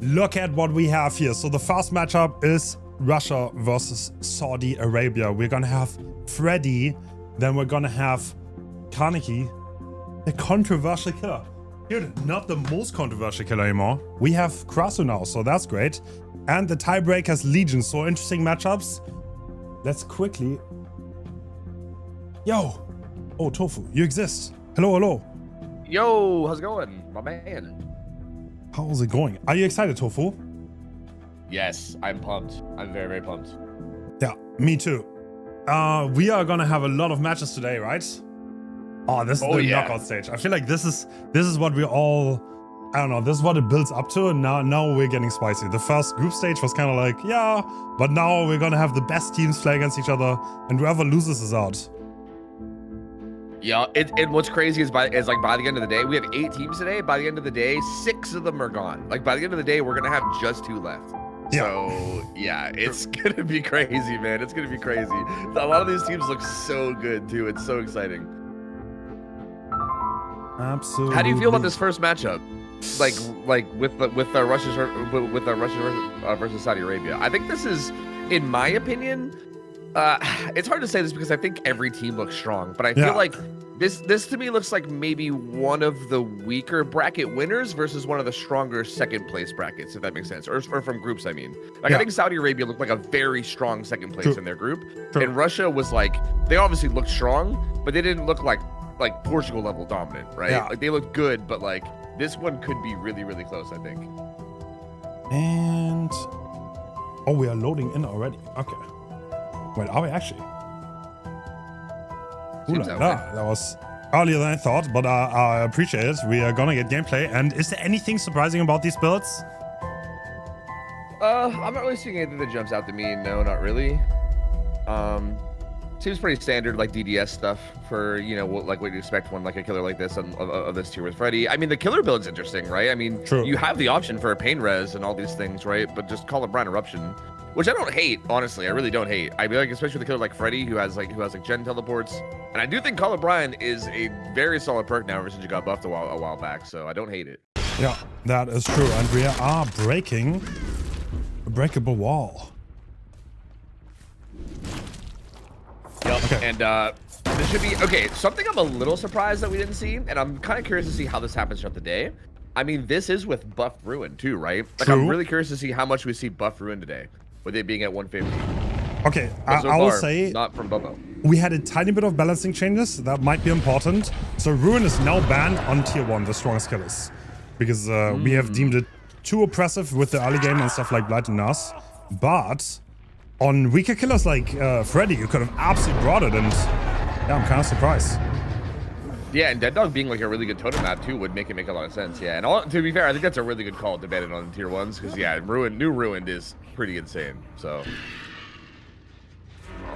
look at what we have here. So the first matchup is Russia versus Saudi Arabia. We're gonna have Freddy, then we're gonna have Carnegie, a controversial killer. Dude, not the most controversial killer anymore. We have Krasu now, so that's great. And the Tiebreaker's Legion, so interesting matchups. Let's quickly... Yo! OhTofu, you exist. Hello, hello. Yo, how's it going, my man? How's it going? Are you excited, Tofu? Yes, I'm pumped. I'm very, very pumped. Yeah, me too. We are gonna have a lot of matches today, right? Oh, this is the knockout stage. I feel like this is what we all, I don't know, this is what it builds up to, and now we're getting spicy. The first group stage was kind of like, yeah, but now we're gonna have the best teams play against each other, and whoever loses is out. Yeah, and what's crazy is by the end of the day, we have 8 teams today. By the end of the day, 6 of them are gone. Like by the end of the day, we're gonna have just 2 left. Yeah. So yeah, it's gonna be crazy, man. It's gonna be crazy. A lot of these teams look so good too. It's so exciting. Absolutely. How do you feel about this first matchup? Like with the Russia versus Saudi Arabia? I think this is, in my opinion, it's hard to say this because I think every team looks strong, but I feel like this to me looks like maybe one of the weaker bracket winners versus one of the stronger second place brackets, if that makes sense, or from groups. I mean, like I think Saudi Arabia looked like a very strong second place in their group, and Russia was like, they obviously looked strong, but they didn't look like Portugal level dominant, right? Like they looked good, but like this one could be really, really close, I think. And oh, we are loading in already. Okay. Wait, are we actually? Ooh la la, that was earlier than I thought, but I appreciate it. We are gonna get gameplay. And is there anything surprising about these builds? I'm not really seeing anything that jumps out to me. No, not really. Seems pretty standard, like DDS stuff for, you know, like what you expect one like a killer like this of this tier with Freddy. I mean, the killer build's interesting, right? I mean, you have the option for a pain res and all these things, right? But just call it Brian Eruption, which I don't hate, honestly. I really don't hate. I feel like, especially with a killer like Freddy, who has like gen teleports, and I do think Call of Brian is a very solid perk now ever since you got buffed a while back. So I don't hate it. Yeah, that is true, and we are breaking a breakable wall. Yep. Okay. And this should be okay. Something I'm a little surprised that we didn't see, and I'm kind of curious to see how this happens throughout the day. I mean, this is with buff ruin too, right? Like, I'm really curious to see how much we see buff ruin today, with it being at 150. Okay, I will say not from Bubbo. We had a tiny bit of balancing changes that might be important. So ruin is now banned on tier 1, the strongest killers, because we have deemed it too oppressive with the early game and stuff like Blight and Nas. But on weaker killers like Freddy, you could have absolutely brought it, and yeah, I'm kind of surprised. Yeah, and Dead Dog being like a really good totem map too would make it make a lot of sense. Yeah, and to be fair, I think that's a really good call to ban it on tier 1s, because yeah, new Ruined is pretty insane. So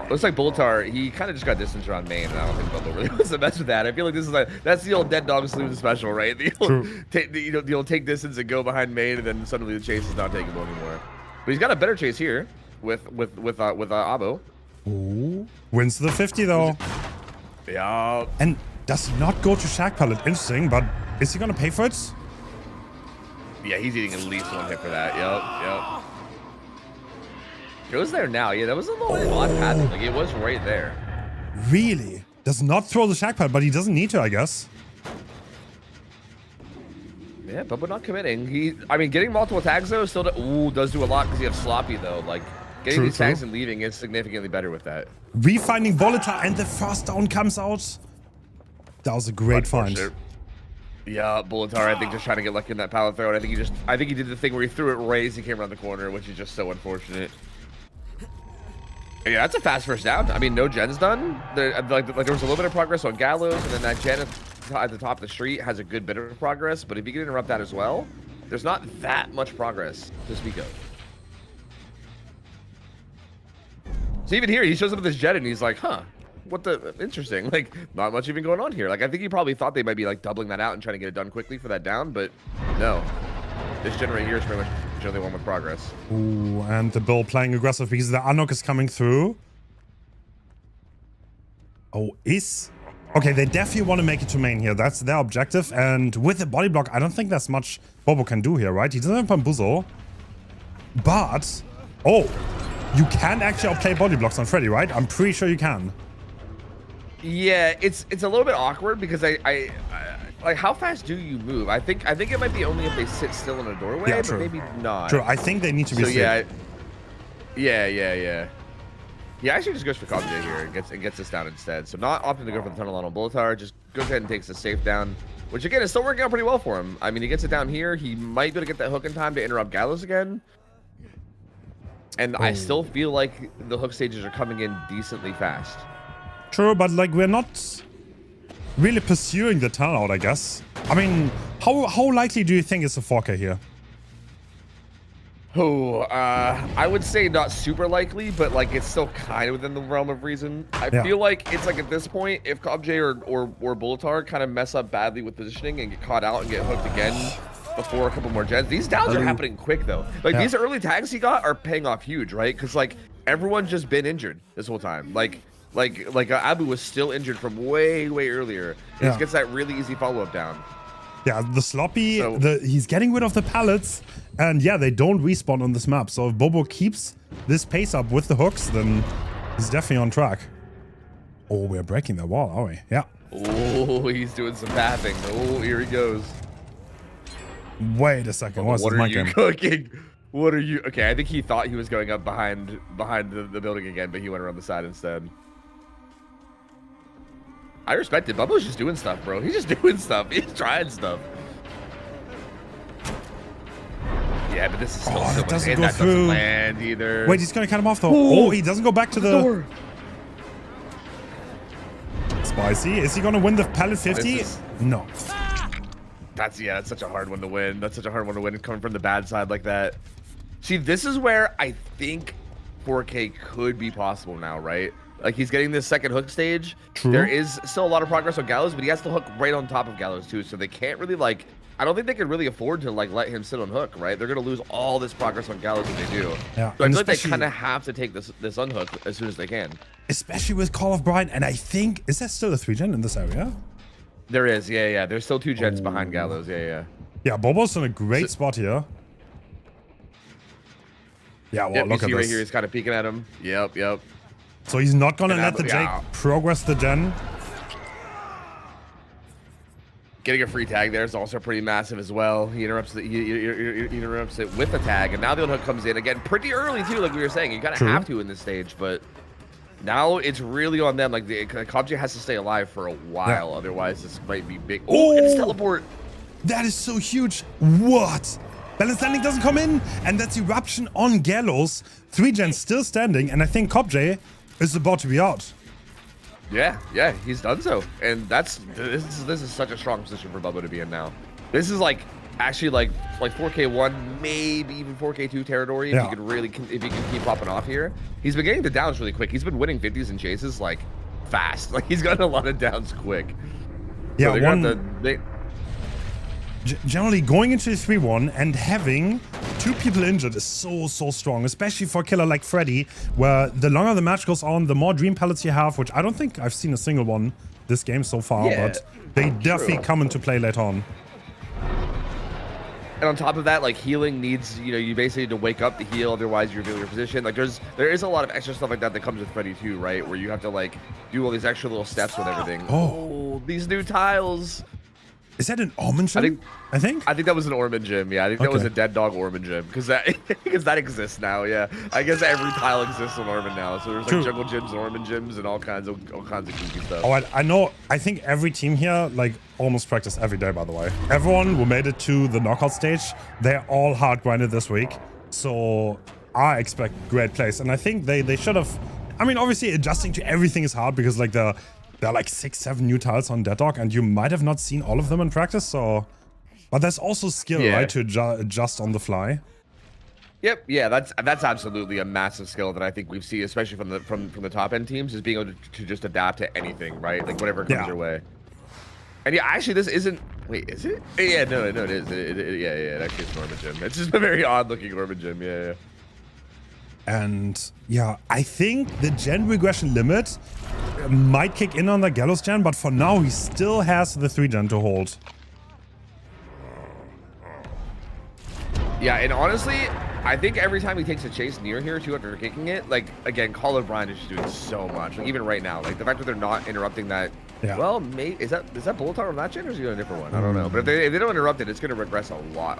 looks like Boltar, he kind of just got distance around main, and I don't think Bubble really wants to mess with that. I feel like this is that's the old Dead Dog Saloon special, right? The old take distance and go behind main, and then suddenly the chase is not takeable anymore. But he's got a better chase here with Abo. Ooh, wins the 50 though. Yeah. And does not go to Shack Pallet. Interesting, but is he gonna pay for it? Yeah, he's eating at least 1 hit for that. Yep. Goes there now. Yeah, that was a little odd pattern. Like, it was right there. Really? Does not throw the Shack Pallet, but he doesn't need to, I guess. Yeah, Bubba not committing. I mean, getting multiple tags though still does do a lot because you have Sloppy though. Like, getting these tags and leaving is significantly better with that. Refinding Volatile, and the first down comes out. That was a great find. Yeah, Bulletar, I think just trying to get lucky in that pallet throw. And I think he did the thing where he threw it right as he came around the corner, which is just so unfortunate. Yeah, that's a fast first down. I mean, no gen's done. There was a little bit of progress on Gallows, and then that gen at the top of the street has a good bit of progress. But if you can interrupt that as well, there's not that much progress to speak of. So even here, he shows up with this jet, and he's like, huh. What the interesting, like not much even going on here. Like I think he probably thought they might be like doubling that out and trying to get it done quickly for that down, but no. This gen right here is pretty much the only one with progress. Ooh, and the Bill playing aggressive because the Anok is coming through. Oh, is Okay, they definitely want to make it to main here. That's their objective. And with the body block, I don't think there's much Bobo can do here, right? He doesn't have Bamboozle. But, oh, you can actually outplay body blocks on Freddy, right? I'm pretty sure you can. Yeah, it's a little bit awkward because I like, how fast do you move? I think it might be only if they sit still in a doorway, Yeah, but true. maybe not. True, I think they need to be so yeah. He actually just goes for Kobje here and gets us down instead. So not opting to go for the tunnel on Bulletar, just goes ahead and takes the safe down, which again is still working out pretty well for him. I mean, he gets it down here. He might be able to get that hook in time to interrupt Gallows again. And I still feel like the hook stages are coming in decently fast. True, but like we're not really pursuing the tunnel out, I guess. I mean, how likely do you think is a 4K here? Oh, I would say not super likely, but like it's still kind of within the realm of reason. I feel like it's like at this point, if Kobje or Bulletar kind of mess up badly with positioning and get caught out and get hooked again before a couple more gens, these downs are happening quick though. Like these early tags he got are paying off huge, right? Because like everyone's just been injured this whole time. Like Abu was still injured from way earlier. And he gets that really easy follow-up down. Yeah, the sloppy, he's getting rid of the pallets, and yeah, they don't respawn on this map. So if Bobo keeps this pace up with the hooks, then he's definitely on track. Oh, we're breaking the wall, are we? Yeah. Oh, he's doing some pathing. Oh, here he goes. Wait a second. What are you cooking? What are you? Okay, I think he thought he was going up behind the building again, but he went around the side instead. I respect it. Bubba's just doing stuff, bro. He's just doing stuff. He's trying stuff. Yeah, but this is still so much. Doesn't And go that through. doesn't land either. Wait, he's gonna cut him off though. Oh, he doesn't go back to the door. Spicy. Is he gonna win the pallet 50? No. That's such a hard one to win. That's such a hard one to win coming from the bad side like that. See, this is where I think 4K could be possible now, right? Like he's getting this second hook stage. True. There is still a lot of progress on Gallows, but he has to hook right on top of Gallows too. So they can't really like, I don't think they can really afford to like let him sit on hook, right? They're gonna lose all this progress on Gallows if they do. Yeah. So I feel like they kind of have to take this unhook as soon as they can. Especially with Call of Brine, and I think, is there still a 3-gen in this area? There is, yeah. There's still 2 gens behind Gallows, yeah. Yeah, Bobo's in a great spot here. Yeah, well, look at this. Right here, he's kind of peeking at him. Yep. So he's not gonna let the Jake progress the gen. Getting a free tag there is also pretty massive as well. He interrupts it. He interrupts it with a tag, and now the unhook comes in again pretty early too. Like we were saying, you kind of have to in this stage, but now it's really on them. Like the Kobje has to stay alive for a while, otherwise this might be big. Oh, it's teleport. That is so huge. What? Balance landing doesn't come in, and that's eruption on Gallows. 3 gens still standing, and I think Kobje is about to be out. Yeah, he's done so, and this is such a strong position for Bubba to be in now. This is like actually like 4K1, maybe even 4K2 territory if he can keep popping off here. He's been getting the downs really quick. He's been winning 50s and chases like fast. Like he's gotten a lot of downs quick. Yeah, so generally going into the 3-1 and having 2 people injured is so strong, especially for a killer like Freddy, where the longer the match goes on, the more dream pellets you have, which I don't think I've seen a single one this game so far, but they definitely come into play later on. And on top of that, like healing needs, you basically need to wake up to heal, otherwise you reveal your position. Like there is a lot of extra stuff like that comes with Freddy too, right? Where you have to like do all these extra little steps with everything. Oh, these new tiles. Is that an Orman gym? I think that was an Orman gym. Yeah, I think that was a Dead Dog Orman gym because that exists now. Yeah, I guess every tile exists on Orman now. So there's like jungle gyms, and Orman gyms, and all kinds of kooky stuff. Oh, I know. I think every team here like almost practice every day. By the way, everyone who made it to the knockout stage, they're all hard grinded this week. So I expect great plays, and I think they should have. I mean, obviously adjusting to everything is hard because like there are like 6-7 new tiles on Dead Dog, and you might have not seen all of them in practice. So, but there's also skill, right, to adjust on the fly. Yep, yeah, that's absolutely a massive skill that I think we've seen, especially from the top end teams, is being able to just adapt to anything, right? Like whatever comes your way. And yeah, actually, this isn't. Wait, is it? Yeah, no, it is. Yeah, actually, it's an Orman gym. It's just a very odd looking Orman gym. Yeah. And yeah, I think the gen regression limit might kick in on the Gallows gen, but for now he still has the 3 gen to hold. Yeah, and honestly, I think every time he takes a chase near here too after kicking it, like, again, Call of Brian is just doing so much. Like, even right now, like, the fact that they're not interrupting that. Yeah. Well, is that Bulletar on that gen, or is he on a different one? I don't know. But if they don't interrupt it, it's going to regress a lot.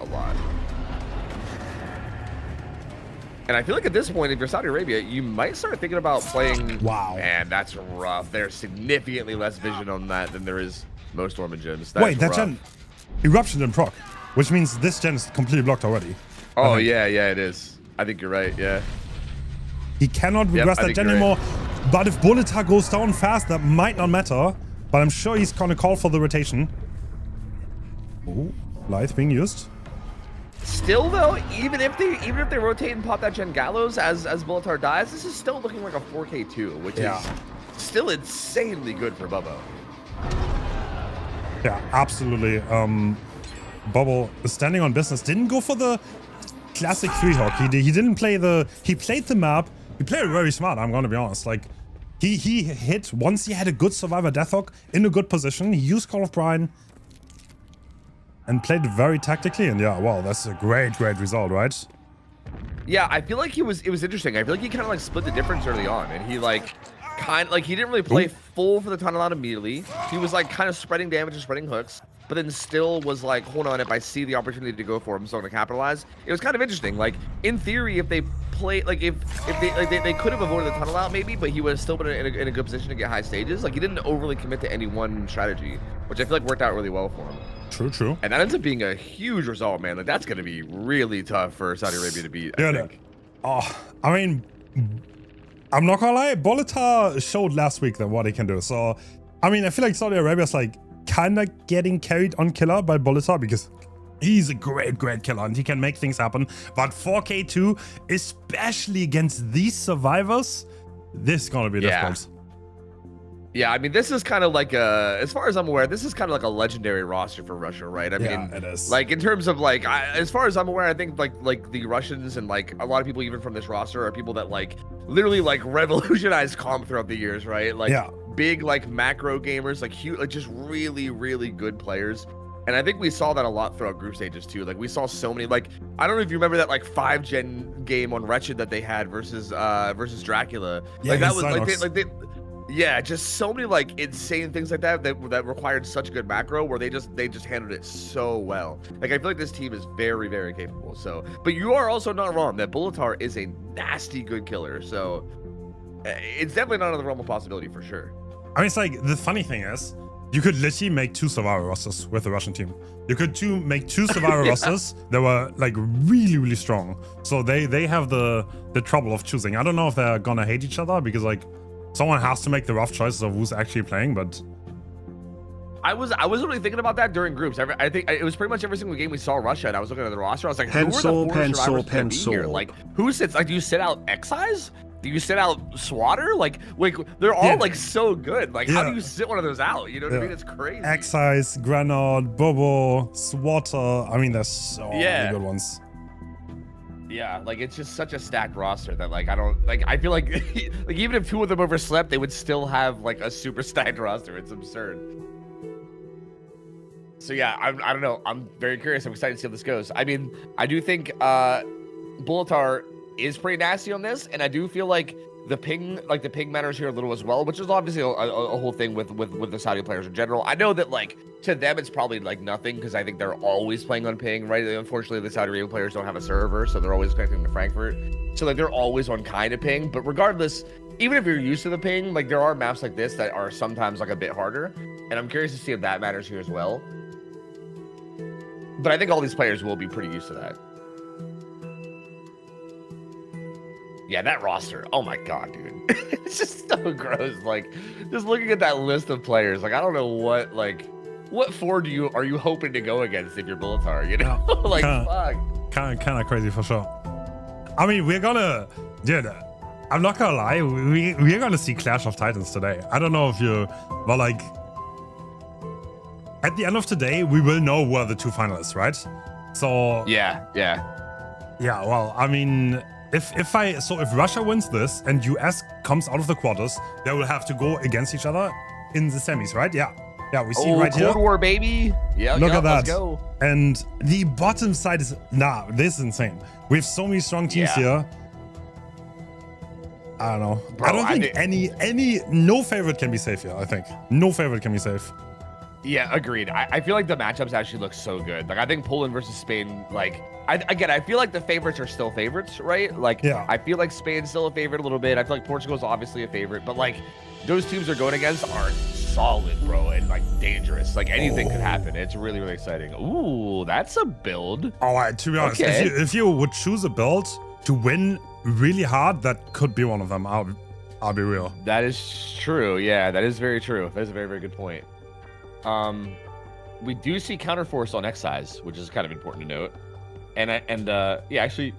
And I feel like at this point, if you're Saudi Arabia, you might start thinking about playing... Wow. Man, that's rough. There's significantly less vision on that than there is most Orman gens. Wait, that gen... Eruption didn't proc, which means this gen is completely blocked already. Oh, yeah, it is. I think you're right, yeah. He cannot regress that gen anymore. Right. But if Bulletar goes down fast, that might not matter. But I'm sure he's going to call for the rotation. Oh, Lithe being used. Still though, even if they rotate and pop that gen Gallows as Bulletar dies, this is still looking like a 4K2, which is still insanely good for Bubbo. Yeah, absolutely. Bubbo is standing on business. Didn't go for the classic 3-hawk. He didn't play the... He played the map. He played it very smart, I'm gonna be honest. Like, he hit once he had a good Survivor Deathhawk in a good position. He used Call of Brian and played it very tactically, and yeah, wow, that's a great result, right? Yeah, I feel like it was interesting. I feel like he kind of like split the difference early on, and he like he didn't really play full for the tunnel out immediately. He was like kind of spreading damage and spreading hooks, but then still was like, hold on, if I see the opportunity to go for him, so I'm gonna capitalize. It was kind of interesting. Like, in theory, if they play, like if they could have avoided the tunnel out maybe, but he would have still been in a good position to get high stages. Like, he didn't overly commit to any one strategy, which I feel like worked out really well for him. True. And that ends up being a huge result, man. Like, that's gonna be really tough for Saudi Arabia to beat, I think. Oh, I mean, I'm not gonna lie, Bulletar showed last week that what he can do. So, I mean, I feel like Saudi Arabia's like kind of getting carried on killer by Bulletar because he's a great killer and he can make things happen. But 4K2, especially against these survivors, this is gonna be difficult. Yeah, I mean, this is kind of like a, as far as I'm aware, this is kind of like a legendary roster for Russia, right? I mean, it is. Like, in terms of like, as far as I'm aware, I think like the Russians and like a lot of people even from this roster are people that like literally like revolutionized comp throughout the years, right? Like big like macro gamers, like huge, like just really good players. And I think we saw that a lot throughout group stages too. Like, we saw so many, like, I don't know if you remember that like 5 gen game on Wretched that they had versus Dracula. Yeah, like that was they yeah, just so many like insane things like that that required such good macro where they just handled it so well. Like, I feel like this team is very capable. So, but you are also not wrong that Bulletar is a nasty good killer. So it's definitely not out of the realm of possibility for sure. I mean, it's like, the funny thing is, you could literally make 2 Survivor rosters with the Russian team. You could make 2 Survivor rosters that were like really strong. So they have the trouble of choosing. I don't know if they're gonna hate each other because like someone has to make the rough choices of who's actually playing, but I was really thinking about that during groups. I think it was pretty much every single game we saw Russia, and I was looking at the roster. I was like, who are the 4 survivors gonna be here? Like, who sits? Like, do you sit out Excise? Do you sit out Swatter? Like they're all like so good. Like, how do you sit one of those out? You know what I mean? It's crazy. Excise, Granard, Bobo, Swatter. I mean, there's so many good ones. Yeah, like, it's just such a stacked roster that like I feel like like even if 2 of them overslept, they would still have like a super stacked roster. It's absurd. So yeah, I don't know. I'm very curious. I'm excited to see how this goes. I mean, I do think Bulletar is pretty nasty on this, and I do feel like the ping matters here a little as well, which is obviously a whole thing with the Saudi players in general. I know that like to them it's probably like nothing because I think they're always playing on ping, right? Unfortunately, the Saudi Arabia players don't have a server, so they're always connecting to Frankfurt, so like they're always on kind of ping. But regardless, even if you're used to the ping, like there are maps like this that are sometimes like a bit harder, and I'm curious to see if that matters here as well. But I think all these players will be pretty used to that. Yeah, that roster. Oh my god, dude. It's just so gross. Like, just looking at that list of players, like, I don't know what 4 are you hoping to go against if you're Bulletar, you know? Like, fuck. Kind of crazy for sure. I mean, we're gonna, dude, I'm not gonna lie, we're gonna see Clash of Titans today. I don't know if you, but like, at the end of today, we will know who are the 2 finalists, right? So yeah. Well, I mean, if Russia wins this and US comes out of the quarters, they will have to go against each other in the semis, right? Yeah. Yeah, we see right here. Cold War, baby. Yeah, look at that. Let's go. And the bottom side is this is insane. We have so many strong teams here. I don't know. Bro, I don't think no favorite can be safe here. I think no favorite can be safe. Yeah, agreed. I feel like the matchups actually look so good. Like I think Poland versus Spain, like I feel like the favorites are still favorites, right? Like I feel like Spain's still a favorite a little bit. I feel like Portugal's obviously a favorite, but like those teams they're going against are solid, bro, and like dangerous. Like anything could happen. It's really, really exciting. Ooh, that's a build. Oh, to be honest, if you would choose a build to win really hard, that could be one of them. I'll be real. That is true. Yeah, that is very true. That is a very, very good point. We do see counterforce on X-Size, which is kind of important to note. And yeah, actually,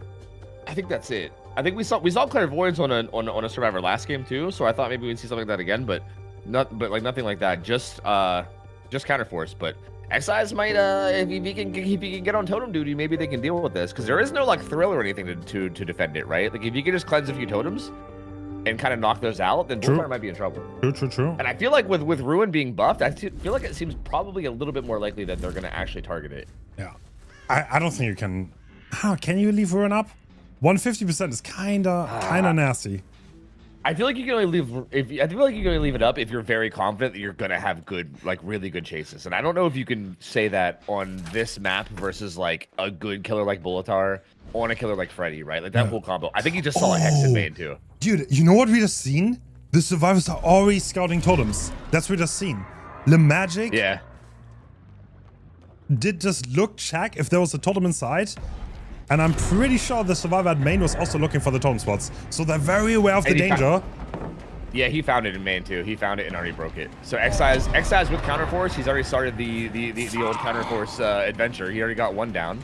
I think that's it. I think we saw clairvoyance on a survivor last game too, so I thought maybe we'd see something like that again, but nothing like that. Just counterforce. But X-Size might if he can get on totem duty, maybe they can deal with this because there is no like thrill or anything to defend it, right? Like if you can just cleanse a few totems and kind of knock those out, then Bullfire might be in trouble. True. And I feel like with Ruin being buffed, I feel like it seems probably a little bit more likely that they're gonna actually target it. Yeah, I don't think you can. How can you leave Ruin up? 150% is kinda nasty. I feel like you can only leave it up if you're very confident that you're gonna have really good chases. And I don't know if you can say that on this map versus like a good killer like Bullatar on a killer like Freddy, right? Like that whole combo. I think you just saw a Hex in main too. Dude, you know what we just seen? The survivors are already scouting totems. That's what we just seen. Le Magic did just check if there was a totem inside. And I'm pretty sure the survivor at main was also looking for the totem spots. So they're very aware of the danger. Yeah, he found it in main too. He found it and already broke it. So X-Size with counterforce, he's already started the old counterforce adventure. He already got one down.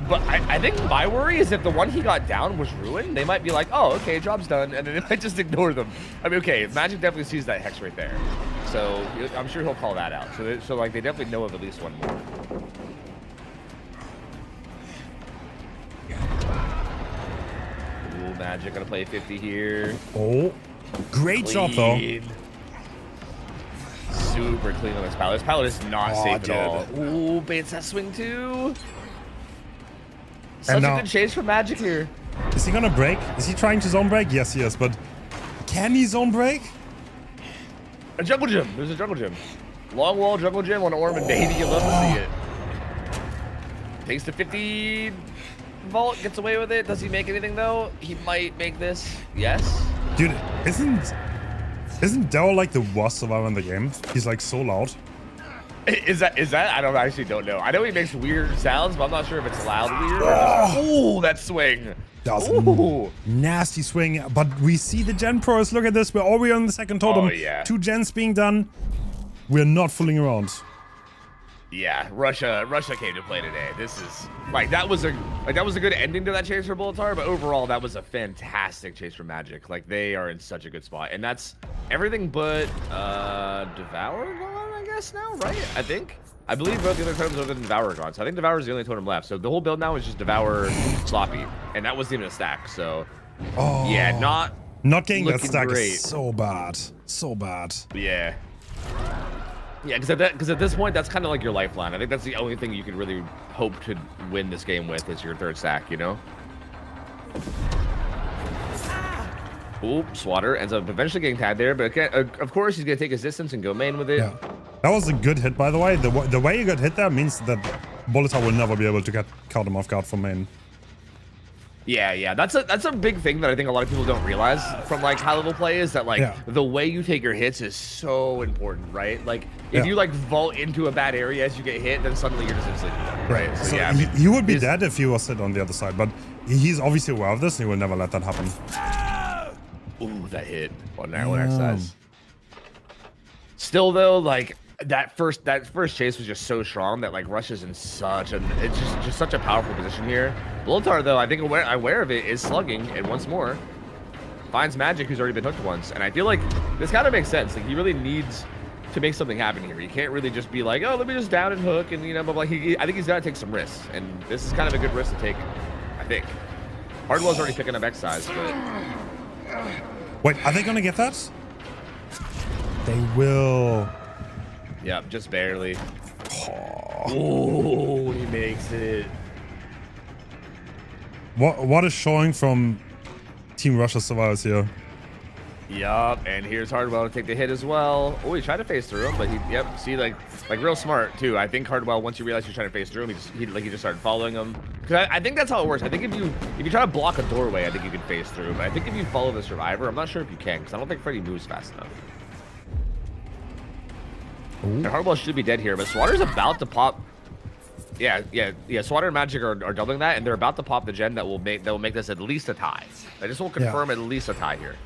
But I think my worry is if the one he got down was Ruin, they might be like, oh, okay, job's done. And then they might just ignore them. I mean, okay, Magic definitely sees that Hex right there. So I'm sure he'll call that out. So like they definitely know of at least one more. Ooh, Magic gonna play 50 here. Oh, great job though. Super clean on this pallet. This pallet is not safe at all. Ooh, baits that swing too. Such a good chase for Magic here. Is he gonna break? Is he trying to zone break? Yes, he is. But can he zone break? A jungle gym. There's a jungle gym. Long wall jungle gym on Orm, and baby, you love to see it. Takes the 50 vault, gets away with it. Does he make anything though? He might make this. Yes. Dude, isn't Daryl like the worst survivor in the game? He's like so loud. Is that? I don't know. I know he makes weird sounds, but I'm not sure if it's loud weird. Ooh, that swing. That was nasty swing. But we see the Gen Pros. Look at this. We're already on the second totem. Oh, yeah. 2 gens being done. We're not fooling around. Yeah, Russia came to play today. This is that was a good ending to that chase for Bullatar, but overall that was a fantastic chase for Magic. Like they are in such a good spot, and that's everything but Devour gone, I guess now, right? I believe both the other totems other than Devour are gone, so I think Devour is the only totem left. So the whole build now is just Devour Sloppy, and that wasn't even a stack. So yeah, not getting that stack great. Is so bad, so bad. Yeah. Yeah, because at this point, that's kind of like your lifeline. I think that's the only thing you could really hope to win this game with is your third stack, you know? Ooh, Swatter ends up eventually getting tagged there, but of course he's going to take his distance and go main with it. Yeah. That was a good hit, by the way. The way you got hit there means that Bullatar will never be able to caught him off guard from main. Yeah, that's a big thing that I think a lot of people don't realize from like high level play is that the way you take your hits is so important, right? Like if you like vault into a bad area as you get hit, then suddenly you're just instantly dead, right? So yeah, he would be dead if he was sit on the other side, but he's obviously aware of this and he will never let that happen. Ooh, that hit on X-Size. Still though, like that first chase was just so strong that like Russia's in such a powerful position here. Bullatar though, I think aware of it, is slugging, and once more finds Magic, who's already been hooked once. And I feel like this kind of makes sense. Like he really needs to make something happen here. You can't really just be like, oh, let me just down and hook, and you know, but like I think he's got to take some risks, and this is kind of a good risk to take, I think. Hardwell's already picking up X size, but wait, are they gonna get that? They will. Yeah, just barely. Oh, he makes it. What is showing from Team Russia survivors here? Yup, and here's Hardwell to take the hit as well. Oh, he tried to phase through him, but he, see, like real smart too. I think Hardwell, once you realize you're trying to phase through him, he just started following him. Because I think that's how it works. I think if you try to block a doorway, I think you can phase through. But I think if you follow the survivor, I'm not sure if you can, because I don't think Freddy moves fast enough. Ooh. And Hardwell should be dead here, but Swatter's about to pop. Yeah. Swatter and Magic are doubling that, and they're about to pop the gen that will make this at least a tie. I just will confirm at least a tie here.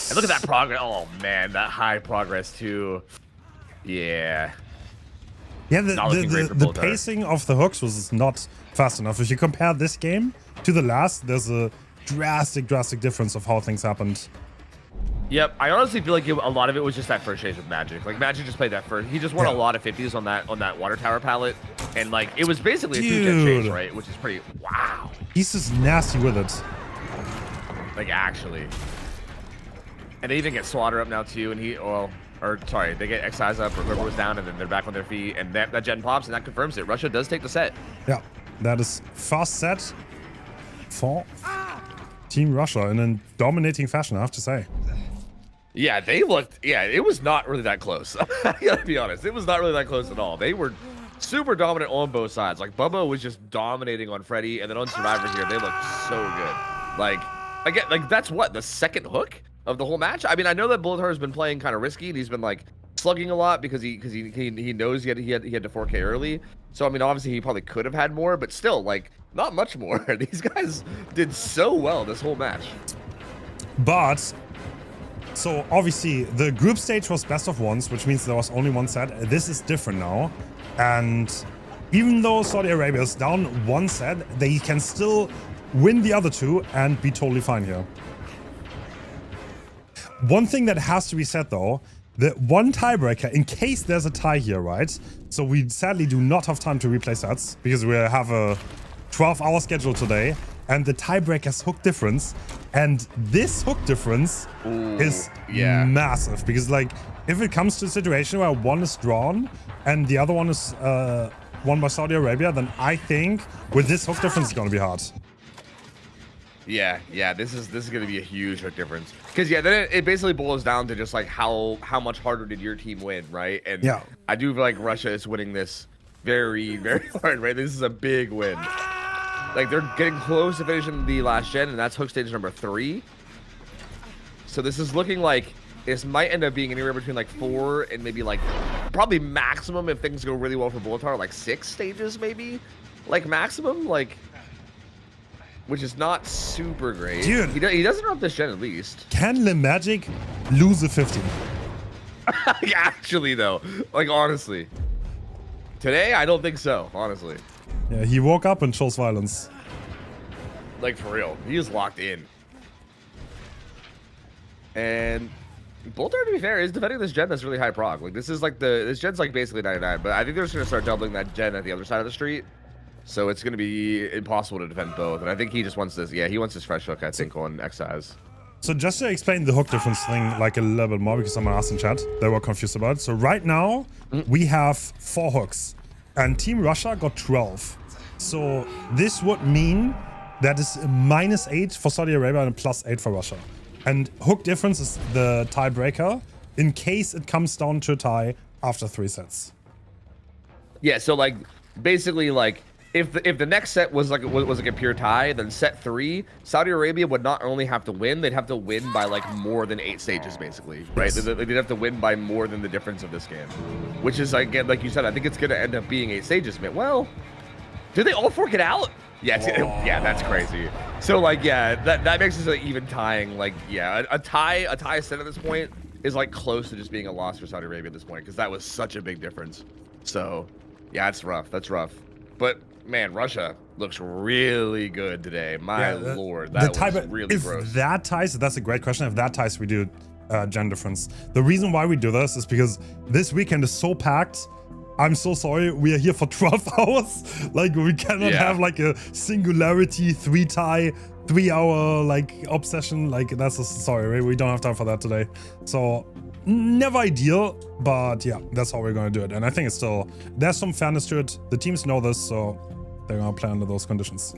And look at that progress. Oh man, that high progress too. Yeah. Yeah, the pacing of the hooks was not fast enough. If you compare this game to the last, there's a drastic difference of how things happened. Yep, I honestly feel like a lot of it was just that first chase with Magic. Like Magic just played that first. He just won a lot of 50s on that water tower palette, and like it was basically a 2-gen chase, right? Which is pretty wow. He's just nasty with it. Like actually. And they even get Swatter up now too, and they get X-Eyes up, or whoever was down, and then they're back on their feet, and that gen pops, and that confirms it. Russia does take the set. Yeah, that is first set for Team Russia in a dominating fashion, I have to say. Yeah, they looked, it was not really that close. I gotta be honest, it was not really that close at all. They were super dominant on both sides. Like, Bubba was just dominating on Freddy, and then on Survivor here, they looked so good. Like, again, like that's what, the second hook of the whole match? I mean, I know that Bullet has been playing kind of risky, and he's been like slugging a lot because he knows he had to 4K early. So I mean, obviously he probably could have had more, but still, like, not much more. These guys did so well this whole match. But so obviously the group stage was best of ones, which means there was only one set. This is different now, and even though Saudi Arabia is down one set, they can still win the other two and be totally fine here. One thing that has to be said though, the one tiebreaker, in case there's a tie here, right? So we sadly do not have time to replay sets because we have a 12-hour schedule today, and the tiebreaker's hook difference, and this hook difference is massive, because like if it comes to a situation where one is drawn and the other one is won by Saudi Arabia, then I think with this hook difference it's gonna be hard. Yeah, this is gonna be a huge hook difference, because then it basically boils down to just like how much harder did your team win, right? And I do feel like Russia is winning this very hard, right? This is a big win. Like, they're getting close to finishing the last gen, and that's hook stage number 3. So this is looking like this might end up being anywhere between like 4 and maybe like probably maximum, if things go really well for Bulletar, like 6 stages maybe, like maximum, like, which is not super great. Dude, he doesn't drop this gen at least. Can Le Magic lose a 50? Actually though, like honestly, today I don't think so, honestly. Yeah, he woke up and chose violence. Like, for real, he is locked in. And Bulletar, to be fair, is defending this gen that's really high prog. Like, this gen's like basically 99, but I think they're just gonna start doubling that gen at the other side of the street. So it's gonna be impossible to defend both. And I think he just wants this. Yeah, he wants his fresh hook, I think, on X-Eyes. So just to explain the hook difference thing like a little bit more, because someone asked in chat, they were confused about it. So right now we have 4 hooks, and Team Russia got 12. So this would mean that is a -8 for Saudi Arabia and a +8 for Russia. And hook difference is the tiebreaker in case it comes down to a tie after 3 sets. Yeah, so like basically like if the next set was like a pure tie, then set 3, Saudi Arabia would not only have to win, they'd have to win by like more than 8 stages basically, right? Yes. They'd have to win by more than the difference of this game, which is, again, like you said, I think it's gonna end up being 8 stages, man. Well, did they all fork it out? Yeah, yeah, that's crazy. So like, yeah, that makes this like even tying. Like, yeah, a tie set at this point is like close to just being a loss for Saudi Arabia at this point, because that was such a big difference. So yeah, it's rough. That's rough. But man, Russia looks really good today. My lord, that was really gross. If that ties, that's a great question. If that ties, we do gen difference. The reason why we do this is because this weekend is so packed. I'm so sorry, we are here for 12 hours. Like, we cannot have like a singularity 3 hour like obsession. Like, that's sorry, we don't have time for that today. So never ideal, but yeah, that's how we're gonna do it. And I think it's still, there's some fairness to it. The teams know this, so they're gonna play under those conditions.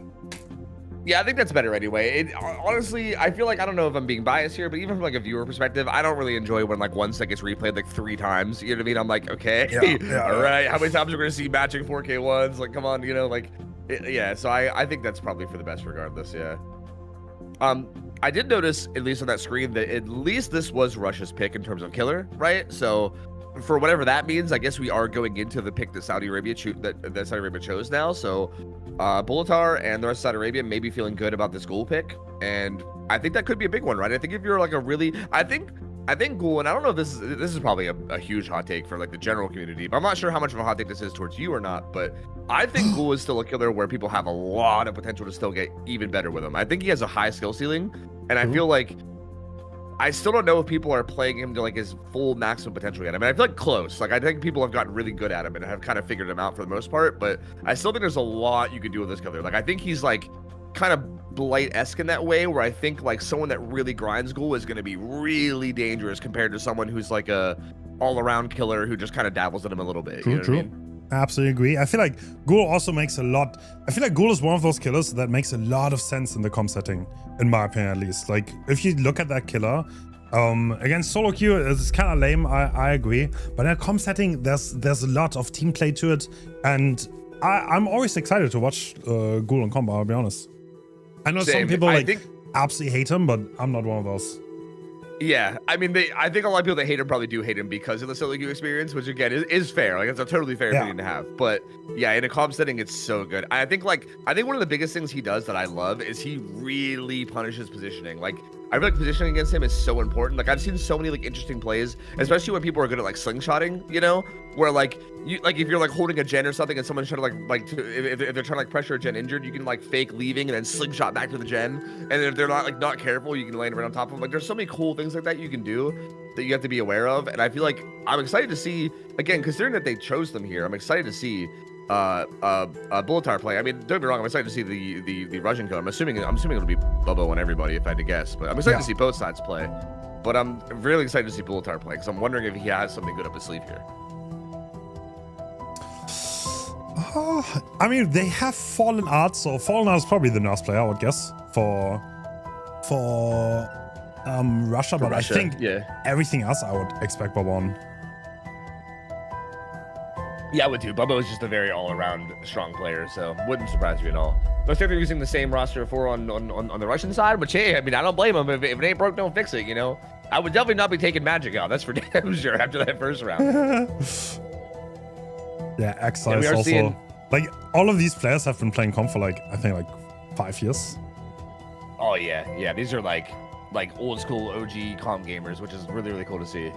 Yeah, I think that's better anyway. Honestly, I feel like, I don't know if I'm being biased here, but even from like a viewer perspective, I don't really enjoy when like one set gets replayed like 3 times. You know what I mean? I'm like, okay, all right. How many times are we gonna see matching 4K ones? Like, come on, you know, like, yeah. So I think that's probably for the best regardless. Yeah. I did notice, at least on that screen, that at least this was Russia's pick in terms of killer, right? So for whatever that means, I guess we are going into the pick that Saudi Arabia chose now. So Bulatar and the rest of Saudi Arabia may be feeling good about this Ghoul pick, and I think that could be a big one, right? I think if you're like a really, I think Ghoul, and I don't know if this is probably a huge hot take for like the general community, but I'm not sure how much of a hot take this is towards you or not, but I think Ghoul is still a killer where people have a lot of potential to still get even better with him. I think he has a high skill ceiling, and I feel like I still don't know if people are playing him to like his full maximum potential yet. I mean, I feel like close. Like, I think people have gotten really good at him and have kind of figured him out for the most part, but I still think there's a lot you could do with this killer. Like, I think he's like kind of Blight-esque in that way, where I think like someone that really grinds Ghoul is going to be really dangerous compared to someone who's like a all-around killer who just kind of dabbles in him a little bit. You know what I mean? I absolutely agree. I feel like Ghoul also makes a lot. I feel like Ghoul is one of those killers that makes a lot of sense in the comp setting, in my opinion at least. Like, if you look at that killer, against solo queue, it's kind of lame. I agree, but in a comp setting, there's a lot of team play to it, and I'm always excited to watch Ghoul in combo. I'll be honest. I know some people absolutely hate him, but I'm not one of those. Yeah, I mean, I think a lot of people that hate him probably do hate him because of the solo queue experience, which again is fair. Like, it's a totally fair opinion to have. But yeah, in a comp setting, it's so good. I think one of the biggest things he does that I love is he really punishes positioning. Like, I feel like positioning against him is so important. Like, I've seen so many like interesting plays, especially when people are good at like slingshotting, you know, where like if you're like holding a gen or something and someone's trying to if they're trying to like pressure a gen injured, you can like fake leaving and then slingshot back to the gen. And if they're not careful, you can land right on top of them. Like, there's so many cool things like that you can do that you have to be aware of. And I feel like I'm excited to see, again, considering that they chose them here, I'm excited to see Bulatar play. I mean, don't get me wrong, I'm excited to see the Russian killer. I'm assuming it'll be Bubbo and everybody if I had to guess, but I'm excited to see both sides play. But I'm really excited to see Bulatar play because I'm wondering if he has something good up his sleeve here. I mean, they have Fallen Art, so Fallen Art is probably the nurse player, I would guess, for Russia, but Russia, I think everything else I would expect Bubbo on. Yeah, I would too. Bubbo is just a very all-around strong player, so wouldn't surprise me at all. Looks like they're using the same roster before on the Russian side, which, hey, I mean, I don't blame them. If it ain't broke, don't fix it, you know? I would definitely not be taking Magic out. That's for damn sure after that first round. Yeah, Exile also. Seeing... Like, all of these players have been playing comp for, like, I think, like 5 years. Oh, yeah. Yeah, these are, like old-school OG comp gamers, which is really, really cool to see.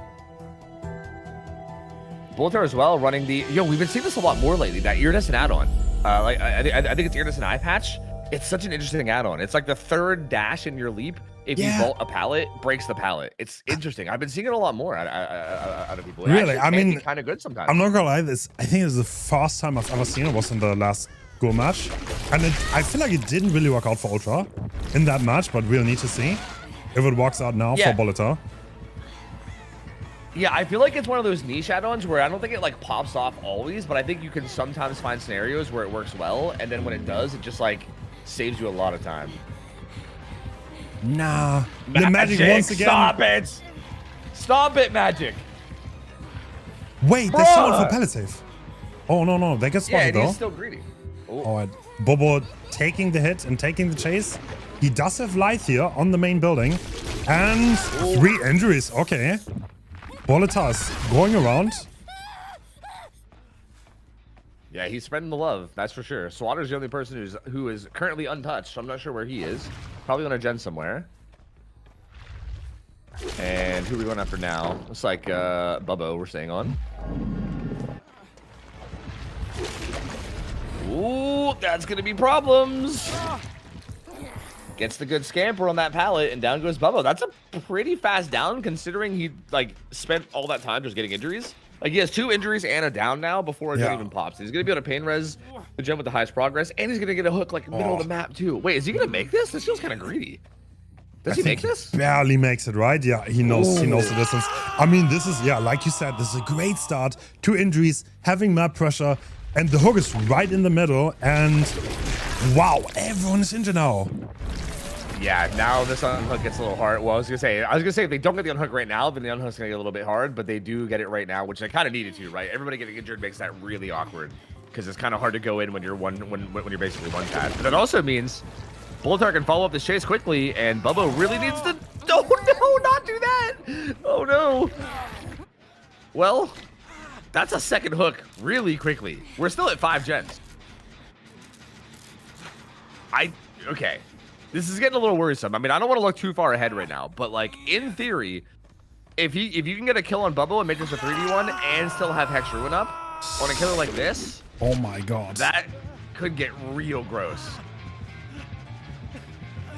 Bulatar as well, running the... Yo, we've been seeing this a lot more lately, that Iridescent add-on. I think it's Iridescent Eye Patch. It's such an interesting add-on. It's like the third dash in your leap. If you vault a pallet, breaks the pallet. It's interesting. I've been seeing it a lot more out of people. It really? I mean, kind of good sometimes. I'm not gonna lie. I think it's the first time I've ever seen it was in the last Go match, and I feel like it didn't really work out for Ultra in that match, but we'll need to see if it works out now for Bulatar. Yeah, I feel like it's one of those niche add-ons where I don't think it like pops off always, but I think you can sometimes find scenarios where it works well, and then when it does, it just like saves you a lot of time. Nah, the Magic once again. Stop it! Stop it, Magic! Wait, they saw it for pallet save. Oh no, they get spotted though. Yeah, he's still greedy. Alright, Bobo taking the hit and taking the chase. He does have life here on the main building, and 3 injuries. Okay. Bulatar's going around. Yeah, he's spreading the love, that's for sure. Swatter's the only person who is currently untouched, so I'm not sure where he is. Probably on a gen somewhere. And who are we going after now? Looks like Bubbo we're staying on. Ooh, that's gonna be problems. Gets the good scamper on that pallet, and down goes Bubba. That's a pretty fast down, considering he like spent all that time just getting injuries. Like he has 2 injuries and a down now before a gen even pops. He's gonna be able to pain res the gen with the highest progress, and he's gonna get a hook like middle of the map too. Wait, is he gonna make this? This feels kind of greedy. Does he make this? Barely makes it, right? Yeah, he knows the distance. I mean, this is, yeah, like you said, this is a great start. 2 injuries, having map pressure, and the hook is right in the middle, and wow, everyone is injured now. Yeah, now this unhook gets a little hard. Well, I was gonna say if they don't get the unhook right now, then the unhook's gonna get a little bit hard, but they do get it right now, which they kind of needed to, right? Everybody getting injured makes that really awkward because it's kind of hard to go in when you're when you're basically one tap. But that also means Boltar can follow up this chase quickly, and Bubba really needs to. Oh no, not do that! Oh no. Well, that's a second hook really quickly. We're still at 5 gens. Okay. This is getting a little worrisome. I mean, I don't want to look too far ahead right now, but like in theory, if you can get a kill on Bubba and make this a 3v1 and still have Hex Ruin up on a killer like this, oh my god, that could get real gross.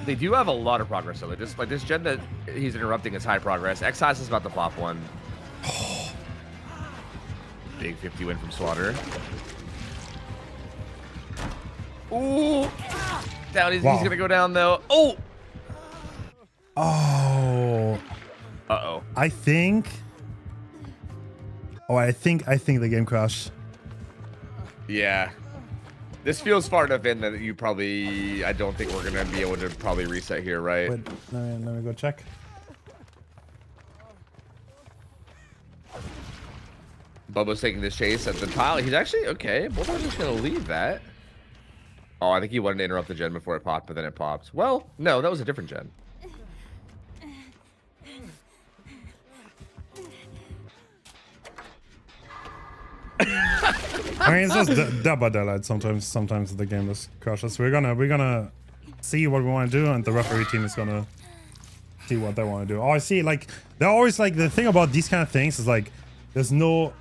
They do have a lot of progress though. Like this gen that he's interrupting is high progress. Excise is about to pop one. Big 50 win from Swatter. Ooh. Down, he's gonna go down though. Oh. Uh-oh. I think the game crashed. Yeah. This feels far enough in that I don't think we're gonna be able to probably reset here, right? Wait, let me go check. Bubba's taking this chase at the tile. He's actually okay. Boltar's just gonna leave that. Oh, I think he wanted to interrupt the gen before it popped, but then it popped. Well, no, that was a different gen. I mean, it's just double daylight. Sometimes the game just crashes. We're gonna see what we want to do, and the referee team is gonna see what they want to do. Oh, I see. Like they're always like the thing about these kind of things is like there's no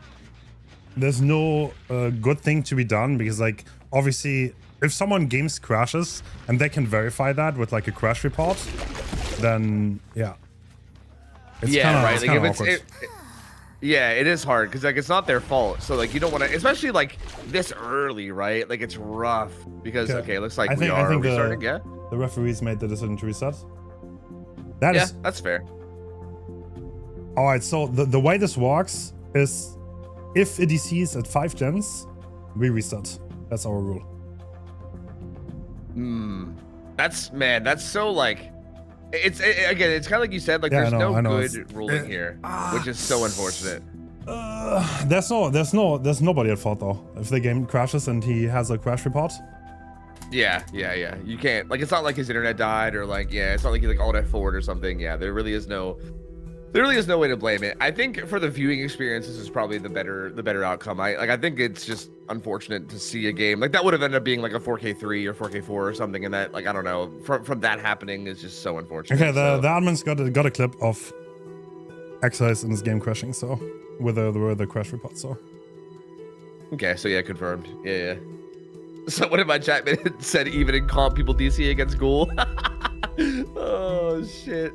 good thing to be done because like obviously. If someone games crashes and they can verify that with like a crash report, then yeah. It's kinda, right. It's like kinda if awkward. Yeah, it is hard because like it's not their fault. So like you don't want to, especially like this early, right? Like it's rough because okay, it looks like we are restarting. Yeah. The referees made the decision to reset. That's fair. All right. So the way this works is, if it DCs at 5 gens, we restart. That's our rule. That's so like again, it's kind of like you said, like there's no good ruling here, which is so unfortunate. There's nobody at fault though. If the game crashes and he has a crash report. Yeah. You can't, like, it's not like his internet died or like, it's not like he like alt F4 or something. Yeah, there really is no way to blame it. I think for the viewing experience, this is probably the better outcome. I think it's just unfortunate to see a game like that would have ended up being like a 4K3 or 4K4 or something, and that, like, I don't know, from that happening is just so unfortunate. Okay, the admin's got a clip of Excise in this game crashing, so with the crash report. So okay, so yeah, confirmed. Yeah. Someone in my chat said even in comp people DC against Ghoul. Oh shit.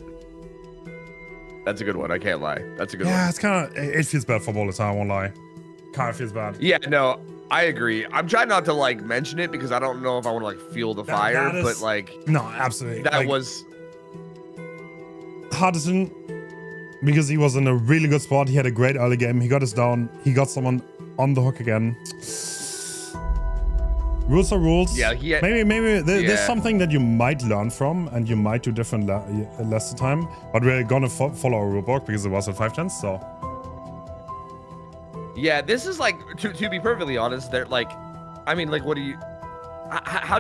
That's a good one. I can't lie. That's a good one. Yeah, it's kind of, it feels bad for Boltar, I won't lie. Kind of feels bad. Yeah, no, I agree. I'm trying not to like mention it because I don't know if I want to like fuel the fire, but like, no, absolutely. That like, was hard decision because he was in a really good spot. He had a great early game. He got us down. He got someone on the hook again. Rules are rules. Yeah, maybe there's something that you might learn from, and you might do different less the time. But we're gonna follow our rulebook because it was at 5 gens. So yeah, this is like to be perfectly honest. They're like, I mean, like, what do you? How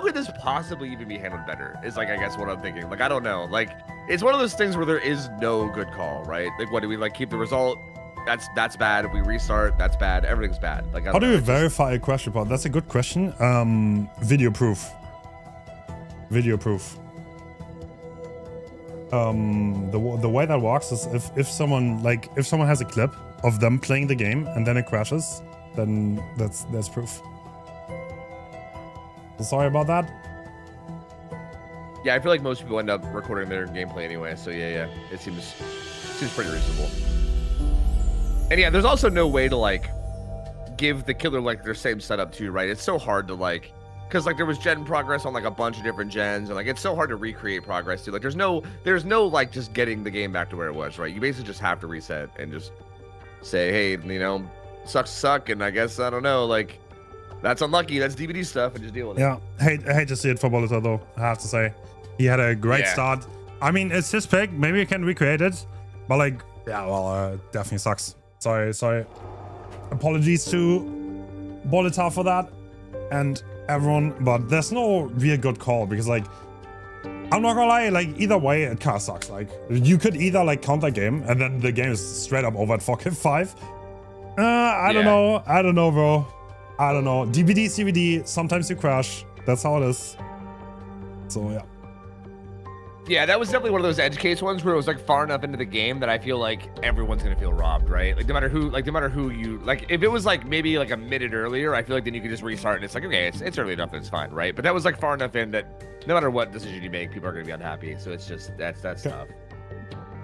could this possibly even be handled better? Is like, I guess what I'm thinking. Like, I don't know. Like, it's one of those things where there is no good call, right? Like, what do we like? Keep the result. That's bad. If we restart, that's bad. Everything's bad. Like, how do you verify a crash report? That's a good question. Video proof. Video proof. The way that works is if someone has a clip of them playing the game and then it crashes, then that's proof. So sorry about that. Yeah, I feel like most people end up recording their gameplay anyway. So yeah, it seems pretty reasonable. And yeah, there's also no way to like give the killer like their same setup too, right? It's so hard to like, because like there was gen progress on like a bunch of different gens, and like it's so hard to recreate progress too. Like there's no like just getting the game back to where it was, right? You basically just have to reset and just say, hey, you know, suck, and I guess I don't know, like that's unlucky, that's DBD stuff, and just deal with it. Yeah, I hate to see it for Bolita though. I have to say, he had a great start. I mean, it's his pick. Maybe you can recreate it, but like, yeah, well, definitely sucks. Sorry. Apologies to Bolita for that and everyone, but there's no real good call because like, I'm not gonna lie, like either way it kind of sucks. Like you could either like counter game and then the game is straight up over at 4K5. I don't know, bro. I don't know. DBD, CBD, sometimes you crash. That's how it is. So yeah. Yeah, that was definitely one of those edge case ones where it was like far enough into the game that I feel like everyone's gonna feel robbed, right? Like no matter who you like, if it was like maybe like a minute earlier, I feel like then you could just restart and it's like, okay, it's early enough, it's fine, right? But that was like far enough in that no matter what decision you make, people are gonna be unhappy. So it's just that's tough.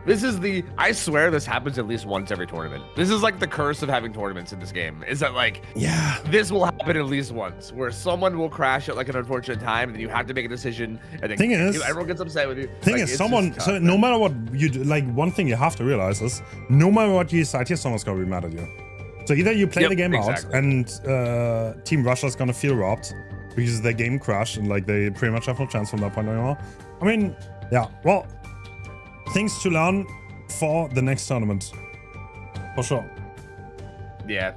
This is I swear this happens at least once every tournament. This is like the curse of having tournaments in this game, is that like, yeah, this will happen at least once, where someone will crash at like an unfortunate time, and then you have to make a decision, and then everyone gets upset with you. Thing is, so no matter what you do, like one thing you have to realize is, no matter what you decide here, someone's gonna be mad at you. So either you play the game out, and Team Russia's gonna feel robbed, because their game crashed, and like they pretty much have no chance from that point anymore. I mean, yeah, well, things to learn for the next tournament, for sure. Yeah.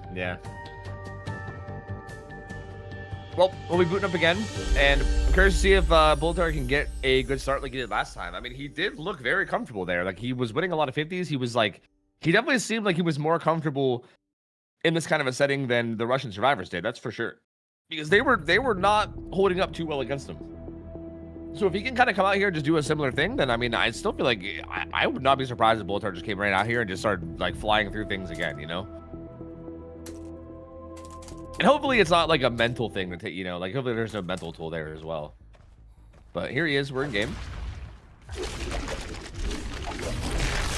Well, we'll be booting up again, and I'm curious to see if Boltar can get a good start like he did last time. I mean, he did look very comfortable there. Like he was winning a lot of 50s. He was like, he definitely seemed like he was more comfortable in this kind of a setting than the Russian survivors did. That's for sure, because they were not holding up too well against him. So if he can kind of come out here and just do a similar thing, then I mean, I still feel like I would not be surprised if Boltar just came right out here and just started like flying through things again, you know? And hopefully it's not like a mental thing to take, you know, like hopefully there's no mental tool there as well. But here he is, we're in game.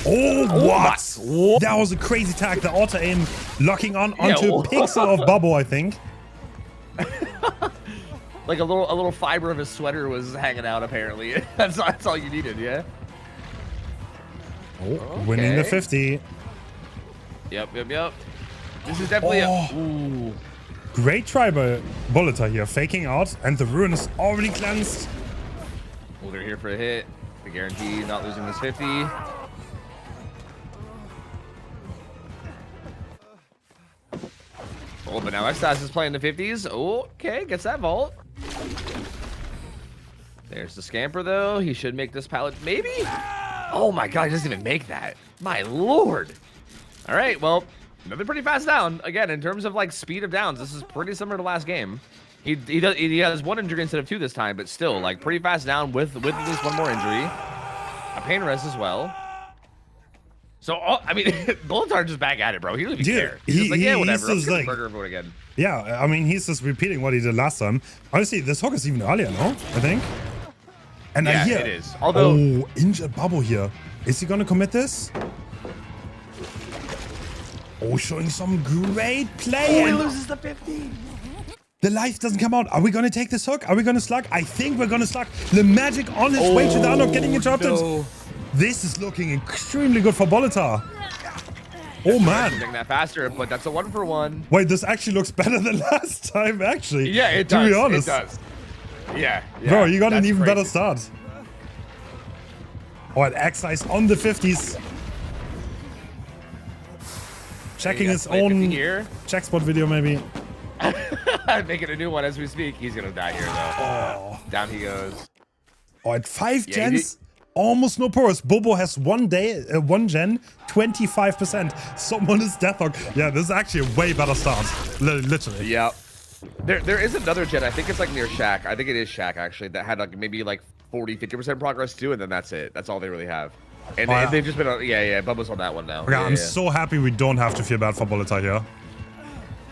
Oh, what? That was a crazy tag. The auto aim locking onto a pixel of Bubble, I think. Like a little fiber of his sweater was hanging out, apparently. That's all you needed, yeah? Oh, okay. Winning the 50. Yep. This is definitely ooh. Great try by Bolita here, faking out, and the ruin is already cleansed. Well, they're here for a hit. I guarantee not losing this 50. Oh, but now Extas is playing the 50s. Okay, gets that vault. There's the scamper, though. He should make this pallet, maybe? Oh my god, he doesn't even make that. My lord. All right, well, another pretty fast down. Again, in terms of like speed of downs, this is pretty similar to last game. He has one injury instead of two this time, but still, like, pretty fast down with at least one more injury. A pain rest as well. So, I mean, Boltar just back at it, bro. He doesn't even care. He's just like, yeah, whatever. I'm gonna burger vote again. Yeah, I mean, he's just repeating what he did last time. Honestly, this hook is even earlier, no? I think. And yeah, I hear, it is. Although, injured Bubble here. Is he gonna commit this? Oh, showing some great play. Oh, he loses the 50. The life doesn't come out. Are we gonna take this hook? Are we gonna slug? I think we're gonna slug. The magic on his way to the unlock, getting interrupted. No. This is looking extremely good for Bolita. Oh man. Doing that faster, but that's a 1-for-1. Wait, this actually looks better than last time, actually. Yeah, it does. To be honest. It does. Yeah. Bro, you got an even better start. Oh, and X-Ice on the 50s. Checking his own check spot video, maybe. Making a new one as we speak. He's gonna die here, though. Oh. Down he goes. Oh, at 5 gens, almost no porous. Bobo has one gen, 25%. Someone is Deathhawk. Yeah, this is actually a way better start. Literally. Yeah. There is another gen. I think it's like near Shaq. I think it is Shaq, actually, that had like maybe like 40-50% progress too, and then that's it. That's all they really have. And they've just been on, Bubba's on that one now. Okay, I'm so happy we don't have to feel bad for Bolita here.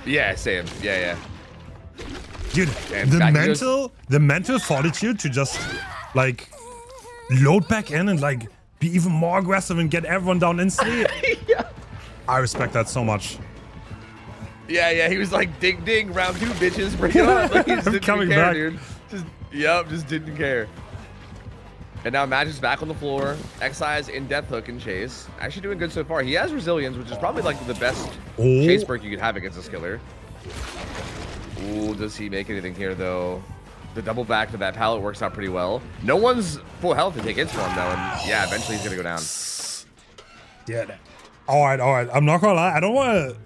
Yeah, same. Yeah. Dude, the mental fortitude to just like load back in and like be even more aggressive and get everyone down instantly. Yeah. I respect that so much. Yeah, he was like, ding, ding, round 2, bitches, bring it on. Like, he just didn't Coming care, back. dude. Just didn't care. And now Magic's back on the floor. Xey's in death hook and chase. Actually doing good so far. He has resilience, which is probably like the best chase perk you could have against this killer. Ooh, does he make anything here though? The double back to that pallet works out pretty well. No one's full health to take hits from though, and yeah, eventually he's gonna go down. Yeah. All right. I'm not gonna lie. I don't want to.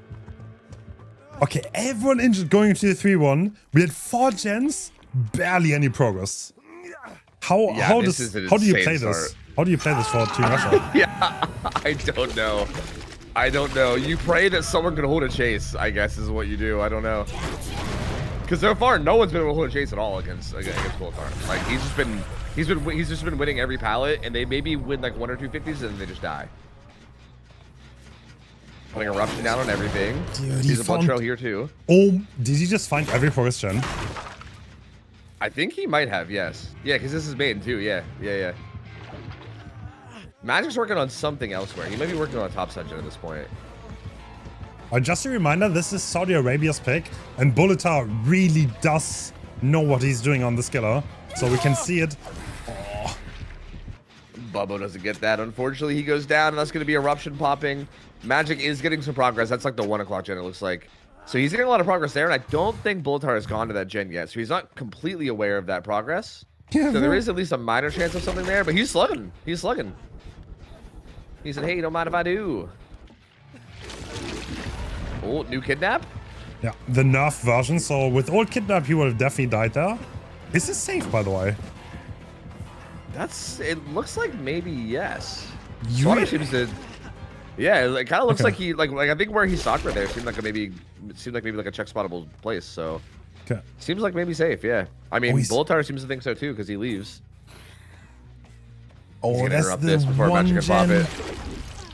Okay, everyone injured going into the 3-1. We had 4 gens, barely any progress. How do you play this? How do you play this for Team Russia? Yeah, I don't know. You pray that someone can hold a chase, I guess, is what you do. I don't know. Because so far, no one's been able to hold a chase at all against Bulletar. Like he's just been winning every pallet, and they maybe win like 1 or 2 50s, and then they just die. Putting eruption down on everything. Dude, he's a blood trail here too. Oh, did he just find every progress gen? I think he might have, yes. Yeah, because this is main too. Yeah. Magic's working on something elsewhere. He might be working on a top side gen at this point. Just a reminder, this is Saudi Arabia's pick, and Bulletar really does know what he's doing on this killer, so we can see it. Oh. Bubbo doesn't get that. Unfortunately, he goes down, and that's going to be eruption popping. Magic is getting some progress. That's like the 1 o'clock gen, it looks like. So he's getting a lot of progress there, and I don't think Bulletar has gone to that gen yet, so he's not completely aware of that progress. Yeah, so there is at least a minor chance of something there, but he's slugging. He said, hey, don't mind if I do. Oh, new kidnap? Yeah, the nerf version. So with old kidnap, he would have definitely died there. Is this safe, by the way? It looks like maybe yes. You seems to. Yeah, it kind of looks like he like I think where he stopped right there seemed like maybe like a check spottable place. So seems like maybe safe. Yeah, I mean Bulletar seems to think so too because he leaves. Oh, that's interrupt this before Magic can pop it.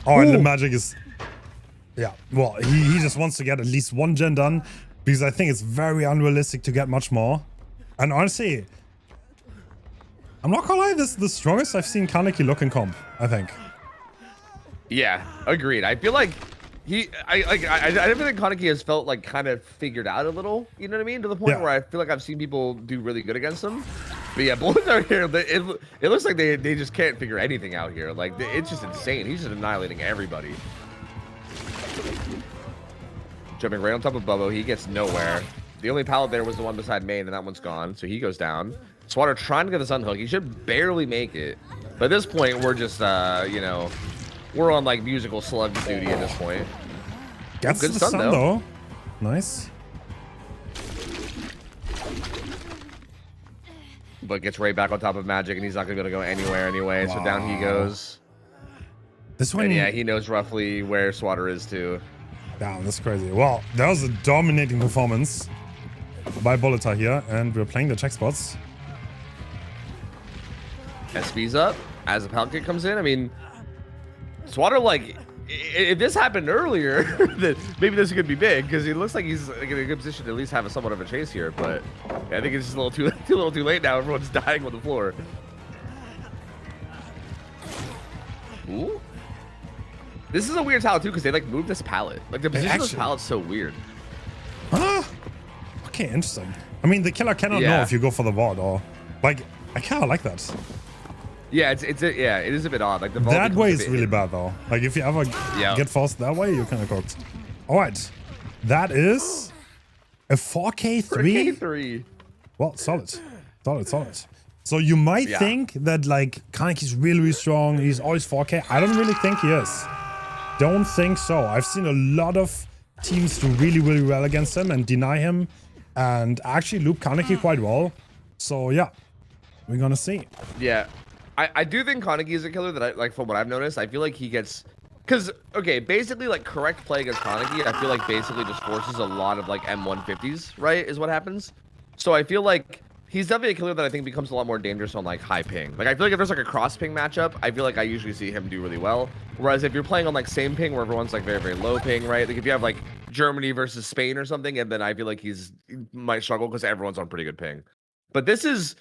Oh, and the Magic is. Yeah, well, he just wants to get at least 1 gen done because I think it's very unrealistic to get much more. And honestly, I'm not gonna lie, this is the strongest I've seen Kaneki look in comp, I think. Yeah, agreed. I feel like I definitely think Kaneki has felt like kind of figured out a little, you know what I mean? To the point where I feel like I've seen people do really good against him. But yeah, bullets out here, it looks like they just can't figure anything out here. Like, it's just insane. He's just annihilating everybody. Jumping right on top of Bubbo, he gets nowhere. The only pallet there was the one beside main, and that one's gone, so he goes down. Swatter trying to get this unhook. He should barely make it. But at this point, we're just, you know, we're on, like, musical slug duty at this point. Gets good stun, though. Nice. But gets right back on top of Magic, and he's not going to be able to go anywhere anyway, so down he goes. This one, and yeah, he knows roughly where Swatter is, too. Damn, that's crazy. Well, that was a dominating performance by Bulletar here, and we're playing the check spots. SB's up as the pallet kick comes in. I mean, Swatter, like, if this happened earlier, then maybe this could be big because it looks like he's like, in a good position to at least have somewhat of a chase here. But yeah, I think it's just a little too late now. Everyone's dying on the floor. Ooh. This is a weird pallet too because they like moved this pallet. Like the position of this pallet's so weird. Okay, interesting. I mean, the killer cannot know if you go for the vault or like. I kind of like that. Yeah, it is a bit odd. Like the vault that way is really bad though. Like if you ever get forced that way, you're kind of cooked. All right, that is a 4K3. 4K3. Well, solid. So you might think that like Kaneki's really strong. He's always 4K. I don't really think he is. Don't think so. I've seen a lot of teams do really well against him and deny him, and actually loop Kaneki quite well. So yeah, we're gonna see. Yeah, I do think Kaneki is a killer that I like. From what I've noticed, I feel like he gets, because okay, basically like correct play against Kaneki, I feel like basically just forces a lot of like M150s, right? Is what happens. So I feel like he's definitely a killer that I think becomes a lot more dangerous on like high ping. Like I feel like if there's like a cross ping matchup, I feel like I usually see him do really well. Whereas if you're playing on like same ping where everyone's like very low ping, right? Like if you have like Germany versus Spain or something, and then I feel like he might struggle because everyone's on pretty good ping. But this is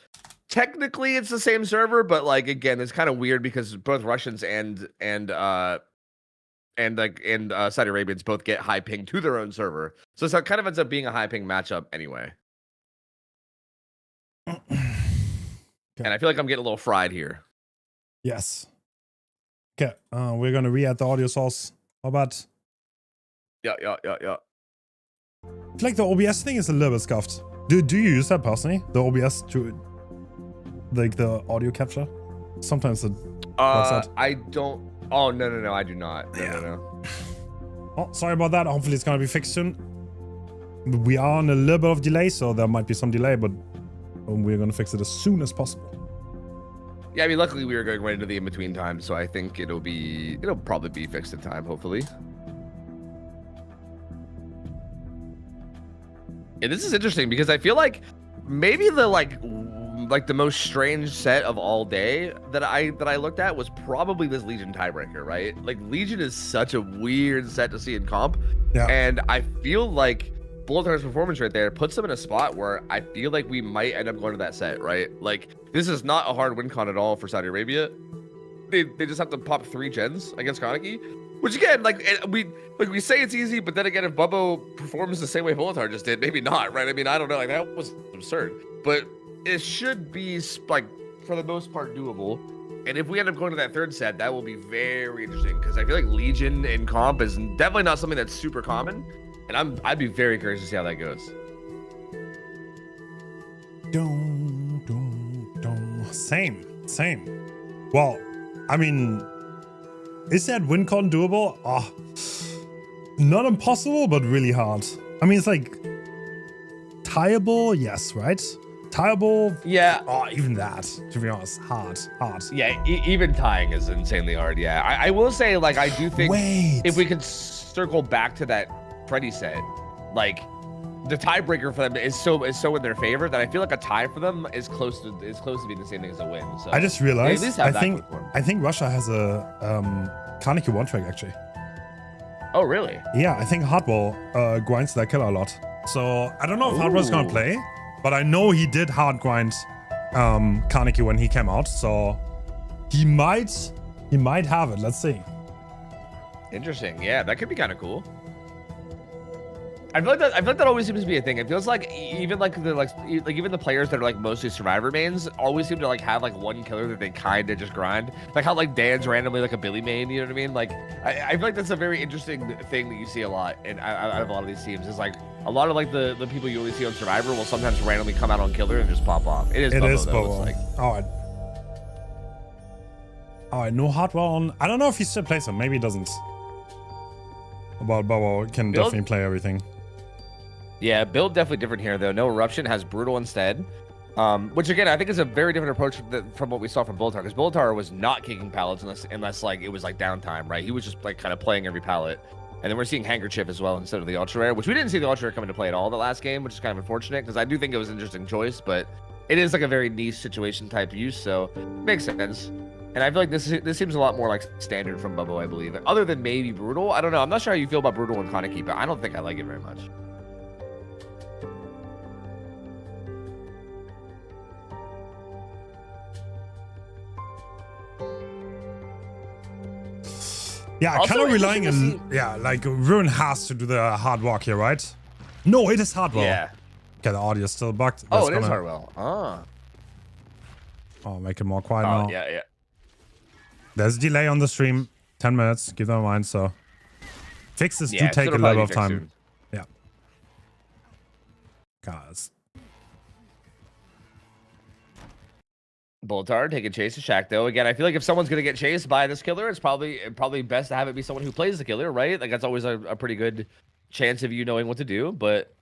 technically it's the same server, but like again, it's kind of weird because both Russians and Saudi Arabians both get high ping to their own server, so it kind of ends up being a high ping matchup anyway. And I feel like I'm getting a little fried here. Yes. Okay, we're gonna re-add the audio source. How about? Yeah. I feel like the OBS thing is a little bit scuffed. Do you use that personally? The OBS to like the audio capture? Sometimes it works out. I don't. Oh no, I do not. No. Oh, sorry about that. Hopefully it's gonna be fixed soon. We are on a little bit of delay, so there might be some delay, but we're gonna fix it as soon as possible. Yeah, I mean, luckily we were going right into the in-between time, so I think it'll probably be fixed in time, hopefully. Yeah, this is interesting because I feel like maybe the like the most strange set of all day that I looked at was probably this Legion tiebreaker, right? Like Legion is such a weird set to see in comp, and I feel like Bulletar's performance right there puts them in a spot where I feel like we might end up going to that set, right? Like this is not a hard win con at all for Saudi Arabia. They just have to pop 3 gens against Kaneki, which again, like we say it's easy, but then again, if Bubbo performs the same way Bulletar just did, maybe not, right? I mean, I don't know, like that was absurd, but it should be like for the most part doable. And if we end up going to that 3rd set, that will be very interesting because I feel like Legion in comp is definitely not something that's super common, and I'd be very curious to see how that goes. Same. Well, I mean, is that win con doable? Oh, not impossible, but really hard. I mean, it's like tieable, yes, right? Tieable, yeah. Oh, even that, to be honest, hard. Yeah, even tying is insanely hard. Yeah, I will say, like, I do think if we could circle back to that Freddy set, like the tiebreaker for them is so in their favor that I feel like a tie for them is close to being the same thing as a win. So I just realized I think Russia has a Kaneki one track actually. Oh really? Yeah, I think Hardball grinds that killer a lot. So I don't know if Hardball's gonna play, but I know he did hard grind Kaneki when he came out, so he might have it. Let's see. Interesting. Yeah, that could be kind of cool. I feel like that always seems to be a thing. It feels like even like even the players that are like mostly survivor mains always seem to like have like one killer that they kind of just grind. Like how like Dan's randomly like a Billy main, you know what I mean? Like I feel like that's a very interesting thing that you see a lot out of a lot of these teams. Is like a lot of like the people you always see on survivor will sometimes randomly come out on killer and just pop off. It is Bobo. Like, all right, no Hardwell on. I don't know if he still plays him. Maybe he doesn't. But Bobo can definitely play everything. Yeah, build definitely different here though. No Eruption, has Brutal instead, which again I think is a very different approach from what we saw from Bulletar, because Bulletar was not kicking pallets unless like it was like downtime, right? He was just like kind of playing every pallet, and then we're seeing Handkerchief as well instead of the Ultra Rare, which we didn't see the Ultra Rare come into play at all the last game, which is kind of unfortunate because I do think it was an interesting choice, but it is like a very niche situation type use, so makes sense. And I feel like this seems a lot more like standard from Bubbo, I believe, other than maybe Brutal. I don't know. I'm not sure how you feel about Brutal and Kaneki, but I don't think I like it very much. Yeah, kind of relying on, like Ruin has to do the hard work here, right? No, it is Hardwell. Yeah. Okay, the audio is still bugged. Oh, it is Hardwell. Ah. Oh, make it more quiet now. Yeah. There's a delay on the stream. 10 minutes. Keep that in mind. So fixes do take a level of time. Soon. Yeah. Guys. Bulletar taking chase to Shaq though. Again, I feel like if someone's gonna get chased by this killer, it's probably best to have it be someone who plays the killer, right? Like that's always a pretty good chance of you knowing what to do. But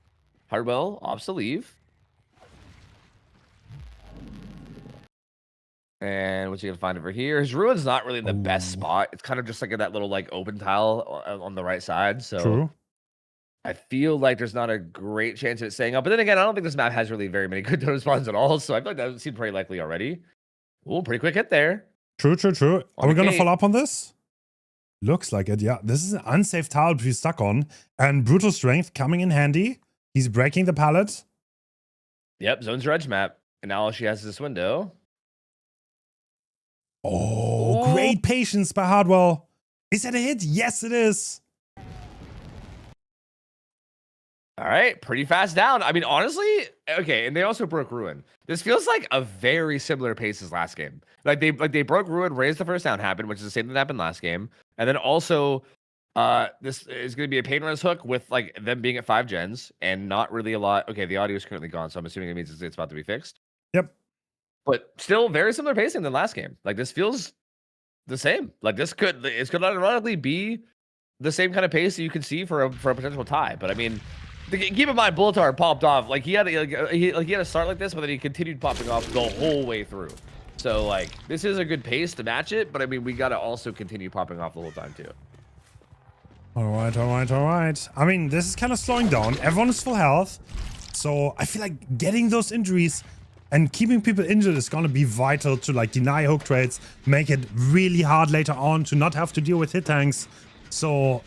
Hardwell opts to leave. And what's he gonna find over here? His ruin's not really in the best spot. It's kind of just like in that little like open tile on the right side. So true. I feel like there's not a great chance of it staying up. But then again, I don't think this map has really very many good totem spawns at all. So I feel like that seemed pretty likely already. Ooh, pretty quick hit there. True. Are we going to follow up on this? Looks like it, yeah. This is an unsafe tile to be stuck on. And Brutal Strength coming in handy. He's breaking the pallet. Yep, Zone's Reg map. And now all she has is this window. Oh, great patience by Hardwell. Is that a hit? Yes, it is. All right, pretty fast down. I mean, honestly, okay, and they also broke Ruin. This feels like a very similar pace as last game. Like they broke Ruin, raised the first down happened, which is the same that happened last game. And then also, this is going to be a pain res hook with like them being at 5 gens and not really a lot. Okay, the audio is currently gone, so I'm assuming it means it's about to be fixed. Yep. But still very similar pacing than last game. Like this feels the same. Like this could ironically be the same kind of pace that you could see for a potential tie. But I mean, keep in mind, Bulletar popped off. Like he had a start like this, but then he continued popping off the whole way through. So like this is a good pace to match it, but I mean we gotta also continue popping off the whole time too. All right. I mean, this is kind of slowing down. Everyone is full health, so I feel like getting those injuries and keeping people injured is gonna be vital to like deny hook trades, make it really hard later on to not have to deal with hit tanks. So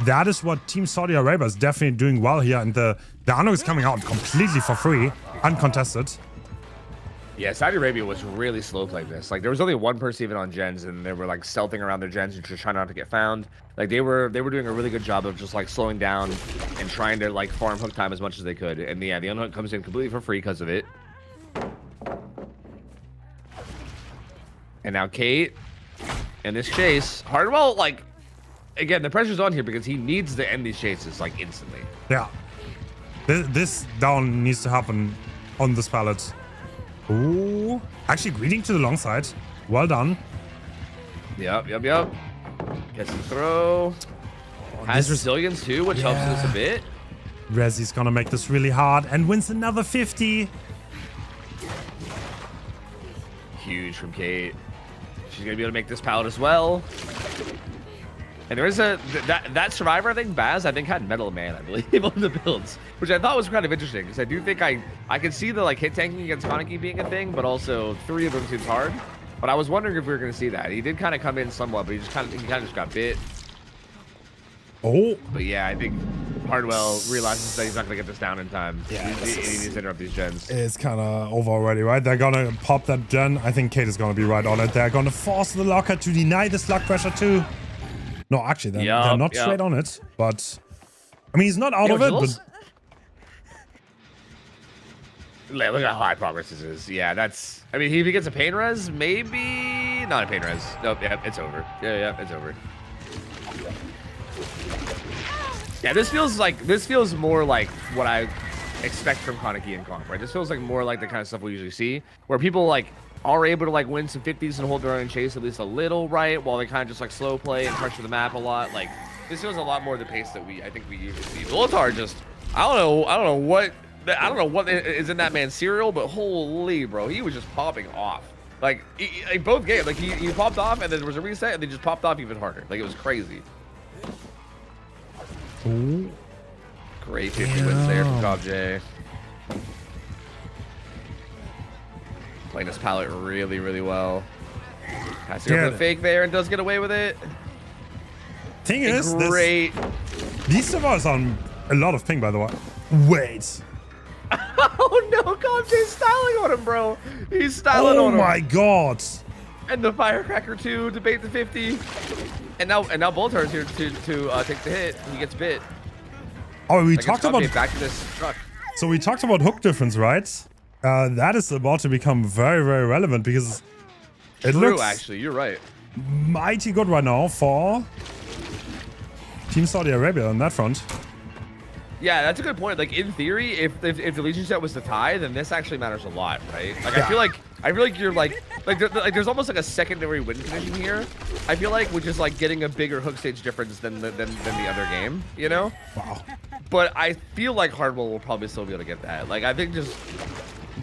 that is what Team Saudi Arabia is definitely doing well here, and the Anno is coming out completely for free, uncontested. Yeah, Saudi Arabia was really slow like this. Like there was only one person even on gens, and they were like stealthing around their gens and just trying not to get found. Like they were doing a really good job of just like slowing down and trying to like farm hook time as much as they could. And yeah, the unhook comes in completely for free because of it. And now Kate and this chase, Hardwell, like again, the pressure's on here because he needs to end these chases like instantly. Yeah, this down needs to happen on this pallet. Ooh, actually greeting to the long side. Well done. Yep. Gets the throw. Has resilience too, which helps us a bit. Rezi's gonna make this really hard and wins another 50. Huge from Kate. She's gonna be able to make this pallet as well. And there is that survivor, I think, Baz, I think had Metal Man, I believe, on the builds, which I thought was kind of interesting because I do think I could see the like hit tanking against Kaneki being a thing, but also 3 of them seems hard. But I was wondering if we were going to see that. He did kind of come in somewhat, but he kind of just got bit. Oh. But yeah, I think Hardwell realizes that he's not going to get this down in time. Yeah, he needs to interrupt these gens. It's kind of over already, right? They're gonna pop that gen. I think Kate is gonna be right on it. They're gonna force the locker to deny the slug pressure too. No, actually, they're not straight on it, but I mean, he's not out of it. But look at how high progress this is. Yeah, that's. I mean, if he gets a pain res, maybe not a pain res. Nope. Yeah, it's over. Yeah, it's over. Yeah, this feels more like what I expect from Kaneki and Conk, right? This feels like more like the kind of stuff we usually see, where people like are able to like win some 50s and hold their own and chase at least a little, right? While they kind of just like slow play and pressure the map a lot. Like this feels a lot more the pace that I think we usually see. Bulletar just, I don't know what is in that man's cereal, but holy bro, he was just popping off. Like both games, like he popped off and then there was a reset and they just popped off even harder. Like it was crazy. Ooh. Great 50 wins there from Cobb J. Playing this palette really, really well. Has to go for the fake there and does get away with it. Thing is, great. These servers on a lot of ping, by the way. Wait. Oh no, Cobb J's styling on him, bro. He's styling on him. Oh my god. And the firecracker too to bait the 50. And now Bulletar's here to take the hit. He gets bit. Oh, we talked about back to this truck. So we talked about hook difference, right? That is about to become very, very relevant because it looks actually, you're right. Mighty good right now for Team Saudi Arabia on that front. Yeah, that's a good point. Like in theory, if the Legion set was to tie, then this actually matters a lot, right? Like I feel like you're like there's almost like a secondary win condition here. I feel like, which is like getting a bigger hook stage difference than the other game, you know? Wow. But I feel like Hardwell will probably still be able to get that. Like I think just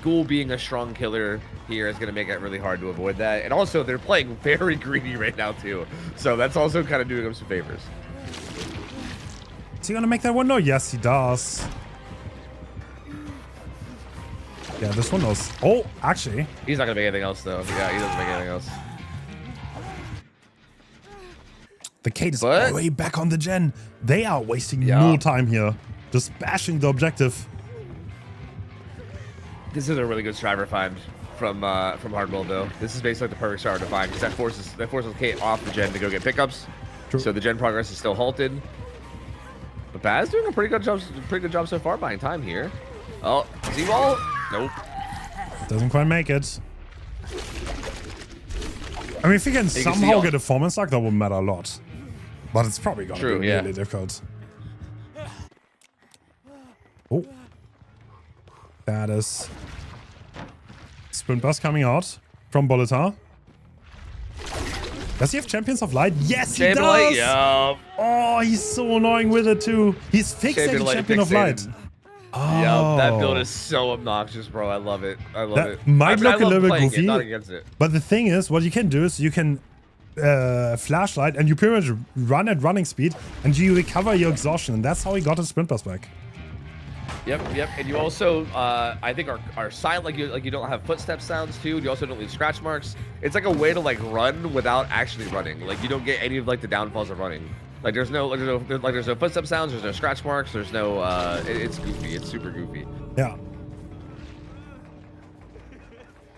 Ghoul being a strong killer here is going to make it really hard to avoid that. And also, they're playing very greedy right now, too. So that's also kind of doing them some favors. Is he going to make that one? No, yes, he does. Yeah, this one knows. Oh, actually. He's not going to make anything else, though. Yeah, he doesn't make anything else. The Kate is way back on the gen. They are wasting no time here. Just bashing the objective. This is a really good striver find from Hardwell though. This is basically the perfect striver to find because that forces Kate off the gen to go get pickups. True. So the gen progress is still halted. But Baz doing a pretty good job so far buying time here. Oh, Z-Wall? Nope. Doesn't quite make it. I mean, if you can somehow get a performance stack, that wouldn't matter a lot. But it's probably gonna be really difficult. Oh. That is Sprint Bus coming out from Boletar. Does he have Champions of Light? Yes, he does! Light, yeah. Oh, he's so annoying with it too. He's fixated Champion of Light. Oh. Yeah, that build is so obnoxious, bro. I love it. I love it. Might look a little bit goofy, not against it. But the thing is, what you can do is you can flashlight and you pretty much run at running speed and you recover your exhaustion, and that's how he got his Sprint Bus back. Yep. And you also, I think, are silent. Like you don't have footstep sounds too. You also don't leave scratch marks. It's like a way to like run without actually running. Like you don't get any of like the downfalls of running. Like there's no footstep sounds. There's no scratch marks. There's no. It's goofy. It's super goofy. Yeah.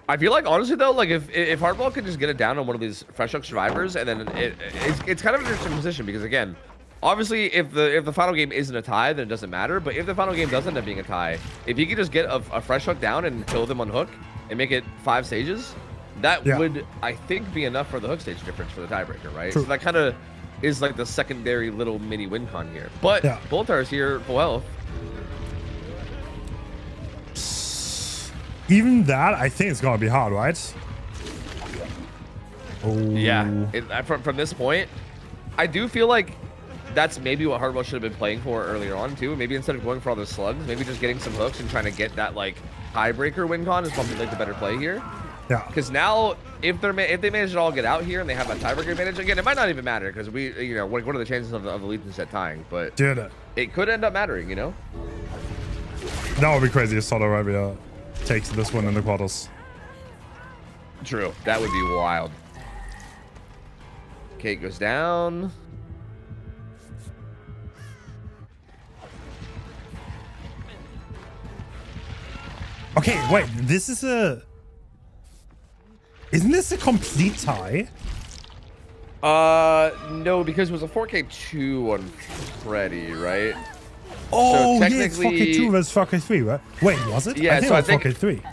I feel like honestly though, like if Hardball could just get it down on one of these fresh hook survivors, and then it's kind of an interesting position because again. Obviously, if the final game isn't a tie, then it doesn't matter. But if the final game does end up being a tie, if he could just get a fresh hook down and kill them on hook and make it 5 stages, that would, I think, be enough for the hook stage difference for the tiebreaker, right? True. So that kind of is like the secondary little mini win con here. But Boltar is here full health. Even that, I think it's going to be hard, right? Oh. Yeah. From this point, I do feel like that's maybe what Hardwell should have been playing for earlier on too. Maybe instead of going for all those slugs, maybe just getting some hooks and trying to get that like tiebreaker win con is probably like the better play here. Yeah. Because now if they manage to all get out here and they have that tiebreaker advantage again, it might not even matter because what are the chances of the Legion set tying? But it could end up mattering, you know. That would be crazy if Saudi Arabia takes this one in the quarters. True. That would be wild. Kate goes down. Okay, wait, this is isn't this a complete tie? No, because it was a 4K2 on Freddy, right? Oh, so yeah, it's 4K2 versus 4K3, right? Wait, was it? Yeah, I think it was 4K3.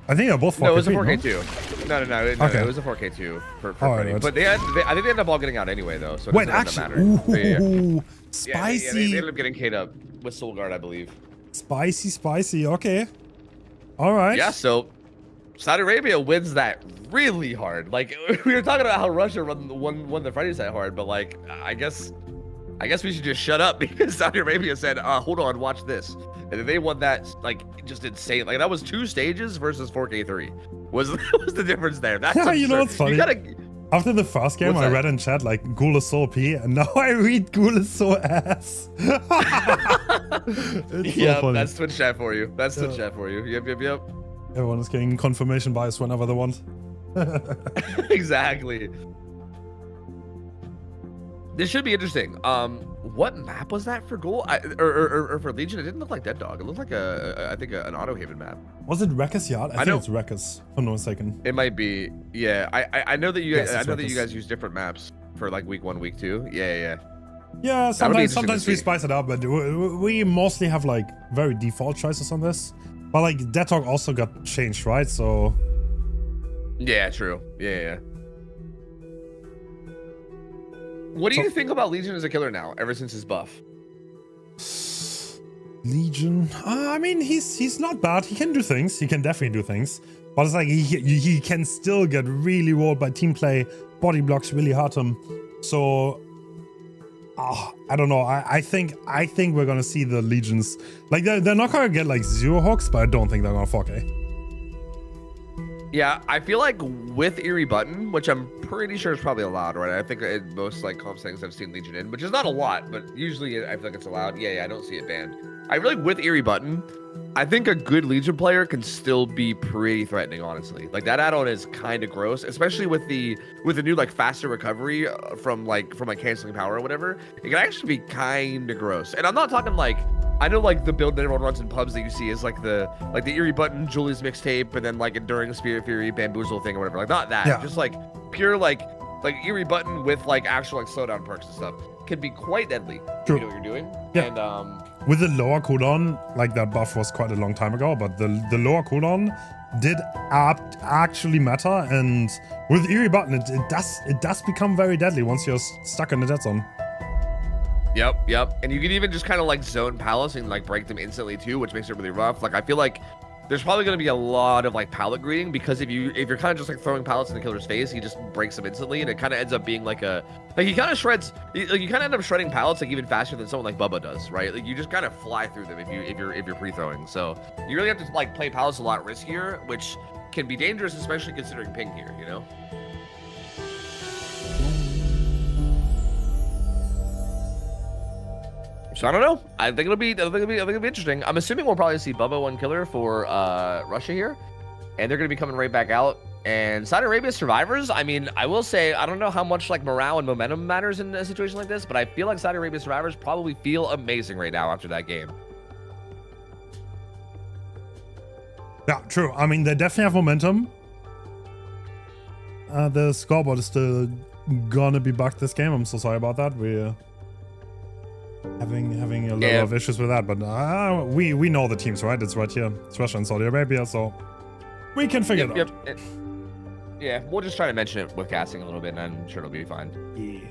I think they're both 4K3. No, it was a 4K2. No, okay. It was a 4K2 for Freddy. But I think they ended up all getting out anyway, though. So it doesn't matter. Spicy. They ended up getting Kate up with Soul Guard, I believe. Spicy. Okay. All right. Yeah, so Saudi Arabia wins that really hard. Like we were talking about how Russia won the Friday set hard, but like I guess we should just shut up because Saudi Arabia said, hold on, watch this. And then they won that like just insane. Like that was 2 stages versus 4K3. Was the difference there? That's yeah, you know what's funny? After the first game, I read in chat like Ghoul is so OP, and now I read Ghoul is so ass. Yeah, so that's Twitch chat for you. That's Twitch chat for you. Yep. Everyone is getting confirmation bias whenever they want. Exactly. This should be interesting. What map was that for Ghoul? Or for Legion? It didn't look like Dead Dog. It looked like I think an Auto Haven map. Was it Wrecker's Yard? I think it's Wrecker's. If I'm not mistaken. It might be. Yeah. I know that you guys. I know that you guys use different maps for like week 1, week 2. Yeah. Yeah. Sometimes we spice it up, but we mostly have like very default choices on this. But like Dead Dog also got changed, right? So. Yeah. True. Yeah. What do you think about Legion as a killer now, ever since his buff? Legion, I mean, he's not bad. He can do things. He can definitely do things. But it's like he can still get really rolled by team play. Body blocks really hurt him. So, I don't know. I think we're gonna see the Legions. Like they're not gonna get like 0 hooks, but I don't think they're gonna 4K. Yeah, I feel like with Eerie Button, which I'm pretty sure is probably allowed, right? I think in most like comp settings I've seen Legion in, which is not a lot, but usually I feel like it's allowed. Yeah, I don't see it banned. I feel like with Eerie Button, I think a good Legion player can still be pretty threatening, honestly. Like that add-on is kind of gross, especially with the new like faster recovery from canceling power or whatever. It can actually be kind of gross. And I'm not talking like I know like the build that everyone runs in pubs that you see is like the Eerie Button, Julie's mixtape, and then like Enduring Spirit Fury, Bamboozle thing or whatever. Like not that, just like pure like Eerie Button with like actual like slowdown perks and stuff can be quite deadly. True. If you know what you're doing. Yeah. And with the lower cooldown, like that buff was quite a long time ago, but the lower cooldown did actually matter, and with Eerie Button, it does become very deadly once you're stuck in the dead zone. Yep. And you can even just kind of like zone palace and like break them instantly too, which makes it really rough. Like I feel like there's probably going to be a lot of like pallet greeting, because if you're kind of just like throwing pallets in the killer's face, he just breaks them instantly, and it kind of ends up being like he kind of shreds, like you kind of end up shredding pallets like even faster than someone like Bubba does, right? Like you just kind of fly through them if you're pre-throwing. So you really have to like play pallets a lot riskier, which can be dangerous, especially considering ping here, you know? So I don't know. I think it'll be interesting. I'm assuming we'll probably see Bubba 1 killer for Russia here, and they're gonna be coming right back out. And Saudi Arabia survivors, I mean, I will say I don't know how much like morale and momentum matters in a situation like this, but I feel like Saudi Arabia survivors probably feel amazing right now after that game. Yeah, true. I mean, they definitely have momentum. The scoreboard is still gonna be bugged this game. I'm so sorry about that. We're having a lot of issues with that, but we know the teams, right? It's right here. It's Russia and Saudi Arabia, so we can figure it out. Yeah, we'll just try to mention it with casting a little bit, and I'm sure it'll be fine. Yeah.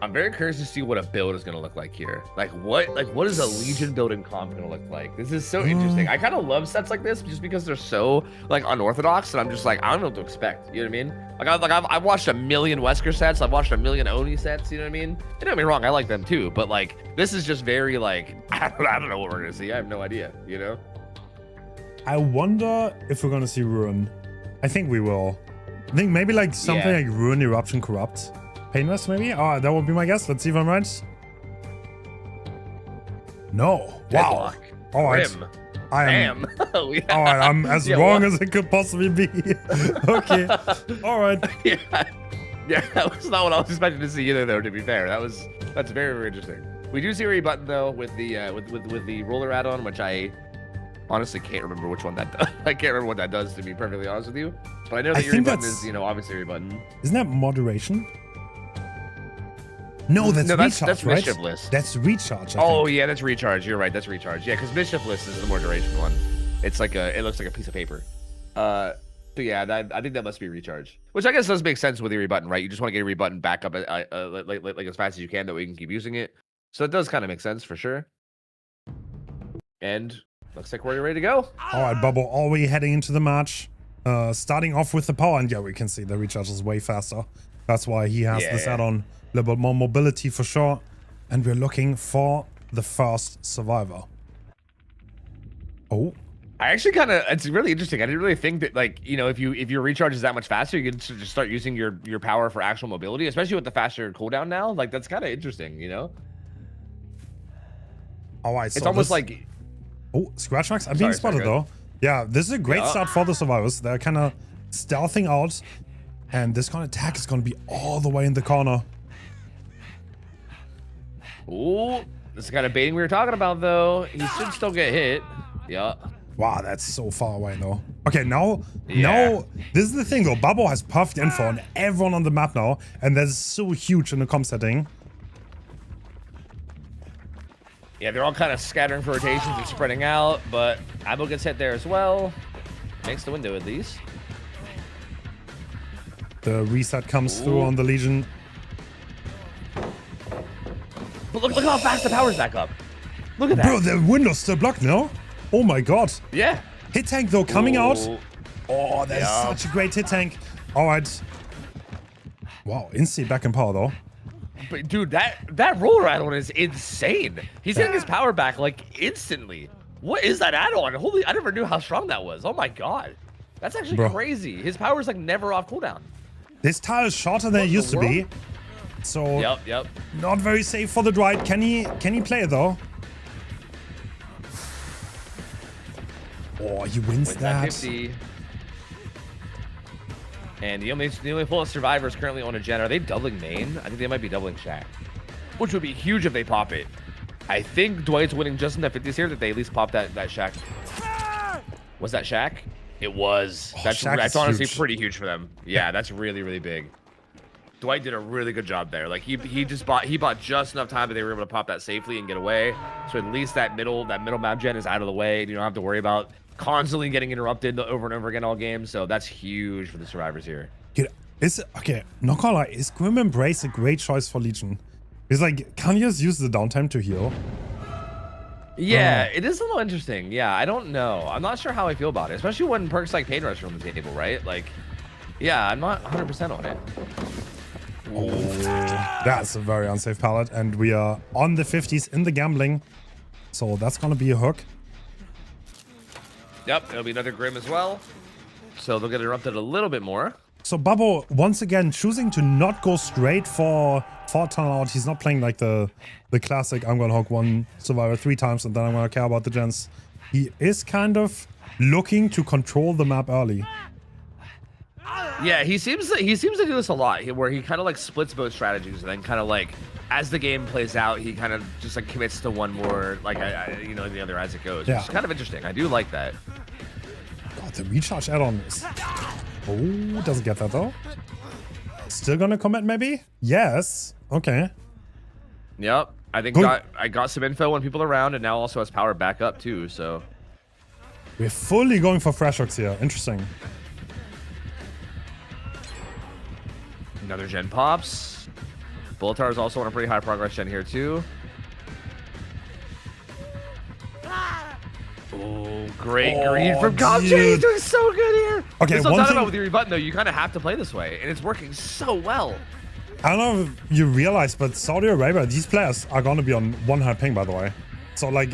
I'm very curious to see what a build is going to look like here. Like what is a Legion build in comp going to look like? This is so interesting. I kind of love sets like this just because they're so like unorthodox, and I'm just like, I don't know what to expect. You know what I mean? Like I've watched a million Wesker sets. I've watched a million Oni sets. You know what I mean? Don't get me wrong, I like them too. But like this is just very like I don't know what we're going to see. I have no idea. You know? I wonder if we're going to see Ruin. I think we will. I think maybe like something like Ruin, Eruption, Corrupt. Painless, maybe? Oh, that would be my guess. Let's see if I'm right. No. Wow. All right. I am. All right, I'm as wrong as it could possibly be. Okay. All right. Yeah, that was not what I was expecting to see either, though. To be fair, that's very, very interesting. We do see a button though with the with the roller add-on, which I honestly can't remember which one that does. I can't remember what that does, to be perfectly honest with you. But I know the Eerie button is, obviously Eerie button. Isn't that moderation? No, that's recharge, that's right? Mischief List. That's recharge. Oh yeah, that's recharge. You're right, that's recharge. Yeah, because Mischief List is the more duration one. It's like it looks like a piece of paper. So yeah, I think that must be recharge. Which I guess does make sense with Eerie button, right? You just want to get Eerie button back up like as fast as you can, that way you can keep using it. So it does kind of make sense for sure. And looks like we're ready to go. All right, Bubble, are we heading into the match? Starting off with the power, and yeah, we can see the recharge is way faster. That's why he has this add-on. A little bit more mobility for sure. And we're looking for the first survivor. Oh. I actually it's really interesting. I didn't really think that, like, if your recharge is that much faster, you can just start using your power for actual mobility, especially with the faster cooldown now. Like, that's kind of interesting, All right, so it's almost like... Oh, scratch marks? I'm being spotted though. Yeah, this is a great start for the survivors. They're kind of stealthing out. And this kind of attack is going to be all the way in the corner. Ooh, this is the kind of baiting we were talking about, though. He should still get hit. Yeah. Wow, that's so far away, though. Okay, now, this is the thing, though. Babbo has puffed info on everyone on the map now, and that's so huge in the comp setting. Yeah, they're all kind of scattering for rotations and spreading out, but Abo gets hit there as well. Makes the window at least. The reset comes through on the Legion. But look how fast the power's back up. Look at that. Bro, the window's still blocked now. Oh my god. Yeah. Hit tank though coming out. Oh, that's such a great hit tank. All right. Wow, instant back in power though. But dude, that roller add-on is insane. He's getting his power back like instantly. What is that add-on? Holy, I never knew how strong that was. Oh my god. That's actually crazy. His power is like never off cooldown. This tile is shorter than it used to be. So not very safe for the Droid. Can he play it though? Oh, he wins that. 50. And the only full survivors currently on a gen. Are they doubling main? I think they might be doubling Shack, which would be huge if they pop it. I think Dwight's winning just enough 50s here that they at least pop that Shack. Was that Shack? It was. Oh, That's honestly huge. pretty huge for them. Yeah, that's really, really big. Dwight did a really good job there. Like he bought just enough time that they were able to pop that safely and get away. So at least that middle map gen is out of the way. You don't have to worry about constantly getting interrupted over and over again all game. So that's huge for the survivors here. Dude, okay, not gonna lie, is Grim Embrace a great choice for Legion? It's like, can you just use the downtime to heal? Yeah, it is a little interesting. Yeah, I don't know. I'm not sure how I feel about it, especially when perks like Pain Rush are on the table, right? Like, yeah, I'm not 100% on it. Oh, that's a very unsafe pallet, and we are on the 50s in the gambling, so that's gonna be a hook. Yep, it'll be another Grim as well, so they'll get interrupted a little bit more. So Bubbo, once again, choosing to not go straight for tunnel out. He's not playing like the classic, I'm gonna hook one survivor 3 times and then I'm gonna care about the gens. He is kind of looking to control the map early. Yeah, he seems to do this a lot, where he kind of like splits both strategies, and then kind of like as the game plays out, he kind of just like commits to one more, like you know, the other as it goes. Yeah. Which is kind of interesting. I do like that. God, the recharge add-on is... Oh, doesn't get that though. Still gonna commit maybe? Yes. Okay. Yep. I think I got some info when people are around, and now also has power back up too. So we're fully going for fresh hooks here. Interesting. Another gen pops. Bulletar is also on a pretty high progress gen here too. Oh, great green from Gomji. He's doing so good here. Okay, this is what I'm one talking thing about with your button though. You kind of have to play this way, and it's working so well. I don't know if you realize, but Saudi Arabia, these players are gonna be on 100 ping, by the way. So like,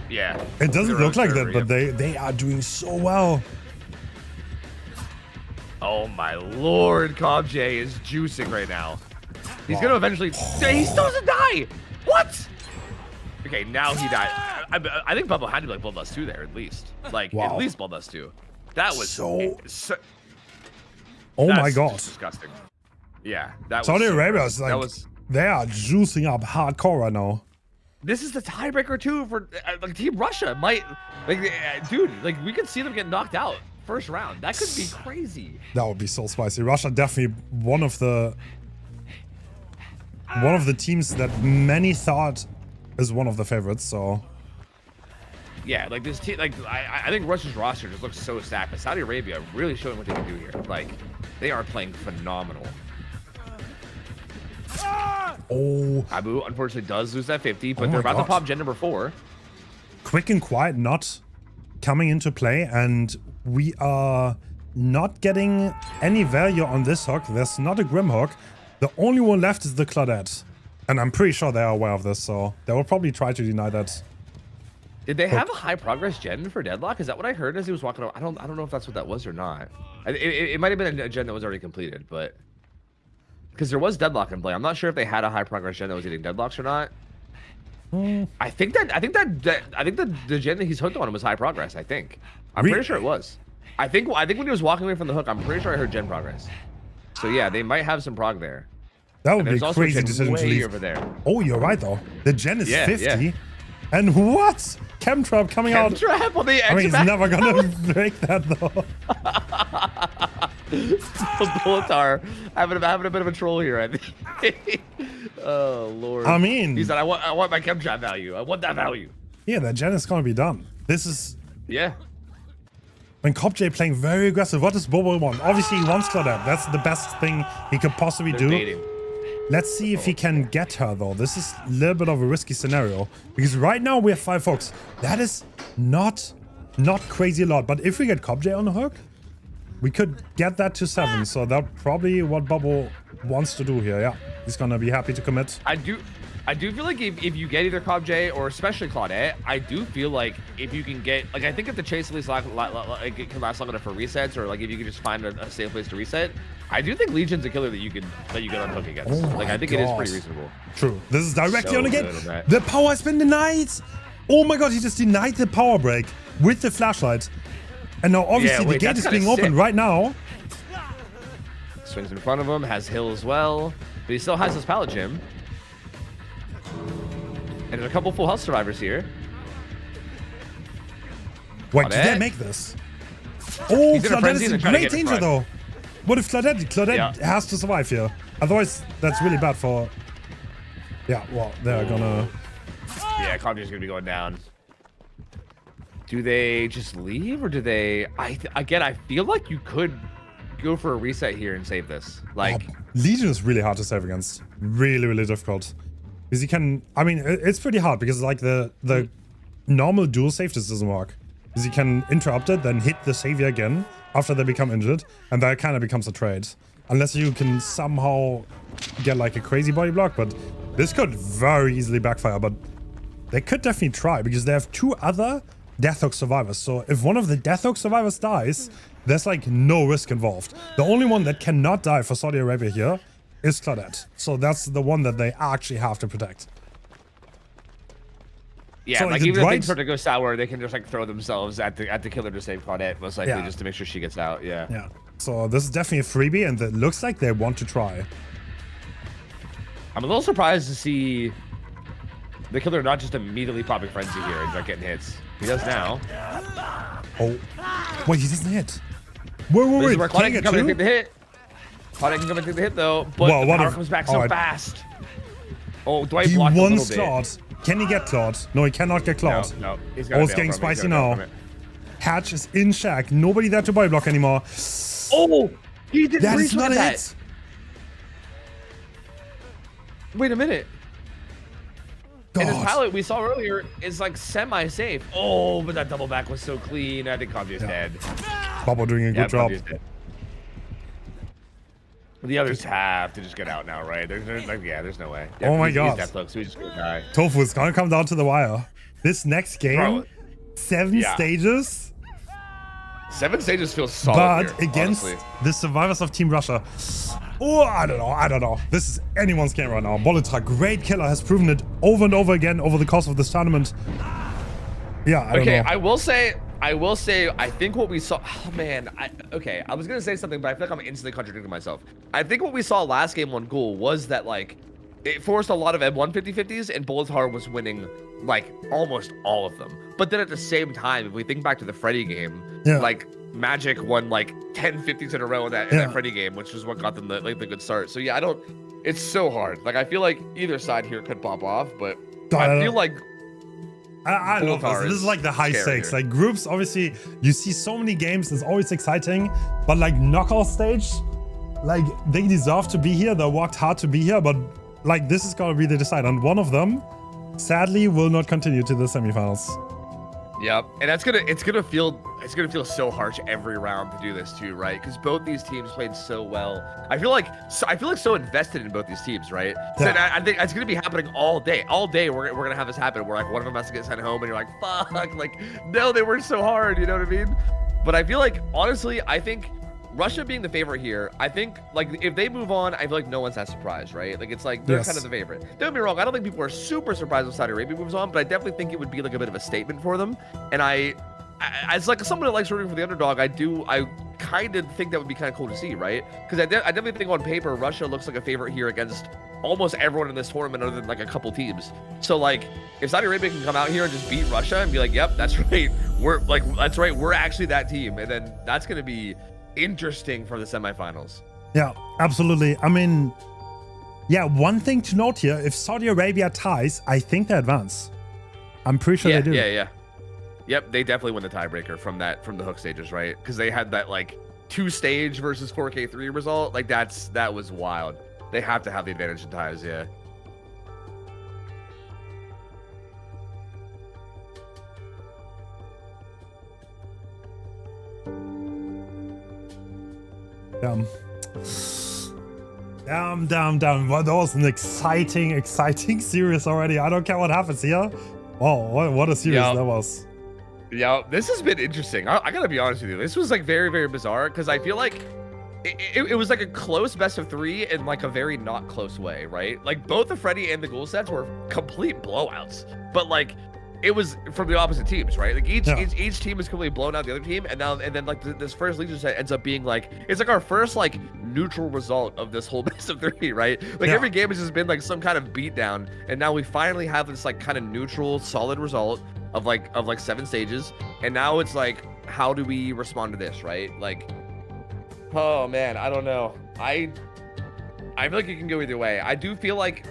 yeah, it doesn't look like that, but they are doing so well. Oh my lord, Gomji is juicing right now. He's gonna eventually. He still doesn't die. What? Okay, now he died. I think Bubba had to be like Bloodlust 2 there at least. Like at least Bloodlust 2. That was so. Oh my god. Disgusting. Yeah, that was Saudi so Arabia gross. is like they are juicing up hardcore right now. This is the tiebreaker too for like Team Russia might dude, like we could see them get knocked out first round. That could be crazy. That would be so spicy. Russia definitely one of the teams that many thought is one of the favorites, so yeah, like this team, like I think Russia's roster just looks so stacked, but Saudi Arabia really showing what they can do here. Like they are playing phenomenal. Oh, Abu unfortunately does lose that 50, but they're about to pop gen number 4. Quick and quiet not coming into play, and we are not getting any value on this hook. There's not a Grim hook. The only one left is the Claudette. And I'm pretty sure they are aware of this, so they will probably try to deny that. Did they have a high progress gen for Deadlock? Is that what I heard as he was walking around? I don't know if that's what that was or not. It might have been a gen that was already completed, but because there was Deadlock in play. I'm not sure if they had a high progress gen that was eating Deadlocks or not. I think the gen that he's hooked on was high progress. I think. I'm pretty sure it was. I think when he was walking away from the hook, I'm pretty sure I heard gen progress. So yeah, they might have some prog there. That would be a crazy decision to leave. Over there. Oh, you're right though. The gen is 50. Yeah. And what? Chemtrap coming out. Chemtrap on the edge. I mean, he's never gonna break that though. Bulletar having a bit of a troll here, I think. Oh lord. I mean, he said, I want my Chemtrap value. I want that value. Yeah, that gen is gonna be done. This is. Yeah. When CopJ playing very aggressive, what does Bobo want? Obviously, he wants Claudette. That's the best thing he could possibly do. Baiting. Let's see if he can get her, though. This is a little bit of a risky scenario. Because right now we have 5 hooks. That is not crazy a lot. But if we get CopJ on the hook, we could get that to 7. So that's probably what Bubble wants to do here. Yeah, he's going to be happy to commit. I do feel like if you get either CopJ or especially Claudette, I do feel like if you can get, like, I think if the chase at least can last long enough for resets, or like if you can just find a safe place to reset, I do think Legion's a killer that you get on hook against. Oh like I think it is pretty reasonable. True. This is directly on the gate. The power has been denied. Oh my god, he just denied the power break with the flashlight. And now obviously the gate is being opened right now. Swings in front of him, has Hill as well, but he still has his pallet gym. And there's a couple full health survivors here. Wait, did they make this? Oh, Claudette is in great danger though. What if Claudette has to survive here? Otherwise, that's really bad for... Yeah, well, they're gonna... Yeah, Conjure's gonna be going down. Do they just leave, or do they... Again, I feel like you could go for a reset here and save this. Like... Legion is really hard to save against. Really, really difficult. Because you can... I mean, it's pretty hard, because like the normal dual save just doesn't work. Because you can interrupt it, then hit the savior again after they become injured, and that kind of becomes a trade. Unless you can somehow get like a crazy body block, but this could very easily backfire. But they could definitely try, because they have 2 other Deathhook survivors. So if one of the Deathhook survivors dies, there's like no risk involved. The only one that cannot die for Saudi Arabia here is Claudette. So that's the one that they actually have to protect. Yeah, so like even if things start to go sour, they can just like throw themselves at the killer to save Claudette, most likely, just to make sure she gets out. Yeah. So this is definitely a freebie, and it looks like they want to try. I'm a little surprised to see the killer not just immediately popping frenzy here and start getting hits. He does now. Oh, wait, he doesn't hit. Wait. This is where Claudette can come and take the hit. Claudette can come and take the hit though, but the power comes back so fast. Oh, Dwight blocked a little bit. Claude. Can he get Claude? No, he cannot get Claude. No. He's getting spicy now. Hatch is in shack. Nobody there to body block anymore. Oh, he did that is not a hit. Wait a minute. God. And his pilot we saw earlier is like semi-safe. Oh, but that double back was so clean. I think Conjure's dead. Bobo doing a good job. The others have to just get out now, right? There's no way. Oh my God. So he's just gonna die. Tofu is gonna come down to the wire. This next game, 7 stages. 7 stages feels solid. But against the survivors of Team Russia. Oh, I don't know. This is anyone's game right now. Bolitra, great killer, has proven it over and over again over the course of this tournament. Yeah, I don't know. I will say, I think what we saw, oh man, I was gonna say something, but I feel like I'm instantly contradicting myself. I think what we saw last game on Ghoul was that like, it forced a lot of M1 50-50s, and Bolitra was winning like almost all of them. But then at the same time, if we think back to the Freddy game, like Magic won like 10 50s in a row in that Freddy game, which is what got them the good start. So yeah, it's so hard. Like I feel like either side here could pop off, but I feel like I love this. This is like the high stakes. Like groups, obviously, you see so many games. It's always exciting. But like knockout stage, like they deserve to be here. They worked hard to be here. But like this is gonna be the decide. And one of them, sadly, will not continue to the semifinals. Yep, and it's gonna feel so harsh every round to do this too, right? Because both these teams played so well. I feel like so invested in both these teams, right? So I think it's gonna be happening all day. All day we're gonna have this happen where like one of them has to get sent home, and you're like, fuck, like no, they worked so hard, you know what I mean? But I feel like honestly, I think Russia being the favorite here, I think like if they move on, I feel like no one's that surprised, right? Like it's like they're kind of the favorite. Don't get me wrong, I don't think people are super surprised when Saudi Arabia moves on, but I definitely think it would be like a bit of a statement for them. And as like someone that likes rooting for the underdog, I kind of think that would be kind of cool to see, right? Because I definitely think on paper Russia looks like a favorite here against almost everyone in this tournament other than like a couple teams. So like if Saudi Arabia can come out here and just beat Russia and be like, yep, that's right, we're actually that team, and then that's gonna be interesting for the semifinals. Yeah, absolutely. I mean, yeah, one thing to note here, if Saudi Arabia ties, I think they advance. I'm pretty sure they do. Yep, they definitely win the tiebreaker from the hook stages, right? Because they had that like 2-stage versus 4K3 result. Like that was wild. They have to have the advantage in ties, yeah. Damn. Well, that was an exciting series already. I don't care what happens here. Oh, what a series that was. Yeah, this has been interesting. I gotta be honest with you. This was like very, very bizarre because I feel like it was like a close best of 3 in like a very not close way, right? Like both the Freddy and the Ghoul sets were complete blowouts. But like it was from the opposite teams, right? Like each team is completely blown out the other team, and then like this first Legion set ends up being like it's like our first like neutral result of this whole best of 3, right? Like every game has just been like some kind of beatdown, and now we finally have this like kind of neutral, solid result of like 7 stages, and now it's like, how do we respond to this, right? Like, oh man, I don't know. I feel like it can go either way. I do feel like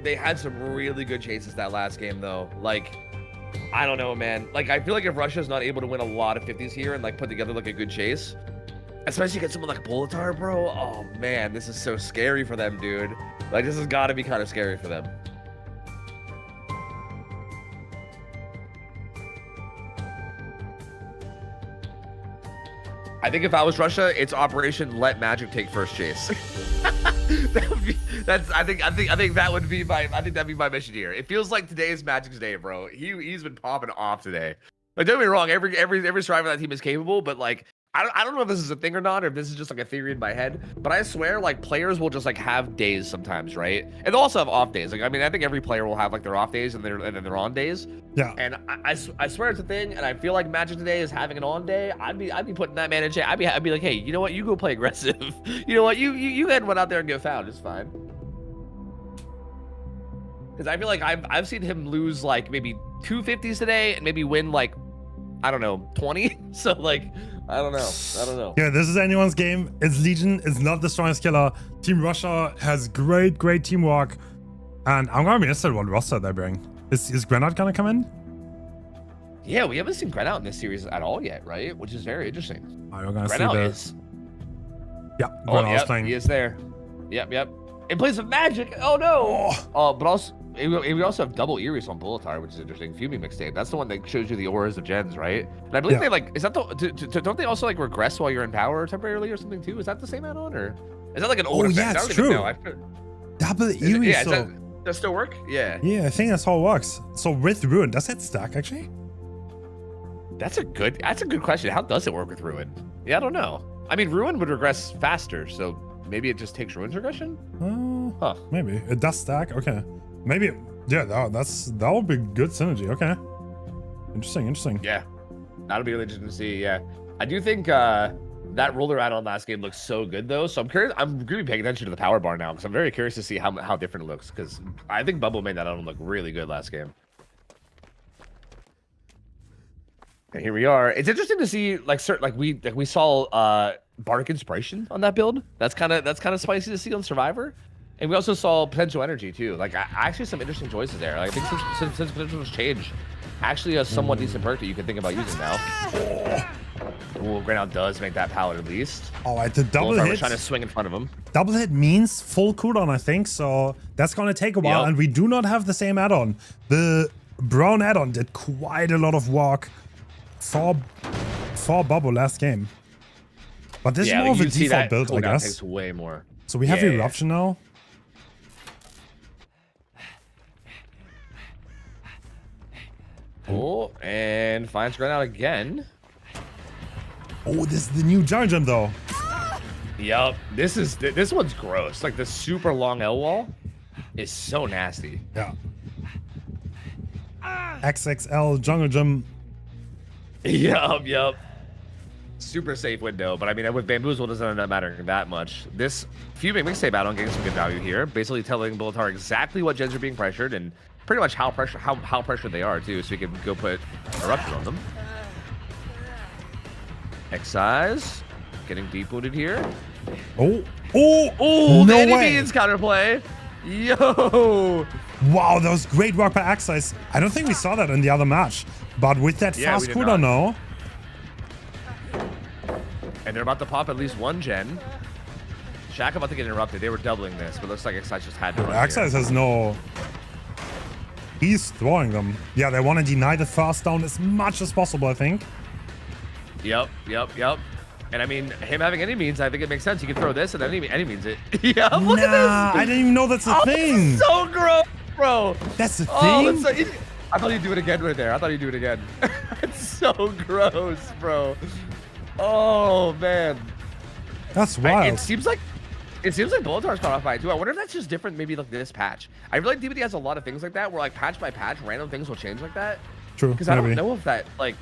they had some really good chases that last game though. Like, I don't know, man. Like, I feel like if Russia's not able to win a lot of 50s here and like put together like a good chase, especially against someone like Bolitar, bro. Oh man, this is so scary for them, dude. Like, this has got to be kind of scary for them. I think if I was Russia, it's Operation Let Magic take first chase. I think that'd be my mission here. It feels like today is Magic's day, bro. He's been popping off today. Like, don't get me wrong, every survivor on that team is capable, but like I don't know if this is a thing or not, or if this is just like a theory in my head, but I swear like players will just like have days sometimes, right? And they'll also have off days. Like, I mean, I think every player will have like their off days and then their on days. Yeah. And I swear it's a thing, and I feel like Magic today is having an on day. I'd be putting that man in check. I'd be like, hey, you know what? You go play aggressive. You know what? You head one out there and get fouled. It's fine. Because I feel like I've seen him lose like maybe 2 50s today and maybe win like, I don't know, 20. So like, I don't know. Yeah, this is anyone's game. It's Legion. It's not the strongest killer. Team Russia has great teamwork. And I'm going to be interested in what roster they bring. Is Grenade going to come in? Yeah, we haven't seen Grenade in this series at all yet, right? Which is very interesting. We're going to see this. Yeah, Grenade's playing. He is there. Yep. In place of Magic. Oh, no. But also, we also have double Iris on Bolitar, which is interesting. Fuming mixtape. That's the one that shows you the auras of gens, right? And I believe they like, is that don't they also like regress while you're in power temporarily or something too? Is that the same add-on, or is that like an old effect? Yeah, it's true. Double Iris. Does that still work? Yeah. Yeah, I think that's how it works. So with Ruin, does that stack actually? That's a good question. How does it work with Ruin? Yeah, I don't know. I mean, Ruin would regress faster, so maybe it just takes Ruin's regression? Maybe. It does stack? Okay. Maybe, yeah, that would be good synergy. Okay. Interesting. Yeah. That'll be really interesting to see, yeah. I do think that roller add-on last game looks so good, though, so I'm curious. I'm going to be paying attention to the power bar now, because I'm very curious to see how different it looks, because I think Bubble made that add-on look really good last game. And here we are. It's interesting to see, we saw Bardic Inspiration on that build. That's kind of spicy to see on Survivor. And we also saw Potential Energy too. Like, actually some interesting choices there. Like, I think since Potential's changed, actually a somewhat decent perk that you can think about using now. Oh, Grenade does make that pallet at least. Oh, at the double hit. Trying to swing in front of him. Double hit means full cooldown, I think. So that's gonna take a while, and we do not have the same add-on. The brown add-on did quite a lot of work for Bubble last game. But this is more of a default build, I guess. Takes way more. So we have Eruption now. Oh, and finds Grenade again. Oh, this is the new Jungle Gym though. Yup, this one's gross. Like, the super long L wall is so nasty. Yeah. XXL Jungle Gym. Yup. Super safe window, but I mean, with Bamboozle, it doesn't end up mattering that much. This Fuming mixtape add-on getting some good value here, basically telling Bolitar exactly what gens are being pressured and pretty much how pressured they are too, so you can go put Eruption on them. Excise getting deep wounded here. Oh, no way! Beans counterplay. Yo! Wow, that was great work by Excise. I don't think we saw that in the other match, but with that fast cooldown now. And they're about to pop at least one gen. Shaq about to get interrupted. They were doubling this, but looks like Excise just had to run. Excise has no... He's throwing them. Yeah, they want to deny the fast down as much as possible, I think. Yep. And I mean, him having any means, I think it makes sense. He can throw this and then any means it. Yeah, look at this. I didn't even know that's a thing. That's so gross, bro. That's the thing? I thought he'd do it again right there. It's so gross, bro. Oh, man. That's wild. It seems like Bolitar's caught off by it too. I wonder if that's just different, maybe like this patch. I feel like DBD has a lot of things like that, where like patch by patch, random things will change like that. True. Because I don't know if that, like,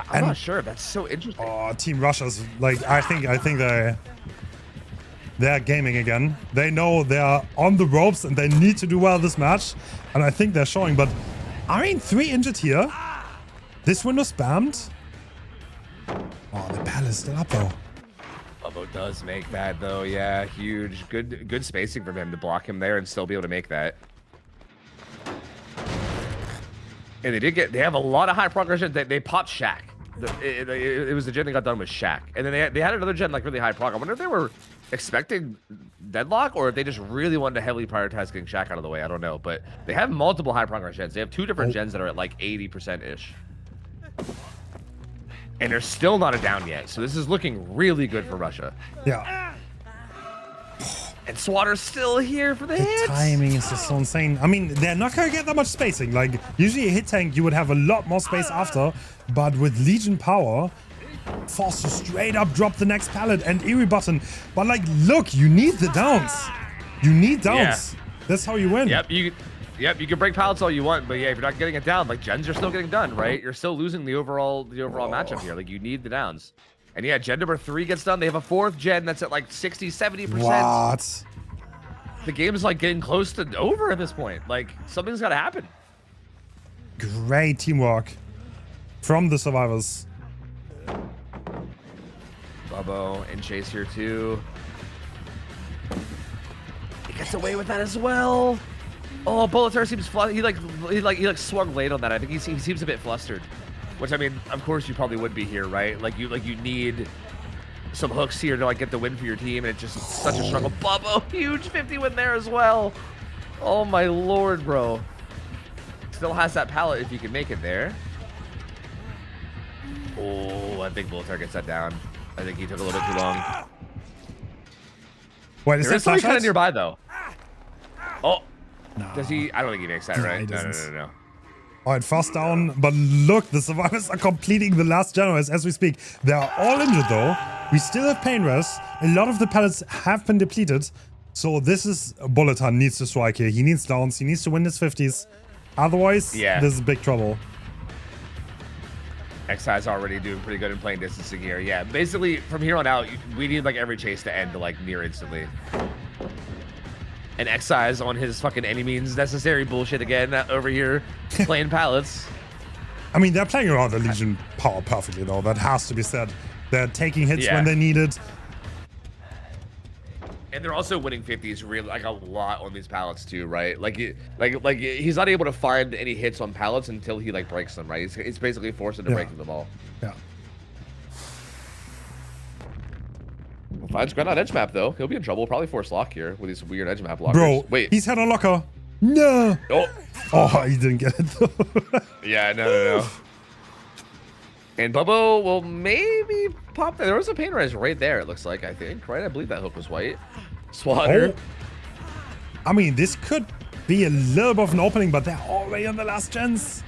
I'm not sure. That's so interesting. Oh, Team Russia's like, I think they're gaming again. They know they're on the ropes and they need to do well this match. And I think they're showing, but I mean, 3 injured here. This window spammed. Oh, the pal is still up though. Bubbo does make that though. Yeah, huge. Good spacing from him to block him there and still be able to make that. And they have a lot of high progression. They popped Shaq. It was the gen that got done with Shaq. And then they had another gen like really high prog. I wonder if they were expecting deadlock or if they just really wanted to heavily prioritize getting Shaq out of the way. I don't know. But they have multiple high progress gens. They have 2 different gens that are at like 80%-ish. And they're still not a down yet. So this is looking really good for Russia. Yeah. And Swatter's still here for the hits. Timing is just so insane. I mean, they're not going to get that much spacing. Like, usually a hit tank, you would have a lot more space after. But with Legion power, forced to straight up drop the next pallet and Eerie button. But, like, look, you need the downs. You need downs. Yeah. That's how you win. Yep, you can break pallets all you want. But, yeah, if you're not getting it down, like, gens are still getting done, right? You're still losing the overall matchup here. Like, you need the downs. And yeah, gen number 3 gets done. They have a 4th gen that's at like 60-70%. What? The game is like getting close to over at this point. Like something's got to happen. Great teamwork from the survivors. Bubbo and Chase here too. He gets away with that as well. Oh, Bolatar seems he like swung late on that. I think he seems a bit flustered. Which I mean, of course you probably would be here, right? Like you need some hooks here to like get the win for your team, and it's just such a struggle. Bubbo, huge 50 win there as well. Oh my lord, bro. Still has that pallet if you can make it there. Oh, I think Bolatar gets that down. I think he took a little bit too long. Wait, is there somebody kind of nearby nearby though? Oh, no. Does he? I don't think he makes that, right? No. All right, fast down, but look, the survivors are completing the last generals as we speak. They are all injured though. We still have pain rest. A lot of the pallets have been depleted. So this is, Bolatar needs to strike here. He needs downs, he needs to win his 50s. Otherwise, this is big trouble. XI's already doing pretty good in playing distancing here. Yeah, basically from here on out, we need like every chase to end like near instantly. And XI's on his fucking any means necessary bullshit again over here playing pallets. I mean, they're playing around the Legion power perfectly, though. That has to be said. They're taking hits when they need it. And they're also winning 50s really like a lot on these pallets too, right? Like he's not able to find any hits on pallets until he like breaks them, right? It's basically forced into breaking them all. Yeah. Finds Granite edge map though. He'll be in trouble. Probably force lock here with these weird edge map blockers. Bro, wait. He's had a locker. No. Oh, he didn't get it though. Yeah, no. And Bubbo will maybe pop there. There was a pain res right there, it looks like, I think, right? I believe that hook was white. Swatter. I mean, this could be a little bit of an opening, but they're already on the last gens.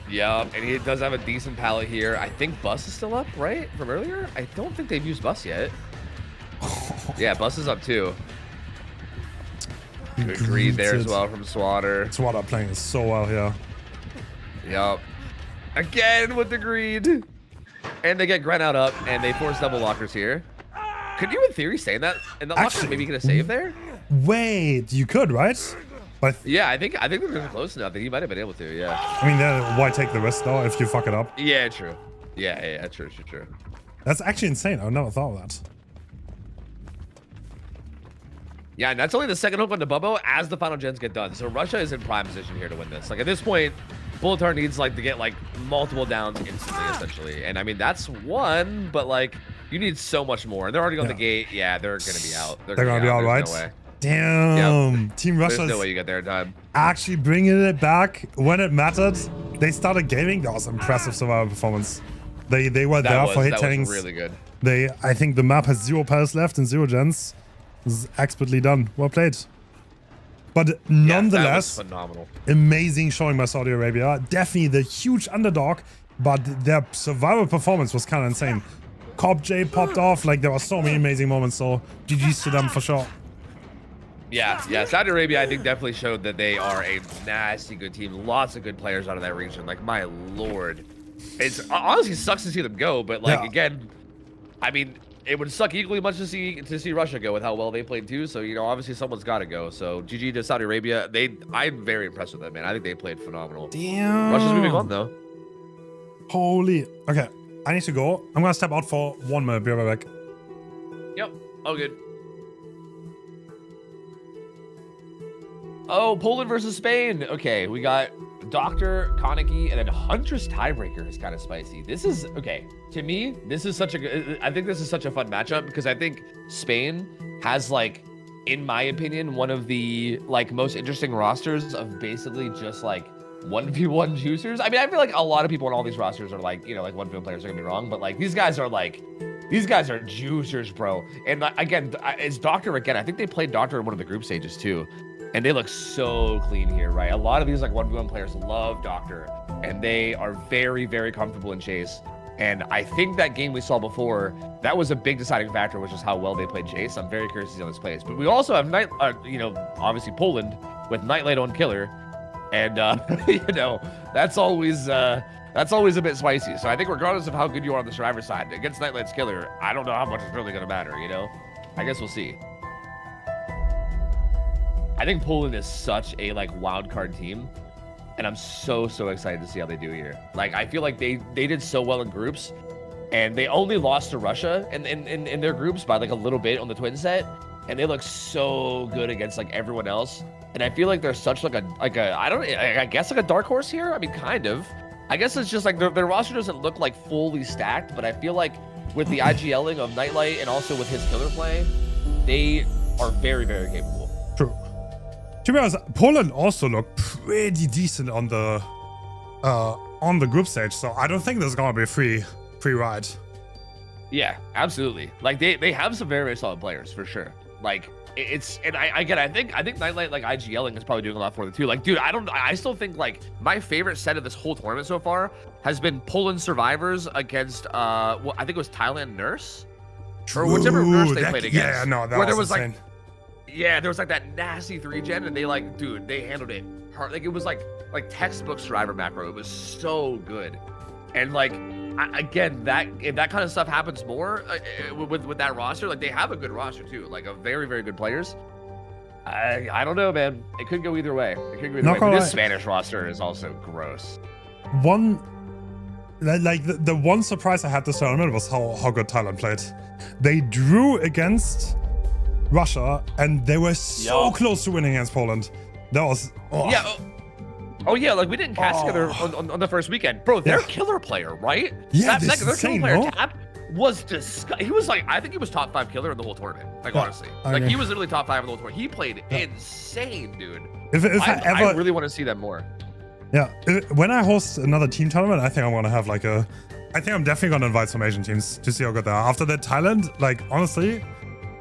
Yeah, and he does have a decent pallet here. I think Bus is still up, right? From earlier? I don't think they've used Bus yet. Yeah, Bus is up too. Good greed there as well from Swatter. Swatter playing so well here. Yup. Again with the greed. And they get Grenade up and they force double lockers here. Could you in theory say that? And the locker maybe get a save there? Wait, you could, right? But yeah, I think they're close enough that he might have been able to, yeah. I mean, why take the risk though if you fuck it up? Yeah, true. Yeah, true. That's actually insane. I never thought of that. Yeah, and that's only the second hook on the Bubbo as the final gens get done. So Russia is in prime position here to win this. Like at this point, Bolatar needs like to get like multiple downs instantly, essentially. And I mean that's one, but like you need so much more. And they're already on the gate. Yeah, they're gonna be out. They're gonna be out, right? No way. Damn. Yep. Team Russia. There's no way you get there in time. Actually bringing it back when it mattered. They started gaming. That was impressive survival performance. They were there for hit tanks. That was really good. I think the map has 0 pals left and 0 gens. This is expertly done. Well played. But nonetheless, phenomenal. Amazing showing by Saudi Arabia. Definitely the huge underdog, but their survival performance was kind of insane. Corp J popped off. Like there were so many amazing moments. So GG's to them for sure. Yeah. Saudi Arabia, I think, definitely showed that they are a nasty good team. Lots of good players out of that region. Like, my lord, it's honestly sucks to see them go. But like again, I mean, it would suck equally much to see Russia go with how well they played too. So obviously someone's got to go. So GG to Saudi Arabia. I'm very impressed with them, man. I think they played phenomenal. Damn. Russia's moving on though. Holy. Okay, I need to go. I'm gonna step out for 1 minute. Be right back. Yep. Oh, good. Oh, Poland versus Spain. Okay, we got Dr. Konecki and then Huntress Tiebreaker is kind of spicy. This is, okay, to me, this is such a good, I think this is such a fun matchup because I think Spain has, like, in my opinion, one of the, like, most interesting rosters of basically just, like, 1v1 juicers. I mean, I feel like a lot of people on all these rosters are, like, like, 1v1 players, don't get me wrong, but, like, these guys are, like, these guys are juicers, bro. And, again, it's Doctor again. I think they played Doctor in one of the group stages, too. And they look so clean here, right? A lot of these like 1v1 players love Doctor, and they are very, very comfortable in Chase. And I think that game we saw before, that was a big deciding factor, which is how well they played Chase. I'm very curious to see how this plays. But we also have obviously Poland with Nightlight on Killer, and that's always a bit spicy. So I think regardless of how good you are on the survivor side against Nightlight's Killer, I don't know how much it's really gonna matter. I guess we'll see. I think Poland is such a wild card team, and I'm so excited to see how they do here. Like, I feel like they did so well in groups, and they only lost to Russia in their groups by a little bit on the twin set, and they look so good against everyone else. And I feel like they're such I guess a dark horse here. I mean, kind of. I guess it's just their roster doesn't look fully stacked, but I feel like with the IGLing of Nightlight and also with his killer play, they are very, very capable. True. To be honest, Poland also looked pretty decent on the group stage, so I don't think there's gonna be a free ride. Yeah, absolutely. Like they have some very, very solid players for sure. Like I think Nightlight IGLing is probably doing a lot for them too. Like, dude, I still think my favorite set of this whole tournament so far has been Poland survivors against I think it was Thailand Nurse. True. Or whichever Nurse they played against. Yeah, no, that was insane. Yeah, there was that nasty 3-gen, and they handled it hard. It was like textbook survivor macro. It was so good. And again, if that kind of stuff happens more with that roster, they have a good roster too, a very, very good players. I don't know, man. It could go either way. This Spanish roster is also gross. The one surprise I had this tournament was how good Thailand played. They drew against Russia, and they were so close to winning against Poland. That was we didn't cast together on the first weekend, bro. Their killer player, right? Yeah, their killer player Tap was disgusting. He was I think he was top 5 killer in the whole tournament. Honestly, he was literally top 5 in the whole tournament. He played insane, dude. I really want to see that more. Yeah, when I host another team tournament, I think I'm gonna have I think I'm definitely gonna invite some Asian teams to see how good they are. After that Thailand, honestly,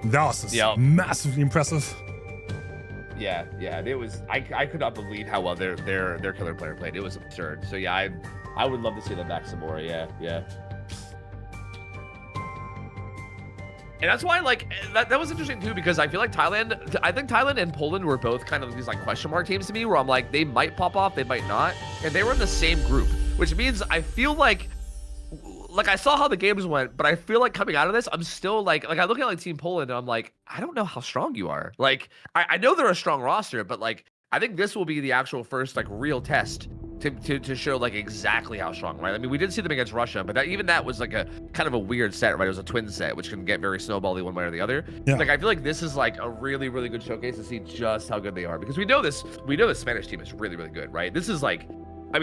that was just massively impressive. Yeah, it was. I could not believe how well their killer player played. It was absurd. So yeah, I would love to see them back some more. Yeah. And that's why that was interesting too, because I feel like Thailand and Poland were both kind of these question mark teams to me, where I'm they might pop off, they might not, and they were in the same group, which means I feel like I saw how the games went, but I feel like coming out of this, I'm still I look at Team Poland and I'm I don't know how strong you are. I know they're a strong roster, but I think this will be the actual first real test to show exactly how strong, right? I mean, we did see them against Russia, but even that was a kind of a weird set, right? It was a twin set, which can get very snowbally one way or the other. Yeah. I feel like this is a really, really good showcase to see just how good they are, because we know this Spanish team is really, really good, right? This is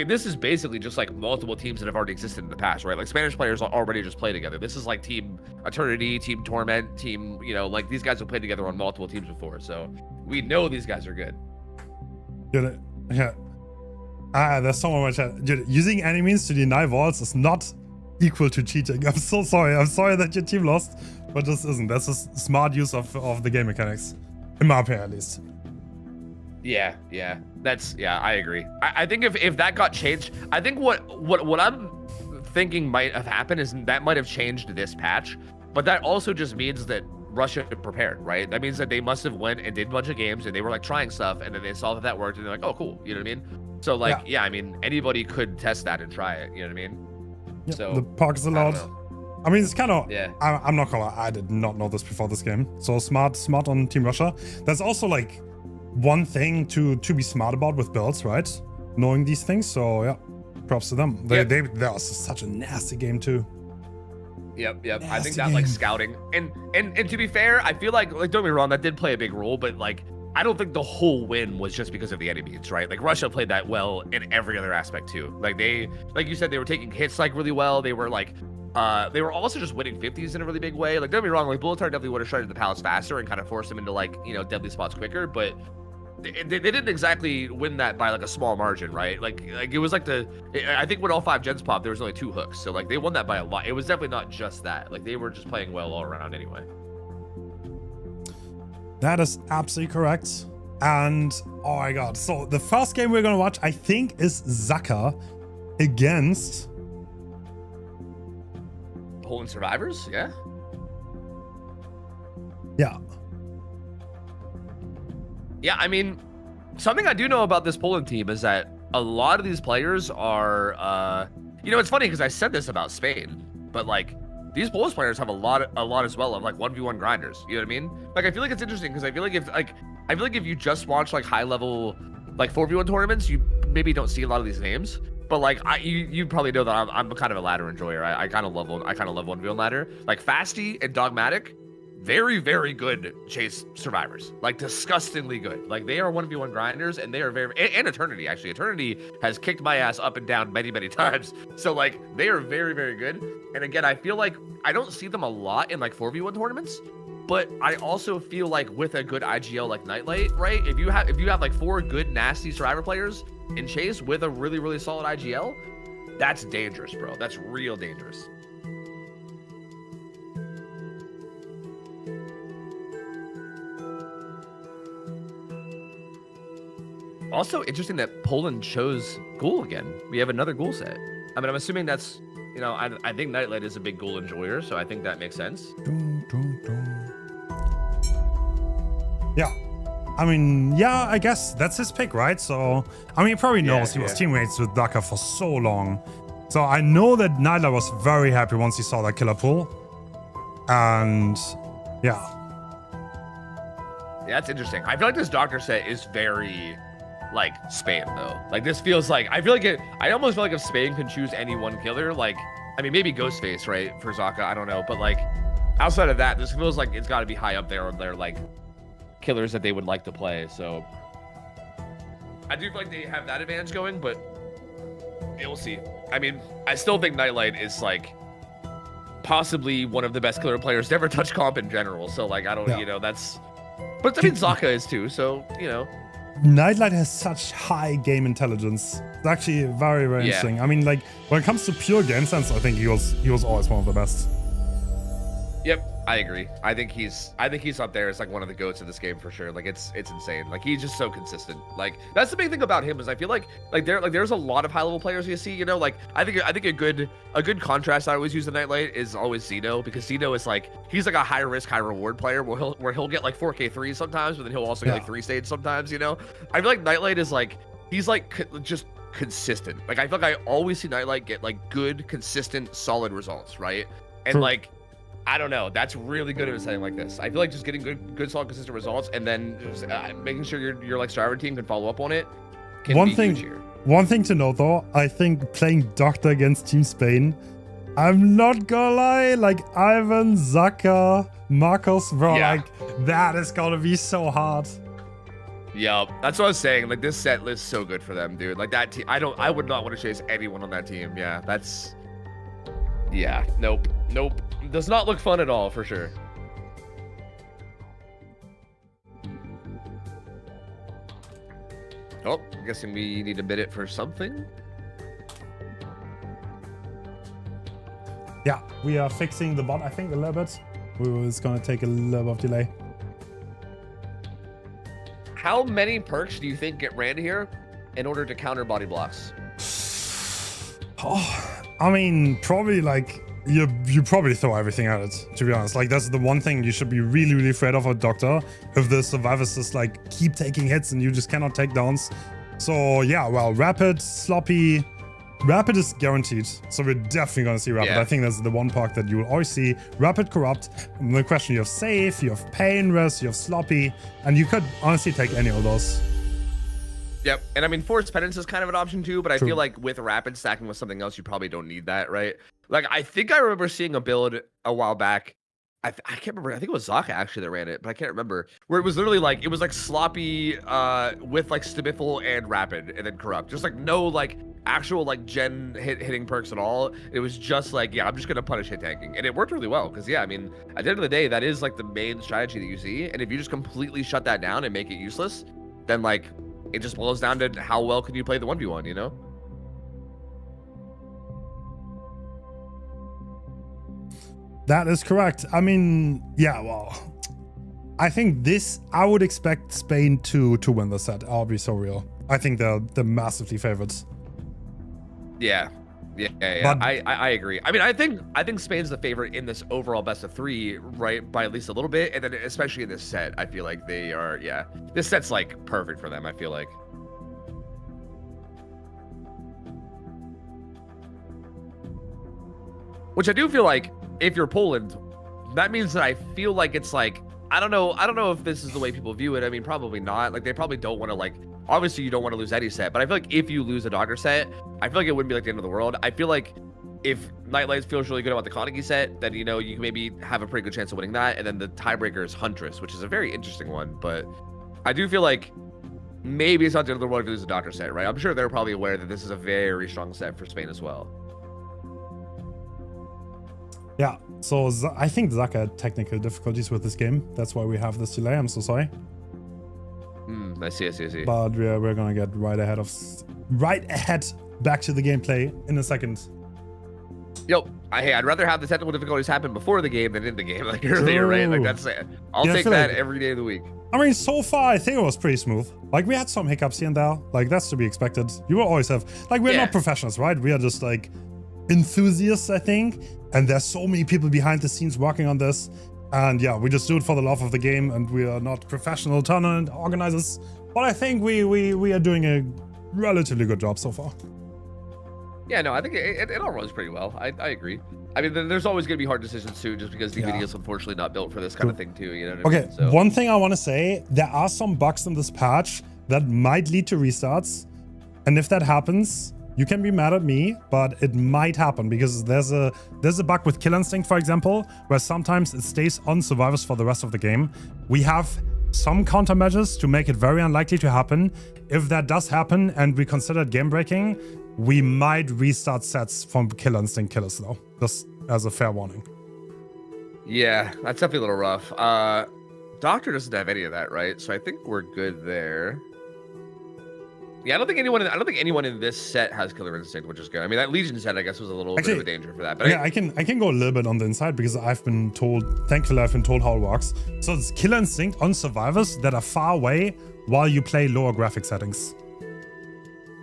this is basically just multiple teams that have already existed in the past, right? Spanish players already just play together. This is Team Eternity, Team Torment, Team, these guys have played together on multiple teams before. So we know these guys are good. Yeah. There's someone in my chat. Dude, using enemies to deny vaults is not equal to cheating. I'm so sorry. I'm sorry that your team lost, but this isn't. That's a smart use of the game mechanics. In my opinion, at least. Yeah. I agree. I think if that got changed, I think what I'm thinking might have happened is that might have changed this patch, but that also just means that Russia prepared, right? That means that they must have went and did a bunch of games and they were like trying stuff and then they saw that worked and they're like, oh, cool. You know what I mean? So like, yeah, I mean, anybody could test that and try it. You know what I mean? Yeah, So the park is allowed. I mean, it's kind of, I'm not gonna lie, I did not know this before this game. So smart on Team Russia. There's also like one thing to be smart about with builds, right? Knowing these things. So yeah, props to them. That was such a nasty game too. Yep. Nasty I think that game. like scouting and to be fair, I feel like don't get me wrong, that did play a big role, but like I don't think the whole win was just because of the enemies, right? Like Russia played that well in every other aspect too. Like they, like you said, they were taking hits like really well. They were like, they were also just winning 50s in a really big way. Like don't get me wrong, like Bulletar definitely would have shredded the palace faster and kind of forced them into like, you know, deadly spots quicker, but they didn't exactly win that by like a small margin, right? Like it was like I think when all 5 gens popped, there was only 2 hooks. So like they won that by a lot. It was definitely not just that. Like they were just playing well all around anyway. That is absolutely correct. And oh my god, so the first game we're gonna watch, I think, is Zaka against Poland survivors, yeah. Yeah, I mean, something I do know about this Poland team is that a lot of these players are, you know, it's funny because I said this about Spain, but like these Polish players have a lot as well of like 1v1 grinders. You know what I mean? Like I feel like it's interesting because I feel like if you just watch like high level like 4v1 tournaments, you maybe don't see a lot of these names. But like you probably know that I'm kind of a ladder enjoyer. I kind of love 1v1 ladder. Like Fasty and Dogmatic, very, very good chase survivors. Like disgustingly good. Like they are 1v1 grinders and they are and Eternity actually. Eternity has kicked my ass up and down many, many times. So like they are very, very good. And again, I feel like I don't see them a lot in like 4v1 tournaments. But I also feel like with a good IGL like Nightlight, right? If you have like 4 good nasty survivor players in chase with a really, really solid IGL, that's dangerous, bro. That's real dangerous. Also interesting that Poland chose Ghoul again. We have another Ghoul set. I mean, I'm assuming that's, you know, I think Nightlight is a big Ghoul enjoyer, so I think that makes sense. Yeah. I mean, yeah, I guess that's his pick, right? So, I mean, he probably knows he was teammates with Daka for so long. So I know that Nightlight was very happy once he saw that killer pool. And yeah. Yeah, that's interesting. I feel like this Doctor set is very like Spain though. Like this feels like I almost feel like if Spain can choose any one killer, like I mean maybe Ghostface, right, for Zaka, I don't know, but like outside of that, this feels like it's got to be high up there on their like killers that they would like to play. So I do feel like they have that advantage going, but we'll see. I mean, I still think Nightlight is like possibly one of the best killer players to ever touch comp in general. So like I don't, you know, that's. But I mean Zaka is too. So you know. Nightlight has such high game intelligence. It's actually very, very interesting. I mean, like when it comes to pure game sense, I think he was always one of the best. Yep, I agree. I think he's up there as like one of the goats of this game for sure. Like it's insane. Like he's just so consistent. Like that's the big thing about him is I feel like there's a lot of high level players you see. You know, like I think a good contrast I always use the Nightlight is always Zeno, because Zeno is like he's like a high risk high reward player where he'll get like 4K3 sometimes, but then he'll also get like 3 stage sometimes. You know, I feel like Nightlight is like he's like just consistent. Like I feel like I always see Nightlight get like good, consistent, solid results, right? And like. I don't know. That's really good at a setting like this. I feel like just getting good, solid, consistent results, and then just, making sure your like survivor team can follow up on it. One thing to note though, I think playing Doctor against Team Spain, I'm not gonna lie, like Ivan, Zaka, Marcos, bro, like that is gonna be so hard. Yep, that's what I was saying. Like this set list so good for them, dude. Like that team, I would not want to chase anyone on that team. Yeah, that's. Yeah, nope. Does not look fun at all, for sure. Oh, I'm guessing we need to bid it for something. Yeah, we are fixing the bot, I think, a little bit. It's gonna take a little bit of delay. How many perks do you think get ran here in order to counter body blocks? Oh, I mean, probably like you probably throw everything at it, to be honest. Like, that's the one thing you should be really, really afraid of a doctor, if the survivors just like keep taking hits and you just cannot take downs. So yeah, well, rapid, sloppy. Rapid is guaranteed, so we're definitely gonna see rapid. Yeah. I think that's the one perk that you will always see. Rapid, corrupt. And the question, you have safe, you have painless, you have sloppy, and you could honestly take any of those. Yep, and I mean, forced penance is kind of an option too, but I True. feel like with rapid stacking with something else, you probably don't need that, right? Like, I think I remember seeing a build a while back. I can't remember. I think it was Zaka actually that ran it, but I can't remember. Where it was literally like, it was like sloppy with like Semifinal and rapid and then corrupt. Just like no like actual like gen hitting perks at all. It was just like, yeah, I'm just gonna punish hit tanking, and it worked really well because yeah, I mean, at the end of the day, that is like the main strategy that you see, and if you just completely shut that down and make it useless, then like it just boils down to how well can you play the 1v1, you know? That is correct. I mean, yeah, well, I think I would expect Spain to win the set. I'll be so real. I think they're massively favorites. Yeah. But I agree. I mean, I think Spain's the favorite in this overall best of 3, right? By at least a little bit, and then especially in this set, I feel like they are. Yeah, this set's like perfect for them. I feel like. Which I do feel like, if you're Poland, that means that I feel like it's like, I don't know if this is the way people view it. I mean, probably not. Like, they probably don't want to, like, obviously you don't want to lose any set, but I feel like if you lose a Doctor set, I feel like it wouldn't be like the end of the world. I feel like if Nightlights feels really good about the Kaneki set, then, you know, you can maybe have a pretty good chance of winning that. And then the tiebreaker is Huntress, which is a very interesting one. But I do feel like maybe it's not the end of the world if you lose a Doctor set, right? I'm sure they're probably aware that this is a very strong set for Spain as well. Yeah, so I think Zaka had technical difficulties with this game. That's why we have this delay. I'm so sorry. I see. But we're gonna get right ahead back to the gameplay in a second. Yo, I'd rather have the technical difficulties happen before the game than in the game, like earlier, right? Like, that's it. I'll take that like, every day of the week. I mean, so far, I think it was pretty smooth. Like, we had some hiccups here and there. Like, that's to be expected. You will always have... Like, we're not professionals, right? We are just, like, enthusiasts, I think. And there's so many people behind the scenes working on this. And, yeah, we just do it for the love of the game. And we are not professional tournament organizers. But I think we are doing a relatively good job so far. Yeah, no, I think it all runs pretty well. I agree. I mean, there's always going to be hard decisions too, just because DBD is unfortunately not built for this kind of thing too. You know what I mean? So. One thing I want to say, there are some bugs in this patch that might lead to restarts. And if that happens, you can be mad at me, but it might happen because there's a bug with Kill Instinct, for example, where sometimes it stays on survivors for the rest of the game. We have some countermeasures to make it very unlikely to happen. If that does happen and we consider it game breaking, we might restart sets from Kill Instinct killers though, just as a fair warning. Yeah, that's definitely a little rough. Doctor doesn't have any of that, right? So I think we're good there. Yeah, I don't think anyone in this set has Killer Instinct, which is good. I mean, that Legion set, I guess, was a little bit of a danger for that. But yeah, I can go a little bit on the inside because I've been told, thankfully I've been told how it works. So it's Killer Instinct on survivors that are far away while you play lower graphic settings.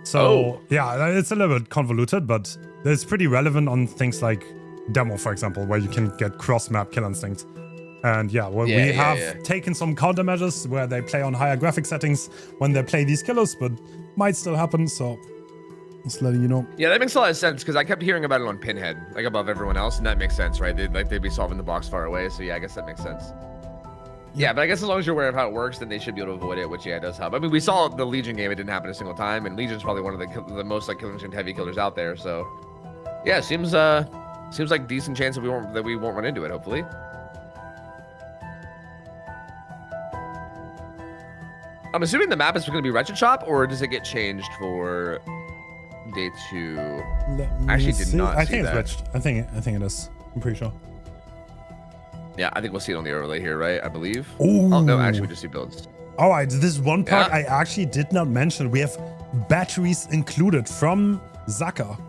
So yeah, it's a little bit convoluted, but it's pretty relevant on things like Demo, for example, where you can get cross-map Kill Instinct. And yeah, we have taken some countermeasures where they play on higher graphic settings when they play these killers, but might still happen, so just letting you know. Yeah, that makes a lot of sense because I kept hearing about it on Pinhead, like above everyone else, and that makes sense, right? They'd be solving the box far away, so yeah, I guess that makes sense. Yeah, but I guess as long as you're aware of how it works, then they should be able to avoid it, which, yeah, it does help. I mean, we saw the Legion game, it didn't happen a single time, and Legion's probably one of the most, like, Killer Instinct heavy killers out there, so... Yeah, it seems like decent chance that we won't run into it, hopefully. I'm assuming the map is going to be Wretched Shop, or does it get changed for day 2? Actually, did not see I think that. it's Wretched. I think it is. I'm pretty sure. Yeah, I think we'll see it on the overlay here, right? I believe. Ooh. Oh, no, actually, we just see builds. All right, this one part I actually did not mention. We have batteries included from Zaka.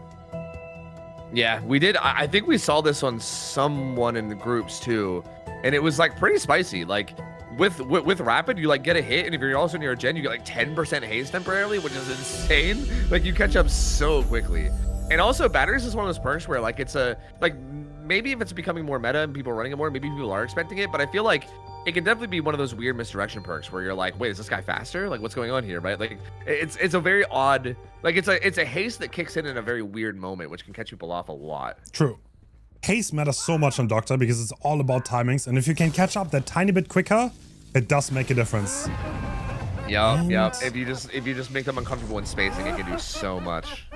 Yeah, we did. I think we saw this on someone in the groups too, and it was like pretty spicy. Like with rapid, you like get a hit, and if you're also near a gen, you get like 10% haze temporarily, which is insane. Like you catch up so quickly. And also batteries is one of those perks where like it's a like maybe if it's becoming more meta and people are running it more, maybe people are expecting it. But I feel like it can definitely be one of those weird misdirection perks where you're like, wait, is this guy faster? Like, what's going on here, right? Like, it's a very odd, like, it's a haste that kicks in a very weird moment, which can catch people off a lot. True. Haste matters so much on Doctor because it's all about timings, and if you can catch up that tiny bit quicker, it does make a difference. Yep. If you just make them uncomfortable in spacing, it can do so much.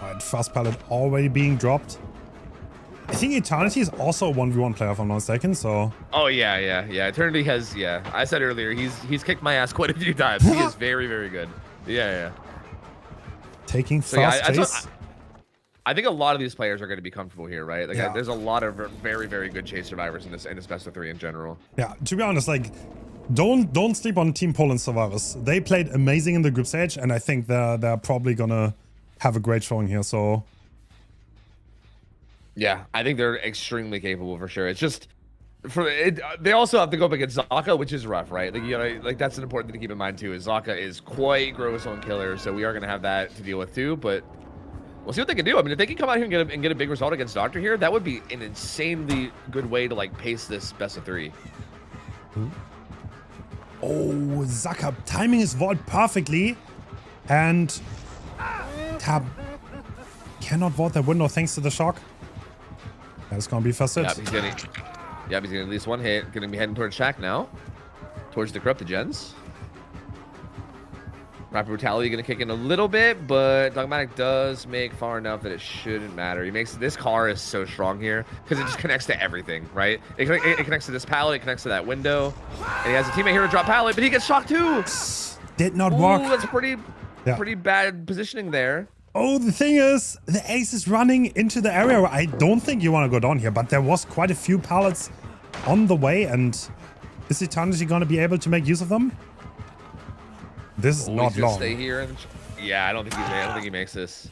Alright, fast pallet already being dropped. I think Eternity is also a 1v1 player if I'm not mistaken, so... Oh, yeah. Eternity has, I said earlier, he's kicked my ass quite a few times. He is very, very good. Yeah. Taking fast chase. I think a lot of these players are going to be comfortable here, right? Like, Yeah. there's a lot of very, very good chase survivors in this best of 3 in general. Yeah, to be honest, like, don't sleep on Team Poland survivors. They played amazing in the group stage, and I think they're probably gonna have a great showing here, so... Yeah, I think they're extremely capable for sure. It's just they also have to go up against Zaka, which is rough, right? Like, you know, like that's an important thing to keep in mind too. Is Zaka is quite gross on killer, so we are gonna have that to deal with too. But we'll see what they can do. I mean, if they can come out here and get a big result against Doctor here, that would be an insanely good way to like pace this best of 3. Oh, Zaka timing his vault perfectly, and Tab cannot vault that window thanks to the shock. That's gonna be fast hit. He's getting at least one hit. Gonna be heading towards Shaq now, towards the corrupted gens. Rapid Brutality gonna kick in a little bit, but Dogmatic does make far enough that it shouldn't matter. He makes this car is so strong here because it just connects to everything, right? It connects to this pallet, it connects to that window, and he has a teammate here to drop pallet, but he gets shocked too. Did not work. That's pretty bad positioning there. Oh, the thing is, the ace is running into the area where I don't think you want to go down here, but there was quite a few pallets on the way, and is Eternity going to be able to make use of them? This is not long. Stay here and yeah, I don't think he makes this.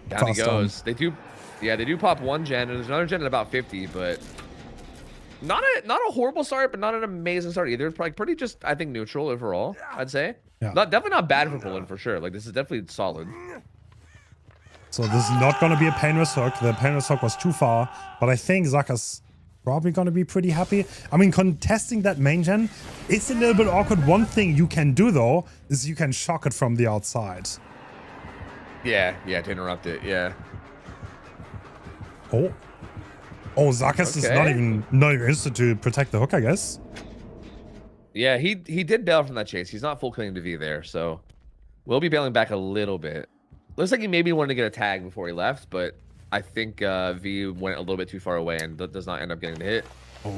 Down he goes. They do pop one gen, and there's another gen at about 50, but not a horrible start, but not an amazing start either. It's like pretty just, I think, neutral overall, I'd say. Yeah. Definitely not bad for Poland for sure. Like, this is definitely solid. So this is not going to be a painless hook. The painless hook was too far, but I think Zaka's probably going to be pretty happy. I mean, contesting that main gen, it's a little bit awkward. One thing you can do, though, is you can shock it from the outside. Yeah, to interrupt it, yeah. Oh, Zakas is not even interested to protect the hook, I guess. Yeah, he did bail from that chase. He's not full killing to V there, so we'll be bailing back a little bit. Looks like he maybe wanted to get a tag before he left, but I think V went a little bit too far away and does not end up getting the hit. Oh.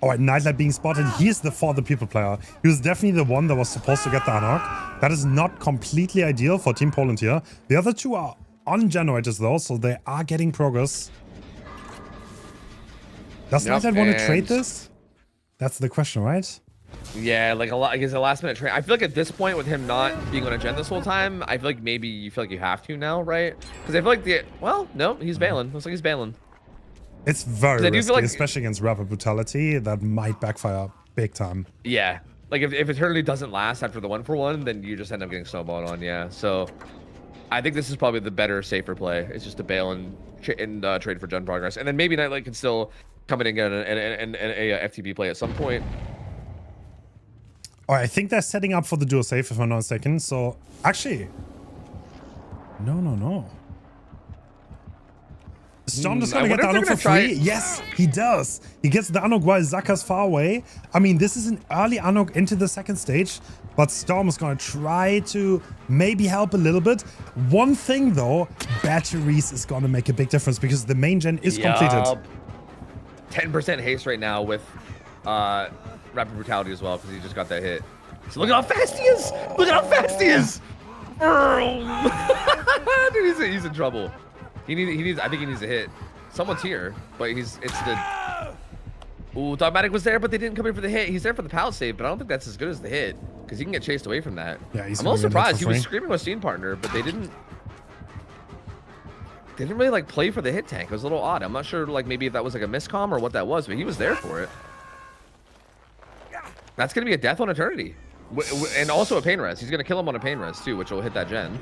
All right, Nightlight being spotted. He's the For the People player. He was definitely the one that was supposed to get the unhook. That is not completely ideal for Team Poland here. The other two are on generators though, so they are getting progress. Does Nightlight want to trade this? That's the question, right? Yeah, like I guess a last minute trade. I feel like at this point with him not being on a gen this whole time, I feel like maybe you feel like you have to now, right? Because I feel like no, he's bailing. Looks like he's bailing. It's very risky, especially against Rapid Brutality. That might backfire big time. Yeah, like if Eternity doesn't last after the 1-for-1, then you just end up getting snowballed on. Yeah, so I think this is probably the better, safer play. It's just to bail and trade for gen progress, and then maybe Nightlight can still come in and get a FTP play at some point. All right, I think they're setting up for the duo safe, if I'm not mistaken. So, actually, no. Storm is going to get the unhook for free. Yes, he does. He gets the unhook while Zaka's far away. I mean, this is an early unhook into the second stage, but Storm is going to try to maybe help a little bit. One thing, though, batteries is going to make a big difference because the main gen is completed. 10% haste right now with Rapid Brutality as well because he just got that hit. So look at how fast he is! Look at how fast he is! Dude, he's in trouble. I think he needs a hit. Someone's here, but it's the... Ooh, Dogmatic was there, but they didn't come in for the hit. He's there for the pallet save, but I don't think that's as good as the hit because he can get chased away from that. Yeah, I'm a little surprised. He was screaming with Scene Partner, but they didn't really like play for the hit tank. It was a little odd. I'm not sure like maybe if that was like a miscomm or what that was, but he was there for it. That's going to be a death on Eternity. And also a pain res. He's going to kill him on a pain res too, which will hit that gen.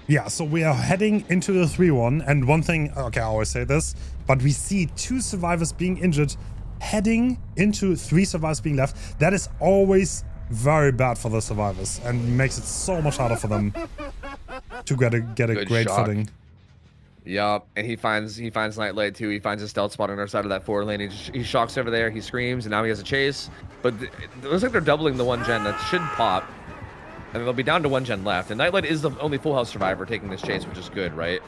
Yeah, so we are heading into the 3-1. And one thing, okay, I always say this, but we see 2 survivors being injured, heading into 3 survivors being left. That is always very bad for the survivors and makes it so much harder for them to get a great footing. Yup, and he finds Nightlight too. He finds a stealth spot on our side of that 4 lane. He shocks over there. He screams, and now he has a chase. But it looks like they're doubling the 1 gen. That should pop, and they'll be down to 1 gen left. And Nightlight is the only full health survivor taking this chase, which is good, right?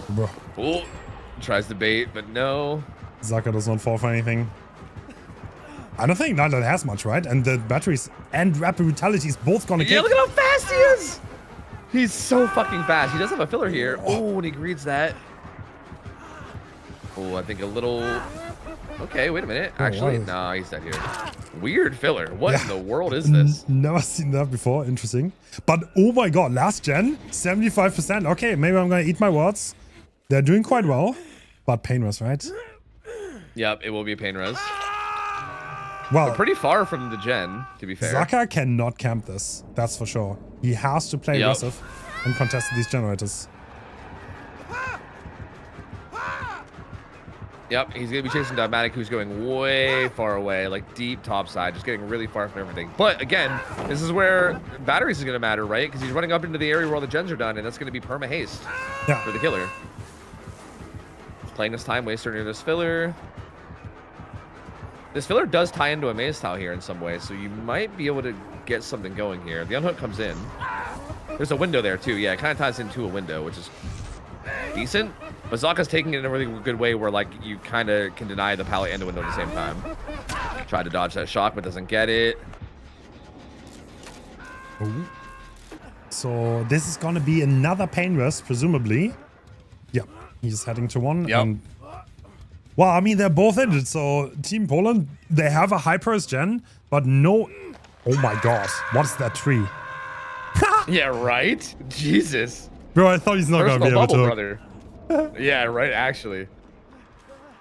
Bro. Ooh, tries to bait, but no. Zaka does not fall for anything. I don't think Nightlight has much, right? And the batteries and rapid brutality is both gonna Yeah, look at how fast he is! He's so fucking fast. He does have a filler here. Oh, and he greets that. Oh, I think a little... Okay, wait a minute. Actually, no, he's dead here. Weird filler. What in the world is this? Never seen that before. Interesting. But oh my god, last gen, 75%. Okay, maybe I'm gonna eat my words. They're doing quite well. But pain res, right? Yep, it will be a pain res. Well, we're pretty far from the gen, to be fair. Zaka cannot camp this. That's for sure. He has to play aggressive and contest these generators. Yep, he's going to be chasing Dogmatic, who's going way far away, like deep topside, just getting really far from everything. But again, this is where batteries is going to matter, right? Because he's running up into the area where all the gens are done, and that's going to be perma haste for the killer. He's playing this time waster near this filler. This filler does tie into a maze tile here in some way, so you might be able to get something going here. The unhook comes in. There's a window there too. Yeah, it kind of ties into a window, which is decent. But Zaka's taking it in a really good way where like you kind of can deny the pallet and the window at the same time. Try to dodge that shock, but doesn't get it. Ooh. So this is gonna be another pain rest, presumably. Yep, he's heading to 1. Yep. And well, I mean, they're both in it. So Team Poland, they have a high purse gen, but no. Oh my god, what is that tree? Yeah, right? Jesus. Bro, I thought he's not gonna be able to. Brother. Yeah, right, actually.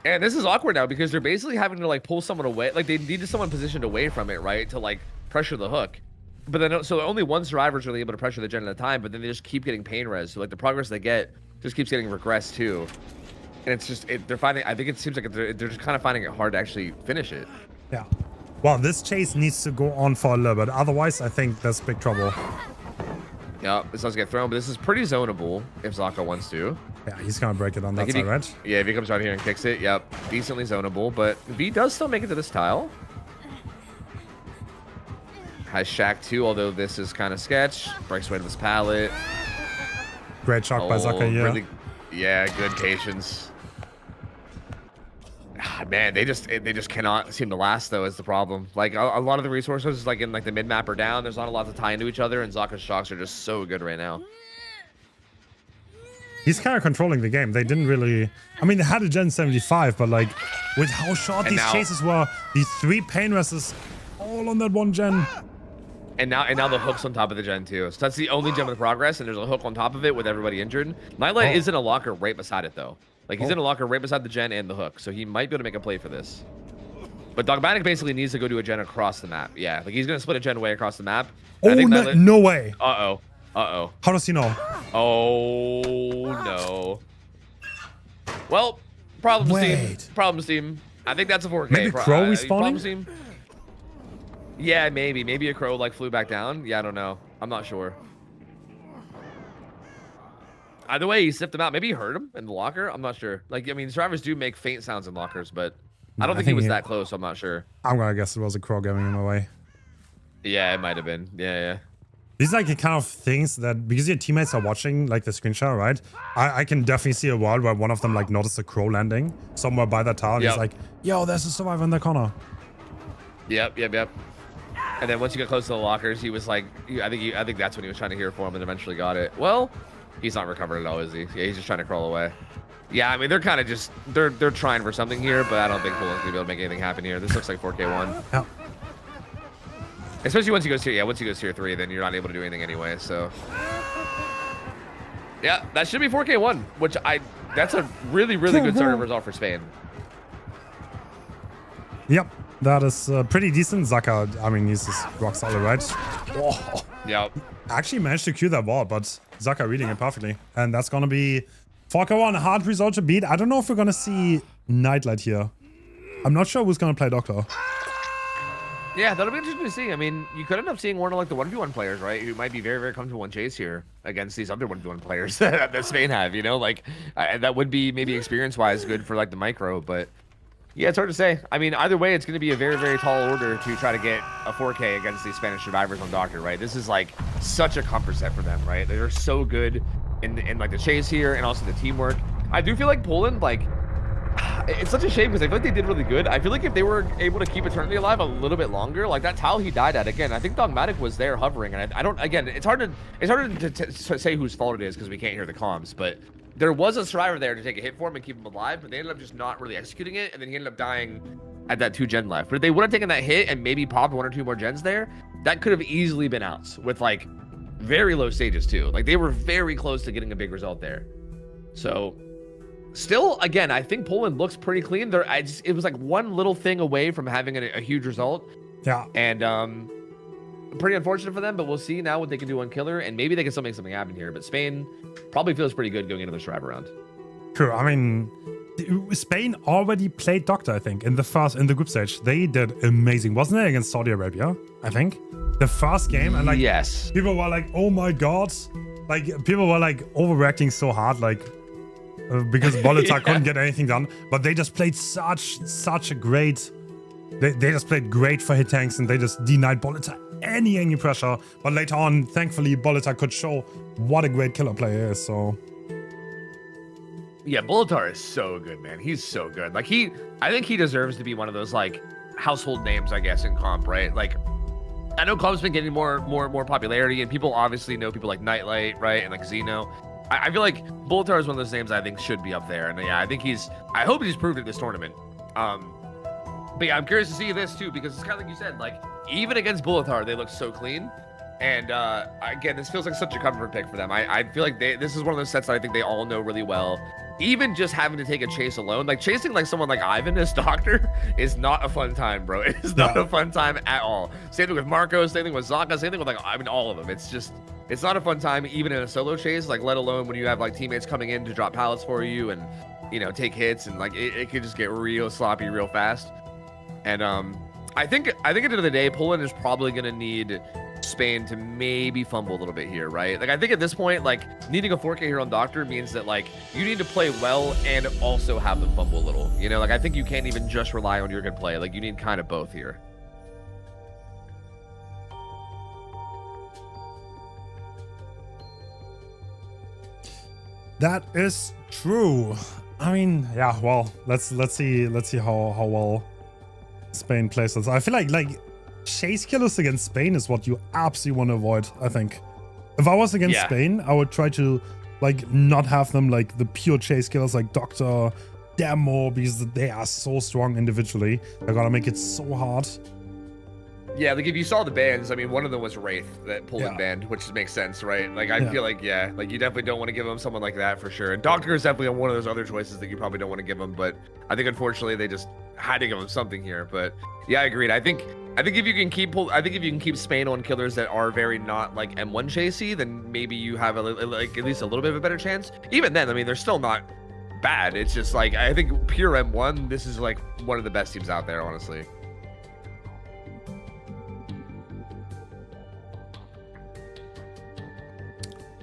And this is awkward now because they're basically having to like pull someone away. Like they needed someone positioned away from it, right? To like pressure the hook. But then, so only 1 survivor is really able to pressure the gen at a time, but then they just keep getting pain res. So like the progress they get just keeps getting regressed too. And it's just, they're finding, I think it seems like they're just kind of finding it hard to actually finish it. Yeah. Well, this chase needs to go on for a little bit. Otherwise, I think there's big trouble. Yeah, this does get thrown, but this is pretty zonable if Zaka wants to. Yeah, he's going to break it on that side, right? Yeah, if he comes out here and kicks it, yep. Decently zonable, but V does still make it to this tile. Has Shack too, although this is kind of sketch. Breaks away to this pallet. Great shock by Zaka here. Really, yeah, good patience. Man, they just cannot seem to last though is the problem. Like a lot of the resources like in like the mid map are down. There's not a lot to tie into each other, and Zaka's shocks are just so good right now. He's kind of controlling the game. They didn't really. I mean, they had a gen 75, but like with how short these chases were, these 3 pain rests all on that 1 gen. And now the hook's on top of the gen too. So that's the only gen with progress, and there's a hook on top of it with everybody injured. Nightlight is in a locker right beside it though. Like he's in a locker right beside the gen and the hook, so he might be able to make a play for this. But Dogmatic basically needs to go to a gen across the map. Yeah, like he's gonna split a gen way across the map. Oh, no way. Uh-oh. Uh-oh. How does he know? Oh, no. Well, problems team. Problems team. I think that's a 4K. Maybe Crow respawning? Problems team. Yeah, maybe. Maybe a Crow like flew back down. Yeah, I don't know. I'm not sure. Either way, he sniffed him out. Maybe he heard him in the locker. I'm not sure. Like, I mean, survivors do make faint sounds in lockers, but I don't think he was that close, so I'm not sure. I'm gonna guess it was a Crow giving him away. Yeah, it might have been. Yeah. These are like the kind of things that, because your teammates are watching like the screenshot, right? I can definitely see a world where one of them like noticed a Crow landing somewhere by that tower. And he's like, yo, there's a survivor in the corner. Yep. And then once you get close to the lockers, he was like, I think that's when he was trying to hear for him and eventually got it. Well, he's not recovered at all, is he? Yeah, he's just trying to crawl away. Yeah, I mean, they're kind of just, they're trying for something here, but I don't think Poland's gonna be able to make anything happen here. This looks like 4K1. Yeah. Especially once he goes tier, once he goes tier 3, then you're not able to do anything anyway, so. Yeah, that should be 4K1, which that's a really good starting result for Spain. Yep, that is pretty decent. Zaka, I mean, he's just rock solid, right? Oh. Yep. Actually managed to cue that wall, but Zaka reading it perfectly. And that's gonna be 4K1, a hard result to beat. I don't know if we're gonna see Nightlight here. I'm not sure who's gonna play Doctor. Yeah, that'll be interesting to see. I mean, you could end up seeing one of like the 1v1 players, right? Who might be very, very comfortable in chase here against these other 1v1 players that Spain have, you know? Like, that would be maybe experience-wise good for like the micro, but yeah, it's hard to say. I mean, either way, it's going to be a very, very tall order to try to get a 4K against these Spanish survivors on Doctor, right? This is like such a comfort set for them, right? They're so good in like the chase here and also the teamwork. I do feel like Poland, like, it's such a shame because I feel like they did really good. I feel like if they were able to keep Eternity alive a little bit longer, like that tile he died at, again, I think Dogmatic was there hovering, and I don't, again, it's hard to say whose fault it is because we can't hear the comms, but there was a survivor there to take a hit for him and keep him alive, but they ended up just not really executing it, and then he ended up dying at that 2 gen left. But if they would have taken that hit and maybe popped 1 or 2 more gens there, that could have easily been outs with like very low stages too. Like they were very close to getting a big result there. So still, again, I think Poland looks pretty clean. It was like one little thing away from having a huge result. Yeah. And pretty unfortunate for them, but we'll see now what they can do on Killer, and maybe they can still make something happen here. But Spain probably feels pretty good going into the survivor round. True. I mean, Spain already played Doctor, I think, in the group stage. They did amazing, wasn't it, against Saudi Arabia? I think the first game, and like, yes, people were like, "Oh my god!" Like people were like overreacting so hard, like because Bolita couldn't get anything done. But they just played such a great. They just played great for hit tanks, and they just denied Bolita any pressure. But later on, thankfully, Bolita could show what a great killer player is. So. Yeah, Bolitar is so good, man. He's so good. Like I think he deserves to be one of those like household names, I guess, in comp, right? Like, I know comp's been getting more popularity, and people obviously know people like Nightlight, right, and like Xeno. I feel like Bolitar is one of those names I think should be up there, and yeah, I hope he's proved it this tournament. But yeah, I'm curious to see this too, because it's kind of like you said, like even against Bolitar, they look so clean. And again, this feels like such a comfort pick for them. I feel like this is one of those sets that I think they all know really well. Even just having to take a chase alone, like chasing like someone like Ivan as Doctor is not a fun time, bro. It is not a fun time at all. Same thing with Marco, same thing with Zaka, same thing with like, I mean, all of them. It's not a fun time, even in a solo chase, like let alone when you have like teammates coming in to drop pallets for you and, you know, take hits, and like it could just get real sloppy real fast. And I think at the end of the day, Poland is probably going to need Spain to maybe fumble a little bit here, right? Like I think at this point, like needing a 4K here on Doctor means that like you need to play well and also have them fumble a little, you know? Like I think you can't even just rely on your good play. Like you need kind of both here. That is true. I mean, yeah, well, let's see how well Spain plays this. I feel like chase killers against Spain is what you absolutely want to avoid, I think. If I was against Spain, I would try to like not have them like the pure chase killers like Doctor, Demo, because they are so strong individually. They're gonna make it so hard. Yeah, like if you saw the bans, I mean, one of them was Wraith that Poland banned, which makes sense, right? Like I feel like, like you definitely don't want to give them someone like that for sure. And Doctor is definitely one of those other choices that you probably don't want to give them, but I think unfortunately they just had to give them something here. But yeah, I agreed. I think if you can keep Spain on killers that are very not like M1 chasey, then maybe you have like at least a little bit of a better chance. Even then, I mean, they're still not bad. It's just like I think pure M1, this is like one of the best teams out there, honestly.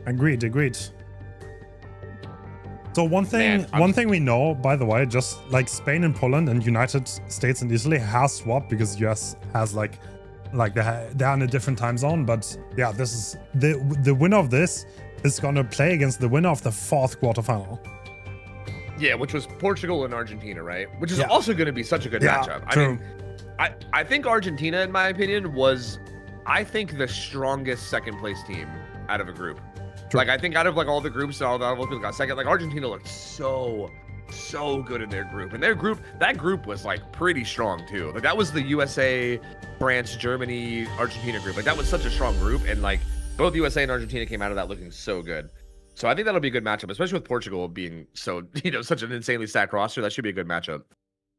Agreed. So one thing we know, by the way, just like Spain and Poland and United States and Italy has swapped because US has like they're in a different time zone. But yeah, this is the winner of this is gonna play against the winner of the 4th quarterfinal. Yeah, which was Portugal and Argentina, right? Which is also going to be such a good matchup. True. I mean, I think Argentina, in my opinion, was the strongest second place team out of a group. True. Like I think out of like all the groups and all the people got second, like Argentina looked so good in their group. And that group was like pretty strong too. Like that was the USA, France, Germany, Argentina group. Like that was such a strong group, and like both USA and Argentina came out of that looking so good. So I think that'll be a good matchup, especially with Portugal being so, such an insanely stacked roster. That should be a good matchup.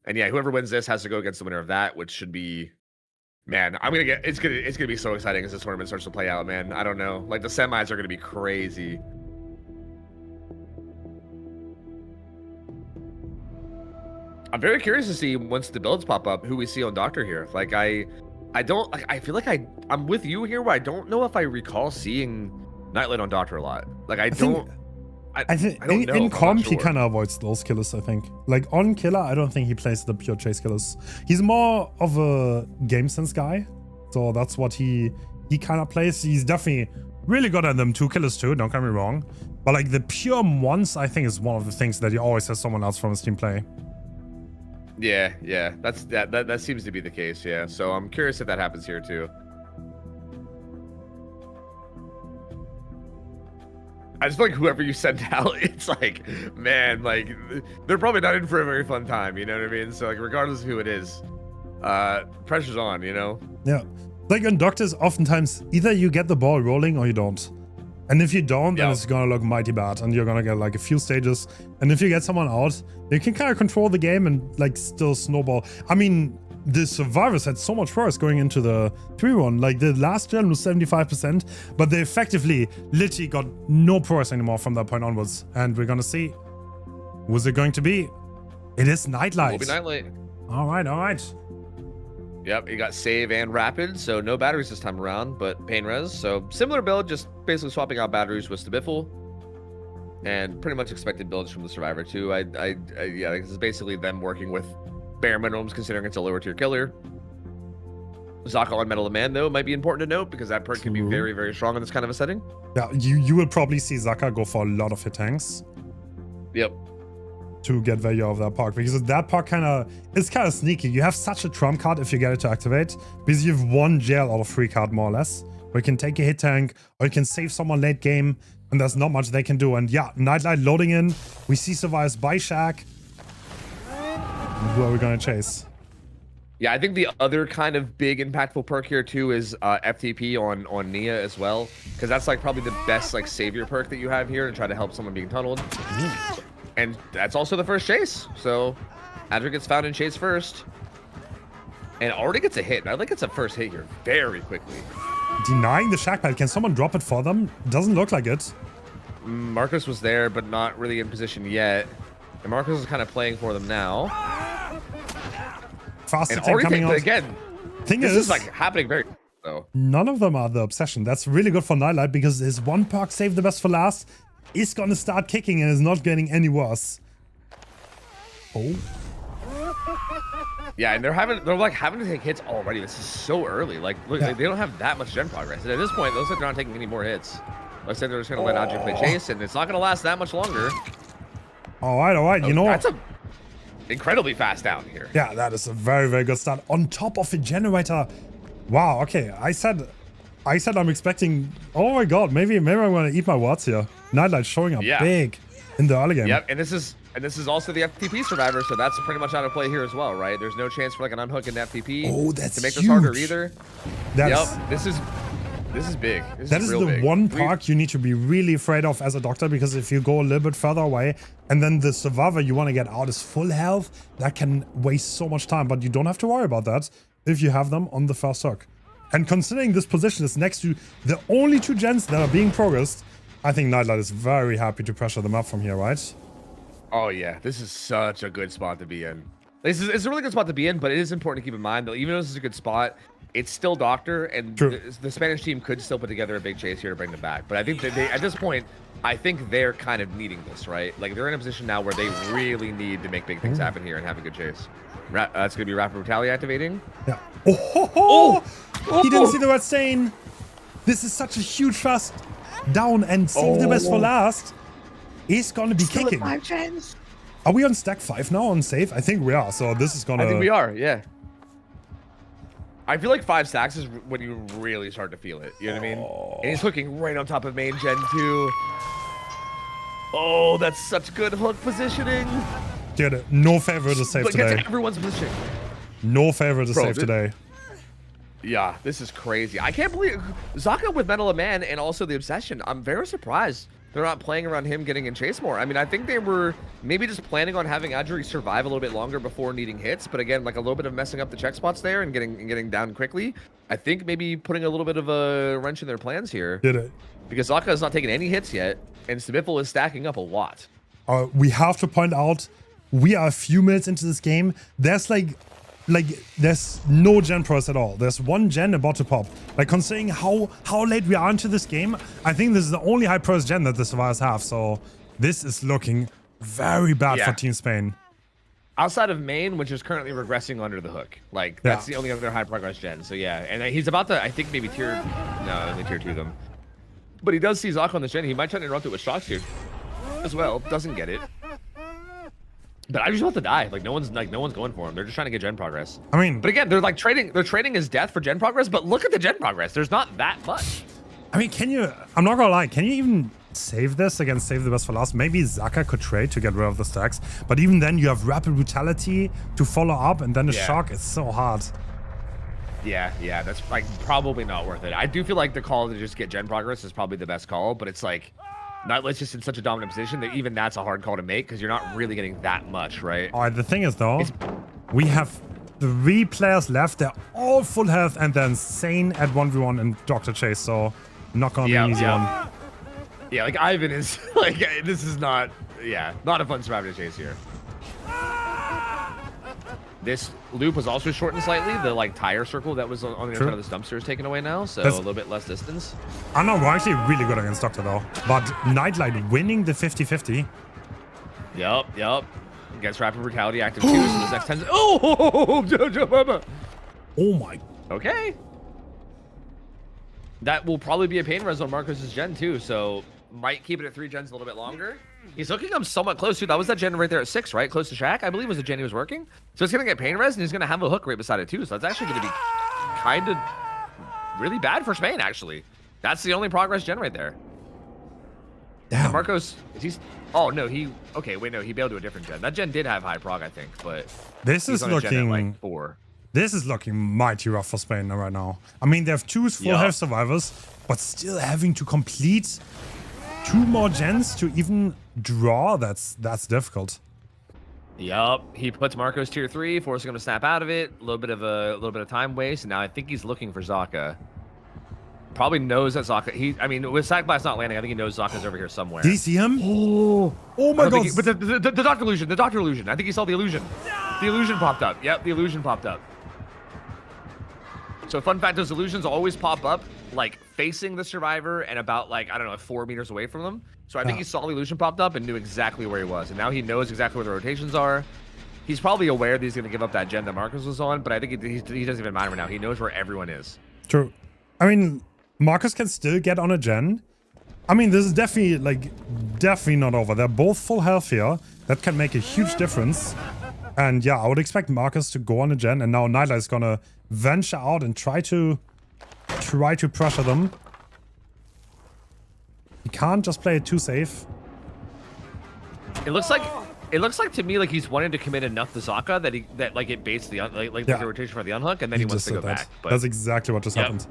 And yeah, whoever wins this has to go against the winner of that, which should be Man, it's gonna be so exciting as this tournament starts to play out, man. I don't know. Like the semis are gonna be crazy. I'm very curious to see once the builds pop up who we see on Doctor here. Like I feel like I'm with you here where I don't know if I recall seeing Nightlight on Doctor a lot. Like I don't know. In comp he kind of avoids those killers, I think. Like on killer, I don't think he plays the pure chase killers. He's more of a game sense guy, so that's what he kind of plays. He's definitely really good at them 2 killers too, don't get me wrong, but like the pure ones I think is one of the things that he always has someone else from his team play. Yeah, that seems to be the case. Yeah, so I'm curious if that happens here too. I just feel like whoever you send out, it's like, man, like they're probably not in for a very fun time. You know what I mean? So like, regardless of who it is, pressure's on. You know? Yeah. Like on Doctors, oftentimes either you get the ball rolling or you don't. And if you don't, then it's gonna look mighty bad, and you're gonna get like a few stages. And if you get someone out, you can kind of control the game and like still snowball. I mean, the survivors had so much progress going into the 3-1. Like the last gen was 75%, but they effectively literally got no progress anymore from that point onwards. And we're gonna see, who's it going to be? It is Nightlight. Will be Nightlight. All right. Yep, you got save and rapid, so no batteries this time around, but pain res. So similar build, just basically swapping out batteries with Stabiffle, and pretty much expected builds from the survivor too. Yeah, this is basically them working with bare minimums, considering it's a lower tier killer. Zaka on Metal of Man though might be important to note because that perk can be very, very strong in this kind of a setting. Yeah, you will probably see Zaka go for a lot of hit tanks. Yep. To get value of that park, because that park it's kind of sneaky. You have such a trump card if you get it to activate, because you have 1 jail out of 3 card more or less, where you can take a hit tank or you can save someone late game, and there's not much they can do. And yeah, Nightlight loading in. We see survives by Shaq. Who are we gonna chase? Yeah, I think the other kind of big impactful perk here too is FTP on Nia as well, because that's like probably the best like savior perk that you have here to try to help someone being tunneled. And that's also the first chase. So Adra gets found in chase first and already gets a hit. I think it's a first hit here very quickly. Denying the Shaq pad. Can someone drop it for them? Doesn't look like it. Marcus was there, but not really in position yet. And Marcus is kind of playing for them now. Fast attack coming out. Again, this is like happening very quick, though. None of them are the obsession. That's really good for Nightlight because his 1 perk, save the best for last, is gonna start kicking and is not getting any worse. Oh. Yeah, and they're like having to take hits already. This is so early. Like, look, they don't have that much gen progress. And at this point, it looks like they're not taking any more hits. Looks like they're just gonna let Adrian play chase, and it's not gonna last that much longer. All right. You know that's a incredibly fast down here. Yeah, that is a very, very good start. On top of a generator. Wow. Okay, I said I'm expecting. Oh my god, maybe I'm gonna eat my words here. Nightlight showing up big in the early game. Yep, and this is also the FTP survivor, so that's pretty much out of play here as well, right? There's no chance for like an unhook in FTP. Oh, that's to make huge. this harder either. That's, yep, this is big. That is the one park you need to be really afraid of as a doctor, because if you go a little bit further away and then the survivor you want to get out is full health, that can waste so much time. But you don't have to worry about that if you have them on the first hook. And considering this position is next to the only 2 gens that are being progressed, I think Nightlight is very happy to pressure them up from here, right? Oh yeah, this is such a good spot to be in. It's a really good spot to be in, but it is important to keep in mind that even though this is a good spot, it's still Doctor, and the Spanish team could still put together a big chase here to bring them back. But I think that at this point, I think they're kind of needing this, right? Like they're in a position now where they really need to make big things happen here and have a good chase. That's going to be Rapid Brutality activating. Yeah. Oh! He didn't see the red stain. This is such a huge fast down, and save the best for last. He's going to be kicking. 5 gens. Are we on stack 5 now on save? I think we are. So this is going to... I think we are, yeah. I feel like 5 stacks is when you really start to feel it. You know what I mean? And he's hooking right on top of main gen too. Oh, that's such good hook positioning. Dude, no favor to save today. Gets everyone's positioning. No favor to save today. Yeah, this is crazy. I can't believe Zaka with Metal of Man and also the Obsession. I'm very surprised they're not playing around him getting in chase more. I mean, I think they were maybe just planning on having Adjuri survive a little bit longer before needing hits, but again, like a little bit of messing up the check spots there and getting down quickly. I think maybe putting a little bit of a wrench in their plans here. Did it? Because Zaka has not taken any hits yet, and Semifinal is stacking up a lot. We have to point out, we are a few minutes into this game. There's there's no gen pros at all. There's one gen about to pop. Like, considering how late we are into this game, I think this is the only high pros gen that the survivors have. So this is looking very bad for Team Spain. Outside of main, which is currently regressing under the hook. Like, that's the only other high progress gen. So yeah, and he's about to, I think, maybe only tier 2 them. But he does see Zaka on the gen. He might try to interrupt it with shocks here as well. Doesn't get it. But I just want to die. Like no one's going for him. They're just trying to get gen progress. I mean, but again, they're like trading his death for gen progress. But look at the gen progress. There's not that much. I mean, I'm not gonna lie. Can you even save this against save the best for last? Maybe Zaka could trade to get rid of the stacks. But even then, you have rapid brutality to follow up, and then the shock is so hard. Yeah, that's like probably not worth it. I do feel like the call to just get gen progress is probably the best call, but it's like Nightlight's just in such a dominant position that even that's a hard call to make because you're not really getting that much, right? All right, the thing is though, we have 3 players left. They're all full health, and then Sane at 1v1 and Dr. Chase, so not gonna be an easy one. Yeah, like Ivan is like, this is not a fun survivor to chase here. This loop was also shortened slightly. The like tire circle that was on the other side of the dumpster is taken away now, so a little bit less distance. I know, we're actually really good against Doctor though. But Nightlight winning the 50-50. Yep. Gets rapid brutality active too, so this next 10. Oh my. Okay. That will probably be a pain res on Marcos's gen too, so might keep it at 3 gens a little bit longer. He's hooking them somewhat close too. That was that gen right there at 6, right? Close to Shaq, I believe was the gen he was working. So it's gonna get pain res, and he's gonna have a hook right beside it too. So that's actually gonna be kind of really bad for Spain, actually. That's the only progress gen right there. Damn. Marcos, oh no, okay, wait, no, he bailed to a different gen. That gen did have high prog, I think, but this is looking like 4. This is looking mighty rough for Spain right now. I mean, they have 2 full health survivors, but still having to complete 2 more gens to even draw. That's difficult. Yup, he puts Marcos tier 3, forcing him to snap out of it. A little bit of time waste, and now I think he's looking for Zaka. Probably knows that Zaka. I mean, with Sack Blast not landing, I think he knows Zaka's over here somewhere. Did you see him? Oh my god! But the Doctor Illusion, the Doctor Illusion. I think he saw the illusion. The illusion popped up. Yep, the illusion popped up. So fun fact, those illusions always pop up like facing the survivor and about like, I don't know, 4 meters away from them. So I think he saw the illusion popped up and knew exactly where he was. And now he knows exactly where the rotations are. He's probably aware that he's going to give up that gen that Marcos was on, but I think he doesn't even matter now. He knows where everyone is. True. I mean, Marcos can still get on a gen. I mean, this is definitely not over. They're both full health here. That can make a huge difference. And yeah, I would expect Marcos to go on a gen, and now Nightlight is gonna venture out and try to pressure them. He can't just play it too safe. It looks like to me like he's wanting to commit enough to Zaka that like it baits the the rotation for the unhook, and then he wants to go back. But that's exactly what just happened.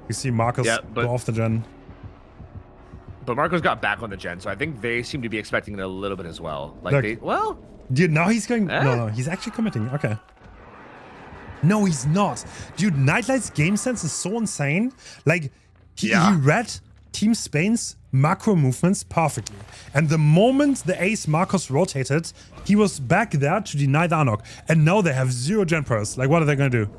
You see Marcos go off the gen. But Marcos got back on the gen, so I think they seem to be expecting it a little bit as well. Dude, now he's going. No, he's actually committing. Okay. No, he's not. Dude, Nightlight's game sense is so insane. Like, he read Team Spain's macro movements perfectly. And the moment the ace Marcos rotated, he was back there to deny the unhook. And now they have 0 gen pros. Like, what are they going to do?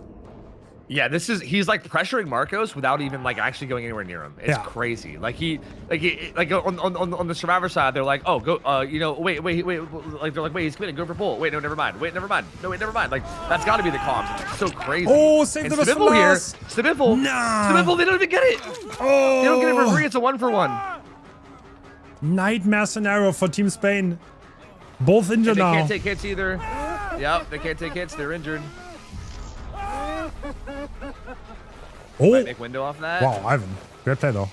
Yeah, he's like pressuring Marcos without even like actually going anywhere near him. It's crazy. Like on the survivor side, they're like, oh, go, wait, like they're like, wait, he's committed, go for pull. Wait, no, never mind. Wait, never mind. No, wait, never mind. Like that's got to be the comms. It's so crazy. Oh, save the best for last. Semifinal. Nah. Semifinal, they don't even get it. Oh. They don't get it for free. It's a 1-for-1. Nightmare scenario for Team Spain. Both injured now. They can't take hits either. Yep, they can't take hits. They're injured. Oh, might make window off that. Wow, Ivan. Great play though.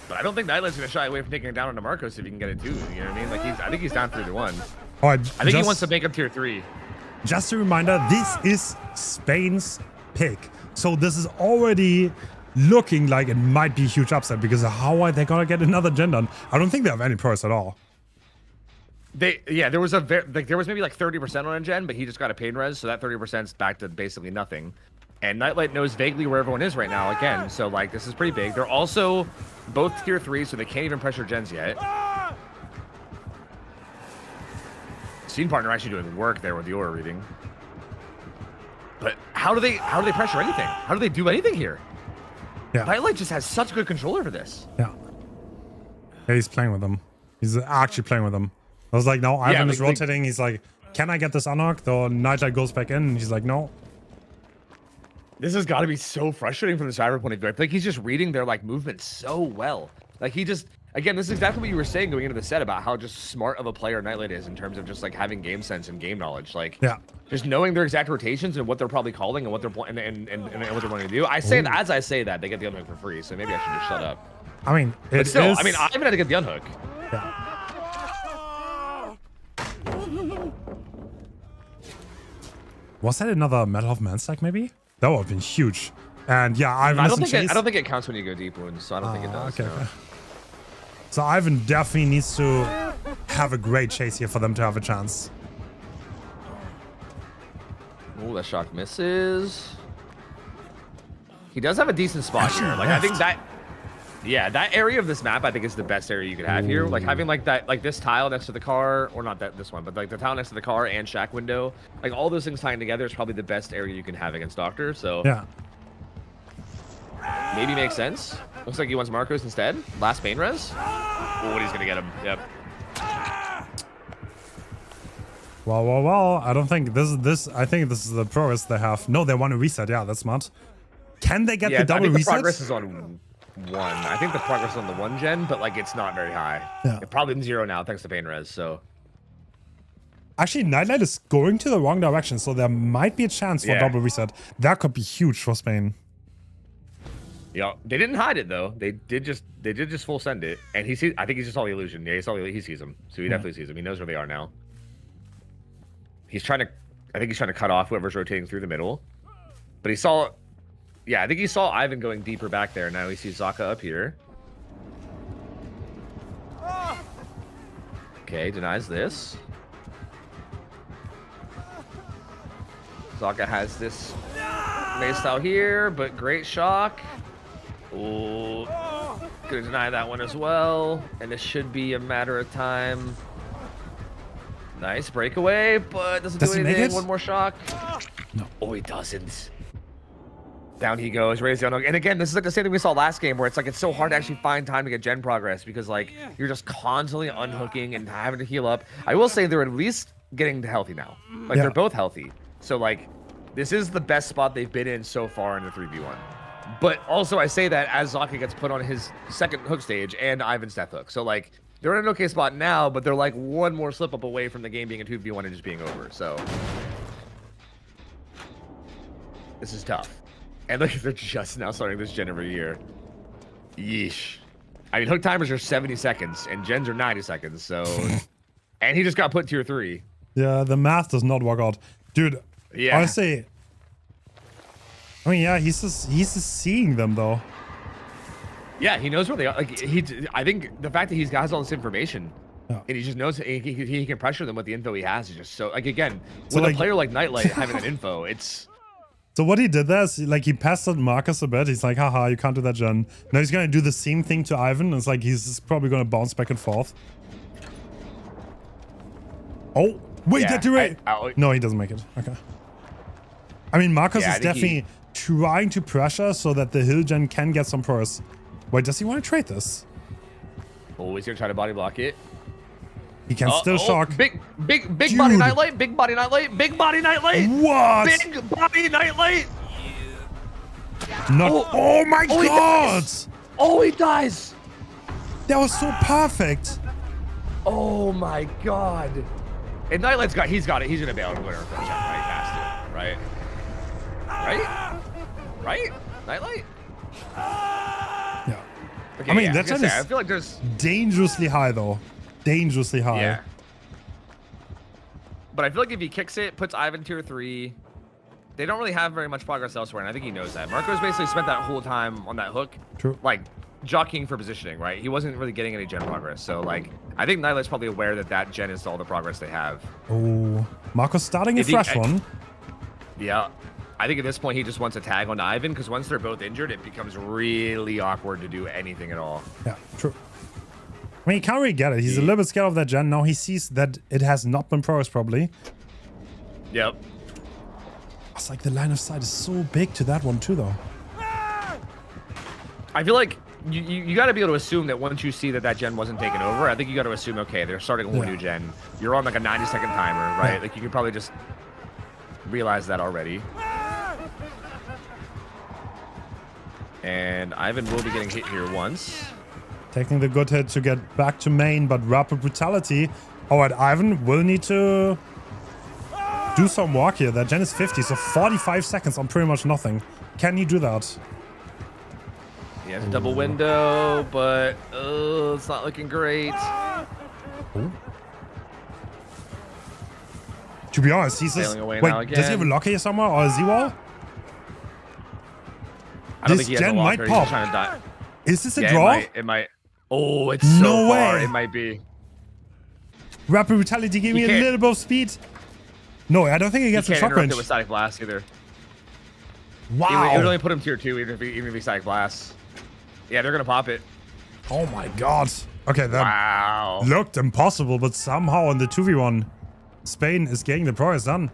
But I don't think Nightlight's gonna shy away from taking it down onto Marcos if he can get it too. You know what I mean? Like I think he's down 3-1. All right, I think he wants to make him tier 3. Just a reminder, this is Spain's pick. So this is already looking like it might be a huge upset because how are they gonna get another gen done? I don't think they have any progress at all. There was there was maybe like 30% on a gen, but he just got a pain res, so that 30% is back to basically nothing. And Nightlight knows vaguely where everyone is right now again, so like this is pretty big. They're also both tier 3, so they can't even pressure gens yet. Scene partner actually doing work there with the aura reading. But how do they pressure anything? How do they do anything here? Yeah. Nightlight just has such good control over this. Yeah. Yeah, he's playing with them. He's actually playing with them. I was like, no, Ivan is rotating. He's like, can I get this unlocked? Or Nightlight goes back in. And he's like, no. This has got to be so frustrating from the cyber point of view. I feel like he's just reading their like movement so well. Like he just, again, this is exactly what you were saying going into the set about how just smart of a player Nightlight is in terms of just like having game sense and game knowledge. Like, yeah, just knowing their exact rotations and what they're probably calling and what they're and what they're wanting to do. I say that as I say that they get the unhook for free, so maybe I should just shut up. I mean, but still, I mean, I even had to get the unhook. Yeah. Was that another Metal of Man stack maybe? That would have been huge. And yeah, Ivan I don't think it counts when you go deep wounds, so I don't think it does. Okay. No. So Ivan definitely needs to have a great chase here for them to have a chance. Oh, that shock misses. He does have a decent spot here. Like I think that, yeah, that area of this map I think is the best area you could have here. Like having like that, like this tile next to the car, or not that this one, but like the tile next to the car and shack window, like all those things tying together is probably the best area you can have against Doctor. So yeah, maybe makes sense. Looks like he wants Marcos instead. Last pain res. Oh, he's gonna get him. Yep. Well. I don't think this. I think this is the progress they have. No, they want to reset. Yeah, that's smart. Can they get the double reset? The progress is on 1. I think the progress is on the 1 gen, but like it's not very high. Yeah. It's probably in 0 now thanks to pain res. So actually, Nightlight is going to the wrong direction, so there might be a chance for double reset. That could be huge for Spain. Yeah, they didn't hide it though. They did just full send it, and he sees. I think he just saw the illusion. Yeah, he sees them, so he definitely sees them. He knows where they are now. He's trying to. I think he's trying to cut off whoever's rotating through the middle, but he saw. Yeah, I think he saw Ivan going deeper back there. Now he sees Zaka up here. Okay, denies this. Zaka has this mace style here, but great shock. Oh, gonna deny that one as well. And this should be a matter of time. Nice breakaway, but doesn't do anything. One more shock. No. Oh, he doesn't. Down he goes, raise the unhook. And again, this is like the same thing we saw last game where it's like it's so hard to actually find time to get gen progress because like you're just constantly unhooking and having to heal up. I will say they're at least getting healthy now. Like they're both healthy. So like this is the best spot they've been in so far in the 3v1. But also I say that as Zaka gets put on his second hook stage and Ivan's death hook. So like they're in an okay spot now, but they're like one more slip up away from the game being a 2v1 and just being over. So this is tough. And look, they're just now starting this gen every year. Yeesh. I mean, hook timers are 70 seconds and gens are 90 seconds. So, and he just got put tier 3. Yeah, the math does not work out, dude. Yeah. Honestly, I mean, yeah, he's just seeing them though. Yeah, he knows where they are. Like I think the fact that he has all this information, and he just knows he can pressure them with the info he has is just so. Like again, with a player like Nightlight having that info, it's. So what he did there is like he pestered Marcus a bit. He's like, haha, you can't do that, Jen. Now he's gonna do the same thing to Ivan. It's like he's probably gonna bounce back and forth. Oh, wait, get to it. No, he doesn't make it. Okay. I mean, Marcus is definitely trying to pressure so that the hill gen can get some progress. Wait, does he want to trade this? Oh, he's gonna try to body block it. He can still shock. Big body Nightlight. Big body Nightlight. Big body Nightlight. What? Big body Nightlight. Not. Oh my God. He dies. That was so perfect. Oh my God. And Nightlight's he's got it. He's gonna be able to win our first shot right past it. Right? Nightlight? Yeah. Okay, I mean, that's I feel like there's dangerously high though. Dangerously high. Yeah. But I feel like if he kicks it, puts Ivan tier 3, they don't really have very much progress elsewhere, and I think he knows that. Marco's basically spent that whole time on that hook, True. like jockeying for positioning, right? He wasn't really getting any gen progress, so like I think Nightlight's probably aware that that gen is all the progress they have. Oh, Marco's starting a fresh one. Yeah. I think at this point he just wants a tag on Ivan because once they're both injured, it becomes really awkward to do anything at all. Yeah, true. I mean, he can't really get it. He's a little bit scared of that gen. Now he sees that it has not been progressed probably. Yep. It's like the line of sight is so big to that one too, though. I feel like you got to be able to assume that once you see that that gen wasn't taken over, I think you got to assume, okay, they're starting a whole new gen. You're on like a 90-second timer, right? Like you could probably just realize that already. And Ivan will be getting hit here once. Taking the good hit to get back to main, but rapid brutality. Alright, Ivan will need to do some work here. That gen is 50, so 45 seconds on pretty much nothing. Can he do that? He has a double window, but it's not looking great. Ooh. To be honest, he's just... Wait, does he have a lock here somewhere or a Z-wall? I don't think he has a locker. He's trying to die. Is this a draw? It might. Oh, it's so far. It might be. Rapid brutality gave me a little bit of speed. No, I don't think he gets a shock range. With static blast either. Wow. It would only put him tier 2 even if he static blast. Yeah, they're gonna pop it. Oh my god. Okay, that looked impossible, but somehow in the 2v1, Spain is getting the progress done.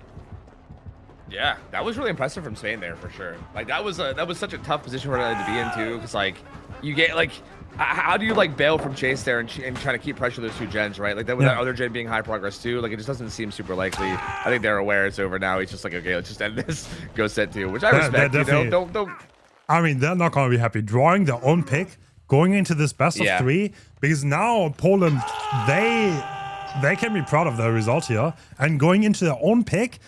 Yeah, that was really impressive from Spain there for sure. Like that was such a tough position for them to be in too, because like you get like, how do you like bail from chase there and try to keep pressure those two gens, right? Like that with that other gen being high progress too, like it just doesn't seem super likely. I think they're aware it's over now. He's just like, okay, let's just end this, go set 2, which I respect. You know, don't. I mean, they're not gonna be happy drawing their own pick, going into this best of 3, because now Poland they can be proud of their result here, and going into their own pick.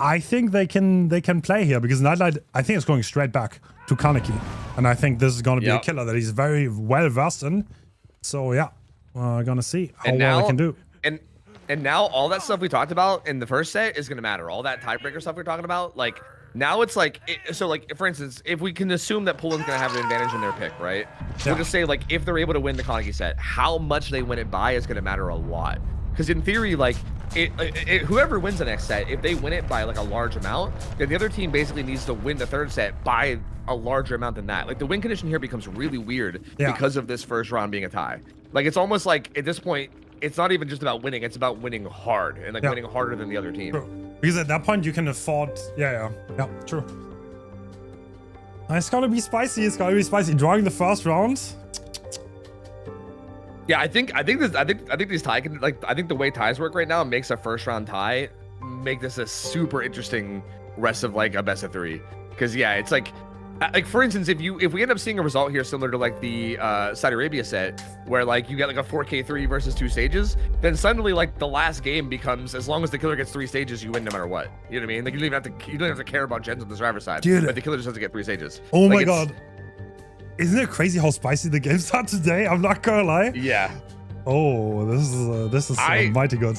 I think they can play here because Nightlight, I think, is going straight back to Kaneki. And I think this is going to be a killer that he's very well versed in. So, yeah, we're going to see how well they can do. And now all that stuff we talked about in the first set is going to matter. All that tiebreaker stuff we're talking about, like, now it's like, so like, for instance, if we can assume that Poland's going to have an advantage in their pick, right? We'll just say, like, if they're able to win the Kaneki set, how much they win it by is going to matter a lot. Because in theory, like, whoever wins the next set, if they win it by like a large amount, then the other team basically needs to win the third set by a larger amount than that. Like the win condition here becomes really weird because of this first round being a tie. Like it's almost like at this point, it's not even just about winning; it's about winning hard and like winning harder than the other team. True. Because at that point, you can afford. Yeah, true. It's gotta be spicy. It's gotta be spicy. Drawing the first round. Yeah, I think these tie can, like, I think the way ties work right now makes a first round tie make this a super interesting rest of like a best of 3. Because yeah, it's like for instance, if we end up seeing a result here similar to like the Saudi Arabia set where like you get like a 4K3 versus 2 stages, then suddenly like the last game becomes, as long as the killer gets 3 stages, you win no matter what. You know what I mean? Like you don't even have to care about gens on the driver's side. Dude, but the killer just has to get 3 stages. Oh like, my god. Isn't it crazy how spicy the games are today? I'm not gonna lie. Yeah. Oh, this is mighty good.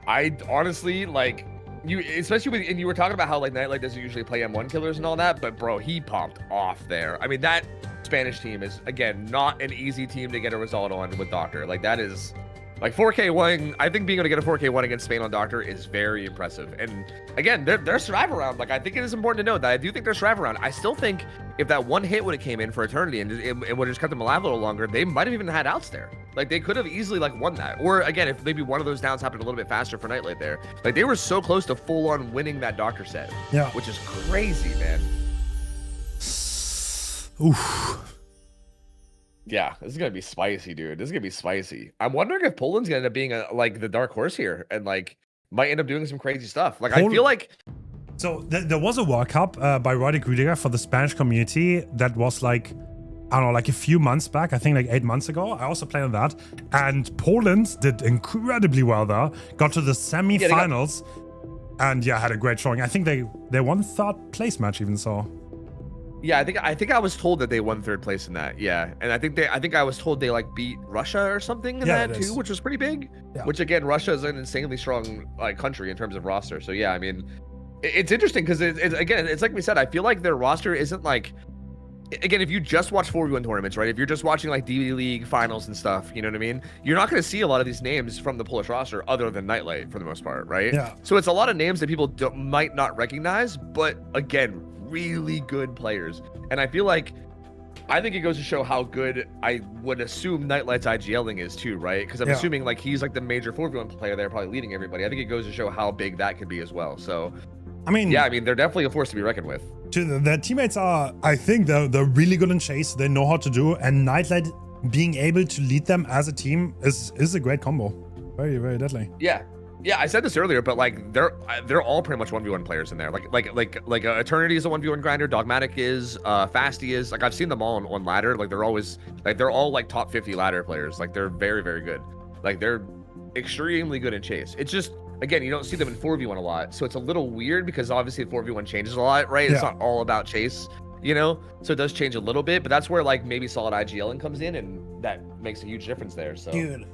I honestly like you, especially when, and you were talking about how like Nightlight doesn't usually play M1 killers and all that, but bro, he popped off there. I mean, that Spanish team is again not an easy team to get a result on with Doctor. Like that is like 4K1. I think being able to get a 4K1 against Spain on Doctor is very impressive. And again, their survival round, like I think it is important to note that I do think their survival round. I still think if that one hit would have came in for Eternity and it would have just kept them alive a little longer, they might have even had outs there. Like they could have easily like won that. Or again, if maybe one of those downs happened a little bit faster for Nightlight there. Like they were so close to full on winning that Doctor set. Yeah. Which is crazy, man. Oof. Yeah, this is gonna be spicy, dude. This is gonna be spicy. I'm wondering if Poland's gonna end up being like the dark horse here and like might end up doing some crazy stuff. Like I feel like. So there was a World Cup by Roderick Rüdiger for the Spanish community that was like, I don't know, like a few months back. I think like 8 months ago. I also played on that, and Poland did incredibly well there. Got to the semi-finals, and yeah, had a great showing. I think they won 3rd place match even so. Yeah, I think I was told that they won 3rd place in that. Yeah, and I think I was told they like beat Russia or something in that too, which was pretty big. Yeah. Which again, Russia is an insanely strong like country in terms of roster. So yeah, I mean, It's interesting because again, it's like we said, I feel like their roster isn't like, again, if you just watch 4v1 tournaments, right? If you're just watching like DBD League finals and stuff, you know what I mean? You're not going to see a lot of these names from the Polish roster other than Nightlight for the most part, right? Yeah. So it's a lot of names that people might not recognize, but again, really good players. And I feel like, I think it goes to show how good I would assume Nightlight's IGLing is too, right? Because I'm assuming like he's like the major 4v1 player there, probably leading everybody. I think it goes to show how big that could be as well. So, I mean, yeah, I mean, they're definitely a force to be reckoned with. Their teammates are, I think they're really good in chase. They know how to do, and Nightlight being able to lead them as a team is a great combo. Very, very deadly. Yeah. Yeah, I said this earlier, but like they're all pretty much 1v1 players in there. Like Eternity is a 1v1 grinder, Dogmatic is, Fasty is. Like I've seen them all on ladder. Like they're all like top 50 ladder players. Like they're very, very good. Like they're extremely good in chase. It's just, again, you don't see them in 4v1 a lot, so it's a little weird because obviously 4v1 changes a lot, right? It's not all about chase, you know, so it does change a little bit, but that's where like maybe solid IGLing comes in, and that makes a huge difference there. So dude,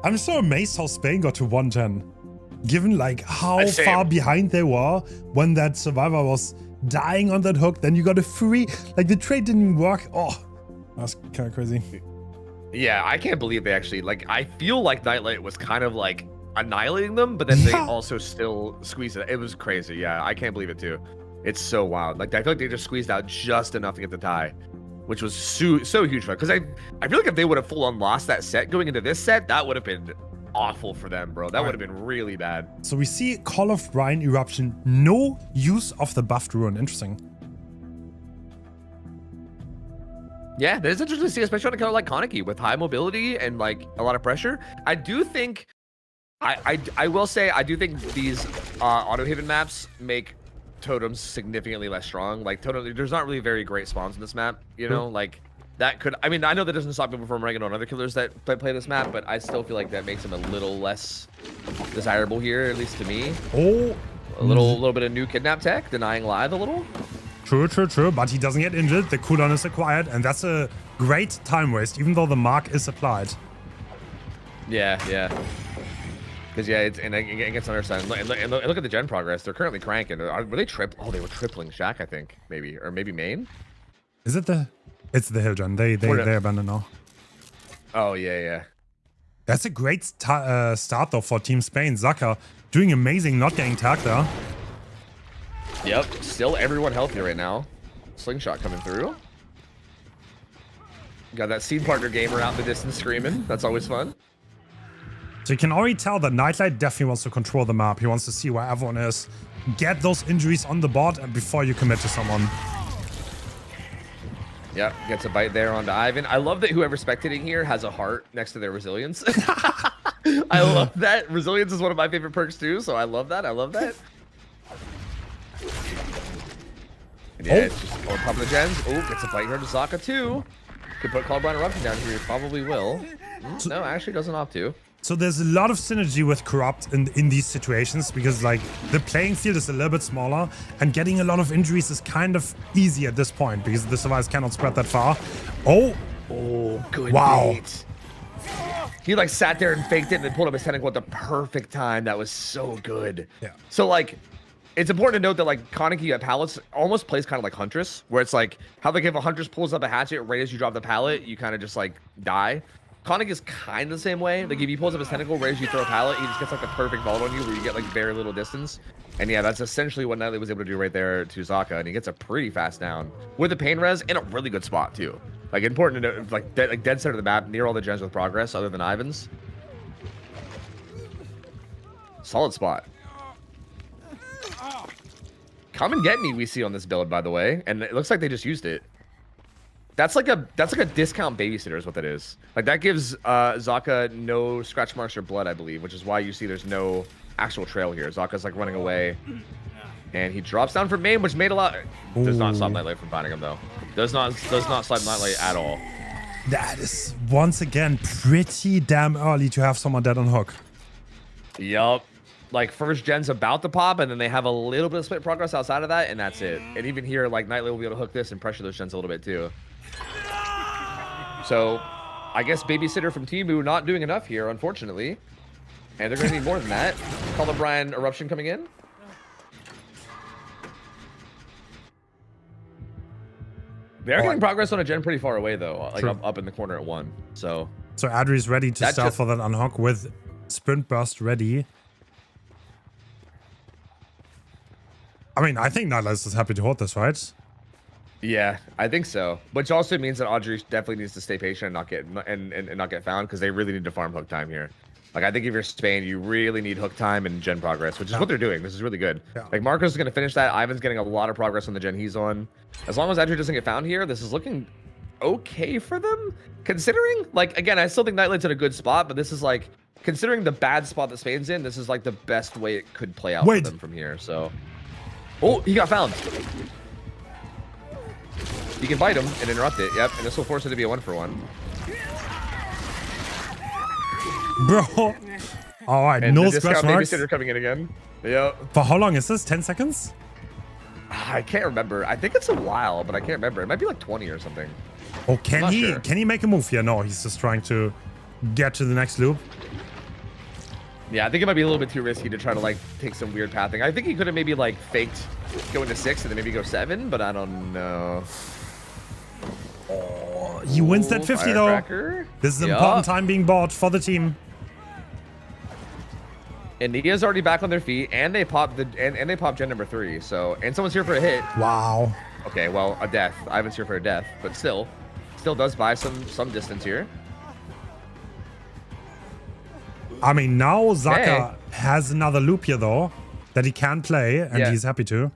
I'm so amazed how Spain got to 110, given like how far behind they were when that survivor was dying on that hook. Then you got a free, like the trade didn't even work. Oh, that's kind of crazy. Yeah, I can't believe they actually, like, I feel like Nightlight was kind of like annihilating them, but then they also still squeezed it. It was crazy. Yeah, I can't believe it too. It's so wild. Like I feel like they just squeezed out just enough to get the tie, which was so huge for them. Because I feel like if they would have full on lost that set going into this set, that would have been awful for them, bro. That would have been really bad. So we see Call of Brian Eruption, no use of the buffed rune. Interesting. Yeah, that is interesting to see, especially on a killer like Kaneki with high mobility and like a lot of pressure. I do think, I will say, I do think these auto haven maps make totems significantly less strong. Like there's not really very great spawns in this map, you know, like that could, I mean, I know that doesn't stop people from ranking on other killers that play this map, but I still feel like that makes them a little less desirable here, at least to me. Oh, a little bit of new kidnap tech, denying live a little. True, but he doesn't get injured. The cooldown is acquired, and that's a great time waste, even though the mark is applied. Yeah. Because yeah, it's, and it gets understand. And look at the gen progress. They're currently cranking. Were they Oh, they were tripling Shaq, I think, maybe, or maybe main. Is it the? It's the hill gen. They abandon now. Oh yeah. That's a great start though for Team Spain. Zaka doing amazing, not getting tagged there. Yep, still everyone healthy right now. Slingshot coming through. Got that seed partner gamer out in the distance screaming. That's always fun. So you can already tell that Nightlight definitely wants to control the map. He wants to see where everyone is. Get those injuries on the board before you commit to someone. Yep, gets a bite there onto Ivan. I love that whoever's spectating here has a heart next to their resilience. I love that. Resilience is one of my favorite perks too, so I love that. And yeah, it's just on top of the gens. Oh, gets a bite here to Zaka too. Could put Call Brian Eruption down here. Probably will. No, actually doesn't opt to. So there's a lot of synergy with Corrupt in these situations because like the playing field is a little bit smaller and getting a lot of injuries is kind of easy at this point because the survivors cannot spread that far. Oh, good wow. bait. He like sat there and faked it and then pulled up his tentacle at the perfect time. That was so good. Yeah. So like, it's important to note that like Kaneki at pallets almost plays kind of like Huntress, where it's like how like if a Huntress pulls up a hatchet right as you drop the pallet, you kind of just like die. Kaneki is kind of the same way. Like if he pulls up his tentacle right as you throw a pallet, he just gets like the perfect vault on you where you get like very little distance. And yeah, that's essentially what Nightlight was able to do right there to Zaka, and he gets a pretty fast down with the pain res in a really good spot too. Like important to note, like dead center of the map, near all the gens with progress, other than Ivan's. Solid spot. Come and get me, we see on this build, by the way, and it looks like they just used it. That's like a discount babysitter is what that is. Like that gives Zaka no scratch marks or blood, I believe, which is why you see there's no actual trail here. Zaka's like running away, and he drops down from main, which made a lot. Does not stop Nightlight from finding him though. Does not stop Nightlight at all. That is once again pretty damn early to have someone dead on hook. Yup. Like first gen's about to pop, and then they have a little bit of split progress outside of that, and that's it. And even here, like Nightlight will be able to hook this and pressure those gens a little bit too. So, I guess babysitter from Timu not doing enough here, unfortunately. And they're going to need more than that. Call the Brian Eruption coming in. They're getting progress on a gen pretty far away though, like up in the corner at 1. So Adri's ready to start for that unhook with sprint burst ready. I mean, I think Nightlights is happy to hold this, right? Yeah, I think so. Which also means that Audrey definitely needs to stay patient and not get and not get found, because they really need to farm hook time here. Like, I think if you're Spain, you really need hook time and gen progress, which is what they're doing. This is really good. Yeah. Like, Marcos is going to finish that. Ivan's getting a lot of progress on the gen he's on. As long as Adri doesn't get found here, this is looking okay for them, considering, like, again, I still think Nightlight's in a good spot, but this is, like, considering the bad spot that Spain's in, this is, like, the best way it could play out for them from here, so. Oh, he got found. You can fight him and interrupt it, yep, and this will force it to be a 1-for-1. Bro. All right, no scratch marks. Babysitter coming in again. Yep. For how long is this? 10 seconds? I can't remember. I think it's a while, but I can't remember. It might be like 20 or something. Oh, can he make a move here? No, he's just trying to get to the next loop. Yeah, I think it might be a little bit too risky to try to like take some weird pathing. I think he could have maybe like faked going to 6 and then maybe go 7, but I don't know. Oh, he wins that 50 though. This is an important time being bought for the team. And Nia's already back on their feet, and they pop and they pop gen number 3. So, and someone's here for a hit. Wow. Okay, well, a death. Ivan's here for a death, but still does buy some distance here. I mean, now Zaka has another loop here though that he can play, and he's happy to.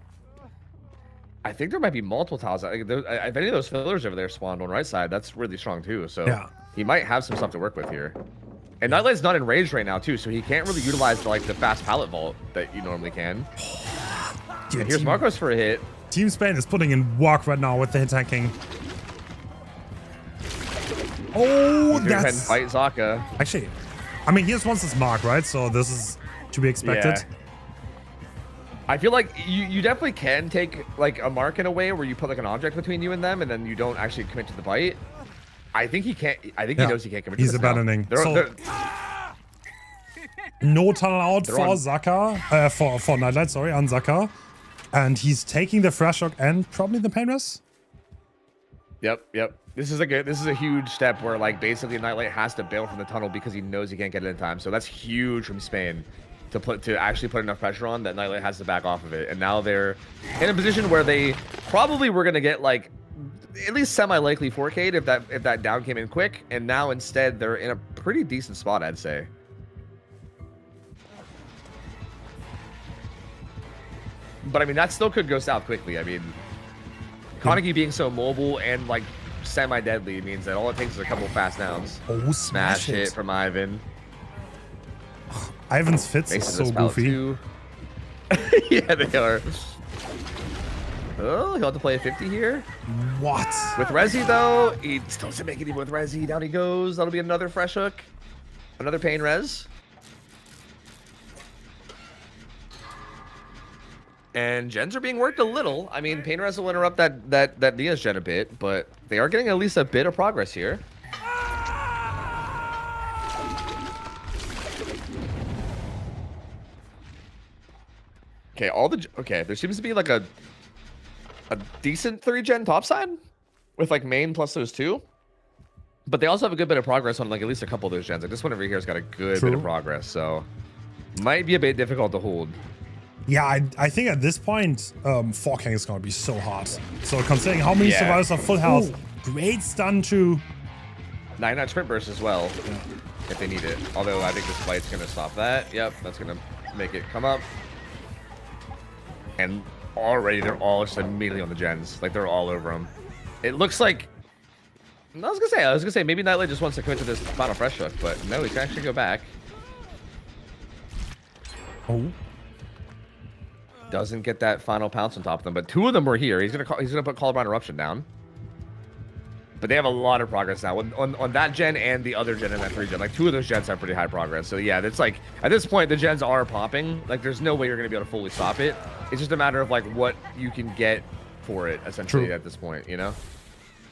I think there might be multiple tiles. If any of those fillers over there spawned on right side, that's really strong too. So he might have some stuff to work with here. And Nightlight's not enraged right now too, so he can't really utilize the fast pallet vault that you normally can. Dude, here's Marcos for a hit. Team Spain is putting in work right now with the hit tanking. Oh, that's fight Zaka. Actually, I mean, he just wants his mark, right? So this is to be expected. Yeah. I feel like you definitely can take like a mark in a way where you put like an object between you and them, and then you don't actually commit to the bite. I think he can't. I think he knows he can't commit to this. He's abandoning. No tunnel out for Zaka, for Nightlight, sorry, on Zaka. And he's taking the fresh hook and probably the pain res. Yep. This is a huge step where like basically Nightlight has to bail from the tunnel because he knows he can't get it in time. So that's huge from Spain to actually put enough pressure on that Nightlight has to back off of it. And now they're in a position where they probably were gonna get like at least semi-likely 4K'd if that down came in quick, and now instead they're in a pretty decent spot, I'd say. But I mean, that still could go south quickly. I mean, Kaneki being so mobile and like semi-deadly means that all it takes is a couple fast downs. Oh, smash hit from Ivan. Ivan's fits are so goofy. Yeah, they are. Oh, he'll have to play a 50 here. What? With Resi, though, he still doesn't make it even with Resi. Down he goes. That'll be another fresh hook. Another pain res. And gens are being worked a little. I mean, pain res will interrupt that Nia's gen a bit, but they are getting at least a bit of progress here. Okay, there seems to be like a decent 3-gen topside with like main plus those 2, but they also have a good bit of progress on like at least a couple of those gens. Like this one over here has got a good bit of progress, so might be a bit difficult to hold. Yeah, I think at this point, forking is gonna be so hard. So considering how many survivors are full health, great stun too. 9 sprint burst as well, if they need it. Although I think this fight's gonna stop that. Yep, that's gonna make it come up. And already they're all just immediately on the gens. Like they're all over them. It looks like I was gonna say maybe Nightlight just wants to commit to this final fresh hook, but no, he can actually go back. Oh. Doesn't get that final pounce on top of them, but 2 of them were here. He's gonna put Columbine Eruption down. But they have a lot of progress now on that gen and the other gen and that 3-gen. Like 2 of those gens have pretty high progress. So yeah, it's like at this point the gens are popping. Like there's no way you're gonna be able to fully stop it. It's just a matter of like what you can get for it essentially at this point, you know?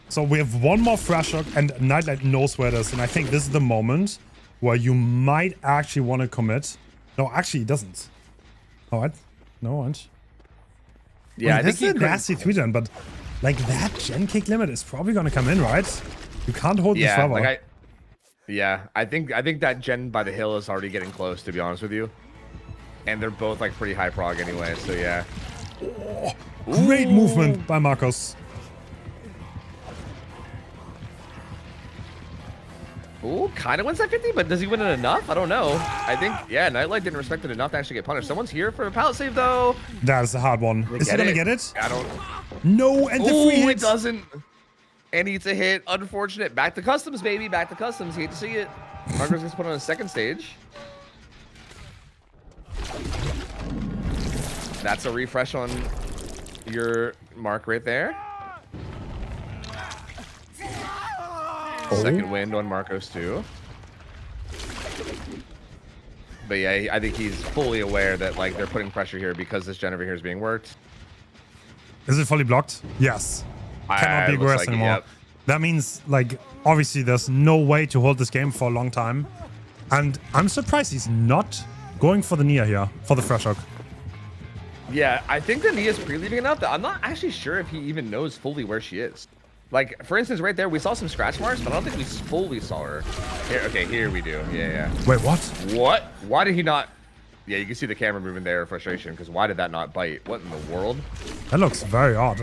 So we have one more fresh hook and Nightlight knows where it is, and I think this is the moment where you might actually want to commit. No, actually he doesn't. All right. No, what? Yeah, I think this is a nasty 3-gen, but Like that gen kick limit is probably gonna come in, right? You can't hold this forever. Like I think that gen by the hill is already getting close, to be honest with you. And they're both like pretty high prog anyway, so yeah. Oh, great movement by Marcos. Ooh, kind of wins that 50, but does he win it enough? I don't know. I think, yeah, Nightlight didn't respect it enough to actually get punished. Someone's here for a pallet save, though. That is a hard one. Is he gonna get it? I don't. No, and the free hit. It doesn't. And it's a hit. Unfortunate. Back to customs, baby. Back to customs. Hate to see it. Marcos gets put on a second stage. That's a refresh on your mark right there. Second wind on Marcos too. But yeah, I think he's fully aware that like they're putting pressure here because this gen over here is being worked. Is it fully blocked? Yes. Cannot be aggressive anymore. Yep. That means like obviously there's no way to hold this game for a long time. And I'm surprised he's not going for the Nia here for the fresh hook. Yeah, I think the Nia's pre-leaving enough that I'm not actually sure if he even knows fully where she is. Like, for instance, right there, we saw some scratch marks, but I don't think we fully saw her. Here, okay, here we do. Yeah. Wait, what? What? Why did he not? Yeah, you can see the camera moving there, frustration, because why did that not bite? What in the world? That looks very odd.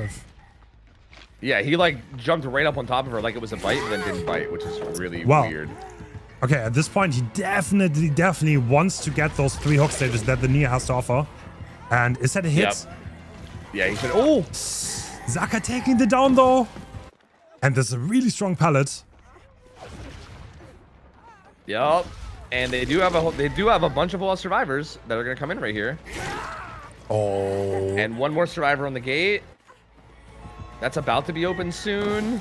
Yeah, he like jumped right up on top of her like it was a bite, and then didn't bite, which is really weird. Okay, at this point, he definitely wants to get those 3 hook stages that the Nia has to offer. And is that a hit? Yep. Yeah, he said, oh! Zaka taking the down, though. And there's a really strong pallet. Yep. And they do have a bunch of survivors that are gonna come in right here. Oh. And one more survivor on the gate. That's about to be open soon.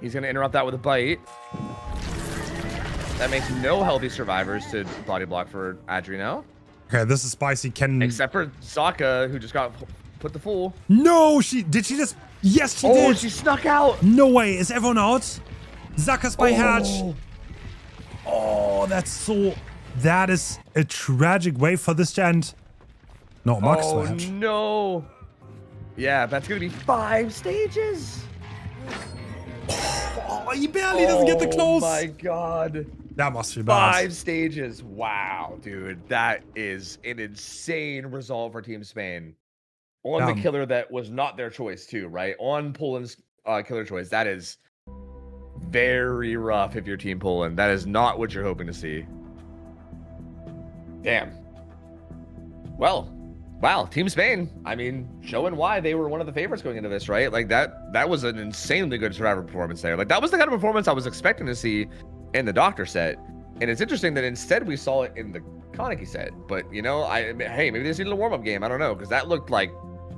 He's gonna interrupt that with a bite. That makes no healthy survivors to body block for Adrino. Okay, this is spicy. Except for Zaka, who just got put the fool. No, did she just? Yes, she did. Oh, she snuck out. No way. Is everyone out? Zaka's by hatch. Oh, that is a tragic way for this gent. No, Mark's by hatch. Oh, no. Yeah, that's going to be 5 stages. Oh, he barely doesn't get the close. Oh, my God. That must be bad. 5 stages. Wow, dude. That is an insane result for Team Spain. On the killer that was not their choice, too, right? On Poland's killer choice. That is very rough if you're Team Poland. That is not what you're hoping to see. Damn. Well, wow, Team Spain. I mean, showing why they were one of the favorites going into this, right? Like that was an insanely good survivor performance there. Like that was the kind of performance I was expecting to see in the Doctor set. And it's interesting that instead we saw it in the Kaneki set. But you know, hey, maybe they just needed a warm-up game. I don't know, because that looked like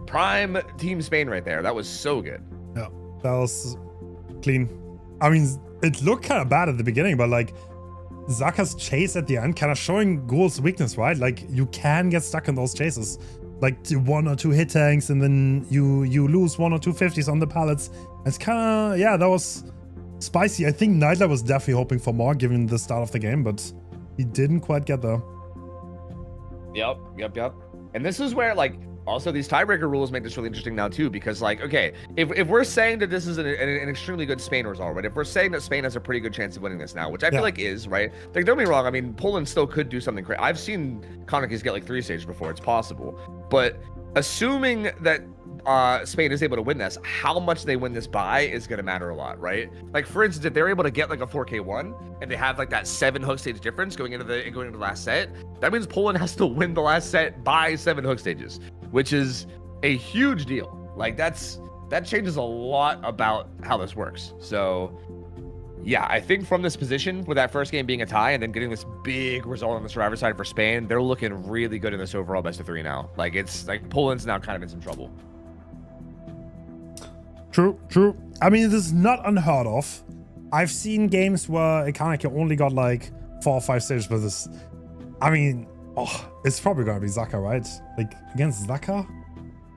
prime Team Spain right there. That was so good. Yeah, that was clean. I mean, it looked kind of bad at the beginning, but like Zaka's chase at the end kind of showing Ghoul's weakness, right? Like you can get stuck in those chases, like 1 or 2 hit tanks, and then you lose 1 or 2 50s on the pallets. It's kind of, yeah, that was spicy. I think Nightlight was definitely hoping for more given the start of the game, but he didn't quite get there. Yep. And this is where like also these tiebreaker rules make this really interesting now too, because like, okay, if we're saying that this is an extremely good Spain result, right? If we're saying that Spain has a pretty good chance of winning this now, which I feel like is, right? Like, don't be wrong. I mean, Poland still could do something crazy. I've seen Kanekis get like 3 stages before. It's possible. But assuming that Spain is able to win this, how much they win this by is going to matter a lot, right? Like, for instance, if they're able to get like a 4K1 and they have like that 7 hook stage difference going into the last set, that means Poland has to win the last set by 7 hook stages, which is a huge deal. Like that changes a lot about how this works. So yeah, I think from this position with that first game being a tie and then getting this big result on the survivor side for Spain, they're looking really good in this overall best of 3 now. Like it's like Poland's now kind of in some trouble. True. I mean, this is not unheard of. I've seen games where a Kaneki only got like 4 or 5 stages, but this, I mean, it's probably gonna be Zaka, right? Like against Zaka,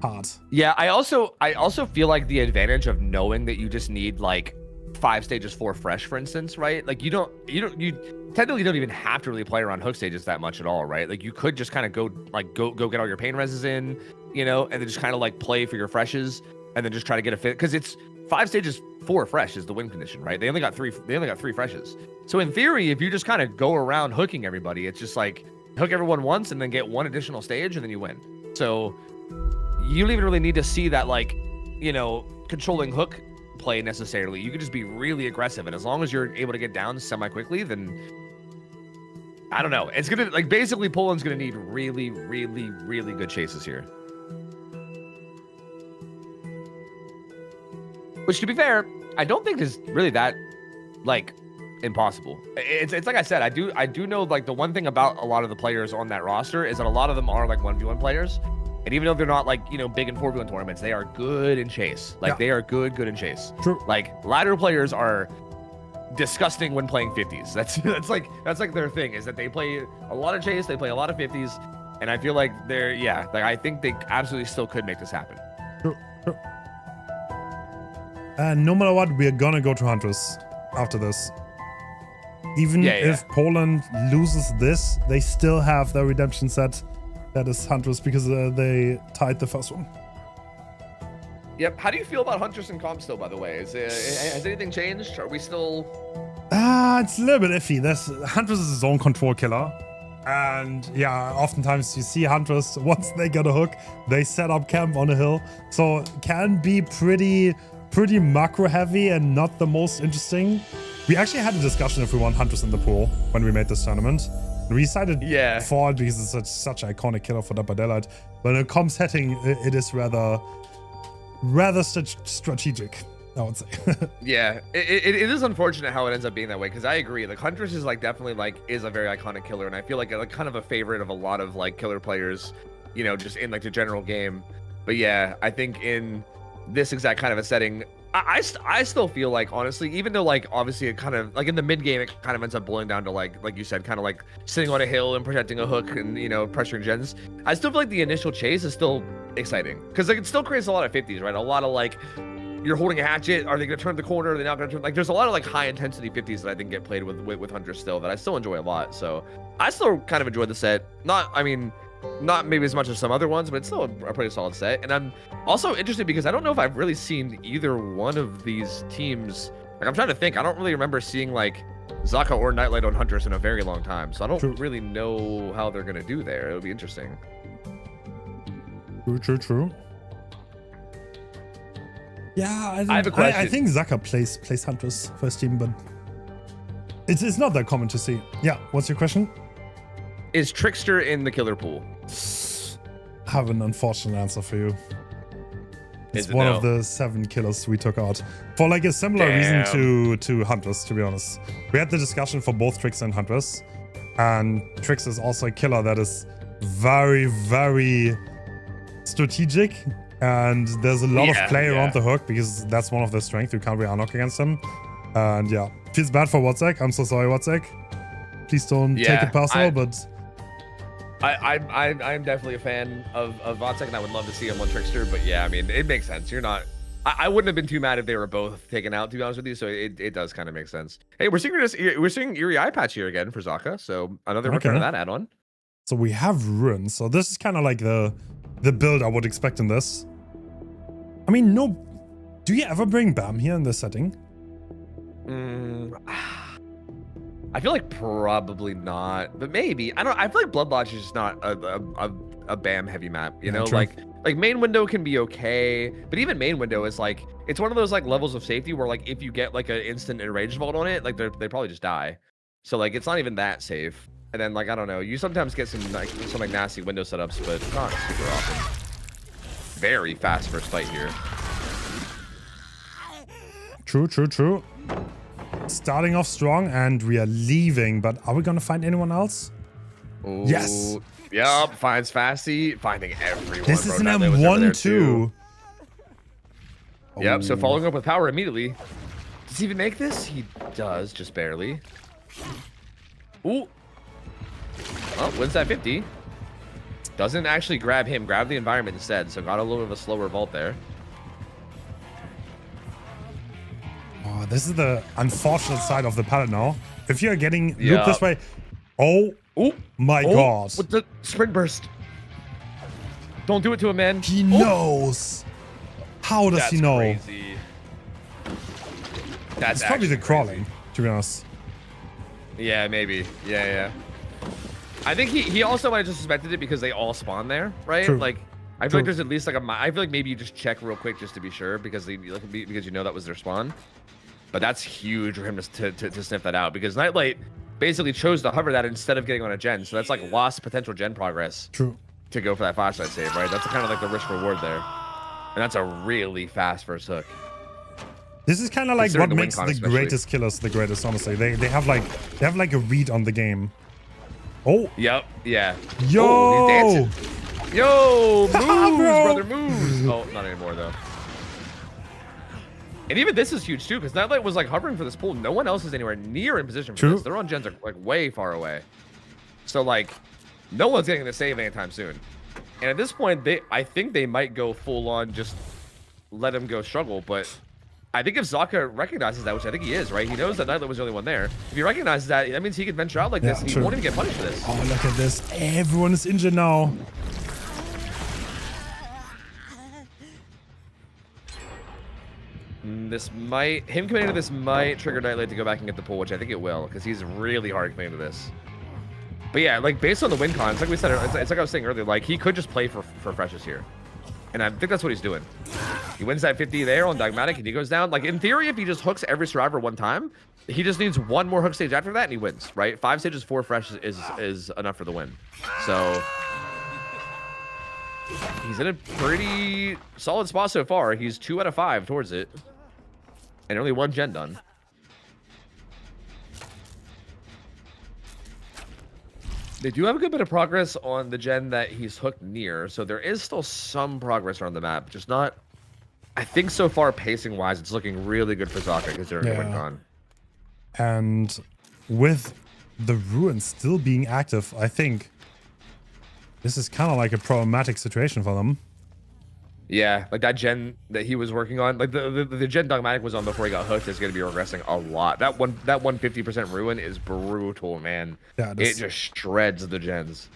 hard. Yeah, I also feel like the advantage of knowing that you just need like 5 stages 4 fresh, for instance, right? Like you technically don't even have to really play around hook stages that much at all, right? Like you could just kind of go get all your pain reses in, you know, and then just kind of like play for your freshes, and then just try to get a fit, because it's 5 stages, 4 fresh is the win condition, right? They only got 3 freshes. So in theory, if you just kind of go around hooking everybody, it's just like hook everyone once and then get 1 additional stage and then you win. So you don't even really need to see that, like, you know, controlling hook play necessarily. You could just be really aggressive, and as long as you're able to get down semi quickly, then I don't know. It's gonna, like, basically Poland's gonna need really, really, really good chases here. Which, to be fair, I don't think is really that, like, impossible. It's like I said, I do know, like, the one thing about a lot of the players on that roster is that a lot of them are like 1v1 players, and even though they're not, like, you know, big in 4v1 tournaments, they are good in chase. Like, they are good in chase. True. Like, ladder players are disgusting when playing 50s. That's like their thing, is that they play a lot of chase, they play a lot of 50s, and I feel like they're, yeah, like, I think they absolutely still could make this happen. True. And no matter what, we're gonna go to Huntress after this. Even if Poland loses this, they still have their redemption set. That is Huntress, because they tied the first one. Yep. How do you feel about Huntress and comp still, by the way? Has anything changed? Are we still... It's a little bit iffy. Huntress is his own control killer. And yeah, oftentimes you see Huntress, once they get a hook, they set up camp on a hill. So it can be pretty macro heavy and not the most interesting. We actually had a discussion if we want Huntress in the pool when we made this tournament. We decided for it because it's such an iconic killer for Dapper Daylight. But in a comp setting, it is rather strategic, I would say. Yeah, it is unfortunate how it ends up being that way, because I agree. Like, Huntress is, like, definitely, like, is a very iconic killer, and I feel like kind of a favorite of a lot of, like, killer players, you know, just in, like, the general game. But yeah, I think in this exact kind of a setting, I still feel like, honestly, even though, like, obviously it kind of, like, in the mid game, it kind of ends up boiling down to, like you said, kind of like sitting on a hill and protecting a hook and, you know, pressuring gens. I still feel like the initial chase is still exciting, because, like, it still creates a lot of 50s, right? A lot of, like, you're holding a hatchet. Are they going to turn the corner? Are they not going to turn? Like, there's a lot of, like, high intensity 50s that I think get played with Huntress still, that I still enjoy a lot. So I still kind of enjoy the set. Not maybe as much as some other ones, but it's still a pretty solid set. And I'm also interested because I don't know if I've really seen either one of these teams. Like, I'm trying to think. I don't really remember seeing, like, Zaka or Nightlight on Huntress in a very long time. So I don't really know how they're going to do there. It'll be interesting. True. Yeah, I have a question. I think Zaka plays Huntress first team, but it's not that common to see. Yeah, what's your question? Is Trickster in the killer pool? I have an unfortunate answer for you. It's one of the 7 killers we took out. For, like, a similar reason to Huntress, to be honest. We had the discussion for both Trickster and Huntress. And Trickster is also a killer that is very, very strategic. And there's a lot of play around the hook, because that's one of their strengths. You can't really unlock against them. And yeah, feels bad for Wozek. I'm so sorry, Wozek. Please don't take it personal, but... I'm definitely a fan of Wozek, and I would love to see him on Trickster, but yeah, I mean, it makes sense. You're not... I wouldn't have been too mad if they were both taken out, to be honest with you, so it does kind of make sense. Hey, we're seeing Eerie Eye Patch here again for Zaka, so another return of that add-on. So we have Ruin, so this is kind of like the build I would expect in this. I mean, no... Do you ever bring BAM here in this setting? I feel like probably not, but maybe. I feel like Blood Lodge is just not a BAM heavy map, you know? True. Like main window can be okay, but even main window is, like, it's one of those, like, levels of safety where, like, if you get, like, an instant enraged vault on it, like, they probably just die. So, like, it's not even that safe. And then, like, I don't know, you sometimes get some nasty window setups, but not super often. Very fast first fight here. True. Starting off strong, and we are leaving, but are we gonna find anyone else? Ooh, yes. Yep, finds Fasty, finding everyone. This is an M1 too. Yep, so following up with power immediately. Does he even make this? He does, just barely. Ooh. Oh, wins that 50. Doesn't actually grab him, grab the environment instead, so got a little bit of a slower vault there. Oh, this is the unfortunate side of the palette now. If you're getting looped this way, oh my god. With the sprint burst. Don't do it to him, man. He knows. How does he know? Crazy. That's it's probably the crazy. crawling, to be honest. Yeah, maybe. Yeah. I think he also might have just suspected it because they all spawn there, right? True. Like, I feel like there's at least like I feel like maybe you just check real quick just to be sure because because you know that was their spawn. But that's huge for him to sniff that out because Nightlight basically chose to hover that instead of getting on a gen. So that's like lost potential gen progress. True. To go for that flashlight save, right? That's kind of like the risk reward there. And that's a really fast first hook. This is kind of like what makes the greatest killers the greatest, honestly. They have like a read on the game. Oh. Yep. Yeah. Yo. Oh, he's dancing. Yo, moves, brother, moves. Oh, not anymore though. And even this is huge too, because Nightlight was like hovering for this pool. No one else is anywhere near in position for this. Their own gens are like way far away. So like, no one's getting the save anytime soon. And at this point, I think they might go full on, just let him go struggle. But I think if Zaka recognizes that, which I think he is, right? He knows that Nightlight was the only one there. If he recognizes that, that means he can venture out like this, and he won't even get punished for this. Oh, look at this. Everyone is injured now. Him committing to this might trigger Nightlight to go back and get the pull, which I think it will, because he's really hard committing to this. But yeah, like based on the win cons, like we said, it's like I was saying earlier, like he could just play for freshes here. And I think that's what he's doing. He wins that 50 there on Dogmatic and he goes down. Like in theory, if he just hooks every survivor one time, he just needs one more hook stage after that and he wins, right? 5 stages, 4 fresh is enough for the win. So he's in a pretty solid spot so far. He's 2 out of 5 towards it. And only 1 gen done. They do have a good bit of progress on the gen that he's hooked near, so there is still some progress around the map, just not... I think so far, pacing-wise, it's looking really good for Zaka considering the win con. And with the ruins still being active, I think this is kind of like a problematic situation for them. Yeah, like that gen that he was working on, like the gen Dogmatic was on before he got hooked is going to be regressing a lot. That 150% ruin is brutal, man. Yeah, it just shreds the gens.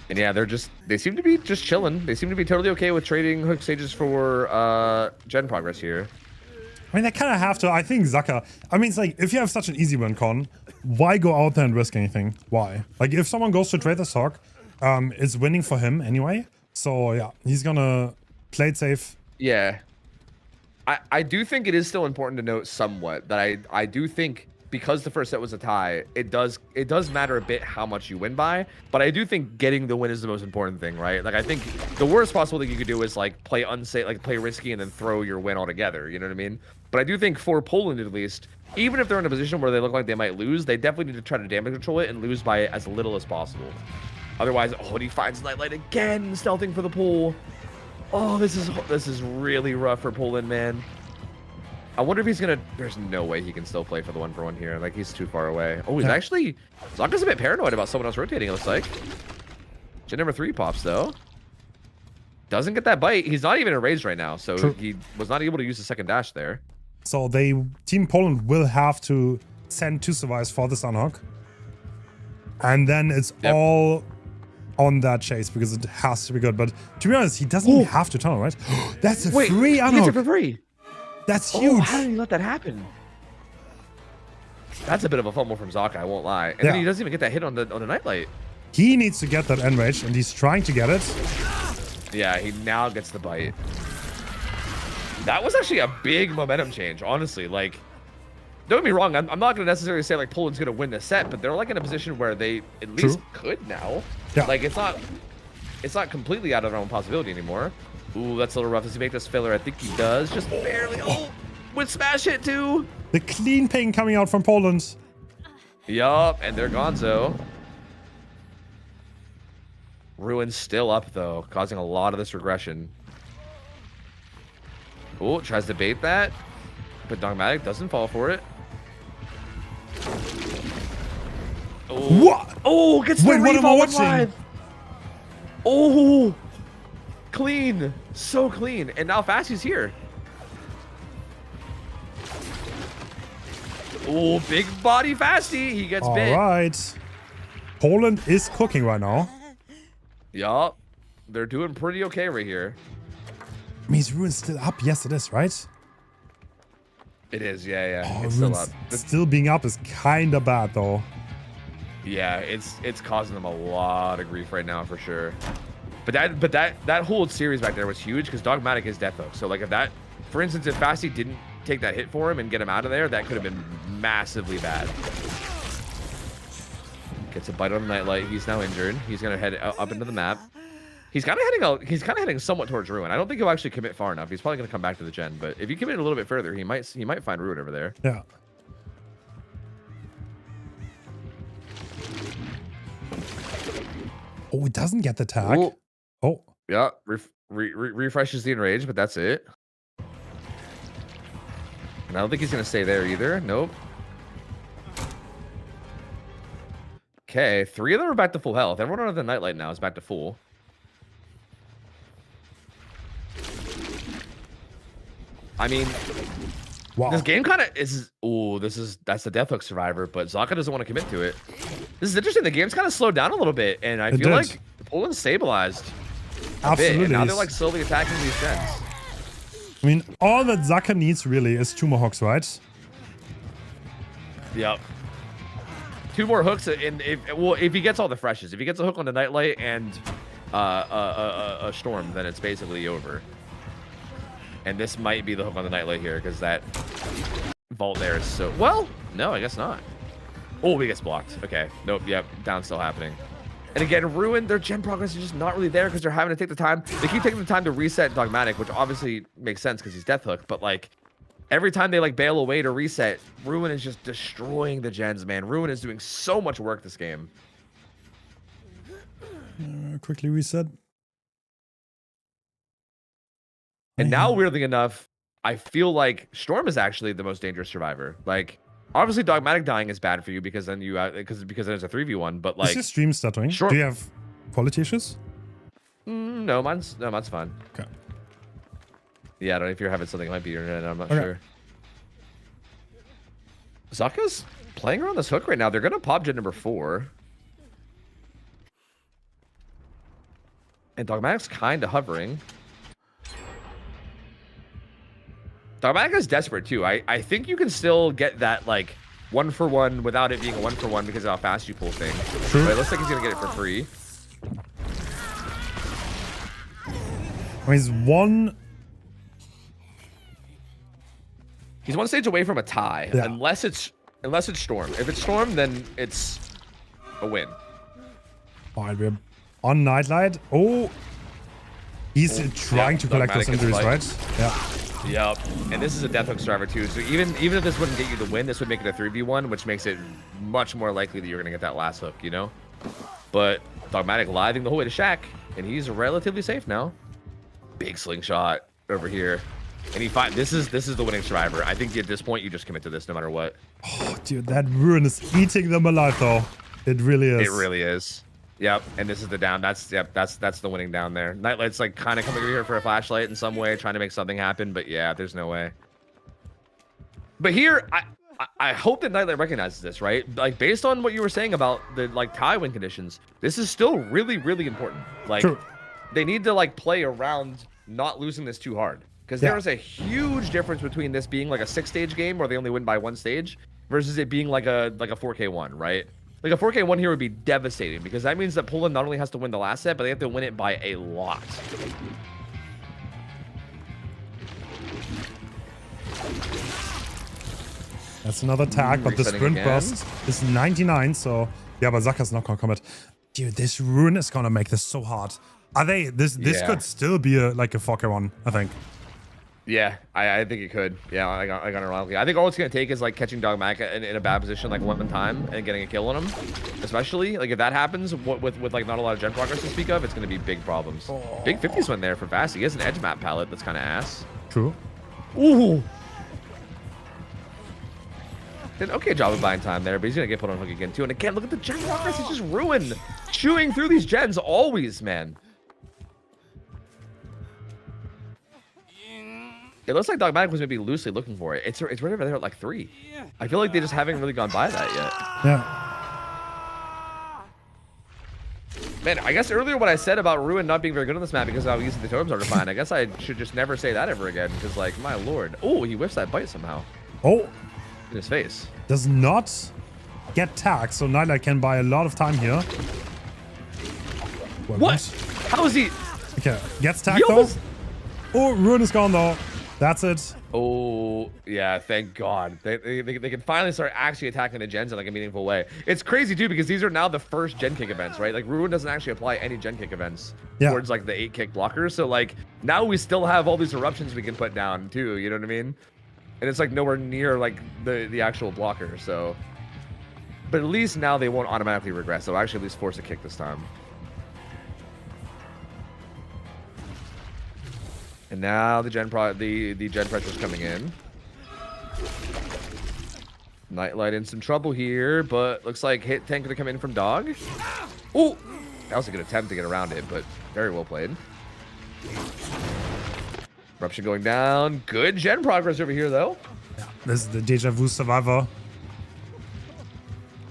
And yeah, they seem to be just chilling. They seem to be totally okay with trading hook stages for gen progress here. I mean, they kind of have to. I think Zaka, I mean, it's like, if you have such an easy win con, why go out there and risk anything? Why? Like, if someone goes to trade this hook, it's winning for him anyway. So yeah, he's gonna play it safe. Yeah. I do think it is still important to note somewhat that I do think because the first set was a tie, it does matter a bit how much you win by, but I do think getting the win is the most important thing, right? Like I think the worst possible thing you could do is like play unsafe, like play risky and then throw your win altogether, you know what I mean? But I do think for Poland at least, even if they're in a position where they look like they might lose, they definitely need to try to damage control it and lose by as little as possible. Otherwise, oh, and he finds Nightlight again, stealthing for the pull. Oh, this is really rough for Poland, man. I wonder if he's gonna. There's no way he can still play for the 1-for-1 here. Like he's too far away. Oh, he's actually. Zaka's a bit paranoid about someone else rotating. It looks like. Gen number 3 pops though. Doesn't get that bite. He's not even enraged right now, so he was not able to use the second dash there. So Team Poland will have to send 2 survives for this unhook, and then it's all on that chase because it has to be good. But to be honest, he doesn't even have to tunnel, right? That's a free unhook. He gets it for free. That's huge. How did he let that happen? That's a bit of a fumble from Zaka, I won't lie. And then he doesn't even get that hit on the Nightlight. He needs to get that enrage, and he's trying to get it. Yeah, he now gets the bite. That was actually a big momentum change, honestly. Like, don't get me wrong, I'm not going to necessarily say like Poland's going to win the set, but they're like in a position where they at least could now. Yeah. Like it's not completely out of their own possibility anymore. Ooh, that's a little rough. Does he make this filler? I think he does. Just barely. Oh, with smash hit too. The clean ping coming out from Poland. Yup, and they're gonzo. Ruin's still up though, causing a lot of this regression. Oh, tries to bait that, but Dogmatic doesn't fall for it. Oh, what? Oh, gets the revolt live. Oh, clean, so clean, and now Fasty's here. Oh, big body Fasty, he gets bit. All right. Poland is cooking right now. Yup. They're doing pretty okay right here. I mean, is Ruin still up? Yes, it is, right? It is, yeah. Oh, It's still Ruin's up. still being up is kind of bad, though. Yeah, it's causing them a lot of grief right now for sure. But that whole series back there was huge because Dogmatic is death hook. So like if that, for instance, if Fasty didn't take that hit for him and get him out of there, that could have been massively bad. Gets a bite on the Nightlight. He's now injured. He's gonna head up into the map. He's kind of heading somewhat towards Ruin. I don't think he'll actually commit far enough. He's probably gonna come back to the gen. But if you commit a little bit further, he might find Ruin over there. Yeah. Oh, it doesn't get the tag. Ooh. Oh. Yeah, refreshes the enrage, but that's it. And I don't think he's gonna stay there either. Nope. Okay, 3 of them are back to full health. Everyone under the Nightlight now is back to full. I mean, wow. This game kind of is. Oh, that's the Death Hook survivor, but Zaka doesn't want to commit to it. This is interesting. The game's kind of slowed down a little bit, and I feel like Poland's stabilized. Absolutely. And now they're like slowly attacking these gens. I mean, all that Zaka needs really is 2 more hooks, right? Yep. 2 more hooks, and if he gets all the freshes, if he gets a hook on the Nightlight and a Storm, then it's basically over. And this might be the hook on the Nightlight here because that vault there is so well. No, I guess not. Oh, he gets blocked. Okay. Nope. Yep. Down still happening. And again, Ruin, their gen progress is just not really there because they're having to take the time. They keep taking the time to reset Dogmatic, which obviously makes sense because he's Death Hook. But like every time they like bail away to reset, Ruin is just destroying the gens, man. Ruin is doing so much work this game. Quickly reset. And now, weirdly enough, I feel like Storm is actually the most dangerous survivor. Like, obviously, Dogmatic dying is bad for you because then you because then it's a 3v1. But like, is your stream stuttering? Do you have quality issues? No, mine's fine. Okay. Yeah, I don't know if you're having something. It might be your internet. I'm not sure. Zaka's playing around this hook right now. They're gonna pop gen number 4. And Dogmatic's kind of hovering. Dogmatic is desperate too. I think you can still get that like 1-for-1 without it being a 1-for-1 because of how fast you pull things. True. But it looks like he's gonna get it for free. I mean, he's 1 stage away from a tie, yeah. unless it's Storm. If it's Storm, then it's a win. Alright, we're on Nightlight. Oh, he's trying to collect those injuries, right? Yeah. Yep. And this is a Death Hook survivor too. So even if this wouldn't get you the win, this would make it a 3v1, which makes it much more likely that you're gonna get that last hook, you know? But Dogmatic living the whole way to Shack, and he's relatively safe now. Big slingshot over here. And this is the winning survivor. I think at this point you just commit to this no matter what. Oh, dude, that Ruin is eating them alive though. It really is. It really is. Yep, and this is the down. That's the winning down there. Nightlight's like kind of coming over here for a flashlight in some way, trying to make something happen, but yeah, there's no way. But here, I hope that Nightlight recognizes this, right? Like based on what you were saying about the like tie win conditions, this is still really, really important. Like they need to like play around not losing this too hard. Because there is a huge difference between this being like a 6-stage game where they only win by 1 stage versus it being like a 4K1, right? Like a 4K1 here would be devastating because that means that Poland not only has to win the last set, but they have to win it by a lot. That's another tag, but the sprint burst is 99, so yeah, but Zaka's not gonna commit. Dude, this Ruin is gonna make this so hard. Are they? This could still be like a 4K1, I think. Yeah, I think it could. Yeah, I got it wrong. I think all it's going to take is like catching Dogmatic in a bad position like one time and getting a kill on him. Especially like if that happens with like not a lot of gen progress to speak of, it's going to be big problems. Oh. Big 50s win there for Fast. He has an edge map palette that's kind of ass. True. Ooh. Did an okay job of buying time there, but he's going to get put on hook again too. And again, look at the gen progress. It's just ruined. Chewing through these gens always, man. It looks like Dogmatic was maybe loosely looking for it. It's right over there at like 3. I feel like they just haven't really gone by that yet. Yeah. Man, I guess earlier what I said about Ruin not being very good on this map because how easy the totems are to find, I guess I should just never say that ever again because, like, my lord. Oh, he whiffs that bite somehow. Oh. In his face. Does not get tagged, so Nightlight can buy a lot of time here. Wait, what? How is he? Okay, gets tagged though. Oh, Ruin is gone though. That's it. Oh, yeah, thank God. They can finally start actually attacking the gens in like a meaningful way. It's crazy too because these are now the first gen kick events, right? Like Ruin doesn't actually apply any gen kick events towards like the 8 kick blockers. So like now we still have all these eruptions we can put down too, you know what I mean? And it's like nowhere near like the actual blocker, so. But at least now they won't automatically regress. They'll actually at least force a kick this time. And now the gen pressure is coming in. Nightlight in some trouble here, but looks like hit tank gonna come in from Dog. Oh, that was a good attempt to get around it, but very well played. Eruption going down. Good gen progress over here though. Yeah, this is the Deja Vu Survivor.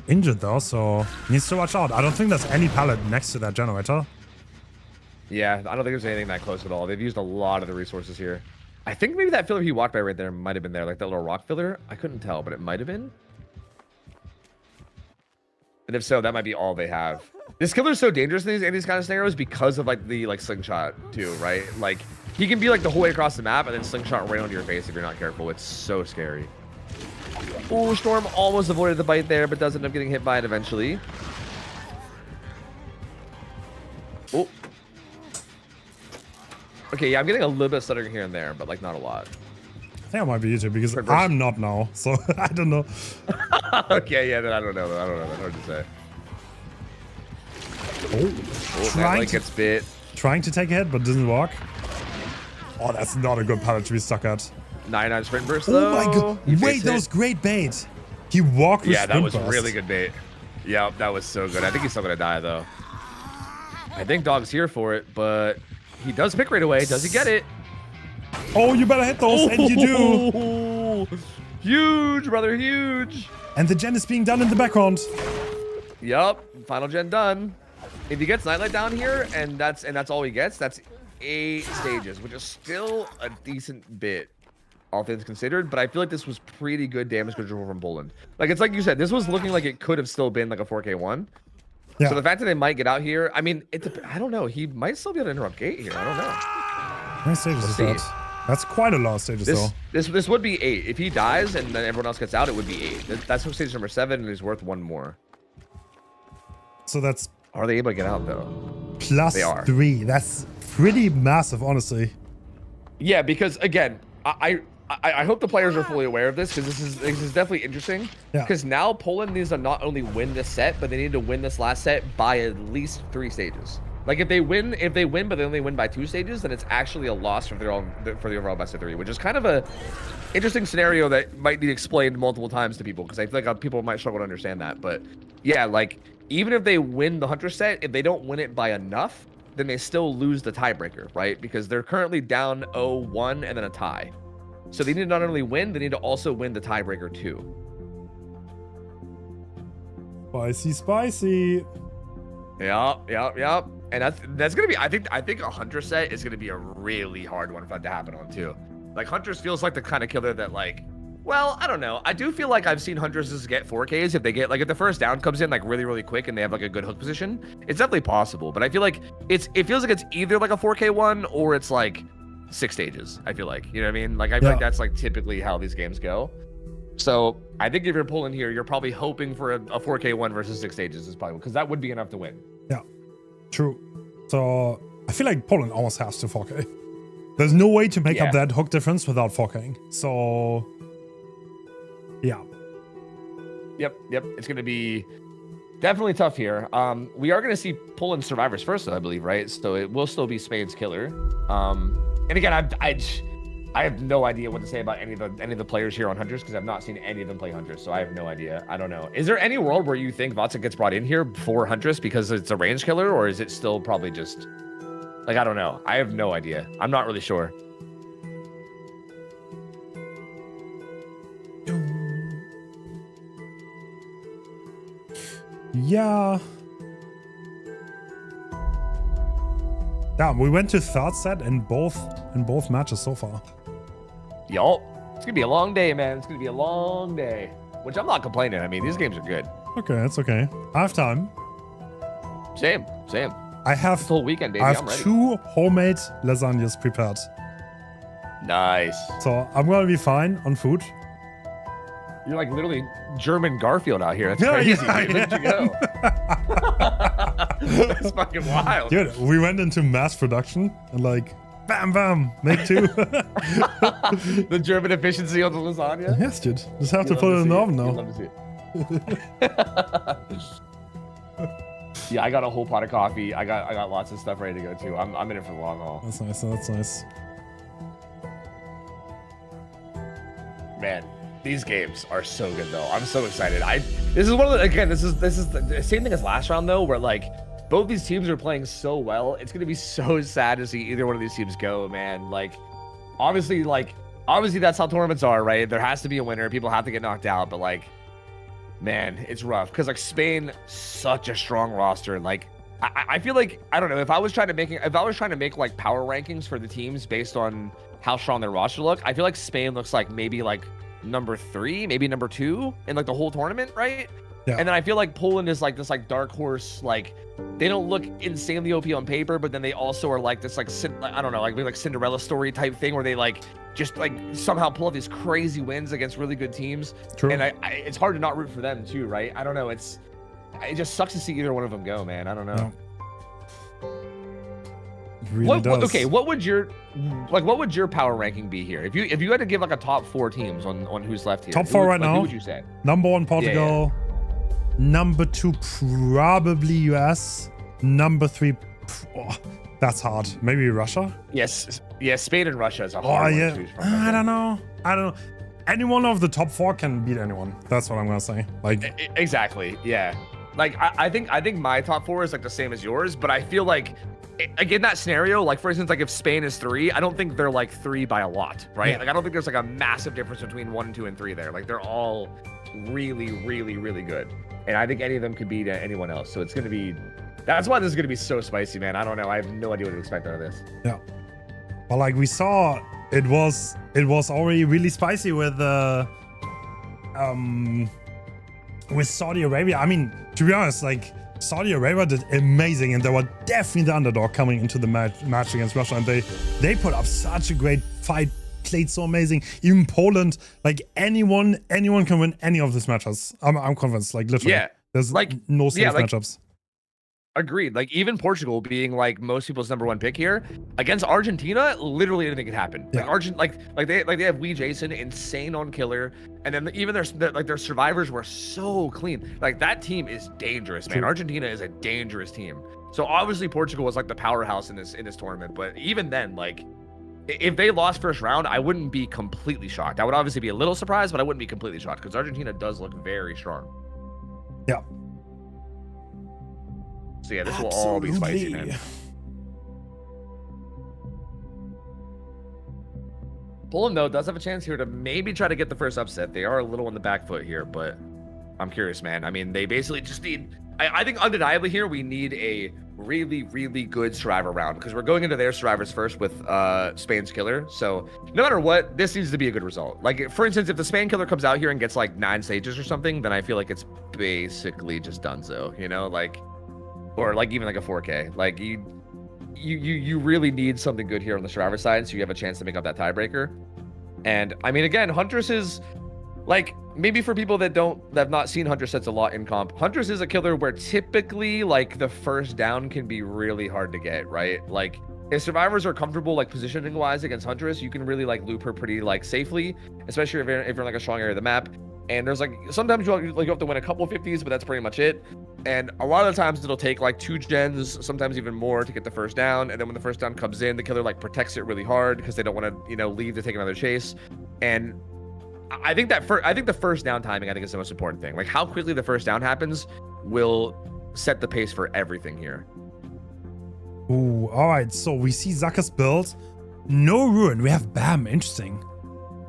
Injured though, so needs to watch out. I don't think there's any pallet next to that generator. Yeah, I don't think there's anything that close at all. They've used a lot of the resources here. I think maybe that filler he walked by right there might have been there, like that little rock filler. I couldn't tell, but it might have been. And if so, that might be all they have. This killer's so dangerous in these kind of scenarios because of like the slingshot too, right? Like he can be like the whole way across the map and then slingshot right onto your face if you're not careful. It's so scary. Oh, Storm almost avoided the bite there, but does end up getting hit by it eventually. Oh. Okay, yeah, I'm getting a little bit of stuttering here and there, but like not a lot. I think I might be YouTube because I'm not now, so I don't know. Okay, yeah, then I don't know. That's hard to say. Oh, gets bit. Trying to take a hit, but doesn't work. Oh, that's not a good pallet to be stuck at. 99 sprint burst though. Oh my god! Wait, that was great bait. He walked with sprint that was burst. Really good bait. Yeah, that was so good. I think he's still gonna die though. I think Dog's here for it, but he does pick right away. Does he get it? Oh, you better hit those, and you do. Huge, brother, huge. And the gen is being done in the background. Yup, final gen done. If he gets Nightlight down here, and that's all he gets, that's 8 stages, which is still a decent bit, all things considered. But I feel like this was pretty good damage control from Poland. Like it's like you said, this was looking like it could have still been like a 4K1. Yeah. So the fact that they might get out here, I mean, I don't know. He might still be able to interrupt gate here. I don't know. How many stages is that? That's quite a lot of stages, though. This would be 8. If he dies and then everyone else gets out, it would be 8. That's stage number 7, and he's worth 1 more. So that's... Are they able to get out, though? Plus they are. 3. That's pretty massive, honestly. Yeah, because, again, I hope the players are fully aware of this, because this is definitely interesting. Because now Poland needs to not only win this set, but they need to win this last set by at least 3 stages. Like if they win, but they only win by 2 stages, then it's actually a loss for the overall best of 3, which is kind of a interesting scenario that might need explained multiple times to people, because I feel like people might struggle to understand that. But yeah, like even if they win the Hunter set, if they don't win it by enough, then they still lose the tiebreaker, right? Because they're currently down 0-1 and then a tie. So they need to not only win, they need to also win the tiebreaker too. Spicy, spicy. Yep. And that's gonna be, I think a Hunter set is gonna be a really hard one for that to happen on too. Like Hunters feels like the kind of killer that like, well, I don't know. I do feel like I've seen Hunters just get 4Ks if they get like if the first down comes in like really quick and they have like a good hook position. It's definitely possible, but I feel like it feels like it's either like a 4K one or it's like 6 stages. I feel like, you know what I mean? Like I feel like that's like typically how these games go. So I think if you're pulling here, you're probably hoping for a 4K one versus 6 stages is probably because that would be enough to win. Yeah, true. So I feel like Poland almost has to 4K. There's no way to make up that hook difference without 4K. So yeah. Yep. It's going to be definitely tough here. We are going to see Poland survivors first, though, I believe, right? So it will still be Spain's killer. And again, I have no idea what to say about any of the players here on Hunters because I've not seen any of them play Hunters, so I have no idea. I don't know. Is there any world where you think Vatsa gets brought in here for Huntress because it's a range killer, or is it still probably just like I don't know? I have no idea. I'm not really sure. Yeah. Damn, we went to third set in both matches so far. Yup. It's gonna be a long day, man. It's gonna be a long day. Which I'm not complaining. I mean, these games are good. Okay, it's okay. I have time. Same. I have This whole weekend, baby. I I'm have ready. 2 homemade lasagnas prepared. Nice. So I'm gonna be fine on food. You're like literally German Garfield out here. That's Yeah, crazy. yeah, Dude. Look at you go. That's fucking wild. Dude, we went into mass production and like, bam, bam, make 2. The German efficiency on the lasagna. Yes, dude. Just have to put it in the oven now. Love to see it. Yeah, I got a whole pot of coffee. I got lots of stuff ready to go too. I'm in it for the long haul. That's nice. That's nice. Man, these games are so good though. I'm so excited. This is one of the, again, this is the same thing as last round though, where like both these teams are playing so well. It's gonna be so sad to see either one of these teams go, man. Like obviously that's how tournaments are, right? There has to be a winner. People have to get knocked out, but like, man, it's rough because like Spain, such a strong roster. Like I feel like, I don't know, if I was trying to make like power rankings for the teams based on how strong their roster look, I feel like Spain looks like maybe like number 3, maybe number 2 in like the whole tournament, right? Yeah. And then I feel like Poland is like this like dark horse, like they don't look insanely OP on paper, but then they also are like this like I don't know, like Cinderella story type thing where they like just like somehow pull out these crazy wins against really good teams. True. And it's hard to not root for them too, right? I don't know. It just sucks to see either one of them go, man. I don't know. No. It really does. Okay, what would your power ranking be here? If you had to give like a top 4 teams on who's left here. Top 4 right now. Who would you say? Number 1 Portugal. Yeah. Number 2 probably US. Number 3. That's hard. Maybe Russia. Yes. Yeah. Spain and Russia is a hard one to choose from. I don't know. Any one of the top 4 can beat anyone. That's what I'm gonna say. Like exactly. Yeah. Like I think my top 4 is like the same as yours, but I feel like again that scenario, like for instance, like if Spain is 3, I don't think they're like 3 by a lot, right? Yeah. Like I don't think there's like a massive difference between 1, 2, and 3 there. Like they're all really, really, really good, and I think any of them could beat anyone else. So it's gonna be. That's why this is gonna be so spicy, man. I don't know. I have no idea what to expect out of this. Yeah. But like we saw, it was already really spicy with Saudi Arabia. I mean, to be honest, like Saudi Arabia did amazing, and they were definitely the underdog coming into the match against Russia, and they put up such a great fight, played so amazing. Even Poland, like anyone can win any of these matches. I'm convinced, like literally. Yeah. There's like no safe matchups. Agreed. Like even Portugal being like most people's number 1 pick here against Argentina, literally anything could happen. Yeah. Like they have Wee Jason, insane on killer, and then even their survivors were so clean. Like that team is dangerous, man. True. Argentina is a dangerous team. So obviously Portugal was like the powerhouse in this tournament, but even then, like if they lost first round, I wouldn't be completely shocked. I would obviously be a little surprised, but I wouldn't be completely shocked because Argentina does look very strong. Yeah. So yeah, this will all be spicy, man. Poland though does have a chance here to maybe try to get the first upset. They are a little on the back foot here, but I'm curious, man. I mean, they basically just need. I think undeniably here we need a really, really good survivor round because we're going into their survivors first with Spain's killer. So no matter what, this needs to be a good result. Like for instance, if the Spain killer comes out here and gets like 9 stages or something, then I feel like it's basically just donezo, you know, like. Or like even like a 4K. Like you really need something good here on the survivor side so you have a chance to make up that tiebreaker. And I mean, again, Huntress is like, maybe for people that have not seen Huntress sets a lot in comp, Huntress is a killer where typically like the first down can be really hard to get, right? Like if survivors are comfortable like positioning wise against Huntress, you can really like loop her pretty like safely, especially if you're in like a strong area of the map. And there's like sometimes you have to win a couple 50s, but that's pretty much it. And a lot of the times it'll take like 2 gens, sometimes even more, to get the first down. And then when the first down comes in, the killer like protects it really hard because they don't want to, you know, leave to take another chase. And I think the first down timing is the most important thing. Like how quickly the first down happens will set the pace for everything here. Ooh, all right. So we see Zucker's build. No ruin. We have Bam. Interesting.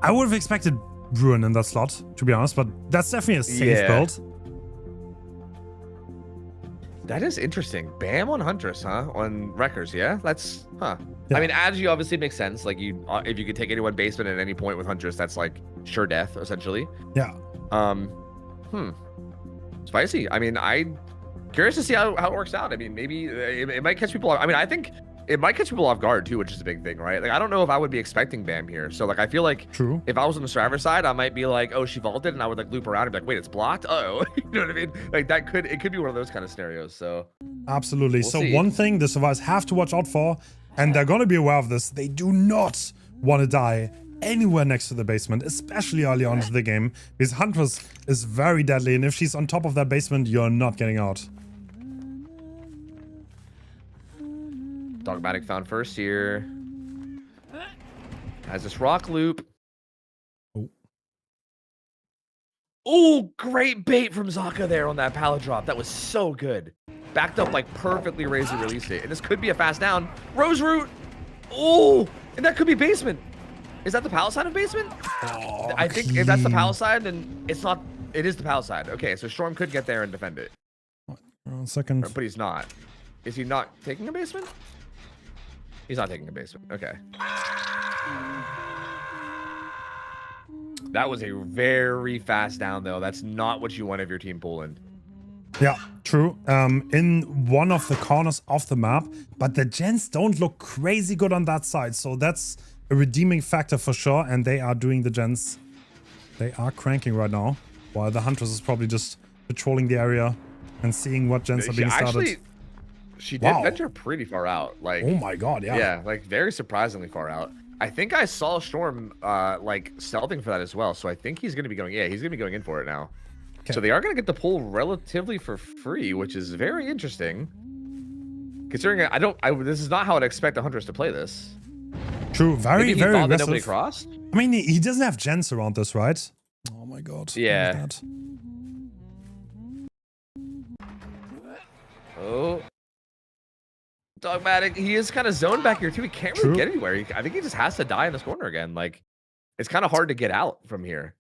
I would have expected ruin in that slot, to be honest, but that's definitely a safe build. That is interesting. Bam on Huntress, huh? On Wreckers, yeah? That's, huh. Yeah. I mean, Agi obviously makes sense. Like, you, if you could take anyone basement at any point with Huntress, that's like sure death, essentially. Yeah. Spicy. I mean, I'm curious to see how it works out. I mean, maybe it might catch people off. I mean, I think it might catch people off guard too, which is a big thing, right? Like, I don't know if I would be expecting Bam here. So, like, I feel like True. If I was on the Survivor side, I might be like, oh, she vaulted, and I would like loop around and be like, wait, it's blocked. Uh-oh. You know what I mean? Like, it could be one of those kind of scenarios. So Absolutely. We'll So see. one thing the survivors have to watch out for, and they're going to be aware of this, they do not want to die anywhere next to the basement, especially early on into the game, because Huntress is very deadly, and if she's on top of that basement, you're not getting out. Dogmatic found first here. Has this rock loop. Oh, great bait from Zaka there on that pallet drop. That was so good. Backed up like perfectly, Razor released it. And this could be a fast down. Rose root. Oh, and that could be basement. Is that the pallet side of basement? Oh, I think if that's the pallet side, then it's not. It is the pallet side. Okay, so Storm could get there and defend it. 1 second. But he's not. Is he not taking a basement? He's not taking a basement. Okay. That was a very fast down, though. That's not what you want of your team pulling. Yeah, true. In one of the corners of the map, but the gens don't look crazy good on that side, so that's a redeeming factor for sure, and they are doing the gens. They are cranking right now, while the Huntress is probably just patrolling the area and seeing what gens are being started. She did venture pretty far out. Like, oh my god, yeah. Yeah, like very surprisingly far out. I think I saw Storm like stealthing for that as well. So I think he's gonna be going, he's gonna be going in for it now. Okay. So they are gonna get the pull relatively for free, which is very interesting. Considering this is not how I'd expect the Huntress to play this. True, very aggressive. Nobody crossed. I mean, he doesn't have gens around this, right? Oh my god. Yeah. Oh. Dogmatic, he is kind of zoned back here too. He can't really get anywhere. I think he just has to die in this corner again. Like, it's kind of hard to get out from here.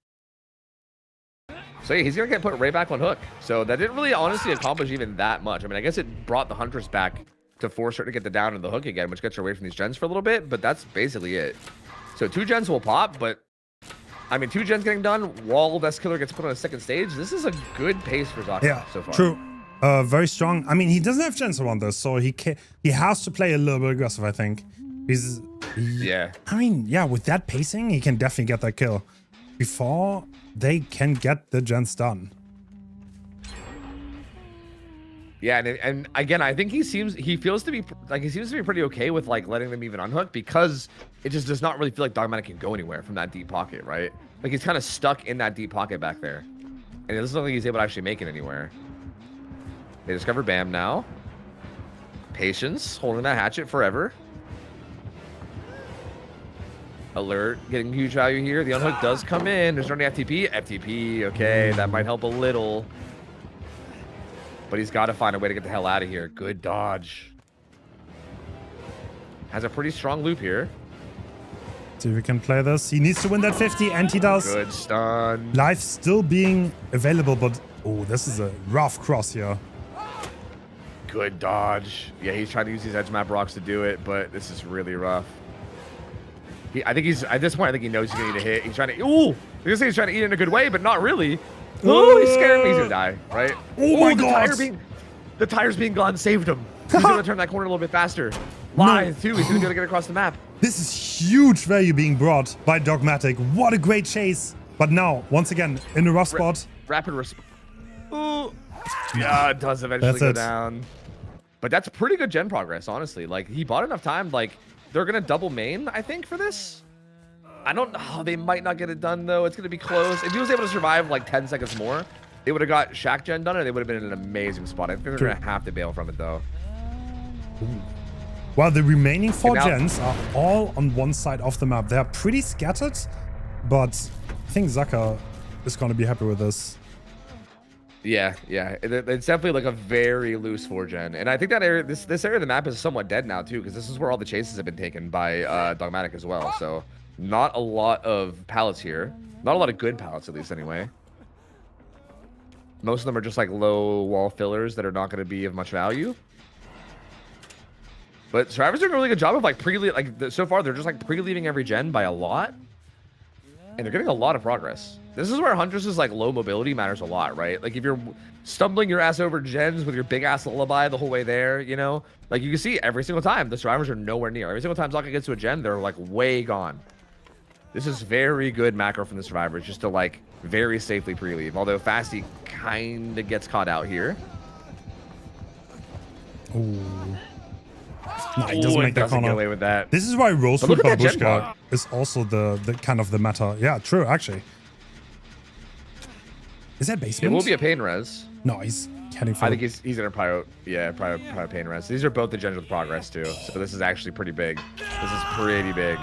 So yeah, he's gonna get put right back on hook. So that didn't really honestly accomplish even that much. I mean, I guess it brought the Huntress back to force her to get the down and the hook again, which gets her away from these gens for a little bit, but that's basically it. So 2 gens will pop, but I mean, 2 gens getting done while Death Killer gets put on a second stage. This is a good pace for Zaka so far. True. Very strong. I mean, he doesn't have gens around this, so he has to play a little bit aggressive, I think. Yeah. I mean, yeah, with that pacing, he can definitely get that kill before they can get the gens done. Yeah, and again, I think he seems to be pretty okay with like letting them even unhook, because it just does not really feel like Dogmatic can go anywhere from that deep pocket, right? Like, he's kind of stuck in that deep pocket back there, and it doesn't look like he's able to actually make it anywhere. They discover Bam now. Patience, holding that hatchet forever. Alert, getting huge value here. The unhook does come in. There's no FTP. FTP, okay, that might help a little. But he's got to find a way to get the hell out of here. Good dodge. Has a pretty strong loop here. See if we can play this. He needs to win that 50, and he does. Good stun. Life still being available, but oh, this is a rough cross here. Good dodge. Yeah, he's trying to use these edge map rocks to do it, but this is really rough. I think he's at this point. I think he knows he's gonna need a hit. He's trying to. Ooh, he's trying to eat it in a good way, but not really. Oh, he's scared me. He's gonna die, right? Oh my god! The tires being gone saved him. He's gonna turn that corner a little bit faster. Live too. He's gonna get across the map. This is huge value being brought by Dogmatic. What a great chase! But now, once again, in a rough spot. Rapid response. Ooh. Yeah, it does eventually go down. But that's pretty good gen progress, honestly. Like, he bought enough time. Like, they're gonna double main, I think, for this. I don't know. They might not get it done, though. It's gonna be close. If he was able to survive like 10 seconds more, they would have got Shaq gen done, and they would have been in an amazing spot. I think they're gonna have to bail from it, though. Well, the remaining 4 gens are all on one side of the map. They're pretty scattered, but I think Zaka is gonna be happy with this. Yeah, it's definitely like a very loose 4-gen, and I think that area, this area of the map is somewhat dead now too, because this is where all the chases have been taken by Dogmatic as well. So not a lot of pallets here, not a lot of good pallets at least anyway. Most of them are just like low wall fillers that are not going to be of much value. But Survivor's doing a really good job of like so far they're just like pre-leaving every gen by a lot. And they're getting a lot of progress. This is where Huntress's like low mobility matters a lot, right? Like if you're stumbling your ass over gens with your big ass lullaby the whole way there, you know, like you can see every single time the Survivors are nowhere near. Every single time Zaka gets to a gen, they're like way gone. This is very good macro from the Survivors just to like very safely pre-leave. Although Fasty kind of gets caught out here. Ooh. No, he doesn't make that corner. Get away with that. This is why Rose Food Babushka is also the kind of the meta. Yeah, true, actually. Is that basement? It will be a pain res. No, he's heading for. I think he's gonna probably pain res. These are both the gens with progress too. So this is actually pretty big. This is pretty big.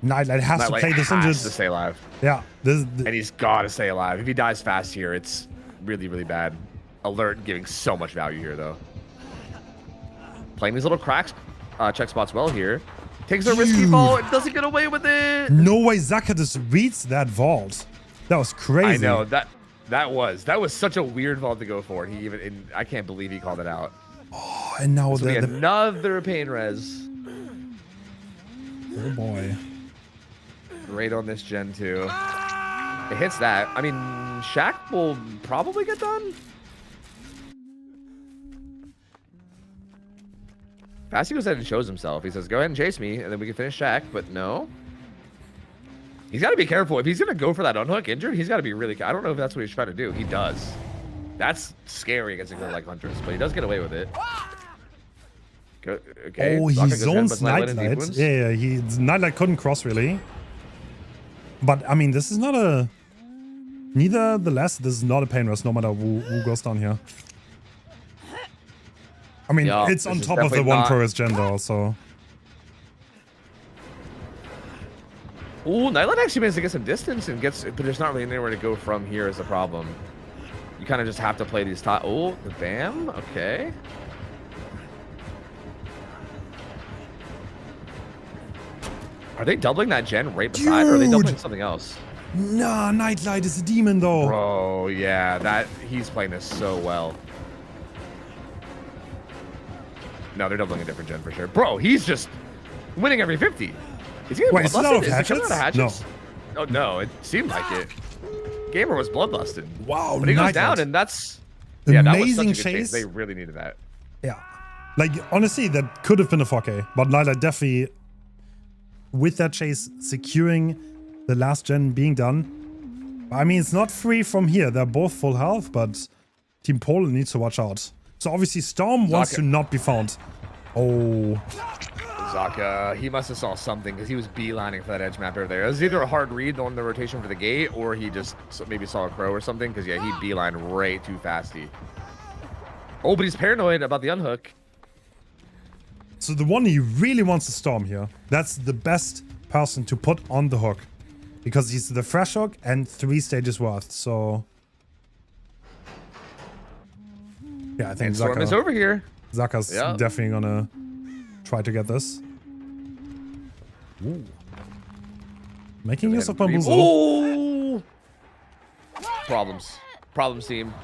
Nightlight has to play this has to stay alive. Yeah. And he's got to stay alive. If he dies fast here, it's really, really bad. Alert giving so much value here, though. Playing these little cracks, check spots well here. Takes a risky ball and doesn't get away with it. No way Zaka just reads that vault. That was crazy. I know. That was such a weird vault to go for. I can't believe he called it out. Oh, and now another pain res. Oh boy. Great on this gen too. It hits that. I mean, Shaq will probably get done. Fasty goes ahead and shows himself. He says, go ahead and chase me, and then we can finish Shaq, but no. He's got to be careful. If he's going to go for that unhook injured, he's got to be really... I don't know if that's what he's trying to do. He does. That's scary against a girl like Huntress, but he does get away with it. Okay. Oh, he zones Nightlight. Yeah, Nightlight couldn't cross, really. But, I mean, this is not a... Nevertheless, this is not a pain rest, no matter who goes down here. I mean, it's on top of the one per gen though, so. Ooh, Nightlight actually managed to get some distance and but there's not really anywhere to go from here is the problem. You kind of just have to play these top. Oh, the BAM. Okay. Are they doubling that gen right beside, or are they doubling something else? Nah, Nightlight is a demon though. Bro, yeah, he's playing this so well. No, they're doubling a different gen for sure. Bro, he's just winning every 50. Is he getting bloodlusted? Is he coming out of hatchets? No. Oh, no, it seemed like it. Gamer was bloodlusted. Wow, but he goes down, and that's... Yeah, that was amazing such a good chase. They really needed that. Yeah. Like, honestly, that could have been a 4K, but Nightlight definitely, with that chase, securing the last gen being done. I mean, it's not free from here. They're both full health, but Team Poland needs to watch out. So obviously Storm wants to not be found. Oh. Zaka, he must have saw something because he was beelining for that edge map over there. It was either a hard read on the rotation for the gate, or he just maybe saw a crow or something, because yeah, he beelined right too fasty. Oh, but he's paranoid about the unhook. So the one he really wants to Storm here. That's the best person to put on the hook, because he's the fresh hook and 3 stages worth. So yeah, I think Storm is over here. Zaka's definitely gonna try to get this. Ooh. Making use of Bamboozle. Oh! Problems. Problems team.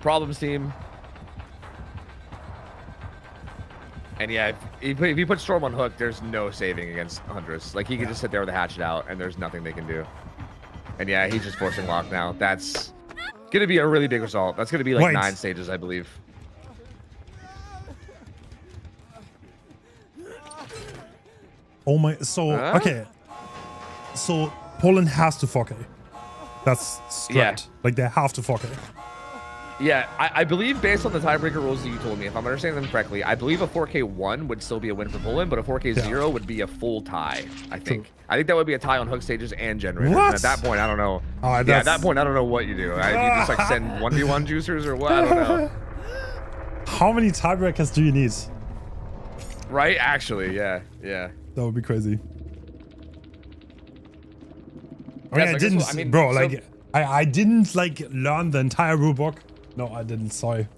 Problems team. And yeah, if you put Storm on hook, there's no saving against Huntress. Like, he can just sit there with a hatchet out, and there's nothing they can do. And yeah, he's just forcing lock now. That's gonna be a really big result. That's gonna be like 9 stages, I believe. Oh my, so, okay. So, Poland has to 4K. That's straight. Yeah. Like, they have to 4K. Yeah, I believe based on the tiebreaker rules that you told me, if I'm understanding them correctly, I believe a 4K1 would still be a win for Poland, but a 4K0 would be a full tie, I think. I think that would be a tie on hook stages and generators. And at that point, I don't know. At that point, I don't know what you do. You just like send 1v1 juicers or what? I don't know. How many tiebreakers do you need? Right? Actually, yeah. Yeah. That would be crazy. I mean, I didn't like learn the entire rulebook. No, I didn't. Sorry.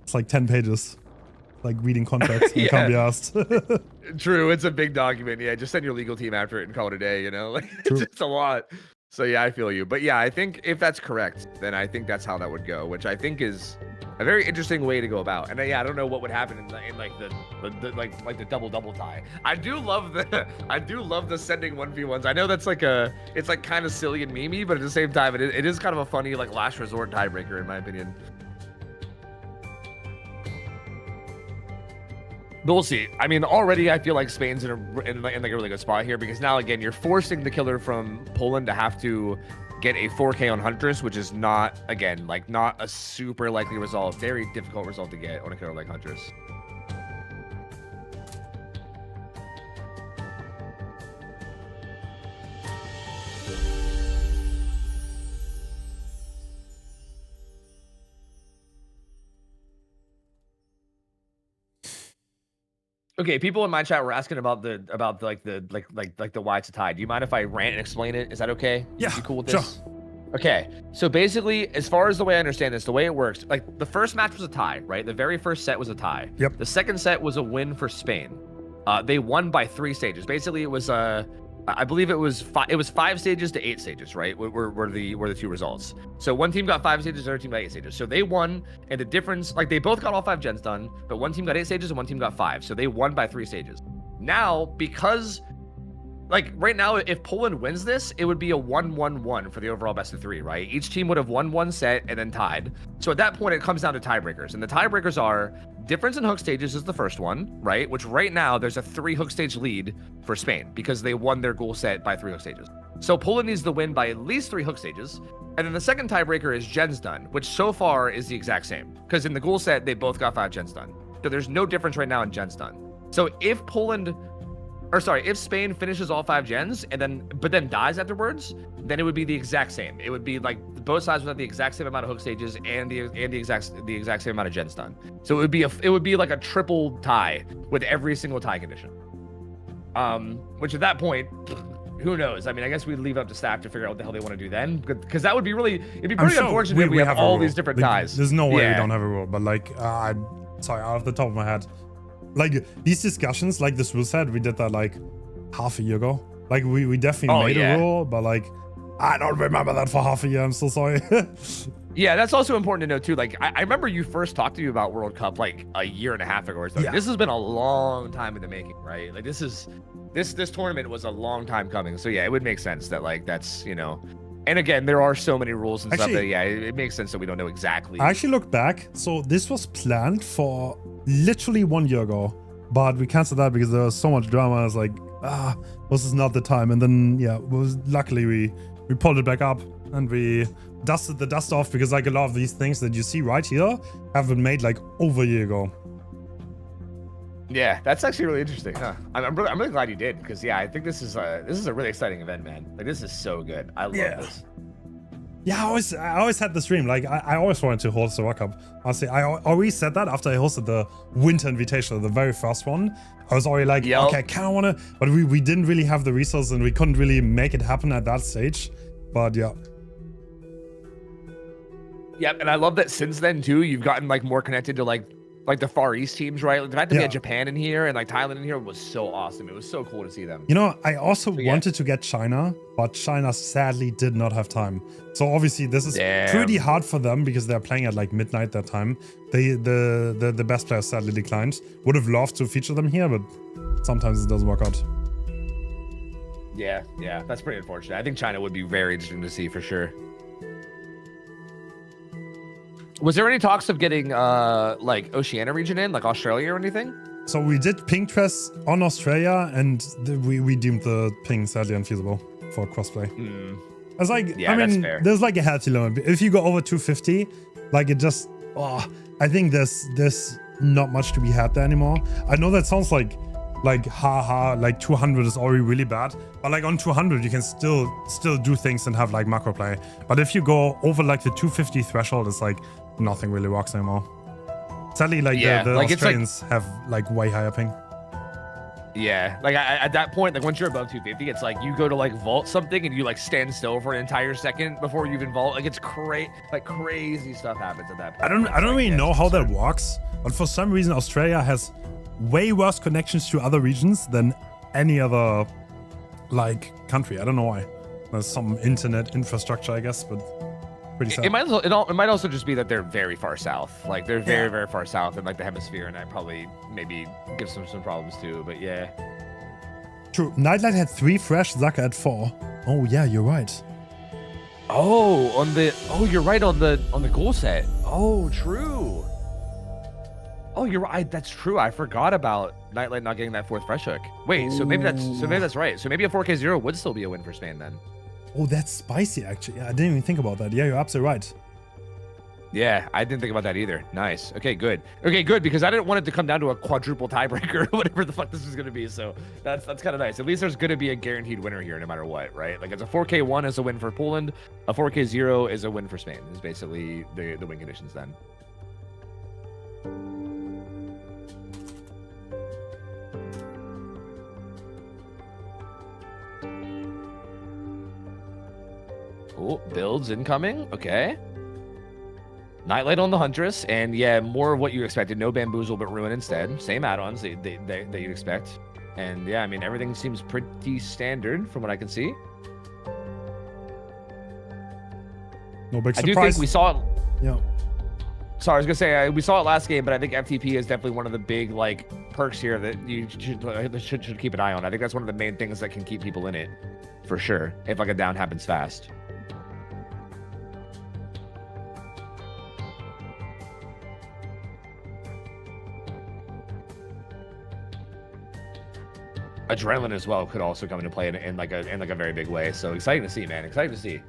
It's like 10 pages. Like reading contracts. You can't be asked. True. It's a big document. Yeah. Just send your legal team after it and call it a day, you know? Like, it's just a lot. So yeah, I feel you. But yeah, I think if that's correct, then I think that's how that would go, which I think is a very interesting way to go about. And yeah, I don't know what would happen in like the double tie. I do love the sending 1v1s. I know that's it's like kind of silly and memey, but at the same time, it is kind of a funny like last resort tiebreaker in my opinion. But we'll see. I mean, already I feel like Spain's in like a really good spot here because now again you're forcing the killer from Poland to have to get a 4K on Huntress, which is not not a super likely result. Very difficult result to get on a killer like Huntress. Okay, people in my chat were asking about the why it's a tie. Do you mind if I rant and explain it? Is that okay? Yeah, you cool with this? Sure. Okay, so basically, as far as the way I understand this, the way it works, like the first match was a tie, right? The very first set was a tie. Yep. The second set was a win for Spain. They won by 3 stages. Basically, it was I believe it was 5 stages to 8 stages, right? Were the 2 results. So one team got 5 stages, the other team got 8 stages. So they won, and the difference, like they both got all 5 gens done, but one team got 8 stages and one team got 5. So they won by 3 stages. Now, because like right now, if Poland wins this, it would be a 1-1-1 for the overall best of 3, right? Each team would have won 1 set and then tied. So at that point, it comes down to tiebreakers, and the tiebreakers are difference in hook stages is the first one, right? Which right now there's a 3 hook stage lead for Spain because they won their goal set by 3 hook stages. So Poland needs to win by at least 3 hook stages. And then the second tiebreaker is gens done, which so far is the exact same because in the goal set, they both got 5 gens done. So there's no difference right now in gens done. So if if Spain finishes all 5 gens but then dies afterwards, then it would be the exact same. It would be like both sides would have the exact same amount of hook stages and the exact same amount of gens done. So it would be like a triple tie with every single tie condition. Which at that point, who knows? I mean, I guess we'd leave it up to staff to figure out what the hell they want to do then, because that would be it'd be pretty unfortunate if we have all these different ties. There's no way we don't have a rule, but like, sorry, off the top of my head. Like these discussions, like this rule set, we did that like half a year ago. Like we definitely made a rule, but like I don't remember that for half a year. I'm so sorry. Yeah, that's also important to know too. Like I remember you first talked to me about World Cup like a year and a half ago or so. Yeah. This has been a long time in the making, right? Like this tournament was a long time coming. So yeah, it would make sense that like that's, you know. And again, there are so many rules and stuff that it makes sense that we don't know exactly. I actually looked back. So this was planned for literally 1 year ago, but we canceled that because there was so much drama. I was like, this is not the time. And then luckily we pulled it back up and we dusted the dust off because like a lot of these things that you see right here have been made like over a year ago. Yeah, that's actually really interesting. Huh? I'm really glad you did because I think this is a really exciting event, man. Like this is so good. I love this. Yeah, I always had this dream. Like I always wanted to host the World Cup. Honestly, I always said that after I hosted the Winter Invitational, the very first one. I was already like, okay, I kind of want to, but we didn't really have the resources and we couldn't really make it happen at that stage. But yeah. Yep, and I love that since then too, you've gotten like more connected to like the Far East teams, right? Like, the fact that we had Japan in here and like Thailand in here was so awesome. It was so cool to see them. You know, I also wanted to get China, but China sadly did not have time. So obviously this is pretty hard for them because they're playing at like midnight that time. The best players sadly declined. Would have loved to feature them here, but sometimes it doesn't work out. Yeah, that's pretty unfortunate. I think China would be very interesting to see for sure. Was there any talks of getting like Oceania region in, like Australia or anything? So we did ping dress on Australia, and we deemed the ping sadly unfeasible for crossplay. It's like, I mean, there's like a healthy limit. If you go over 250, like it just, I think there's not much to be had there anymore. I know that sounds like 200 is already really bad, but like on 200 you can still do things and have like macro play. But if you go over like the 250 threshold, it's like nothing really works anymore. Sadly, like the Australians have like way higher ping. Yeah, like at that point, like once you're above 250, it's like you go to like vault something and you like stand still for an entire second before you even vault. Like it's crazy stuff happens at that point. I don't really know how that works, but for some reason Australia has way worse connections to other regions than any other like country. I don't know why. There's some internet infrastructure, I guess, but pretty sad. It might also just be that they're very far south. Like they're very, very far south in like the hemisphere, and that probably maybe gives them some problems too. But yeah. True. Nightlight had 3 fresh, Zaka had 4. Oh yeah, you're right. Oh, you're right on the goal set. Oh, true. Oh, you're right. That's true. I forgot about Nightlight not getting that 4th fresh hook. Wait, so maybe that's right. So maybe a 4K0 would still be a win for Spain then. Oh, that's spicy actually. I didn't even think about that. Yeah, you're absolutely right. Yeah, I didn't think about that either. Nice. Okay, good. Okay, good, because I didn't want it to come down to a quadruple tiebreaker or whatever the fuck this was going to be. So that's kind of nice. At least there's going to be a guaranteed winner here no matter what, right? Like it's a 4K1 is a win for Poland. A 4K0 is a win for Spain. Is basically the win conditions then. Oh, builds incoming. Okay. Nightlight on the Huntress, and yeah, more of what you expected. No Bamboozle, but Ruin instead. Same add-ons that you'd expect. And yeah, I mean, everything seems pretty standard from what I can see. No big surprise. I do think we saw it. Yeah. Sorry, I was gonna say we saw it last game, but I think FTP is definitely one of the big like perks here that you should keep an eye on. I think that's one of the main things that can keep people in it, for sure. If like a down happens fast. Adrenaline as well could also come into play in like a very big way. So exciting to see, man. Exciting to see.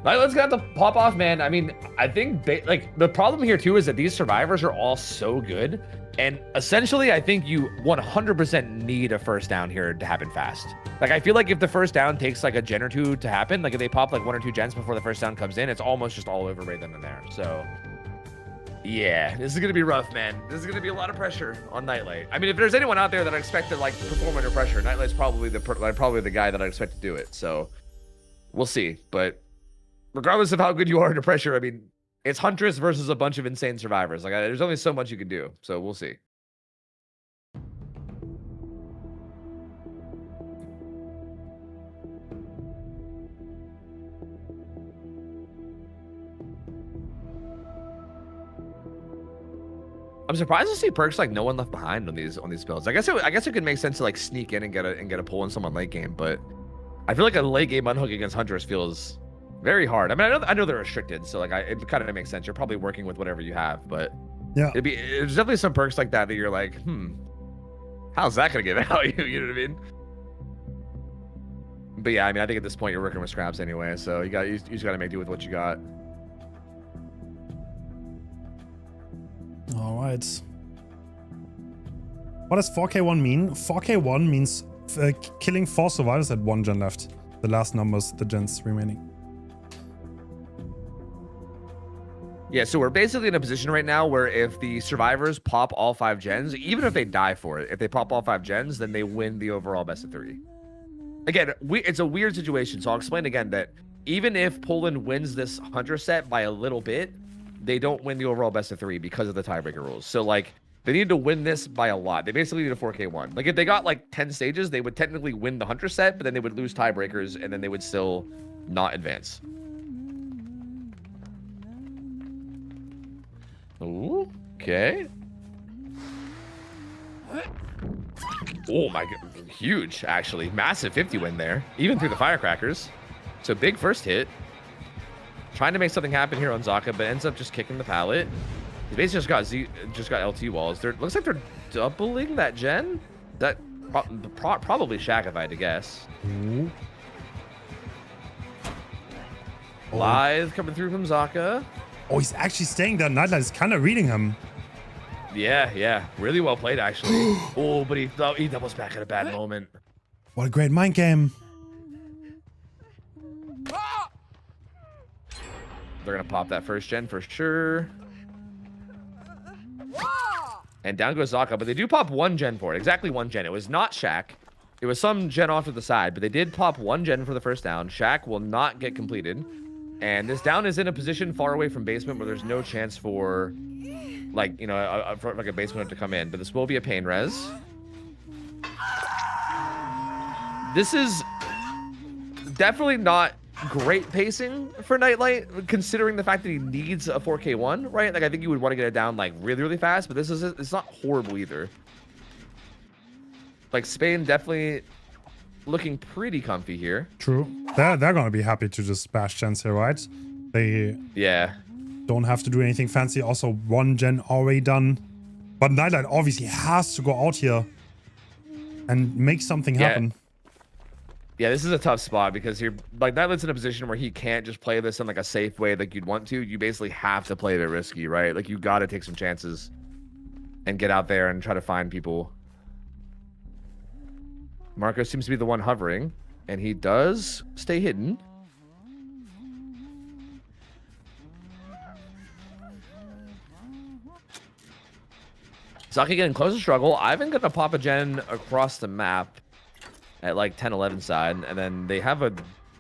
Let's get the pop off, man. I mean, I think like the problem here too is that these survivors are all so good, and essentially I think you 100% need a first down here to happen fast. Like I feel like if the first down takes like a gen or two to happen, like if they pop like 1 or 2 gens before the first down comes in, it's almost just all over right then and there. So yeah, this is gonna be rough, man. This is gonna be a lot of pressure on Nightlight. I mean, if there's anyone out there that I expect to like perform under pressure, Nightlight's probably the guy that I expect to do it. So we'll see. But regardless of how good you are under pressure, I mean, it's Huntress versus a bunch of insane survivors. Like there's only so much you can do. So we'll see. I'm surprised to see perks like no one left behind on these builds. I guess it could make sense to like sneak in and get a pull in someone late game, but I feel like a late game unhook against Huntress feels very hard. I mean, I know they're restricted, so like it kind of makes sense. You're probably working with whatever you have, but yeah, there's definitely some perks like that you're like, how's that gonna get out? You know what I mean? But yeah, I mean, I think at this point you're working with scraps anyway, so you just gotta make do with what you got. All right. What does 4K1 mean? 4K1 means killing 4 survivors at 1 gen left. The last numbers, the gens remaining. Yeah, so we're basically in a position right now where if the survivors pop all 5 gens, even if they die for it, if they pop all 5 gens, then they win the overall best of 3. Again, it's a weird situation, so I'll explain again that even if Poland wins this Hunter set by a little bit, they don't win the overall best of 3 because of the tiebreaker rules. So like they need to win this by a lot. They basically need a 4K1. Like if they got like 10 stages, they would technically win the Hunter set, but then they would lose tiebreakers and then they would still not advance. Ooh, okay. Oh my god, huge actually. Massive 50 win there, even through the firecrackers. So big first hit. Trying to make something happen here on Zaka, but ends up just kicking the pallet. He basically just got LT walls. Looks like they're doubling that gen. That probably Shaq if I had to guess. Ooh. Lithe coming through from Zaka. Oh, he's actually staying there. Nightlight is kind of reading him. Yeah, really well played actually. Oh, but he doubles back at a bad moment. What a great mind game. They're gonna pop that first gen for sure. And down goes Zaka, but they do pop 1 gen for it. Exactly 1 gen. It was not Shaq. It was some gen off to the side, but they did pop 1 gen for the first down. Shaq will not get completed. And this down is in a position far away from basement where there's no chance for, like, you know, like a basement to come in. But this will be a pain res. This is definitely not great pacing for Nightlight, considering the fact that he needs a 4K1, right? Like, I think you would want to get it down like really, really fast, but it's not horrible either. Like, Spain definitely looking pretty comfy here. True. They're gonna be happy to just bash gens here, right? They don't have to do anything fancy. Also, one gen already done. But Nightlight obviously has to go out here and make something happen. Yeah, this is a tough spot because you're like Nightlight's in a position where he can't just play this in like a safe way like you'd want to. You basically have to play a bit risky, right? Like you got to take some chances and get out there and try to find people. Marco seems to be the one hovering, and he does stay hidden. Zaki getting close to struggle. Ivan gonna pop a gen across the map at like 10-11 side, and then they have a...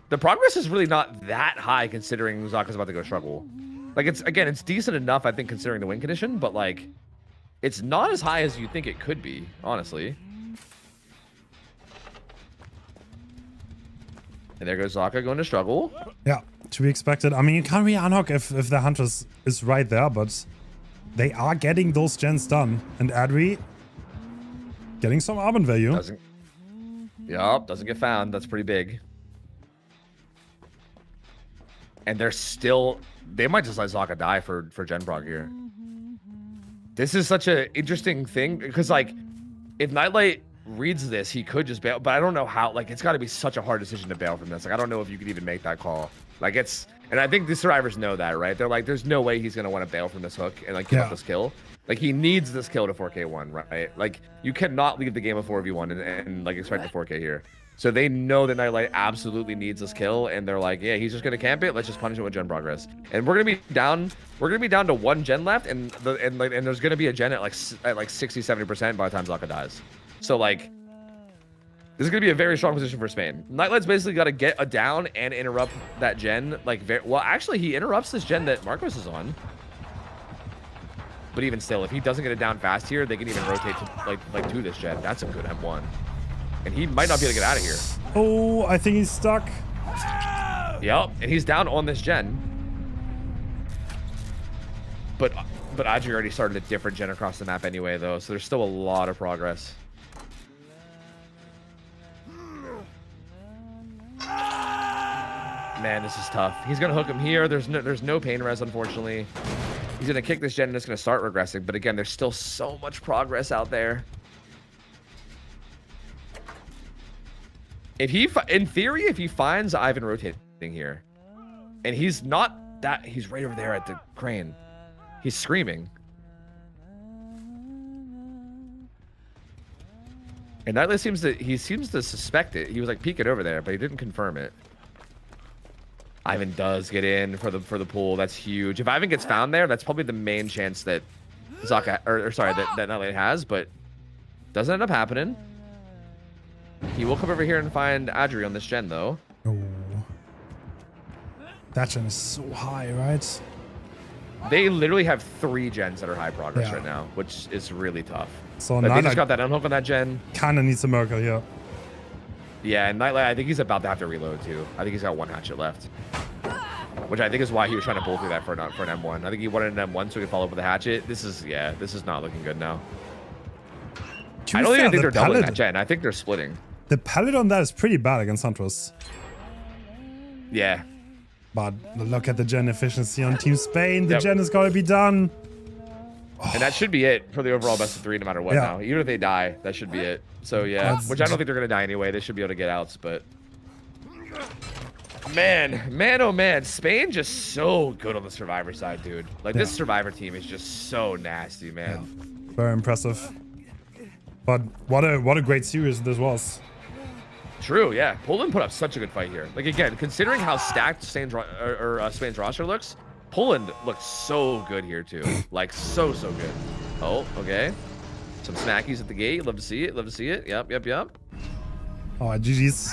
The progress is really not that high considering Zaka's about to go struggle. Like, it's decent enough, I think, considering the win condition, but like, it's not as high as you think it could be, honestly. And there goes Zaka going to struggle. Yeah, to be expected. I mean, you can't really unhook if the Huntress is right there, but they are getting those gens done. And Adri getting some Arbin value. Doesn't get found. That's pretty big. And they're still... They might just let Zaka die for Gen Prog here. This is such an interesting thing, because, like, if Nightlight reads this, he could just bail, but I don't know how. Like, it's got to be such a hard decision to bail from this. Like, I don't know if you could even make that call. Like, it's... And I think the survivors know that, right? They're like, there's no way he's going to want to bail from this hook and, like, give up this kill. Like, he needs this kill to 4K1, right? Like, you cannot leave the game of 4v1 and like, expect the 4K here. So they know that Nightlight absolutely needs this kill, and they're like, yeah, he's just going to camp it. Let's just punish it with gen progress. And we're going to be down... We're going to be down to one gen left, and there's going to be a gen at like 60-70% by the time Zaka dies. So, like... This is going to be a very strong position for Spain. Nightlight's basically got to get a down and interrupt that gen. Like, well, actually, he interrupts this gen that Marcos is on. But even still, if he doesn't get it down fast here, they can even rotate to, like to this gen. That's a good M1. And he might not be able to get out of here. Oh, I think he's stuck. Yep, and he's down on this gen. But Adri already started a different gen across the map anyway, though. So there's still a lot of progress. Man, this is tough. He's gonna hook him here. There's no pain res, unfortunately. He's gonna kick this gen and it's gonna start regressing. But again, there's still so much progress out there. If he, in theory, if he finds Ivan rotating here, and he's not that, he's right over there at the crane. He's screaming. And Nightlight seems to suspect it. He was like peeking over there, but he didn't confirm it. Ivan does get in for the pool. That's huge. If Ivan gets found there, that's probably the main chance that Zaka that Nightlight has, but doesn't end up happening. He will come over here and find Adri on this gen though. Oh. That gen is so high, right? They literally have 3 gens that are high progress right now, which is really tough. So like, they just got that unhook on that gen. Kinda needs a miracle here. Yeah, and Nightlight, I think he's about to have to reload too. I think he's got 1 hatchet left. Which I think is why he was trying to pull through that for an M1. I think he wanted an M1 so he could follow up with a hatchet. This is not looking good now. I don't even think they're doubling that gen. I think they're splitting. The pellet on that is pretty bad against Huntress. Yeah. But look at the gen efficiency on Team Spain. The gen has got to be done. And that should be it for the overall best of 3 no matter what now. Even if they die, that should be it. So yeah, which I don't think they're going to die anyway. They should be able to get outs, but... Man, oh man. Spain just so good on the Survivor side, dude. Like, this Survivor team is just so nasty, man. Yeah. Very impressive. But what a great series this was. True, yeah. Poland put up such a good fight here. Like, again, considering how stacked Spain's roster looks, Poland looks so good here, too. Like, so good. Oh, okay. Some smackies at the gate. Love to see it. Love to see it. Yep. Oh, GG's.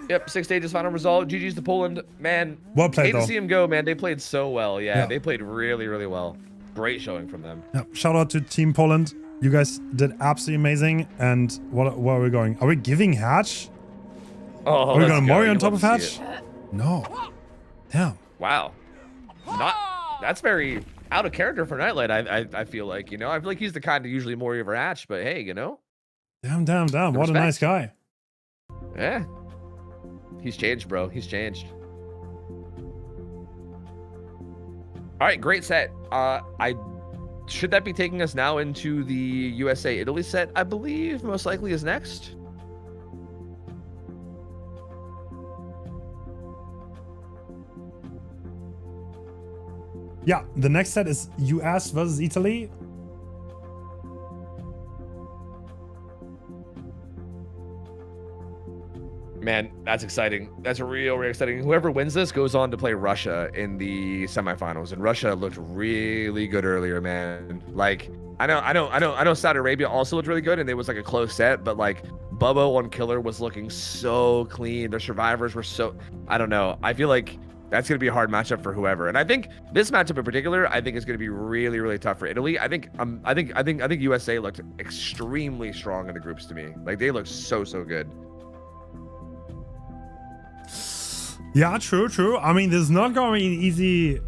Yep, 6 stages, final result. GG's to Poland. Man, well played, hate to see him go, man. They played so well. Yeah, they played really, really well. Great showing from them. Yep. Shout out to Team Poland. You guys did absolutely amazing. And where are we going? Are we giving Hatch? Oh, Are we let's gonna go. Mori You on top love of to see Hatch? it. No. Damn. Wow. That's very out of character for Nightlight. I feel like, you know, I feel like he's the kind to usually Mori over Hatch, but hey, you know. Damn. What Respect. a nice guy. Yeah. He's changed, bro. He's changed. All right, great set. Should that be taking us now into the USA-Italy set? I believe most likely is next. Yeah, the next set is US versus Italy. Man, that's exciting. That's real exciting. Whoever wins this goes on to play Russia in the semifinals, and Russia looked really good earlier, man. Like, I know Saudi Arabia also looked really good, and it was like a close set, but like Bubba on Killer was looking so clean. Their survivors were so, I don't know. I feel like that's going to be a hard matchup for whoever. And I think this matchup in particular, I think is going to be really tough for Italy. I think USA looked extremely strong in the groups to me. Like, they looked so good. Yeah, true. I mean, there's not gonna be an easy.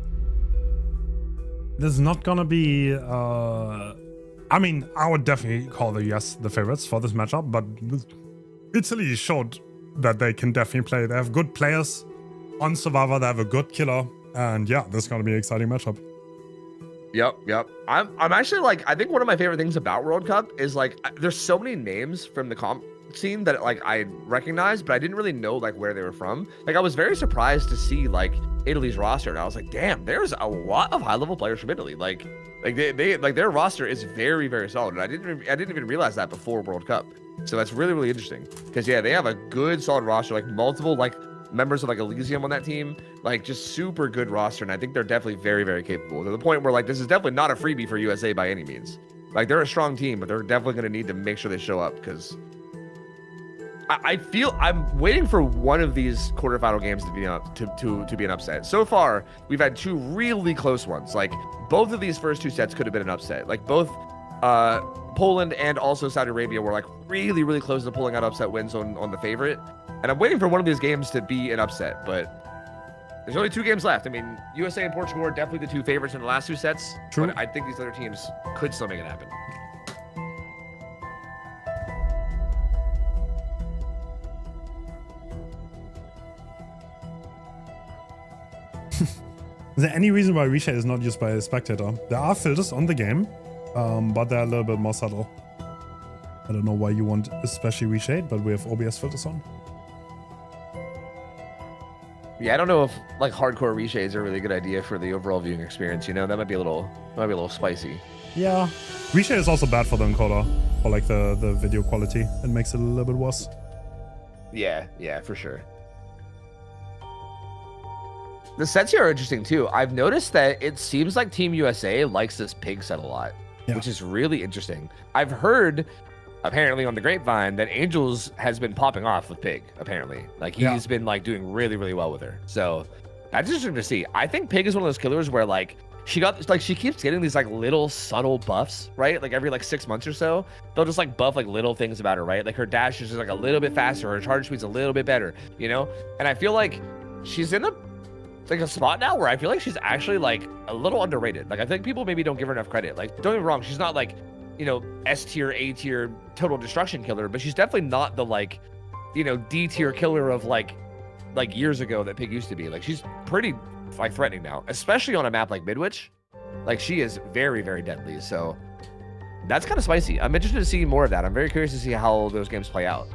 There's not gonna be. I mean, I would definitely call the US the favorites for this matchup, but Italy showed that they can definitely play. They have good players on Survivor. They have a good killer, and yeah, this is gonna be an exciting matchup. Yep. I'm actually like, I think one of my favorite things about World Cup is like, there's so many names from the comp scene that like I recognized, but I didn't really know like where they were from. Like, I was very surprised to see like Italy's roster, and I was like, damn, there's a lot of high level players from Italy. Like they like, their roster is very solid, and I didn't even realize that before World Cup. So that's really interesting, because yeah, they have a good solid roster, like multiple like members of like Elysium on that team, like just super good roster, and I think they're definitely very capable, to the point where like this is definitely not a freebie for USA by any means. Like, they're a strong team, but they're definitely going to need to make sure they show up, because I feel I'm waiting for one of these quarterfinal games to be to be an upset. So far, we've had two really close ones. Like, both of these first two sets could have been an upset. Like, both Poland and also Saudi Arabia were like really close to pulling out upset wins on the favorite. And I'm waiting for one of these games to be an upset, but there's only two games left. I mean, USA and Portugal are definitely the two favorites in the last two sets. True. But I think these other teams could still make it happen. Is there any reason why reshade is not used by a spectator? There are filters on the game, but they're a little bit more subtle. I don't know why you want especially reshade, but we have OBS filters on. Yeah, I don't know if like hardcore reshades are a really good idea for the overall viewing experience. You know, that might be a little spicy. Yeah, reshade is also bad for the encoder, or like the video quality. It makes it a little bit worse. Yeah, for sure. The sets here are interesting too. I've noticed that it seems like Team USA likes this pig set a lot, which is really interesting. I've heard, apparently on the grapevine, that Angels has been popping off with Pig, apparently. Like, he's been like doing really well with her. So that's interesting to see. I think Pig is one of those killers where like she keeps getting these like little subtle buffs, right? Like every like 6 months or so, they'll just like buff like little things about her, right? Like her dash is just like a little bit faster, her charge speed's a little bit better, you know? And I feel like she's in a spot now where I feel like she's actually like a little underrated. Like, I think people maybe don't give her enough credit. Like, don't get me wrong, she's not like, you know, S tier, A tier total destruction killer, but she's definitely not the like, you know, D tier killer of like years ago that Pig used to be. Like, she's pretty like threatening now, especially on a map like Midwich. Like, she is very deadly. So that's kind of spicy. I'm interested to see more of that. I'm very curious to see how those games play out.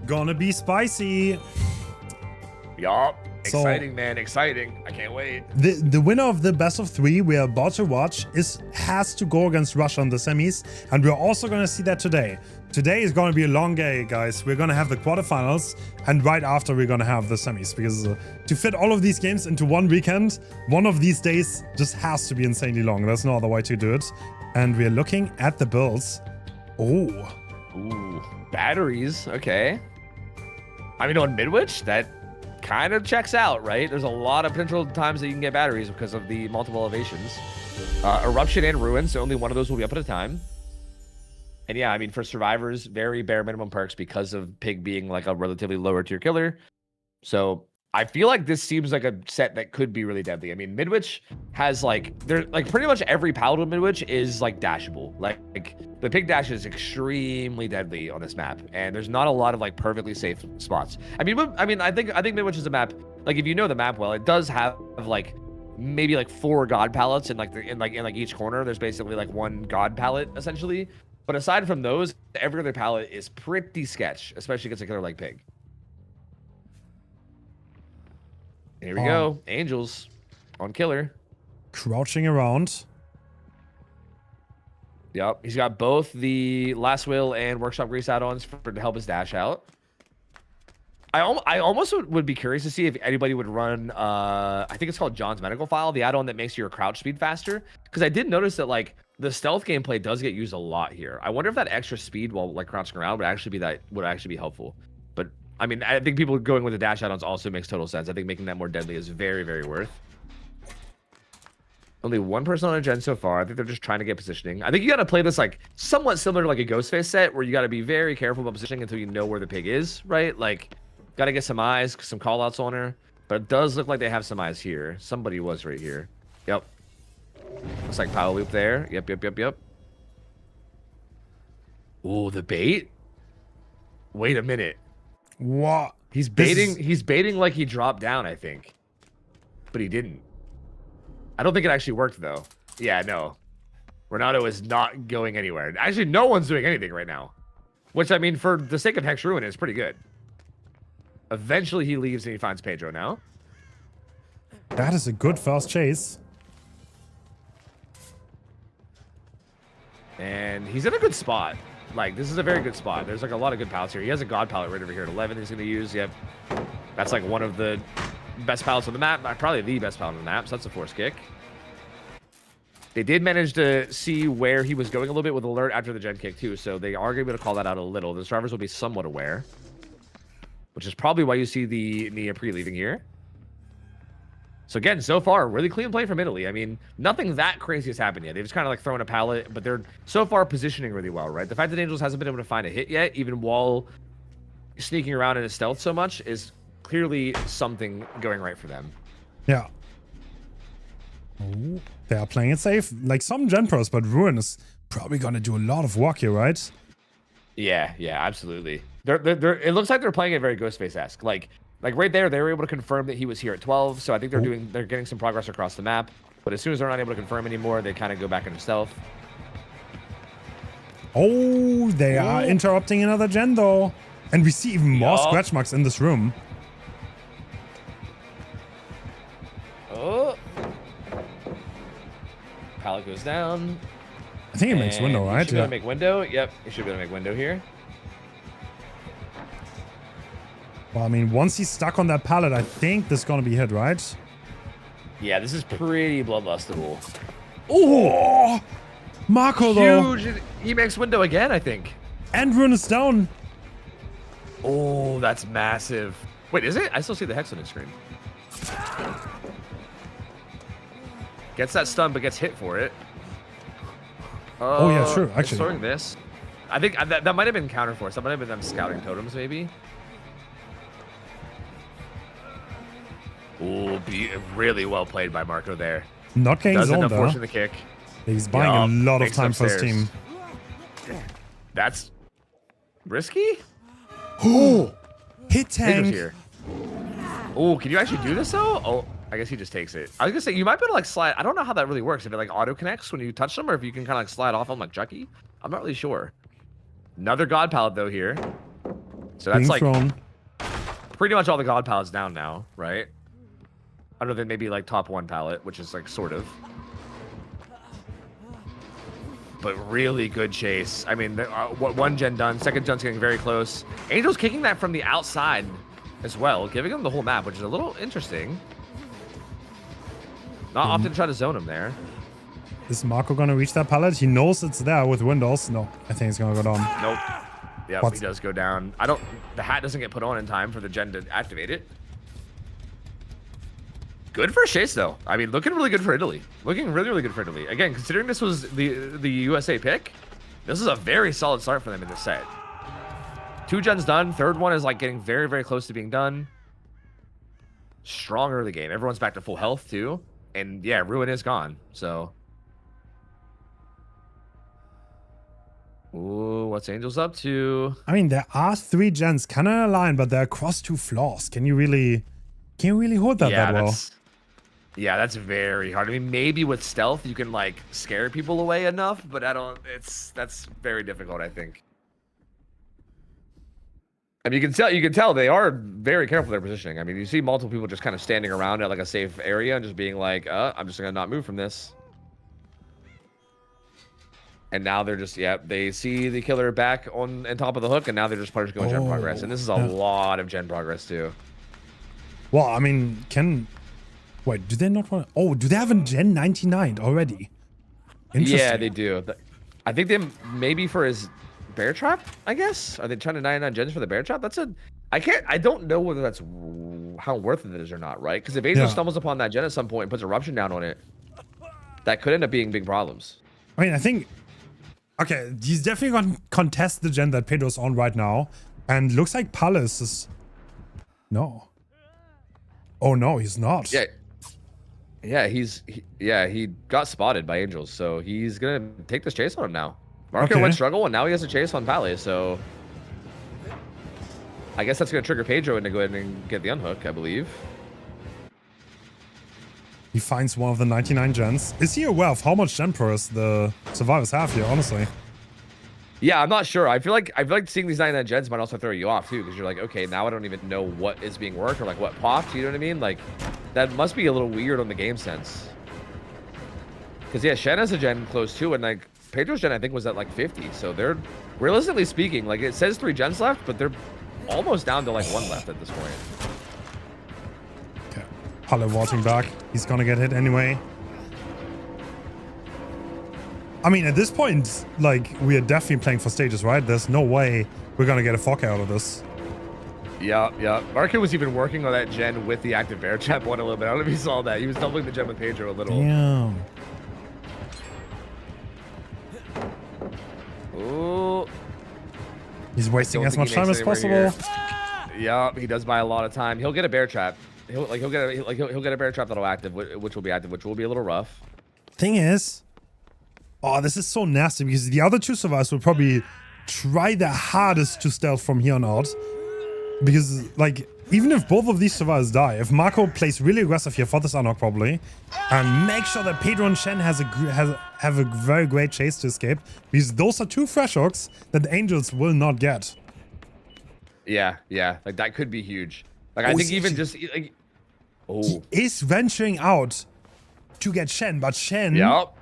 Gonna be spicy. Yup. Exciting, man. Exciting. I can't wait. The winner of the best of three we are about to watch has to go against Russia in the semis, and we're also gonna see that today. Today is gonna be a long day, guys. We're gonna have the quarterfinals, and right after we're gonna have the semis, because to fit all of these games into one weekend, one of these days just has to be insanely long. There's no other way to do it. And we're looking at the builds. Ooh, batteries. Okay. I mean, on Midwich, that kind of checks out, right? There's a lot of potential times that you can get batteries because of the multiple elevations. Eruption and Ruin, so only one of those will be up at a time. And yeah, I mean, for survivors, very bare minimum perks because of Pig being like a relatively lower tier killer. So I feel like this seems like a set that could be really deadly. I mean, Midwich has like pretty much every paladin with Midwich is like dashable. Like the Pig dash is extremely deadly on this map, and there's not a lot of like perfectly safe spots. I think Midwich is a map, like if you know the map well, it does have like maybe like 4 god palettes in each corner. There's basically like 1 god palette essentially. But aside from those, every other palette is pretty sketch, especially against a killer like Pig. Here we go. Angels on killer. Crouching around. Yep. He's got both the Last Will and Workshop Grease add-ons to help his dash out. I almost would be curious to see if anybody would run, I think it's called John's Medical File, the add-on that makes your crouch speed faster. Because I did notice that, like, the stealth gameplay does get used a lot here. I wonder if that extra speed while, like, crouching around would actually be helpful. But I mean, I think people going with the dash add-ons also makes total sense. I think making that more deadly is very, very worth. Only 1 person on a gen so far. I think they're just trying to get positioning. I think you got to play this like somewhat similar to like a Ghostface set where you got to be very careful about positioning until you know where the Pig is, right? Like, got to get some eyes, some call-outs on her. But it does look like they have some eyes here. Somebody was right here. Yep. Looks like power loop there. Yep. Ooh, the bait? Wait a minute. What? He's baiting like he dropped down, I think. But he didn't. I don't think it actually worked, though. Yeah, no. Renato is not going anywhere. Actually, no one's doing anything right now. Which, I mean, for the sake of Hex Ruin, is pretty good. Eventually, he leaves and he finds Pedro now. That is a good first chase. And he's in a good spot. Like, this is a very good spot. There's, like, a lot of good palettes here. He has a God palette right over here at 11 he's going to use. Yep. That's, like, one of the best palettes on the map. Probably the best palette on the map, so that's a force kick. They did manage to see where he was going a little bit with alert after the gen kick, too, so they are going to be able to call that out a little. The drivers will be somewhat aware, which is probably why you see the Nia pre-leaving here. So again, so far, really clean play from Italy. I mean, nothing that crazy has happened yet. They've just kind of like thrown a pallet, but they're so far positioning really well, right? The fact that Angels hasn't been able to find a hit yet, even while sneaking around in his stealth so much, is clearly something going right for them. Yeah. Ooh, they are playing it safe. Like some Gen Pros, but Ruin is probably going to do a lot of work here, right? Yeah, absolutely. It looks like they're playing it very Ghostface-esque. Like right there, they were able to confirm that he was here at 12, so I think they're getting some progress across the map. But as soon as they're not able to confirm anymore, they kind of go back into stealth. Oh, they are interrupting another gen though. And we see even more scratch marks in this room. Oh. Pallet goes down. I think he makes window, right? He should be able to make window. Yep, he should be able to make window here. Well, I mean, once he's stuck on that pallet, I think this is going to be hit, right? Yeah, this is pretty bloodlustable. Oh! Marco, though. Huge. He makes window again, I think. And Ruin is down. Oh, that's massive. Wait, is it? I still see the hex on the screen. Gets that stun, but gets hit for it. Oh, yeah, true. Actually. Throwing this. I think that might have been counterforce. That might have been them scouting totems, maybe. Ooh, really well played by Marco there. Not getting zoned, zoned, though. though. Forcing the kick. He's buying a lot of time for his team. That's risky? Oh! Hit tank! Here. Oh, can you actually do this, though? Oh, I guess he just takes it. I was going to say, you might be able to, like, slide. I don't know how that really works. If it, like, auto-connects when you touch them, or if you can kind of, like, slide off them like Chucky. I'm not really sure. Another God palette, though, here. So that's, like, pretty much all the God palettes down now, right? Other than maybe like top 1 palette, which is like sort of. But really good chase. I mean, 1 gen done, 2nd gen's getting very close. Angel's kicking that from the outside as well, giving him the whole map, which is a little interesting. Not often try to zone him there. Is Marco gonna reach that pallet? He knows it's there with windows. No, I think it's gonna go down. Nope. Yep, he does go down. The hat doesn't get put on in time for the gen to activate it. Good first chase, though. I mean, looking really good for Italy. Looking really, really good for Italy. Again, considering this was the USA pick, this is a very solid start for them in this set. 2 gens done. Third one is like getting very, very close to being done. Strong early game. Everyone's back to full health, too. And yeah, Ruin is gone. So. Ooh, what's Angels up to? I mean, there are 3 gens kind of aligned, but they're across 2 floors. Can you really hold that well? Yeah, that's very hard. I mean, maybe with stealth you can like scare people away enough, but that's very difficult, I think. I mean, you can tell they are very careful with their positioning. I mean, you see multiple people just kind of standing around at like a safe area and just being like, I'm just gonna not move from this. And now they're just, they see the killer back on top of the hook, and now they're just going gen progress. And this is a lot of gen progress too. Well, I mean, wait, do they not want to... Oh, do they have a Gen 99 already? Interesting. Yeah, they do. I think they maybe for his bear trap, I guess? Are they trying to 99 gens for the bear trap? I don't know whether that's how worth it is or not, right? Because if Angel stumbles upon that gen at some point and puts eruption down on it, that could end up being big problems. I mean, I think... Okay, he's definitely going to contest the gen that Pedro's on right now. And looks like Palace is... No. Oh, no, he's not. Yeah, he got spotted by Angels, so he's gonna take this chase on him now. Marco went struggle, and now he has a chase on Pally, so I guess that's gonna trigger Pedro into go ahead and get the unhook, I believe. He finds one of the 99 gens. Is he aware of how much gen progress the survivors have here, honestly? Yeah, I'm not sure. I feel like seeing these 99 gens might also throw you off too, because you're like, okay, now I don't even know what is being worked or like what popped. You know what I mean? Like that must be a little weird on the game sense. Because yeah, Shen has a gen close too, and like Pedro's gen I think was at like 50. So they're realistically speaking, like it says 3 gens left, but they're almost down to like 1 left at this point. Okay, Halle walking back. He's gonna get hit anyway. I mean, at this point, like, we are definitely playing for stages, right? There's no way we're going to get a fuck out of this. Yeah. Marco was even working on that gen with the active bear trap one a little bit. I don't know if you saw that. He was doubling the gen with Pedro a little. Yeah. Ooh. He's wasting as much time as possible. Yeah, he does buy a lot of time. He'll get a bear trap. He'll get a bear trap that'll active, which will be active, which will be a little rough. Thing is, oh, this is so nasty because the other 2 survivors will probably try their hardest to stealth from here on out. Because, like, even if both of these survivors die, if Marco plays really aggressive here for this unlock probably, and make sure that Pedro and Shen have a very great chase to escape, because those are 2 fresh hooks that the Angels will not get. Yeah, like that could be huge. Like I think even just like, he is venturing out to get Shen, but Shen. Yep.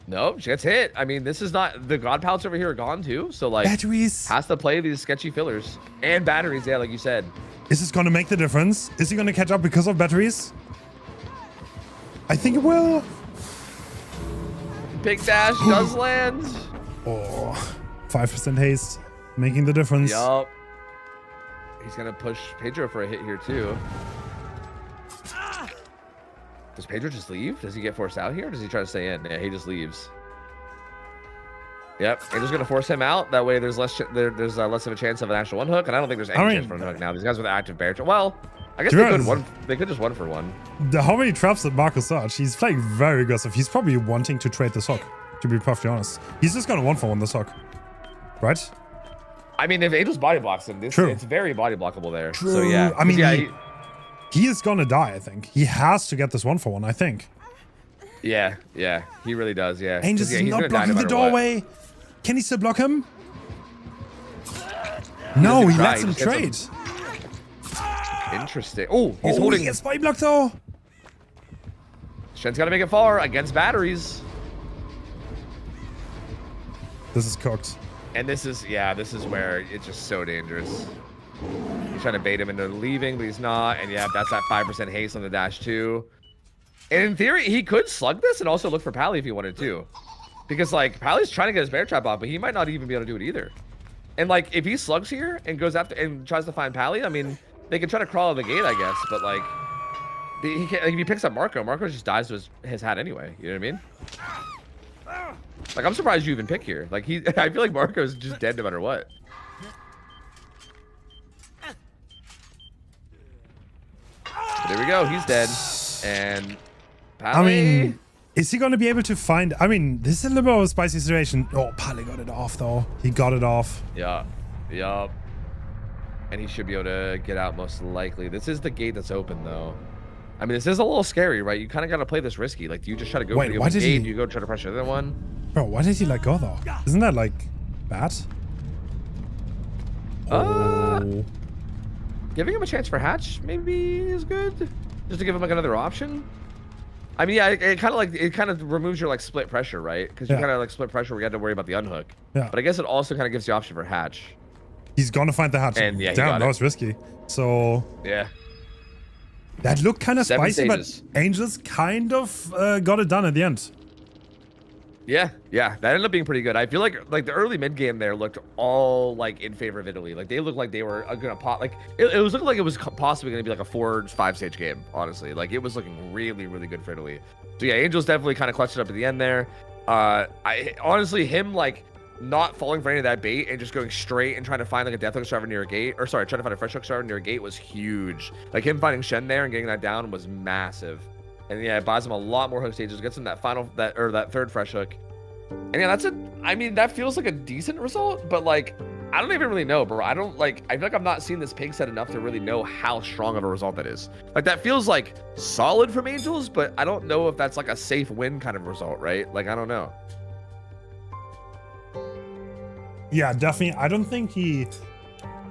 Nope, she gets hit. I mean, this is not the god pallets over here are gone too. So like batteries has to play these sketchy fillers and batteries. Yeah, like you said. Is this gonna make the difference? Is he gonna catch up because of batteries? I think it will. Big dash does land. Oh, 5% haste, making the difference. Yup. He's gonna push Pedro for a hit here too. Does Pedro just leave? Does he get forced out here? Or does he try to stay in? Yeah, he just leaves. Yep, Angel's gonna force him out. That way, there's less of a chance of an actual unhook, and I don't think there's any chance for an unhook now. These guys with active bear trap. Well, I guess they could just 1 for 1. How many traps did Marco search? He's playing very aggressive. He's probably wanting to trade this hook, to be perfectly honest. He's just gonna 1 for 1 this hook, right? I mean, if Angel's body blocks him, it's very body blockable there. True. So yeah, I mean, he is gonna die, I think. He has to get this 1 for 1, I think. Yeah, he really does, yeah. Angel's not blocking the doorway. Can he still block him? No, he lets him trade. Interesting. Oh, he's holding. He gets body blocked though. Shen's gotta make it far against batteries. This is cooked. And this is where it's just so dangerous. He's trying to bait him into leaving, but he's not. And yeah, that's that 5% haste on the dash too. And in theory, he could slug this and also look for Pally if he wanted to. Because like Pally's trying to get his bear trap off, but he might not even be able to do it either. And like if he slugs here and goes after and tries to find Pally, I mean, they can try to crawl out of the gate, I guess, but like He can't, like, if he picks up Marco just dies to his hat anyway. You know what I mean? Like, I'm surprised you even pick here. Like, I feel like Marco's just dead no matter what. But there we go. He's dead. And Pally... I mean, is he going to be able to find... I mean, this is a little bit of a spicy situation. Oh, Pally got it off, though. He got it off. Yeah. Yup. And he should be able to get out most likely. This is the gate that's open, though. I mean, this is a little scary, right? You kind of got to play this risky. Like, do you just try to go for the open gate? Do you go try to pressure the other one? Bro, why did he let go, though? Isn't that, like, bad? Giving him a chance for hatch maybe is good. Just to give him, like, another option. I mean, yeah, it kind of removes your, like, split pressure, right? Because you kind of, like, split pressure where you have to worry about the unhook. Yeah. But I guess it also kind of gives the option for hatch. He's gonna find the hatch. And yeah, damn, that was risky. So yeah, that looked kind of spicy, but Angels kind of got it done at the end. Yeah, that ended up being pretty good. I feel like the early mid game there looked all like in favor of Italy. Like they looked like they were gonna pop. Like it was looking like it was possibly gonna be like a 4-5 stage game. Honestly, like it was looking really good for Italy. So yeah, Angels definitely kind of clutched it up at the end there. I honestly him like not falling for any of that bait and just going straight and trying to find like a death hook starver near a gate, or sorry, trying to find a fresh hook starver near a gate was huge. Like him finding Shen there and getting that down was massive. And yeah, it buys him a lot more hook stages, gets him that that third fresh hook. And yeah, I mean, that feels like a decent result, but like, I don't even really know, bro. I feel like I'm not seeing this pig set enough to really know how strong of a result that is. Like that feels like solid from Angels, but I don't know if that's like a safe win kind of result, right? Like, I don't know. Yeah, definitely. I don't think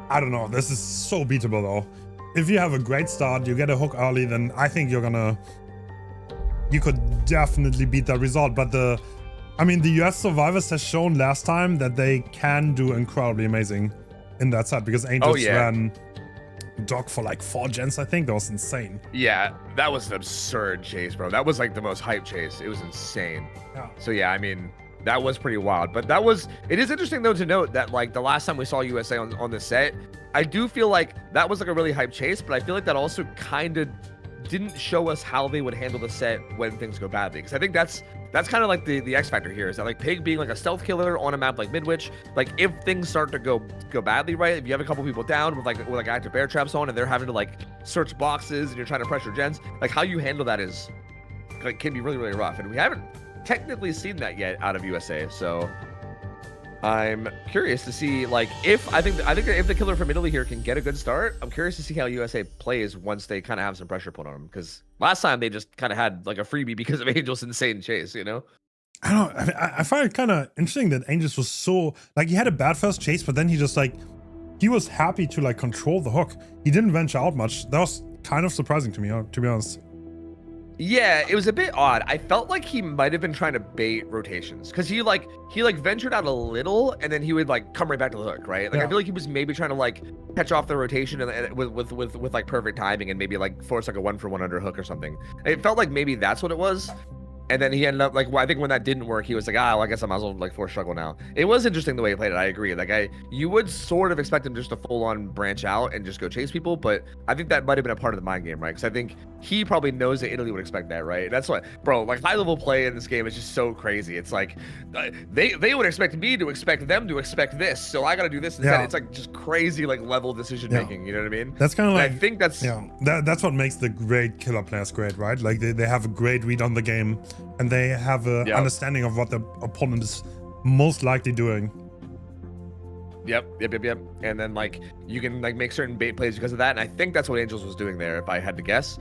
I don't know. This is so beatable, though. If you have a great start, you get a hook early, then I think you could definitely beat that result. But I mean, the US Survivors has shown last time that they can do incredibly amazing in that set, because Angels ran Dog for like 4 gens, I think. That was insane. Yeah, that was an absurd chase, bro. That was like the most hype chase. It was insane. Yeah. So yeah, I mean, that was pretty wild. But it is interesting though to note that like the last time we saw USA on this set, I do feel like that was like a really hype chase, but I feel like that also kind of didn't show us how they would handle the set when things go badly. Because I think that's kind of like the X factor here, is that like Pig being like a stealth killer on a map like Midwich, like if things start to go badly, right? If you have a couple people down with active bear traps on and they're having to like search boxes and you're trying to pressure gens, like how you handle that is like can be really rough. And we haven't technically seen that yet out of USA, so I'm curious to see like if I think if the killer from Italy here can get a good start, I'm curious to see how USA plays once they kind of have some pressure put on them, because last time they just kind of had like a freebie because of Angel's insane chase, you know? I don't know. I mean, I find it kind of interesting that Angels was so like, he had a bad first chase, but then he just like he was happy to like control the hook. He didn't venture out much. That was kind of surprising to me, to be honest. Yeah, it was a bit odd. I felt like he might have been trying to bait rotations, because he ventured out a little and then he would like come right back to the hook, right? Like I feel like he was maybe trying to like catch off the rotation and with like perfect timing and maybe like force like a 1-for-1 underhook or something. It felt like maybe that's what it was. And then he ended up like, well, I think when that didn't work, he was like, well, I guess I might as well like force struggle now. It was interesting the way he played it. I agree. Like you would sort of expect him just to full on branch out and just go chase people, but I think that might have been a part of the mind game, right? Because I think he probably knows that Italy would expect that, right? That's what, bro, like high level play in this game is just so crazy. It's like they would expect me to expect them to expect this, so I got to do this instead. Yeah. It's like just crazy like level decision making. You know what I mean? That's kind of like, I think that's that's what makes the great killer players great, right? Like they have a great read on the game and they have a understanding of what the opponent is most likely doing. Yep. And then like you can like make certain bait plays because of that, and I think that's what Angels was doing there, if I had to guess.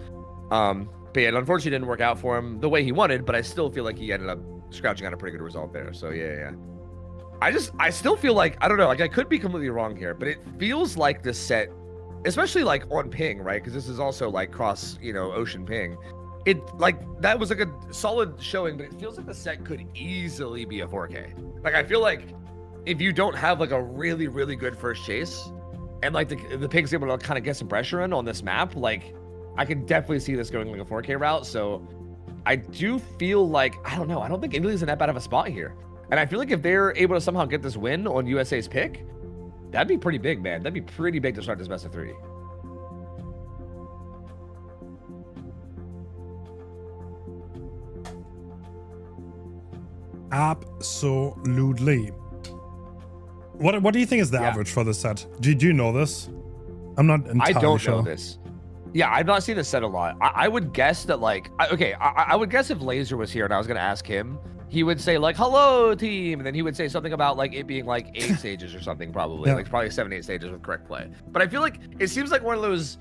But yeah, it unfortunately didn't work out for him the way he wanted, but I still feel like he ended up scratching out a pretty good result there. So yeah. I still feel like, I don't know, like I could be completely wrong here, but it feels like this set, especially like on ping, right? Because this is also like cross, ocean ping. It like that was like a solid showing, but it feels like the set could easily be a 4K. Like I feel like if you don't have like a really good first chase, and like the pig's able to kind of get some pressure in on this map, like I can definitely see this going like a 4K route. So I do feel like, I don't know, I don't think Italy's in that bad of a spot here, and I feel like if they're able to somehow get this win on USA's pick, that'd be pretty big, man. That'd be pretty big to start this best of 3. Absolutely. What do you think is the average for this set? Do you know this? I'm not entirely sure. I don't know this. Yeah, I've not seen this set a lot. I would guess that like, I would guess if Laser was here and I was gonna ask him, he would say like, hello team. And then he would say something about like it being like 8 stages or something probably. Yeah. Like probably 7, 8 stages with correct play. But I feel like it seems like one of those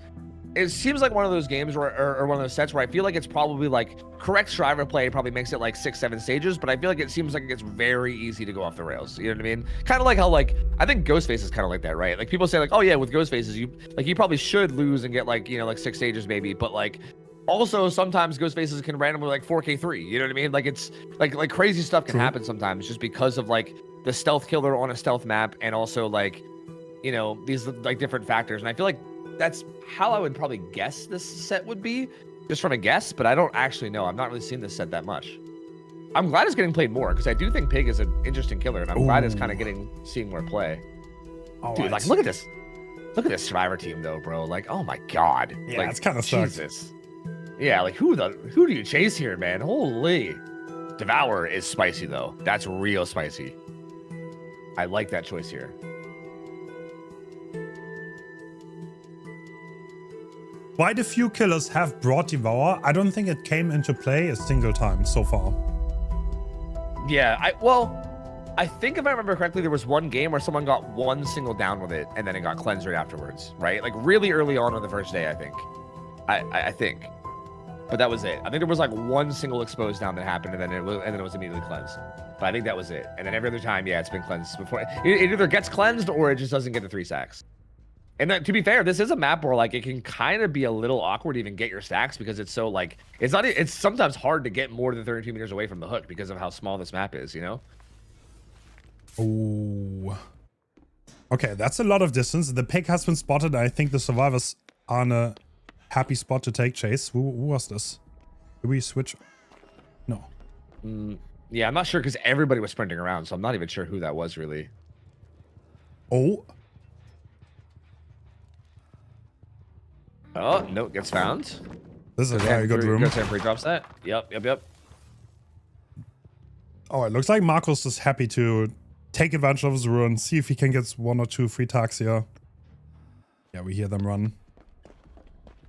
games where, or one of those sets where I feel like it's probably like correct striver play probably makes it like 6, 7 stages, but I feel like it seems like it's very easy to go off the rails. You know what I mean? Kind of like how like, I think Ghostface is kind of like that, right? Like people say like, oh yeah, with Ghostfaces, you probably should lose and get like, you know, like 6 stages maybe, but like, also sometimes Ghostfaces can randomly like 4k3, you know what I mean? Like it's like crazy stuff can happen sometimes just because of like the stealth killer on a stealth map and also like, you know, these like different factors. And I feel like that's how I would probably guess this set would be, just from a guess, but I don't actually know. I've not really seen this set that much. I'm glad it's getting played more because I do think Pig is an interesting killer, and I'm glad it's kind of seeing more play. Dude, like look at this Survivor team though, bro. Like, oh my god. Yeah, like, it's kind of Jesus. Yeah, like who do you chase here, man? Holy. Devour is spicy though. That's real spicy. I like that choice here. Quite a few killers have brought Devour. I don't think it came into play a single time so far. Yeah, I think if I remember correctly, there was one game where someone got one single down with it and then it got cleansed right afterwards, right? Like really early on the first day, I think. I think. But that was it. I think there was like one single exposed down that happened and then it was immediately cleansed. But I think that was it. And then every other time, yeah, it's been cleansed before. It either gets cleansed or it just doesn't get the 3 stacks. And then, to be fair, this is a map where like it can kind of be a little awkward to even get your stacks because it's so like it's sometimes hard to get more than 32 meters away from the hook because of how small this map is, you know? Oh. Okay, that's a lot of distance. The Pig has been spotted. I think the survivors are in a happy spot to take chase. Who was this? Did we switch? No. Yeah, I'm not sure because everybody was sprinting around, so I'm not even sure who that was really. Oh. Oh, no, gets found. This is a very good room. Temporary drops that. Yep. Oh, it looks like Marcos is happy to take advantage of his ruin, see if he can get 1 or 2 free tags here. Yeah, we hear them run.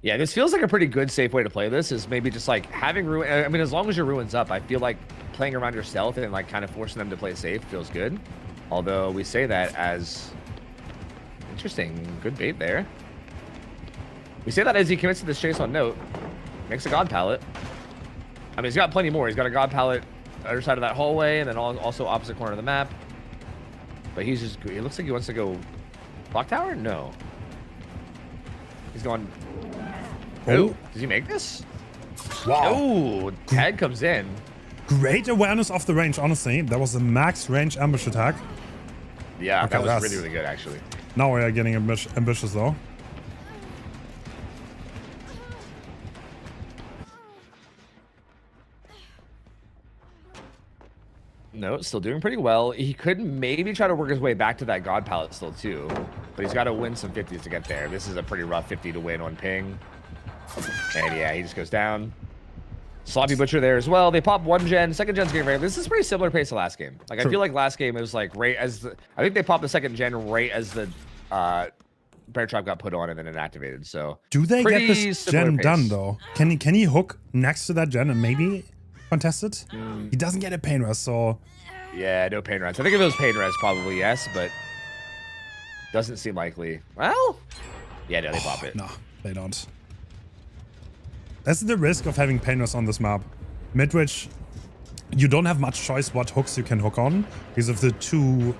Yeah, this feels like a pretty good, safe way to play this, is maybe just like having ruin. I mean, as long as your ruin's up, I feel like playing around your stealth and like kind of forcing them to play safe feels good. Although we say that as interesting, good bait there. We say that as he commits to this chase on note. Makes a god pallet. I mean, he's got plenty more. He's got a god pallet other side of that hallway, and then also opposite corner of the map. But he's just, it looks like he wants to go clock tower? No. He's going. Oh, does he make this? Wow. Oh, tag comes in. Great awareness of the range, honestly. That was a max range ambush attack. Yeah, okay, that was really, really good, actually. Now we are getting ambitious, though. No, still doing pretty well. He could maybe try to work his way back to that god pallet still, too. But he's got to win some 50s to get there. This is a pretty rough 50 to win on ping. And yeah, he just goes down. Sloppy Butcher there as well. They pop 1 gen. 2nd gen's getting ready. This is pretty similar pace to last game. Like, I feel like last game it was like right as the... I think they popped the 2nd gen right as the bear trap got put on and then it activated. So do they get this gen done, though? Can he hook next to that gen and maybe contest it? He doesn't get a pain rest, so... Yeah, no pain rest. I think if it was pain rest, probably yes, but doesn't seem likely. Well, yeah, no, they pop it. No, they don't. That's the risk of having pain rest on this map. Midwich, you don't have much choice what hooks you can hook on because of the two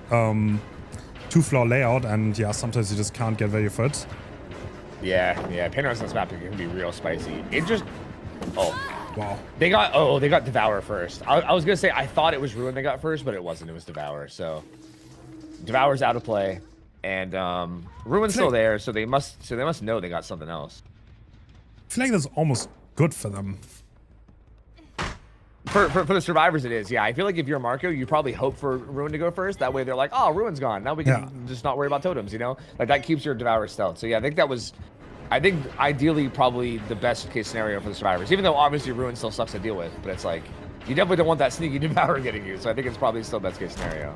floor layout, and yeah, sometimes you just can't get where your foot. Yeah, pain rest on this map can be real spicy. It just... Oh. Wow. They got Devour first. I was gonna say I thought it was Ruin they got first, but it wasn't. It was Devour. So Devour's out of play, and Ruin's still there. So they must know they got something else. I feel like that's almost good for them. For the survivors, it is. Yeah, I feel like if you're Marco, you probably hope for Ruin to go first. That way they're like, oh, Ruin's gone. Now we can just not worry about totems. You know, like that keeps your Devour stealth. So yeah, I think ideally probably the best case scenario for the survivors, even though obviously Ruin still sucks to deal with, but it's like You definitely don't want that sneaky devour getting you, so I think it's probably still best case scenario.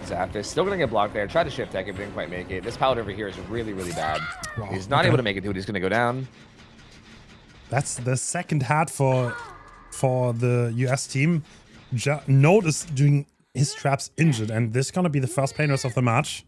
Zapdos still gonna get blocked there. Tried to shift tech it, but didn't quite make it. This pallet over here is really, really bad. Wow, he's not able to make it, dude. He's gonna go down. That's the second hat for the US team. Note is doing his traps injured, and this is gonna be the first pain rest of the match.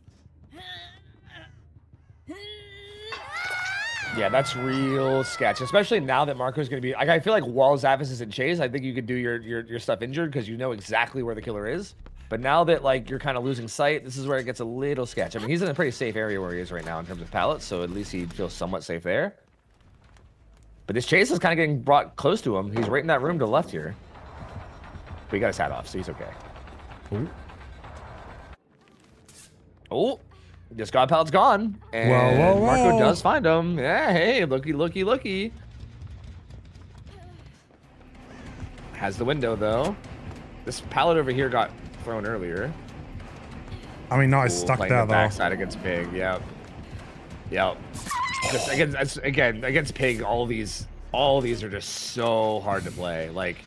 Yeah, that's real sketch, especially now that Marco's going to be... Like, I feel like while Zapdos is in chase, I think you could do your stuff injured because you know exactly where the killer is. But now that, like, you're kind of losing sight, this is where it gets a little sketch. I mean, he's in a pretty safe area where he is right now in terms of pallets, so at least he feels somewhat safe there. But this chase is kind of getting brought close to him. He's right in that room to the left here. But he got his hat off, so he's okay. Ooh. Oh! This god pallet's gone, and whoa. Marco does find him. Yeah, hey, looky. Has the window, though. This pallet over here got thrown earlier. I mean, no, he's stuck there, though. Backside against Pig, yep. Just against Pig, all these are just so hard to play. Like,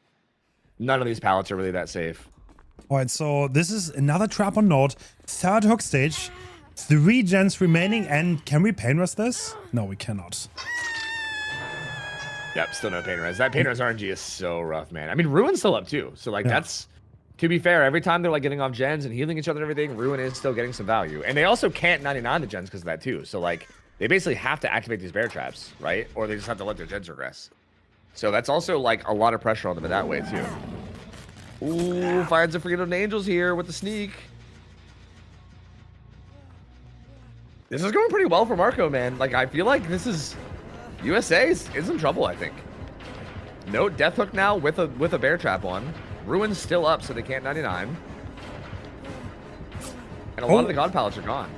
none of these pallets are really that safe. All right, so this is another trap on Note. Third hook stage. 3 gens remaining, and can we pain rest this? No, we cannot. Yep, still no pain rest. That pain rest RNG is so rough, man. I mean, Ruin's still up too. So like that's, to be fair, every time they're like getting off gens and healing each other and everything, Ruin is still getting some value. And they also can't 99 the gens because of that too. So like they basically have to activate these bear traps, right? Or they just have to let their gens regress. So that's also like a lot of pressure on them in that way too. Ooh, finds a Freedom Angels here with the sneak. This is going pretty well for Marco, man. Like, I feel like this is... USA is in trouble, I think. No Death Hook now with a bear trap on. Ruin's still up, so they can't 99. And a lot of the god pallets are gone.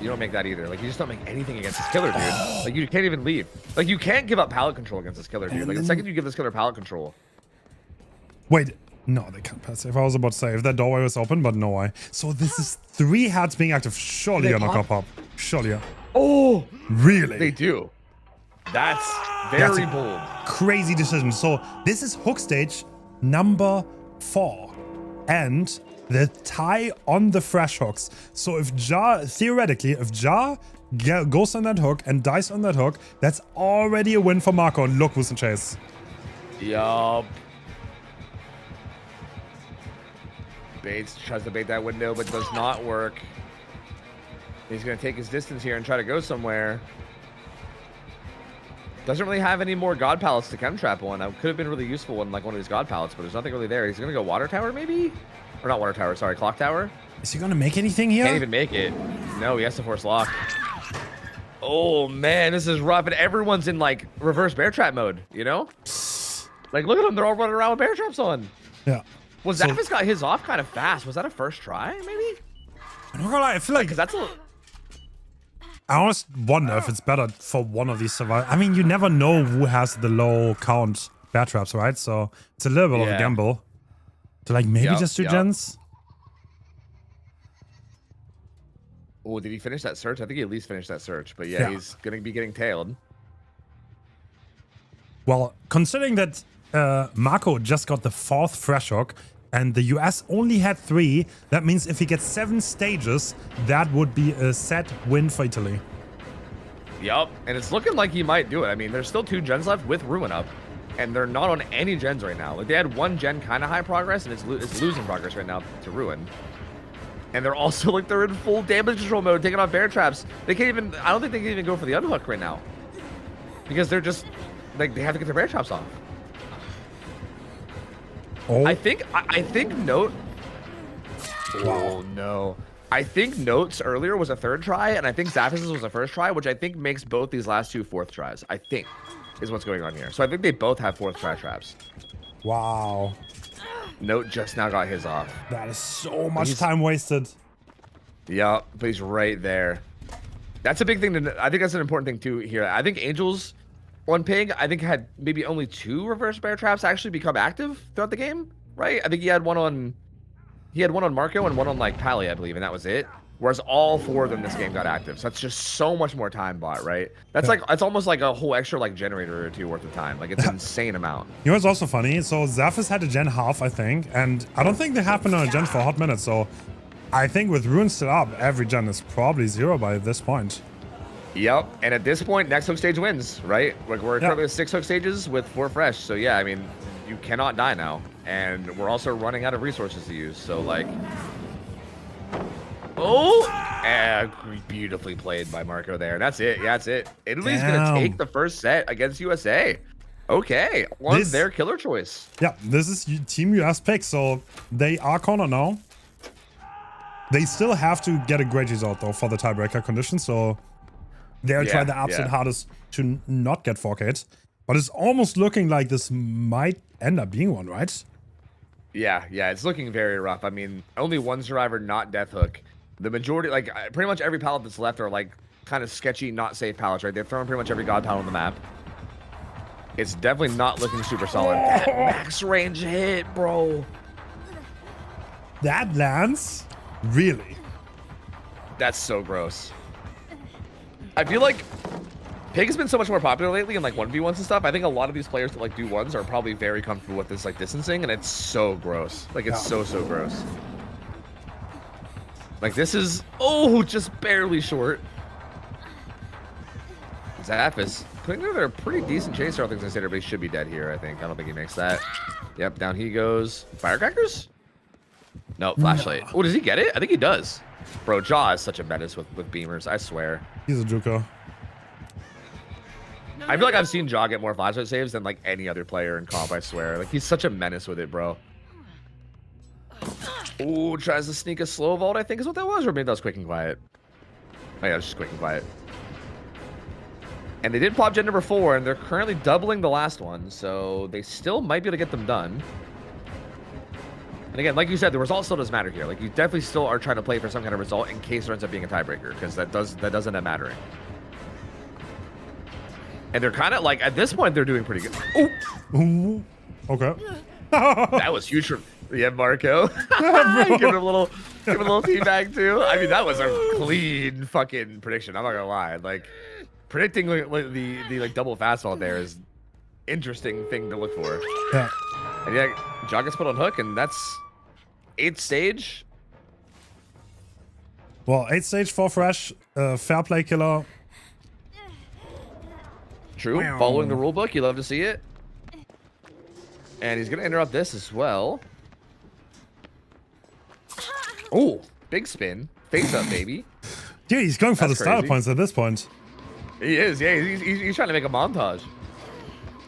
You don't make that either. Like, you just don't make anything against this killer, dude. Like, you can't even leave. Like, you can't give up pallet control against this killer, dude. Like, the second you give this killer pallet control... Wait... No, they can't pass. If I was about to say, if that doorway was open, but no way. So this is 3 hats being active. Surely you're not gonna pop. Surely. Oh! Really? They do. That's very bold. Crazy decision. So this is hook stage number 4. And the tie on the fresh hooks. So if Ja, theoretically, if Ja goes on that hook and dies on that hook, that's already a win for Marco. And look who's in chase. Yup. Bates tries to bait that window, but does not work. He's going to take his distance here and try to go somewhere. Doesn't really have any more god pallets to chem trap on. That could have been really useful in like one of these god pallets, but there's nothing really there. He's going to go water tower, maybe? Or not water tower, sorry, clock tower. Is he going to make anything here? Can't even make it. No, he has to force lock. Oh, man, this is rough. And everyone's in like reverse bear trap mode, you know? Like, look at them. They're all running around with bear traps on. Yeah. Well, Zapdos got his off kind of fast. Was that a first try, maybe? I'm not gonna lie, I feel like... Because that's a... I almost wonder if it's better for one of these survivors. I mean, you never know who has the low count bear traps, right? So it's a little bit of a gamble. To like maybe just do gens. Oh, did he finish that search? I think he at least finished that search. But yeah, he's going to be getting tailed. Well, considering that Marco just got the 4th fresh hook and the US only had 3, that means if he gets 7 stages, that would be a set win for Italy. Yup, and it's looking like he might do it. I mean, there's still 2 gens left with Ruin up, and they're not on any gens right now. Like, they had 1 gen kind of high progress, and it's losing progress right now to Ruin. And they're also, like, they're in full damage control mode, taking off bear traps. They can't even, I don't think they can even go for the unhook right now. Because they're just, like, they have to get their bear traps off. Oh. I think Note. Oh no! I think Note's earlier was a 3rd try, and I think Zapdos was a 1st try, which I think makes both these last 2 4th tries. I think is what's going on here. So I think they both have 4th try traps. Wow! Note just now got his off. That is so much time wasted. Yeah, but he's right there. That's a big thing. I think that's an important thing too here. I think Angels. One Pig, I think, had maybe only 2 reverse bear traps actually become active throughout the game, right? I think he had one on Marco and one on like Pally, I believe, and that was it. whereas all 4 of them this game got active. So that's just so much more time bought, right? That's like, it's almost like a whole extra like generator or 2 worth of time. Like it's an insane amount. You know what's also funny? So Zephyr's had a gen half, I think, and I don't think they have been on a gen for a hot minute. So I think with runes still up, every gen is probably 0 by this point. Yep, and at this point, next hook stage wins, right? Like we're currently at 6 hook stages with 4 fresh. So yeah, I mean, you cannot die now, and we're also running out of resources to use. So like, beautifully played by Marco there. That's it. Yeah, that's it. Italy's gonna take the first set against USA. Okay, their killer choice. Yeah, this is Team US pick, so they are corner now. They still have to get a great result though for the tiebreaker condition, so they'll try their absolute hardest to not get 4K'd. But it's almost looking like this might end up being one, right? Yeah, it's looking very rough. I mean, only 1 survivor, not death hook. The majority, like pretty much every pallet that's left are like kind of sketchy, not safe pallets, right? They've thrown pretty much every god pallet on the map. It's definitely not looking super solid. That max range hit, bro. That lands? Really? That's so gross. I feel like Pig has been so much more popular lately in like 1v1s and stuff. I think a lot of these players that like do ones are probably very comfortable with this like distancing, and it's so gross. Like it's so gross. Like this is just barely short. Zaph is putting together a pretty decent chaser, all things considered, but he should be dead here, I think. I don't think he makes that. Yep, down he goes. Firecrackers? No, flashlight. Oh, does he get it? I think he does. Bro, Jaw is such a menace with beamers, I swear. He's a Juco. I feel like I've seen Jaw get more flashlight saves than like any other player in comp, I swear. Like he's such a menace with it, bro. Ooh, tries to sneak a slow vault, I think is what that was, or maybe that was quick and quiet. Oh yeah, it was just quick and quiet. And they did plop gen number 4, and they're currently doubling the last one, so they still might be able to get them done. And again, like you said, the result still does matter here. Like you definitely still are trying to play for some kind of result in case there ends up being a tiebreaker, because that doesn't end up mattering. And they're kind of like, at this point, they're doing pretty good. Ooh. Okay. That was huge from Marco. Give him a little feedback too. I mean, that was a clean fucking prediction. I'm not gonna lie. Like predicting the like double fastball there is interesting thing to look for. Yeah. And yeah, Jaw gets put on hook, and that's 8th stage. Well, 8th stage, 4 fresh, fair play killer. True. Following the rule book, you love to see it. And he's gonna interrupt this as well. Oh, big spin. Face up, baby. Dude, he's going for the style points at this point. He is, yeah. He's trying to make a montage.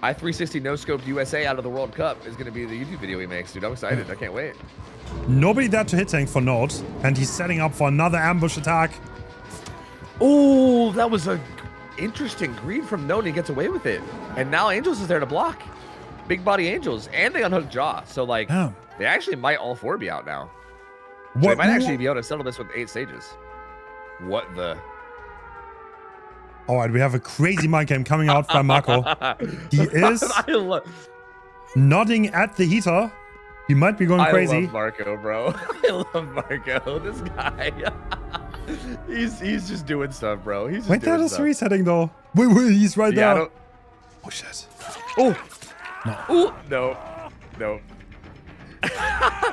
I-360 no-scoped USA out of the World Cup is going to be the YouTube video he makes, dude. I'm excited. I can't wait. Nobody there to hit tank for Note, and he's setting up for another ambush attack. Oh, that was a interesting greed from Note, and he gets away with it. And now Angels is there to block. Big body Angels, and they unhook Jaw. So, like, they actually might all 4 be out now. So they might actually be able to settle this with 8 stages. What the... All right, we have a crazy mind game coming out from Marco. He is nodding at the heater. He might be going crazy. I love Marco, bro. I love Marco. This guy. he's just doing stuff, bro. He's just Wait, that is resetting though. Wait, he's right there. Oh shit. Oh. No. Ooh. No.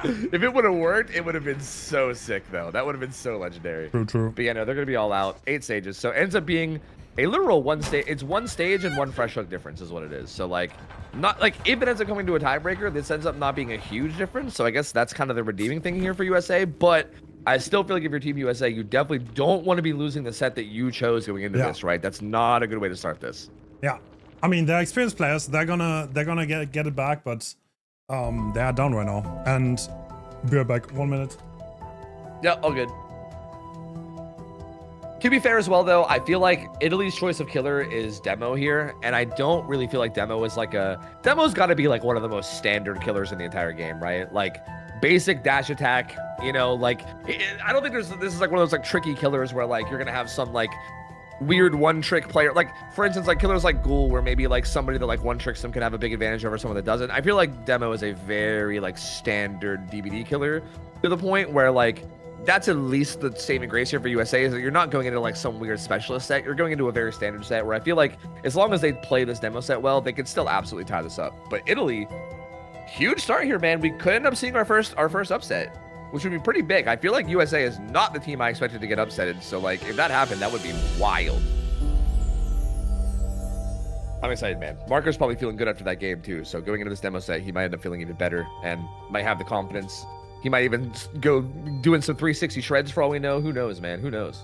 If it would have worked, it would have been so sick though. That would have been so legendary. True. But yeah, no, they're gonna be all out. 8 stages. So it ends up being a literal 1 stage. It's 1 stage and 1 fresh hook difference is what it is. So like, not like if it ends up coming to a tiebreaker, this ends up not being a huge difference. So I guess that's kind of the redeeming thing here for USA. But I still feel like if you're Team USA, you definitely don't want to be losing the set that you chose going into this, right? That's not a good way to start this. Yeah, I mean they're experienced players. They're gonna get it back, but they are down right now. And we're back. 1 minute. Yeah, all good. To be fair as well, though, I feel like Italy's choice of killer is Demo here, and I don't really feel like Demo is like a... Demo's got to be like one of the most standard killers in the entire game, right? Like, basic dash attack, you know, like... I don't think this is like one of those like tricky killers where like you're going to have some like weird one-trick player. Like, for instance, like killers like Ghoul, where maybe like somebody that like one-tricks them can have a big advantage over someone that doesn't. I feel like Demo is a very like standard DBD killer to the point where like that's at least the saving grace here for USA is that you're not going into like some weird specialist set. You're going into a very standard set where I feel like as long as they play this demo set well, they could still absolutely tie this up. But Italy, huge start here, man. We could end up seeing our first upset, which would be pretty big. I feel like USA is not the team I expected to get upsetted. So like if that happened, that would be wild. I'm excited, man. Marco's probably feeling good after that game too. So going into this demo set, he might end up feeling even better and might have the confidence. He might even go doing some 360 shreds for all we know. Who knows, man? Who knows?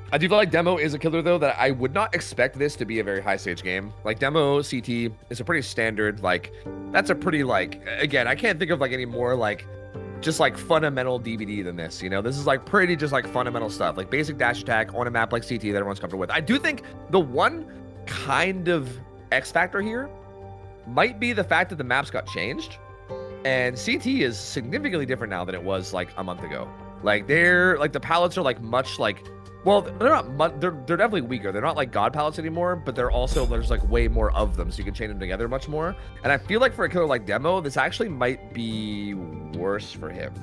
I do feel like Demo is a killer, though, that I would not expect this to be a very high stage game. Like, Demo CT is a pretty standard, like, that's a pretty, like, again, I can't think of, like, any more, like, just, like, fundamental DBD than this, you know? This is, like, pretty just, like, fundamental stuff. Like, basic dash attack on a map like CT that everyone's comfortable with. I do think the one kind of X factor here might be the fact that the maps got changed. And CT is significantly different now than it was, like, a month ago. Like, the palettes are, like, much, like... Well, they're not. They're definitely weaker. They're not like god palettes anymore, but they're also there's like way more of them, so you can chain them together much more. And I feel like for a killer like Demo, this actually might be worse for him,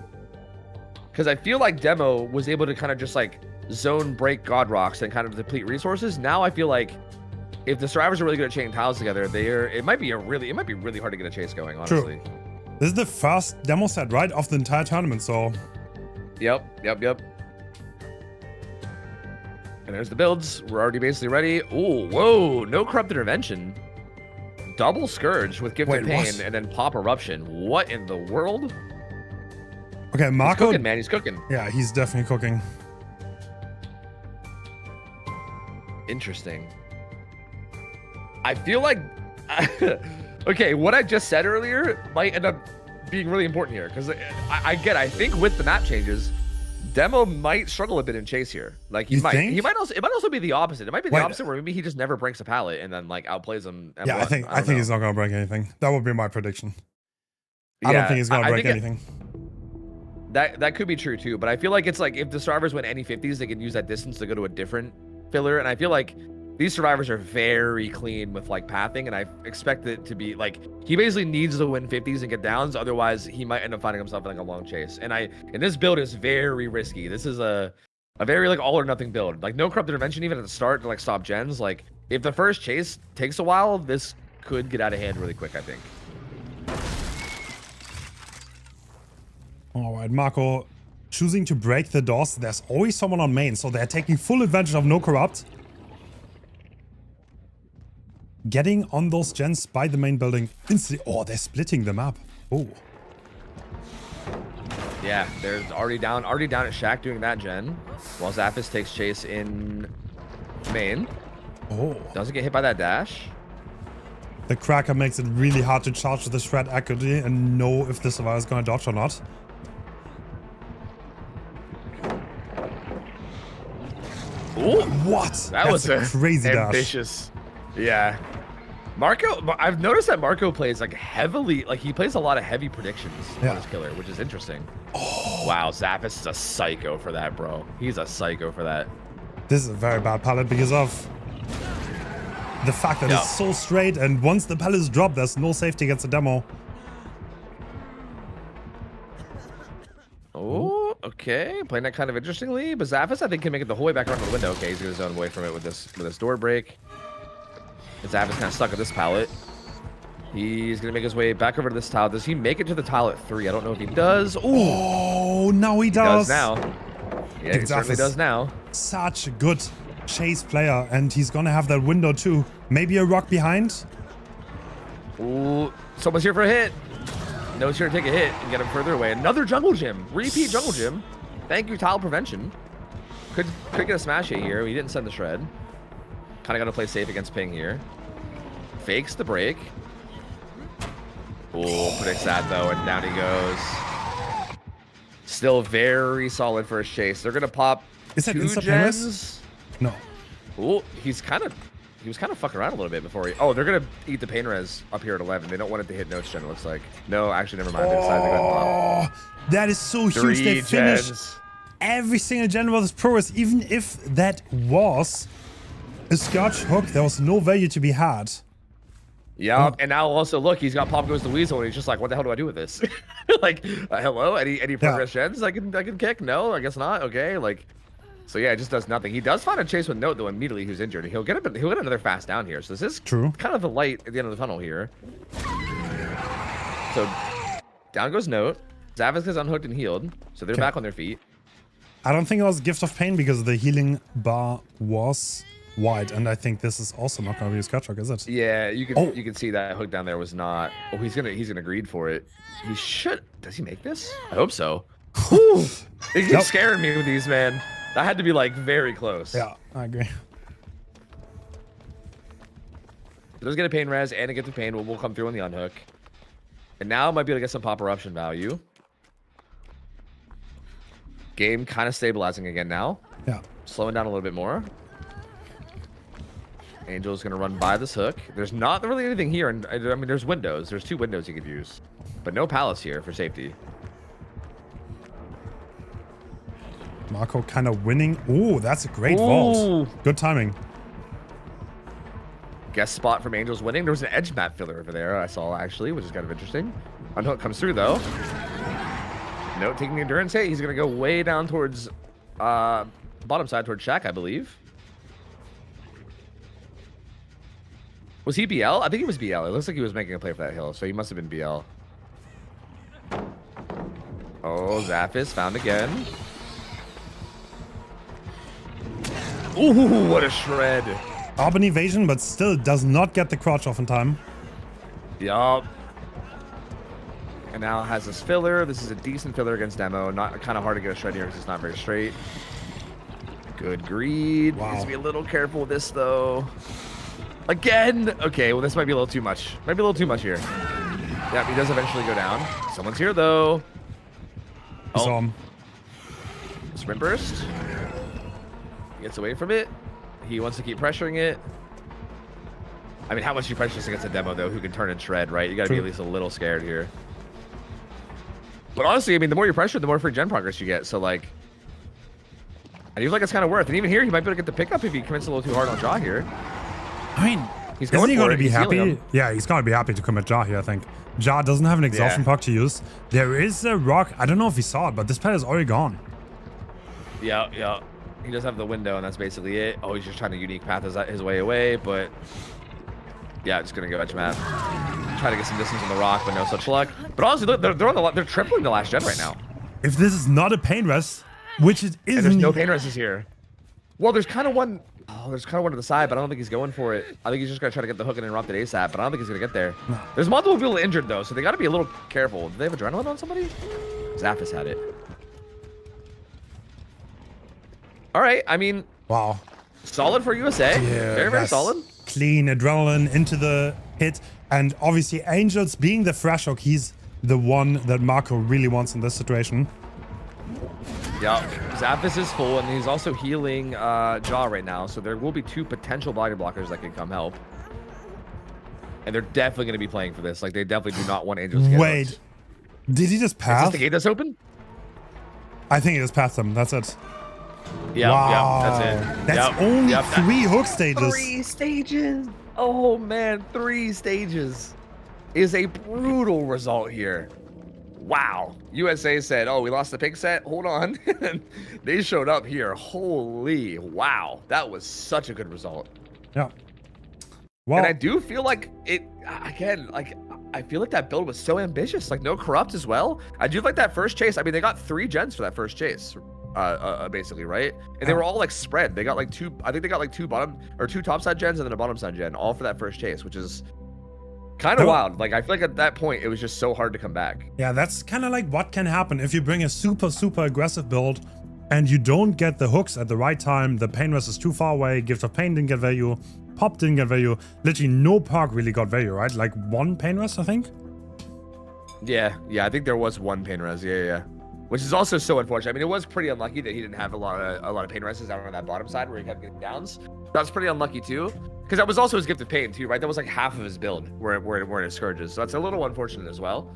because I feel like Demo was able to kind of just like zone break god rocks and kind of deplete resources. Now I feel like if the survivors are really good at chaining tiles together, it might be really hard to get a chase going. Honestly, true. This is the first demo set, right, of the entire tournament. So, yep. And there's the builds. We're already basically ready. Oh, whoa. No corrupt intervention. Double Scourge with Gifted Pain what? And then Pop Eruption. What in the world? Okay, Marco. He's cooking, man. He's cooking. Yeah, he's definitely cooking. Interesting. I feel like... okay, what I just said earlier might end up being really important here. Because I think with the map changes... Demo might struggle a bit in chase here. Like it might also be the opposite. It might be the opposite where maybe he just never breaks a pallet and then like outplays him. Yeah, I think he's not gonna break anything. That would be my prediction. I don't think he's gonna break anything. That could be true too, but I feel like it's like if the survivors win any 50s, they can use that distance to go to a different filler. And I feel like these survivors are very clean with like pathing, and I expect it to be like he basically needs to win 50s and get downs, otherwise he might end up finding himself in like a long chase. And this build is very risky. This is a very like all or nothing build. Like no corrupt intervention even at the start to like stop gens. Like if the first chase takes a while, this could get out of hand really quick, I think. All right, Marco choosing to break the doors. There's always someone on main, so they're taking full advantage of no corrupt. Getting on those gens by the main building instantly. Oh, they're splitting the map. Oh. Yeah, there's already down at Shack doing that gen. While Zappis takes chase in main. Oh. Doesn't get hit by that dash. The Cracker makes it really hard to charge the shred accurately and know if the survivor is going to dodge or not. Ooh, what? That was a crazy ambitious dash. Yeah. Marco, I've noticed that Marco plays like heavily, like he plays a lot of heavy predictions on his killer, which is interesting. Oh. Wow, Zappis is a psycho for that, bro. He's a psycho for that. This is a very bad pallet because of the fact that it's so straight, and once the pallet is dropped, there's no safety against the demo. Oh, okay. Playing that kind of interestingly, but Zappis, I think, can make it the whole way back around the window. Okay, he's gonna zone away from it with this door break. Zappis kind of stuck at this pallet. He's going to make his way back over to this tile. Does he make it to the tile at 3? I don't know if he does. Ooh. Oh, now he does. He does now. Yeah, he certainly does now. Such a good chase player, and he's going to have that window too. Maybe a rock behind. Ooh, someone's here for a hit. No's here to take a hit and get him further away. Another jungle gym. Repeat jungle gym. Thank you, tile prevention. Could get a smash hit here. He didn't send the shred. Kind of got to play safe against ping here. Fakes the break. Oh, predicts that though, and down he goes. Still very solid first chase. They're gonna pop. Is that insta gens? No. Oh, he was kind of fucking around a little bit before he. Oh, they're gonna eat the pain res up here at 11. They don't want it to hit notes gen. It looks like. No, actually, never mind. They decided to go ahead and pop. That is so huge. They finished every single gen was progress, even if that was a Scourge hook, there was no value to be had. Yeah, and now also look, he's got Pop Goes the Weasel, and he's just like, what the hell do I do with this? Like, hello, any progress gens I can kick? No, I guess not. Okay, like, so yeah, it just does nothing. He does find a chase with Note though immediately. Who's injured? He'll get another fast down here. So this is true. Kind of the light at the end of the tunnel here. So down goes Note. Zavis is unhooked and healed, so they're back on their feet. I don't think it was Gift of Pain because the healing bar was wide, and I think this is also not going to be a Scourge hook, is it? Yeah, you can see that hook down there was not. Oh, he's gonna greed for it. He should. Does he make this? I hope so. Whew. It keeps scaring me with these, man. That had to be like very close. Yeah, I agree. It does get a pain res and a Gift of Pain. We'll come through on the unhook, and now might be able to get some pop eruption value. Game kind of stabilizing again now. Yeah. Slowing down a little bit more. Angel's gonna run by this hook. There's not really anything here, and I mean, there's windows. There's 2 windows you could use, but no palace here for safety. Marco kind of winning. Ooh, that's a great vault. Good timing. Guest spot from Angel's winning. There was an edge map filler over there I saw actually, which is kind of interesting. Unhook comes through though. Note taking the endurance hit. He's gonna go way down towards bottom side towards Shaq, I believe. Was he BL? I think he was BL. It looks like he was making a play for that hill, so he must have been BL. Oh, Zappis found again. Ooh, what a shred. Urban evasion, but still does not get the crouch off in time. Yup. And now has this filler. This is a decent filler against Demo. Not kind of hard to get a shred here because it's not very straight. Good greed. Wow. Needs to be a little careful with this though. Again. Okay, well this might be a little too much. Might be a little too much here. Yep, he does eventually go down. Someone's here though. Saw him. Sprint burst. Gets away from it. He wants to keep pressuring it. I mean, how much you pressure this against a Demo though, who can turn and shred, right? You gotta be at least a little scared here. But honestly, I mean, the more you pressure, the more free gen progress you get. So like, I do feel like it's kind of worth. And even here, he might be able to get the pickup if he commits a little too hard on Jaw here. I mean, he's isn't he going to be He's happy? Yeah, he's going to be happy to commit Jaw here, I think. Jaw doesn't have an exhaustion puck to use. There is a rock. I don't know if he saw it, but this pad is already gone. Yeah, yeah. He does have the window, and that's basically it. Oh, he's just trying to unique path his way away, but yeah, just gonna go edge map. Try to get some distance on the rock, but no such luck. But honestly, look, they're tripling the last gen right now. If this is not a pain rest, which it isn't. And there's no pain rests here. Well, there's kind of one. Oh, there's kind of one to the side, but I don't think he's going for it. I think he's just gonna try to get the hook and interrupt it ASAP, but I don't think he's gonna get there. No. There's multiple people injured though, so they gotta be a little careful. Do they have adrenaline on somebody? Zaphis had it. All right, I mean, wow, solid for USA. Yeah, very solid. Clean adrenaline into the hit, and obviously Angels being the fresh hook, he's the one that Marco really wants in this situation. Yeah, Zappis is full, and he's also healing Jaw right now, so there will be 2 potential body blockers that can come help. And they're definitely going to be playing for this. Like, they definitely do not want Angels to get Wait, hooked. Did he just pass? Is this the gate that's open? I think he just passed them. That's it. Yeah, wow. yeah, that's it. That's only 3 hook stages. 3 stages. Oh, man, 3 stages is a brutal result here. Wow. USA said, oh, we lost the pig set. Hold on. They showed up here. Holy wow. That was such a good result. Yeah. Well, and I do feel like it, again, like, I feel like that build was so ambitious. Like, no corrupt as well. I do like that first chase. I mean, they got 3 gens for that first chase. Basically, right? And they were all like spread. They got like 2, I think they got like 2 top side gens and then a bottom side gen, all for that first chase, which is kind of wild. Like, I feel like at that point it was just so hard to come back. Yeah, that's kind of like what can happen if you bring a super aggressive build and you don't get the hooks at the right time. The pain rest is too far away. Gift of Pain didn't get value. Pop didn't get value. Literally no perk really got value, right? Like 1 pain rest, I think. Yeah, I think there was 1 pain res. Yeah. Which is also so unfortunate. I mean, it was pretty unlucky that he didn't have a lot of pain rests out on that bottom side where he kept getting downs. That's pretty unlucky too, because that was also his Gift of Pain too, right? That was like half of his build where it his scourges. So that's a little unfortunate as well.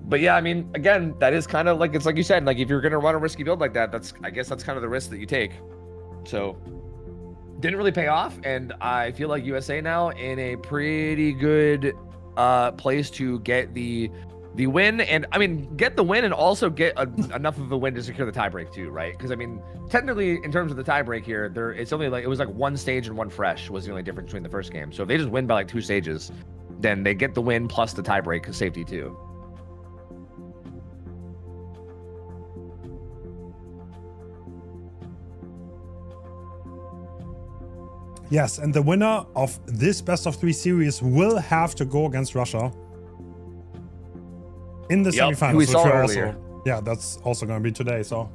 But yeah, I mean, again, that is kind of like, it's like you said, like if you're gonna run a risky build like that, I guess that's kind of the risk that you take. So didn't really pay off, and I feel like USA now in a pretty good place to get the win, and I mean get the win and also get enough of a win to secure the tiebreak too, right? Because I mean technically in terms of the tiebreak here, it's only like it was like one stage and one fresh was the only difference between the first game. So if they just win by like 2 stages, then they get the win plus the tiebreak safety too. Yes, and the winner of this best-of-3 series will have to go against Russia in the semifinals, we saw which earlier. Also, yeah, that's also going to be today. So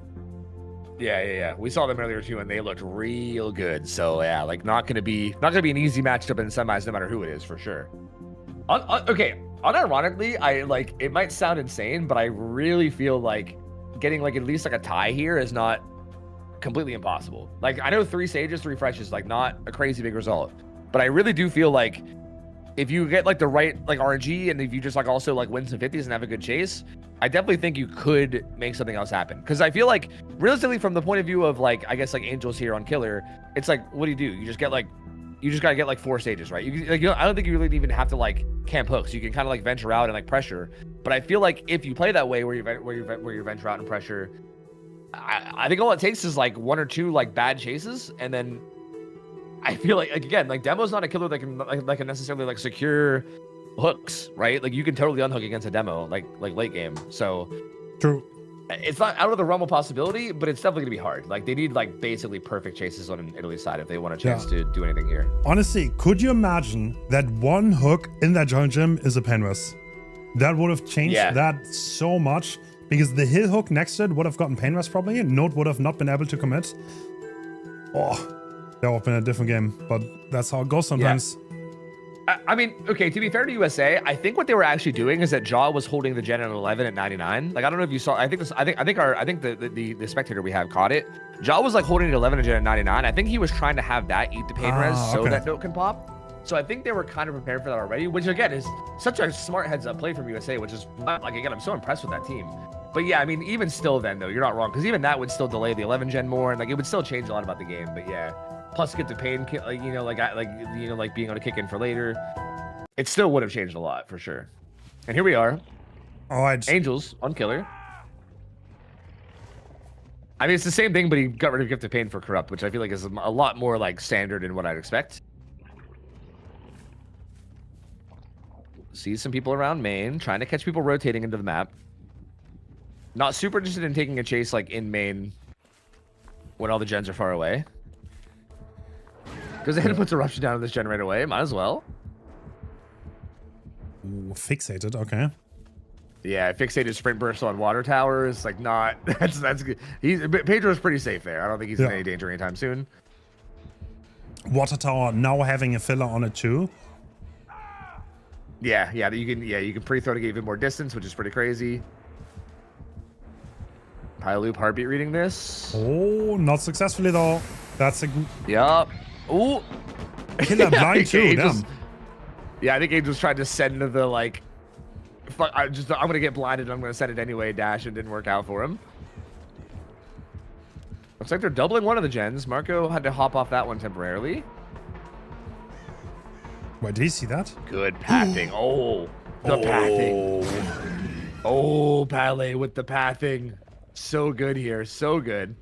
yeah, we saw them earlier too, and they looked real good. So yeah, like not gonna be an easy matchup in semis, no matter who it is, for sure. Okay, unironically, I like, it might sound insane, but I really feel like getting like at least like a tie here is not completely impossible. Like I know 3 stages, 3 freshes, like not a crazy big result, but I really do feel like if you get like the right like RNG, and if you just like also like win some 50s and have a good chase, I definitely think you could make something else happen. Because I feel like realistically, from the point of view of like, I guess like Angels here on Killer, it's like, what do? You just get like, you just gotta get like 4 stages, right? I don't think you really even have to like camp hooks. You can kind of like venture out and like pressure. But I feel like if you play that way, where you venture out and pressure, I think all it takes is like 1 or 2 like bad chases, and then I feel like again, like Demo's not a killer that can necessarily like secure hooks, right? Like you can totally unhook against a Demo like late game. So true. It's not out of the realm of possibility, but it's definitely gonna be hard. Like they need like basically perfect chases on Italy's side if they want a chance to do anything here. Honestly, could you imagine that 1 hook in that jungle gym is a painless? That would have changed that so much, because the hill hook next to it would have gotten pain rest probably, and Note would have not been able to commit. Oh, that would have been a different game, but that's how it goes sometimes. I mean, okay, to be fair to USA, I think what they were actually doing is that Jaw was holding the gen at 11 at 99. Like I don't know if you saw, I think the spectator we have caught it. Jaw was like holding it 11 and gen at 99. I think he was trying to have that eat the pain res so that Note can pop. So I think they were kind of prepared for that already, which again is such a smart heads up play from USA, which is like, again, I'm so impressed with that team. But yeah, I mean, even still then though, you're not wrong, because even that would still delay the 11 gen more, and like it would still change a lot about the game. But yeah, plus get the pain, like, you know, like being able to kick in for later, it still would have changed a lot for sure. And here we are. All right, Angels on Killer. I mean, it's the same thing, but he got rid of Gift of Pain for Corrupt, which I feel like is a lot more like standard in what I'd expect. See some people around main, trying to catch people rotating into the map. Not super interested in taking a chase like in main when all the gens are far away. Goes ahead and puts a Eruption down on this gen right away. Might as well. Ooh, fixated, okay. Yeah, fixated sprint burst on water towers. Like not that's good. Pedro's pretty safe there. I don't think he's in any danger anytime soon. Water tower now having a filler on it too. Yeah, you can pre-throw to get even more distance, which is pretty crazy. Pyloop heartbeat reading this. Oh, not successfully though. That's a Yup. Ooh. Killer blind too, damn. Yeah, I think Angel's tried to send into the like, fuck, I'm gonna get blinded and I'm gonna send it anyway dash, and didn't work out for him. Looks like they're doubling one of the gens. Marco had to hop off that one temporarily. Wait, did he see that? Good pathing. Oh, the pathing. Oh, Pele with the pathing. So good here, so good.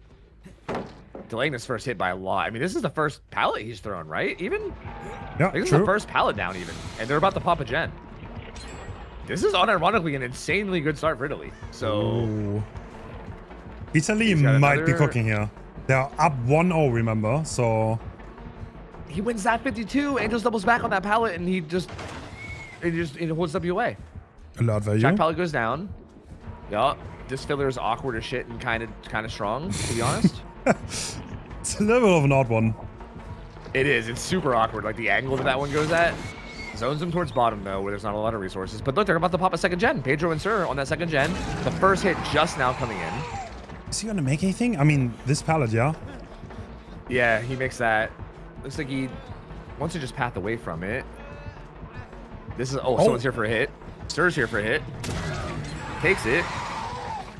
Delaying this first hit by a lot. I mean, this is the first pallet he's thrown, right? Even? Yeah, this is the first pallet down even. And they're about to pop a gen. This is unironically an insanely good start for Italy. So... Ooh. Italy might be cooking here. They're up 1-0, remember? So... He wins that 52. Angels doubles back on that pallet, and he holds W away. Alert value. Jack pallet goes down. Yup. This filler is awkward as shit and kind of strong, to be honest. It's a little bit of an odd one. It is. It's super awkward. Like the angle that one goes at. Zones him towards bottom though, where there's not a lot of resources. But look, they're about to pop a second gen. Pedro and Sir on that second gen. The first hit just now coming in. Is he gonna make anything? I mean, this pallet, yeah. Yeah, he makes that. Looks like he wants to just path away from it. This is someone's here for a hit. Sir's here for a hit. Takes it.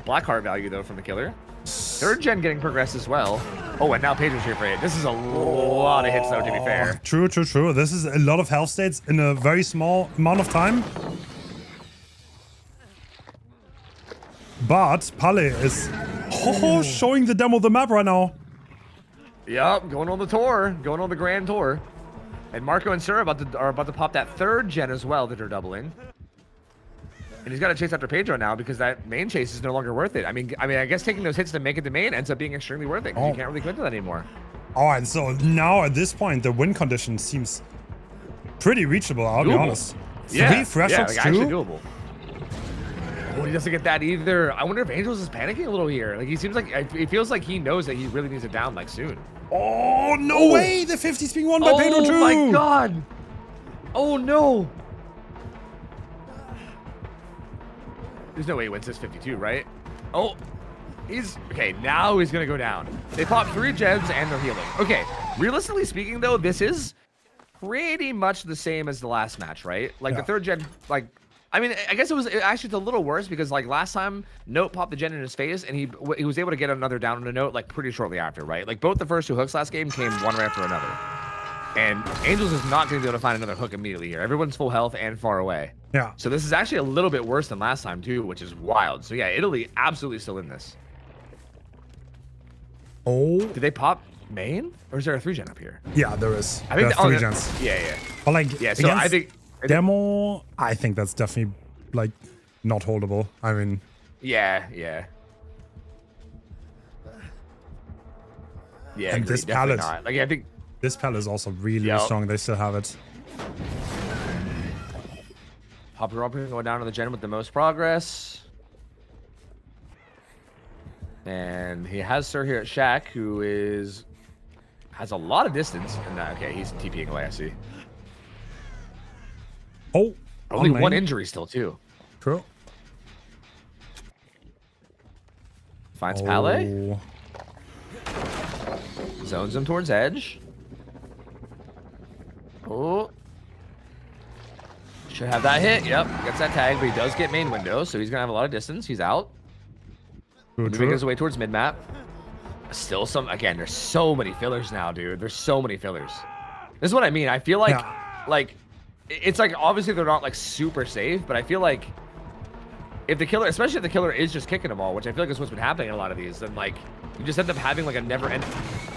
Black heart value, though, from the killer. Third gen getting progressed as well. Oh, and now Pedro's here for it. This is a lot of hits, though, to be fair. True. This is a lot of health states in a very small amount of time. But Pale is showing the demo the map right now. Yep, going on the tour. Going on the grand tour. And Marco and Sir are about to pop that third gen as well that are doubling. And he's got to chase after Pedro now because that main chase is no longer worth it. I mean, I guess taking those hits to make it the main ends up being extremely worth it because you can't really commit to that anymore. All right, so now at this point, the win condition seems pretty reachable, I'll be honest. Yeah, 3 fresh ups like actually doable. Oh, he doesn't get that either. I wonder if Angels is panicking a little here. Like, he seems like, it feels like he knows that he really needs it down, like, soon. Oh, no way! The 50's being won by Pedro too! Oh my god! Oh no! There's no way he wins this 52, right? Oh, okay, now he's gonna go down. They popped 3 gens and they're healing. Okay, realistically speaking though, this is pretty much the same as the last match, right? Like the third gen, like, I mean, I guess it's a little worse because like last time, Note popped the gen in his face and he was able to get another down on a Note like pretty shortly after, right? Like both the first 2 hooks last game came one right after another. And Angels is not going to be able to find another hook immediately here. Everyone's full health and far away. Yeah. So this is actually a little bit worse than last time too, which is wild. So yeah, Italy absolutely still in this. Oh. Did they pop main? Or is there a 3 gen up here? Yeah, there is. I think there are 3 gens. Yeah. But like, yeah, so I think demo, I think that's definitely like not holdable. I mean. Yeah. And this palette. Not. Like I think this palette is also really strong. They still have it. Hopper up going down to the gen with the most progress. And he has Sir here at Shaq, who has a lot of distance. And okay, he's TPing away, I see. Oh, only 1 injury still, too. True. Finds Pele. Zones him towards edge. Oh. Should have that hit. Yep, gets that tag, but he does get main window, so he's going to have a lot of distance. He's out. Moving his way towards mid-map. Still some, again, there's so many fillers now, dude. There's so many fillers. This is what I mean. I feel like, it's like, obviously they're not like super safe, but I feel like if the killer, especially if the killer is just kicking them all, which I feel like is what's been happening in a lot of these, then like, you just end up having like a never-ending,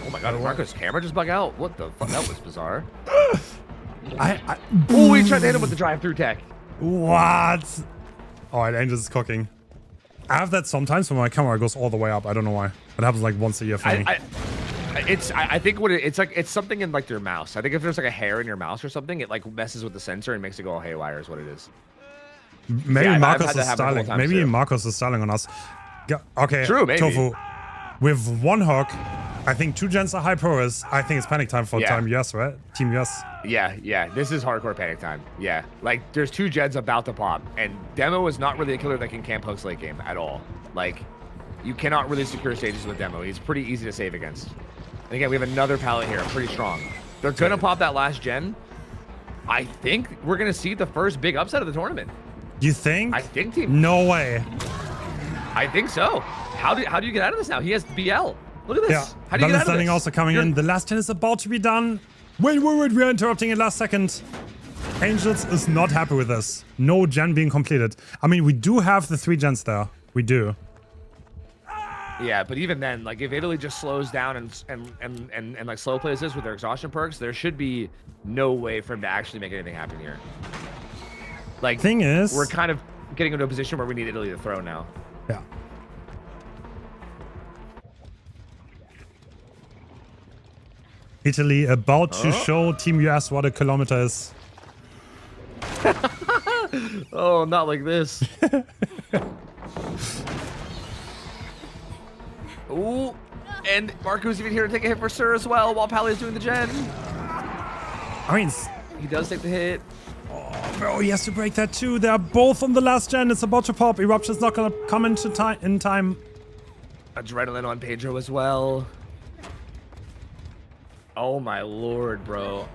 oh my god, did Marco's camera just bug out? What the fuck? That was bizarre. Oh, he tried to hit him with the drive-through tech. What? All right, Angels is cooking. I have that sometimes when my camera goes all the way up. I don't know why. It happens like once a year for me. I think what it's like, it's something in like your mouse. I think if there's like a hair in your mouse or something, it like messes with the sensor and makes it go all haywire is what it is. Maybe Marcos is styling. Maybe Marcos is styling on us. Okay, true, maybe. Tofu. With 1 hook, I think 2 gens are high progress. I think it's panic time for Team US, right? Team US. Yeah. This is hardcore panic time. Yeah. Like, there's 2 gens about to pop. And Demo is not really a killer that can camp hooks late game at all. Like, you cannot really secure stages with Demo. He's pretty easy to save against. And again, we have another palette here. Pretty strong. They're going to pop that last gen. I think we're going to see the first big upset of the tournament. You think? I think Team... No way. I think so. How do you get out of this now? He has BL. Look at this. Yeah. How do you get out of this? Also coming in. The last gen is about to be done. Wait, we are interrupting it last second. Angels is not happy with this. No gen being completed. I mean, we do have the 3 gens there. We do. Yeah, but even then, like if Italy just slows down and like slow plays this with their exhaustion perks, there should be no way for him to actually make anything happen here. Like, thing is, we're kind of getting into a position where we need Italy to throw now. Yeah. Italy about to show Team US what a kilometer is. Oh, not like this. Ooh, and Marco's even here to take a hit for Sir as well while Pally is doing the gen. I mean, he does take the hit. Oh, bro, he has to break that too. They're both on the last gen. It's about to pop. Eruption's not gonna come in time. Adrenaline on Pedro as well. Oh my lord, bro.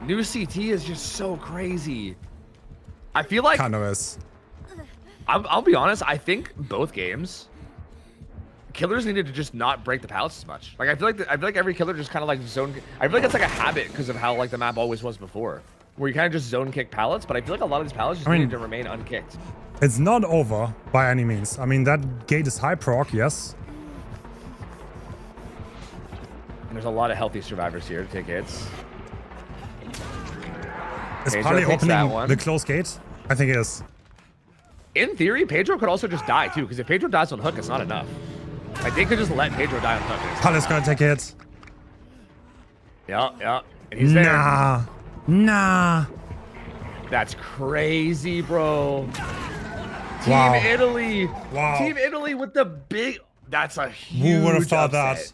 New CT is just so crazy. I feel like... Kind of is. I'll be honest. I think both games, killers needed to just not break the pallets as much. Like I feel like every killer just kind of like zone. I feel like it's like a habit because of how like the map always was before, where you kind of just zone kick pallets. But I feel like a lot of these pallets just needed to remain unkicked. It's not over by any means. I mean, that gate is high proc, yes. And there's a lot of healthy survivors here to take hits. Is Pali opening the close gate? I think it is. In theory, Pedro could also just die too, because if Pedro dies on hook, it's not enough. Like they could just let Pedro die on hook. Pali's gonna take hits. Yeah. And he's there. Nah. That's crazy, bro. Wow. Team Italy. Wow. Team Italy with the big. That's a huge. Who would have thought upset. that?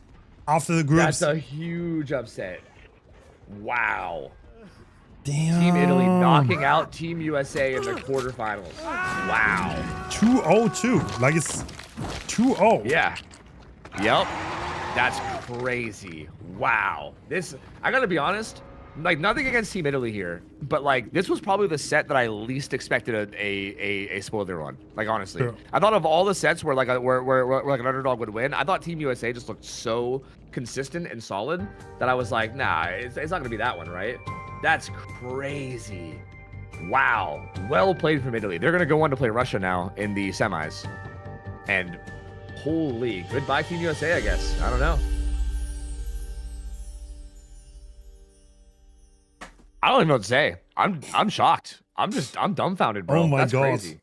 After the groups. That's a huge upset. Wow. Damn. Team Italy knocking out Team USA in the quarterfinals. Wow. 2-0-2. Like it's 2-0. Yeah. Yep. That's crazy. Wow. This, I gotta be honest, like nothing against Team Italy here, but like this was probably the set that I least expected a spoiler on. Like honestly, Sure. I thought of all the sets where like where like an underdog would win, I thought Team USA just looked so consistent and solid that I was like, nah, it's not gonna be that one, right? That's crazy. Wow. Well played from Italy. They're gonna go on to play Russia now in the semis, and holy, goodbye Team USA, I guess. I don't know. I don't even know what to say. I'm shocked. I'm dumbfounded, bro. Oh my That's God. crazy.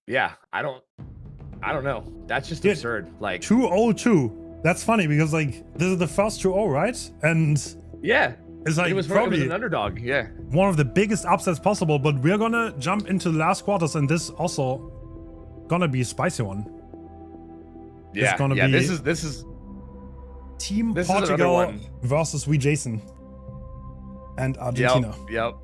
Yeah, I don't know. That's just absurd. Like 2-0-2. That's funny because like this is the first 2-0, right? And yeah, it's like it was probably an underdog. Yeah. one of the biggest upsets possible, but we're gonna jump into the last quarters and this also gonna be a spicy one. Yeah. It's gonna be this is Team this is Portugal versus we Jason and Argentina. Yep.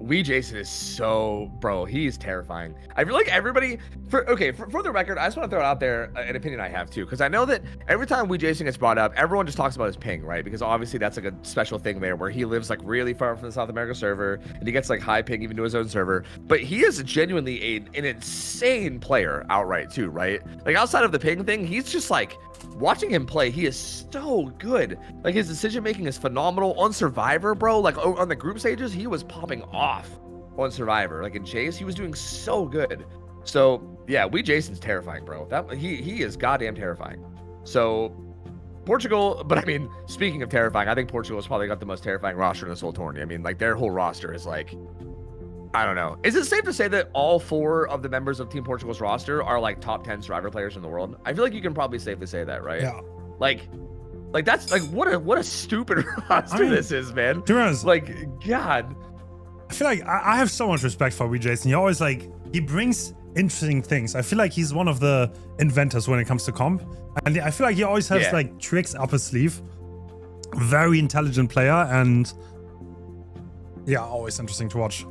Jason is so, bro, he is terrifying. I feel like everybody, for the record, I just want to throw out there an opinion I have too, because I know that every time Jason gets brought up, everyone just talks about his ping, right? Because obviously that's like a special thing there where he lives like really far from the South America server and he gets like high ping even to his own server. But he is genuinely an insane player outright too, right? Like outside of the ping thing, he's just like, watching him play, he is so good. Like his decision making is phenomenal on Survivor, bro. Like on the group stages, he was popping off on Survivor. Like in Chase, he was doing so good. So yeah, Jason's terrifying, bro. That he is goddamn terrifying. So Portugal, but I mean, speaking of terrifying, I think Portugal has probably got the most terrifying roster in this whole tourney. I mean, like their whole roster is like, I don't know. Is it safe to say that all 4 of the members of Team Portugal's roster are like top 10 Survivor players in the world? I feel like you can probably safely say that, right? Yeah. Like that's like what a stupid roster this is, man. To be honest, like God. I feel like I have so much respect for Jason. He always like he brings interesting things. I feel like he's one of the inventors when it comes to comp, and I feel like he always has like tricks up his sleeve. Very intelligent player, and yeah, always interesting to watch.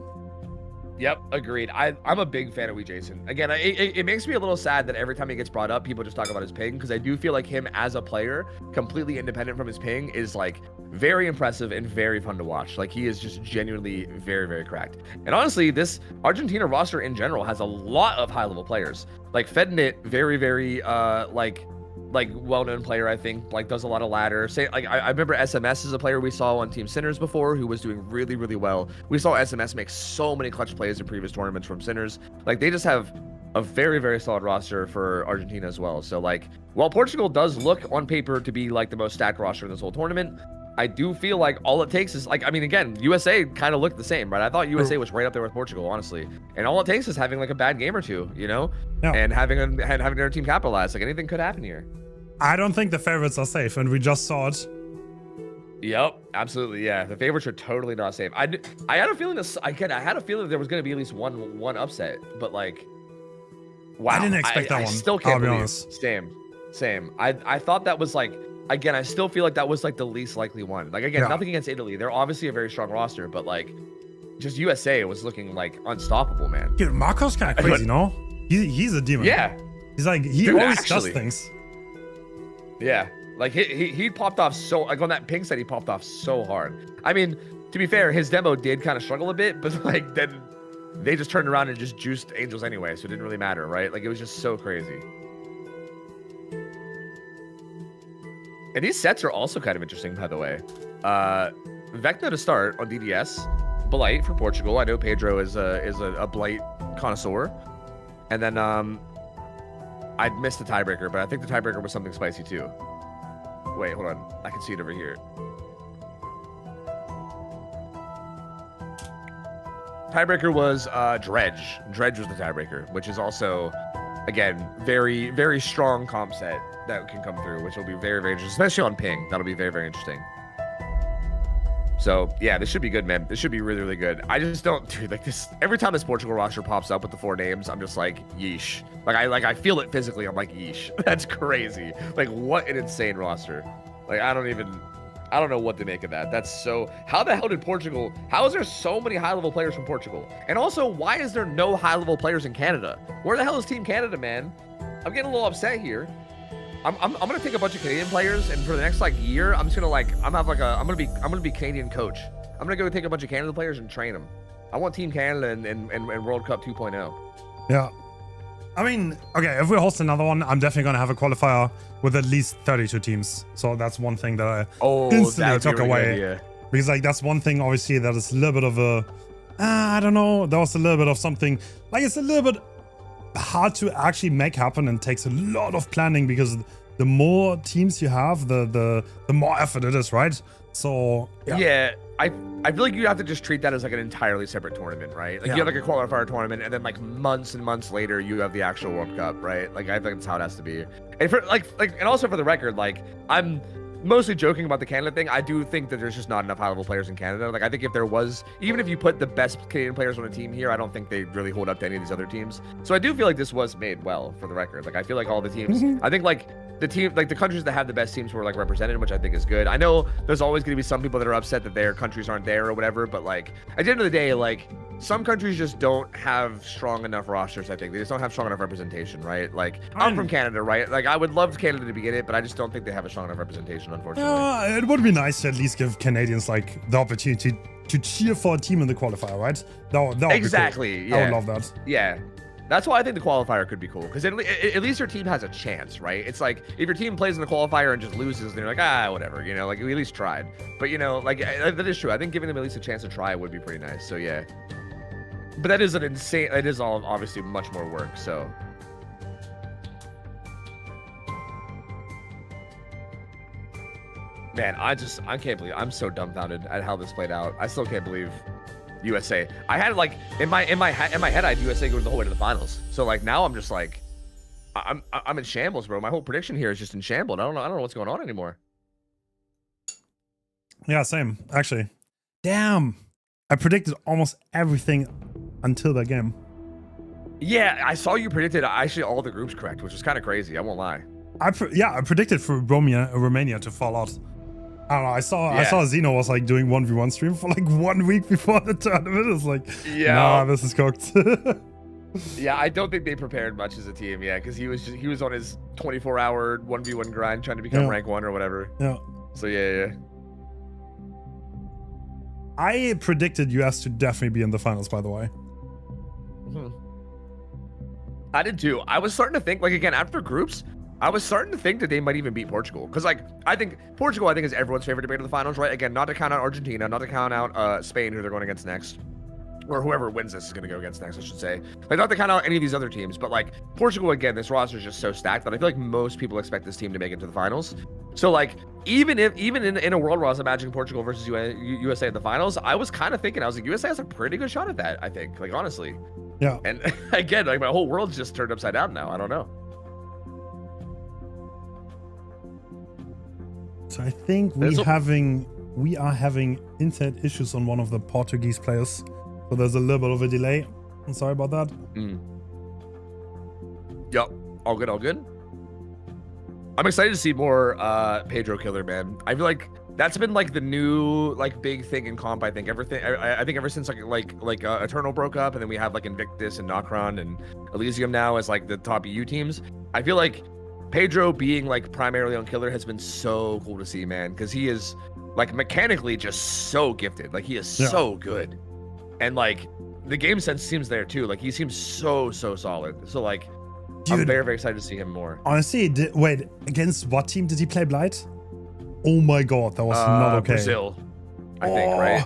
Yep, agreed. I'm a big fan of Jason. Again, it makes me a little sad that every time he gets brought up, people just talk about his ping, because I do feel like him as a player, completely independent from his ping, is like very impressive and very fun to watch. Like he is just genuinely very, very cracked. And honestly, this Argentina roster in general has a lot of high-level players. Like Fednit, very, very like well-known player, I think, like does a lot of ladder. Say like I remember SMS is a player we saw on Team Sinners before who was doing really, really well. We saw SMS make so many clutch plays in previous tournaments from Sinners. Like they just have a very, very solid roster for Argentina as well. So like while Portugal does look on paper to be like the most stacked roster in this whole tournament, I do feel like all it takes is like, I mean, again, USA kind of looked the same, right? I thought USA was right up there with Portugal, honestly. And all it takes is having like a bad game or two, you know, and having their team capitalize. Like anything could happen here. I don't think the favorites are safe, and we just saw it. Yep, absolutely, yeah. The favorites are totally not safe. I had a feeling I had a feeling there was going to be at least one upset, but like, wow, I didn't expect that one. I still can't believe. Honest. Same. I thought that was like, again, I still feel like that was like the least likely one. Like again, nothing against Italy. They're obviously a very strong roster, but like, just USA was looking like unstoppable, man. Dude, Marco's kind of crazy, no? He's a demon. Yeah. He's like, he always does things. Yeah, like he popped off so, like on that ping set, he popped off so hard. I mean, to be fair, his demo did kind of struggle a bit, but like then they just turned around and just juiced Angels anyway, so it didn't really matter, right? Like, it was just so crazy. And these sets are also kind of interesting, by the way. Vecna to start on DDS, Blight for Portugal. I know Pedro is a Blight connoisseur. And then I missed the tiebreaker, but I think the tiebreaker was something spicy too. Wait, hold on. I can see it over here. Tiebreaker was Dredge. Dredge was the tiebreaker, which is also, again, very, very strong comp set that can come through, which will be very, very interesting, especially on ping. That'll be very, very interesting. So yeah, this should be good, man. This should be really, really good. I just don't, dude, like this. Every time this Portugal roster pops up with the 4 names, I'm just like, yeesh. I feel it physically. I'm like, yeesh. That's crazy. Like, what an insane roster. Like, I don't know what to make of that. That's so. How the hell did Portugal? How is there so many high-level players from Portugal? And also, why is there no high-level players in Canada? Where the hell is Team Canada, man? I'm getting a little upset here. I'm gonna take a bunch of Canadian players, and for the next like year, I'm gonna be Canadian coach. I'm gonna go take a bunch of Canada players and train them. I want Team Canada and World Cup 2.0. Yeah. I mean, okay, if we host another one, I'm definitely gonna have a qualifier with at least 32 teams. So that's one thing that I instantly took away. Because like that's one thing obviously that is a little bit of a I don't know, that was a little bit of something like it's a little bit hard to actually make happen and takes a lot of planning because the more teams you have, the more effort it is, right? So yeah, I feel like you have to just treat that as like an entirely separate tournament, right? Like you have like a qualifier tournament, and then like months and months later, you have the actual World Cup, right? Like I think that's how it has to be. And for and also for the record, like I'm mostly joking about the Canada thing. I do think that there's just not enough high-level players in Canada. Like I think if there was, even if you put the best Canadian players on a team here, I don't think they really hold up to any of these other teams. So I do feel like this was made well, for the record. Like I feel like all the teams, I think like the team, like the countries that have the best teams were like represented, which I think is good. I know there's always going to be some people that are upset that their countries aren't there or whatever, but like at the end of the day, like some countries just don't have strong enough rosters. I think they just don't have strong enough representation, right? Like I'm from Canada, right? Like I would love Canada to be in it, but I just don't think they have a strong enough representation, unfortunately. It would be nice to at least give Canadians like the opportunity to cheer for a team in the qualifier, right? That would exactly. Be cool. Yeah. I would love that. Yeah. That's why I think the qualifier could be cool, because at least your team has a chance, right? It's like if your team plays in the qualifier and just loses, then you're like, whatever, you know, like we at least tried. But you know, like that is true. I think giving them at least a chance to try would be pretty nice. So yeah. But that is an insane. It is all obviously much more work. So. Man, I can't believe. I'm so dumbfounded at how this played out. I still can't believe USA. I had like in my head I had USA going the whole way to the finals. So like now I'm just like I'm in shambles, bro. My whole prediction here is just in shambles. I don't know what's going on anymore. Yeah, same actually. Damn, I predicted almost everything until that game. Yeah, I saw you predicted actually all the groups correct, which is kind of crazy. I won't lie. I predicted for Romania to fall out. I don't know. I saw Zeno was like doing 1v1 stream for like 1 week before the tournament. It's like, nah, this is cooked. Yeah, I don't think they prepared much as a team. Yeah, because he was on his 24-hour 1v1 grind trying to become rank 1 or whatever. Yeah. So yeah. I predicted US to definitely be in the finals, by the way. I did too. I was starting to think, like, again, after groups, I was starting to think that they might even beat Portugal. Because, like, I think Portugal, is everyone's favorite to make it to the finals, right? Again, not to count out Argentina, not to count out Spain, who they're going against next. Or whoever wins this is going to go against next, I should say. Like, not to count out any of these other teams, but, like, Portugal, again, this roster is just so stacked that I feel like most people expect this team to make it to the finals. So, like, even in a world where I was imagining Portugal versus USA in the finals, I was kind of thinking, I was like, USA has a pretty good shot at that, I think, like, honestly. Yeah. And again, like, my whole world's just turned upside down now. I don't know. So I think we are having internet issues on one of the Portuguese players. So there's a little bit of a delay. I'm sorry about that. Yep. All good. I'm excited to see more Pedro killer, man. I feel like that's been like the new like big thing in comp. I think everything. I think ever since like Eternal broke up, and then we have like Invictus and Nocron and Elysium now as like the top EU teams. I feel like Pedro being like primarily on killer has been so cool to see, man, because he is like mechanically just so gifted. Like he is so good. and like the game sense seems there too. Like he seems so solid. So like, Dude, I'm very excited to see him more. Honestly, wait, against what team did he play Blight? Oh my god, that was not okay. Brazil, I think, right?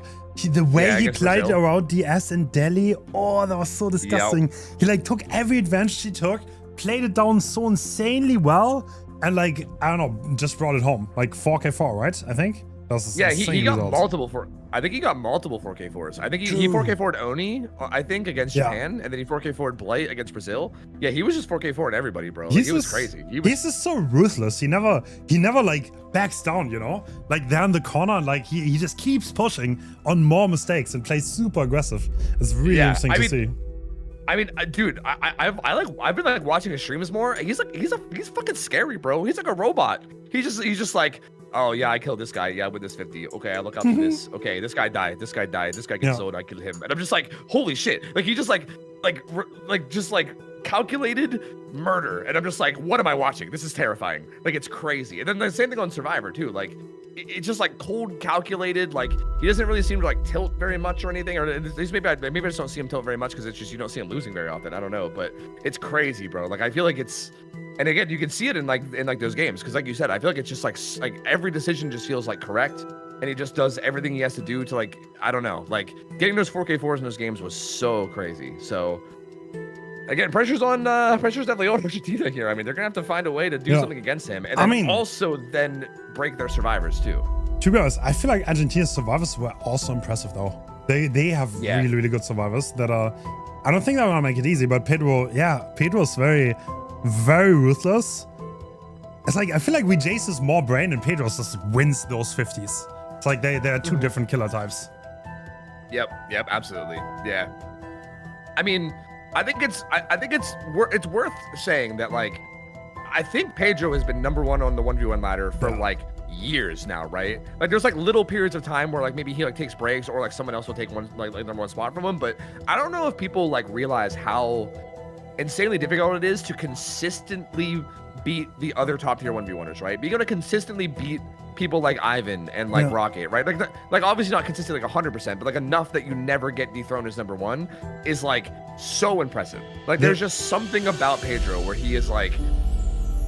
The way he played Brazil. around DS in Delhi, that was so disgusting. He like took every advantage he took, played it down so insanely well, and like, I don't know, just brought it home. Like 4K4, right? I think? Yeah, he got multiple I think he got multiple 4K4s. I think he 4K4'd Oni, I think, against Japan, and then he 4K4'd Blight against Brazil. Yeah, he was just 4K4'd everybody, bro. Like, it was crazy. He's just so ruthless. He never like backs down, you know? Like there in the corner, like he just keeps pushing on more mistakes and plays super aggressive. It's really interesting to see. I mean, dude, I've been like watching his streams more. He's fucking scary, bro. He's like a robot. He's just like, oh yeah, I killed this guy. Yeah, with this 50. Okay, I look out for this. Okay, this guy died. This guy died. This guy gets sold. I killed him. And I'm just like, holy shit. Like he just like calculated murder. And I'm just like, what am I watching? This is terrifying. Like it's crazy. And then the same thing on Survivor too. Like it's just like cold calculated. Like he doesn't really seem to like tilt very much or anything. Or at least maybe I just don't see him tilt very much because it's just you don't see him losing very often. I don't know, but it's crazy, bro. Like I feel like it's. And again, you can see it in like those games because, like you said, I feel like it's just like every decision just feels like correct, and he just does everything he has to do to like I don't know, like getting those 4K4s in those games was so crazy. So again, pressure's definitely on Argentina here. I mean, they're gonna have to find a way to do something against him, and then also then break their survivors too. To be honest, I feel like Argentina's survivors were also impressive though. They have really good survivors that are. I don't think they're gonna make it easy, but Pedro's very ruthless. It's like I feel like Jace's more brain and Pedro's just wins those 50s. It's like they are two different killer types. Yep, absolutely. Yeah. I mean, I think it's worth saying that like I think Pedro has been #1 on the 1v1 ladder for like years now, right? Like there's like little periods of time where like maybe he like takes breaks or like someone else will take one like #1 spot from him, but I don't know if people like realize how insanely difficult it is to consistently beat the other top tier 1v1ers, right? You're gonna consistently beat people like Ivan and like Rocket, right? Like obviously not consistently like 100%, but like enough that you never get dethroned as #1 is like so impressive. Like there's just something about Pedro where he is like,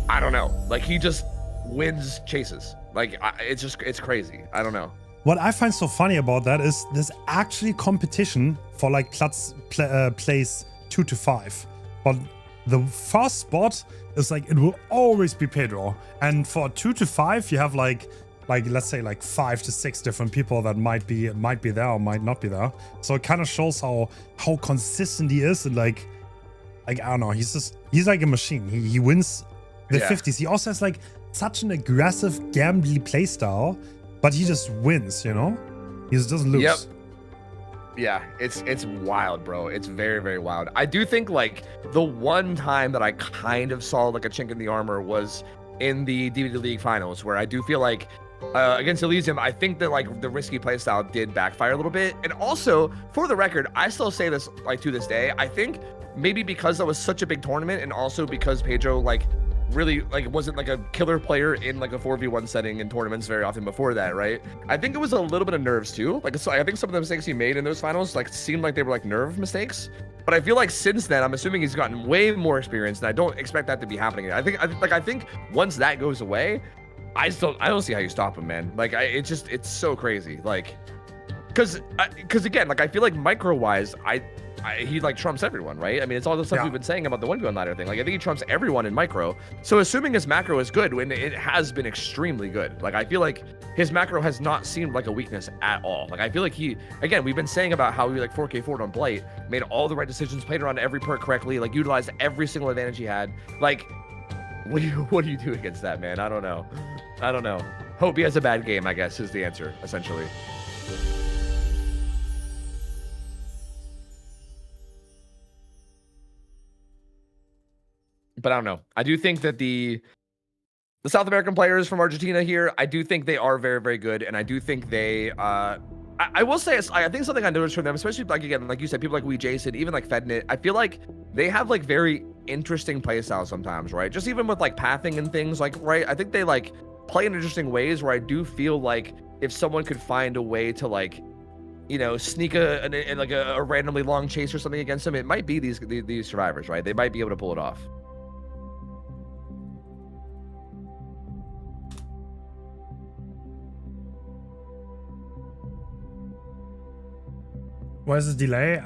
I don't know, like he just wins chases. Like it's crazy. I don't know. What I find so funny about that is there's actually competition for like place 2 to 5. But the first spot is like it will always be Pedro, and for 2 to 5 you have like let's say like 5 to 6 different people that might be there or might not be there. So it kind of shows how consistent he is, and like I don't know, he's like a machine. He wins the 50s. He also has like such an aggressive gambly playstyle, but he just wins, you know? He just doesn't lose. Yep. Yeah, it's wild, bro. It's very wild. I do think like the one time that I kind of saw like a chink in the armor was in the DBD League finals, where I do feel like against Elysium, I think that like the risky playstyle did backfire a little bit. And also, for the record, I still say this like to this day, I think maybe because that was such a big tournament, and also because Pedro like really like wasn't like a killer player in like a 4v1 setting in tournaments very often before that, right? I think it was a little bit of nerves too. Like, so I think some of the mistakes he made in those finals like seemed like they were like nerve mistakes. But I feel like since then, I'm assuming he's gotten way more experience, and I don't expect that to be happening. I think once that goes away, I don't see how you stop him, man. Like it's so crazy. Like, cause again, like I feel like micro wise, he like trumps everyone, right? I mean, it's all the stuff we've been saying about the 1v1 ladder thing. Like I think he trumps everyone in micro. So assuming his macro is good, when it has been extremely good. Like I feel like his macro has not seemed like a weakness at all. Like I feel like again, we've been saying about how he like 4K forward on Blight, made all the right decisions, played around every perk correctly, like utilized every single advantage he had. Like, what do you do against that, man? I don't know. Hope he has a bad game, I guess, is the answer, essentially. But I don't know. I do think that the South American players from Argentina here, I do think they are very, very good. And I do think they, I will say, I think something I noticed from them, especially like, again, like you said, people like Jason, even like Fednit, I feel like they have like very interesting play styles sometimes, right? Just even with like pathing and things like, right? I think they like play in interesting ways where I do feel like if someone could find a way to like you know, sneak a randomly long chase or something against them, it might be these survivors, right? They might be able to pull it off. Where's the delay?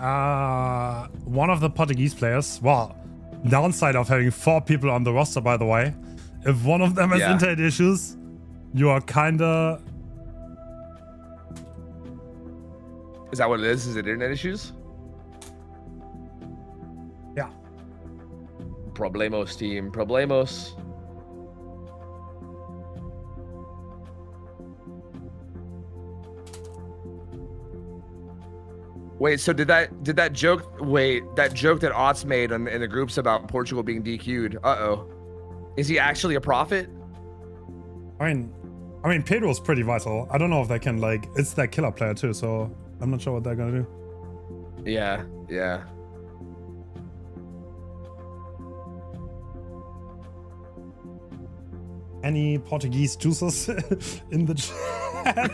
One of the Portuguese players. Well, downside of having 4 people on the roster, by the way. If one of them has internet issues, you are kinda... Is that what it is? Is it internet issues? Yeah. Problemos, team. Problemos. Wait, so did that joke? Wait, that joke that Otts made in the groups about Portugal being DQ'd. Uh-oh. Is he actually a prophet? I mean, Pedro's pretty vital. I don't know if they can, like, it's their killer player too, so I'm not sure what they're gonna do. Yeah, yeah. Any Portuguese juicers in the chat?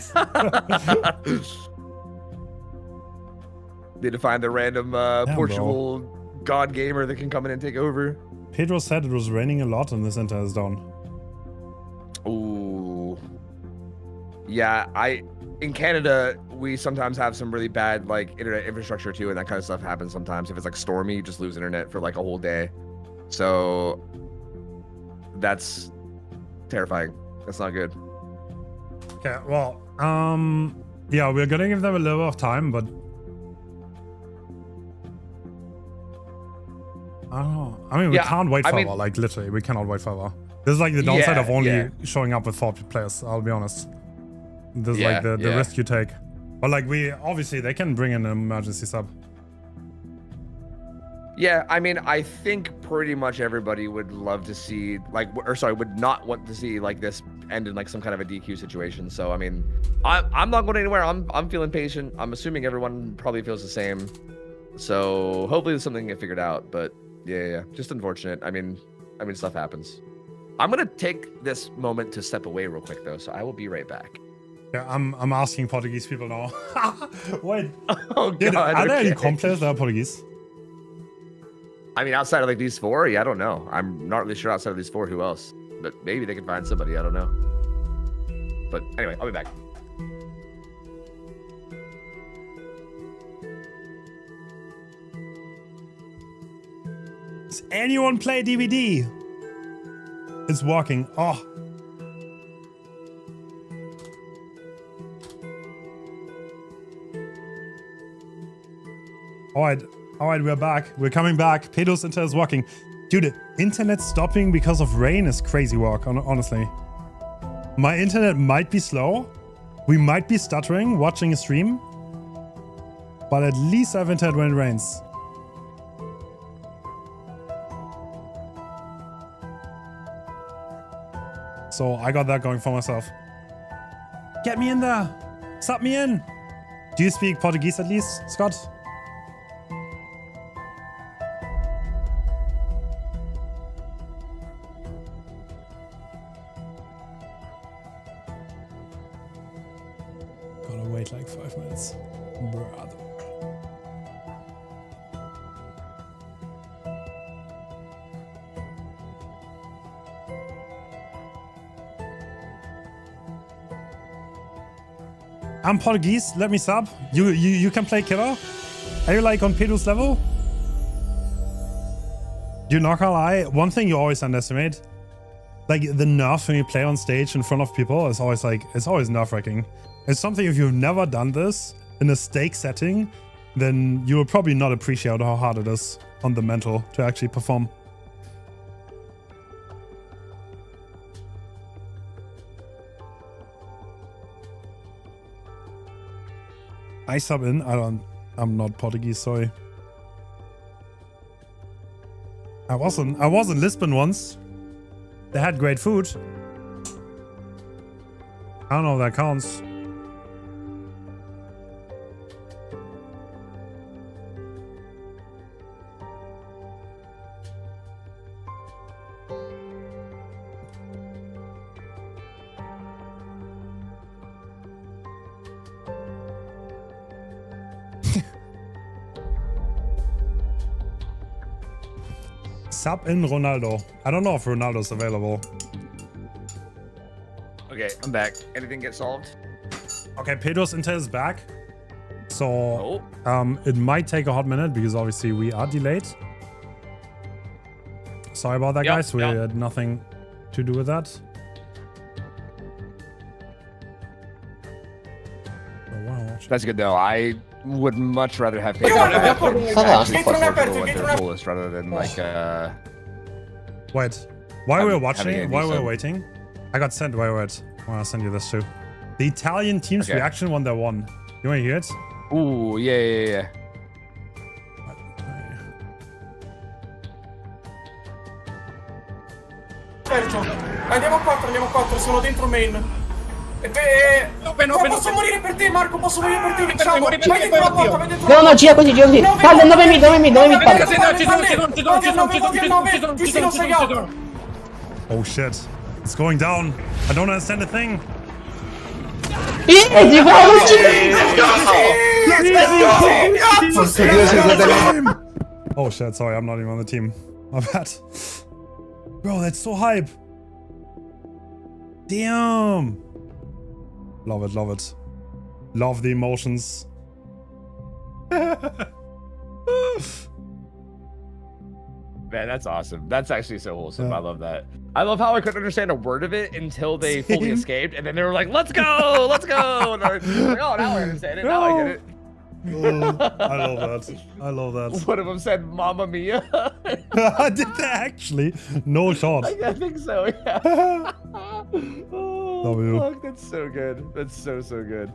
Need to find the random Portugal god gamer that can come in and take over. Pedro said it was raining a lot and the center is down. Ooh. Yeah, in Canada, we sometimes have some really bad like internet infrastructure too, and that kind of stuff happens sometimes. If it's like stormy, you just lose internet for like a whole day. So that's terrifying. That's not good. Okay, well, yeah, we're gonna give them a little bit of time, but I don't know. I mean, we can't wait forever. Like, literally, we cannot wait forever. This is like the downside of only showing up with 4 players, I'll be honest. This is like the risk you take. But like, obviously, they can bring in an emergency sub. Yeah, I mean, I think pretty much everybody would love to see, like, would not want to see like this end in like some kind of a DQ situation. So, I mean, I'm not going anywhere. I'm feeling patient. I'm assuming everyone probably feels the same. So hopefully there's something to get figured out. But yeah, just unfortunate. I mean, stuff happens. I'm gonna take this moment to step away real quick though, so I will be right back. Yeah, I'm asking Portuguese people now. Wait. Oh god. Are there any comp players that are Portuguese? I mean, outside of like these 4, I don't know. I'm not really sure outside of these 4 who else, but maybe they can find somebody. I don't know. But anyway, I'll be back. Does anyone play DBD? It's walking. Oh. All right, we're back. We're coming back. Pedro's internet is working. Dude, internet stopping because of rain is crazy work, honestly. My internet might be slow. We might be stuttering watching a stream. But at least I have internet when it rains. So I got that going for myself. Get me in there. Sub me in. Do you speak Portuguese at least, Scott? Gotta wait like 5 minutes. Brother. I'm Portuguese, let me sub. You can play killer? Are you like on Pedro's level? You're not gonna lie, one thing you always underestimate, like the nerves when you play on stage in front of people is always like, it's always nerve-wracking. It's something if you've never done this in a stake setting, then you will probably not appreciate how hard it is on the mental to actually perform. I sub in. I'm not Portuguese, sorry. I was in Lisbon once. They had great food. I don't know if that counts. sub in Ronaldo. I don't know if Ronaldo's available. Okay, I'm back. Anything get solved? Okay, Pedro's Intel is back. So it might take a hot minute because obviously we are delayed. Sorry about that, guys. We had nothing to do with that. Oh, wow. That's good though. I would much rather have Pedro back rather than like Wait, while we're watching, while we're waiting, I got sent. Wait. I want to send you this too. The Italian team's reaction when they won. You want to hear it? Ooh, yeah. Andiamo a 4, sono dentro main. Posso morire per te, Marco, posso morire per te, vinciamo. Vai dentro la porta, vai dentro la porta. No, gira così. Palle, 9 mid, palle. Oh shit. It's going down. I don't understand a thing. Easy, Oh shit, sorry, I'm not even on the team. My bad. Bro, that's so hype. Damn. Love it. Love the emotions. Man, that's awesome. That's actually so wholesome. I love that. I love how I couldn't understand a word of it until they fully escaped, and then they were like, "Let's go!" And I was like, "Oh, now I understand it. Now I get it." I love that. One of them said, "Mamma mia." Did they actually? No shot. I think so. Yeah. W. Fuck, that's so good. That's so good.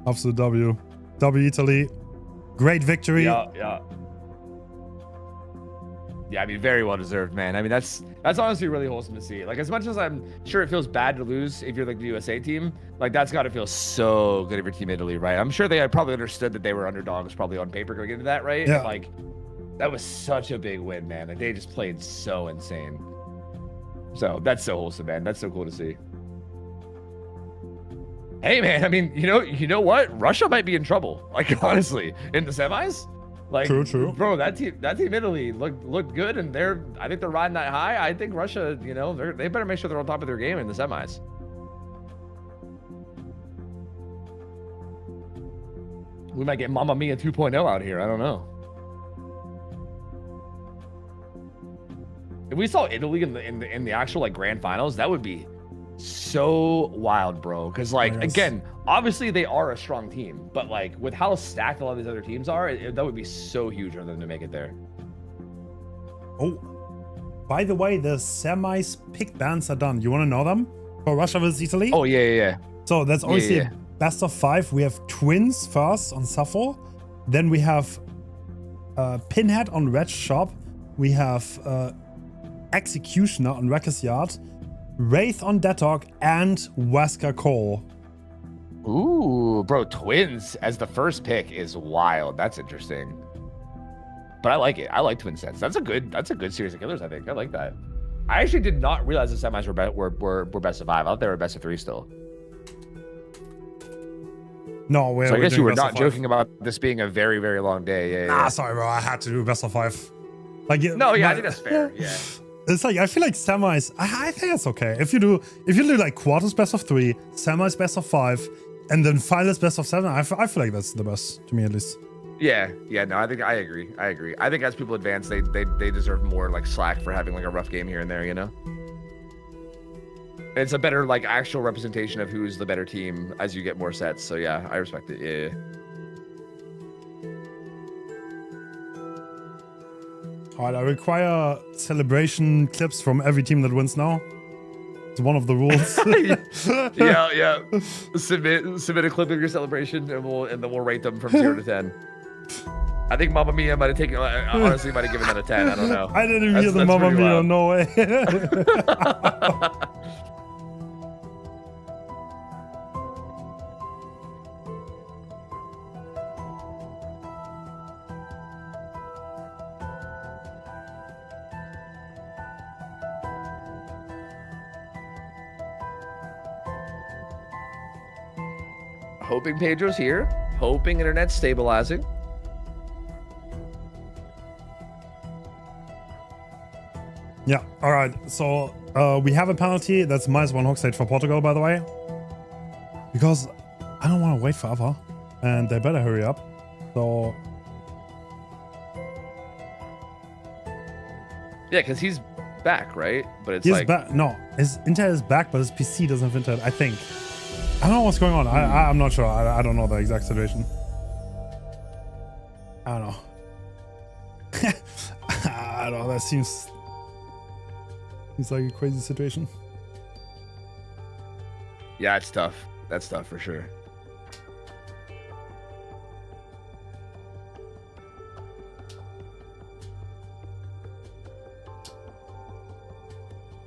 Absolute W. W Italy. Great victory. Yeah, I mean, very well deserved, man. I mean, that's honestly really wholesome to see. Like, as much as I'm sure it feels bad to lose if you're like the USA team, like that's got to feel so good if your team Italy, right? I'm sure they had probably understood that they were underdogs, probably on paper going into that, right? Yeah. And, like, that was such a big win, man. Like, they just played so insane. So that's so wholesome, man. That's so cool to see. Hey, man. I mean, you know what? Russia might be in trouble. Like, honestly, in the semis. Like, true. Bro, that team Italy looked good, and I think they're riding that high. I think Russia, they better make sure they're on top of their game in the semis. We might get Mamma Mia 2.0 out here. I don't know. If we saw Italy in the actual like grand finals, that would be so wild, bro. Because again, obviously they are a strong team, but like with how stacked a lot of these other teams are, that would be so huge for them to make it there. Oh, by the way, the semis pick bands are done. You want to know them for Russia versus Italy? Oh yeah. So that's obviously a best of 5. We have Twins first on Sappho, then we have Pinhead on Red Shop, we have Executioner on Wrecker's Yard, Wraith on Deadhawk, and Wesker Cole. Ooh, bro, Twins as the first pick is wild. That's interesting. But I like it. I like Twin sets. That's a good series of killers, I think. I like that. I actually did not realize the semis were best of 5. I thought they were best of 3 still. No, so I guess you were not joking about this being a very, very long day. Yeah. Sorry, bro. I had to do best of 5. Like, I think that's fair. Yeah. It's like, I feel like semis, I think it's okay. If you do like quarters best of 3, semis best of 5, and then finals best of 7, I feel like that's the best, to me at least. Yeah, no, I agree. I think as people advance, they deserve more like slack for having like a rough game here and there, It's a better like actual representation of who's the better team as you get more sets. So yeah, I respect it. Yeah. Alright, I require celebration clips from every team that wins now. It's one of the rules. yeah. Submit a clip of your celebration, and then we'll rate them from 0 to 10. I think Mamma Mia might have taken. Honestly, might have given that a 10. I don't know. I didn't hear the Mamma Mia. No way. Hoping Pedro's here. Hoping internet's stabilizing. Yeah, all right. So we have a penalty. That's -1 hook stage for Portugal, by the way. Because I don't want to wait forever. And they better hurry up. So... Yeah, because he's back, right? But it's he's like... back. No, his internet is back, but his PC doesn't have internet, I think. I don't know what's going on. I'm not sure. I don't know the exact situation. I don't know. I don't know. That seems like a crazy situation. Yeah, it's tough. That's tough for sure.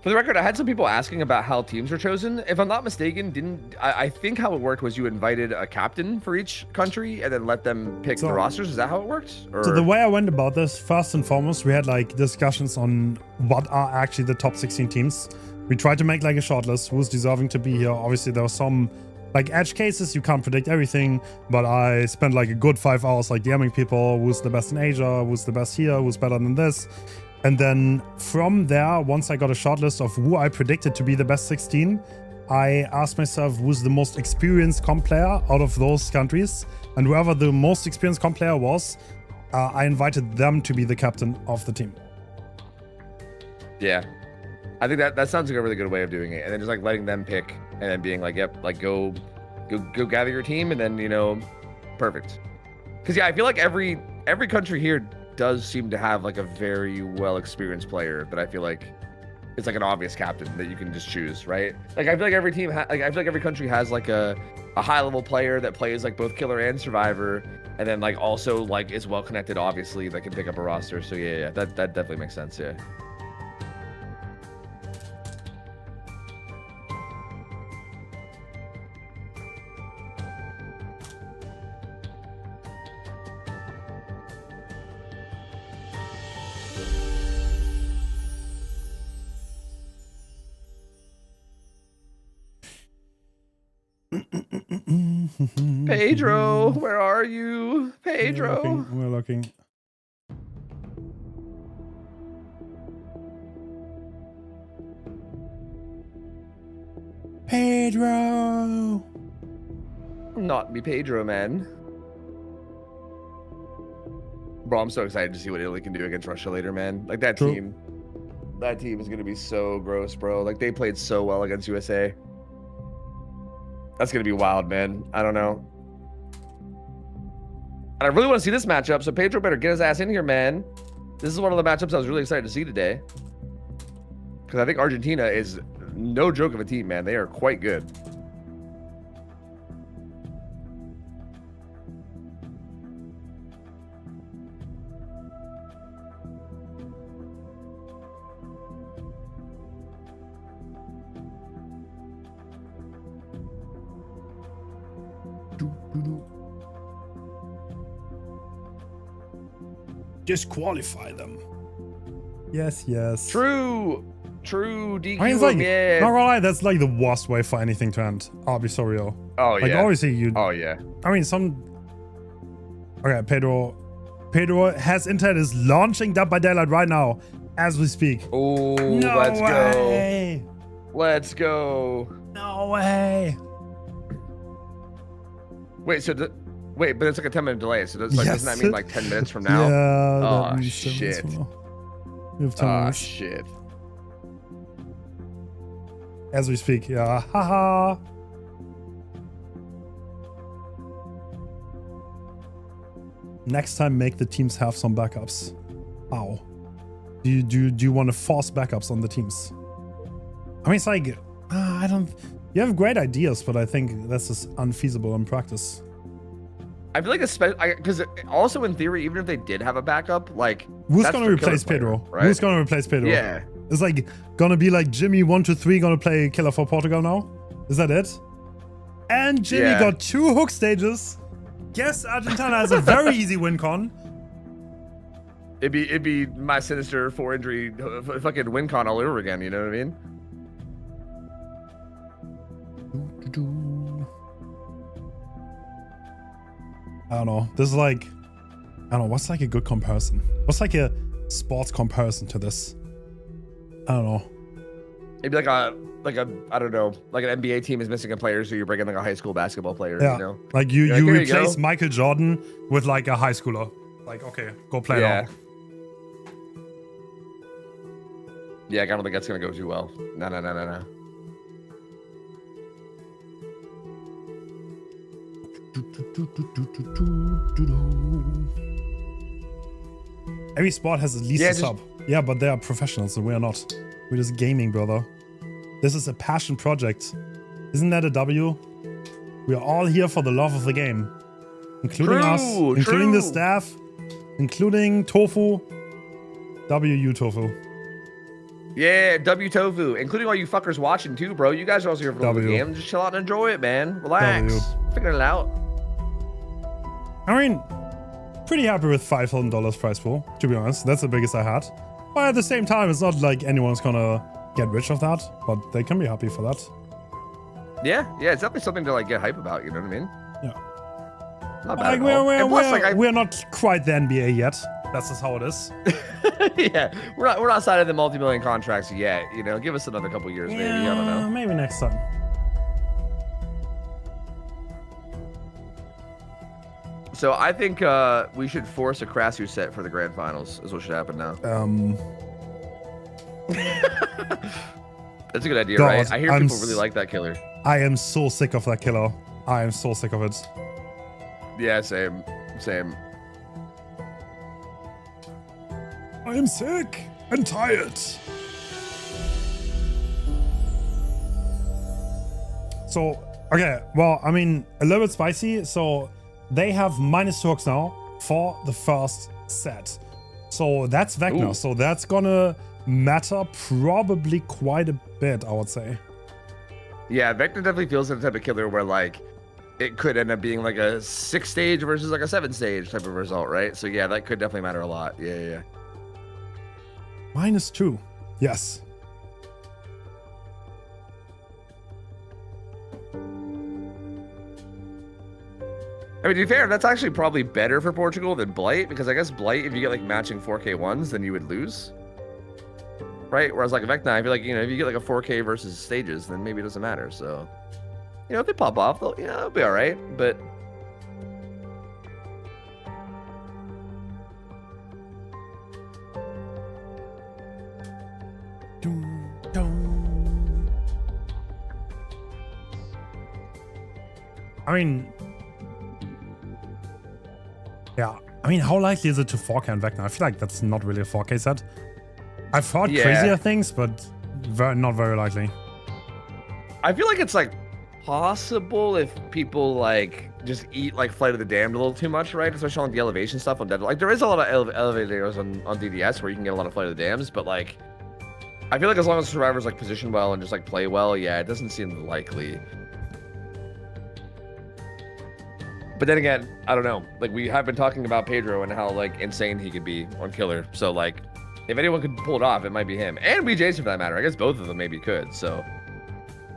For the record, I had some people asking about how teams are chosen. If I'm not mistaken, I think how it worked was you invited a captain for each country and then let them pick the rosters. Is that how it worked? Or? So the way I went about this, first and foremost, we had like discussions on what are actually the top 16 teams. We tried to make like a shortlist, who's deserving to be here. Obviously, there were some like edge cases, you can't predict everything, but I spent like a good 5 hours like DMing people, who's the best in Asia, who's the best here, who's better than this. And then from there, once I got a shortlist of who I predicted to be the best 16, I asked myself who's the most experienced comp player out of those countries. And whoever the most experienced comp player was, I invited them to be the captain of the team. Yeah. I think that sounds like a really good way of doing it. And then just like letting them pick and then being like, yep, like go gather your team and then, you know, perfect. Because yeah, I feel like every country here does seem to have like a very well experienced player that I feel like it's like an obvious captain that you can just choose, right? Like I feel like every team I feel like every country has like a high level player that plays like both killer and survivor, and then like also like is well connected, obviously, that can pick up a roster. So yeah, that definitely makes sense. Yeah. Pedro, where are you? Pedro. We're looking. Pedro. Not me, Pedro, man. Bro, I'm so excited to see what Italy can do against Russia later, man. Like that team is gonna be so gross, bro. Like they played so well against USA. That's gonna be wild, man. I don't know. And I really want to see this matchup, so Pedro better get his ass in here, man. This is one of the matchups I was really excited to see today. Because I think Argentina is no joke of a team, man. They are quite good. Disqualify them. Yes, yes. True. DQ. I mean, it's like, yeah. not gonna lie, that's like the worst way for anything to end. I'll be so real. Oh, like, yeah. obviously you... Oh, yeah. I mean, some... Okay, Pedro has internet is launching Dead by Daylight right now as we speak. Oh, no let's way. go. Let's go. No way. Wait, so... Wait, but it's like a 10-minute delay, so that's like, yes. doesn't that mean like 10 minutes from now? Yeah. Oh, shit. We have 10 minutes. Shit. As we speak, yeah. Haha. Next time, make the teams have some backups. How? Do you want to force backups on the teams? I mean, it's like, I don't... You have great ideas, but I think that's just unfeasible in practice. I feel like because also in theory, even if they did have a backup, like who's gonna replace Pedro? Right? Who's gonna replace Pedro? Yeah, it's like gonna be like Jimmy 1-2-3 gonna play killer for Portugal now. Is that it? And Jimmy got 2 hook stages. Yes, Argentina has a very easy win con. It'd be my sinister 4 injury fucking win con all over again. You know what I mean? I don't know. This is like, I don't know. What's like a good comparison? What's like a sports comparison to this? I don't know. Maybe like a I don't know, like an NBA team is missing a player, so you're bringing like a high school basketball player. Yeah. You know, Like you Here you replace go. Michael Jordan with like a high schooler. Like, okay, go play Yeah. now. Yeah, I don't think that's gonna go too well. No. Every sport has at least Yeah, a just- sub. Yeah, but they are professionals, so we are not. We're just gaming, brother. This is a passion project. Isn't that a W? We are all here for the love of the game. Including us, True, including the true. staff, including Tofu. W Tofu. Yeah, OhTofu, including all you fuckers watching too, bro. You guys are also here for the W. game. Just chill out and enjoy it, man. Relax. W. Figure it out. I mean, pretty happy with $5,000 prize pool, to be honest. That's the biggest I had. But at the same time, it's not like anyone's gonna get rich of that, but they can be happy for that. Yeah, it's definitely something to like get hype about. You know what I mean? Yeah. Not bad Like, at all. And plus, like, we're not quite the NBA yet. That's just how it is. yeah, we're not signing the multi-million contracts yet. You know, give us another couple years, maybe. I don't know. Maybe next time. So I think we should force a Krassu set for the grand finals. Is what should happen now. That's a good idea, God, right? I hear I'm people really like that killer. I am so sick of that killer. I am so sick of it. Yeah, same. I am sick and tired. So, okay, well, I mean, a little bit spicy. So, they have -2 hooks now for the first set. So, that's Vecna. Ooh. So, that's gonna matter probably quite a bit, I would say. Yeah, Vector definitely feels like the type of killer where like it could end up being like a 6-stage versus like a 7-stage type of result, right? So yeah, that could definitely matter a lot. Yeah. -2. Yes. I mean, to be fair, that's actually probably better for Portugal than Blight, because I guess Blight, if you get like matching 4K ones, then you would lose. Right? Whereas like Vecna, I feel like, you know, if you get like a 4K versus stages, then maybe it doesn't matter. So, you know, if they pop off, they'll, you know, it'll be all right. But I mean, yeah. I mean, how likely is it to 4K on Vecna? I feel like that's not really a 4K set. I've heard Yeah. crazier things, but not very likely. I feel like it's like possible if people like just eat like Flight of the Damned a little too much, right? Especially on the elevation stuff on Dead. Like there is a lot of elevators on DDS where you can get a lot of Flight of the Damns, but like I feel like as long as survivors like position well and just like play well, yeah, it doesn't seem likely. But then again, I don't know. Like we have been talking about Pedro and how like insane he could be on Killer. So like if anyone could pull it off, it might be him. And BJ's for that matter. I guess both of them maybe could. So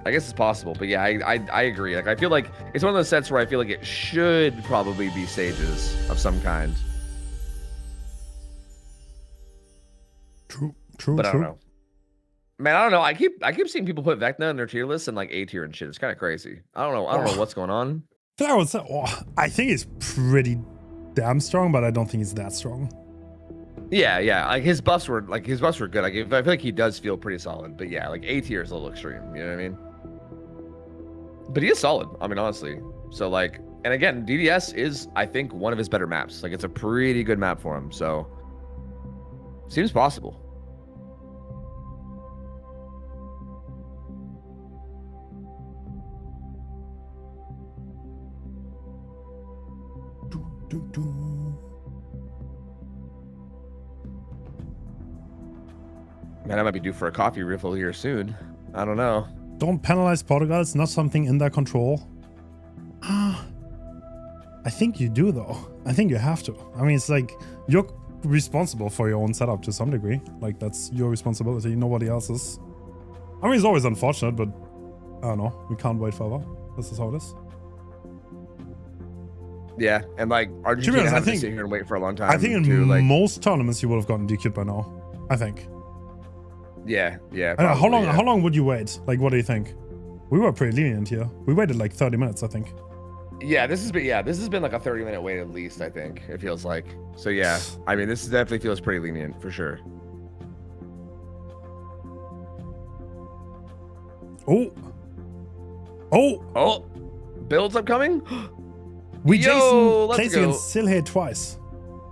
I guess it's possible. But yeah, I agree. Like I feel like it's one of those sets where I feel like it should probably be stages of some kind. True. But I don't know. Man, I don't know. I keep seeing people put Vecna in their tier list and like A tier and shit. It's kind of crazy. I don't know what's going on. I would say, I think he's pretty damn strong, but I don't think he's that strong. Yeah. Like his buffs were good. Like I feel like he does feel pretty solid. But yeah, like A tier is a little extreme. You know what I mean? But he is solid. I mean, honestly. So like, and again, DDS is I think one of his better maps. Like it's a pretty good map for him. So seems possible. Man, I might be due for a coffee refill here soon. I don't know. Don't penalize Portugal. It's not something in their control. I think you do, though. I think you have to. I mean, it's like you're responsible for your own setup to some degree. Like, that's your responsibility. Nobody else's. I mean, it's always unfortunate, but I don't know. We can't wait forever. This is how it is. Yeah, and like Argentina honest, has to sit here and wait for a long time. I think in too, like, most tournaments you would have gotten DQ'd by now. I think. Yeah, yeah. I don't know, how long? probably, yeah. How long would you wait? Like, what do you think? We were pretty lenient here. We waited like 30 minutes, I think. Yeah, this has been like a 30-minute wait at least, I think. It feels like. So yeah, I mean, this definitely feels pretty lenient for sure. Oh, builds upcoming. We Yo, Jason let's plays go. against Silhate twice.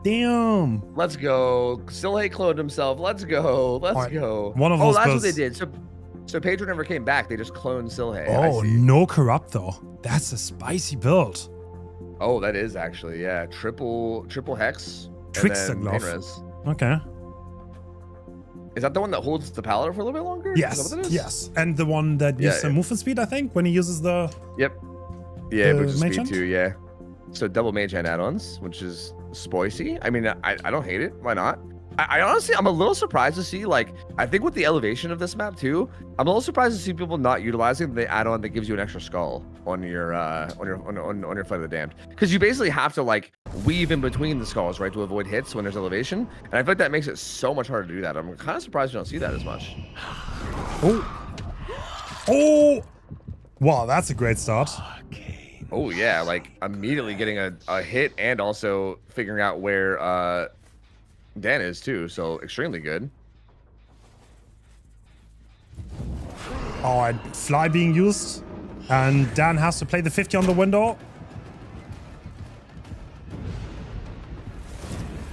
Damn. Let's go. Silhate cloned himself. Let's go. Let's Alright, go. one of oh, those that's builds- what they did. So Pedro never came back. They just cloned Silhate. Oh, no corrupt though. That's a spicy build. Oh, that is actually, yeah. Triple hex. Trickster and then glove. pain res. Okay. Is that the one that holds the pallet for a little bit longer? Is Yes. that what it is? Yes. And the one that gives some movement speed, I think, when he uses the. Yep. Yeah, The boost mage speed hand? too, yeah. So double mage hand add-ons, which is spicy. I mean, I don't hate it. Why not? I honestly, I'm a little surprised to see, like, I think with the elevation of this map too, I'm a little surprised to see people not utilizing the add-on that gives you an extra skull on your Fight of the Damned, because you basically have to like weave in between the skulls, right, to avoid hits when there's elevation, and I feel like that makes it so much harder to do that. I'm kind of surprised you don't see that as much. Oh. Wow, that's a great start. Oh yeah, like immediately getting a hit and also figuring out where Dan is too, so extremely good. Alright, fly being used. And Dan has to play the 50 on the window.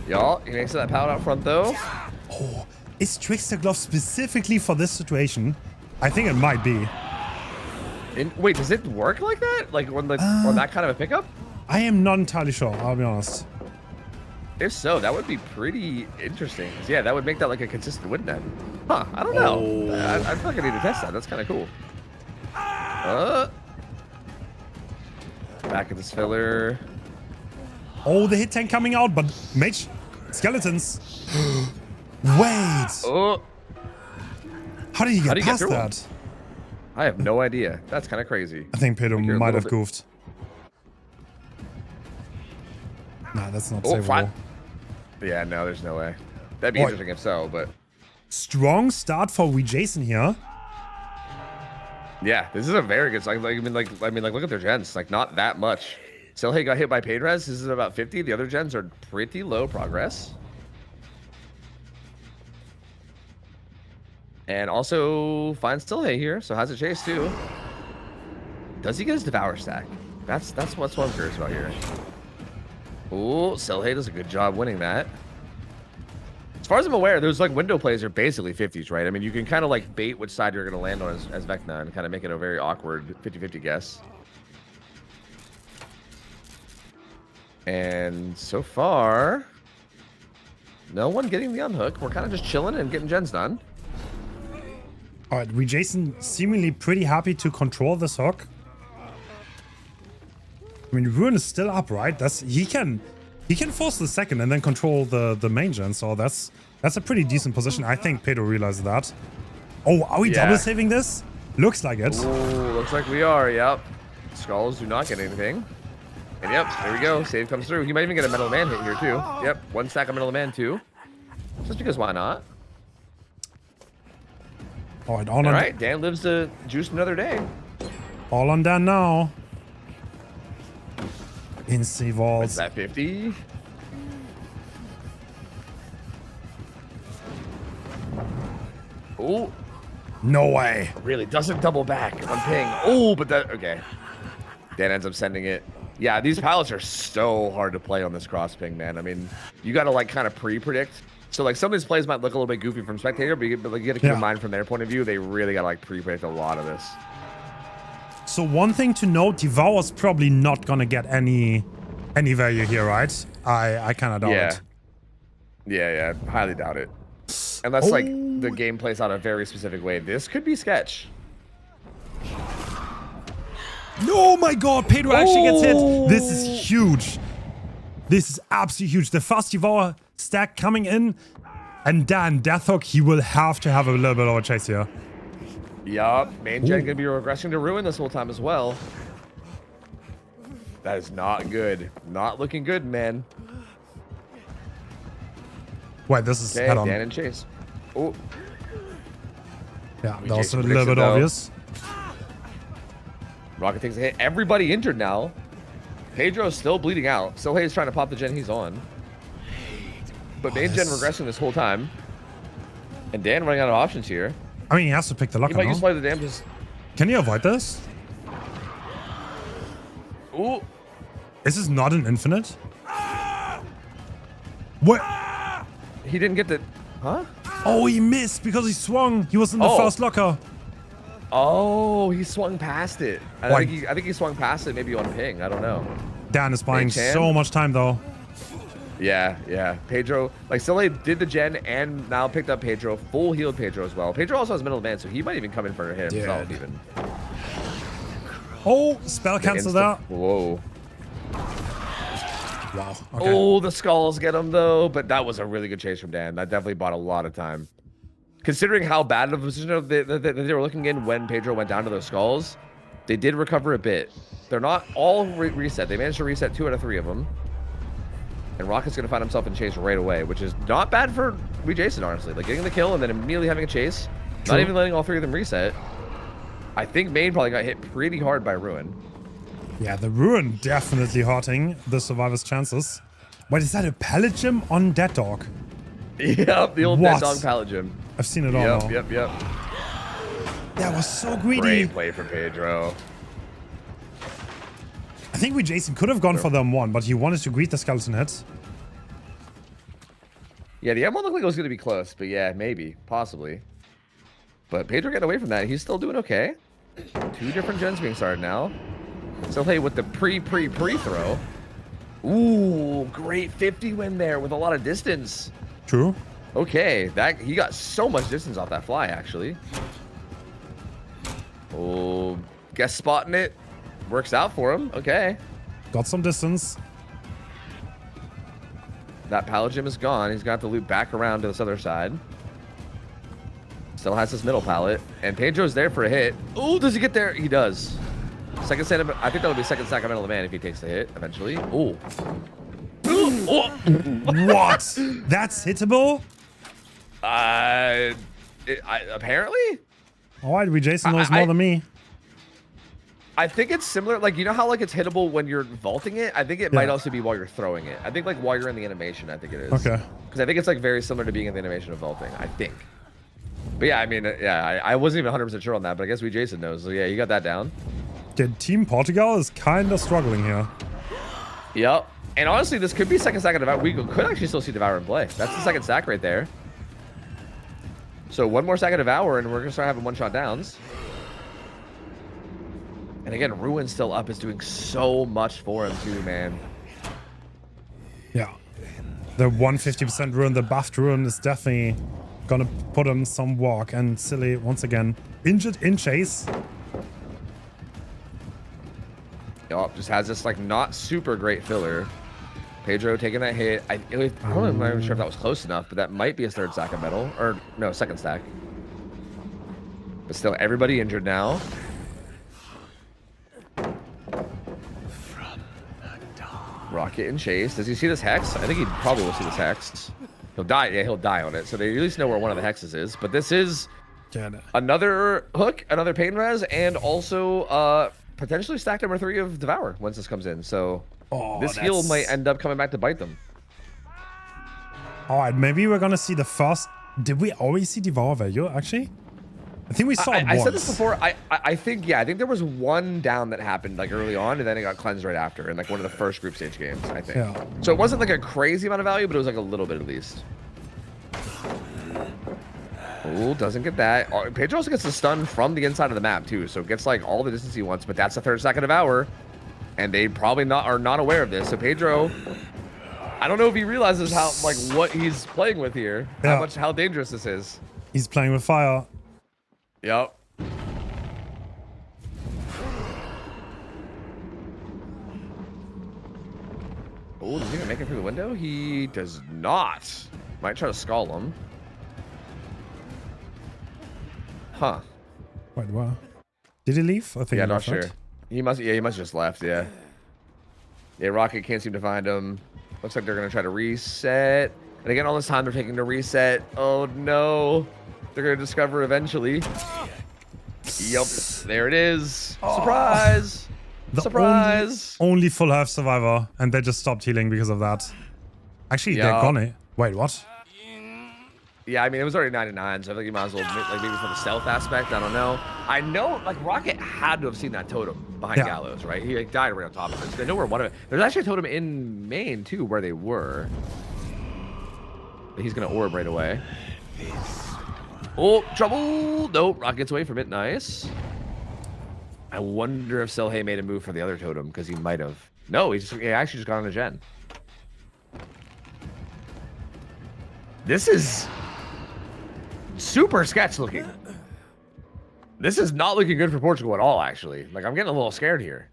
Y'all, he makes that pallet out front though. Oh, is Trickster Glove specifically for this situation? I think it might be. Wait, does it work like that? Like on that kind of a pickup? I am not entirely sure, I'll be honest. If so, that would be pretty interesting. 'Cause, yeah, that would make that like a consistent win then. Huh, I don't know. I feel like I need to test that. That's kind of cool. Back at this filler. Oh, the hit tank coming out, but mage skeletons. Wait. Oh, How did he How get do you get past through that? I have no idea. That's kind of crazy. I think Pedro Like you're a might have little goofed. Nah, that's not Oh, savable. flat. Yeah, no, there's no way. That'd be Oh. interesting if so, but Strong start for We Jason here. yeah, this is a very good. Like, look at their gens. Like, not that much. Silhate got hit by paid res. This is about 50. The other gens are pretty low progress. And also finds Silhate here, so has a chase too. Does he get his devour stack? That's what I'm curious about here. Ooh, Silhate does a good job winning that. As far as I'm aware, those like window plays are basically 50s, right? I mean, you can kind of like bait which side you're going to land on as Vecna and kind of make it a very awkward 50-50 guess. And so far, no one getting the unhook. We're kind of just chilling and getting gens done. All right, We Jason seemingly pretty happy to control this hook. I mean, Ruin is still up, right? He can force the second and then control the main gen, so that's a pretty decent position. I think Pedro realized that. Oh, are we double saving this? Looks like it. Ooh, looks like we are, yep. Skulls do not get anything. And yep, there we go. Save comes through. He might even get a Metal Man hit here too. Yep, one stack of Metal Man too. Just because why not? All right, All right, Dan lives to juice another day. all on Dan now. Insane What's vaults. that, 50? Oh, No way. really doesn't double back on ping. Oh, but that, okay. Dan ends up sending it. Yeah, these pallets are so hard to play on this cross ping, man. I mean, you got to like kind of pre-predict. So like some of these plays might look a little bit goofy from spectator, but you got to keep in mind from their point of view, they really got to like pre-predict a lot of this. So one thing to note, Devour's probably not gonna get any value here, right? I kind of doubt it. Yeah, highly doubt it. Unless like the game plays out a very specific way. This could be sketch. Oh my god, Pedro actually gets hit. This is huge. This is absolutely huge. The fast Devour stack coming in. And Dan, Deathhook, he will have to have a little bit of a chase here. Yup, main gen gonna be regressing to ruin this whole time as well. That is not good. Not looking good, man. Wait, this is Okay, head on. Dan and Chase. Oh. Yeah, that was a Jason little bit predicts it, though. obvious. Rocket takes a hit. Everybody injured now. Pedro's still bleeding out. Sohei's trying to pop the gen he's on. But main gen regressing this whole time. And Dan running out of options here. I mean, he has to pick the lock. He might use Play the Damn just... Can you avoid this? Ooh. Is this not an infinite? What? He didn't get the... Huh? Oh, he missed because he swung. He was in the first locker. Oh, he swung past it. I think he swung past it maybe on ping. I don't know. Dan is buying so much time, though. Yeah. Pedro, like, Soleil did the gen and now picked up Pedro. Full healed Pedro as well. Pedro also has middle man, so he might even come in for a hit himself even. Oh, spell cancel that. Whoa. Wow. Okay. Oh, the skulls get him, though. But that was a really good chase from Dan. That definitely bought a lot of time. Considering how bad of a position that they were looking in when Pedro went down to those skulls, they did recover a bit. They're not all reset. They managed to reset 2 out of 3 of them. And Rocket's going to find himself in chase right away, which is not bad for Jason, honestly. Like, getting the kill and then immediately having a chase. True. Not even letting all 3 of them reset. I think Main probably got hit pretty hard by Ruin. Yeah, the Ruin definitely hurting the survivor's chances. Wait, is that a pallet gem on Dead Dog? Yep, the old Dead Dog pallet gem. I've seen it all. Yep. That was so greedy. Great play for Pedro. I think Jason could have gone for the M1, but he wanted to greet the skeleton hits. Yeah, the M1 looked like it was going to be close, but yeah, maybe, possibly. But Pedro getting away from that. He's still doing okay. 2 different gens being started now. So hey, with the pre-throw. Ooh, great 50 win there with a lot of distance. True. Okay, he got so much distance off that fly, actually. Oh, guess spotting it works out for him. Okay. Got some distance. That pallet gem is gone. He's got to loop back around to this other side. Still has his middle pallet. And Pedro's there for a hit. Oh, does he get there? He does. Second stack. I think that'll be second stack of Middle of Man if he takes the hit eventually. Oh. What? That's hittable? Apparently. All right, Jason knows more than me. I think it's similar. Like, you know how like it's hittable when you're vaulting it? I think it might also be while you're throwing it. I think like while you're in the animation, I think it is. Okay. Because I think it's like very similar to being in the animation of vaulting, I think. But yeah, I mean, yeah, I wasn't even 100% sure on that, but I guess Jason knows. So yeah, you got that down. Team Portugal is kind of struggling here. Yep. And honestly, this could be second stack of Devour. We could actually still see Devour in play. That's the second stack right there. So 1 more stack of Devour, and we're going to start having one-shot downs. And again, Ruin still up is doing so much for him too, man. Yeah. The 150% Ruin, the buffed Ruin is definitely going to put him some walk. And Silly, once again, injured in chase. Yup, just has this like not super great filler. Pedro taking that hit. I'm not even sure if that was close enough, but that might be his third stack of metal. Or no, second stack. But still, everybody injured now. Rocket and Chase. Does he see this hex? I think he probably will see this hex. He'll die. Yeah, he'll die on it. So they at least know where one of the hexes is. But this is another hook, another pain res, and also potentially stack number 3 of Devour once this comes in. So this heal might end up coming back to bite them. All right, maybe we're gonna see the first. Did we always see Devour value actually? I think we saw it once. I said this before. I think there was one down that happened like early on, and then it got cleansed right after in like one of the first group stage games, I think. Yeah. So it wasn't like a crazy amount of value, but it was like a little bit at least. Oh, doesn't get that. Pedro also gets the stun from the inside of the map too, so it gets like all the distance he wants. But that's the third stack of Devour, and they probably are not aware of this. So Pedro, I don't know if he realizes how like what he's playing with here, how dangerous this is. He's playing with fire. Yep. Oh, does he make it through the window? He does not. Might try to skull him. Huh. Wait, what? Did he leave? I think yeah, not sure. He must. Yeah, he must just left. Yeah. Yeah, Rocket can't seem to find him. Looks like they're gonna try to reset. And again, all this time they're taking to reset. Oh no. they're gonna discover eventually. Yep, there it is. Surprise! The Surprise! Only full health survivor, and they just stopped healing because of that. Actually, they're gonna. Wait, what? Yeah, I mean, it was already 99, so I think you might as well, like, maybe for the stealth aspect, I don't know. I know, like, Rocket had to have seen that totem behind Gallows, right? He, like, died right on top of it. So they know where one of it. There's actually a totem in Maine, too, where they were. But he's gonna orb right away. Oh, trouble! Nope, Rocket gets away from it. Nice. I wonder if Selhei made a move for the other totem, because he might have. No, he actually just got on a gen. This is super sketch looking. This is not looking good for Portugal at all, actually. Like, I'm getting a little scared here.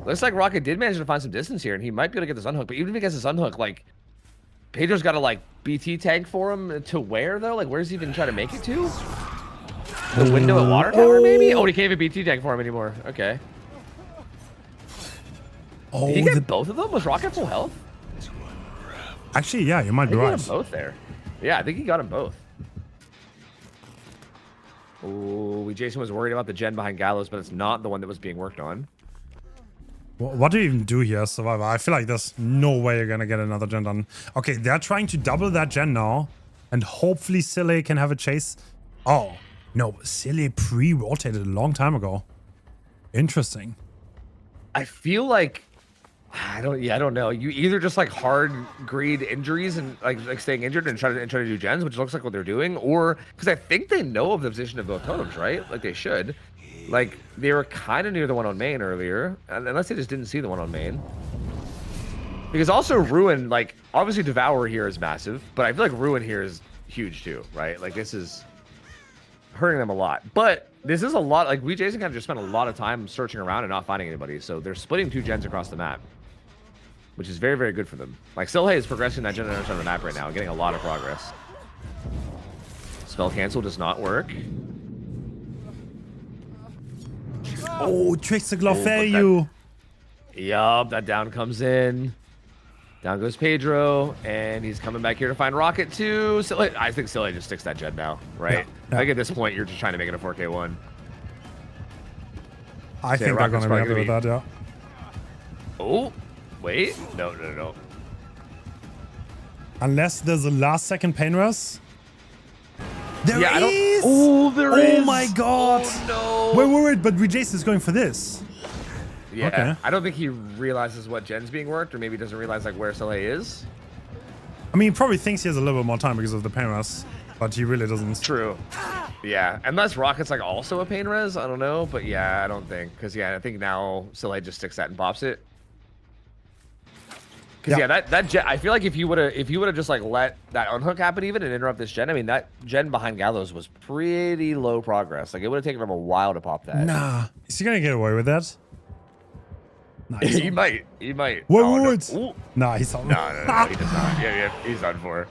Looks like Rocket did manage to find some distance here, and he might be able to get this unhook. But even if he gets this unhook, like, Pedro's got to, like, BT tank for him to where, though? Like, where's he even trying to make it to? The window at Water Tower, maybe? Oh, he can't even BT tank for him anymore. Okay. Oh, did he get both of them? Was Rocket full health? Actually, yeah, you might be right. He got them both there. Yeah, I think he got them both. Oh, Jason was worried about the gen behind Gallows, but it's not the one that was being worked on. What do you even do here, Survivor? I feel like there's no way you're gonna get another gen done. Okay, they're trying to double that gen now, and hopefully Silly can have a chase. Oh, no, Silly pre-rotated a long time ago. Interesting. I feel like I don't know. You either just like hard greed injuries and like staying injured and try to do gens, which looks like what they're doing, or because I think they know of the position of both totems, right? Like they should. Like they were kind of near the one on main earlier, unless they just didn't see the one on main. Because also Ruin, like obviously Devour here is massive, but I feel like Ruin here is huge too, right? Like this is hurting them a lot. But this is a lot. Like Jason kind of just spent a lot of time searching around and not finding anybody, so they're splitting 2 gens across the map, which is very, very good for them. Like, Silhei is progressing that generation on the map right now, getting a lot of progress. Spell cancel does not work. Oh, Trickster Glove value. Yup, that down comes in. Down goes Pedro, and he's coming back here to find Rocket too. Silhei, I think Silhei just sticks that gen now, right? Yeah. I think at this point, you're just trying to make it a 4K1. I think they're going to be happy with that, yeah. Oh, wait. No. Unless there's a last second pain rush. There yeah, is! Oh, there is! Oh my god! Oh, no! Wait, but Jason is going for this. Yeah, okay. I don't think he realizes what gen's being worked, or maybe doesn't realize like where Silhei is. I mean, he probably thinks he has a little bit more time because of the pain rush, but he really doesn't. True. Yeah, unless Rocket's like also a pain res, I don't know, but yeah, I don't think, because yeah, I think now Silhei just sticks that and pops it. Because yeah, that gen, I feel like if you would have just like let that unhook happen even and interrupt this gen, I mean that gen behind Gallows was pretty low progress. Like it would have taken him a while to pop that. Nah, is he gonna get away with that? Nice. he might. Wait. No. Nah, he's on. No, he does not. Yeah, he's done for.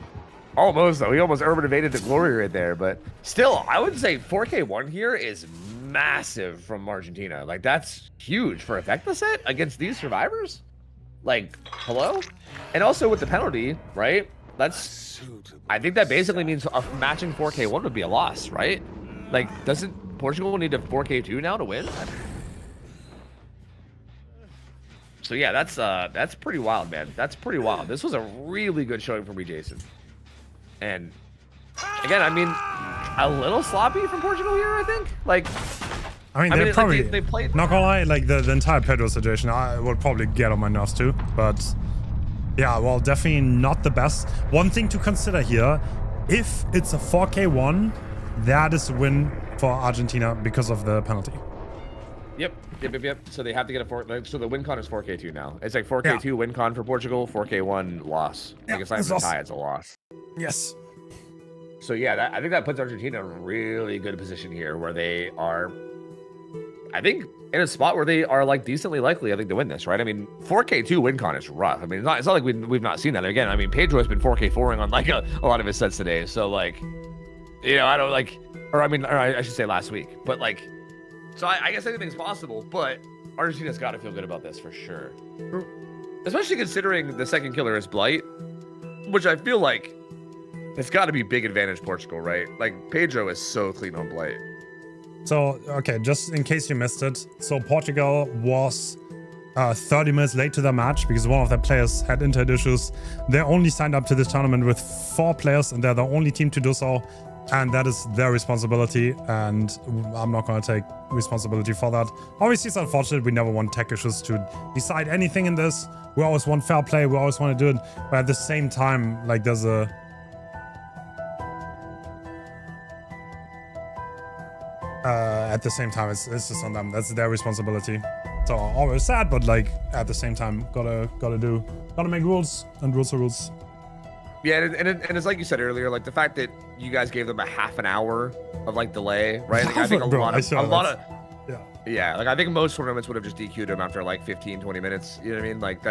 Almost though. He almost urban evaded the glory right there, but still, I would say 4K1 here is massive from Argentina. Like that's huge for Effecta set against these survivors. Like, hello? And also with the penalty, right? That's, I think that basically means a matching 4K1 would be a loss, right? Like, doesn't Portugal need a 4K2 now to win? So yeah, that's pretty wild, man. That's pretty wild. This was a really good showing for me, Jason. And again, I mean, a little sloppy from Portugal here, I think. Like, I mean, they're probably, like they played. Not gonna lie, like the entire Pedro situation, I would probably get on my nerves too. But yeah, well, definitely not the best. One thing to consider here, if it's a 4K1, that is a win for Argentina because of the penalty. Yep. So they have to get a 4. So the win con is 4K2 now. It's like 4K2 win con for Portugal, 4K1 loss. Like it's not even a tie, it's a loss. Yes. So yeah, I think that puts Argentina in a really good position here, where they are, I think, in a spot where they are like decently likely, I think, to win this, right? I mean, 4K2 win con is rough. I mean, it's not like we've not seen that. Again, I mean, Pedro has been 4K4ing on like a lot of his sets today. So like, you know, I don't like, or I should say last week, but like, so I guess anything's possible, but Argentina's got to feel good about this for sure. Especially considering the second killer is Blight, which I feel like It's got to be big advantage Portugal, right? Like Pedro is so clean on Blight. So, okay, just in case you missed it. So Portugal was 30 minutes late to their match because one of their players had internet issues. They only signed up to this tournament with 4 players and they're the only team to do so. And that is their responsibility. And I'm not going to take responsibility for that. Obviously, it's unfortunate. We never want tech issues to decide anything in this. We always want fair play. We always want to do it. But at the same time, like there's a... at the same time, it's just on them. That's their responsibility. So always sad, but like at the same time, gotta make rules, and rules are rules. Yeah, and it's like you said earlier, like the fact that you guys gave them a half an hour of like delay, right? Like, I think yeah, like I think most tournaments would have just DQ'd them after like 15-20 minutes. You know what I mean? Like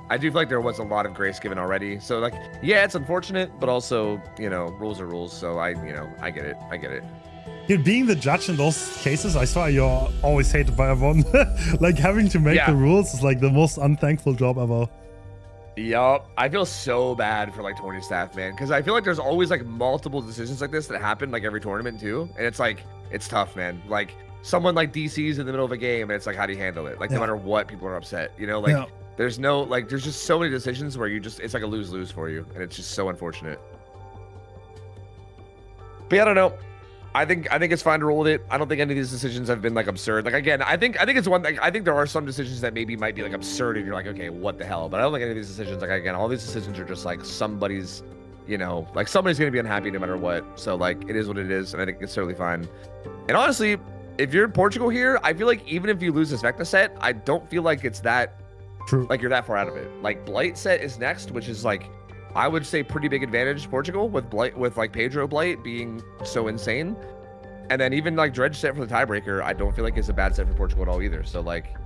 I do feel like there was a lot of grace given already. So like, yeah, it's unfortunate, but also, you know, rules are rules. So I get it. Dude, being the judge in those cases, I swear you're always hated by everyone. Like having to make the rules is like the most unthankful job ever. Yup. I feel so bad for like tourney staff, man, because I feel like there's always like multiple decisions like this that happen like every tournament too. And it's like, it's tough, man. Like someone like DC's in the middle of a game and it's like, how do you handle it? Like no matter what, people are upset, you know, like there's no, like, there's just so many decisions where it's like a lose-lose for you. And it's just so unfortunate. But yeah, I don't know. I think it's fine to roll with it. I don't think any of these decisions have been like absurd. Like again, I think it's one thing. I think there are some decisions that maybe might be like absurd and you're like, okay, what the hell? But I don't think any of these decisions, like again, all these decisions are just like somebody's, you know, like somebody's gonna be unhappy no matter what. So like it is what it is, and I think it's totally fine. And honestly, if you're in Portugal here, I feel like even if you lose this Vecna set, I don't feel like it's that true. Like you're that far out of it. Like Blight set is next, which is like, I would say pretty big advantage Portugal with Blight, with like Pedro Blight being so insane. And then even like Dredge set for the tiebreaker, I don't feel like it's a bad set for Portugal at all either. So like,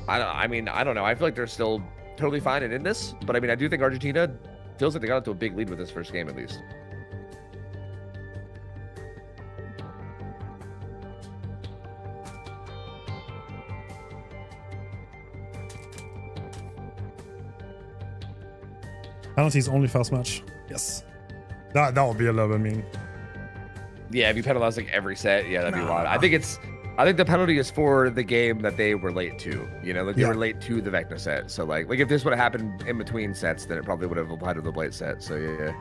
I don't know. I feel like they're still totally fine and in this, but I mean, I do think Argentina feels like they got into a big lead with this first game at least. Penalties only first match. Yes. That would be a little bit mean. Yeah, if you penalize like every set, yeah, that'd be a lot. I think the penalty is for the game that they were late to. You know, like they were late to the Vecna set. So like if this would have happened in between sets, then it probably would have applied to the Blight set. So yeah.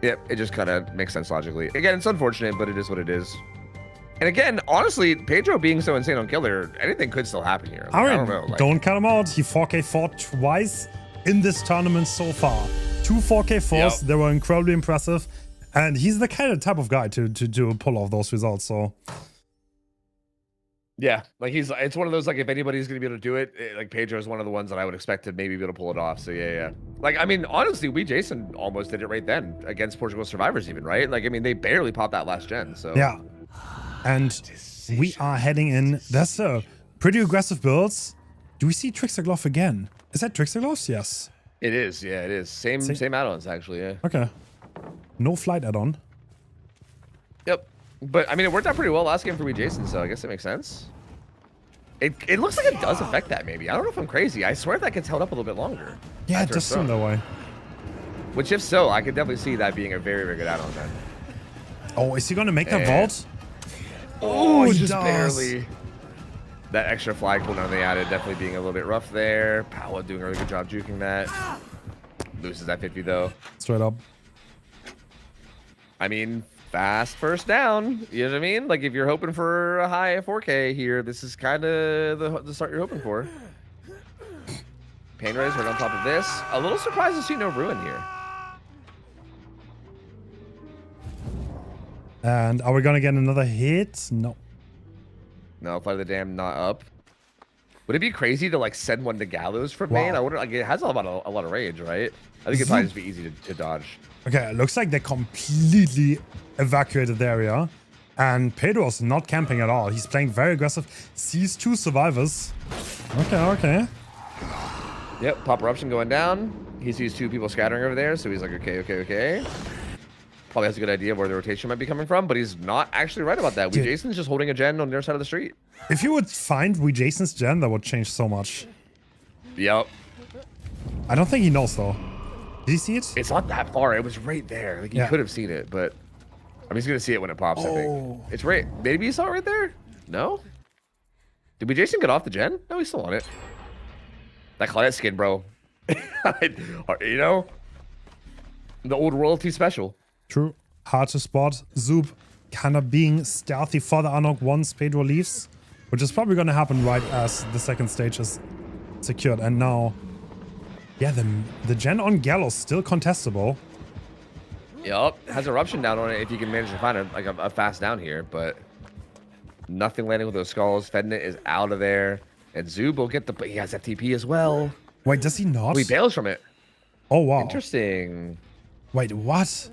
Yep, it just kind of makes sense logically. Again, it's unfortunate, but it is what it is. And again, honestly, Pedro being so insane on killer, anything could still happen here. Like, I don't know. Like, don't count him out. He 4K4 twice in this tournament so far. 2 4K4s. They were incredibly impressive. And he's the kind of type of guy to pull off those results. So yeah, like it's one of those, like if anybody's gonna be able to do it, like Pedro is one of the ones that I would expect to maybe be able to pull it off. So yeah. Like I mean, honestly, Jason almost did it right then against Portugal survivors even, right? Like I mean, they barely popped that last gen. So yeah. And we are heading in. That's a pretty aggressive builds. Do we see Trickster Glove again? Is that Trickster Gloves? Yes. It is. Yeah, it is. Same add-ons actually. Yeah. Okay. No flight add-on. Yep. But I mean, it worked out pretty well last game for Jason, so I guess it makes sense. It looks like it does affect that maybe. I don't know if I'm crazy. I swear that gets held up a little bit longer. Yeah, it does seem that way. Which if so, I could definitely see that being a very, very good add-on then. Oh, is he going to make that vault? Oh, he just barely. That extra flag cooldown they added definitely being a little bit rough there. Paolo doing a really good job juking that. Loses that 50 though. Straight up. I mean, fast first down. You know what I mean? Like if you're hoping for a high 4K here, this is kind of the start you're hoping for. Pain Rays right on top of this. A little surprised to see no Ruin here. And are we going to get another hit? No. No, Flight of the Damned not up. Would it be crazy to like send one to Gallows from main? I wonder. Like it has a lot of range, right? I think it'd probably just be easy to dodge. Okay, it looks like they completely evacuated the area. And Pedro's not camping at all. He's playing very aggressive. Sees 2 survivors. Okay. Yep, Pop Eruption going down. He sees 2 people scattering over there, so he's like, okay. Probably has a good idea of where the rotation might be coming from, but he's not actually right about that. Jason's just holding a gen on the other side of the street. If you would find Jason's gen, that would change so much. Yep. I don't think he knows though. Did you see it? It's not that far. It was right there. Like you could have seen it, but I mean, he's gonna see it when it pops. I think it's right. Maybe you saw it right there. No. Did we Jason get off the gen? No, he's still on it. That Claudette skin, bro. You know, the old royalty special. True. Hard to spot. Zoop kind of being stealthy for the unlock once Pedro leaves, which is probably going to happen right as the second stage is secured. And now, yeah, the gen on Gallows still contestable. Yup, has eruption down on it if you can manage to find a fast down here, but nothing landing with those skulls. Fednet is out of there, and Zoob will get he has FTP as well. Wait, does he not? Oh, he bails from it. Oh wow, interesting. Wait, what?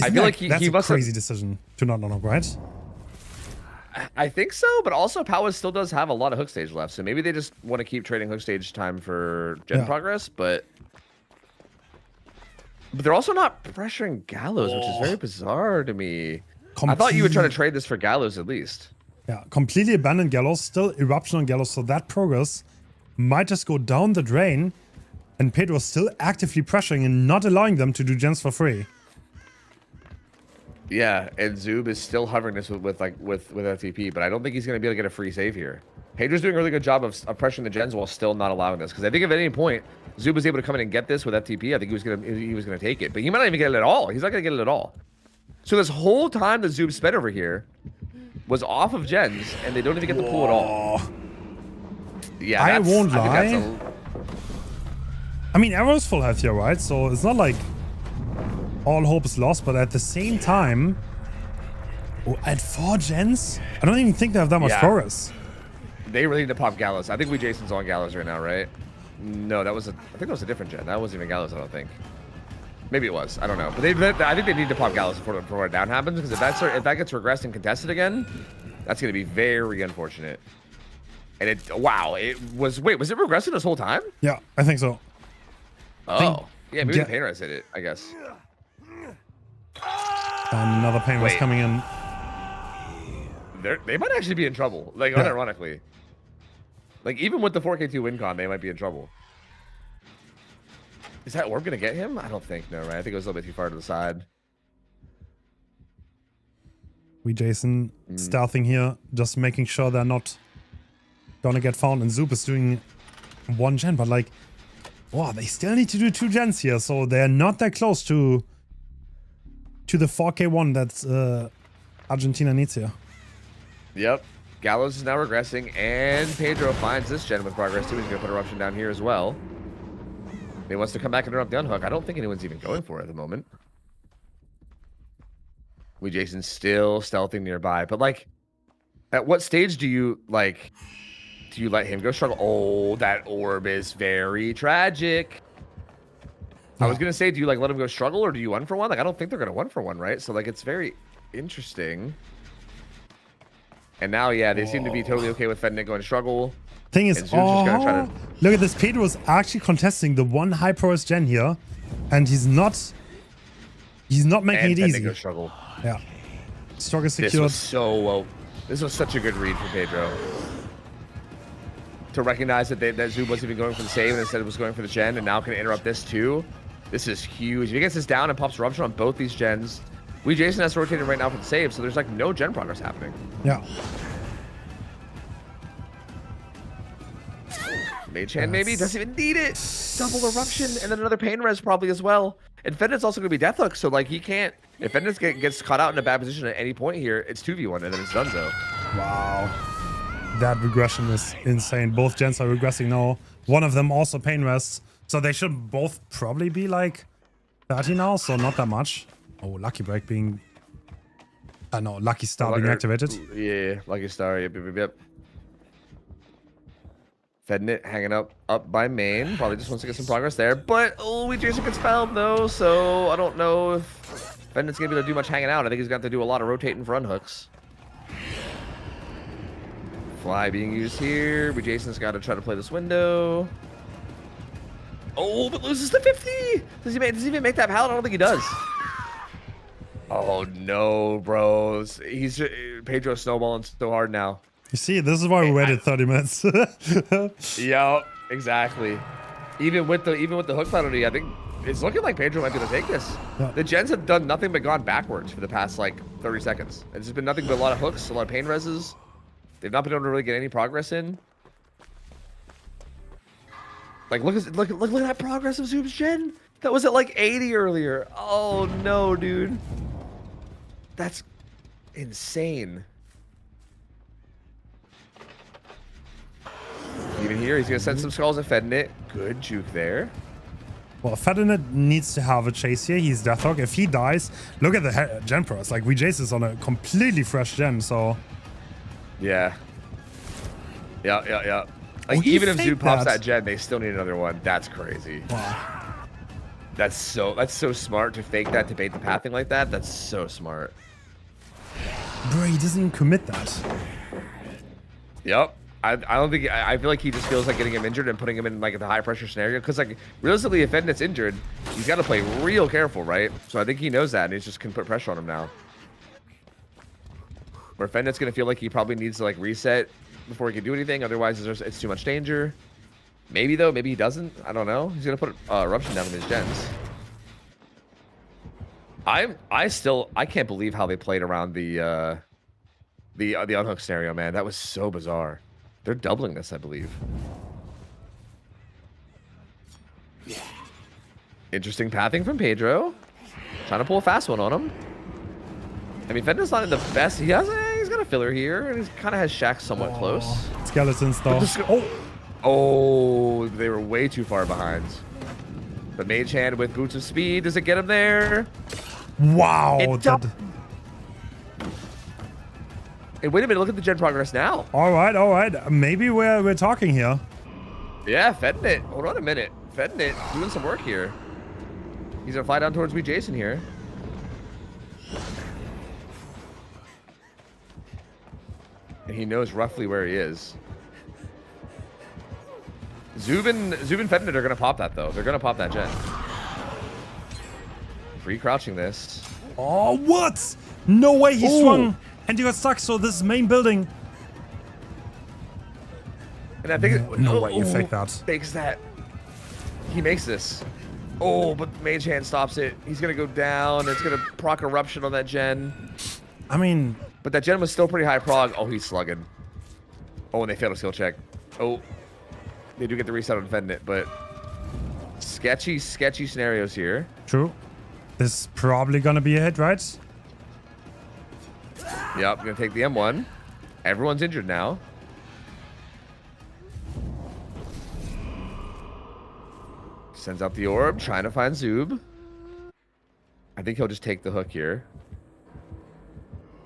I feel like that's a crazy decision to not unlock, right? I think so, but also Powers still does have a lot of hook stage left, so maybe they just want to keep trading hook stage time for gen progress, but they're also not pressuring Gallows, which is very bizarre to me. I thought you would try to trade this for Gallows at least. Yeah, completely abandoned Gallows, still eruption on Gallows, so that progress might just go down the drain, and Pedro's still actively pressuring and not allowing them to do gens for free. Yeah, and Zoob is still hovering this with FTP, but I don't think he's going to be able to get a free save here. Pedro's doing a really good job of pressuring the gens while still not allowing this, because I think if at any point Zoob was able to come in and get this with FTP, I think he was gonna take it, but he might not even get it at all. He's not gonna get it at all. So this whole time that Zoob spent over here was off of gens, and they don't even get the pool at all. Yeah, I won't lie. I mean, Arrow's full health here, right? So it's not like all hope is lost, but at the same time, at 4 gens, I don't even think they have that much progress. They really need to pop Gallows. I think Jason's on Gallows right now, right? No, I think that was a different gen. That wasn't even Gallows, I don't think. Maybe it was. I don't know. But I think they need to pop Gallows before a down happens, because if that gets regressed and contested again, that's going to be very unfortunate. And was it regressing this whole time? Yeah, I think so. Oh, yeah, maybe the pain res hit it, I guess. And another pain was coming in. They might actually be in trouble, like unironically. Like even with the 4K2 win con, they might be in trouble. Is that orb gonna get him? I don't think. No, right? I think it was a little bit too far to the side. Jason stealthing here, just making sure they're not gonna get found. And Zoop is doing 1 gen, but like, wow, they still need to do 2 gens here, so they're not that close to the 4K1 that Argentina needs here. Yep. Gallows is now regressing, and Pedro finds this gen with progress too. He's going to put eruption down here as well. He wants to come back and interrupt the unhook. I don't think anyone's even going for it at the moment. Jason's still stealthing nearby, but like, at what stage do you let him go struggle? Oh, that orb is very tragic. I was going to say, do you let him go struggle, or do you 1-for-1? Like, I don't think they're going to 1-for-1, right? So like, it's very interesting. And now, yeah, they seem to be totally okay with Fednet going struggle. Thing is, just gonna try to... look at this. Pedro is actually contesting the 1 high progress gen here, and he's not making it easy. Struggle. Yeah, struggle secured. This was such a good read for Pedro to recognize that Zoob wasn't even going for the save and instead it was going for the gen, and now can interrupt this too. This is huge. If he gets this down and pops eruption on both these gens, Jason has rotated right now for the save, so there's like no gen progress happening. Yeah. Mage hand maybe doesn't even need it. Double eruption and then another pain res probably as well. And Fednet's also going to be deathhook, so like he can't. If Fednet gets caught out in a bad position at any point here, it's 2v1 and then it's donezo. Wow. That regression is insane. Both gens are regressing now. One of them also pain rests, so they should both probably be like 30 now, so not that much. Oh, Lucky Break being... no, Lucky Star being activated. Yeah, Lucky Star, yep. Fednet hanging up by main. Probably just wants to get some progress there. But, Jason gets fouled, though, so I don't know if Fednet's going to be able to do much hanging out. I think he's got to do a lot of rotating for unhooks. Fly being used here. Jason's got to try to play this window. Oh, but loses the 50! Does he even make that pallet? I don't think he does. Oh no, bros. Pedro snowballing so hard now. You see, this is why we waited 30 minutes. Yep, exactly. Even with the hook penalty, I think it's looking like Pedro might be able to take this. Yeah. The gens have done nothing but gone backwards for the past like 30 seconds. It's just been nothing but a lot of hooks, a lot of pain reses. They've not been able to really get any progress in. Like look at that progress of Zoom's gen. That was at like 80 earlier. Oh no, dude. That's insane. Even here, he's gonna send some skulls at Fednit. Good juke there. Well, Fednit needs to have a chase here. He's Deathhook. If he dies, look at the gen pros. Like, we chase is on a completely fresh gen, so... Yeah. Yeah. Like, he even if Zoom faked pops that. that gen, they still need another one. That's crazy. Wow. That's so smart to fake that, to bait the pathing like that. That's so smart. Bro, he doesn't even commit that. Yep. I don't think... I feel like he just feels like getting him injured and putting him in, like, the high-pressure scenario. Because, like, realistically, if Fednit's injured, he's got to play real careful, right? So I think he knows that, and he just can put pressure on him now. Where Fednit's going to feel like he probably needs to, like, reset before he can do anything. Otherwise, it's too much danger. Maybe, though. Maybe he doesn't. I don't know. He's going to put Eruption down in his gens. I can't believe how they played around the unhook scenario, man. That was so bizarre. They're doubling this, I believe. Interesting pathing from Pedro. Trying to pull a fast one on him. I mean, Fednit's not in the best. He's got a filler here, and he kind of has Shaq somewhat close. Skeletons, though. Oh, they were way too far behind. The Mage Hand with Boots of Speed. Does it get him there? Wow. Hey, wait a minute. Look at the gen progress now. All right. Maybe we're talking here. Yeah, Fednit. Hold on a minute. Fednit doing some work here. He's gonna fly down towards me, Jason here. And he knows roughly where he is. Zubin Fednit are gonna pop that though. They're gonna pop that gen. Free crouching this. Oh, what? No way he swung. And he got stuck, so this is main building. And I think No way you fake that. Fakes that. He makes this. Oh, but Mage Hand stops it. He's gonna go down. It's gonna proc Eruption on that gen. I mean... But that gen was still pretty high prog. Oh, he's slugging. Oh, and they failed a skill check. Oh. They do get the reset on Fednit, but... Sketchy scenarios here. True. This is probably gonna be a hit, right? Yep, gonna take the M1. Everyone's injured now. Sends out the orb, trying to find Zoob. I think he'll just take the hook here.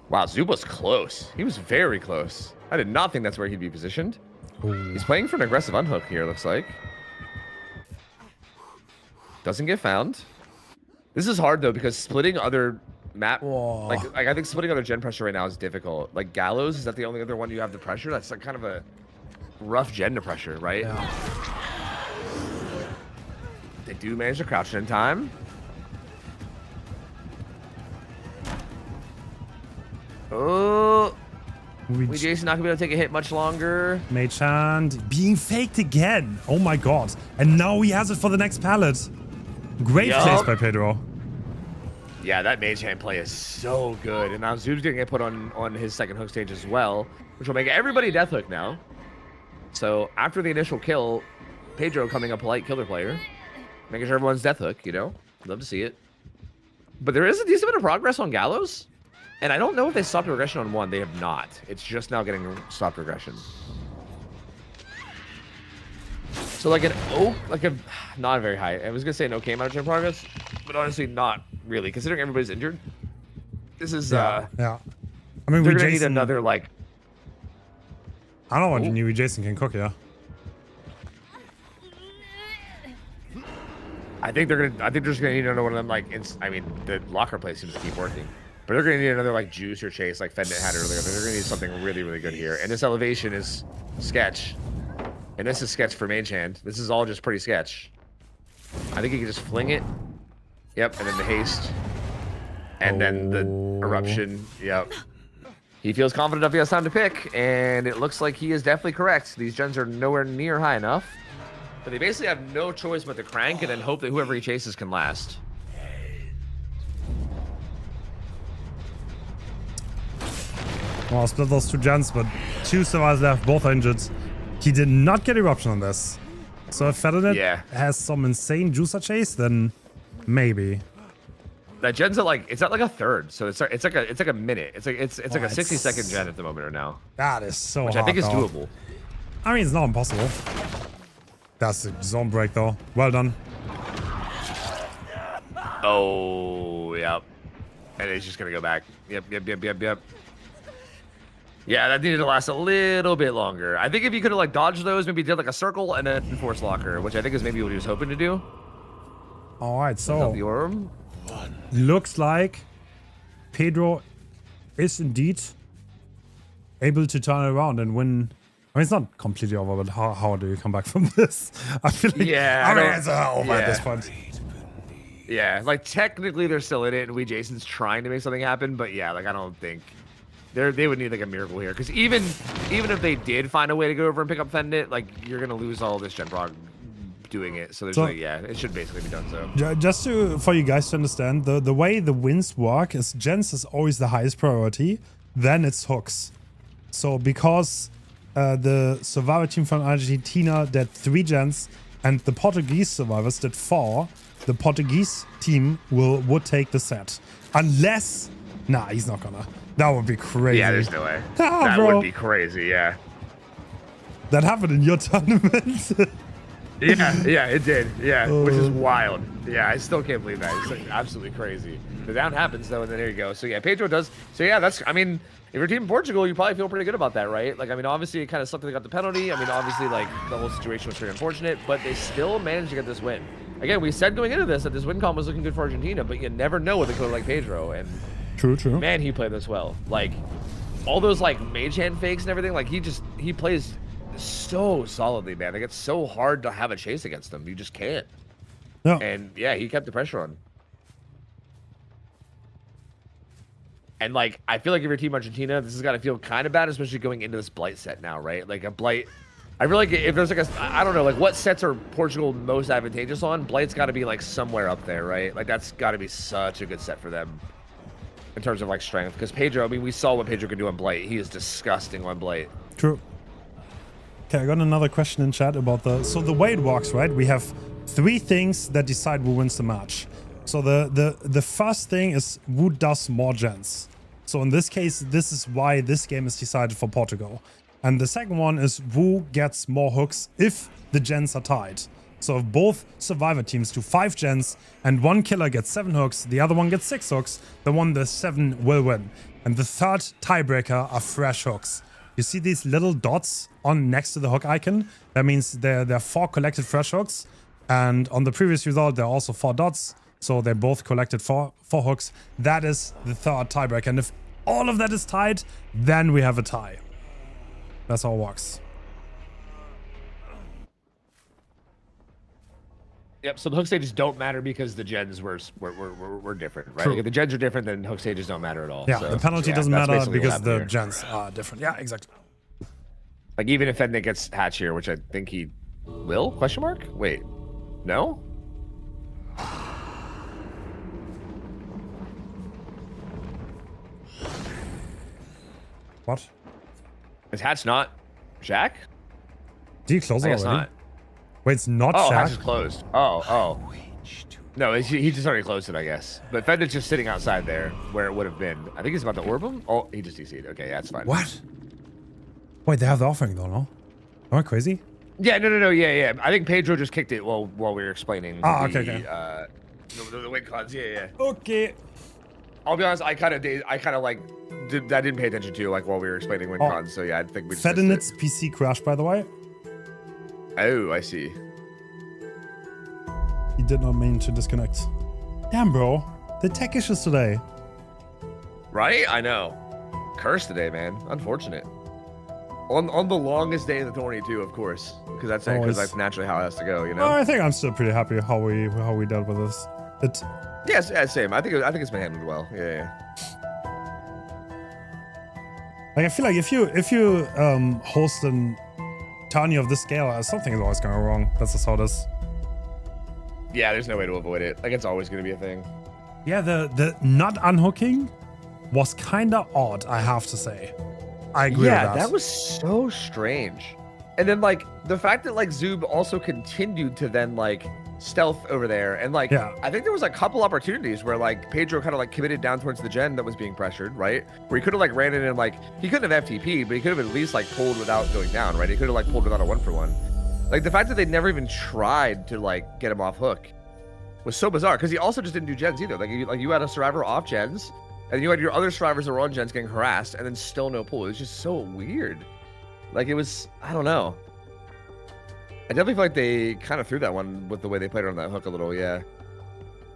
Wow, Zoob was close. He was very close. I did not think that's where he'd be positioned. Ooh. He's playing for an aggressive unhook here, looks like. Doesn't get found. This is hard, though, because splitting other map... Like I think splitting other gen pressure right now is difficult. Like, Gallows, is that the only other one you have the pressure? That's like kind of a rough gen to pressure, right? Yeah. They do manage to crouch in time. Oh, we Jason not gonna be able to take a hit much longer. Mage Hand being faked again. Oh my god. And now he has it for the next pallet. Great place by Pedro. Yeah, that Mage Hand play is so good. And now Zoob's gonna get put on his second hook stage as well, which will make everybody death hook now. So after the initial kill, Pedro coming a polite killer player, making sure everyone's death hook, you know? Love to see it. But there is a decent bit of progress on Gallows. And I don't know if they stopped regression on one. They have not. It's just now getting stopped regression. So like not very high. I was gonna say an okay amount of gen progress, but honestly not really. Considering everybody's injured, this is yeah. I mean, they're we gonna need Jason. another like. I don't want you. Jason can cook, yeah. I think they're just gonna need another one of them. Like, I mean, the locker play seems to keep working, but they're gonna need another like juice or chase like Fednit had earlier. They're gonna need something really, really good here. And this elevation is sketch, and this is sketch for Mage Hand. This is all just pretty sketch. I think he can just fling it. Yep, and then the haste, and then the eruption. Yep. He feels confident enough he has time to pick, and it looks like he is definitely correct. These gens are nowhere near high enough. But they basically have no choice but to crank and then hope that whoever he chases can last. Well, split those two gens, but 2 survivors left, both are injured. He did not get eruption on this. So if Ferdinand has some insane juicer chase, then maybe. That gen's at like, it's at like a third, so it's like a minute. It's like a 60-second gen at the moment right now. That is so which hard, I think is doable. I mean, it's not impossible. That's a zone break though. Well done. Oh, yep. And it's just gonna go back. Yep. Yeah, that needed to last a little bit longer. I think if you could have like dodged those, maybe did like a circle and then force locker, which I think is maybe what he was hoping to do. All right, so the orb. Looks like Pedro is indeed able to turn it around and win. I mean, it's not completely over, but how do you come back from this? I feel like it's over at this point. Yeah, like technically they're still in it, and Jason's trying to make something happen, but yeah, like I don't think they would need like a miracle here, because even if they did find a way to go over and pick up Fendit, like you're gonna lose all this gen prog doing it. So there's like, yeah, it should basically be done. So just for you guys to understand, the way the wins work is gens is always the highest priority, then it's hooks. So because the survivor team from Argentina did 3 gens and the Portuguese survivors did 4, the Portuguese team would take the set. Unless, nah, he's not gonna. That would be crazy. Yeah, there's no way. That would be crazy, yeah. That happened in your tournament. yeah, it did. Yeah, which is wild. Yeah, I still can't believe that. It's like absolutely crazy. The down happens though, and then there you go. So yeah, Pedro does. So yeah, that's. I mean, if you're team Portugal, you probably feel pretty good about that, right? Like, I mean, obviously it kind of sucked that they got the penalty. I mean, obviously like the whole situation was very unfortunate, but they still managed to get this win. Again, we said going into this that this win column was looking good for Argentina, but you never know with a coder like Pedro. And true. Man, he played this well. Like all those like mage hand fakes and everything. Like he plays so solidly, man. Like it's so hard to have a chase against him. You just can't. No. And yeah, he kept the pressure on. And like, I feel like if you're Team Argentina, this has got to feel kind of bad, especially going into this Blight set now, right? Like a Blight. I feel like if there's like I don't know, like what sets are Portugal most advantageous on? Blight's got to be like somewhere up there, right? Like that's got to be such a good set for them in terms of like strength. Because Pedro, I mean, we saw what Pedro can do on Blight. He is disgusting on Blight. True. Okay, I got another question in chat about so the way it works, right? We have 3 things that decide who wins the match. So the first thing is who does more gens. So in this case, this is why this game is decided for Portugal. And the second one is who gets more hooks if the gens are tied. So if both survivor teams do 5 gens and one killer gets 7 hooks, the other one gets 6 hooks, the one with 7 will win. And the third tiebreaker are fresh hooks. You see these little dots on next to the hook icon? That means there are 4 collected fresh hooks. And on the previous result, there are also 4 dots. So they both collected 4 hooks. That is the third tiebreaker. And if all of that is tied, then we have a tie. That's how it works. Yep, so the hook stages don't matter because the gens were different, right? Like if the gens are different, then hook stages don't matter at all. Yeah, so, the penalty doesn't matter because the gens are different. Yeah, exactly. Like even if Fendit gets hatch here, which I think he will, question mark? Wait, no? What? Is hatch not Jack? Did you close it already? Not. Wait, it's not Shaq? Hatch is closed. Oh. No, he just already closed it, I guess. But Fendit's just sitting outside there where it would have been. I think he's about to orb him. Oh, he just DC'd. Okay, yeah, that's fine. What? Wait, they have the offering though, no? Am I crazy? Yeah, no. Yeah. I think Pedro just kicked it while we were explaining. Okay. The win cons. Yeah. Okay. I'll be honest. I kind of like I didn't pay attention to like while we were explaining win cons. So yeah, I think we. Fedinit's PC crashed, by the way. Oh, I see. He did not mean to disconnect. Damn, bro. The tech issues today. Right? I know. Cursed today, man. Unfortunate. On the longest day of the tourney too, of course, because that's naturally how it has to go, you know. I think I'm still pretty happy how we dealt with this. Yes, same. I think it's been handled well. Yeah. Like I feel like if you host a tourney of this scale, something is always going wrong. That's just how it is. Yeah, there's no way to avoid it. Like, it's always going to be a thing. Yeah, the not unhooking was kind of odd, I have to say. I agree with that. Yeah, that was so strange. And then, like, the fact that, like, Zoob also continued to then, like, stealth over there. And, like, I think there was a couple opportunities where, like, Pedro kind of, like, committed down towards the gen that was being pressured, right? Where he could have, like, ran in and, like, he couldn't have FTP, but he could have at least, like, pulled without going down, right? He could have, like, pulled without a 1-for-1. Like, the fact that they never even tried to, like, get him off hook was so bizarre, because he also just didn't do gens either. Like you had a survivor off gens, and you had your other survivors that were on gens getting harassed, and then still no pull. It was just so weird. Like, it was, I don't know. I definitely feel like they kind of threw that one with the way they played on that hook a little, yeah.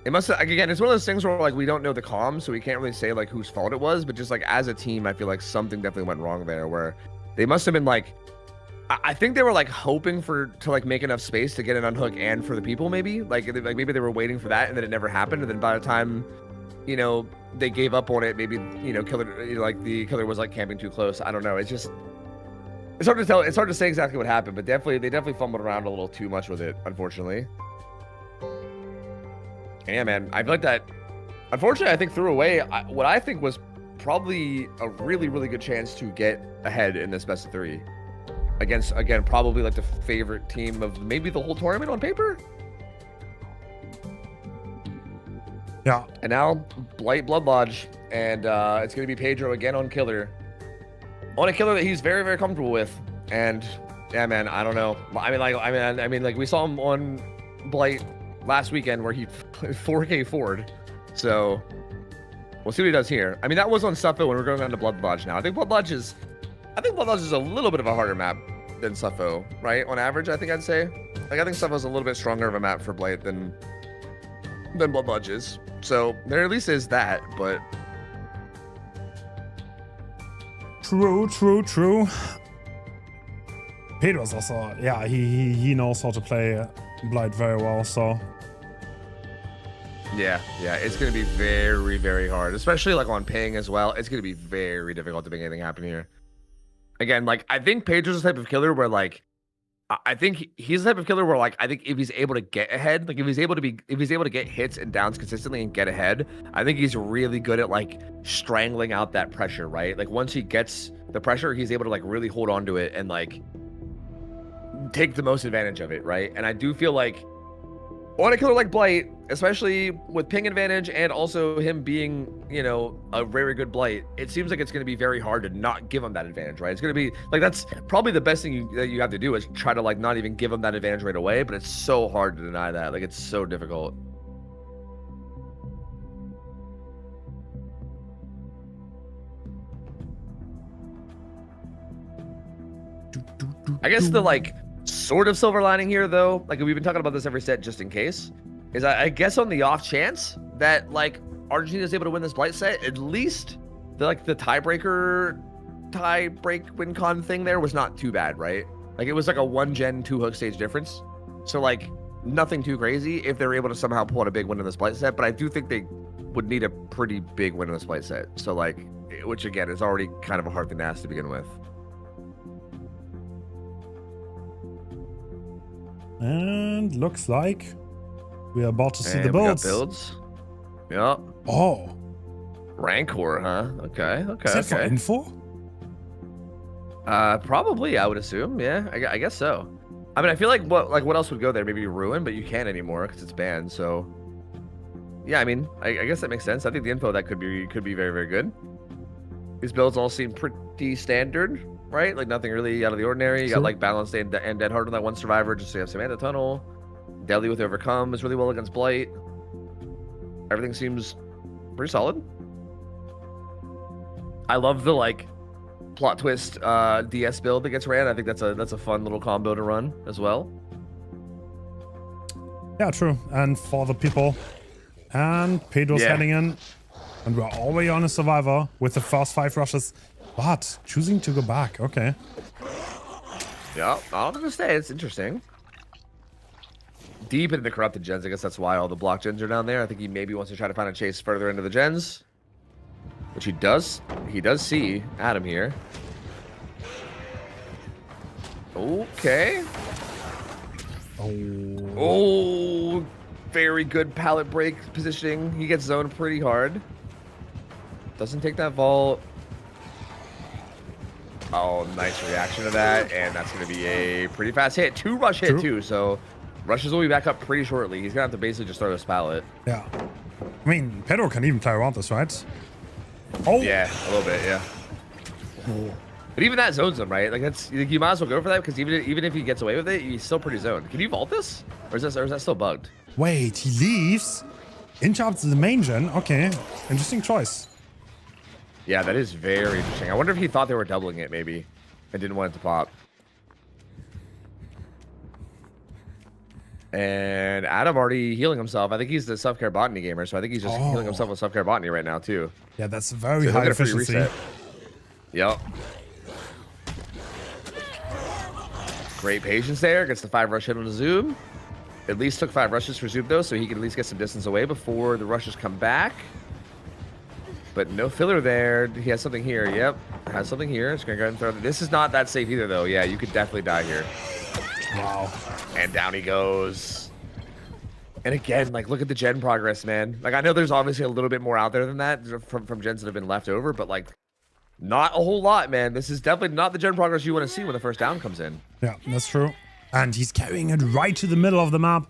It must have, again, it's one of those things where, like, we don't know the comms, so we can't really say, like, whose fault it was, but just, like, as a team, I feel like something definitely went wrong there, where they must have been, like, I think they were, like, hoping to like make enough space to get an unhook and for the people, maybe like maybe they were waiting for that, and then it never happened, and then by the time, you know, they gave up on it, maybe, you know, killer, you know, like the killer was like camping too close. I don't know. It's just, it's hard to tell. It's hard to say exactly what happened, but they definitely fumbled around a little too much with it, unfortunately. And yeah, man, I feel like that, unfortunately, I think threw away what I think was probably a really, really good chance to get ahead in this best of 3. Against, again, probably like the favorite team of maybe the whole tournament on paper. Yeah. And now Blight Blood Lodge, and it's gonna be Pedro again on killer, on a killer that he's very, very comfortable with. And yeah, man, I don't know. I mean, like we saw him on Blight last weekend where he 4K forward. So we'll see what he does here. I mean, that was on Suffo when we're going down to Blood Lodge now. I think Blood Lodge is a little bit of a harder map than Suffo, right? On average, I think I'd say. Like, I think Suffo's a little bit stronger of a map for Blight than Blood Lodge is. So there at least is that, but True. Pedro's also, yeah, he knows how to play Blight very well, so. Yeah, it's gonna be very, very hard, especially like on ping as well. It's gonna be very difficult to make anything happen here. Again, like, I think Pedro's the type of killer where, like, I think he's the type of killer where, like, I think if he's able to get ahead, like if he's able to get hits and downs consistently and get ahead, I think he's really good at, like, strangling out that pressure, right? Like, once he gets the pressure, he's able to, like, really hold on to it and, like, take the most advantage of it, right? And I do feel like on a killer like Blight, especially with ping advantage and also him being, you know, a very good Blight, it seems like it's going to be very hard to not give him that advantage, right? It's going to be like, that's probably the best thing that you have to do is try to, like, not even give him that advantage right away, but it's so hard to deny that. Like, it's so difficult. I guess the, like, sort of silver lining here, though, like, we've been talking about this every set just in case, is I guess on the off chance that, like, Argentina is able to win this Blight set, at least the tiebreak win con thing there was not too bad, right? Like, it was like a 1-gen 2-hook stage difference, so, like, nothing too crazy if they're able to somehow pull out a big win in this Blight set. But I do think they would need a pretty big win in this Blight set, so, like, which again is already kind of a hard thing to ask to begin with. And looks like we are about to see the builds. We got builds. Yep. Oh. Rancor, huh? Okay. Is that for info? Probably, I would assume. Yeah, I guess so. I mean, I feel like what else would go there? Maybe Ruin, but you can't anymore because it's banned. So, yeah, I mean, I guess that makes sense. I think the info that could be very, very good. These builds all seem pretty standard, right? Like, nothing really out of the ordinary. You got, like, balanced and dead hard on that one survivor, just so you have Samantha Tunnel. Deadly with Overcome is really well against Blight. Everything seems pretty solid. I love the, like, plot twist DS build that gets ran. I think that's a fun little combo to run as well. Yeah, true. And for the people, and Pedro's heading in, and we're already on a survivor with the first 5 rushes, but choosing to go back. Okay. Yeah, I'm gonna stay. It's interesting. Deep into the corrupted gens. I guess that's why all the block gens are down there. I think he maybe wants to try to find a chase further into the gens, which he does. He does see Adam here. Okay. Oh. Oh, very good pallet break positioning. He gets zoned pretty hard. Doesn't take that vault. Oh, nice reaction to that. And that's going to be a pretty fast hit. 2 rush hit, too. So rushes will be back up pretty shortly. He's going to have to basically just throw this pallet. Yeah. I mean, Pedro can even play around this, right? Oh. Yeah, a little bit, yeah. Oh. But even that zones him, right? Like that's you might as well go for that because even if he gets away with it, he's still pretty zoned. Can you vault this? Or is that still bugged? Wait, he leaves? Interrupts the main gen? Okay. Interesting choice. Yeah, that is very interesting. I wonder if he thought they were doubling it maybe and didn't want it to pop. And Adam already healing himself. I think he's the self-care botany gamer, so I think he's just healing himself with self-care botany right now too. Yeah, that's very high efficiency. Yep. Great patience there. Gets the 5 rush hit on the zoom. At least took 5 rushes for zoom though, so he can at least get some distance away before the rushes come back. But no filler there. He has something here. Yep. Has something here. It's going to go ahead and throw it. This is not that safe either, though. Yeah, you could definitely die here. Wow. And down he goes. And again, like, look at the gen progress, man. Like, I know there's obviously a little bit more out there than that from gens that have been left over, but, like, not a whole lot, man. This is definitely not the gen progress you want to see when the first down comes in. Yeah, that's true. And he's carrying it right to the middle of the map.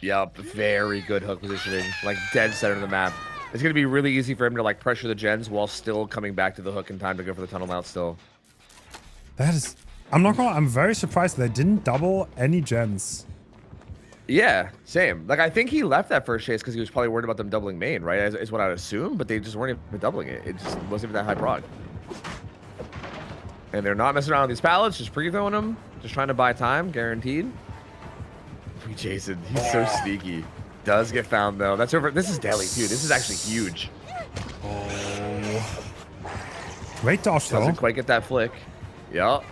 Yep. Very good hook positioning. Like, dead center of the map. It's going to be really easy for him to, like, pressure the gens while still coming back to the hook in time to go for the tunnel mount still. That is... I'm not gonna... I'm very surprised they didn't double any gens. Yeah, same. Like, I think he left that first chase because he was probably worried about them doubling main, right? Is what I'd assume, but they just weren't even doubling it. It just wasn't even that high prog. And they're not messing around with these pallets, just pre-throwing them, just trying to buy time, guaranteed. Jason, he's so sneaky. Does get found though. That's over. This is Delhi too. This is actually huge. Oh. Great dodge though. Doesn't quite get that flick. Yup.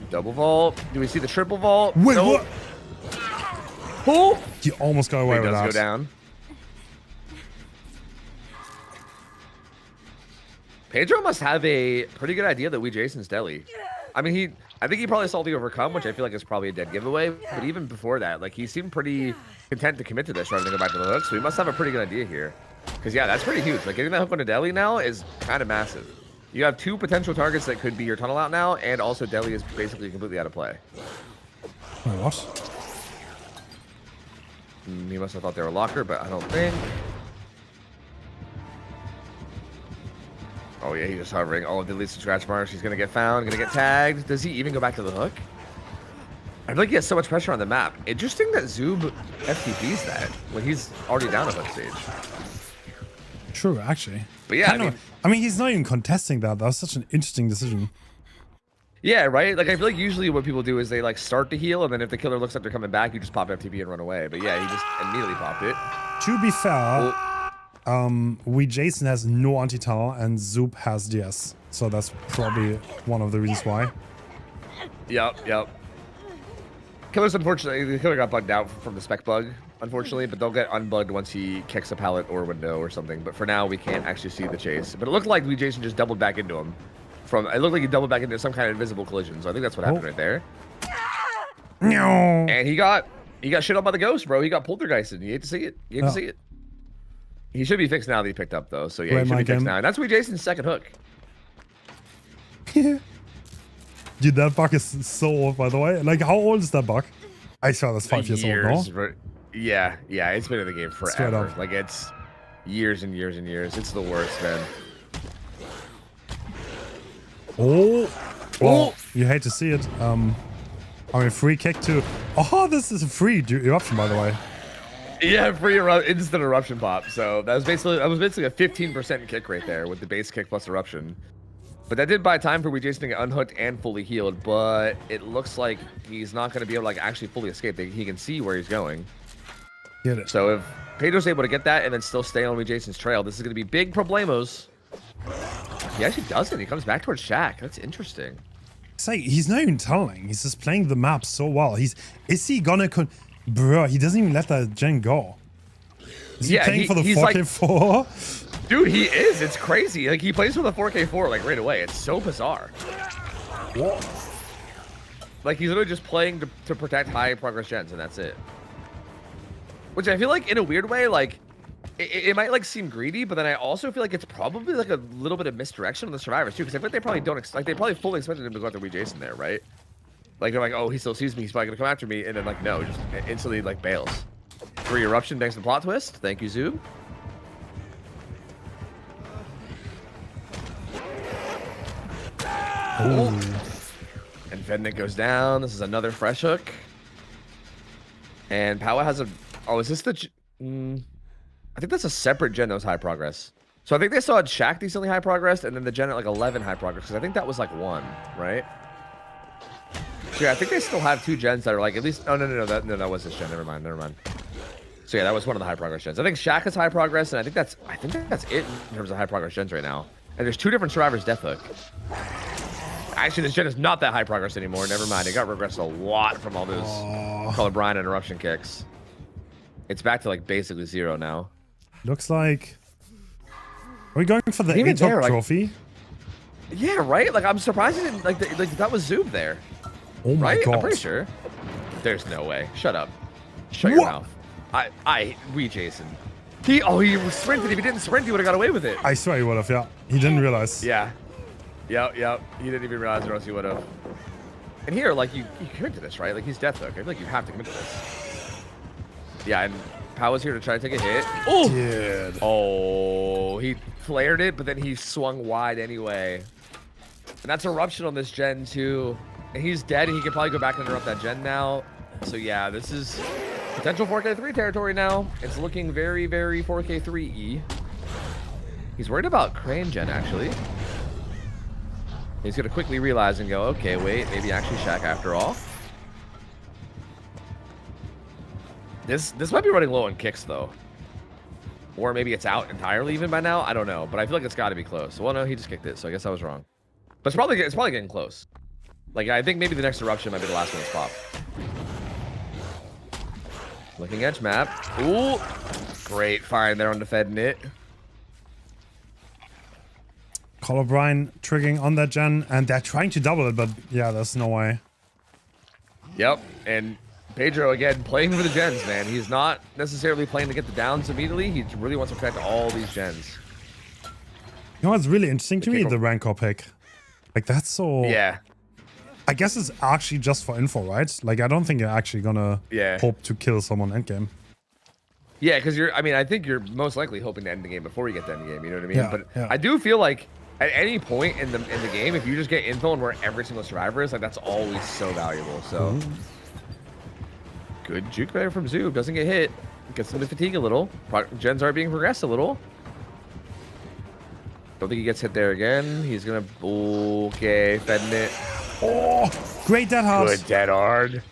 Double vault. Do we see the triple vault? Wait, nope. what? Oh! He almost got away with that. He does go down. Pedro must have a pretty good idea that we Jason's Delhi. I mean, I think he probably saw the overcome, which I feel like is probably a dead giveaway. But even before that, like, he seemed pretty content to commit to this rather than go back to the hook. So he must have a pretty good idea here. Because, yeah, that's pretty huge. Like, getting that hook onto Delhi now is kind of massive. You have 2 potential targets that could be your tunnel out now, and also Delhi is basically completely out of play. Wait, what? He must have thought they were locker, but I don't think. Oh, yeah, he's just hovering. Oh, deletes the scratch marks. He's going to get found, going to get tagged. Does he even go back to the hook? I feel like he has so much pressure on the map. Interesting that Zoob FTPs that when he's already down at hook stage. True, actually. But yeah, I mean, he's not even contesting that. That was such an interesting decision. Yeah, right? Like, I feel like usually what people do is they, like, start to heal, and then if the killer looks like they're coming back, you just pop FTP and run away. But yeah, he just immediately popped it. To be fair... we Jason has no anti-tunnel and Zoop has DS, so that's probably one of the reasons why. Yep. Killer's unfortunately, the killer got bugged out from the spec bug, unfortunately, but they'll get unbugged once he kicks a pallet or window or something. But for now, we can't actually see the chase. But it looked like we Jason just doubled back into him. It looked like he doubled back into some kind of invisible collision. So I think that's what happened right there. No. And he got shit up by the ghost, bro. He got poltergeisted. You hate to see it. You hate to see it. He should be fixed now that he picked up, though. So, yeah, he should be fixed now. And that's Jason's second hook. Dude, that buck is so old, by the way. Like, how old is that buck? I saw that's 5 years old, no? Yeah, it's been in the game forever. Like, it's years and years and years. It's the worst, man. Oh. Well, you hate to see it. I mean, free kick to... Oh, this is a free eruption, by the way. Yeah, free instant eruption pop. So that was basically a 15% kick right there with the base kick plus eruption. But that did buy time for Jason to get unhooked and fully healed. But it looks like he's not going to be able to, like, actually fully escape. He can see where he's going. Get it. So if Pedro's able to get that and then still stay on Jason's trail, this is going to be big problemos. He actually doesn't. He comes back towards Shaq. That's interesting. It's like he's not even tunneling. He's just playing the map so well. Is he gonna? Bro, he doesn't even let that gen go. Is he playing for the 4K4? Dude, he is. It's crazy. Like, he plays with a 4K4 like right away. It's so bizarre. What? Like, he's literally just playing to protect high progress gens, and that's it. Which I feel like, in a weird way, like, it might like seem greedy, but then I also feel like it's probably like a little bit of misdirection on the survivors too, because I think they probably don't they probably fully expected him to go after Wee Jason there, right? Like, they're like, oh, he still sees me, he's probably gonna come after me, and then like, no, just instantly like bails. Free eruption thanks to the plot twist. Thank you, Zoob. And Vednik goes down. This is another fresh hook. And Powa has a... Oh, is this the... I think that's a separate gen that was high progress. So I think they still had Shaq decently high progress, and then the gen at like 11 high progress, because I think that was like 1, right? So yeah, I think they still have 2 gens that are like at least... Oh, no, that was this gen. Never mind. So yeah, that was one of the high progress gens. I think Shaq has high progress, and I think that's it in terms of high progress gens right now. And there's 2 different survivors death hook. Actually, this gen is not that high progress anymore. Never mind. It got regressed a lot from all those Color Brian interruption kicks. It's back to like basically 0 now. Looks like... Are we going for the A-top trophy? Yeah, right? Like, I'm surprised he didn't... Like, that was Zoob there. Oh my god. I'm pretty sure. There's no way. Shut up. Shut your mouth. Wee Jason. He sprinted. If he didn't sprint, he would have got away with it. I swear he would have, yeah. He didn't realize. Yeah. Yep. He didn't even realize or else he would have. And here, like, you commit to this, right? Like, he's death hook. I feel like you have to commit to this. Yeah, and Powa's here to try to take a hit. Oh! Dude. Oh, he flared it, but then he swung wide anyway. And that's eruption on this gen, too. And he's dead, and he can probably go back and interrupt that gen now. So, yeah, this is potential 4K3 territory now. It's looking very, very 4K3-y. He's worried about Crane gen, actually. He's going to quickly realize and go, okay, wait, maybe actually Shaq after all. This might be running low on kicks, though. Or maybe it's out entirely even by now. I don't know, but I feel like it's got to be close. Well, no, he just kicked it, so I guess I was wrong. But it's probably getting close. Like, I think maybe the next eruption might be the last one to pop. Looking edge map. Ooh, great find there on defending it. Color Brian triggering on that gen, and they're trying to double it, but yeah, there's no way. Yep, and Pedro again playing for the gens, man. He's not necessarily playing to get the downs immediately. He really wants to protect all these gens. You know what's really interesting to me? The Rancor pick. Like, that's so... Yeah. I guess it's actually just for info, right? Like, I don't think you're actually gonna hope to kill someone endgame. Yeah, because I think you're most likely hoping to end the game before you get to end the game, you know what I mean? Yeah, but yeah. I do feel like at any point in the game, if you just get info on where every single survivor is, like, that's always so valuable. So good juke there from Zoob. Doesn't get hit. Gets him to fatigue a little. Gens are being progressed a little. Don't think he gets hit there again. He's gonna fedden it. Oh, great dead hard. Good dead hard.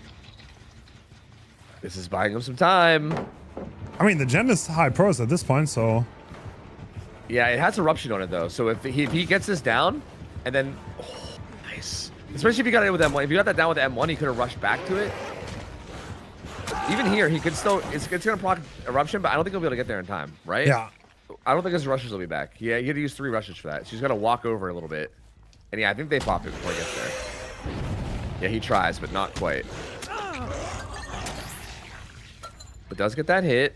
This is buying him some time. I mean, the gen is high pros at this point, so... Yeah, it has eruption on it, though. So if he gets this down, and then... Oh, nice. Especially if you got it with M1. If you got that down with M1, he could have rushed back to it. Even here, he could still... It's going to proc eruption, but I don't think he'll be able to get there in time, right? Yeah. I don't think his rushes will be back. Yeah, you had to use 3 rushes for that. So he's got to walk over a little bit. And yeah, I think they pop it before he gets there. Yeah, he tries, but not quite. But does get that hit.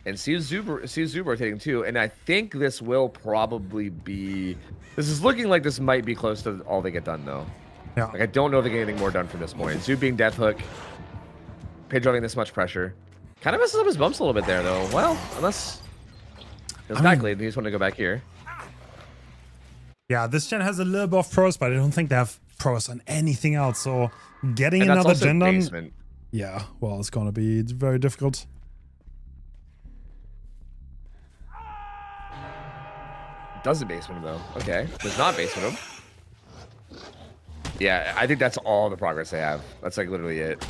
And sees Zoob rotating too. And I think this will probably be... This is looking like this might be close to all they get done, though. Yeah. Like, I don't know if they get anything more done from this point. Zoob being death hook. Pedro having this much pressure. Kind of messes up his bumps a little bit there, though. Well, unless... It was calculated. He just wanted to go back here. Yeah, this gen has a little bit of pros, but I don't think they have pros on anything else. So getting another gen done... Yeah, well, it's going to be very difficult. Doesn't basement him, though. Okay. Does not basement him. Yeah, I think that's all the progress they have. That's like literally it.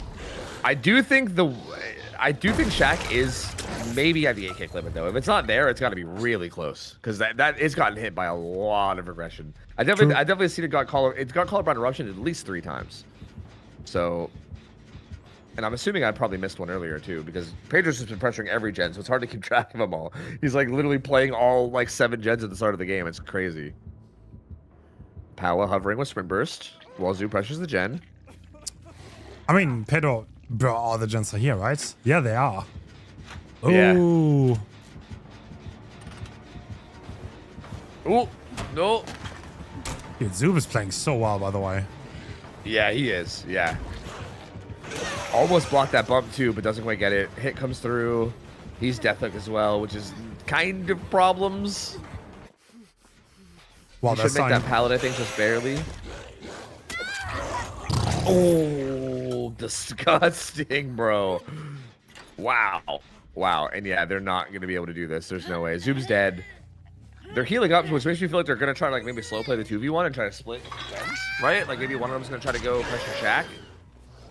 I do think Shaq is maybe at the 8K limit, though. If it's not there, it's got to be really close, because that is gotten hit by a lot of regression. I definitely see it got called by interruption at least 3 times. So And I'm assuming I probably missed one earlier too, because Pedro's just been pressuring every gen, so it's hard to keep track of them all. He's like literally playing all like 7 gens at the start of the game. It's crazy. Paua hovering with sprint burst while Zoo pressures the gen. I mean, Pedro, bro, all the gens are here, right? Yeah, they are. Ooh. Yeah. Ooh, no. Dude, Zoob is playing so well, by the way. Yeah, he is. Yeah. Almost blocked that bump too, but doesn't quite get it. Hit comes through. He's deathhook as well, which is kind of problems. Wow, He should make that pallet, I think, just barely. Oh, disgusting, bro. Wow. Wow. And yeah, they're not going to be able to do this. There's no way. Zoob's dead. They're healing up, which makes me feel like they're going to try to like maybe slow play the 2v1 and try to split gens, right? Like maybe one of them's going to try to go pressure Shaq,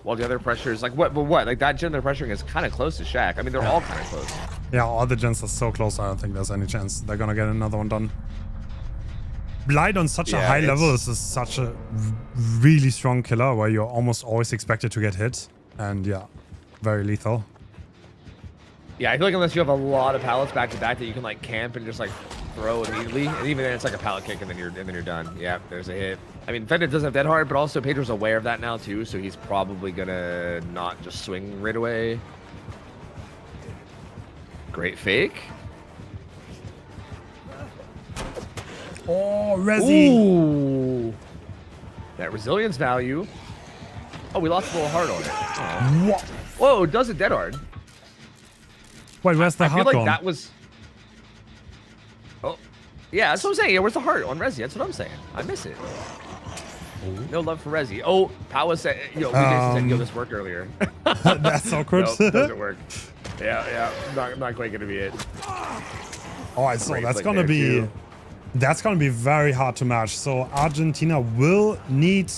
while the other pressure is like, what? But what? Like that gen they're pressuring is kind of close to Shaq. I mean, they're all kind of close. Yeah, all the gens are so close, I don't think there's any chance they're going to get another one done. Blight on such a high level is such a really strong killer where you're almost always expected to get hit. And yeah, very lethal. Yeah, I feel like unless you have a lot of pallets back to back that you can like camp and just like throw immediately, and even then it's like a pallet kick and then you're done. Yeah, there's a hit. I mean, Fendit doesn't have dead hard, but also Pedro's aware of that now too, so he's probably gonna not just swing right away. Great fake. Oh, Resi. Ooh. That resilience value. Oh, we lost a little heart on it. Oh. What? Whoa, it does it dead hard. Wait, where's the I heart feel like gone? that was... Oh, yeah, that's what I'm saying. Yeah, where's the heart on Resi? That's what I'm saying. I miss it. No love for Resi. Oh, Paua said, yo, we said, yo, this worked earlier. That's awkward. No, doesn't work. Yeah, not quite gonna be it. All right, so Great that's flick gonna there, be too. that's gonna be very hard to match. So Argentina will need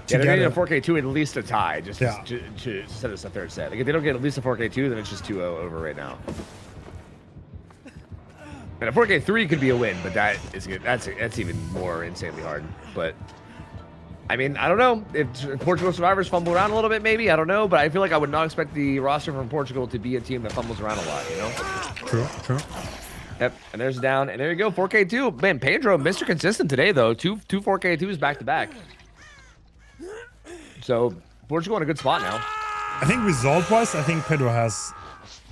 Yeah, they're get getting a 4K2 at least a tie, just Yeah. to set us a third set. Like if they don't get at least a 4K2, then it's just 2-0 over right now. And a 4K3 could be a win, but that is good. That's even more insanely hard. But I mean, I don't know if Portugal survivors fumble around a little bit, maybe I don't know. But I feel like I would not expect the roster from Portugal to be a team that fumbles around a lot. You know? True. Yep. And there's down, and there you go, 4K2. Man, Pedro, Mr. Consistent today though. Two 4K2s back to back. So Portugal in a good spot now. I think result-wise, I think Pedro has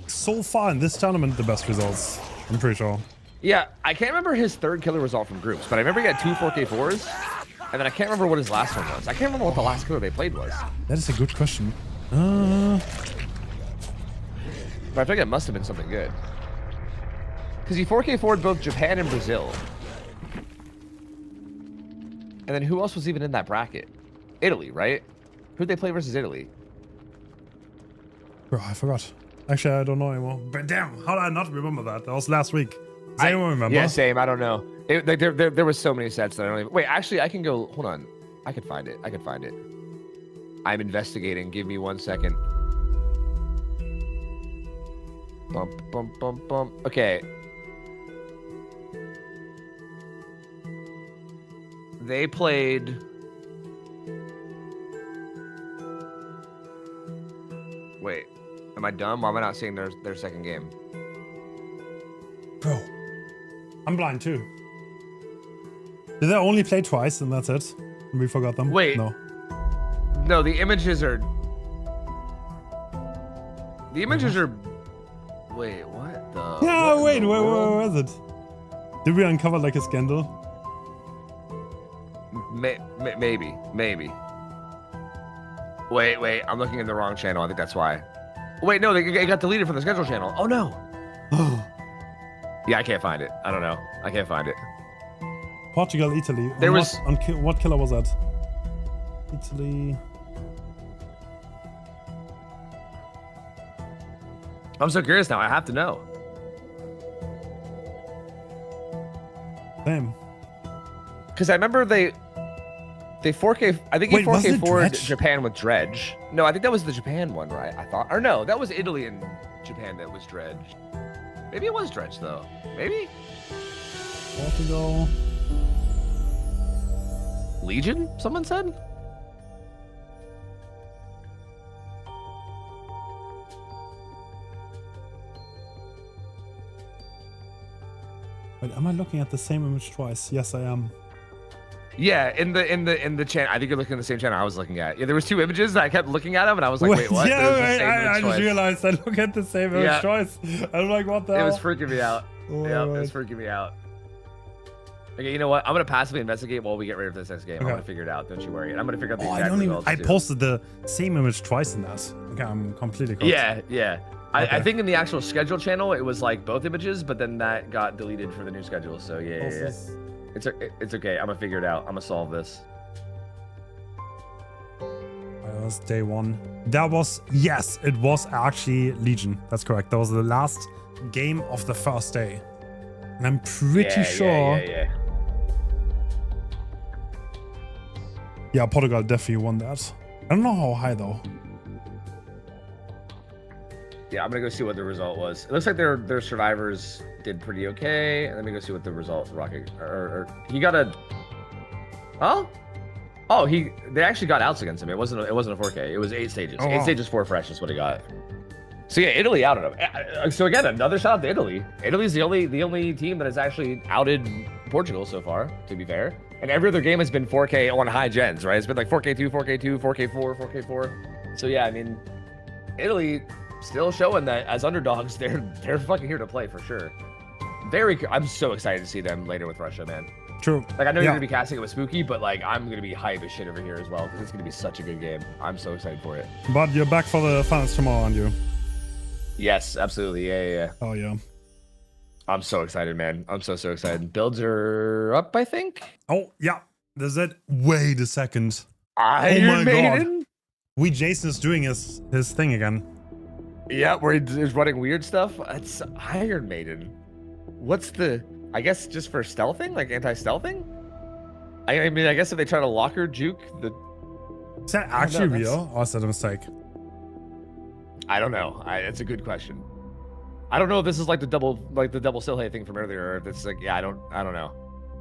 so far in this tournament the best results. I'm pretty sure. Yeah, I can't remember his third killer result from groups, but I remember he had 2 4K4s, and then I can't remember what his last one was. I can't remember what the last killer they played was. That is a good question. But I think it must have been something good. Because he 4K4'd both Japan and Brazil. And then who else was even in that bracket? Italy, right? Who'd they play versus Italy? Bro, I forgot. Actually, I don't know anymore. But damn, how did I not remember that? That was last week. Does anyone remember? Yeah, same. I don't know. There was so many sets that I don't even... Wait, actually, I can go... Hold on. I can find it. I'm investigating. Give me 1 second. Bump. Okay. They played... Wait. Am I dumb? Why am I not seeing their second game? Bro, I'm blind too. Did they only play twice and that's it? And we forgot them? Wait. No, the images are... The images are... Wait, what the... Yeah, what wait, in the where world? is it? Did we uncover like a scandal? Maybe. Wait, I'm looking in the wrong channel. I think that's why. Wait, no, they got deleted from the schedule channel. Oh, no. Yeah, I can't find it. I don't know. I can't find it. Portugal, Italy. There was... What killer was that? Italy... I'm so curious now. I have to know. Same. Because I remember they 4K... I think he Wait, was it 4K4'd Dredge? Japan with Dredge. No, I think that was the Japan one, right? I thought... Or no, that was Italy and Japan that was Dredge. Maybe it was Dredge, though. Maybe? Portugal... Legion, someone said? Wait, am I looking at the same image twice? Yes, I am. Yeah, in the channel. I think you're looking at the same channel I was looking at. Yeah, there was 2 images that I kept looking at them, and I was like, wait, what? Yeah, I just realized I look at the same image twice. I'm like, what the hell? It was freaking me out. Yeah, it was freaking me out. Okay, you know what? I'm gonna passively investigate while we get ready for this next game. I'm gonna figure it out. Don't you worry. And I'm gonna figure out the exact results. I posted the same image twice in that. Okay, I'm completely confused. Yeah. I think in the actual schedule channel it was like both images, but then that got deleted for the new schedule. So yeah. It's okay. I'm gonna figure it out. I'm gonna solve this. That was day 1. That was, yes, it was actually Legion. That's correct. That was the last game of the first day. And I'm pretty sure. Yeah, Portugal definitely won that. I don't know how high though. Yeah, I'm gonna go see what the result was. It looks like their survivors did pretty okay. Let me go see what the result Rocket or he got a. Huh? Oh, they actually got outs against him. It wasn't a 4K. It was 8 stages. Oh, 8 stages 4 fresh is what he got. So yeah, Italy outed him. So again, another shout out to Italy. Italy's the only team that has actually outed Portugal so far, to be fair. And every other game has been 4K on high gens, right? It's been like 4K2, 4K2, 4K4, 4K4. So yeah, I mean, Italy still showing that as underdogs, they're fucking here to play for sure. I'm so excited to see them later with Russia, man. True. Like, I know you're gonna be casting it with Spooky, but like I'm gonna be hype as shit over here as well because it's gonna be such a good game. I'm so excited for it. But you're back for the finals tomorrow, aren't you? Yes, absolutely. Yeah. Oh yeah. I'm so excited, man. I'm so excited. Builds are up, I think. Oh yeah. There's that. Wait a second. Iron Maiden? God. Jason is doing his thing again. Yeah, where he's running weird stuff. It's Iron Maiden. What's the? I guess just for stealthing, like anti-stealthing. I mean, I guess if they try to locker juke the. Is that actually real, or is that a mistake? I don't know. It's a good question. I don't know if this is like the double Silhey thing from earlier, or if it's like, yeah, I don't know.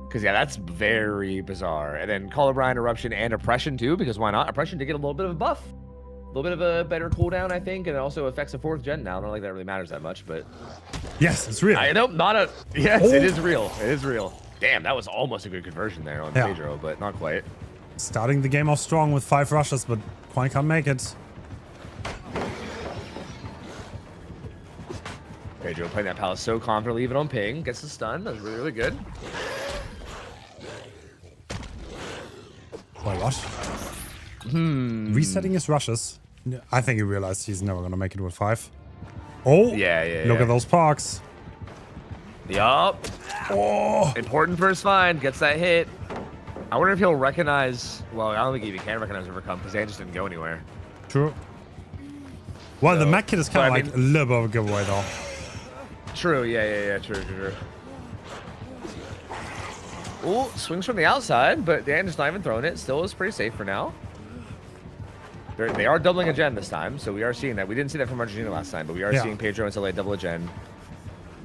Because yeah, that's very bizarre. And then Colorblind, Eruption, and Oppression too, because why not? Oppression did get a little bit of a buff. A little bit of a better cooldown, I think, and it also affects a 4th gen now. I don't think that really matters that much, but yes, it's real. I know, yes, it is real. It is real. Damn, that was almost a good conversion there on Pedro, but not quite. Starting the game off strong with 5 rushes, but quite can't make it. Pedro playing that palace so confidently, even on ping, gets the stun. That was really, really good. Wait, what? Resetting his rushes. I think he realized he's never gonna make it with 5. Oh, yeah. Look at those parks. Yup. Oh, important first find. Gets that hit. I wonder if he'll recognize. Well, I don't think he even can recognize Overcome because they just didn't go anywhere. True. Well, the mech kit is kind of like a little bit of a giveaway, though. True. Yeah. True. Ooh, swings from the outside, but Dan just not even throwing it. Still is pretty safe for now. They are doubling a gen this time, so we are seeing that. We didn't see that from Argentina last time, but we are seeing Pedro and Silhey double a gen.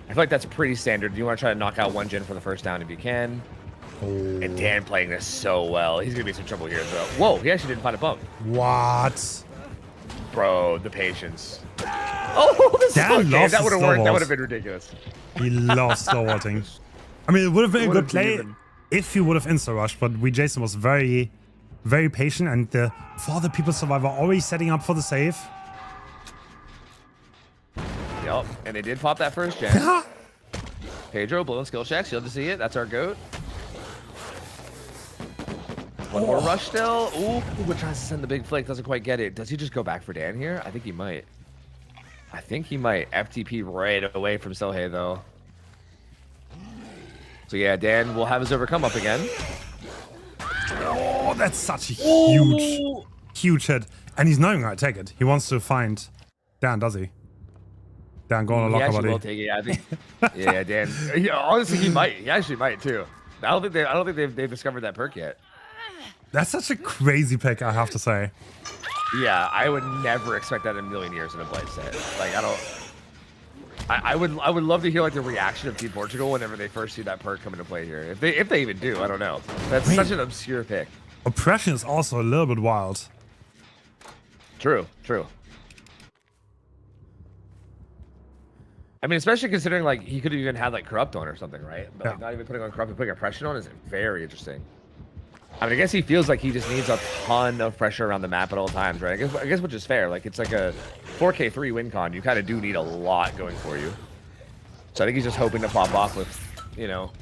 I feel like that's pretty standard. You want to try to knock out 1 gen for the first down if you can. Oh. And Dan playing this so well. He's going to be in some trouble here as well. Whoa, he actually didn't find a bump. What? Bro, the patience. Oh, this Dan is okay. That would have worked. That would have been ridiculous. He loves slow ulting. I mean, it would have been a good play if he would have insta-rushed, but Jason was very, very patient, and the Father People Survivor already setting up for the save. Yep, and they did pop that first gen. Pedro blowing skill checks. You'll have to see it. That's our goat. One more rush still. Ooh, but tries to send the big flick. Doesn't quite get it. Does he just go back for Dan here? I think he might. FTP right away from Silhey, though. So yeah, Dan will have his Overcome up again. Oh, that's such a huge hit. And he's not even going to take it. He wants to find Dan, does he? Dan, go on a locker, buddy. He will take it, yeah, I think. Yeah, Dan. Yeah, honestly, he might. He actually might, too. I don't think they've discovered that perk yet. That's such a crazy pick, I have to say. Yeah, I would never expect that in a million years in a play set. Like, I would love to hear like the reaction of Team Portugal whenever they first see that perk come into play here. If they even do, I don't know. That's such an obscure pick. Oppression is also a little bit wild. True. I mean, especially considering like he could have even had like corrupt on or something, right? But like, Yeah. not even putting on corrupt and putting oppression on is very interesting. I mean, I guess he feels like he just needs a ton of pressure around the map at all times, right? I guess which is fair. Like it's like a 4K3 win con. You kind of do need a lot going for you. So I think he's just hoping to pop off with, you know,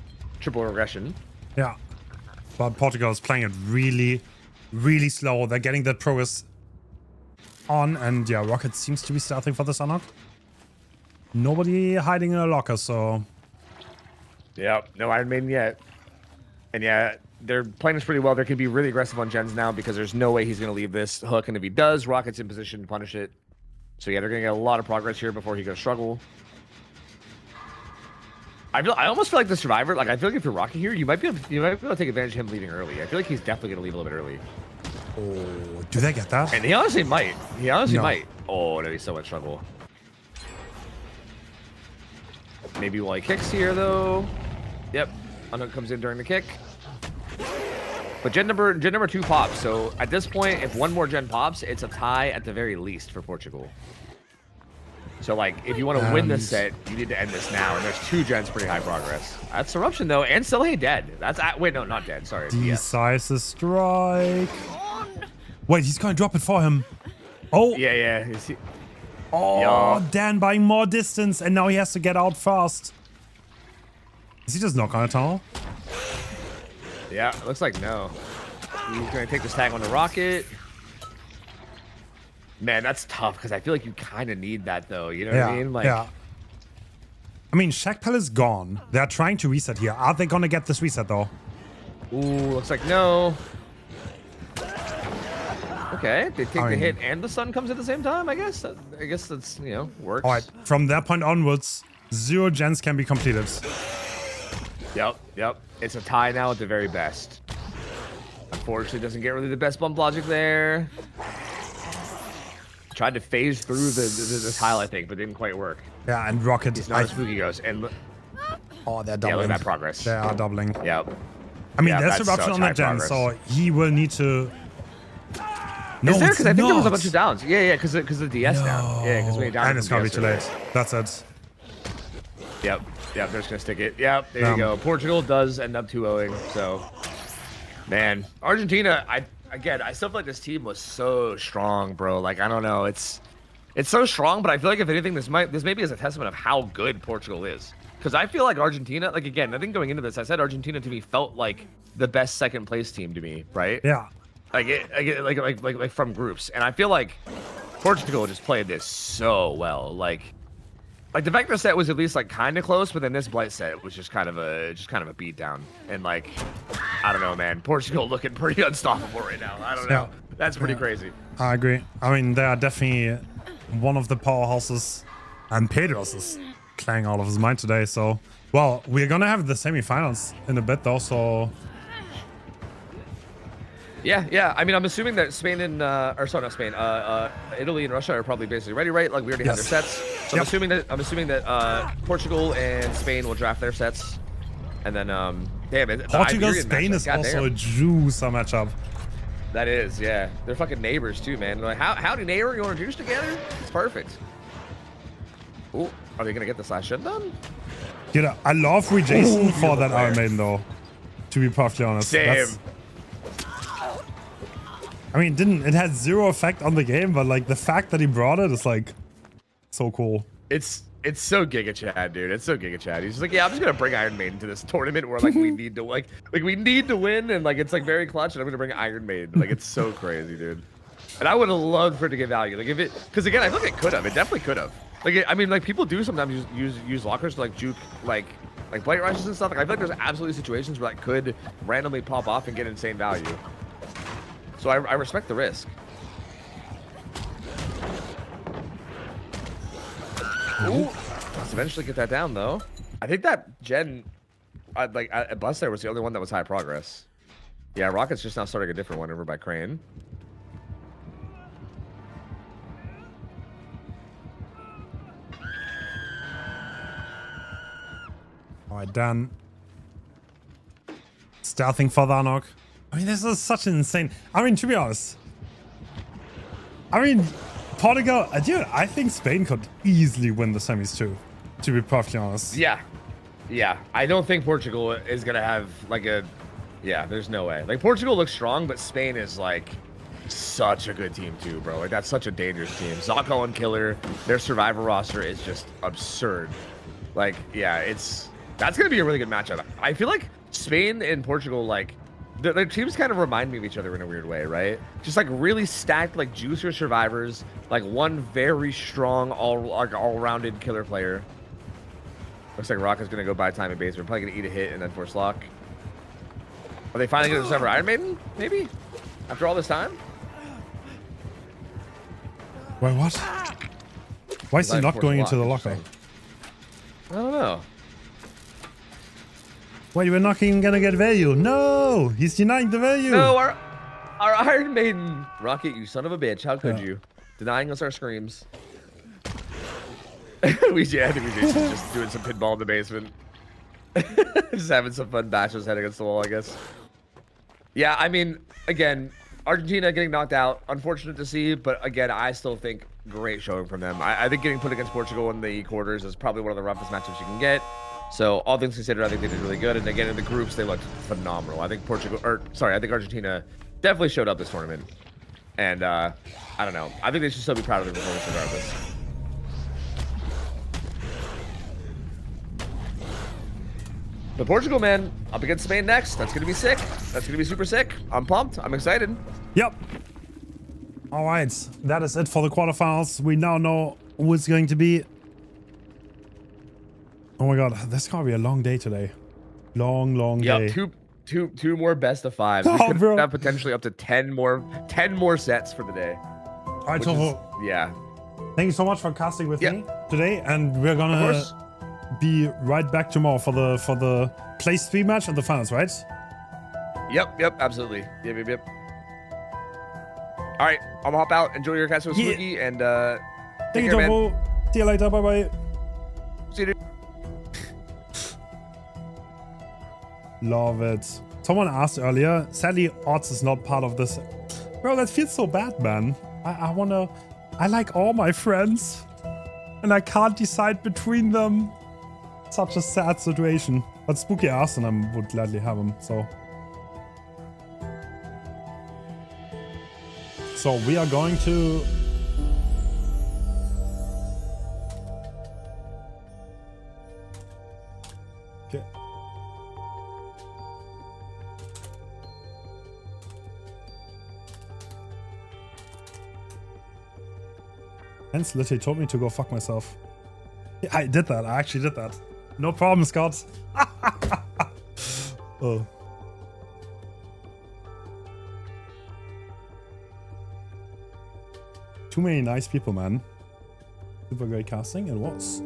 triple regression. Yeah. But Portugal is playing it really, really slow. They're getting that progress on, and yeah, Rocket seems to be starting for this unlock. Nobody hiding in a locker, so Yep, no Iron Maiden yet. And yeah, they're playing this pretty well. They can be really aggressive on gens now because there's no way he's going to leave this hook. And if he does, Rocket's in position to punish it. So yeah, they're going to get a lot of progress here before he goes struggle. I almost feel like the survivor. Like I feel like if you're Rocket here, you might be able to take advantage of him leaving early. I feel like he's definitely going to leave a little bit early. oh, do they get that? And he honestly might. He honestly No. might. Oh, no, he's so much trouble. Maybe while he kicks here though. Yep, unhook comes in during the kick. But gen number 2 pops. So at this point, if one more gen pops, it's a tie at the very least for Portugal. So like, if you want to win this set, you need to end this now. And there's 2 gens, pretty high progress. That's Eruption though, and still ain't dead. That's wait, no, not dead. Sorry. Decisive strike. Wait, he's gonna drop it for him. Oh, Yeah. Is he... oh, Yeah. Dan buying more distance, and now he has to get out fast. Is he just knock on a tunnel? Yeah, it looks like no. He's gonna take this tag on the Rocket. Man, that's tough because I feel like you kind of need that though. You know what I mean? Like, yeah. I mean, Shackpal is gone. They're trying to reset here. Are they gonna get this reset though? ooh, looks like no. Okay, they take the hit and the sun comes at the same time. I guess that's, you know, works. All right, from that point onwards, 0 gens can be completed. Yep. It's a tie now at the very best. Unfortunately, doesn't get really the best bump logic there. Tried to phase through the tile, I think, but didn't quite work. Yeah, and Rocket. He's not as spooky goes. And oh, they're yeah, doubling. look at that progress. They are doubling. Yep. I mean, Yeah, there's that's eruption such on that high gen, progress. so he will need to. No, Is there? Because I think there was a not. bunch of downs. Yeah, because of the DS down. Yeah, because we down. And it's gonna be too late. That's it. Yep, they're just gonna stick it. Yep, there you Yeah. go. Portugal does end up 2-0ing. So, man, Argentina. I still feel like this team was so strong, bro. Like I don't know, it's so strong, but I feel like if anything, this maybe is a testament of how good Portugal is. Because I feel like Argentina, like again, I think going into this, I said Argentina to me felt like the best second place team to me, right? Yeah. Like from groups, and I feel like Portugal just played this so well. Like the Vector set was at least like kind of close, but then this Blight set was just kind of a beatdown. And like, I don't know, man, Portugal looking pretty unstoppable right now. I don't know. Yeah. That's pretty crazy. I agree. I mean, they are definitely one of the powerhouses, and Pedro's is playing out of his mind today. So, well, we're gonna have the semifinals in a bit, though. So, Yeah. I mean, I'm assuming that Spain and Italy and Russia are probably basically ready, right? Like we already have their sets. So Yep. I'm assuming that Portugal and Spain will draft their sets, and then damn it, the Portugal Iberian Spain matchup, is also goddamn. a juicer matchup. That is, yeah. They're fucking neighbors too, man. Like, howdy neighbor, you want to juice together? It's perfect. Ooh, are they gonna get this last shit done? Dude, I love Jason for that player. Iron Maiden, though. To be perfectly honest. Same. I mean, it had 0 effect on the game, but like the fact that he brought it is like so cool. It's so Giga Chad, dude. It's so Giga Chad. He's just like, yeah, I'm just gonna bring Iron Maiden to this tournament where like we need to we need to win, and like it's like very clutch, and I'm gonna bring Iron Maiden. Like it's so crazy, dude. And I would have loved for it to get value. Like if it, because again, I think it could have. It definitely could have. Like I mean, like people do sometimes use lockers to like juke like blight rushes and stuff. Like I feel like there's absolutely situations where that could randomly pop off and get insane value. So I respect the risk. Ooh, let's eventually get that down though. I think that gen, Bless there was the only one that was high progress. Yeah, Rocket's just now starting a different one over by Crane. All right, Dan. Stealthing for the unlock. I mean, this is such an insane. I mean, to be honest. I mean, Portugal, dude, I think Spain could easily win the semis too. to be perfectly honest. Yeah. Yeah. I don't think Portugal is going to have like a... Yeah, there's no way. Like, Portugal looks strong, but Spain is like such a good team too, bro. Like, that's such a dangerous team. Zocco and Killer, their survivor roster is just absurd. Like, yeah, that's going to be a really good matchup. I feel like Spain and Portugal, like, their teams kind of remind me of each other in a weird way, right? Just like really stacked, like juicier survivors, like one very strong, all-rounded killer player. Looks like Rock is going to go buy time in base. We're probably going to eat a hit and then force lock. Are they finally going to discover Iron Maiden? Maybe? After all this time? Wait, what? Why is he not going into the locker? I don't know. Wait, we're not even gonna get value. No! He's denying the value! No, our Iron Maiden. Rocket, you son of a bitch. How could you? Denying us our screams. I think we should just doing some pinball in the basement. Just having some fun bashes head against the wall, I guess. Yeah, I mean, again, Argentina getting knocked out. Unfortunate to see, but again, I still think great showing from them. I think getting put against Portugal in the quarters is probably one of the roughest matchups you can get. So all things considered, I think they did really good. And again, in the groups, they looked phenomenal. I think I think Argentina definitely showed up this tournament. And I don't know. I think they should still be proud of their performance regardless. But Portugal, man, up against Spain next. That's going to be sick. That's going to be super sick. I'm pumped. I'm excited. Yep. All right. That is it for the quarterfinals. We now know who it's going to be. Oh my god, this is gonna be a long day today. Long day. Yep, two more best of fives. Oh, we could have potentially up to 10 more sets for the day. All right, Tofu. Yeah. Thank you so much for casting with me today, and we're gonna be right back tomorrow for the place 3 match and the finals, right? Yep, absolutely. Yep. All right, I'm gonna hop out. Enjoy your cast with Spooky, and thank you, Tofu. See you later. Bye. See you, dude. Love it. Someone asked earlier, sadly odds is not part of this. Bro, that feels so bad, man. I like all my friends and I can't decide between them. Such a sad situation. But Spooky asked and I would gladly have him, so we are going to Hens literally told me to go fuck myself. Yeah, I did that. I actually did that. No problem, Scott. Oh. Too many nice people, man. Super great casting. It was.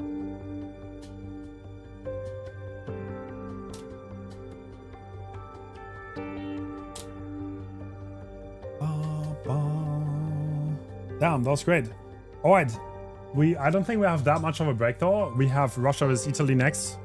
Damn, that was great. All right, I don't think we have that much of a break though. We have Russia vs Italy next.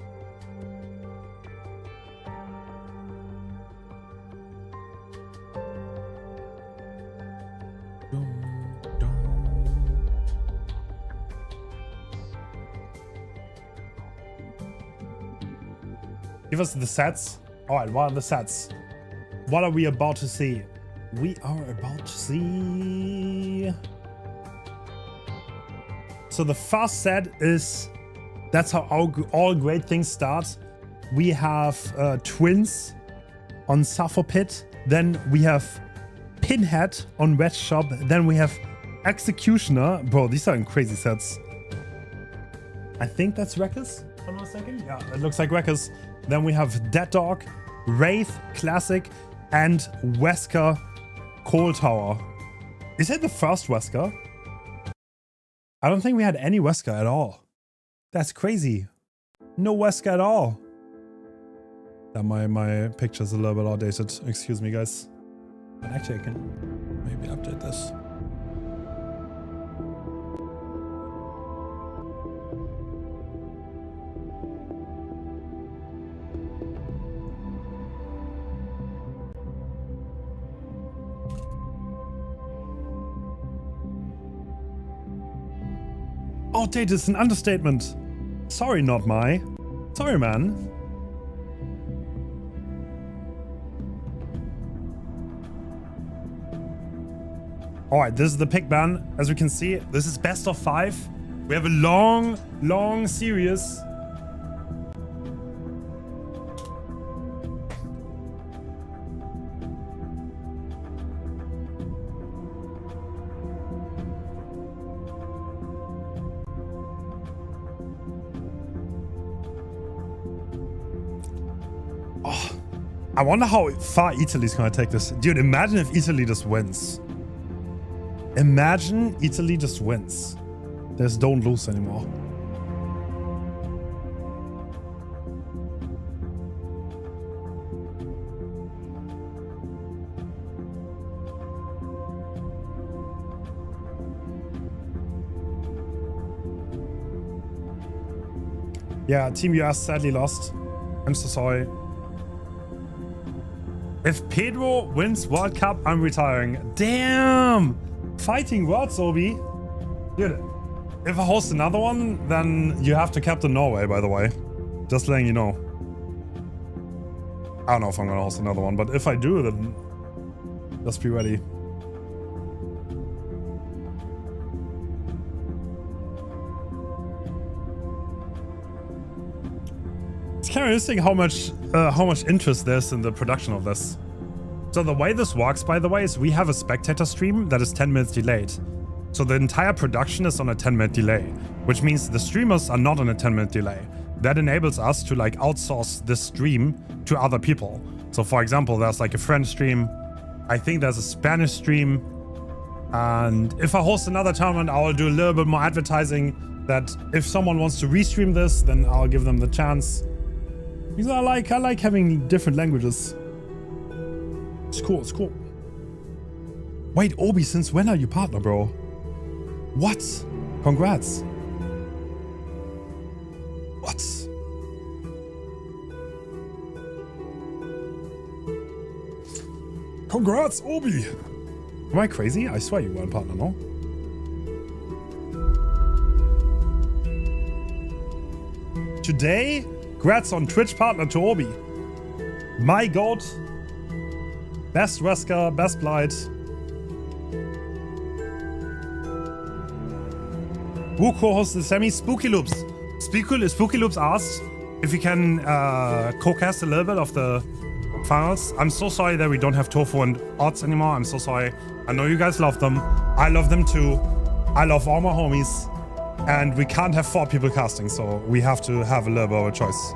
Give us the sets. All right, what are the sets? What are we about to see? We are about to see... So the first set is, that's how all great things start. We have Twins on Suffer Pit. Then we have Pinhead on Wedge Shop. Then we have Executioner. Bro, these are crazy sets. I think that's Wreckers. Hold on a second. Yeah, it looks like Wreckers. Then we have Dead Dog, Wraith Classic, and Wesker Coal Tower. Is it the first Wesker? I don't think we had any Wesker at all. That's crazy. No Wesker at all. Yeah, my picture's a little bit outdated. Excuse me, guys. But actually, I can maybe update this. Outdated is an understatement. Sorry, not my. Sorry, man. Alright, this is the pick ban. As we can see, this is best of 5. We have a long, long series. I wonder how far Italy's gonna take this. Dude, imagine if Italy just wins. Imagine Italy just wins. There's don't lose anymore. Yeah, Team US sadly lost. I'm so sorry. If Pedro wins World Cup, I'm retiring. Damn! Fighting words, Obi. Dude, if I host another one, then you have to captain Norway, by the way. Just letting you know. I don't know if I'm gonna host another one, but if I do, then just be ready. It's kind of interesting how much interest there's in the production of this. So the way this works, by the way, is we have a spectator stream that is 10 minutes delayed. So the entire production is on a 10-minute delay, which means the streamers are not on a 10-minute delay. That enables us to like outsource this stream to other people. So for example, there's like a French stream. I think there's a Spanish stream. And if I host another tournament, I will do a little bit more advertising that if someone wants to restream this, then I'll give them the chance. Because I like having different languages. It's cool, it's cool. Wait, Obi, since when are you partner, bro? What? Congrats. What? Congrats, Obi. Am I crazy? I swear you weren't partner, no? Today, congrats on Twitch partner to Obi. My god. Best Wesker, best Blight. Who co-hosts the semi? Spookyloopz. Spookyloopz asked if we can co-cast a little bit of the finals. I'm so sorry that we don't have Tofu and Odds anymore. I'm so sorry. I know you guys love them. I love them too. I love all my homies. And we can't have 4 people casting, so we have to have a little bit of a choice.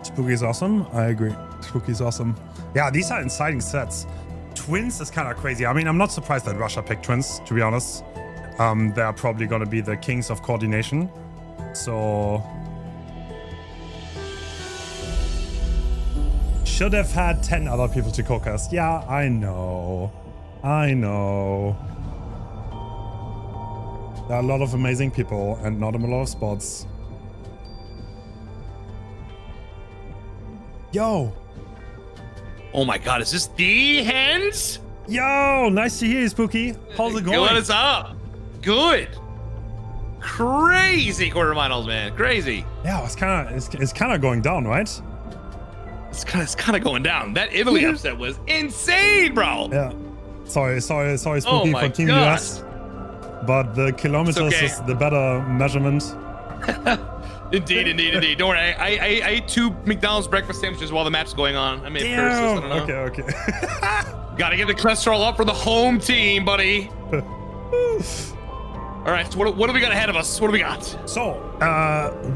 Spooky's awesome. I agree. Spooky's awesome. Yeah, these are exciting sets. Twins is kind of crazy. I mean, I'm not surprised that Russia picked twins, to be honest. They're probably going to be the kings of coordination. So... should have had 10 other people to co-cast. Yeah, I know. I know. There are a lot of amazing people and not a lot of spots. Yo. Oh my god, is this the Hens? Yo, nice to hear you, Spooky. How's it going? What is up? Good. Crazy quarterfinals, man. Crazy. Yeah, it's kind of going down, right? It's kind of going down. That Italy upset was insane, bro. Yeah. Sorry, Spooky for Team US. But the kilometers is the better measurement. Indeed. Don't worry. I ate 2 McDonald's breakfast sandwiches while the match's going on. I made it first. I don't know. Okay. Gotta get the cholesterol up for the home team, buddy. All right, so what do we got ahead of us? What do we got? So,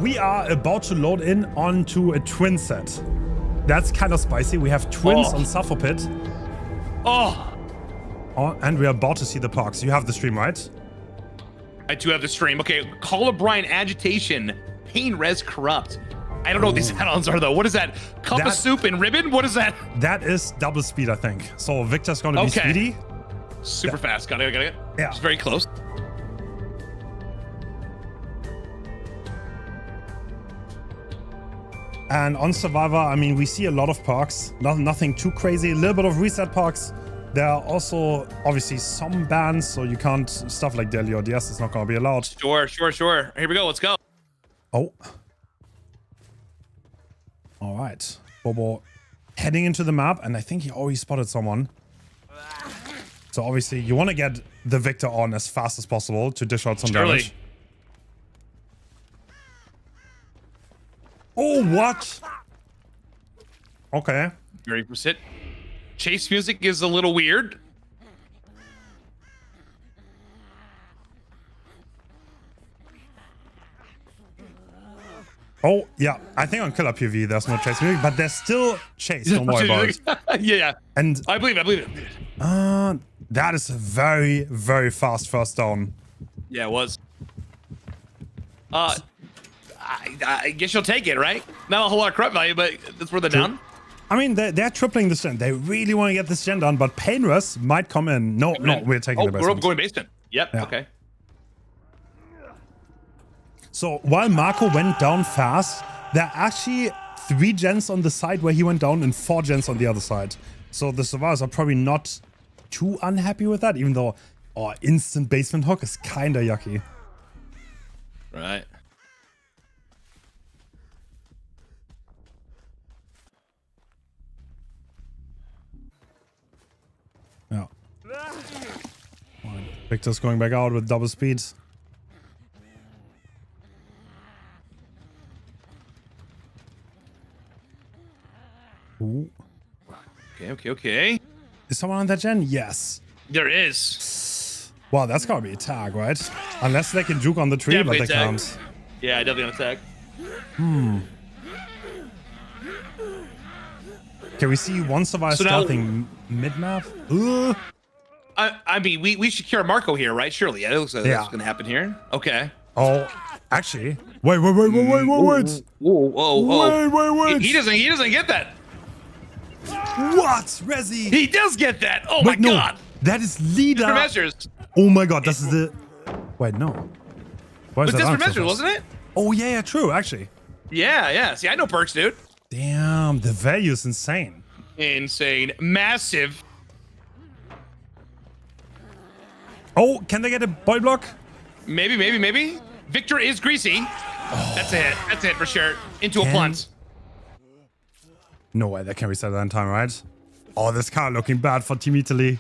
we are about to load in onto a twin set. That's kind of spicy. We have twins on Suffopit. Oh, and we are about to see the parks. You have the stream, right? I do have the stream. Okay, Call of Brian, Agitation, Pain, Res, Corrupt. I don't know what these add-ons are though. What is that? Cup of soup and ribbon? What is that? That is double speed, I think. So Victor's gonna be speedy. Super fast. Got it. Yeah. It's very close. And on Survivor, I mean, we see a lot of perks. Nothing too crazy. A little bit of reset perks. There are also obviously some bans, so you can't stuff like Deli or DS is not gonna be allowed. Sure. Here we go. Let's go. Oh. All right. Bobo heading into the map, and I think he already spotted someone. So obviously you want to get the Victor on as fast as possible to dish out some damage. Oh, what? Okay. Very percent. Chase music is a little weird. Oh, yeah. I think on Killer PV there's no chase music, but there's still chase. Don't worry about it. Yeah. And I believe it. that is a very, very fast first down. Yeah, it was. I guess you'll take it, right? Not a whole lot of corrupt value, but that's where they're down. I mean, they're tripling this gen. They really want to get this gen done, but Painless might come in. No, we're taking the basement. We're going basement. Yep, yeah. Okay. So while Marco went down fast, there are actually 3 gens on the side where he went down and 4 gens on the other side. So the survivors are probably not too unhappy with that, even though instant basement hook is kind of yucky. Right. Yeah. Victor's going back out with double speed. Ooh. Okay. Is someone on that gen? Yes. There is. Wow, that's gotta be a tag, right? Unless they can juke on the tree, Definitely but they can't. Yeah, definitely on a tag. Can we see one survivor starting mid-map? I mean, we should cure Marco here, right? Surely. Yeah, it looks like that's going to happen here. Okay. Oh, actually. Wait. Whoa. Wait. He doesn't get that. What? Rezi? He does get that. Oh my god. That is leader. Measures. Oh my god, this is the... Wait, no. Why is It was that just for measures, wasn't it? Oh yeah, true, actually. Yeah. See, I know perks, dude. Damn, the value is insane. Insane. Massive. Oh, can they get a boy block? Maybe. Victor is greasy. Oh. That's a hit for sure. Into a blunt. No way, that can reset that in time, right? Oh, this car looking bad for Team Italy.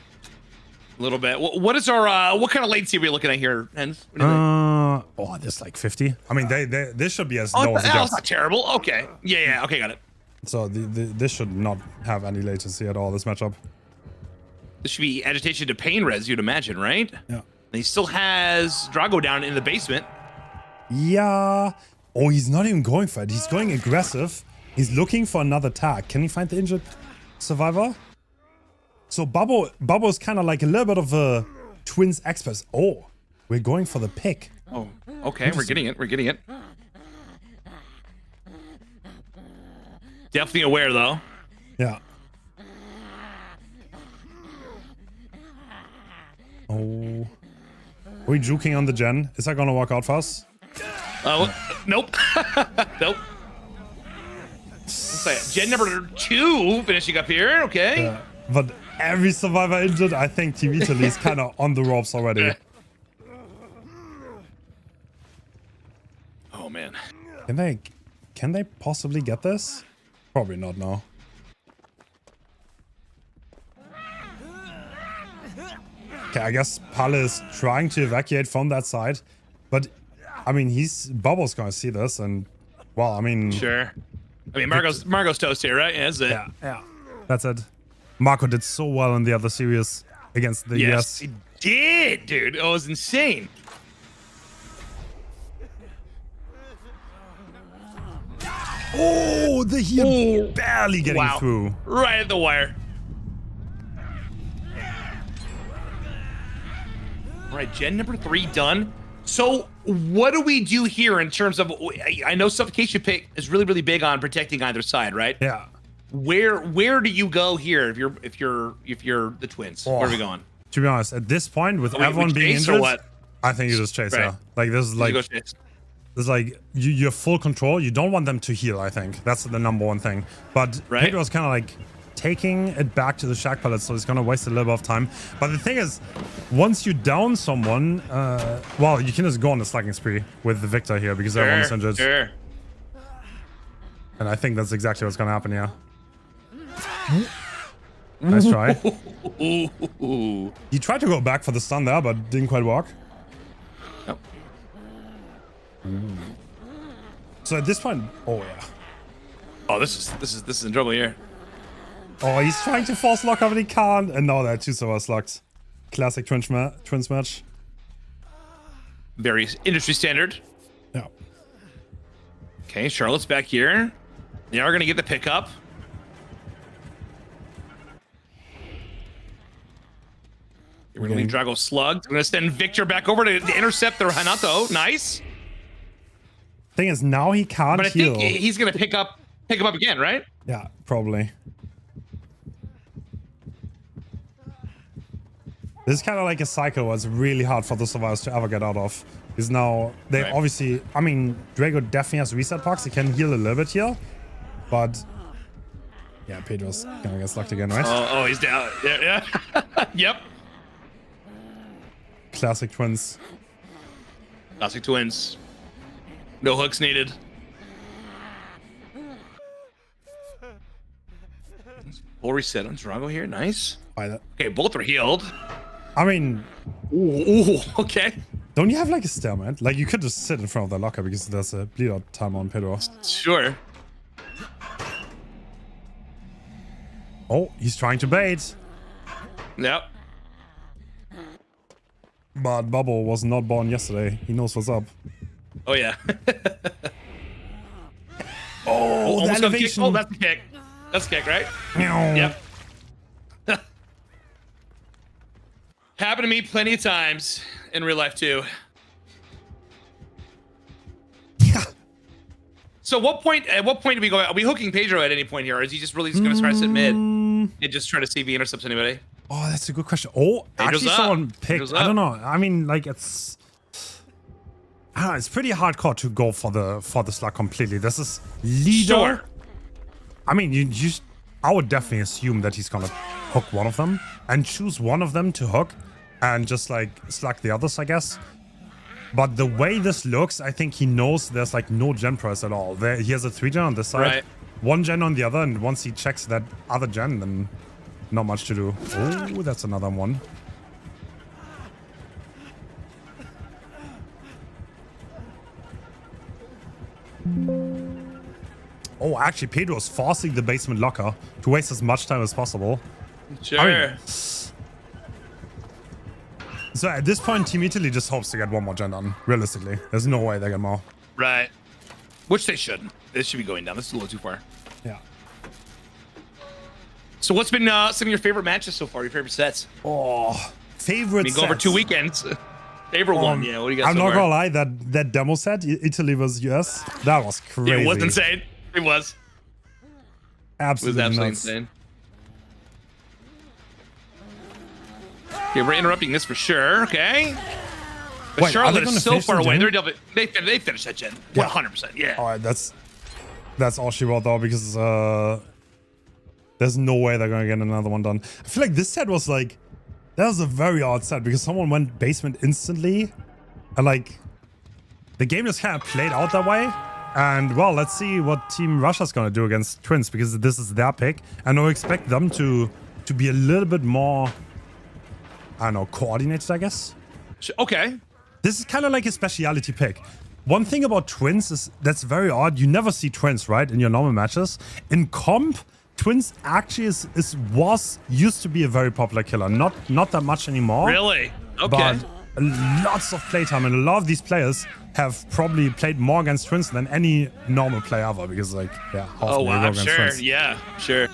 A little bit. What is our what kind of latency are we looking at here, Hens? What do you think? This like 50. I mean, this should be as low as it that's not terrible. Okay. Yeah. Okay, got it. So this should not have any latency at all, this matchup. This should be agitation to pain res, you'd imagine, right? Yeah. And he still has Drago down in the basement. Yeah. Oh, he's not even going for it. He's going aggressive. He's looking for another tag. Can he find the injured survivor? So Bubbo is kind of like a little bit of a twins expert. Oh, we're going for the pick. Oh, okay. We're getting it. Definitely aware, though. Yeah. Oh. Are we juking on the gen? Is that gonna work out for us? Nope. Nope. Gen number 2 finishing up here. Okay. Yeah. But every survivor injured, I think Team Italy is kind of on the ropes already. Oh man. Can they possibly get this? Probably not now. Okay, I guess Pale is trying to evacuate from that side, but I mean, Bubbo's gonna see this, and well, I mean, sure. I mean, Marco's toast here, right? Yeah, that's it. Yeah, that's it. Marco did so well in the other series against the US. He did, dude. It was insane. Oh, the heel barely getting through. Right at the wire. All right, gen number 3 done. So what do we do here in terms of? I know suffocation pick is really big on protecting either side, right? Yeah. Where do you go here if you're the Twins? Oh. Where are we going? To be honest, at this point, with We everyone being chase or injured, what? I think you just chase. Right. Yeah. Like this is like You go chase. there's like you have full control. You don't want them to heal. I think that's the number one thing. But Right. Pedro's kind of like taking it back to the shack pallet, so he's gonna waste a little bit of time. But the thing is, once you down someone, well, you can just go on the slugging spree with the Victor here because everyone's injured. Sure. And I think that's exactly what's gonna happen here. Nice try. Ooh. He tried to go back for the stun there, but didn't quite work. Nope. So at this point, oh yeah. Oh, this is in trouble here. Oh, he's trying to force lock up, but he can't. And now that two servers locked. Classic twins match. Very industry standard. Yeah. Okay, Charlotte's back here. They are gonna get the pickup. We're gonna leave Drago slugged. We're gonna send Victor back over to intercept the Hanato. Nice. Thing is, now he can't But I heal. think he's gonna pick him up again, right? Yeah, probably. This is kind of like a cycle where it's really hard for the survivors to ever get out of. Because now they Right. obviously, I mean, Drago definitely has reset packs. He can heal a little bit here, but yeah, Pedro's gonna get slugged again, right? Oh, he's down. Yeah. Yep. Classic twins. Classic twins. No hooks needed. Full reset on Drago here. Nice. By that. Okay, both are healed. I mean, Ooh, okay. don't you have like a stalemate? Like you could just sit in front of the locker because there's a bleed out time on Pedro. Sure. Oh, he's trying to bait. Yep. But Bubble was not born yesterday. He knows what's up. Oh, yeah. Oh, Almost got the kick. elevation. Oh, that's the kick. That's the kick, right? Meow. Yep. Happened to me plenty of times in real life, too. Yeah. So at what point do we go? Are we hooking Pedro at any point here? Or is he just really just going to try to sit mid and just try to see if he intercepts anybody? Oh, that's a good question. Oh, Pedro's actually up. someone picked. Pedro's I don't up. know. I mean, like it's pretty hardcore to go for the slug completely. This is leader. Sure. I mean, I would definitely assume that he's gonna hook one of them and choose one of them to hook and just like slug the others, I guess. But the way this looks, I think he knows there's like no gen press at all. He has a 3-gen on this side, Right. 1-gen on the other, and once he checks that other gen, then not much to do. Oh, that's another one. Oh, actually, Pedro's forcing the basement locker to waste as much time as possible. Sure. I mean, so at this point, Team Italy just hopes to get one more gen done. Realistically, there's no way they get more. Right. Which they shouldn't. This should be going down. This is a little too far. Yeah. So what's been some of your favorite matches so far? Your favorite sets? Oh, favorite. I mean, go over sets. 2 weekends. Favorite one? Yeah. What do you got? I'm so not far? gonna lie. That demo set, Italy versus US, that was crazy. It was insane. It was. It Absolutely, was absolutely nuts. insane. Okay, we're interrupting this for sure. Okay. But Wait, are Charlotte they is gonna so finish far the away. gen? They finished that gen. Yeah. 100%. Yeah. All right, that's all she wrote though, because there's no way they're gonna get another one done. I feel like this set was like, that was a very odd set because someone went basement instantly, and like the game just kind of played out that way. And well, let's see what Team Russia's gonna do against Twins, because this is their pick, and I expect them to be a little bit more, I don't know, coordinated, I guess. Okay. This is kind of like a speciality pick. One thing about Twins is that's very odd. You never see Twins, right, in your normal matches. In comp, Twins actually used to be a very popular killer. Not that much anymore. Really? Okay. But lots of playtime, and a lot of these players have probably played more against Twins than any normal player ever, because like, yeah, how often Oh do you go wow, against sure. Twins? Yeah, sure.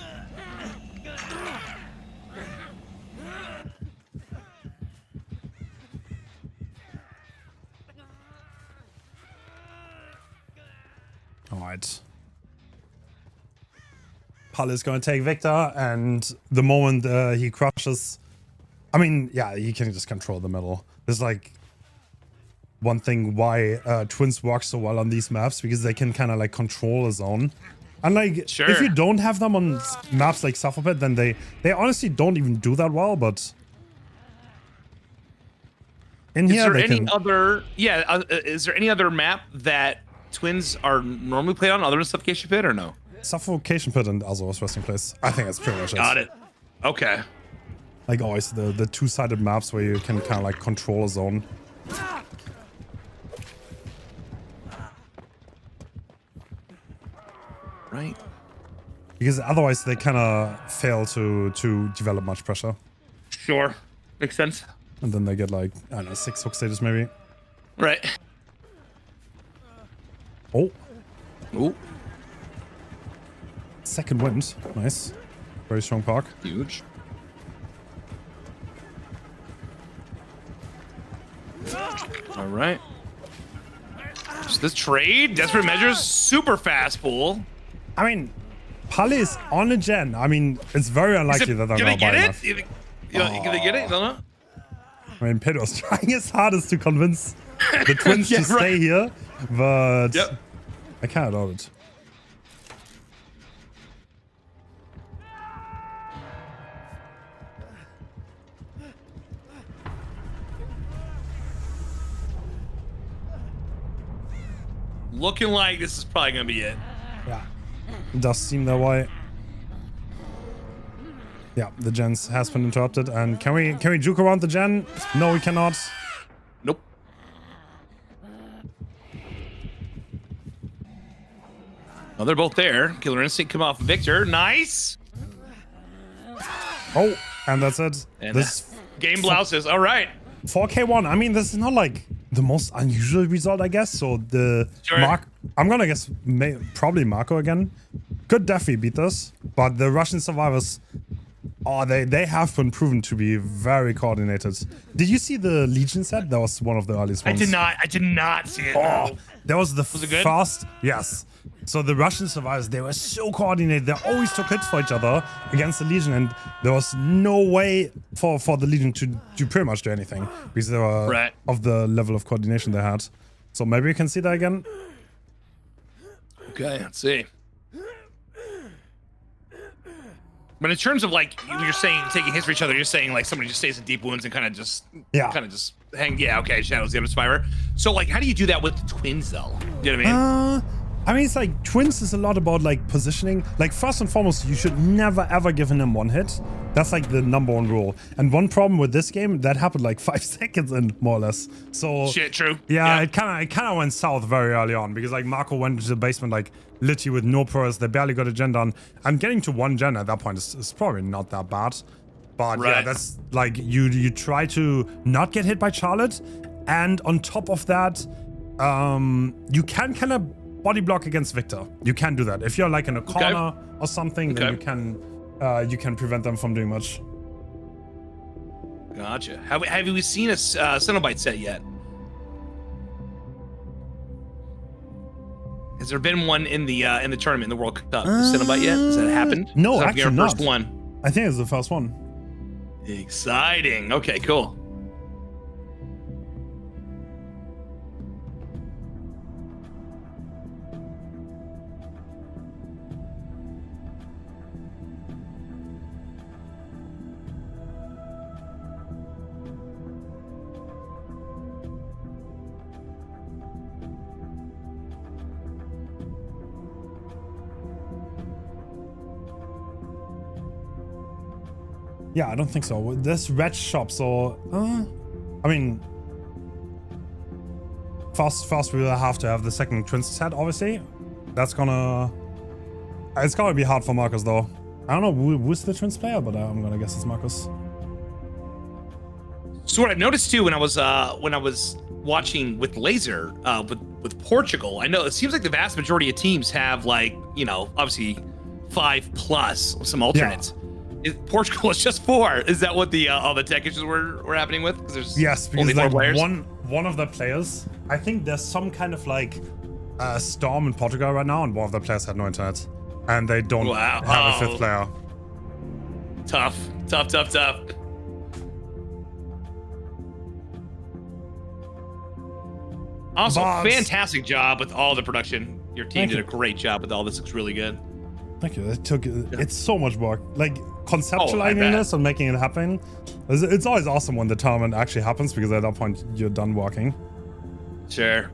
All right. Pal is going to take Victor, and the moment he crushes... I mean, yeah, he can just control the middle. There's like one thing why Twins work so well on these maps, because they can kind of like control a zone. And like, if you don't have them on maps like Sufferpit, then they honestly don't even do that well, but... In here, is there any other map that Twins are normally played on other than Suffocation Pit, or no? Suffocation Pit and Azor's resting place. I think that's pretty much it. Got it. Okay. Like always, the two-sided maps where you can kind of like control a zone. Right. Because otherwise they kind of fail to develop much pressure. Sure. Makes sense. And then they get like, I don't know, 6 hook stages maybe. Right. Oh. Ooh. Second wind. Nice. Very strong park. Huge. All right. Just this trade. Desperate measures. Super fast pull. I mean, Pali is on a gen. I mean, it's very unlikely that they're going to buy enough. You gonna get it? No. I mean, Pedro's trying his hardest to convince the Twins to stay here, but I can't doubt it. Looking like this is probably gonna be it. Yeah, it does seem that way. Yeah, the gens has been interrupted, and can we juke around the gen? No, we cannot. Nope. Oh, they're both there. Killer Instinct come off Victor. Nice. Oh, and that's it. And this game blouses. All right. 4K1. I mean, this is not like the most unusual result, I guess. So the I'm gonna guess probably Marco again. Could definitely beat this, but the Russian survivors, they have been proven to be very coordinated. Did you see the Legion set? That was one of the earliest ones. I did not see it. Oh, that was the it good? first. Yes. So the Russian survivors, they were so coordinated. They always took hits for each other against the Legion, and there was no way for the Legion to pretty much do anything because they were of the level of coordination they had. So maybe you can see that again. Okay, let's see. But in terms of like you're saying taking hits for each other, you're saying like somebody just stays in deep wounds and kind of just hang. Yeah, okay. Shadows the other survivor. So like, how do you do that with the Twins though? You know what I mean? I mean, it's like Twins is a lot about like positioning. Like first and foremost, you should never ever give him one hit. That's like the #1 rule. And one problem with this game that happened like 5 seconds in, more or less. So true. Yeah, it kind of went south very early on because like Marco went to the basement like literally with no prayers. They barely got a gen done. And getting to 1 gen at that point is probably not that bad. But yeah, that's like you try to not get hit by Charlotte, and on top of that, you can kind of body block against Victor. You can do that if you're like in a corner or something. Then you can prevent them from doing much. Gotcha. Have we seen a Cenobite set yet? Has there been one in the tournament in the World Cup? The Cenobite yet? Has that happened? No, actually not. First one. I think it's the first one. Exciting. Okay, cool. Yeah, I don't think so. This red shop, so I mean, first we'll have to have the second Twins set, obviously. It's gonna be hard for Marcus though. I don't know who's the Twins player, but I'm gonna guess it's Marcus. So what I noticed too when I was watching with Laser with Portugal, I know it seems like the vast majority of teams have like, you know, obviously 5+ some alternates. Yeah. Portugal is just 4. Is that what the all the tech issues were happening with? Yes, because only 4 players. One of the players, I think there's some kind of like a storm in Portugal right now, and one of the players had no internet. And they don't have a fifth player. Tough. Also, fantastic job with all the production. Your team did a great job with all this. Looks really good. Thank you. It's so much work. Like conceptualizing this and making it happen. It's always awesome when the tournament actually happens, because at that point you're done working. Sure.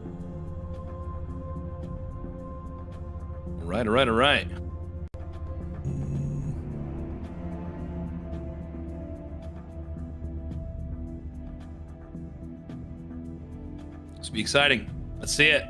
All right. This will be exciting. Let's see it.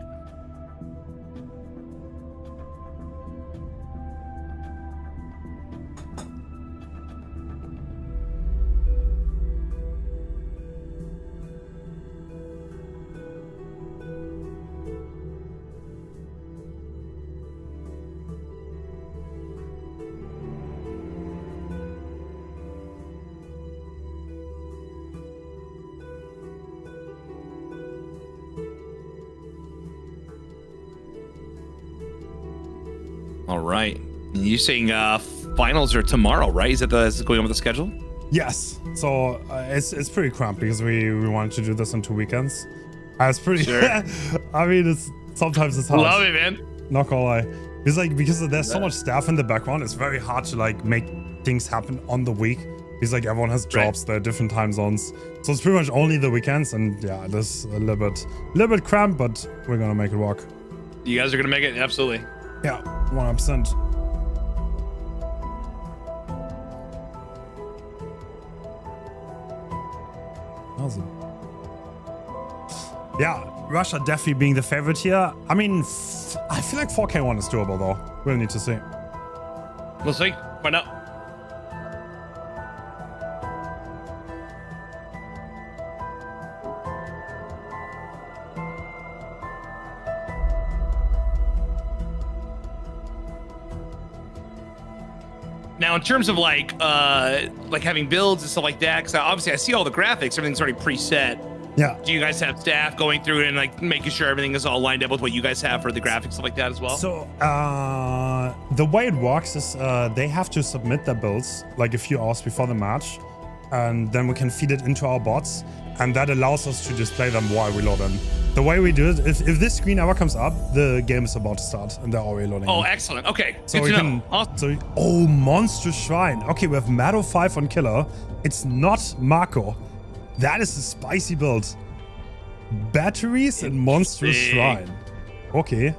All right. You're saying finals are tomorrow, right? Is it going on with the schedule? Yes. So it's pretty cramped because we wanted to do this on 2 weekends. It's pretty. Sure. I mean, sometimes it's hard. Love it, man. Not gonna lie. It's like, because there's so much staff in the background, it's very hard to like make things happen on the week. Because like everyone has jobs, there are different time zones. So it's pretty much only the weekends, and yeah, this a little bit cramped, but we're gonna make it work. You guys are gonna make it, absolutely. Yeah, 100%. Awesome. Yeah, Russia definitely being the favorite here. I mean, I feel like 4K1 is doable though. We'll need to see. We'll see. Find out. Now, in terms of like having builds and stuff like that, because obviously I see all the graphics, everything's already preset. Yeah. Do you guys have staff going through and like making sure everything is all lined up with what you guys have for the graphics, stuff like that as well? So the way it works is they have to submit their builds like a few hours before the match, and then we can feed it into our bots, and that allows us to display them while we load them. The way we do it, if this screen ever comes up, the game is about to start and they're already loading. Oh, excellent. Okay. So good we to can. know. Awesome. Oh, Monster Shrine. Okay, we have Mado 5 on Killer. It's not Marco. That is a spicy build. Batteries and Monster Shrine. Okay.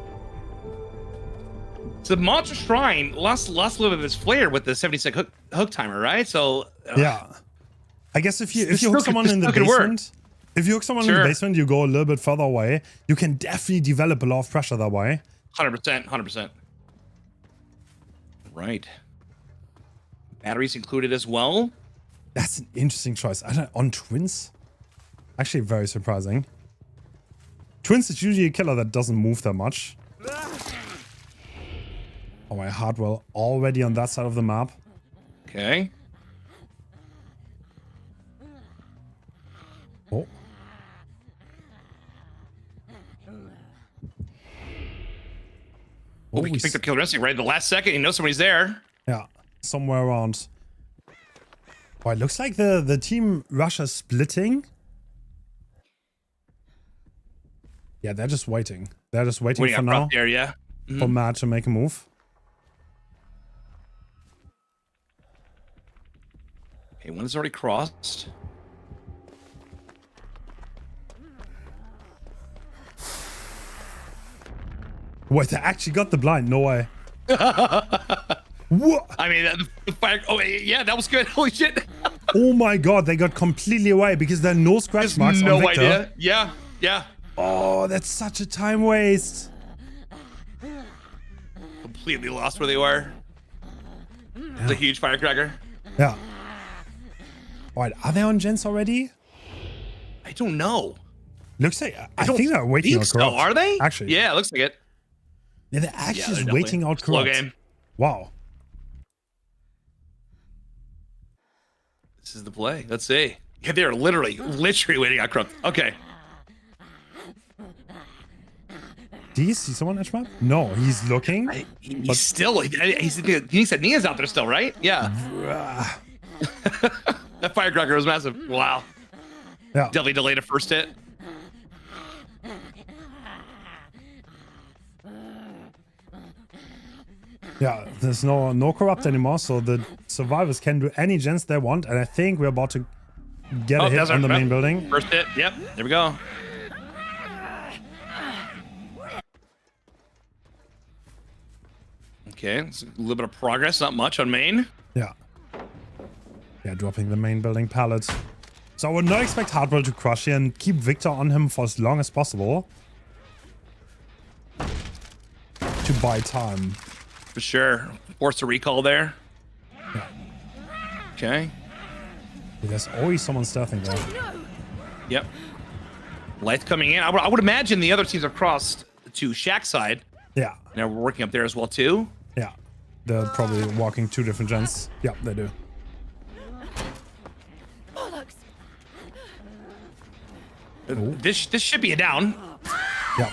So Monster Shrine lost a little bit of its flair with the 70-second hook timer, right? So yeah. I guess if you hook someone in the basement. If you hook someone in the basement, you go a little bit further away. You can definitely develop a lot of pressure that way. 100%. Right. Batteries included as well. That's an interesting choice. On Twins? Actually, very surprising. Twins is usually a killer that doesn't move that much. Oh, my Hardwell already on that side of the map. Okay. Oh. Oh, we can pick up Killer Instinct right at the last second. You know somebody's there. Yeah, somewhere around. Oh, it looks like the team Russia's splitting. Yeah, they're just waiting. They're just waiting for now. There, yeah. For Matt to make a move. Okay, one is already crossed. Wait, they actually got the blind? No way. What? I mean, the fire. Oh, yeah, that was good. Holy shit. Oh my god, they got completely away because there are no scratch marks on Victor. No idea. Yeah. Oh, that's such a time waste. Completely lost where they were. Yeah. It's a huge firecracker. Yeah. Alright, are they on gens already? I don't know. Looks like I think they're waiting out Corrupt. Are they? Actually. Yeah, it looks like it. Yeah, they're actually just waiting out Corrupt. Slow game. Wow. This is the play. Let's see. Yeah, they're literally waiting out Corrupt. Okay. Do you see someone edge map? No, he's looking. He's still. He needs that Nia's out there still, right? Yeah. That firecracker was massive. Wow. Yeah. Definitely delayed a first hit. Yeah, there's no corrupt anymore, so the survivors can do any gens they want, and I think we're about to get a hit on the main building. First hit. Yep. There we go. Okay, it's a little bit of progress, not much on main. Yeah. Yeah, dropping the main building pallet. So I would not expect Hardwell to crush here and keep Victor on him for as long as possible. To buy time. For sure. Force a recall there. Yeah. Okay. There's always someone stealthing there. Yep. Light coming in. I would imagine the other teams have crossed to Shack side. Yeah. Now we're working up there as well too. Yeah. They're probably walking two different gens. Yeah, they do. This should be a down. Yeah.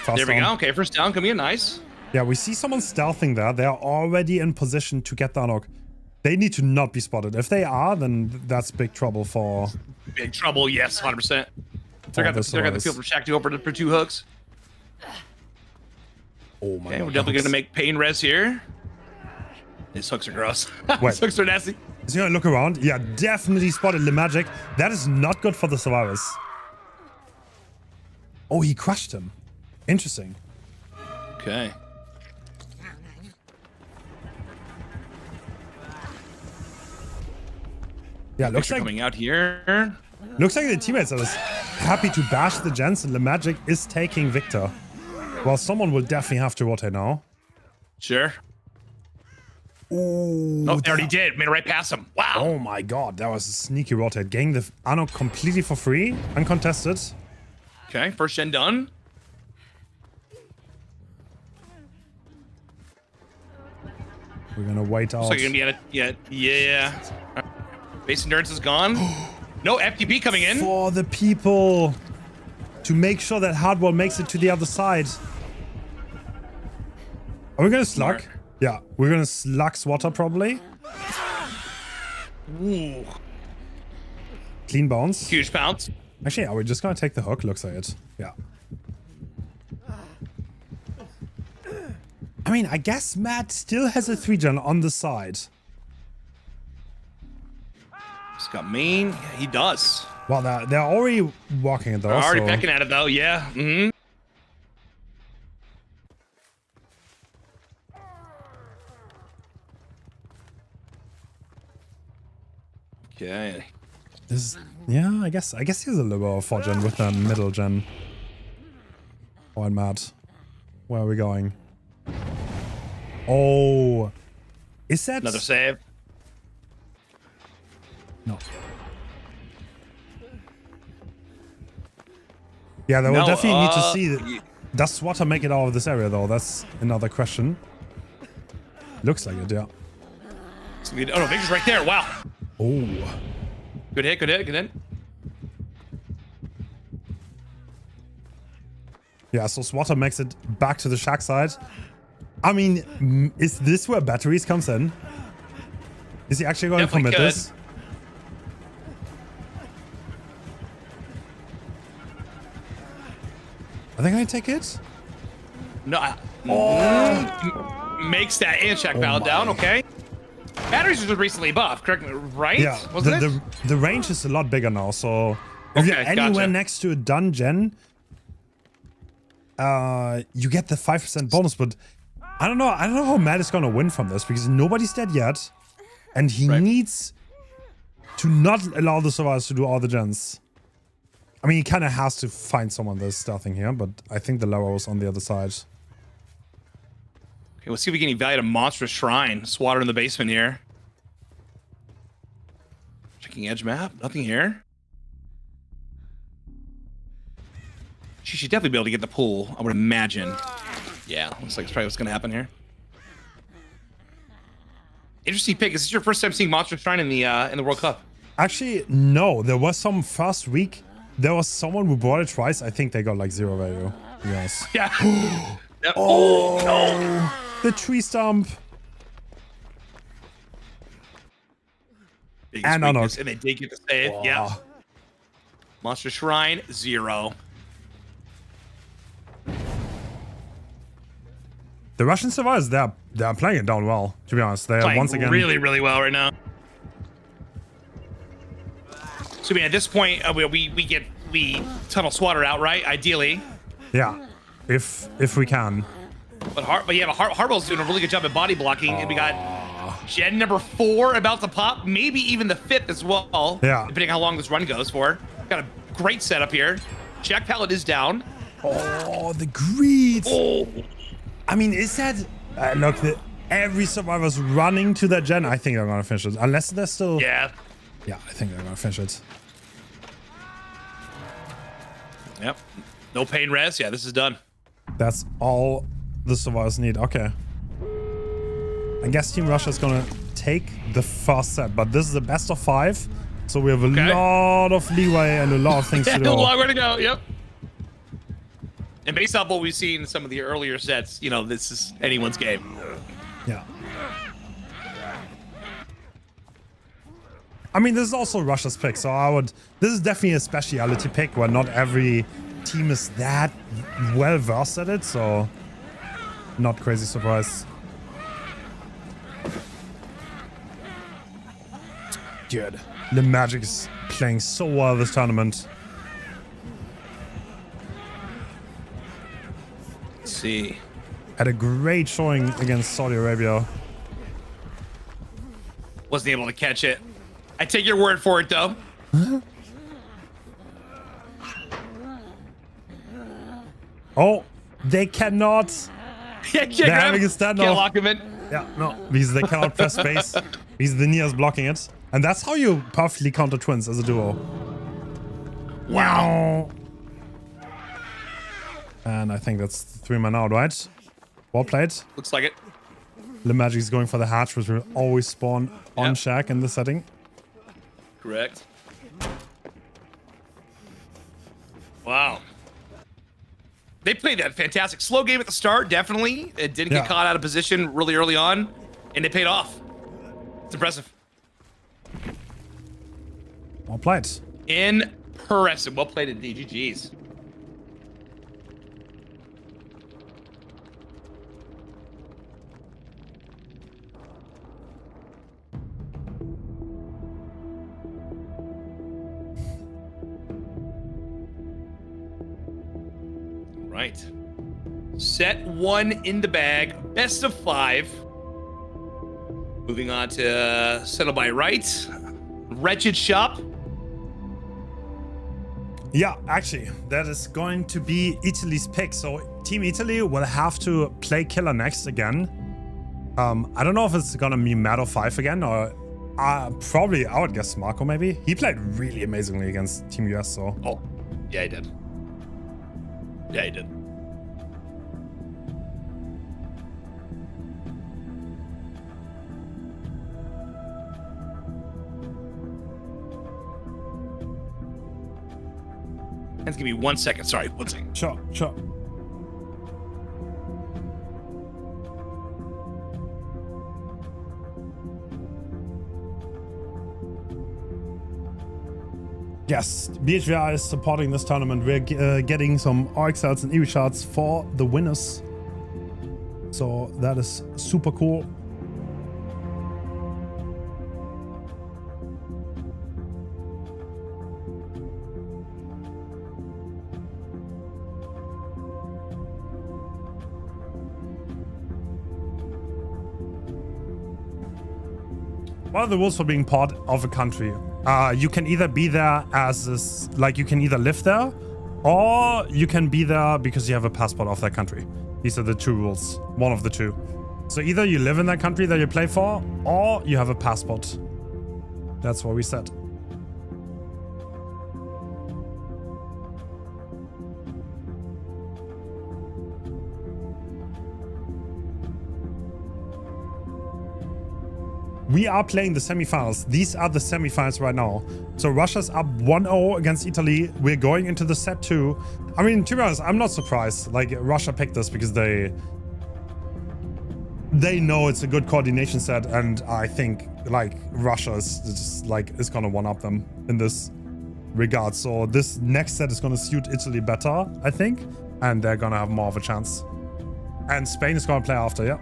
Fast There we down. go. Okay, first down coming in. Nice. Yeah, we see someone stealthing there. They're already in position to get the unlock. They need to not be spotted. If they are, then that's big trouble for... Big trouble. Yes, 100%. They got the field from Shack to open for 2 hooks. Oh my Okay, god. we're definitely going to make pain res here. These hooks are gross. These hooks are nasty. Is he gonna look around? Yeah, definitely spotted the magic. That is not good for the survivors. Oh, he crushed him. Interesting. Okay. Yeah, looks like coming out here. Looks like the teammates are just happy to bash the gens, and the magic is taking Victor. Well, someone will definitely have to rotate now. Sure. Ooh, Oh, they already did. Made it right past him. Wow. Oh my god, that was a sneaky rotate. Getting the Anno completely for free, uncontested. Okay, first gen done. We're gonna wait out. So you're gonna be at a yeah. Base endurance is gone. No FTP coming in. For the people to make sure that Hardwell makes it to the other side. Are we gonna slug? Smart. Yeah, we're gonna slug Swatter probably. Ooh. Clean bounce. Huge pounce. Actually, are we just gonna take the hook? Looks like it. Yeah. I mean, I guess Matt still has a 3-gen on the side. He's got main. Yeah, he does. Well, they're already walking it though. They're already so... pecking at it though. Yeah. Mm-hmm. Okay. This is, yeah, I guess he's a little bit of 4-gen with the middle gen. Oh, and Matt. Where are we going? Oh. Is that... Another save. No. Yeah, they will definitely need to see that. Does Swatter make it out of this area though? That's another question. Looks like it, yeah. Oh no, Victor's right there. Wow. Oh. Good hit, good hit, good hit. Yeah, so Swatter makes it back to the Shack side. I mean, is this where batteries comes in? Is he actually going to commit this? Are they going to take it? No. Makes that and check valid down. Okay. Batteries was recently buffed, correct me, right? Yeah, Wasn't it? the range is a lot bigger now, so if you're anywhere gotcha. next to a dungeon, you get the 5% bonus, but I don't know how Matt is gonna win from this because nobody's dead yet, and he needs to not allow the survivors to do all the gens. I mean, he kind of has to find someone that's stealthing here, but I think the Lara was on the other side. Okay, we'll see if we can evaluate a monstrous shrine. Swatter in the basement here. Checking edge map. Nothing here. She should definitely be able to get the pool, I would imagine. Yeah, looks like it's probably what's going to happen here. Interesting pick. Is this your first time seeing monstrous shrine in the World Cup? Actually, no. There was some first week. There was someone who bought it twice. I think they got like 0 value. Yes. Yeah. Yep. Oh, no. The tree stump. Biggest And weakness, unhook. and they did get the save. Oh. Yeah. Monster Shrine, 0. The Russian survivors, they're playing it down well, to be honest. They're Playing once again really, really well right now. So at this point, we tunnel Swatter out, right? Ideally. Yeah, if we can. But Hardwell's doing a really good job at body blocking, and we got Gen number 4 about to pop, maybe even the 5th as well. Yeah. Depending on how long this run goes for. Got a great setup here. Jack Pallet is down. Oh, the greed. Oh. I mean, is that... look, every survivor's running to that gen. I think they're going to finish it. Unless they're still... Yeah. Yeah, I think they're going to finish it. Yep. No pain res. Yeah, this is done. That's all the survivors need. Okay. I guess Team Russia is going to take the first set, but this is the best of 5. So we have a lot of leeway and a lot of things to do. A long way to go. Yep. And based off what we've seen in some of the earlier sets, you know, this is anyone's game. Yeah. I mean, this is also Russia's pick, so this is definitely a speciality pick where not every team is that well versed at it, so not crazy surprise. Good. The Magic is playing so well this tournament. Let's see. Had a great showing against Saudi Arabia. Wasn't able to catch it. I take your word for it, though. Oh, they cannot. Yeah, They're having a standoff. Can't lock him in. Yeah, no, because they cannot press space. Because the Nia's blocking it. And that's how you perfectly counter twins as a duo. Wow. And I think that's 3 men out, right? Well played. Looks like it. The Magic is going for the hatch, which will always spawn on Shack in this setting. Correct. Wow. They played that fantastic slow game at the start, definitely. It didn't get caught out of position really early on, and it paid off. It's impressive. Well played. Impressive. Well played indeed. GG's. Right. Set 1 in the bag. Best of 5. Moving on to Settle by Right. Wretched Shop. Yeah, actually, that is going to be Italy's pick. So Team Italy will have to play Killer next again. I don't know if it's gonna be Mad 5 again, or probably I would guess Marco maybe. He played really amazingly against Team US, so. Oh, yeah, he did. Yeah, he did. Hens, give me 1 second. Sorry, 1 second. Sure, sure. Yes, BHVR is supporting this tournament. We're getting some RXLs and EV shots for the winners. So that is super cool. What are the rules for being part of a country? You can either be there as this, like you can either live there, or you can be there because you have a passport of that country. These are the 2 rules, one of the 2. So either you live in that country that you play for, or you have a passport. That's what we said. we are playing the semifinals. These are the semifinals right now. So Russia's up 1-0 against Italy. We're going into the set 2. I mean, to be honest, I'm not surprised. Like, Russia picked this because they know it's a good coordination set, and I think like Russia is just like is gonna one-up them in this regard. So this next set is gonna suit Italy better, I think, and they're gonna have more of a chance. And Spain is gonna play after, yeah.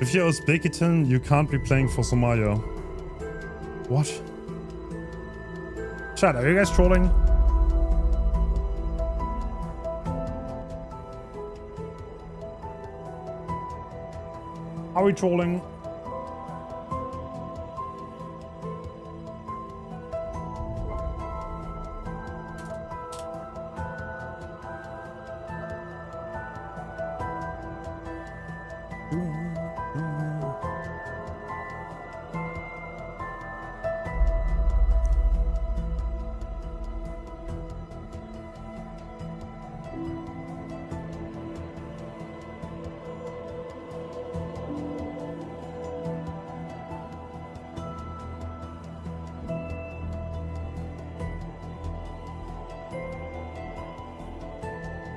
If you're Uzbekistan, you can't be playing for Somalia. What? Chat, are you guys trolling? Are we trolling?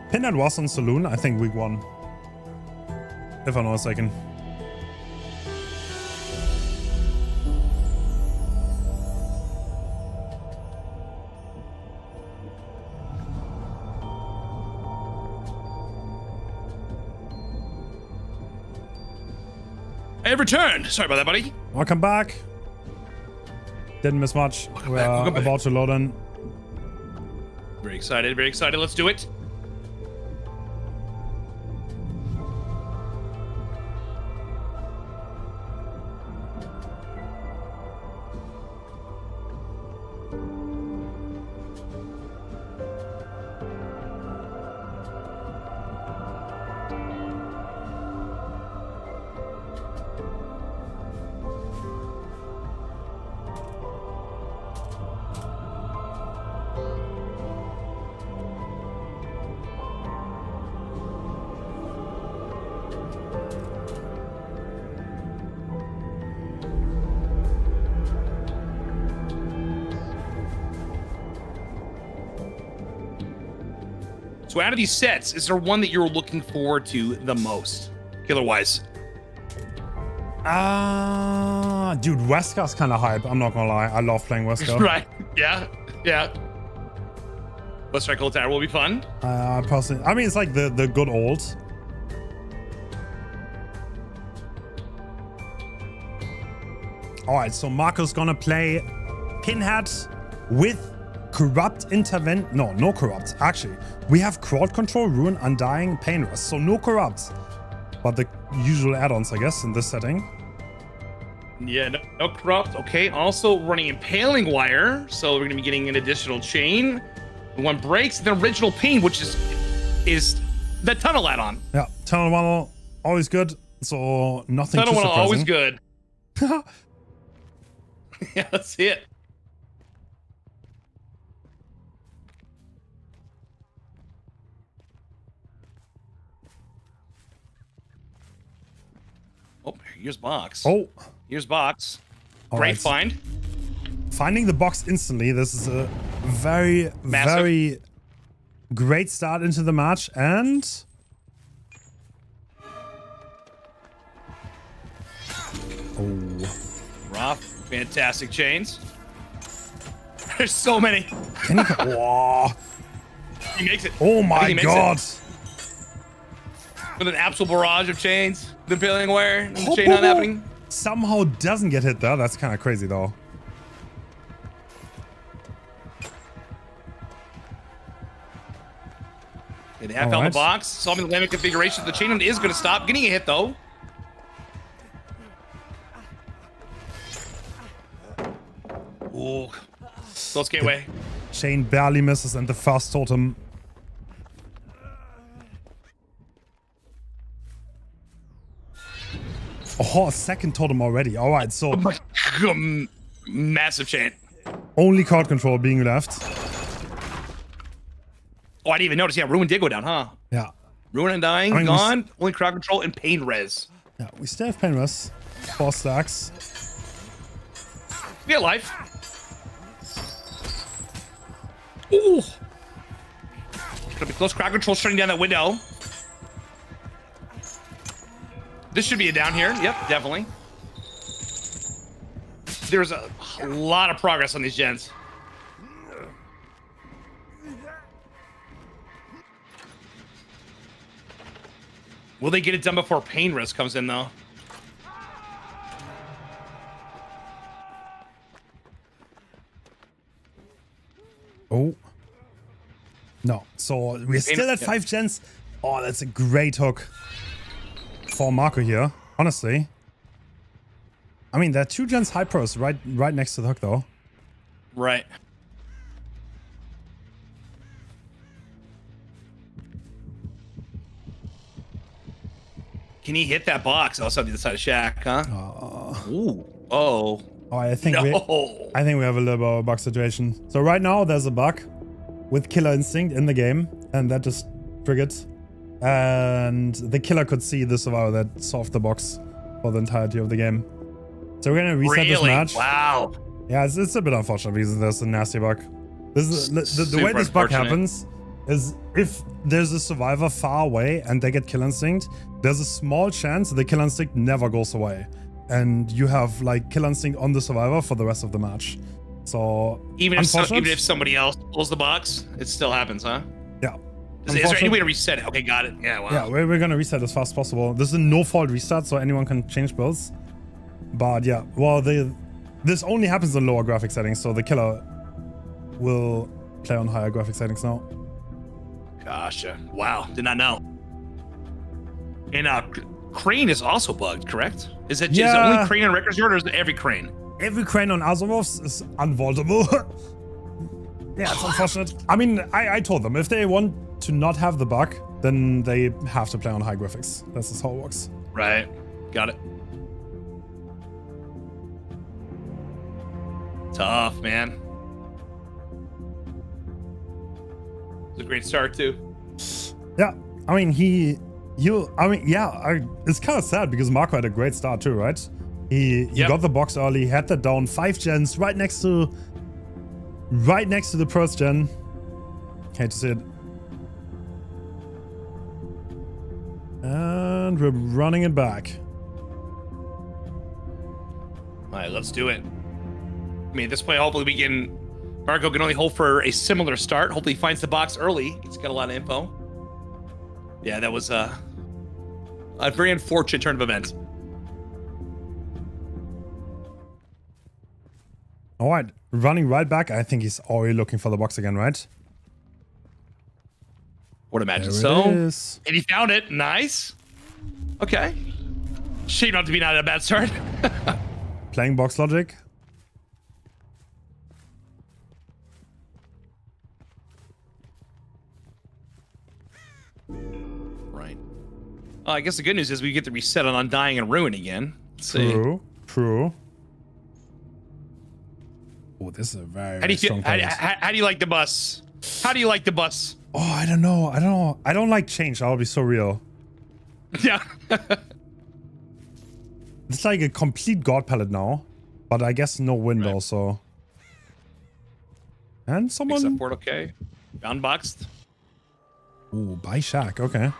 Pinhead was on Saloon, I think week 1. If I'm not mistaken. I have returned. Sorry about that, buddy. Welcome back. Didn't miss much. We're about to load in. Very excited, very excited. Let's do it. So out of these sets, is there one that you're looking forward to the most, killer-wise? Dude, Wesker's kind of hype. I'm not gonna lie. I love playing Wesker. Right. Yeah. Yeah. Let's try Cold Tower will be fun. Personally, I mean, it's like the good old. All right, so Marco's gonna play Pinhead with Corrupt Intervent. No Corrupt. Actually, we have Crowd Control, Ruin, Undying, Pain Rust. So no Corrupt, but the usual add-ons, I guess, in this setting. Yeah, no Corrupt. Okay, also running Impaling Wire, so we're gonna be getting an additional chain. One breaks the original Pain, which is the Tunnel add-on. Yeah, Tunnel One always good. So nothing Tunnel too One surprising. always good. Yeah, let's see it. Oh, here's box. Oh, here's box. All Great right. find. Finding the box instantly. This is a very, very great start into the match. And oh, Rough, fantastic chains. There's so many. can he? Whoa. He makes it. Oh I my think he makes god. it. With an absolute barrage of chains. The Imperial Wire and the chain hunt happening. Somehow doesn't get hit there. That's kind of crazy though. They have found the box. Solving the landing configuration. The chain hunt is going to stop. Getting a hit though. Ooh. Close gateway. Chain barely misses and the first totem. Oh, second totem already. All right, so massive chain. Only card control being left. Oh, I didn't even notice. Yeah, Ruin did go down, huh? Yeah. Ruin and Dying, I mean, gone. Only crowd control and Pain Res. Yeah, we still have Pain Res. 4 stacks. We got life. Ooh. Gonna be close. Crowd control shutting down that window. This should be a down here. Yep, definitely. There's a lot of progress on these gens. Will they get it done before Pain Risk comes in, though? Oh. No. So we're still at 5 gens. Oh, that's a great hook for Marco here, honestly. I mean, there are 2 gens high pros right next to the hook, though. Right. Can he hit that box? Also on the other side of Shack, huh? Ooh. Oh. Oh, I think we have a little bit of a bug situation. So right now there's a bug with Killer Instinct in the game, and that just triggered. And the killer could see the survivor that solved the box for the entirety of the game. So we're gonna reset this match. Wow. Yeah, it's a bit unfortunate because there's a nasty bug. This is the way this bug happens is if there's a survivor far away and they get Kill Instinct, there's a small chance the Kill Instinct never goes away. And you have like Kill Instinct on the survivor for the rest of the match. So even if somebody else pulls the box, it still happens, huh? Yeah. Is there any way to reset it? Okay, got it. Yeah, wow. Yeah, we're gonna reset as fast as possible. This is a no-fault restart, so anyone can change builds. But yeah, well, this only happens in lower graphic settings, so the killer will play on higher graphic settings now. Gotcha. Wow, did not know. And Crane is also bugged, correct? Is it just only Crane on Record Zero, or is it every Crane? Every Crane on Azorovs is unvaultable. Yeah, it's unfortunate. I mean, I told them if they want to not have the bug, then they have to play on high graphics. That's just how it works. Right. Got it. Tough, man. It's a great start too. Yeah, I mean it's kind of sad because Marco had a great start too, right? He got the box early, had that down, 5 gens right next to the first gen. Hate to see it. And we're running it back. All right, let's do it. I mean, this play, hopefully Marco can only hope for a similar start. Hopefully he finds the box early. He's got a lot of info. Yeah, that was a very unfortunate turn of events. All right, running right back. I think he's already looking for the box again, right? Would imagine so. And he found it. Nice. Okay. Shame not to be not a bad start. Playing box logic. Right. I guess the good news is we get to reset on Undying and Ruin again. Let's see. True. Oh, this is a very strong how do you like the bus? How do you like the bus? Oh, I don't know. I don't like change. I'll be so real. Yeah. It's like a complete god palette now, but I guess no wind also. And someone. Except port, okay. Unboxed. Ooh, by Shack. Okay.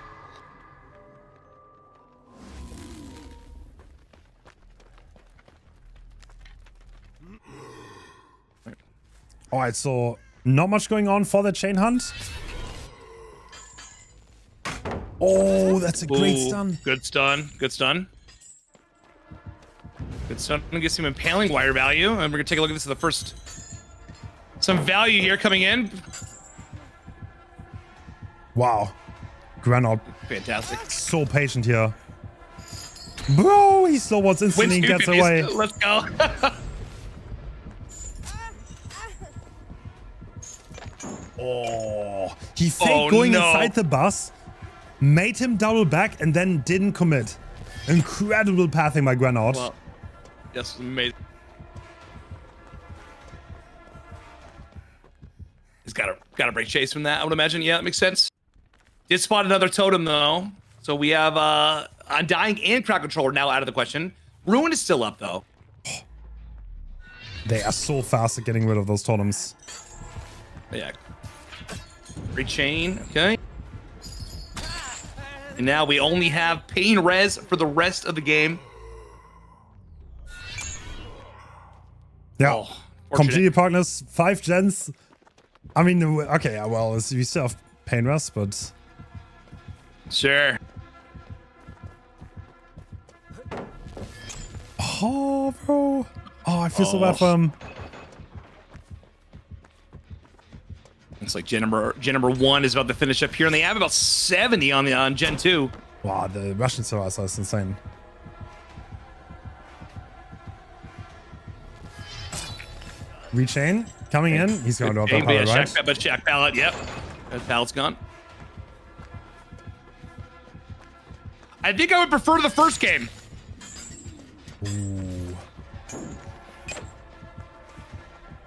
All right, so not much going on for the chain hunt. Oh, that's a great Ooh, stun. Good stun. Good stun. Good stun. I'm gonna get some impaling wire value, and we're gonna take a look at this as the first. Some value here coming in. Wow. Granot. Fantastic. So patient here. Bro, he slow walls instantly and gets away. Let's go. Oh, he faked going inside the bus, made him double back, and then didn't commit. Incredible pathing by Granot. Well, yes, amazing. He's got to break chase from that, I would imagine. Yeah, that makes sense. Did spot another totem though, so we have Undying and Crowd Controller now out of the question. Ruin is still up though. They are so fast at getting rid of those totems. Yeah. Rechain, okay. And now we only have Pain Res for the rest of the game. Yeah, Oh, completely partners, 5 gens. I mean, okay, yeah, well, we still have Pain Res, but... Sure. Oh, bro. Oh, I feel so bad for him. Looks like gen number 1 is about to finish up here, and they have about 70 on Gen 2. Wow, the Russian survivor is insane. Rechain coming in. He's going to drop that pallet, right? But Shack pallet, yep. That pallet's gone. I think I would prefer the first game. Ooh.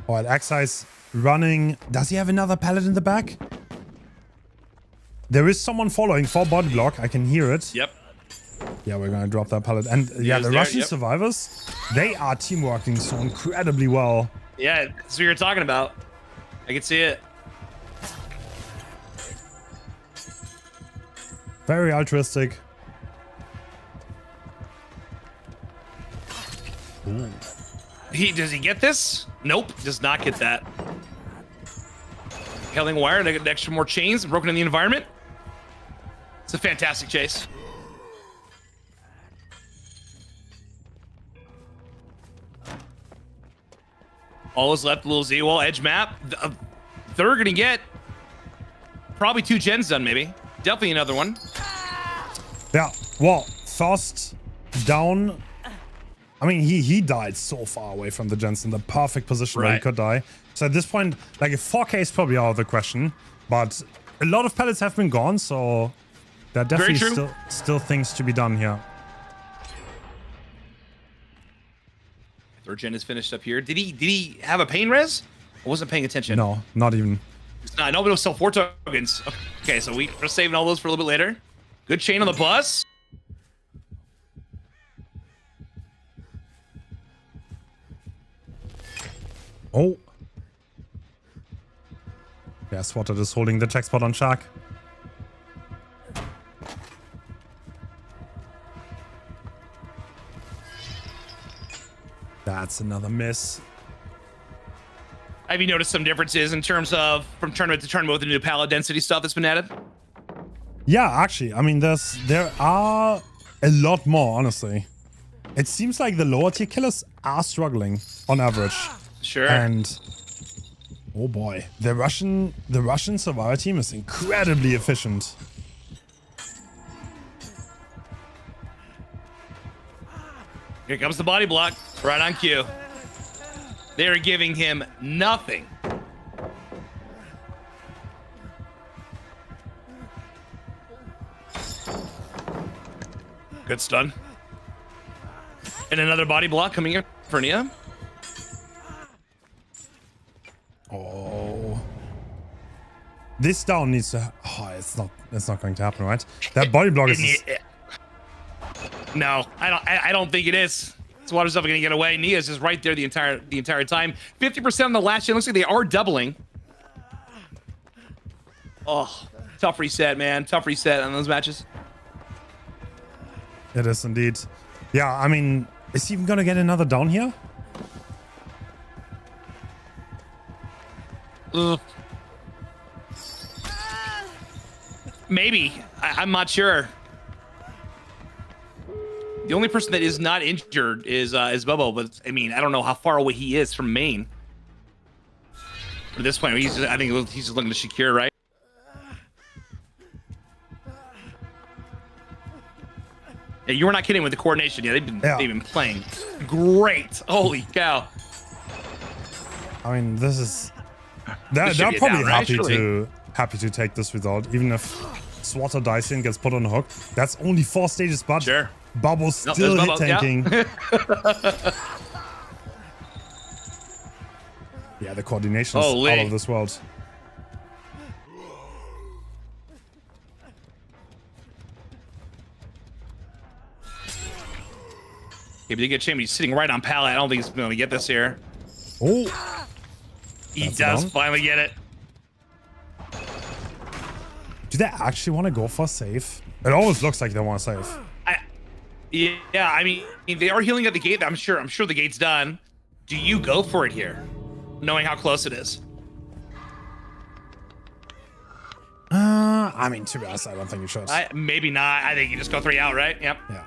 All right, Excise running. Does he have another pallet in the back? There is someone following for body block. I can hear it. Yep. Yeah, we're going to drop that pallet. And yeah, the Russian survivors, they are teamworking so incredibly well. Yeah, that's what you're talking about. I can see it. Very altruistic. Ooh. Does he get this? Nope, does not get that. Helling wire to get extra more chains broken in the environment. It's a fantastic chase. All is left, a little Z-wall edge map. They're gonna get probably 2 gens done, maybe. Definitely another one. Yeah, well, first down. I mean, he died so far away from the gens in the perfect position where he could die. So at this point, like a 4K is probably out of the question, but a lot of pellets have been gone, so there are definitely still things to be done here. Third gen is finished up here. Did he have a pain res? I wasn't paying attention. No, not even. I know we don't sell 4 tokens. Okay, so we're saving all those for a little bit later. Good chain on the bus. Oh. Yeah, Swatted is holding the check spot on Shark. That's another miss. Have you noticed some differences in terms of from tournament to tournament with the new pallet density stuff that's been added? Yeah, actually, I mean, there are a lot more, honestly. It seems like the lower tier killers are struggling on average. Sure. And oh boy, the Russian survivor team is incredibly efficient. Here comes the body block, right on cue. They're giving him nothing. Good stun. And another body block coming in for Nia. Oh. This down needs to... Oh, it's not going to happen, right? That body block is... No, I don't think it is. Water's never gonna get away. Nia's just right there the entire time. 50% on the last gen. Looks like they are doubling. Oh, tough reset, man. Tough reset on those matches. It is indeed. Yeah, I mean, is he even gonna get another down here? Maybe. I'm not sure. The only person that is not injured is Bobo, but I mean, I don't know how far away he is from Maine. At this point, I think he's just looking to Shakir, right? Yeah, you were not kidding with the coordination. Yeah, they've been playing great. Holy cow! I mean, this is they're probably happy to take this result, even if Swatter dies in, gets put on the hook. That's only 4 stages, but sure. Bubbles still hit tanking. Yeah, the coordination is out of this world. If they get Chamber, he's sitting right on pallet. I don't think he's going to get this here. Oh, he does finally get it. Do they actually want to go for safe? It always looks like they want to save. Yeah, I mean, they are healing at the gate. I'm sure the gate's done. Do you go for it here, knowing how close it is? I mean, to be honest, I don't think you should. Maybe not. I think you just go 3 out, right? Yep. Yeah.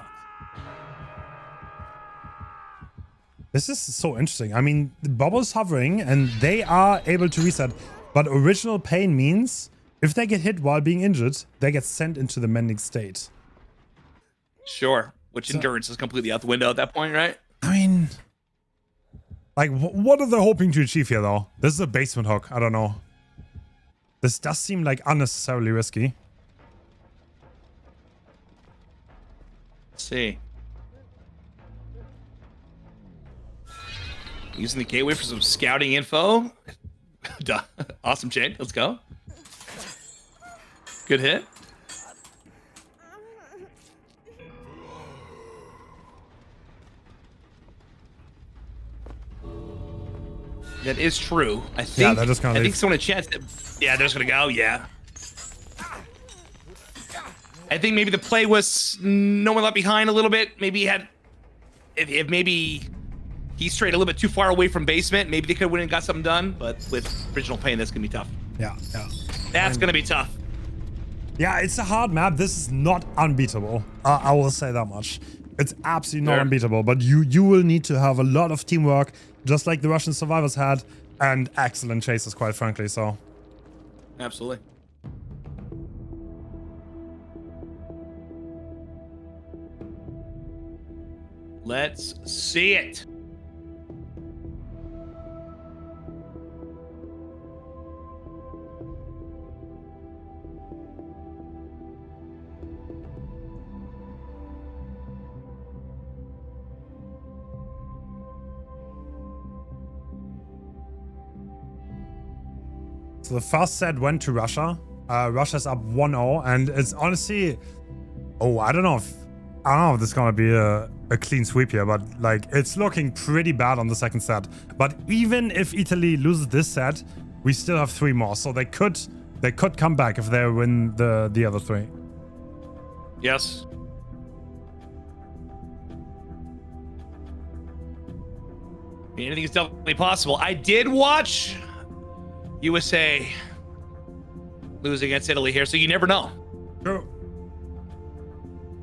This is so interesting. I mean, the Bubble's hovering, and they are able to reset. But original pain means if they get hit while being injured, they get sent into the mending state. Sure. Which endurance is completely out the window at that point, right? I mean, like, what are they hoping to achieve here, though? This is a basement hook. I don't know. This does seem like unnecessarily risky. Let's see. Using the gateway for some scouting info. Awesome chain. Let's go. Good hit. That is true. I think. Yeah, they're just gonna I think someone had chance. Yeah, they're just gonna go. Yeah. I think maybe the play was no one left behind a little bit. Maybe he had, if maybe he strayed a little bit too far away from basement, maybe they could have went and got something done. But with original pain, that's gonna be tough. Yeah, yeah. That's gonna be tough. Yeah, it's a hard map. This is not unbeatable. I will say that much. It's absolutely not unbeatable, but you will need to have a lot of teamwork, just like the Russian survivors had, and excellent chases, quite frankly. So, absolutely. Let's see it. So the first set went to Russia. Russia's up 1-0, and it's honestly, I don't know if this is gonna be a clean sweep here, but like it's looking pretty bad on the second set. But even if Italy loses this set, we still have 3 more, so they could come back if they win the other 3. Yes. Anything is definitely possible. I did watch USA lose against Italy here, so you never know. True.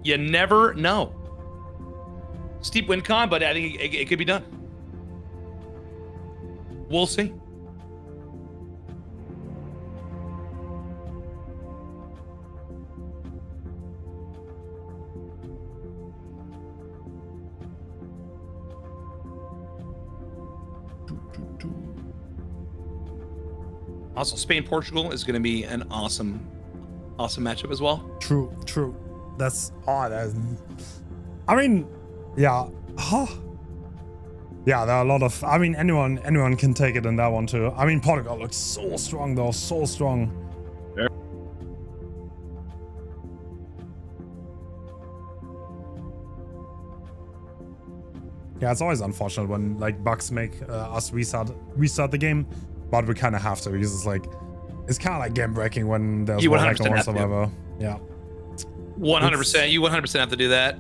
You never know. Steep win con, but I think it could be done. We'll see. Also, Spain-Portugal is going to be an awesome matchup as well. True. That's I mean, yeah. Yeah, there are a lot of, I mean, anyone can take it in that one too. I mean, Portugal looks so strong though, so strong. Yeah. Yeah, it's always unfortunate when like bugs make us restart the game, but we kind of have to because it's kind of like game breaking when there's one hack or one survivor. Yeah. 100%. You 100% have to do that.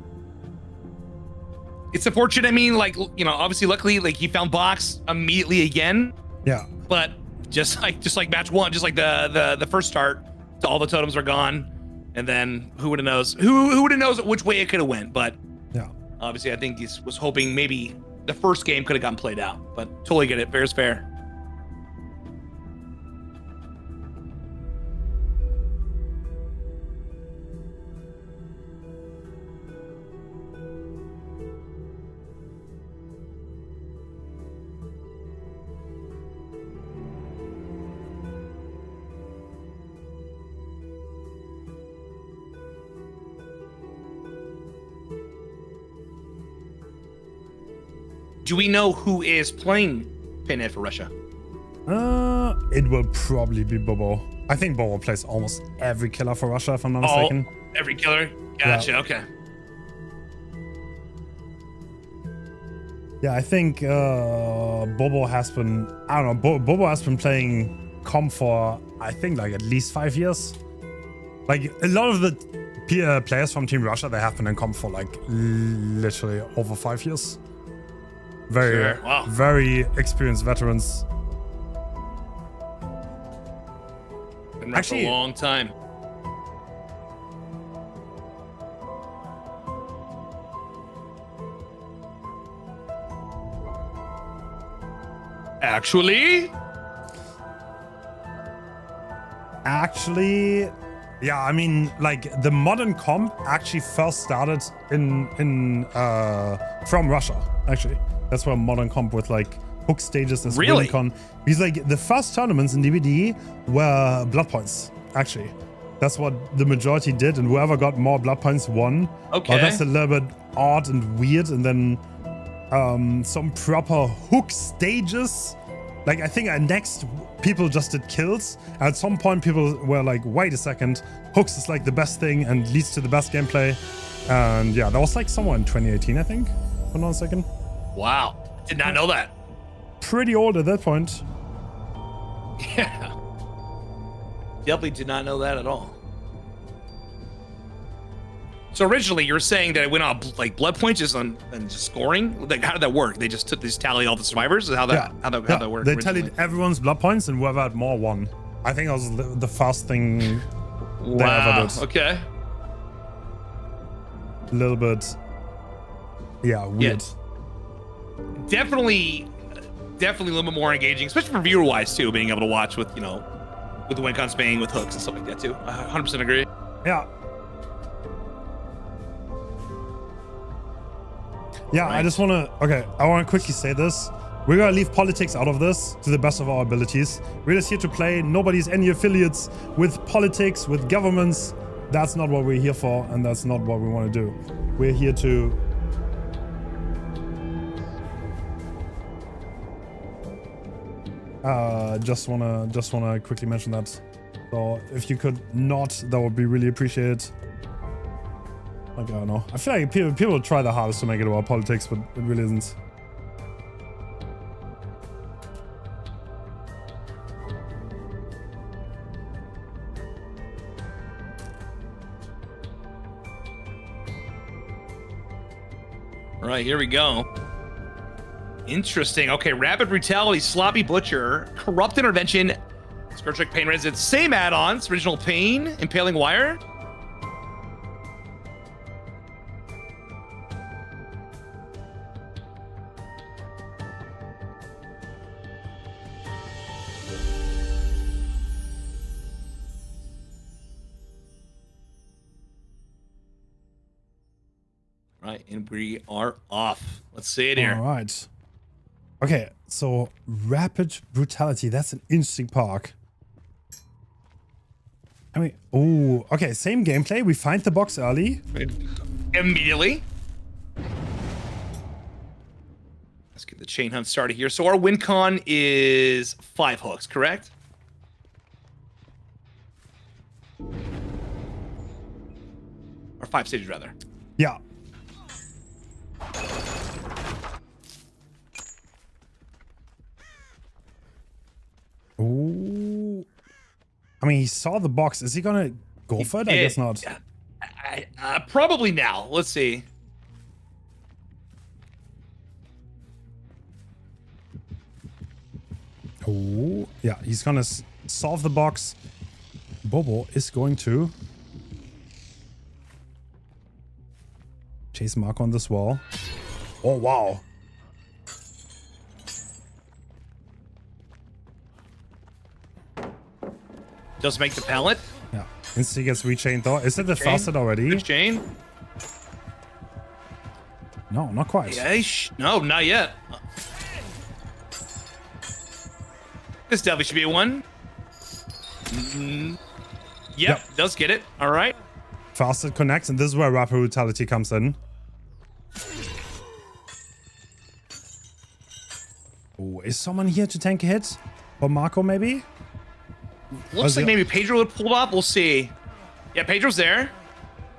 It's unfortunate. I mean, like, you know, obviously, luckily, like he found box immediately again. Yeah. But just like match 1, just like the first start, all the totems are gone. And then who would have knows? Who would have knows which way it could have went? But Yeah. obviously, I think he was hoping maybe the first game could have gotten played out. But totally get it. Fair is fair. Do we know who is playing Pinhead for Russia? It will probably be Bobo. I think Bobo plays almost every killer for Russia, if I'm not mistaken. Every killer? Gotcha, okay. Yeah, I think Bobo has been, I don't know, Bobo has been playing comp for, I think, like at least 5 years. Like, a lot of the players from Team Russia, they have been in comp for like literally over 5 years. Very, wow. Very experienced veterans. Been around for a long time. Actually, yeah, I mean, like the modern comp actually first started in from Russia. Actually, that's where modern comp with like hook stages and really? con. Because like the first tournaments in DBD were blood points. Actually, that's what the majority did, and whoever got more blood points won. Okay, but that's a little bit odd and weird, and then some proper hook stages. Like, I think next people just did kills. At some point, people were like, wait a second, hooks is like the best thing and leads to the best gameplay. And yeah, that was like somewhere in 2018, I think. Hold on a second. Wow. Did not know that. Pretty old at that point. Yeah. Definitely did not know that at all. So originally, you're saying that it went on like blood points just on and just scoring. Like, how did that work? They just took this tally all the survivors. Is how that how that worked? They tallied everyone's blood points, and whoever had more won. I think that was the first thing they ever did. Okay. A little bit, yeah, weird. Yeah. Definitely a little bit more engaging, especially for viewer wise too. Being able to watch with with the win-con Spain with hooks and stuff like that too. I 100% agree. Yeah. Yeah, right. I just want to, I want to quickly say this. We're going to leave politics out of this to the best of our abilities. We're just here to play. Nobody's any affiliates with politics, with governments. That's not what we're here for, and that's not what we want to do. We're here to... just wanna quickly mention that. So if you could not, that would be really appreciated. Like, I don't know. I feel like people try their hardest to make it about politics, but it really isn't. All right, here we go. Interesting. Okay, Rapid Brutality, Sloppy Butcher, Corrupt Intervention, Scourge Pain Resistance, same add-ons, Original Pain, Impaling Wire. Right, and we are off. Let's see it here. All right. Okay, so Rapid Brutality, that's an interesting park. I mean, oh, okay, same gameplay. We find the box early. Immediately. Let's get the chain hunt started here. So our win con is 5 hooks, correct? Or 5 stages, rather. Yeah. Ooh. I mean, he saw the box. Is he gonna go for it? I guess not. Probably now. Let's see. Oh, yeah. He's gonna solve the box. Bobo is going to Chase Marco on this wall. Oh, wow. Does make the pallet. Yeah. Insta gets rechained though. Is it the faucet already? Good chain. No, not quite. Yeah, no, not yet. This definitely should be a one. Yep, does get it. All right. Faucet connects, and this is where rapid brutality comes in. Oh, is someone here to tank a hit? Or Marco, maybe? Looks like maybe Pedro would pull up. We'll see. Yeah, Pedro's there.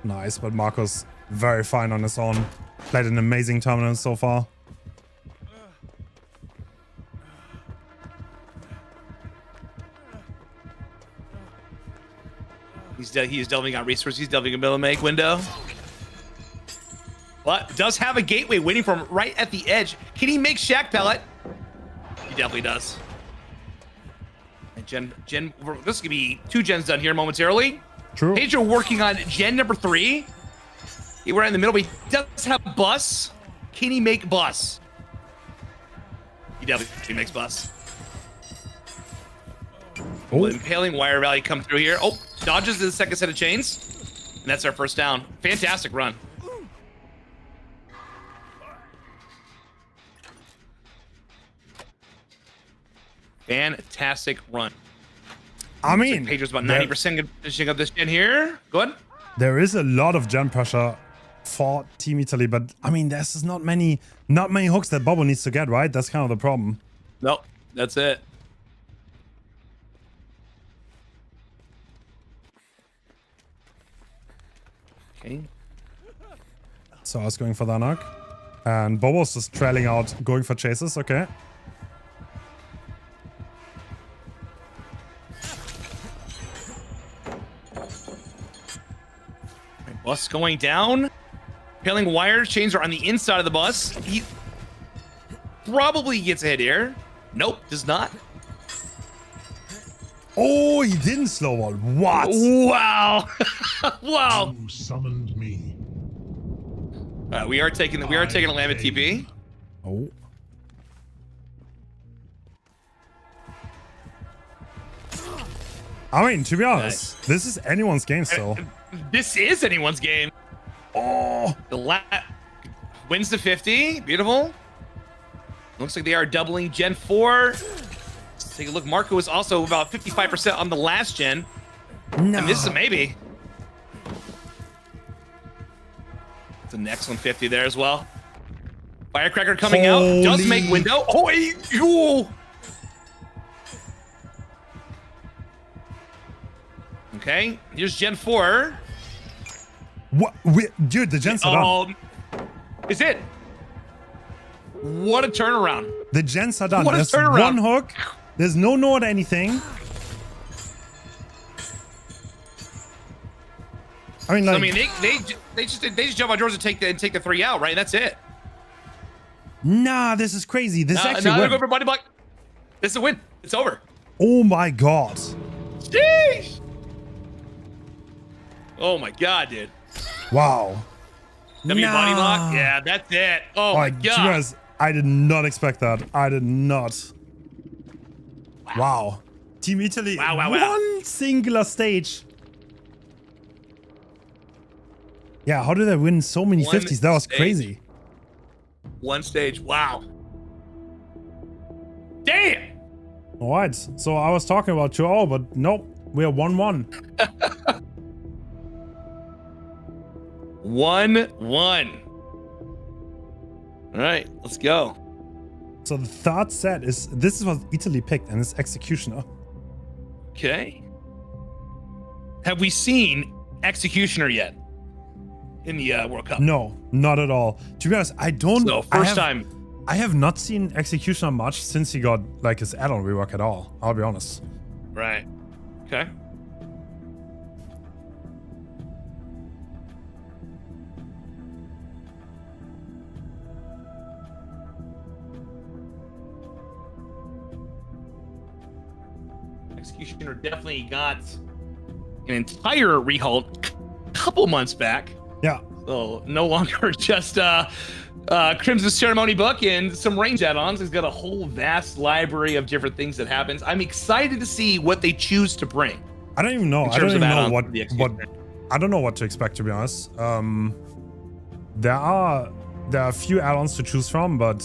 Nice, but Marco's very fine on his own. Played an amazing tournament so far. He's definitely got resources. He's definitely gonna be able to make window. But does have a gateway waiting for him right at the edge. Can he make Shack Pellet? He definitely does. And Gen, this is gonna be 2 gens done here momentarily. True. Pedro working on gen number 3. He right in the middle, but he does have bus. Can he make bus? He definitely makes bus. Oh. Impaling wire rally come through here. Oh, dodges the second set of chains. And that's our first down. Fantastic run. Fantastic run. I mean, Pedro's about 90% finishing up this gen here. Go ahead. there is a lot of gen pressure for Team Italy, but I mean, there's just not many hooks that Bobo needs to get, right? That's kind of the problem. Nope, that's it. Okay. So I was going for the knock. And Bobo's just trailing out, going for chases, okay. Bus going down. Impaling wire chains are on the inside of the bus. He probably gets a hit here. Nope, does not. Oh, he didn't slow wall. What? Wow. Wow. You summoned me. We are taking a Lambent TP. Oh. I mean, to be honest, this is anyone's game still. This is anyone's game. Oh, Wins to 50. Beautiful. Looks like they are doubling Gen 4. Let's take a look. Marco is also about 55% on the last gen. no. And this is a maybe. It's an excellent 50 there as well. Firecracker coming out. Does make window. Oh, ooh. Okay, here's Gen 4. What? Dude, the gens are done. Is it? What a turnaround. The gens are done. What a There's turnaround. one hook. There's no node anything. I mean, like, they just jump on doors and take the 3 out, right? That's it. nah, this is crazy. This is actually Now win. go for Buddy Block. This is a win. It's over. Oh my god. Sheesh. Oh my god, dude. Wow. W body Nah. lock. Yeah, that's it. Oh my To be god. honest, I did not expect that. I did not. Wow. Team Italy, Wow. one singular stage. Yeah, how did they win so many One 50s? That was stage. crazy. One stage. Wow. Damn. All right, so I was talking about 2-0, but nope, we are 1-1. 1-1. All right, let's go. So the third set is, this is what Italy picked, and it's Executioner. Okay. Have we seen Executioner yet in the World Cup? No, not at all. To be honest, I don't. So first time. I have not seen Executioner much since he got like his add-on rework at all. I'll be honest. Right. Okay. Executioner definitely got an entire rehaul a couple months back. Yeah. So no longer just Crimson Ceremony book and some range add-ons. He's got a whole vast library of different things that happens. I'm excited to see what they choose to bring. I don't even know. I don't even know what I don't know what to expect, to be honest. There are a few add-ons to choose from, but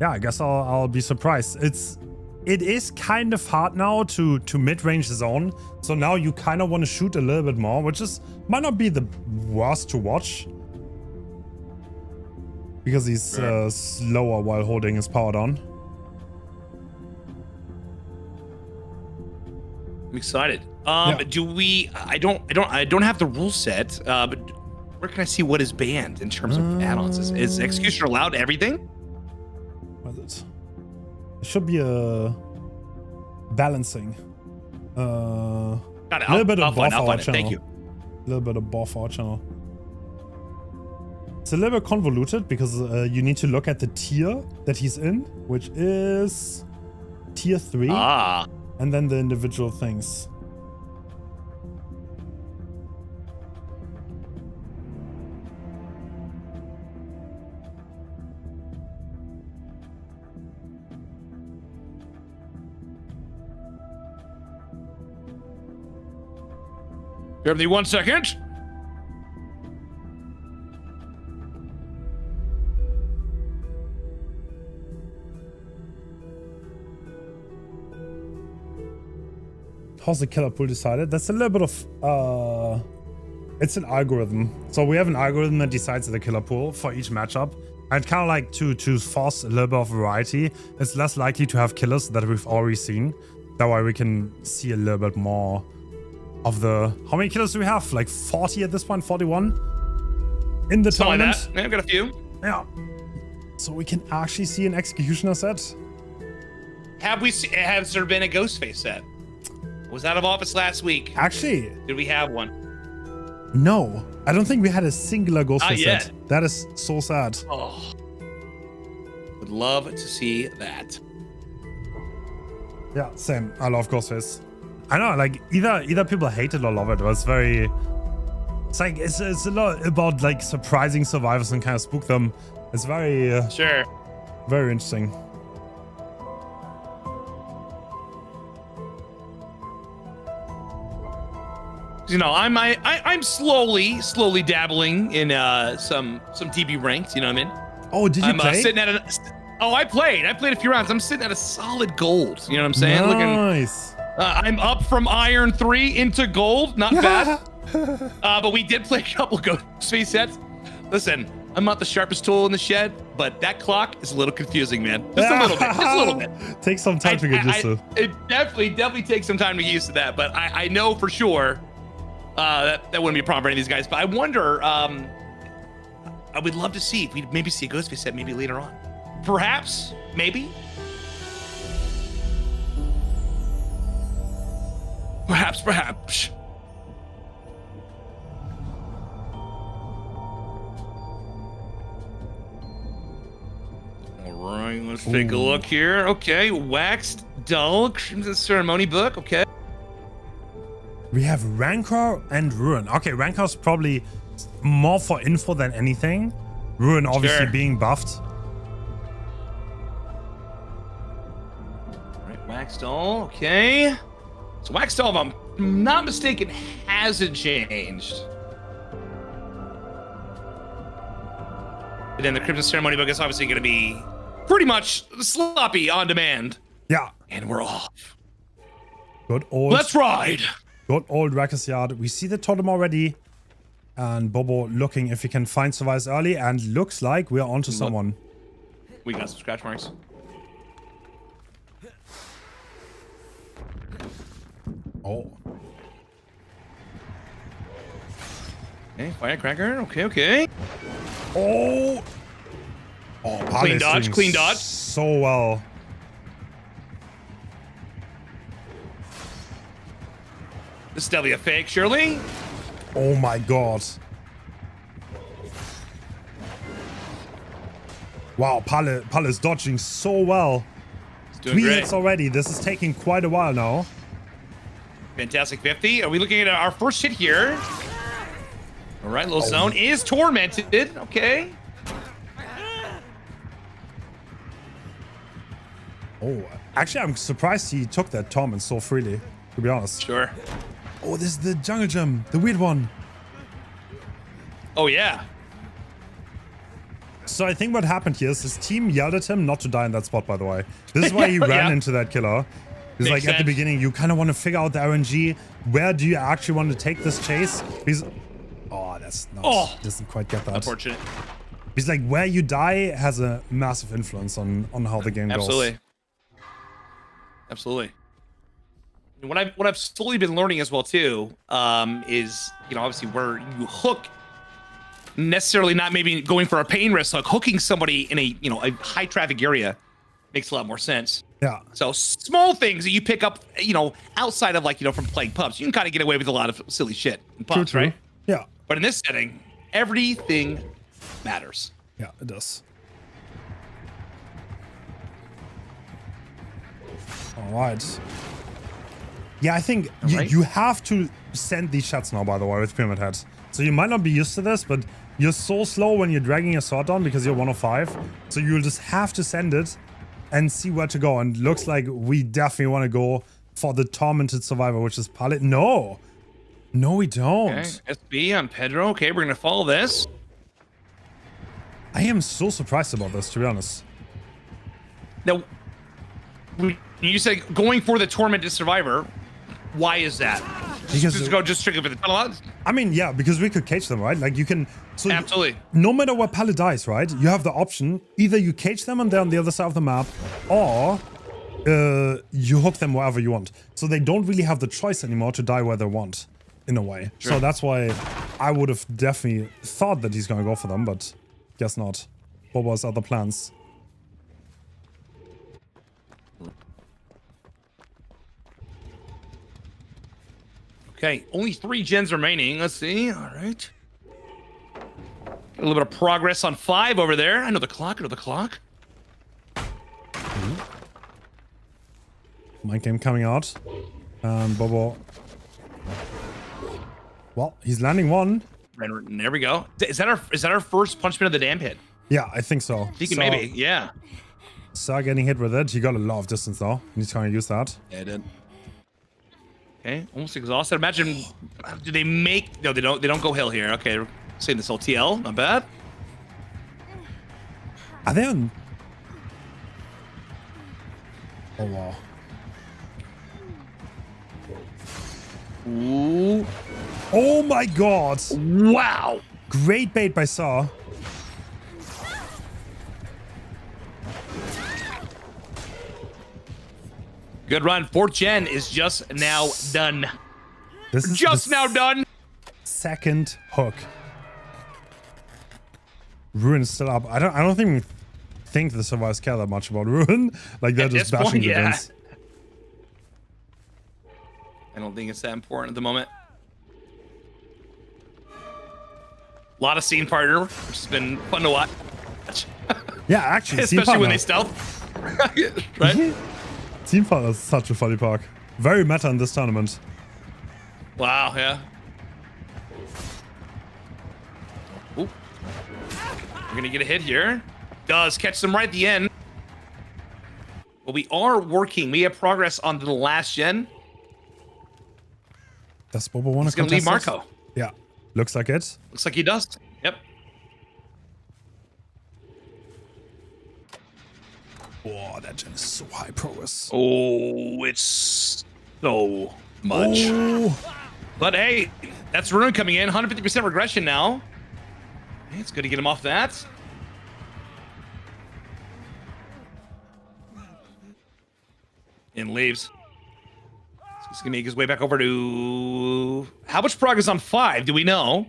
yeah, I guess I'll be surprised. It is kind of hard now to mid-range zone. So now you kind of want to shoot a little bit more, which might not be the worst to watch. Because he's slower while holding his power down. I'm excited. Yeah. Do we? I don't have the rule set. But where can I see what is banned in terms of add-ons? Is Executioner allowed everything? What is it? It should be a balancing. A little bit of buff our channel. Thank you. A little bit of buff our channel. It's a little bit convoluted because you need to look at the tier that he's in, which is tier 3. And then the individual things. Give me 1 second. How's the killer pool decided? That's a little bit of it's an algorithm. So we have an algorithm that decides the killer pool for each matchup. I'd kind of like to force a little bit of variety. It's less likely to have killers that we've already seen. That way we can see a little bit more of the... How many killers do we have? Like 40 at this point? 41? In the tournament? Like that. Yeah, I've got a few. Yeah. So we can actually see an executioner set. Has there been a Ghostface set? Was out of office last week. Actually, did we have one? No, I don't think we had a singular Ghostface yet. set. That is so sad. Oh, would love to see that. Yeah, same. I love Ghostface. I know, like either people hate it or love it. But it's very. It's like it's a lot about like surprising survivors and kind of spook them. It's very sure, very interesting. You know, I'm slowly dabbling in some DB ranked. You know what I mean? Oh, did you play? Sitting at I played a few rounds. I'm sitting at a solid gold. You know what I'm saying? Nice. I'm up from Iron 3 into gold. Not bad. But we did play a couple Ghostface sets. Listen, I'm not the sharpest tool in the shed, but that clock is a little confusing, man. Just a little bit. Just a little bit. Takes some time to get used to. It definitely takes some time to get used to that. But I know for sure that wouldn't be a problem for any of these guys. But I wonder, I would love to see if we maybe see a Ghostface set maybe later on. Perhaps, maybe. Perhaps. All right, let's take a look here. Okay, waxed dull Crimson Ceremony book. Okay. We have Rancor and Ruin. Okay, Rancor's probably more for info than anything. Ruin obviously being buffed. All right, waxed dull. Okay. So waxed dull, if I'm not mistaken, hasn't changed. And then the Crimson Ceremony book is obviously going to be pretty much sloppy on demand. Yeah. And we're off. Good old. Let's ride. Good old Wrecker's Yard. We see the totem already. And Bobo looking if he can find survivors early. And looks like we're onto someone. We got some scratch marks. Oh. Okay, firecracker. Okay. Oh. Oh, clean dodge. So well. This is definitely a fake, surely. Oh my god. Wow, Pal is dodging so well. He's doing 3 great. hits already. This is taking quite a while now. Fantastic 50. Are we looking at our first hit here? All right, little zone is tormented. Okay. Oh, actually, I'm surprised he took that torment so freely, to be honest. Sure. Oh, this is the jungle gem, the weird one. Oh, yeah. So I think what happened here is his team yelled at him not to die in that spot, by the way. This is why he ran into that killer. It's like at the beginning, you kind of want to figure out the RNG. Where do you actually want to take this chase? Because, oh, that's not, doesn't quite get that. Unfortunate. Because like where you die has a massive influence on how the game goes. Absolutely. What I've slowly been learning as well too is, you know, obviously where you hook, necessarily not maybe going for a pain risk, like hooking somebody in a, you know, a high traffic area makes a lot more sense. Yeah. So small things that you pick up, you know, outside of like, you know, from playing pubs, you can kind of get away with a lot of silly shit in pubs, True. right? Yeah. But in this setting, everything matters. Yeah, it does. All right. Yeah, I think you have to send these shots now, by the way, with Pyramid Head. So you might not be used to this, but you're so slow when you're dragging your sword down because you're 105. So you'll just have to send it and see where to go. And looks like we definitely want to go for the Tormented Survivor, which is Palette. No. No, we don't. Okay. SB on Pedro. Okay, we're going to follow this. I am so surprised about this, to be honest. Now, you said going for the Tormented Survivor. Why is that? Because just go strictly for the tunnel. I mean, yeah, because we could cage them, right? Like you can. So absolutely. No matter where Palette dies, right? You have the option: either you cage them and they're on the other side of the map, or you hook them wherever you want. So they don't really have the choice anymore to die where they want, in a way. Sure. So that's why I would have definitely thought that he's gonna go for them, but guess not. Bobo's other plans. Okay, only 3 gens remaining. Let's see. All right. A little bit of progress on 5 over there. I know the clock. Mind game coming out. Bobo. Well, he's landing one. And there we go. Is that our first punishment of the damn pit? Yeah, I think so. Maybe, yeah. Saw getting hit with it. He got a lot of distance though. He's trying to use that. Yeah, I did. Okay, almost exhausted. Imagine, do they make? No, they don't. They don't go hill here. Okay, we're saying this LTL. Not bad. Are they on? Oh wow. Ooh. Oh my god. Wow. Great bait by Saw. Good run. 4th gen is just now done. This is just now done. Second hook. Ruin is still up. I don't even think the survivors care that much about Ruin. Like they're just bashing the guns. I don't think it's that important at the moment. A lot of scene partner, which has been fun to watch. Yeah, actually, especially when they stealth. Right? Team partner is such a funny park. Very meta in this tournament. Wow, yeah. Ooh. We're gonna get a hit here. Does catch them right at the end. But we are working. We have progress on the last gen. Does Bobo want to contest? He's gonna leave Marco. Yeah, looks like it. Looks like he does. Yep. Oh, that gen is so high progress. Oh, it's so much. Oh. But hey, that's Ruin coming in. 150% regression now. Hey, it's good to get him off that. And leaves. So he's gonna make his way back over to... How much progress on 5? Do we know?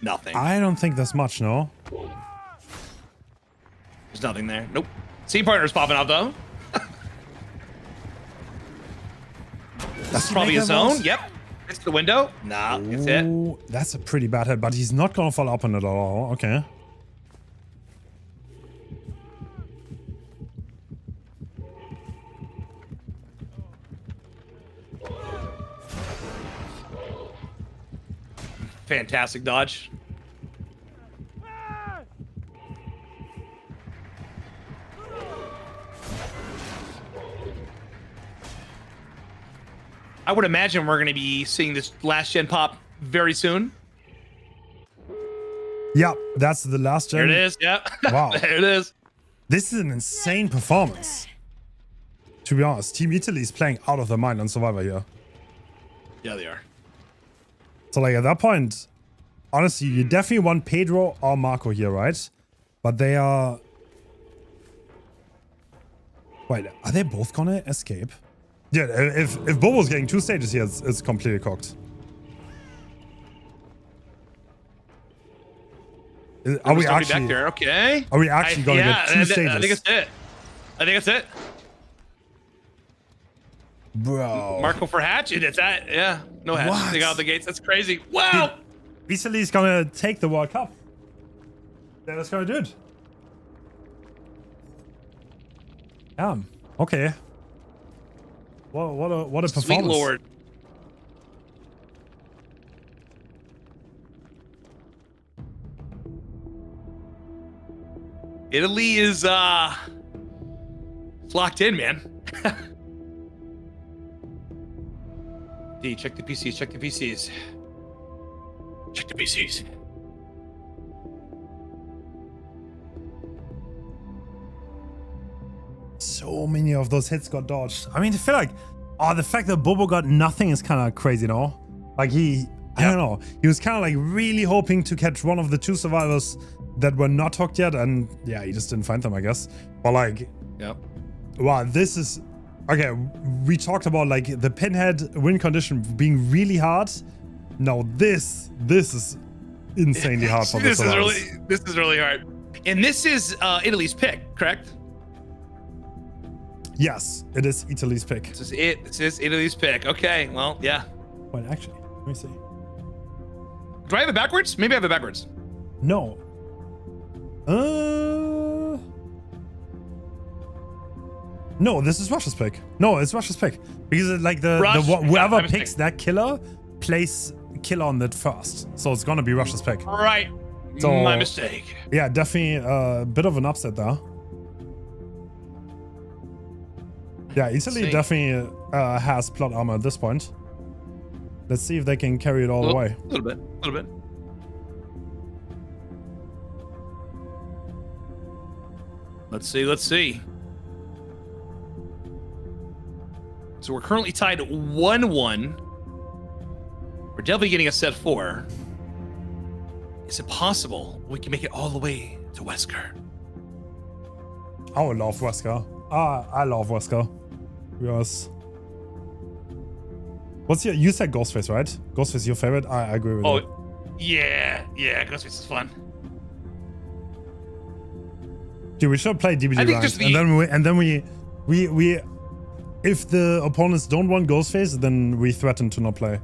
Nothing. I don't think that's much, no. There's nothing there. Nope. Team partner's popping out though. That's probably his own. Yep. It's the window. Nah, it's it. That's a pretty bad hit, but he's not gonna fall up on it at all. Okay. Fantastic dodge. I would imagine we're going to be seeing this last gen pop very soon. Yeah, that's the last gen. There it is. Yeah. Wow. There it is. This is an insane performance. To be honest, Team Italy is playing out of their mind on Survivor here. Yeah, they are. So like at that point, honestly, you definitely want Pedro or Marco here, right? But they are... Wait, are they both gonna escape? Yeah, if Bobo's getting 2 stages here, it's completely cooked. Are we actually back there? Okay. Are we actually gonna get 2 stages? I think it's it. I think it's it. Bro. Marco for hatch. It's that. Yeah. No hatch. What? They got out the gates. That's crazy. Wow. Italy's gonna take the World Cup. Yeah, that's gonna do it. Okay. What a performance. Sweet Lord. Italy is locked in, man. D, check the PCs, check the PCs. Check the PCs. So many of those hits got dodged. I mean, I feel like, the fact that Bobo got nothing is kind of crazy, no? Like I don't know. He was kind of like really hoping to catch one of the 2 survivors that were not hooked yet, and yeah, he just didn't find them, I guess. But like, wow, this is okay. We talked about like the pinhead win condition being really hard. No, this is insanely hard for the survivors. This is really hard. And this is Italy's pick, correct? Yes, it is Italy's pick. This is it. This is Italy's pick. Okay, well, yeah. Wait, actually, let me see. Do I have it backwards? Maybe I have it backwards. No. No, this is Russia's pick. No, it's Russia's pick because like whoever picks that killer plays killer on that first, so it's gonna be Russia's pick. Right. So, my mistake. Yeah, definitely a bit of an upset there. Yeah, Italy definitely has plot armor at this point. Let's see if they can carry it all the way. A little bit. Let's see. So we're currently tied 1-1. We're definitely getting a set 4. Is it possible we can make it all the way to Wesker? I would love Wesker. I love Wesker. Yes. What's you said Ghostface, right? Ghostface your favorite? I agree with you. Yeah, Ghostface is fun. Dude, we should play DBD rank, and then we if the opponents don't want Ghostface, then we threaten to not play.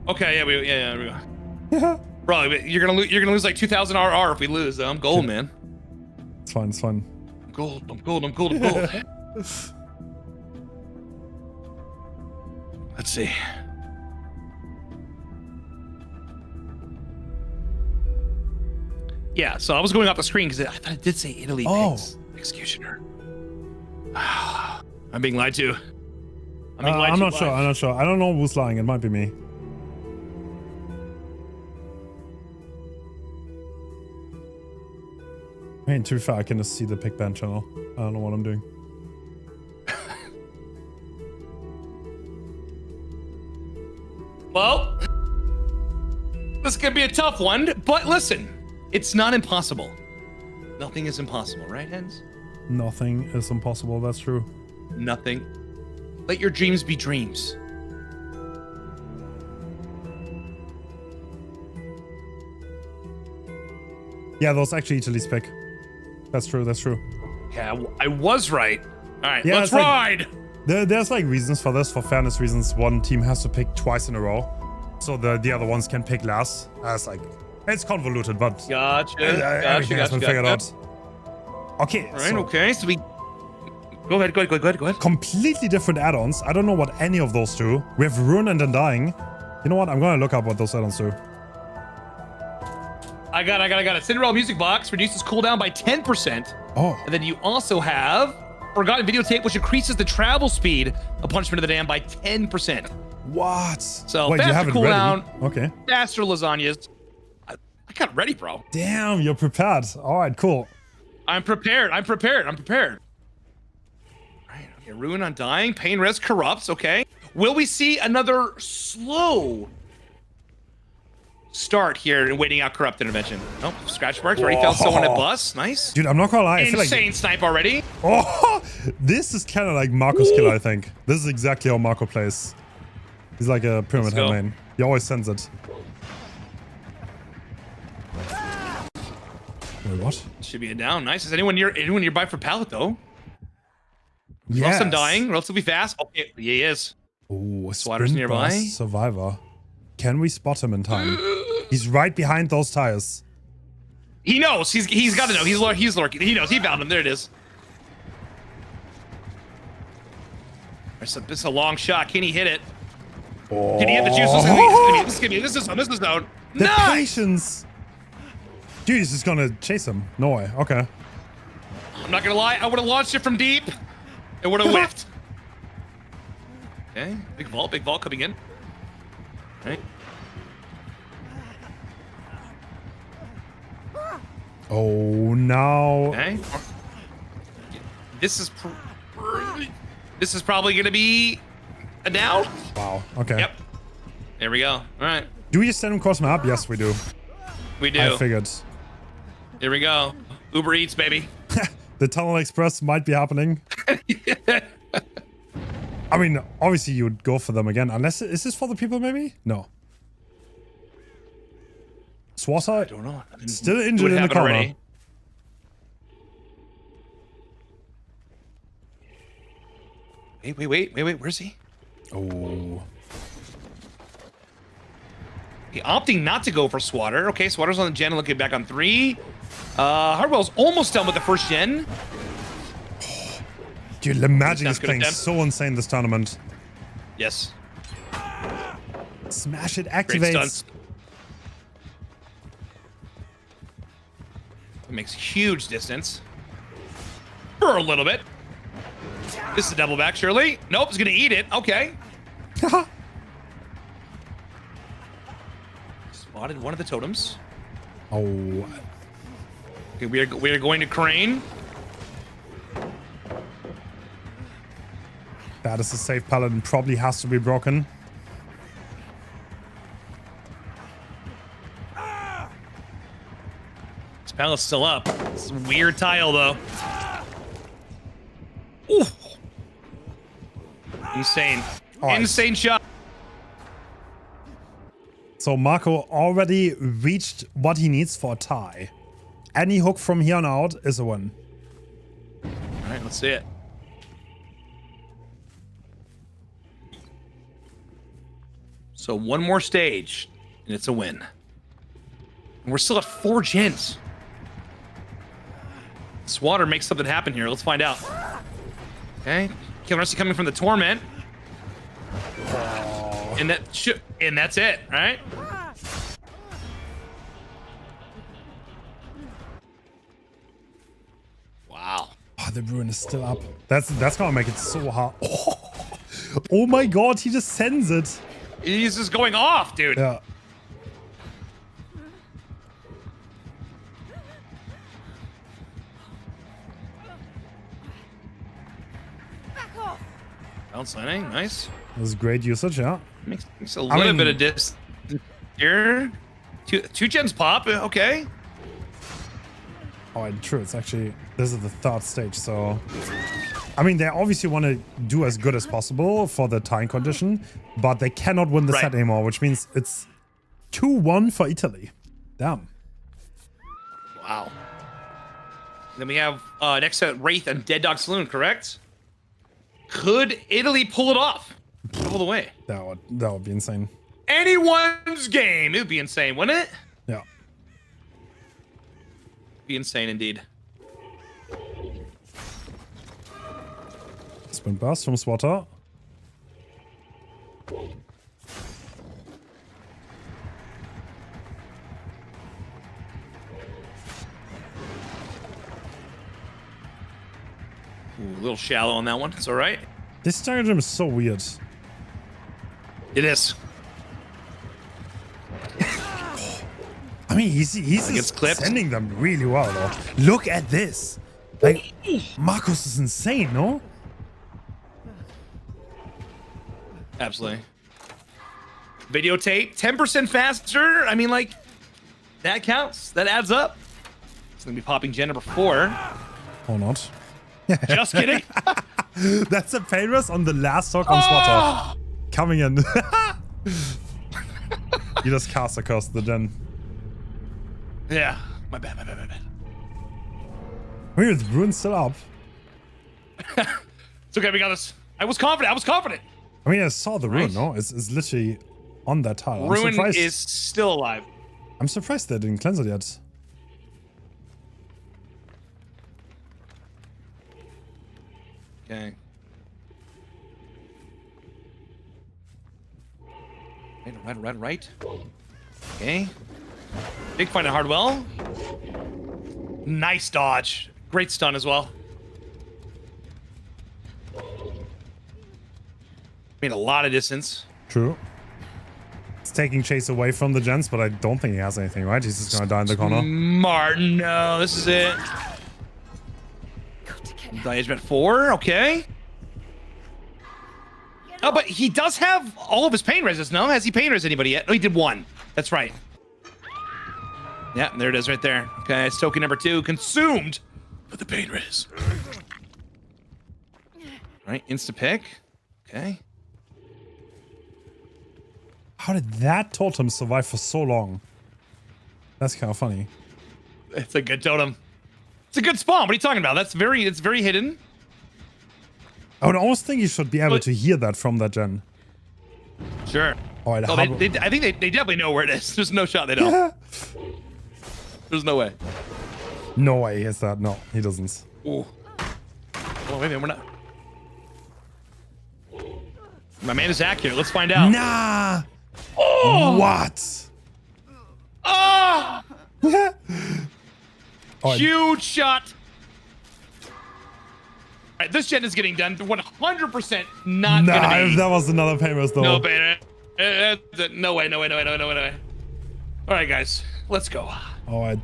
Okay, yeah, we go. Bro, you're gonna lose like 2,000 RR if we lose. Though. I'm gold, man. It's fine. I'm gold. Let's see. Yeah, so I was going off the screen because I thought it did say Italy picks Executioner. I'm being lied to. I'm not sure. I don't know who's lying. It might be me. I mean, to be fair, I can just see the pick band channel. I don't know what I'm doing. Well, this could be a tough one, but listen, it's not impossible. Nothing is impossible, right, Hens? Nothing is impossible, that's true. Nothing. Let your dreams be dreams. Yeah, that was actually Italy's pick. That's true. Yeah, I was right. All right, yeah, let's ride. There's like reasons for this. For fairness reasons, one team has to pick twice in a row, so the other ones can pick last. It's convoluted, but gotcha. Everything has been figured out. Okay. All right. Okay. So we go ahead. Completely different add-ons. I don't know what any of those do. We have Ruin and Undying. You know what? I'm gonna look up what those add-ons do. I got it. Cinderella music box reduces cooldown by 10%. Oh. And then you also have forgotten videotape, which increases the travel speed of Punishment of the Dam by 10%. What? So wait, you faster have it cooldown, ready? Okay. faster lasagnas. I got it ready, bro. Damn, you're prepared. All right, cool. I'm prepared. All right, okay, Ruin Undying, Pain Risk corrupts. Okay. Will we see another slow start here and waiting out corrupt intervention? Nope. Scratch marks. Already found someone at bus. Nice. Dude, I'm not gonna lie. I feel Insane like, snipe already. oh, this is kind of like Marco's skill, I think. This is exactly how Marco plays. He's like a pyramid head main. He always sends it. Wait, what? Should be a down. Nice. Is anyone nearby for pallet though? Yes. Yes. Dying relatively fast. Okay, he is. Oh, Swatter's nearby. Survivor. Can we spot him in time? He's right behind those tires. He knows. He's got to know. He's lurking. He knows. He found him. There it is. It's a long shot. Can he hit it? Oh. Can he hit the juice? This is zone. The Nice. patience. Dude, he's just gonna chase him. No way. Okay. I'm not gonna lie. I would have launched it from deep. It would have whiffed. Okay. Big vault coming in. Right. Oh no. Okay. This is probably gonna be a down. Wow. Okay. Yep. There we go. All right. Do we just send him cross map? Yes, we do. We do. I figured. Here we go. Uber Eats, baby. The Tunnel Express might be happening. I mean, obviously you would go for them again, unless is this for the people? Maybe no. Swatter, I don't know. still injured in the corner. Already. Wait. Where's he? Oh. Okay, opting not to go for Swatter. Okay, Swatter's on the gen, looking back on 3. Hardwell's almost done with the first gen. Dude, the Magic That's is good playing attempt. so insane this tournament. Yes. Smash it, Great activates. stunts. It makes huge distance. For a little bit. This is a double back, surely. Nope, he's gonna eat it. Okay. Spotted one of the totems. Oh. Okay, we are going to crane. That is a safe paladin. Probably has to be broken. This pallet's still up. It's a weird tile though. Ooh. Insane. Right. Insane shot. So Marco already reached what he needs for a tie. Any hook from here on out is a win. All right, let's see it. So one more stage, and it's a win. And we're still at 4 gens. Swatter makes something happen here. Let's find out. Okay, Killer's coming from the Torment. And that's it, right? Wow. Oh, the Ruin is still up. That's gonna make it so hard. Oh my god, he just sends it. He's just going off, dude. Yeah. Bounce landing, nice. That was great usage, yeah. Makes a little bit of distance here. Two gens pop, okay. Oh, and true. It's actually, this is the 3rd stage, so... I mean, they obviously want to do as good as possible for the time condition, but they cannot win the set anymore, which means it's 2-1 for Italy. Damn. Wow. Then we have next set, Wraith and Dead Dog Saloon, correct? Could Italy pull it off? All the way. That would be insane. Anyone's game. It would be insane, wouldn't it? Yeah. Be insane indeed. Spin burst from Swatter. little shallow on that one. It's all right. This stratagem is so weird. It is. I mean, he's just sending them really well, though. Look at this. Like, Marcos is insane, no? Absolutely. Videotape, 10% faster. I mean, like, that counts. That adds up. It's going to be popping gen number 4. Or not. Just kidding. That's a painless on the last talk on Swatter. Coming in. You just cast across the gen. Yeah. My bad. Weird, the rune's still up. It's okay, we got this. I was confident. I mean, I saw the rune, no? It's literally on that tile. Rune is still alive. I'm surprised they didn't cleanse it yet. Okay. Right. Okay. Big find at Hardwell. Nice dodge. Great stun as well. Made a lot of distance. True. It's taking Chase away from the gens, but I don't think he has anything, right? He's just gonna die in the corner. Martin, no, this is it. Diagement 4, okay. Oh, but he does have all of his pain resist, no? Has he pain resist anybody yet? No, he did 1. That's right. Yeah, there it is right there. Okay, it's token number 2, consumed with the pain res. Right, insta pick. Okay. How did that totem survive for so long? That's kind of funny. It's a good totem. It's a good spawn. What are you talking about? It's very hidden. I would almost think you should be able to hear that from that gen. Sure. Oh, I think they definitely know where it is. There's no shot they don't. There's no way. No way he has that. No, he doesn't. Ooh. Oh, wait a minute, we're not. My man is accurate. Let's find out. Nah. Oh. What? Oh! Oh, huge shot. All right, this gen is getting done. 100% not gonna be. If that was another famous though. No, no way. All right, guys, let's go. All right.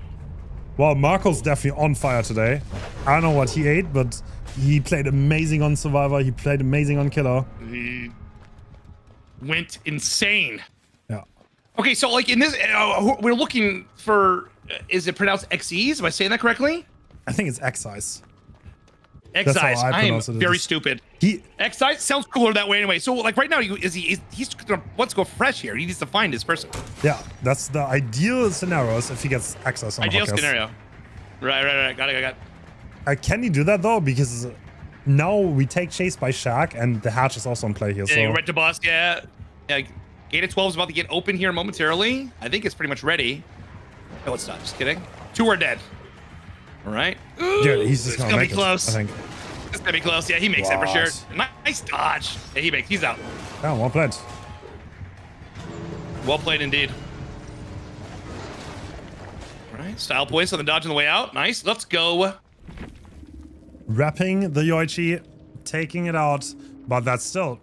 Well, Marco's definitely on fire today. I don't know what he ate, but he played amazing on Survivor. He played amazing on Killer. He went insane. Yeah. Okay, so like in this, we're looking for. Is it pronounced XEs? Am I saying that correctly? I think it's Excise. Excise. I am very stupid. Excise sounds cooler that way anyway. So like right now, he's gonna let's go fresh here. He needs to find his person. Yeah, that's the ideal scenario is if he gets Excise on ideal the podcast. Scenario. Right. Got it. Can he do that though? Because now we take Chase by Shaq and the hatch is also in play here. Yeah, so red to boss. Yeah. Gate of 12 is about to get open here momentarily. I think it's pretty much ready. No, it's not. Just kidding. 2 are dead. All right. Yeah, he's just gonna make be close. it, I think. It's gonna be close. Yeah, he makes it for sure. Nice dodge. Yeah, he's out. Yeah, well played. Well played indeed. All right. Style poise on the dodge on the way out. Nice. Let's go. Wrapping the Yoichi, taking it out, but that's still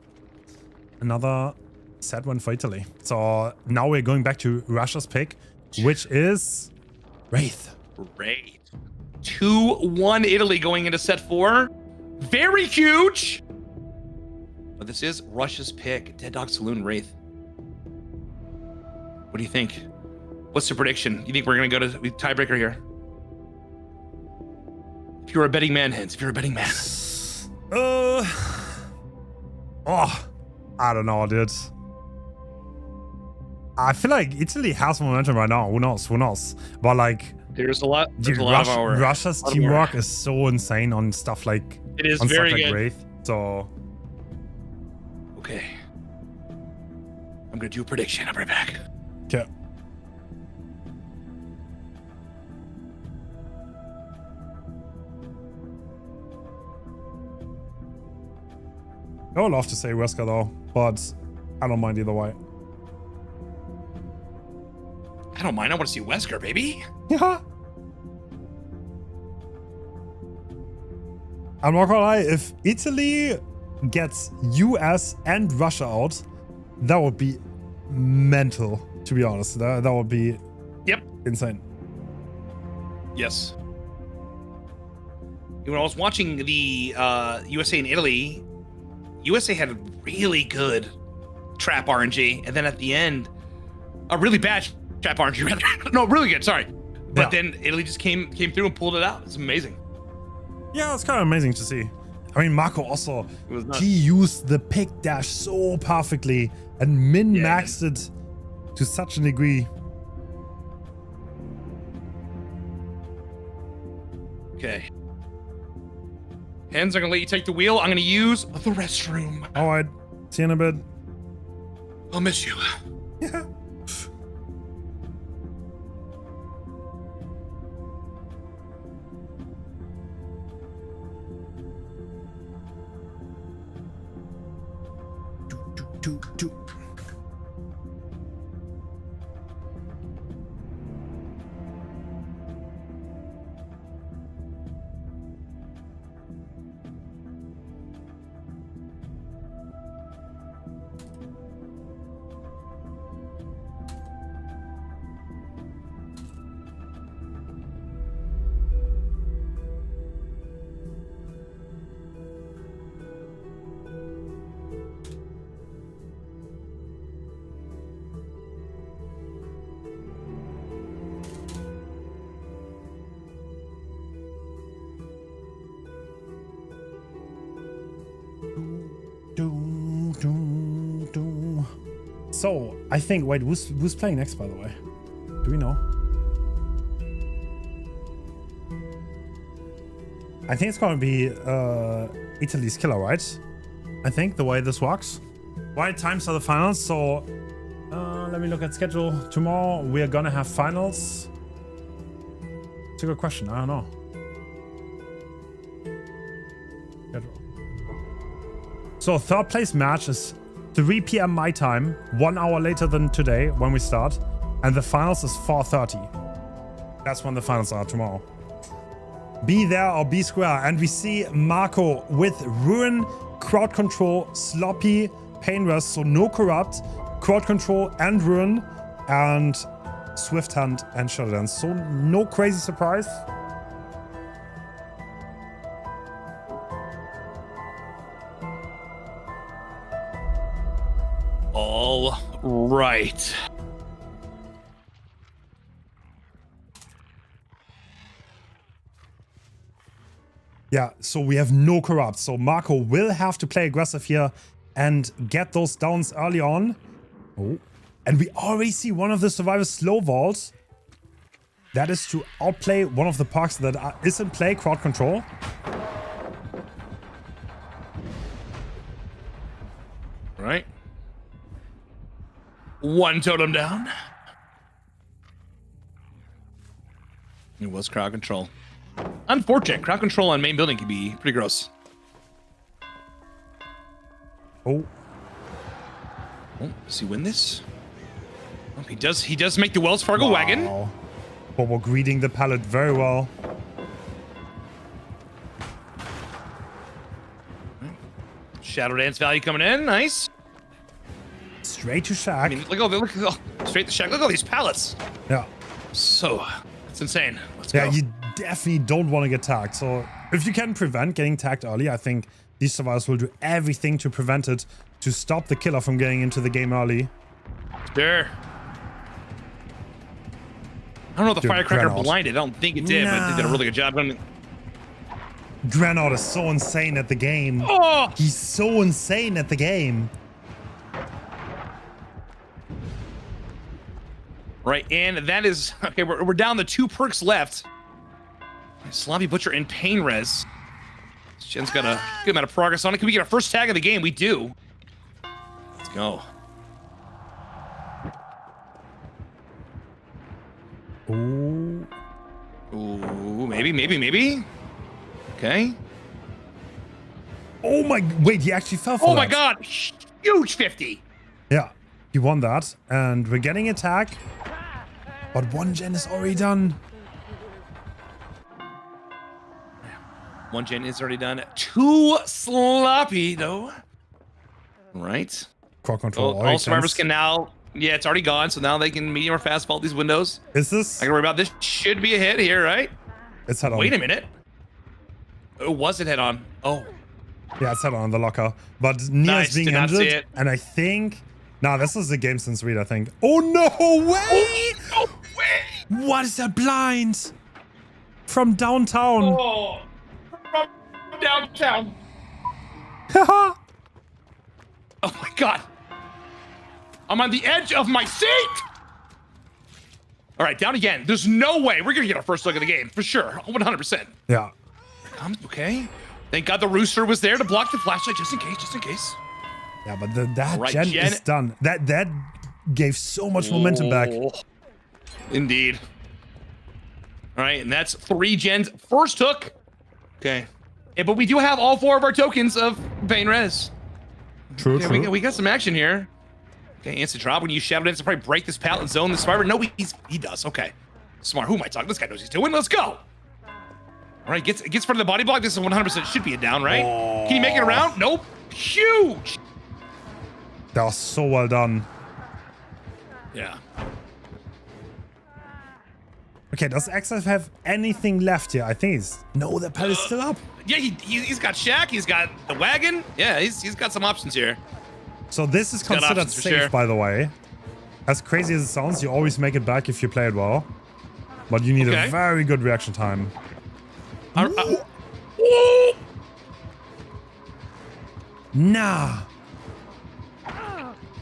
another sad one for Italy. So now we're going back to Russia's pick, which is Wraith. 2-1 Italy going into set 4. Very huge. But this is Russia's pick. Dead Dog Saloon Wraith. What do you think? What's the prediction? You think we're going to go to tiebreaker here? If you're a betting man, Hens. If you're a betting man. I don't know, dude. I feel like Italy has momentum right now. Who knows? But like, there's a lot. Dude, Russia's teamwork is so insane on stuff like it is very good. Wraith. So okay, I'm gonna do a prediction. I'll be right back. Okay. I would love to say Wesker though, but I don't mind either way. I don't mind. I want to see Wesker, baby. Yeah. I'm not gonna lie, if Italy gets US and Russia out, that would be mental, to be honest. That would be insane. Yes. When I was watching the USA and Italy, USA had really good trap RNG, and then at the end, a really bad trap RNG, rather. No, really good, sorry. But then Italy just came through and pulled it out. It's amazing. Yeah, it's kind of amazing to see. I mean, Marco also, he used the pick dash so perfectly and min-maxed it to such a degree. Okay. Hens, I'm gonna let you take the wheel. I'm gonna use the restroom. All right, see you in a bit. I'll miss you. Yeah. Do. So, I think, wait, who's playing next, by the way? Do we know? I think it's gonna be Italy's killer, right? I think the way this works. What times are the finals? So, let me look at schedule. Tomorrow we're gonna have finals. It's a good question. I don't know. So, third place match is 3 p.m. my time, 1 hour later than today when we start, and the finals is 4:30. That's when the finals are tomorrow. Be there or be square. And we see Marco with Ruin, Crowd Control, Sloppy, Pain Rest, so no Corrupt, Crowd Control and Ruin, and Swift Hand and Shadow Dance. So no crazy surprise. All right. Yeah, so we have no Corrupt. So Marco will have to play aggressive here and get those downs early on. Oh. And we already see one of the survivors slow vault. That is to outplay one of the parks that is in play, Crowd Control. Right. One totem down. It was Crowd Control. Unfortunate. Crowd Control on main building can be pretty gross. Oh. Oh, does he win this? Oh, he does make the Wells Fargo wagon. But we're greeting the pallet very well. Shadow Dance value coming in. Nice. Straight to Shack. I mean, look straight to Shack. Look at all these pallets. Yeah. So, it's insane. Let's go. Yeah, you definitely don't want to get tagged. So if you can prevent getting tagged early, I think these survivors will do everything to prevent it, to stop the killer from getting into the game early. Sure. I don't know if the firecracker blinded. I don't think it did, but it did a really good job. Granaut is so insane at the game. Oh! He's so insane at the game. Right, and that is... Okay, we're down to 2 perks left. Slavi Butcher and Pain Res. Shen's got a good amount of progress on it. Can we get our first tag of the game? We do. Let's go. Ooh. Ooh, maybe. Okay. Oh my... Wait, he actually fell for that. Oh my god! Huge 50! Yeah, he won that. And we're getting a tag. But one gen is already done. One gen is already done. Too sloppy, though. Right. Core control. All survivors can now... Yeah, it's already gone, so now they can medium or fast vault these windows. Is this? I can worry about this. Should be a hit here, right? It's head on. Wait a minute. Oh, was it head on? Oh. Yeah, it's head on the locker. But Nia's being injured, and I think... Nah, this is the game since read, I think. Oh, no way! Oh, no way! What is that blind? From downtown. Oh, from downtown. Haha. Oh my god. I'm on the edge of my seat. All right, down again. There's no way we're gonna get our first look at the game for sure. 100%. Yeah. Okay. Thank God the rooster was there to block the flashlight just in case. Yeah, but that right, gen is done. That gave so much momentum back. Indeed. All right, and that's 3 gens. First hook. Okay. Yeah, but we do have all 4 of our tokens of Pain Res. True, okay, true. We got some action here. Okay, instant drop. When you Shadow Dance to probably break this pallet and zone the survivor. No, he does. Okay. Smart. Who am I talking? This guy knows he's doing. Let's go. All right, gets front of the body block. This is 100% should be a down, right? Oh. Can he make it around? Nope. Huge. That was so well done. Yeah. Okay, does XF have anything left here? I think he's... No, the pallet's still up. Yeah, he's got Shaq. He's got the wagon. Yeah, he's got some options here. So this is considered safe, sure. by the way. As crazy as it sounds, you always make it back if you play it well. But you need a very good reaction time. Nah.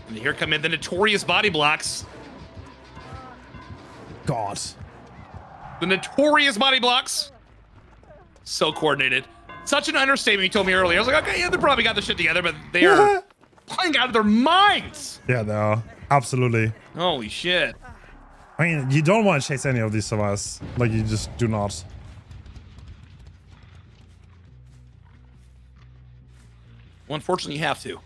And here come in the notorious body blocks. God. The notorious body blocks. So coordinated. Such an understatement you told me earlier. I was like, okay, yeah, they probably got the shit together, but they are playing out of their minds. Yeah, they are. Absolutely. Holy shit. I mean, you don't want to chase any of these survivors. Like, you just do not. Well, unfortunately, you have to.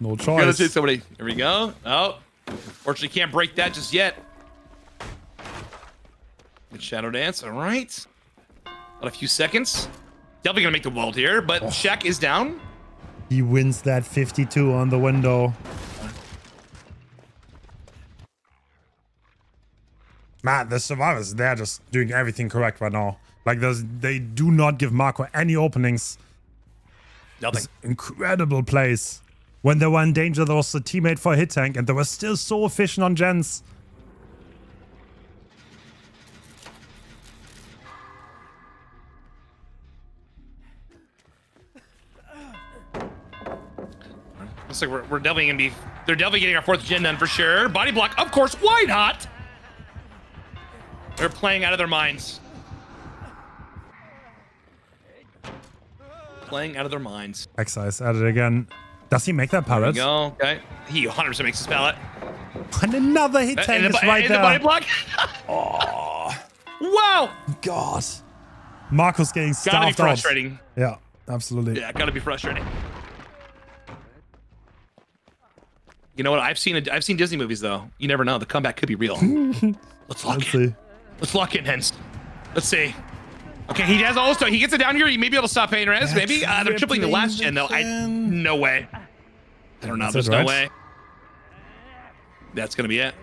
No choice. Gotta chase somebody. Here we go. Oh. Unfortunately, can't break that just yet. Good Shadow Dance. All right. Got a few seconds. Definitely gonna make the vault here, but Shaq is down. He wins that 52 on the window. Man, the survivors, they're just doing everything correct right now. Like, they do not give Marco any openings. Nothing. Incredible plays. When they were in danger, there was a teammate for a hit tank, and they were still so efficient on gens. Looks like we're definitely gonna be. They're definitely getting our 4th gen done for sure. Body block, of course. Why not? They're playing out of their minds. Playing out of their minds. Excise at it again. Does he make that pallet? There we go. Okay. He 100% makes his pallet. And another hit tank is right there. The body block. Oh. Wow. God. Marco's getting starved out. Gotta be frustrating. Yeah, absolutely. Yeah, gotta be frustrating. You know what? I've seen Disney movies though. You never know. The comeback could be real. Let's lock in. Let's lock in, Hens. Let's see. Okay, he has also. He gets it down here. He may be able to stop Pain Res. Maybe they're tripling the last gen though. No way. I don't know. There's no way. That's gonna be it.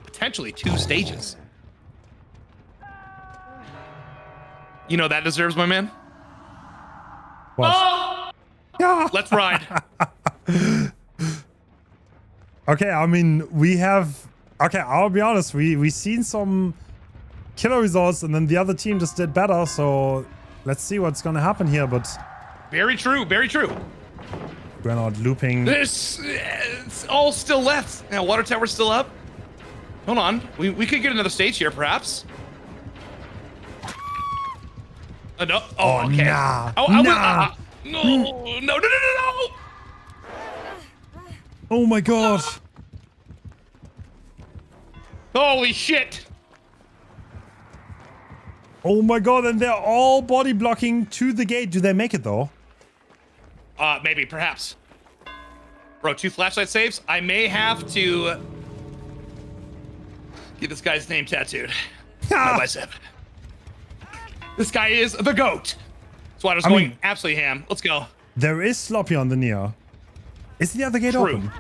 Potentially two stages. You know that deserves, my man. What? Oh! Yeah. Let's ride. Okay, I mean, we have... Okay, I'll be honest. We seen some killer results, and then the other team just did better, so let's see what's gonna happen here, but... Very true, very true. We're not looping. It's all still left. Now, water tower's still up. Hold on. We could get another stage here, perhaps. No. Oh, okay. Nah. No. Oh my god. Holy shit. Oh my god, and they're all body blocking to the gate. Do they make it though? Maybe, perhaps. Bro, 2 flashlight saves. I may have to get this guy's name tattooed. My bicep. This guy is the GOAT. Swado's going absolutely ham. Let's go. There is Sloppy on the near. Is the other gate open?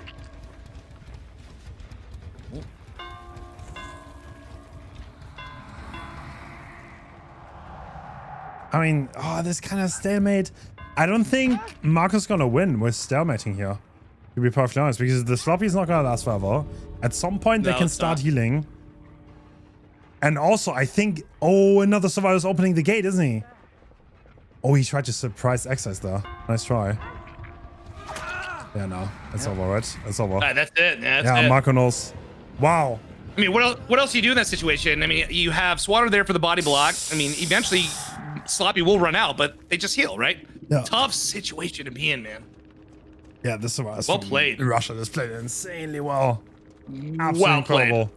I mean, this kind of stalemate. I don't think Marco's gonna win with stalemating here, to be perfectly honest, because the Sloppy's not gonna last forever. At some point, they can start healing. And also, I think, another survivor's opening the gate, isn't he? Oh, he tried to surprise Excise there. Nice try. Yeah, no, it's over, right? It's over. That's it. That's yeah, it. Marco knows. Wow. I mean, what else do you do in that situation? I mean, you have Swatter there for the body block. I mean, eventually Sloppy will run out, but they just heal, right? Yeah. Tough situation to be in, man. Yeah, this is well played. Russia has played insanely well. Absolutely well incredible. Played.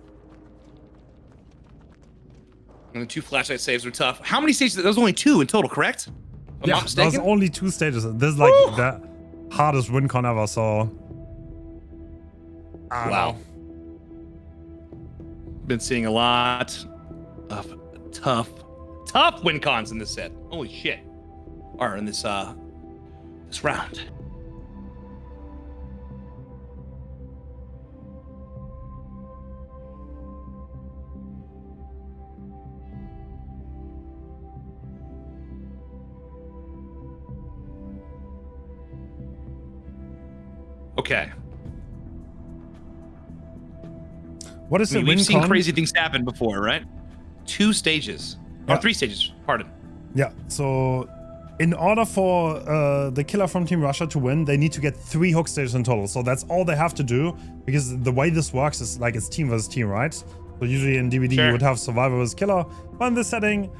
And the 2 flashlight saves are tough. How many stages? There was only 2 in total, correct? Yeah, there's only 2 stages. This is like the hardest win con ever, so. Wow. Been seeing a lot of tough win cons in this set. Holy shit. Or in this round. Okay. What is the win We've seen con? crazy things happen before, right? 2 stages. Or 3 stages, pardon. Yeah, so in order for the killer from Team Russia to win, they need to get 3 hook stages in total. So that's all they have to do, because the way this works is like it's team versus team, right? So usually in DBD you would have survivor versus killer, but in this setting,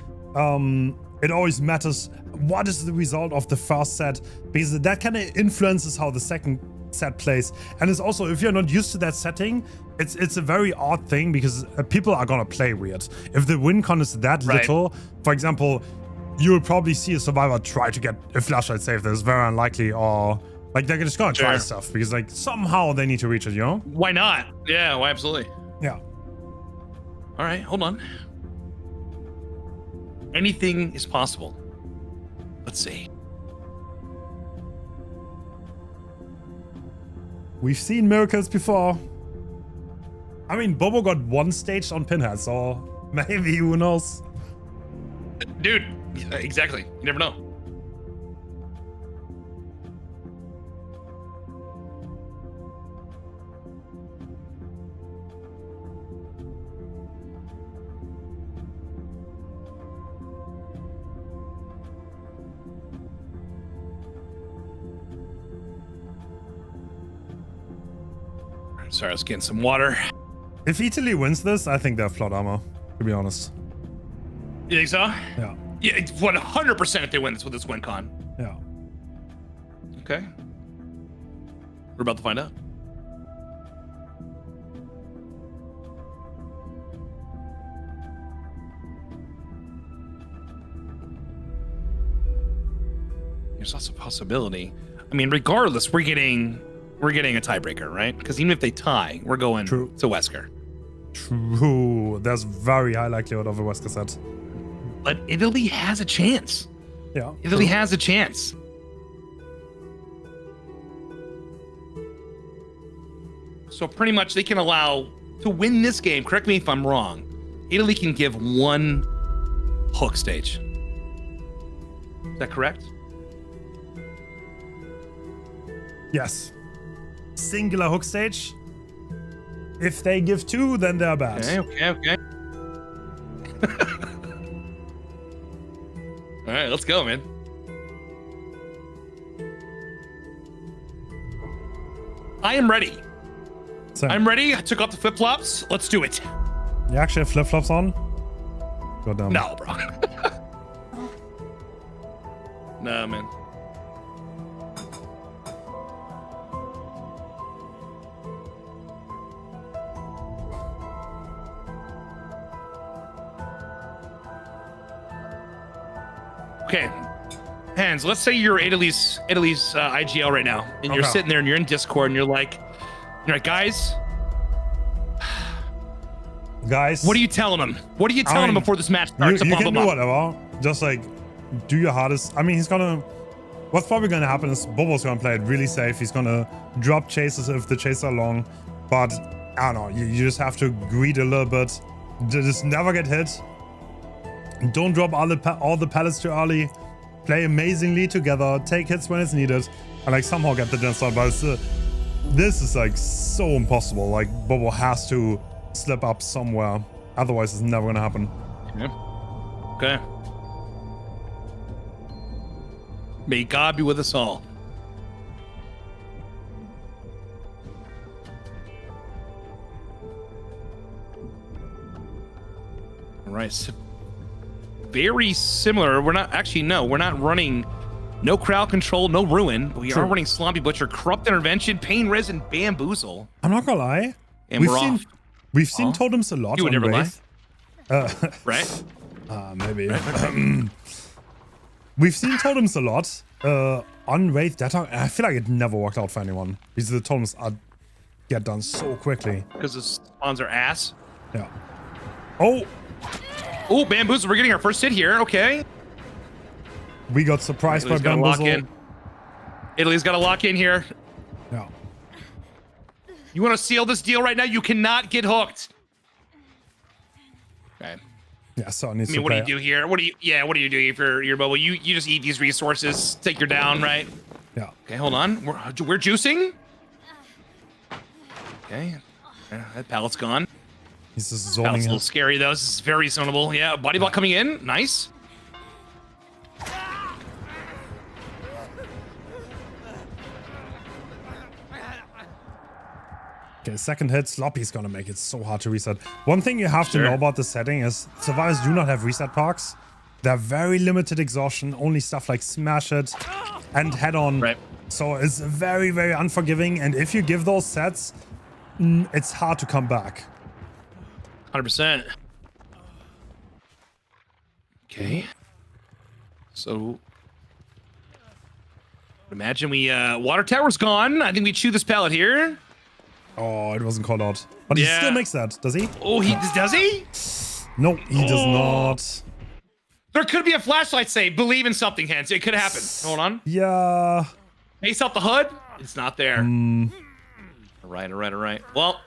it always matters what is the result of the first set, because that kind of influences how the second set plays. And it's also, if you're not used to that setting, it's a very odd thing, because people are gonna play weird. If the win con is that little, for example, you will probably see a survivor try to get a flashlight save that is very unlikely, or like they're just gonna try stuff because like somehow they need to reach it, you know? Why not? Yeah, why absolutely. Yeah. All right, hold on. Anything is possible. Let's see. We've seen miracles before. I mean, Bobo got 1 stage on Pinhead, so maybe, who knows? Dude, exactly. You never know. Sorry, I was getting some water. If Italy wins this, I think they have plot armor, to be honest. You think so? Yeah. Yeah, 100% if they win this with this win con. Yeah. Okay. We're about to find out. There's also a possibility. I mean, regardless, we're getting a tiebreaker, right? Because even if they tie, we're going to Wesker. True. There's very high likelihood of a Wesker set. But Italy has a chance. Yeah. Italy has a chance. So pretty much they can allow to win this game. Correct me if I'm wrong. Italy can give 1 hook stage. Is that correct? Yes. Singular hook stage. If they give 2, then they're bad. Okay. All right, let's go, man. I am ready. Same. I'm ready. I took off the flip-flops. Let's do it. You actually have flip-flops on? Go down. No, bro. No, man. Okay, Hens, let's say you're Italy's IGL right now, and you're sitting there and you're in Discord and you're like, guys, what are you telling them? What are you telling them before this match starts? You can do whatever. Just like do your hardest. I mean, he's gonna. What's probably gonna happen is Bobo's gonna play it really safe. He's gonna drop chases if the chases are long, but I don't know. You just have to greed a little bit. Just never get hit. Don't drop all the pallets too early. Play amazingly together. Take hits when it's needed, and like somehow get the dance done. But it's, this is like so impossible. Like Bobo has to slip up somewhere, otherwise it's never gonna happen. Yeah. Okay. May God be with us all. All right. So very similar. We're not actually, no, we're not running no crowd control, no ruin. We are running Sloppy Butcher, Corrupt Intervention, Pain Res, and Bamboozle. I'm not gonna lie. And we're off. We've seen totems a lot. You would never lie. Right? Maybe. Right. We've seen totems a lot on Wraith. That I feel like it never worked out for anyone because the totems get done so quickly. Because the spawns are ass. Yeah. Oh, Bamboozle. We're getting our first hit here. Okay. we got surprised by Italy's got to lock Bamboozle. in. Italy's got to lock in here. Yeah. You want to seal this deal right now? You cannot get hooked. Okay. Yeah. So needs I mean, to what do play. you do here? What do you do if you're mobile? You just eat these resources, take your down, right? Yeah. Okay, hold on. We're juicing. Okay. Yeah, that pallet's gone. He's just Pallet's zoning a little in. scary though. This is very zonable. Yeah, body block coming in. Nice. Okay, second hit. Sloppy's gonna make it so hard to reset. One thing you have to know about the setting is survivors do not have reset procs. They're very limited exhaustion, only stuff like smash it and head on. Right. So it's very, very unforgiving. And if you give those sets, it's hard to come back. 100%. Okay. So imagine we water tower's gone. I think we chew this pallet here. Oh, it wasn't called out. But he still makes that, does he? Oh, does he? No, he does not. There could be a flashlight save. Believe in something, Hens. It could happen. Hold on. Yeah. Ace out the hood. It's not there. All right. Well,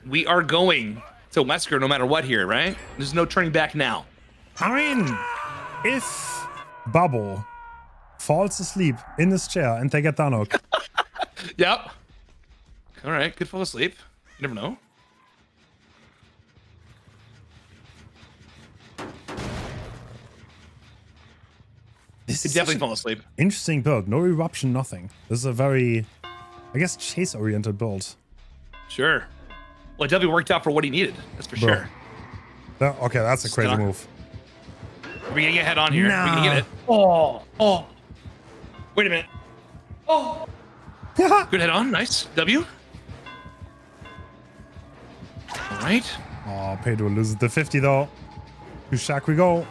we are going to Wesker no matter what here, right? There's no turning back now. I mean, if Bubble falls asleep in this chair and they get down hook. Yep. All right. Could fall asleep. You never know. This Could is definitely such fall an asleep. interesting build. No eruption, nothing. This is a very, I guess, chase-oriented build. Sure. Well, it definitely worked out for what he needed. That's for Bro. sure. Okay, that's a crazy move. We're gonna get head on here. Nah. We're gonna get it. Oh. Wait a minute. Oh. Good head on. Nice. W. All right. Oh, Pedro loses the 50 though. To Shaq we go.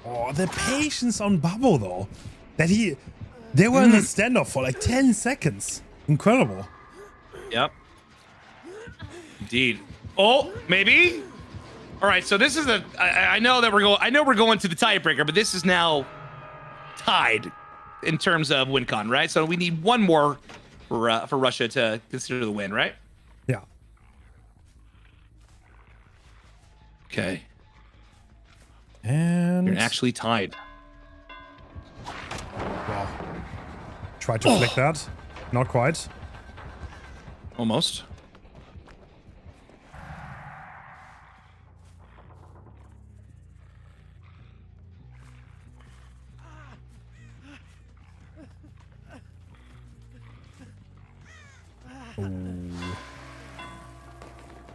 Oh, the patience on Bubble though. They were in the standoff for like 10 seconds. Incredible. Yep. Indeed. Oh, maybe. All right. So this is I know that we're going to the tiebreaker, but this is now tied in terms of win con, right? So we need one more for Russia to consider the win, right? Yeah. Okay. And You're actually tied. wow. Try to flick that. Not quite. Almost.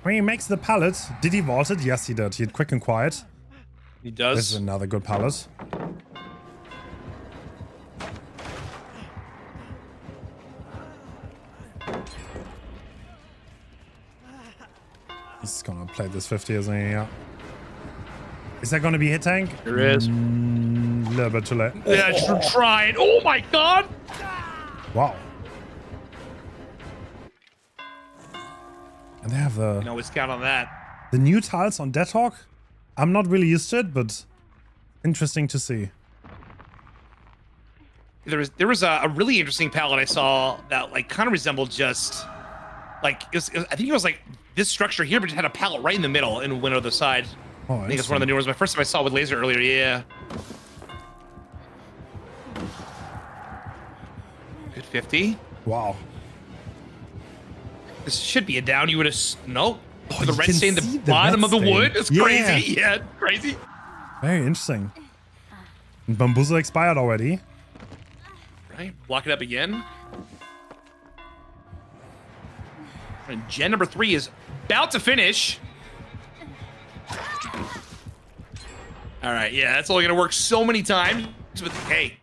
When he makes the pallet, did he vault it? Yes, he did. He had quick and quiet. He does. This is another good pallet. He's gonna play this 50, isn't he? Yeah. Is that gonna be hit tank? There is. A little bit too late. Yeah, try it. Oh my god! Wow. the... You can always count on that. The new tiles on Dead Hawk? I'm not really used to it, but interesting to see. There was a really interesting palette I saw that like kind of resembled just like I think it was like this structure here, but it had a palette right in the middle and went on the side. Oh, I think it's one of the new ones. My first time I saw with laser earlier. Yeah. Good 50. Wow. This should be a down. You would have no. Oh, The you red can stain, the see bottom red of the stain. wood. It's Yeah. crazy. Yeah, crazy. Very interesting. And Bamboozle expired already. Right, block it up again. And gen number 3 is about to finish. All right, yeah, that's only gonna work so many times. But hey,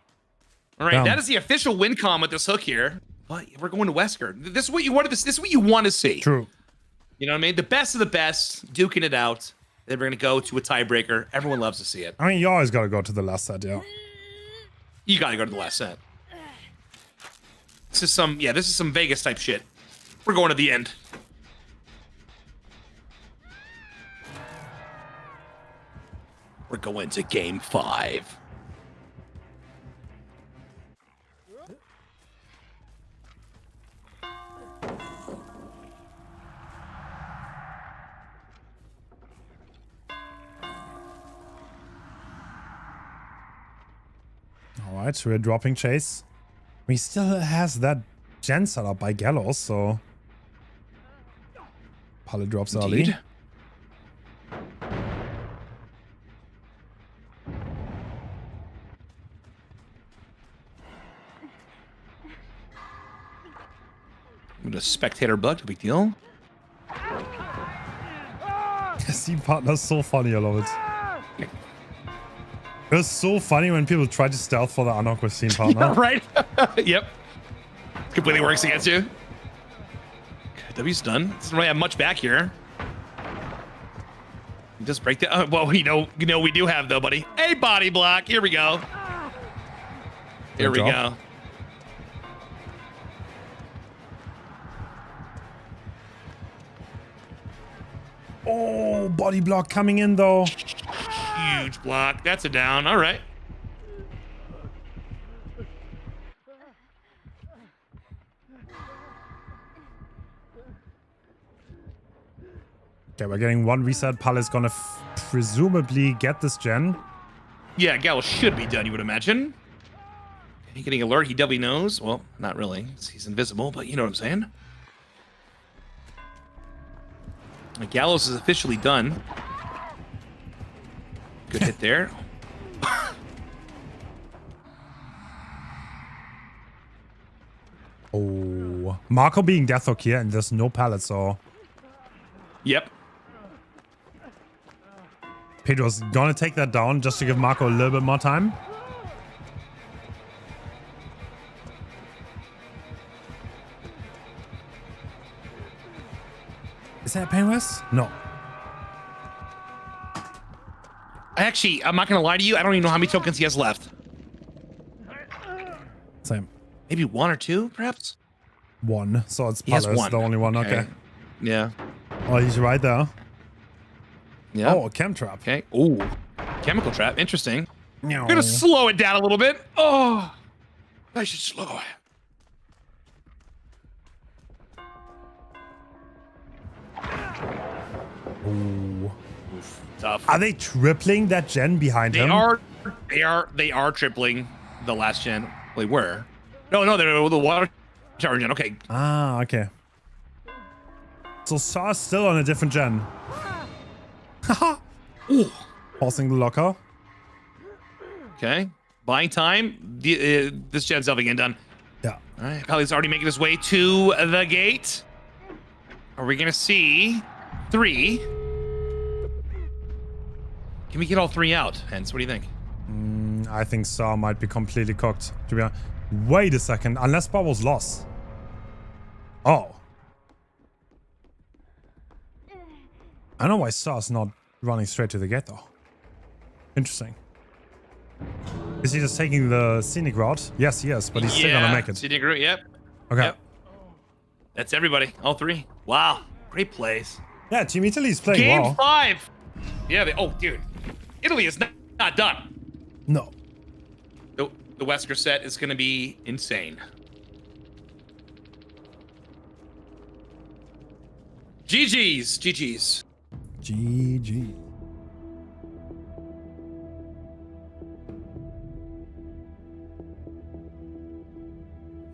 all right, Damn. that is the official win con with this hook here. But we're going to Wesker. This is what you wanted. This is what you want to see. True. You know what I mean? The best of the best, duking it out. Then we're gonna go to a tiebreaker. Everyone loves to see it. I mean, you always gotta go to the last set, yeah. You gotta go to the last set. This is some Vegas type shit. We're going to the end. We're going to game 5. All right, we're dropping Chase. He still has that gen set up by Gallows, so... Pallet drops early. Indeed. I'm gonna spectator bug, no big deal. Scene partner's so funny, I love it. It was so funny when people try to stealth for the unhook with scene partner. Yeah, right? Yep. Completely works against you. Okay, W's done. Doesn't really have much back here. You just break the. Well, you know, we do have though, buddy. A body block. Here we go. Here we go. Oh, body block coming in though. Huge block. That's a down. All right. Okay, we're getting one reset. Pallet's gonna presumably get this gen. Yeah, Gallo should be done, you would imagine. He getting alert. He doubly knows. Well, not really. He's invisible, but you know what I'm saying. Gallows is officially done. Good hit there. Oh, Marco being Deathhook here, and there's no pallet, so Yep. Pedro's gonna take that down just to give Marco a little bit more time. Is that Painless? No. I'm not gonna lie to you. I don't even know how many tokens he has left. Same. Maybe 1 or 2, perhaps. 1. So it's He has Pallet, 1. the only one. Okay. Yeah. Oh, he's right there. Yeah. Oh, a chem trap. Okay. Ooh. Chemical trap. Interesting. No. I'm gonna slow it down a little bit. Oh. I should slow it. Ooh. Tough. Are they tripling that gen behind him? They are tripling the last gen. They were. No, they're the water tower gen. Okay. Ah, okay. So Saw's still on a different gen. Haha. Pausing the locker. Okay. Buying time. This gen's up again done. Yeah. All right. Pally's already making his way to the gate. Are we gonna see 3? Can we get all 3 out? Hens, what do you think? I think Saw might be completely cooked. To be honest. Wait a second. Unless Bubble's lost. Oh. I don't know why Saw's not running straight to the gate though. Interesting. Is he just taking the scenic route? Yes, he is, but he's still gonna make it. Scenic route, yep. Okay. Yep. That's everybody. All 3. Wow. Great plays. Yeah, Team Italy is playing Game well. 5. Yeah, oh, dude. Italy is not done. No. The Wesker set is going to be insane. GG's. GG's. GG.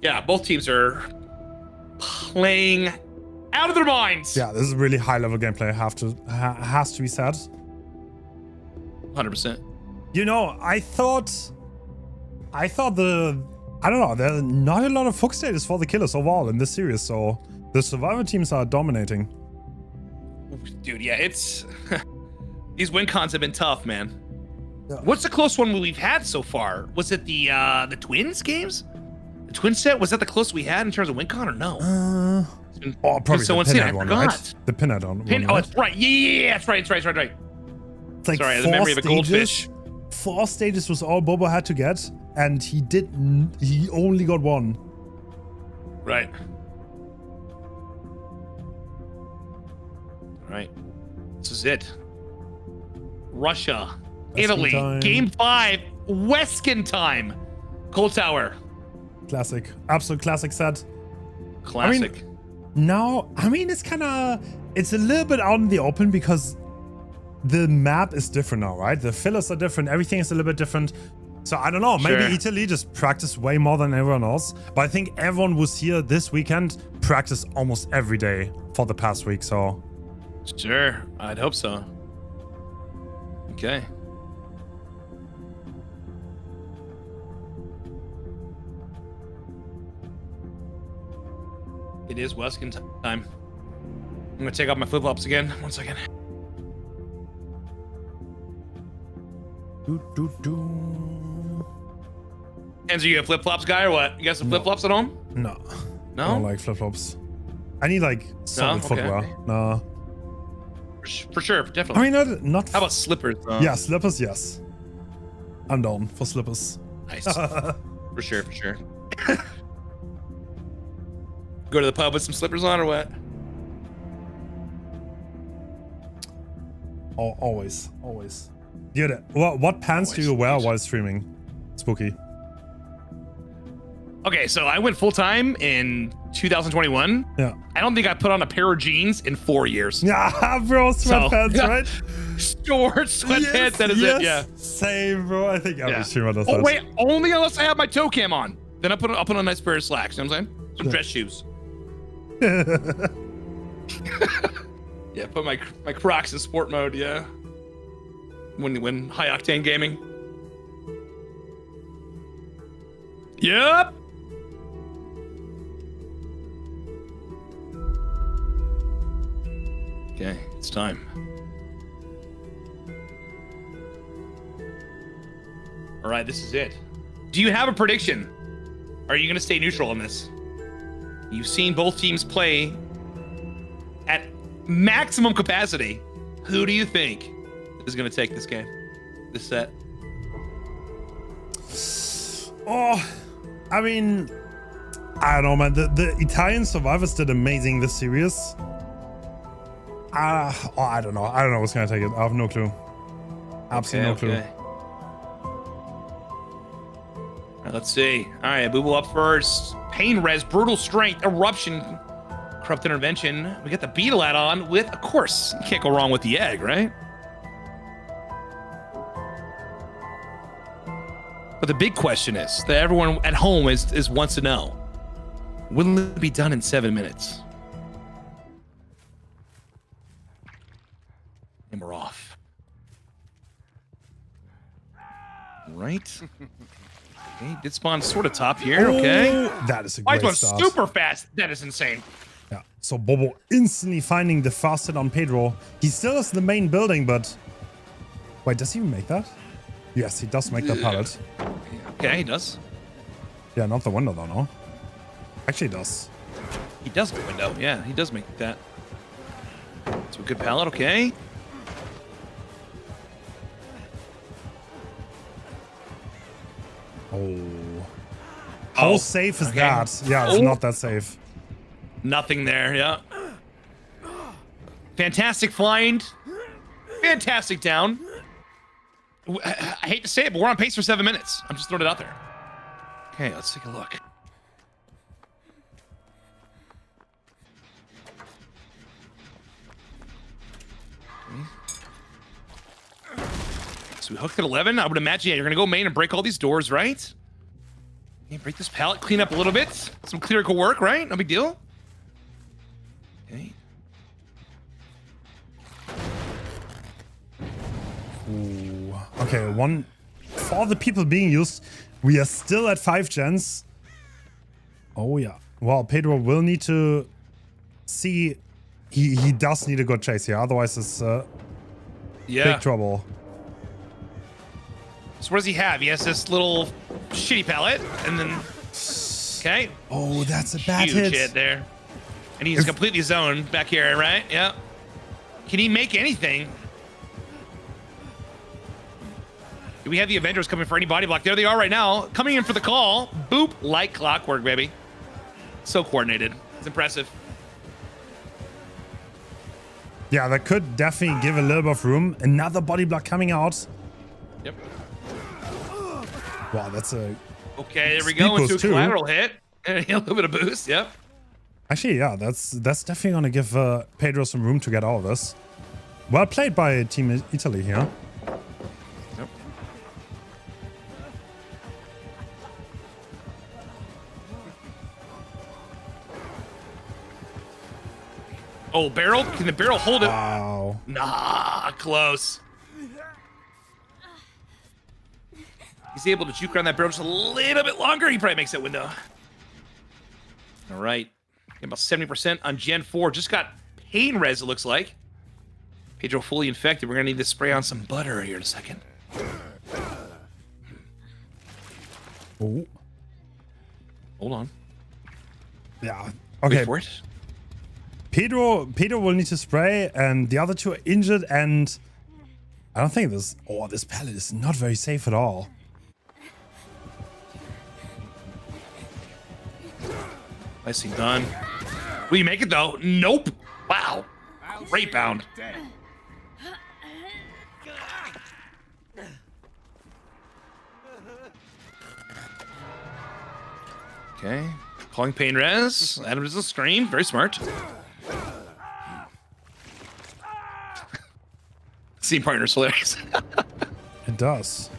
Yeah, both teams are playing out of their minds. Yeah, this is really high-level gameplay. Has to be said. 100%. You know, I thought I don't know, there are not a lot of hook status for the killers overall in this series, so the survivor teams are dominating. Dude, yeah, it's these win cons have been tough, man. Yeah. What's the close one we've had so far? Was it the Twins games? The Twin set, was that the closest we had in terms of win con or no? Probably so the insane, pinhead I one, forgot. right? The pinhead one. Oh, that's right. Yeah, that's right. That's right. It's like Sorry, the 4 memory of a goldfish. 4 stages was all Bobo had to get, and he only got 1. Right. All right. This is it. Russia, Italy, time. Game 5, Weskin time. Cold Tower. Classic. Absolute classic set. Classic. It's a little bit out in the open because the map is different now, right? The fillers are different. Everything is a little bit different. So I don't know. Maybe Sure. Italy just practiced way more than everyone else. But I think everyone was here this weekend, practiced almost every day for the past week. So Sure. I'd hope so. Okay. It is Weskin time. I'm gonna take off my flip-flops again. 1 second. Hens, are you a flip-flops guy or what? You got some flip-flops at home? no. No? I don't like flip-flops. I need like solid okay. footwear. No. For sure, definitely. I mean, not. How about slippers? Yeah, slippers, yes. I'm down for slippers. Nice. For sure, for sure. Go to the pub with some slippers on or what? Oh, always. Dude, what pants do you wear while streaming, Spooky? Okay, so I went full time in 2021. Yeah. I don't think I put on a pair of jeans in 4 years. Yeah, bro, sweatpants, right? Shorts, sweatpants, that is it. Yeah. Same, bro. I think every streamer does that. Oh wait, only unless I have my toe cam on. Then I'll put on a nice pair of slacks. You know what I'm saying? Some dress shoes. Yeah, put my Crocs in sport mode. Yeah. When high octane gaming. Yep. Okay, it's time. All right, this is it. Do you have a prediction? Are you going to stay neutral on this? You've seen both teams play at maximum capacity. Who do you think is going to take this game, this set? Oh, I mean, I don't know, man. The Italian survivors did amazing this series. I don't know. I don't know what's going to take it. I have no clue. Absolutely no clue. All right, let's see. All right, Boo up first. Pain Res, Brutal Strength, Eruption, Corrupt Intervention. We get the Beetle add-on with, of course, you can't go wrong with the egg, right? But the big question is, that everyone at home is wants to know, will it be done in 7 minutes? And we're off. Right. Okay, did spawn sort of top here. Okay. Oh, that is a great Why start. super fast? That is insane. Yeah. So Bobo instantly finding the fast hit on Pedro. He still is the main building, but wait, does he even make that? Yes, he does make that pallet. Okay, he does. Yeah, not the window though, no. Actually, he does. He does make window. Yeah, he does make that. So a good pallet. Okay. Oh. How safe is that? Yeah, it's not that safe. Nothing there. Yeah. Fantastic flying. Fantastic down. I hate to say it, but we're on pace for 7 minutes. I'm just throwing it out there. Okay, let's take a look. So we hooked at 11. I would imagine, yeah, you're going to go main and break all these doors, right? Okay, break this pallet, clean up a little bit. Some clerical work, right? No big deal. Okay. Ooh. Okay, one for the people being used. We are still at 5 gens. Oh yeah. Well, Pedro will need to see. He does need a good chase here. Otherwise, it's big trouble. So what does he have? He has this little shitty pallet, and then okay. Oh, that's a bad Huge hit there, and he's completely zoned back here, right? Yep. Can he make anything? Do we have the Avengers coming for any body block? There they are right now, coming in for the call. Boop, like clockwork, baby. So coordinated. It's impressive. Yeah, that could definitely give a little bit of room. Another body block coming out. Yep. Wow, that's a... Okay, there we go. Into a collateral hit. And a little bit of boost, yep. Actually, yeah, that's definitely going to give Pedro some room to get out of this. Well played by Team Italy here. Yep. Oh, barrel? Can the barrel hold it? Wow. Nah, close. He's able to juke around that barrel just a little bit longer. He probably makes that window. All right. About 70% on Gen 4. Just got pain res, it looks like. Pedro fully infected. We're going to need to spray on some butter here in a second. Oh. Hold on. Yeah. Okay. Wait for it. Pedro will need to spray, and the other two are injured, and I don't think this... Oh, this pallet is not very safe at all. Nicely done. Will you make it, though? Nope. Wow. Great bound. Okay. Calling pain res. Adam doesn't scream. Very smart. Scene partner's hilarious. It does.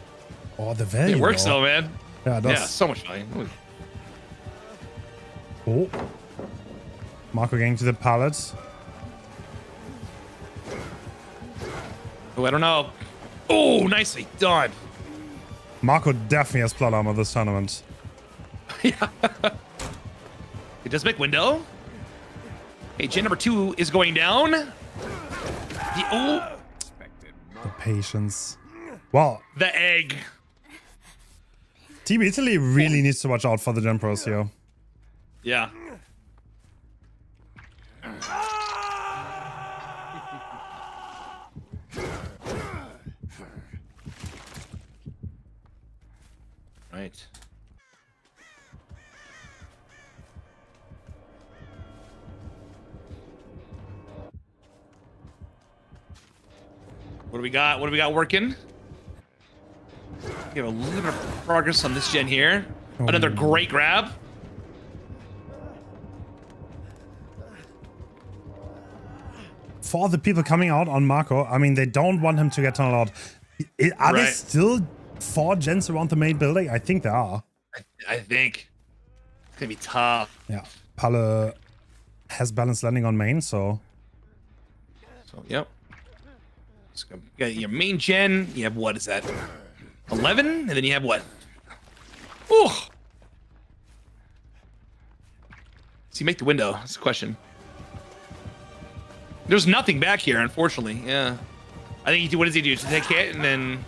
Oh, the value. It works though, man. Yeah, it does. Yeah, so much value. Oh. Marco getting to the pallet. Oh, I don't know. Oh, nicely done. Marco definitely has plot armor this tournament. Yeah. It does make window. Hey, gen number 2 is going down. The patience. Well, the egg. Team Italy really needs to watch out for the gen pros here. Yeah. Right. What do we got? What do we got working? We have a little bit of progress on this gen here. Oh. Another great grab. For the people coming out on Marco, I mean, they don't want him to get tunneled out. Are there still 4 gens around the main building? I think there are. I think. It's going to be tough. Yeah. Palle has balanced landing on main, so... Yep. So you got your main gen. You have, what is that? 11? And then you have what? Ooh. So you make the window. That's the question. There's nothing back here, unfortunately. Yeah. I think he do. What does he do? To take hit and then...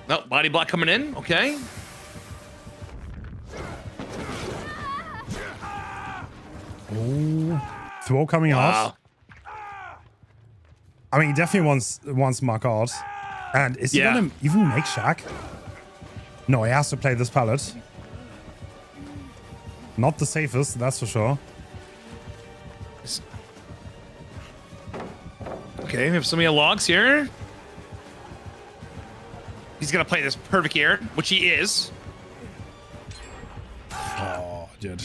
No, body block coming in. Okay. Oh. Throw coming out. I mean, he definitely wants Mark out. And is he gonna even make Shaq? No, he has to play this pallet. Not the safest, that's for sure. Okay, we have so many logs here. He's gonna play this perfect air, which he is. Oh, dude.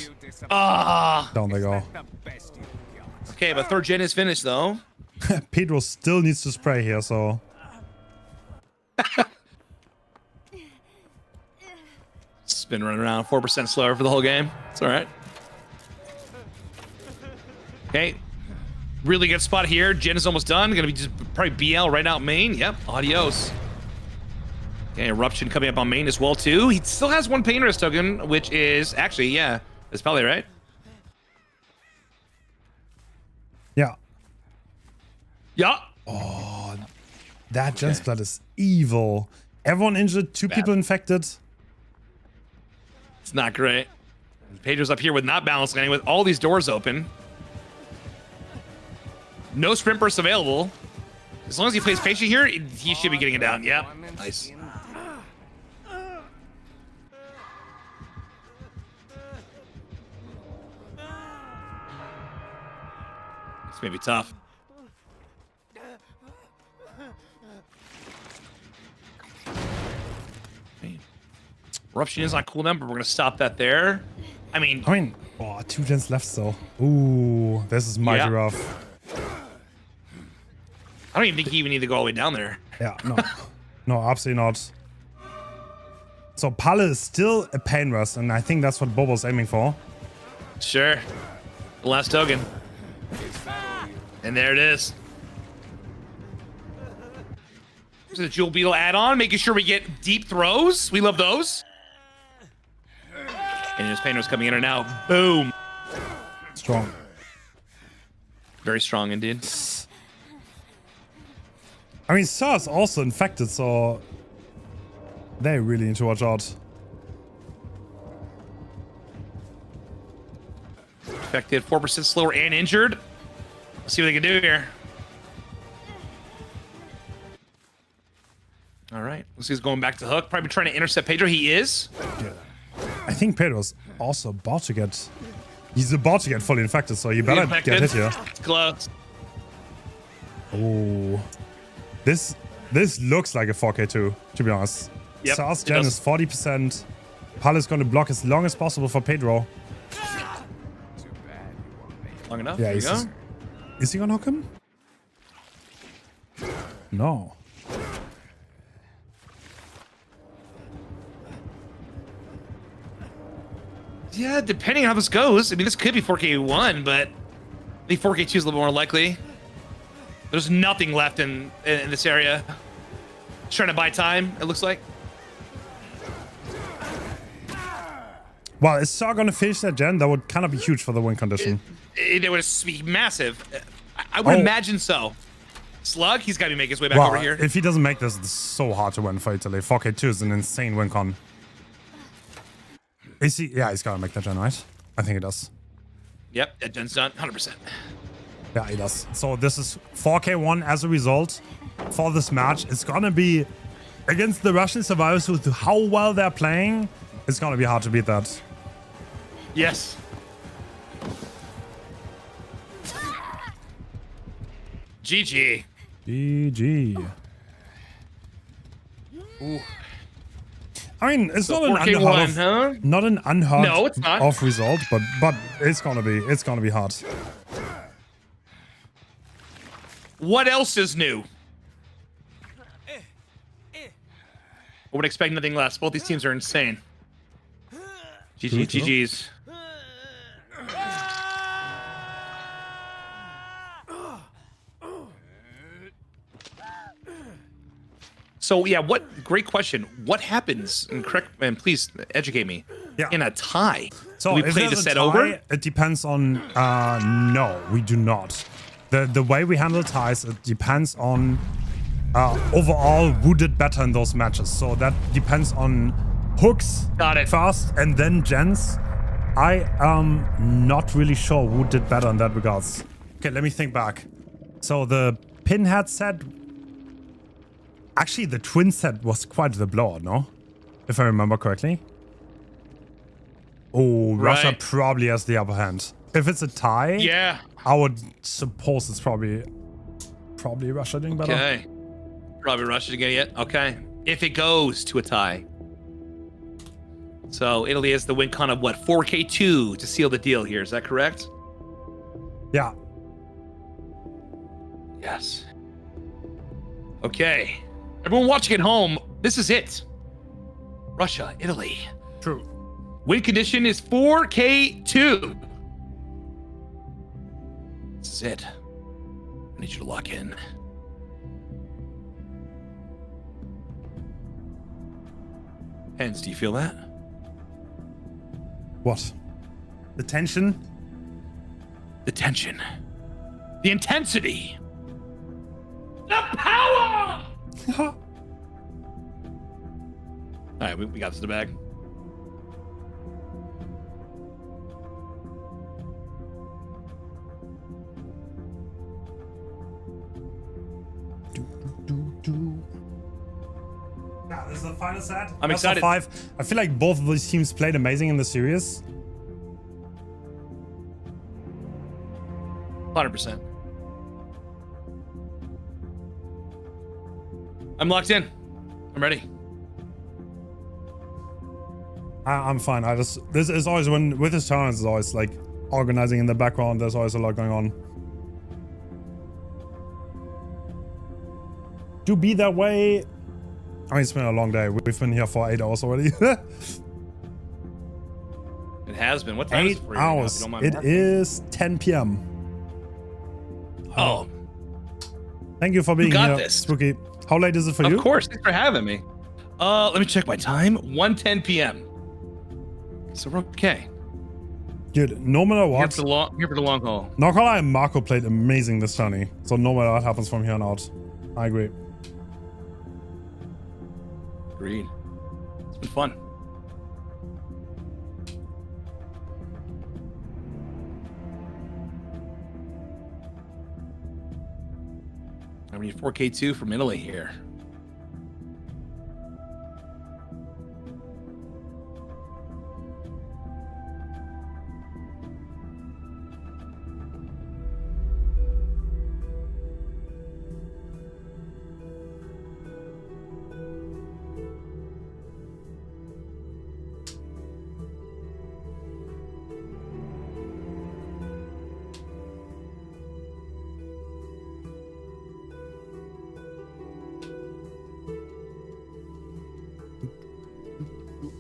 Ah. Down they go. Okay, but third gen is finished though. Pedro still needs to spray here, so. It's been running around 4% slower for the whole game. It's all right. Okay. Really good spot here. Jen is almost done. Gonna be just probably BL right out main. Yep. Adios. Okay, Eruption coming up on main as well too. He still has one Painter's token, which is actually, yeah, that's probably right. Yeah. Yeah. Oh, that Gen Splat is evil. Everyone injured, two people infected. It's not great. Pedro's up here with not balanced landing with all these doors open. No sprint burst available. As long as he plays patient here, he should be getting it down. Yep. Nice. This may be tough. Eruption is on cooldown, but we're going to stop that there. I mean, oh, 2 gens left still. Ooh, this is mighty rough. I don't even think you even need to go all the way down there. Yeah, no. No, absolutely not. So Palle is still a pain rest, and I think that's what Bobo's aiming for. Sure. The last token. And there it is. There's a Jewel Beetle add-on, making sure we get deep throws. We love those. And his Painter's coming in and out. Boom. Strong. Very strong indeed. I mean, Sar's also infected, so they really need to watch out. Infected, 4% slower and injured. Let's see what they can do here. All right. Let's see who's going back to hook. Probably trying to intercept Pedro. He is. Yeah. I think Pedro's also about to get... He's about to get fully infected, so you better get hit here. It's close. Oh. This looks like a 4K2, to be honest. Yep, Sar's gen is 40%. Palle is going to block as long as possible for Pedro. Long enough? Yeah, There you go. is he going to hook him? No. Yeah, depending on how this goes. I mean, this could be 4K1, but I think 4K2 is a little more likely. There's nothing left in this area. Just trying to buy time, it looks like. Well, is Sar going to finish that gen? That would kind of be huge for the win condition. It would be massive. I would imagine so. Slug, he's got to make his way back over here. If he doesn't make this, it's so hard to win for Italy. 4K2 is an insane win con. Is he? Yeah, he's got to make that gen, right? I think he does. Yep, that gen's done, 100%. Yeah, he does. So this is 4K1 as a result for this match. It's going to be against the Russian survivors with how well they're playing. It's going to be hard to beat that. Yes. GG. GG. Ooh. I mean, it's So not an 4K1, unheard huh? of, not an unheard No, it's not. of result, but it's gonna be hard. What else is new? I would expect nothing less. Both these teams are insane. GG's. So yeah, great question. What happens, and please educate me, in a tie? So do we if play the there's a set tie, over? It depends on, no, we do not. The way we handle ties, it depends on overall who did better in those matches. So that depends on hooks first and then gens. I am not really sure who did better in that regards. Okay, let me think back. So the pinhead set, actually the twin set was quite the blowout, no? If I remember correctly. Oh, Russia probably has the upper hand. If it's a tie, yeah, I would suppose it's probably Probably Russia doing better. Okay. Probably Russia to get it. Okay. If it goes to a tie. So Italy has the win con of what? 4K2 to seal the deal here. Is that correct? Yeah. Yes. Okay. Everyone watching at home, this is it. Russia, Italy. True. Win condition is 4K2. This is it. I need you to lock in. Hens, do you feel that? What? The tension? The tension. The intensity. The power! All right, we got this in the bag. Yeah, this is the final set. I'm Best of excited. 5. I feel like both of these teams played amazing in the series. 100%. I'm locked in. I'm ready. I'm fine. This is always when with his tournaments, is always like organizing in the background. There's always a lot going on. Do be that way. I mean, it's been a long day. We've been here for 8 hours already. It has been. What time is 8 it for you right now, if hours. you don't mind It asking? is 10 p.m. Oh, Thank you for being got here, this. Spooky. How late is it for you? of course. Thanks for having me. Let me check my time. 1:10 p.m. So we're okay. Dude, no matter Here what, for the long haul. not gonna lie, Marco played amazing this tourney. So no matter what happens from here on out, I agree. Agreed. It's been fun. I need 4K2 from Italy here.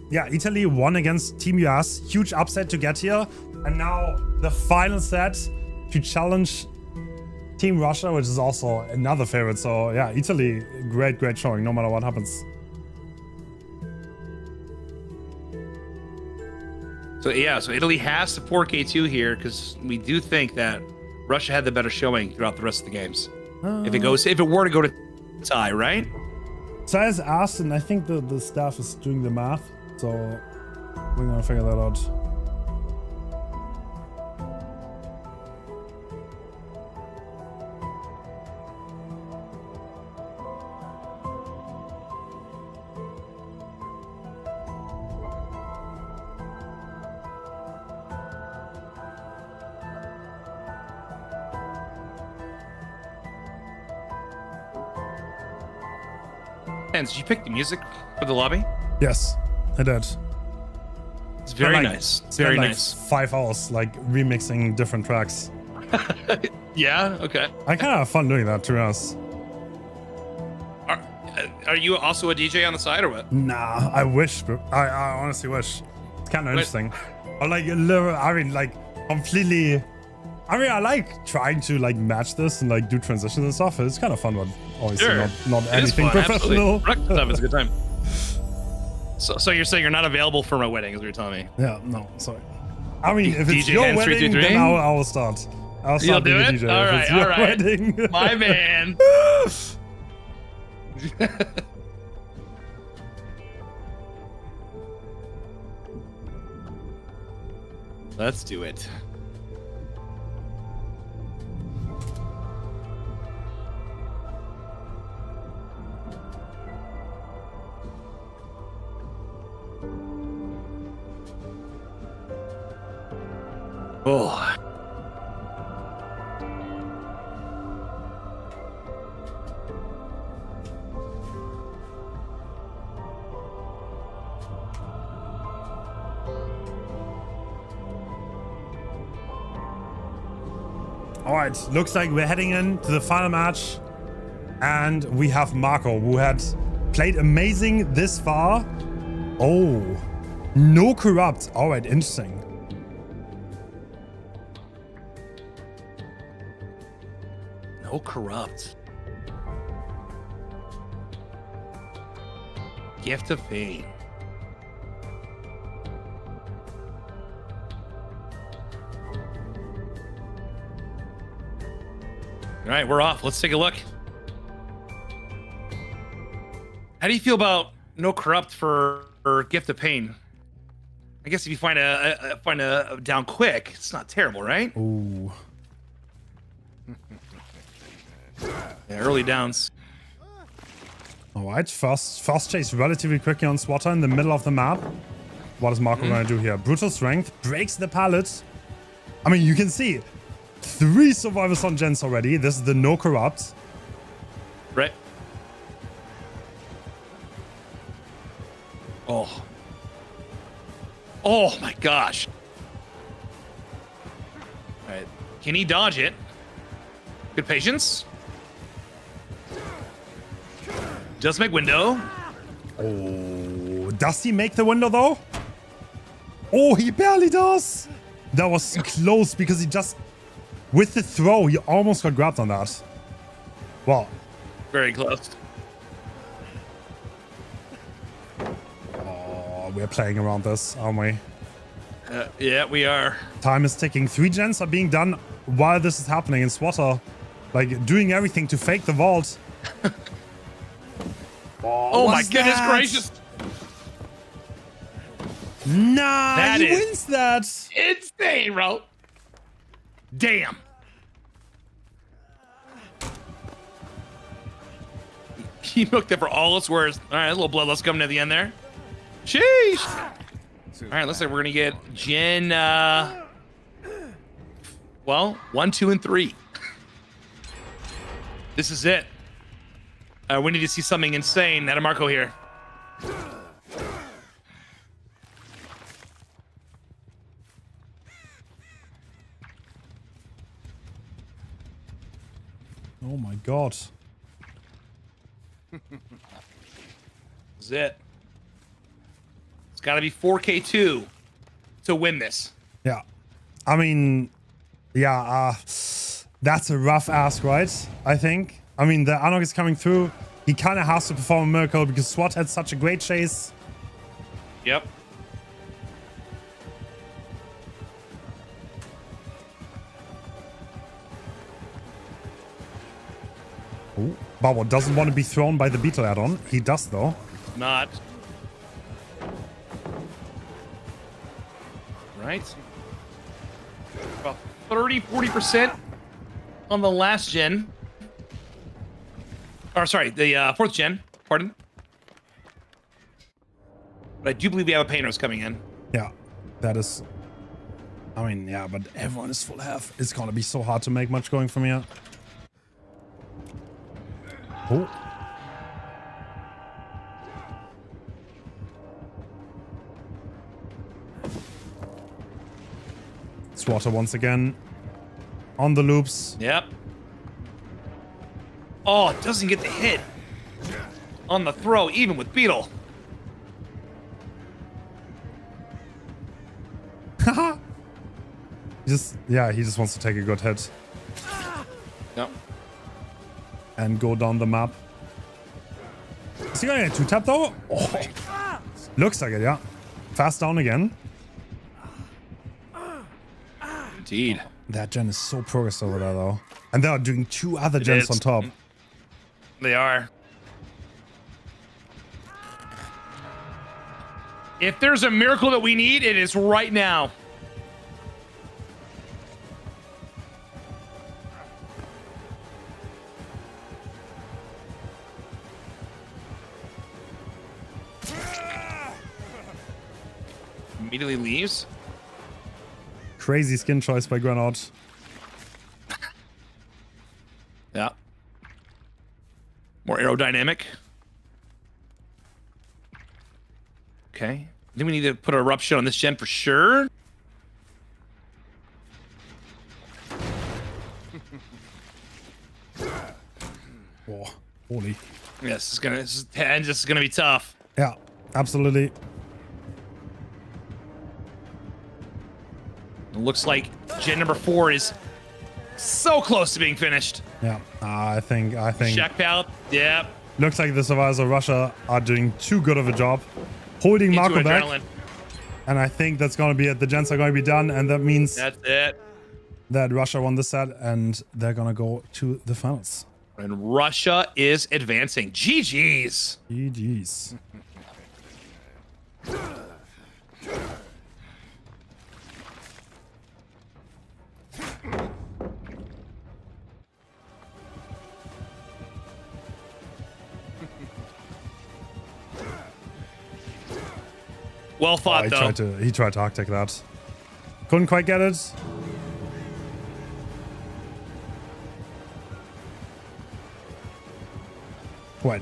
Yeah, Italy won against Team US. Huge upset to get here. And now the final set to challenge Team Russia, which is also another favorite. So yeah, Italy, great showing, no matter what happens. So yeah, so Italy has the 4K2 here because we do think that Russia had the better showing throughout the rest of the games. If it were to go to tie, right? So as asked, and I think the staff is doing the math. So we're gonna figure that out. Hens, did you pick the music for the lobby? Yes, I did. It's very Spent, nice. spent Very like nice. 5 hours like remixing different tracks. Yeah. Okay. I kind of have fun doing that, to be honest. Are you also a DJ on the side or what? Nah, I wish, bro. I honestly wish. It's kind of interesting. Or like, I mean, like completely. I mean, I like trying to like match this and like do transitions and stuff. It's kind of fun, but obviously Sure. not It is anything fun, professional. absolutely. Stuff is a good time. So you're saying you're not available for my wedding, is what you're telling me? Yeah, no, sorry. I mean, if it's DJ your Hens wedding, 333? then I will start. I'll You'll start do being it? a DJ. All if right, it's your all right. wedding. My man. Let's do it. Oh. All right, looks like we're heading into the final match. And we have Marco, who had played amazing this far. Oh, no corrupt. All right, interesting. No corrupt. Gift of Fame. All right, we're off. Let's take a look. How do you feel about no corrupt for Gift of Pain? I guess if you find a down quick, it's not terrible, right? Ooh. Yeah, early downs. All right, fast chase relatively quickly on Swatter in the middle of the map. What is Marco going to do here? Brutal Strength breaks the pallet. I mean, you can see 3 survivors on gens already. This is the no corrupt. Right. Oh. Oh my gosh. All right. Can he dodge it? Good patience. Does make window. Oh, does he make the window though? Oh, he barely does. That was close because he just, with the throw, he almost got grabbed on that. Well. Very close. Oh, we're playing around this, aren't we? Yeah, we are. Time is ticking. 3 gens are being done while this is happening in Swatter. Like, doing everything to fake the vault. Oh my goodness gracious. Nah, That he is wins that. insane, bro. Damn. He milked it for all it's worth. All right, a little bloodlust coming at the end there. Sheesh. All right, looks like we're gonna get Gen. Well, 1, 2, and 3. This is it. We need to see something insane out of Marco here. Oh my god. This is it. It's got to be 4K2 to win this. Yeah. I mean, yeah, that's a rough ask, right? I think. I mean, the Anok is coming through. He kind of has to perform a miracle because SWAT had such a great chase. Yep. Oh, Babo doesn't want to be thrown by the beetle add-on. He does, though. Not. Right. About 30-40% on the last gen. Or sorry, the 4th gen. Pardon. But I do believe we have a painters coming in. Yeah, that is... I mean, yeah, but everyone is full health. It's going to be so hard to make much going from here. Oh. Swatter once again on the loops. Yep. Oh, it doesn't get the hit on the throw, even with Beetle. Haha. he just wants to take a good hit. Yep. And go down the map. Is he gonna get 2-tap though? Oh. Looks like it, yeah. Fast down again. Indeed. That gen is so progressed over there though. And they are doing 2 other gens on top. They are. If there's a miracle that we need, it is right now. Immediately leaves. Crazy skin choice by Granot. Yeah. More aerodynamic. Okay. I think we need to put a eruption on this gen for sure. Oh, holy. Yes, this is gonna be tough. Yeah, absolutely. It looks like gen number 4 is so close to being finished. Yeah, I think. Checked out. Yep. Looks like the survivors of Russia are doing too good of a job holding Marco back. Adrenaline. And I think that's going to be it. The gens are going to be done, and that means That's it. that Russia won the set, and they're going to go to the finals. And Russia is advancing. GG's. GG's. Well fought, though. He tried to arctic that. Couldn't quite get it. What?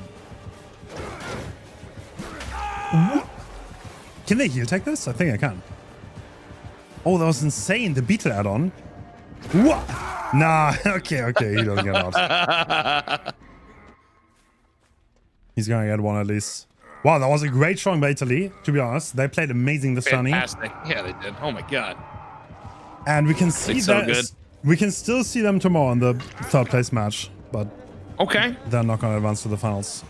Can they heal tech this? I think I can. Oh, that was insane. The beetle add-on. What? Nah. Okay. He doesn't get out. He's gonna get one at least. Wow, that was a great showing by Italy, to be honest. They played amazing this tourney. Fantastic. Yeah, they did. Oh my god. And we can see that. Good. We can still see them tomorrow in the third place match, but okay, they're not going to advance to the finals.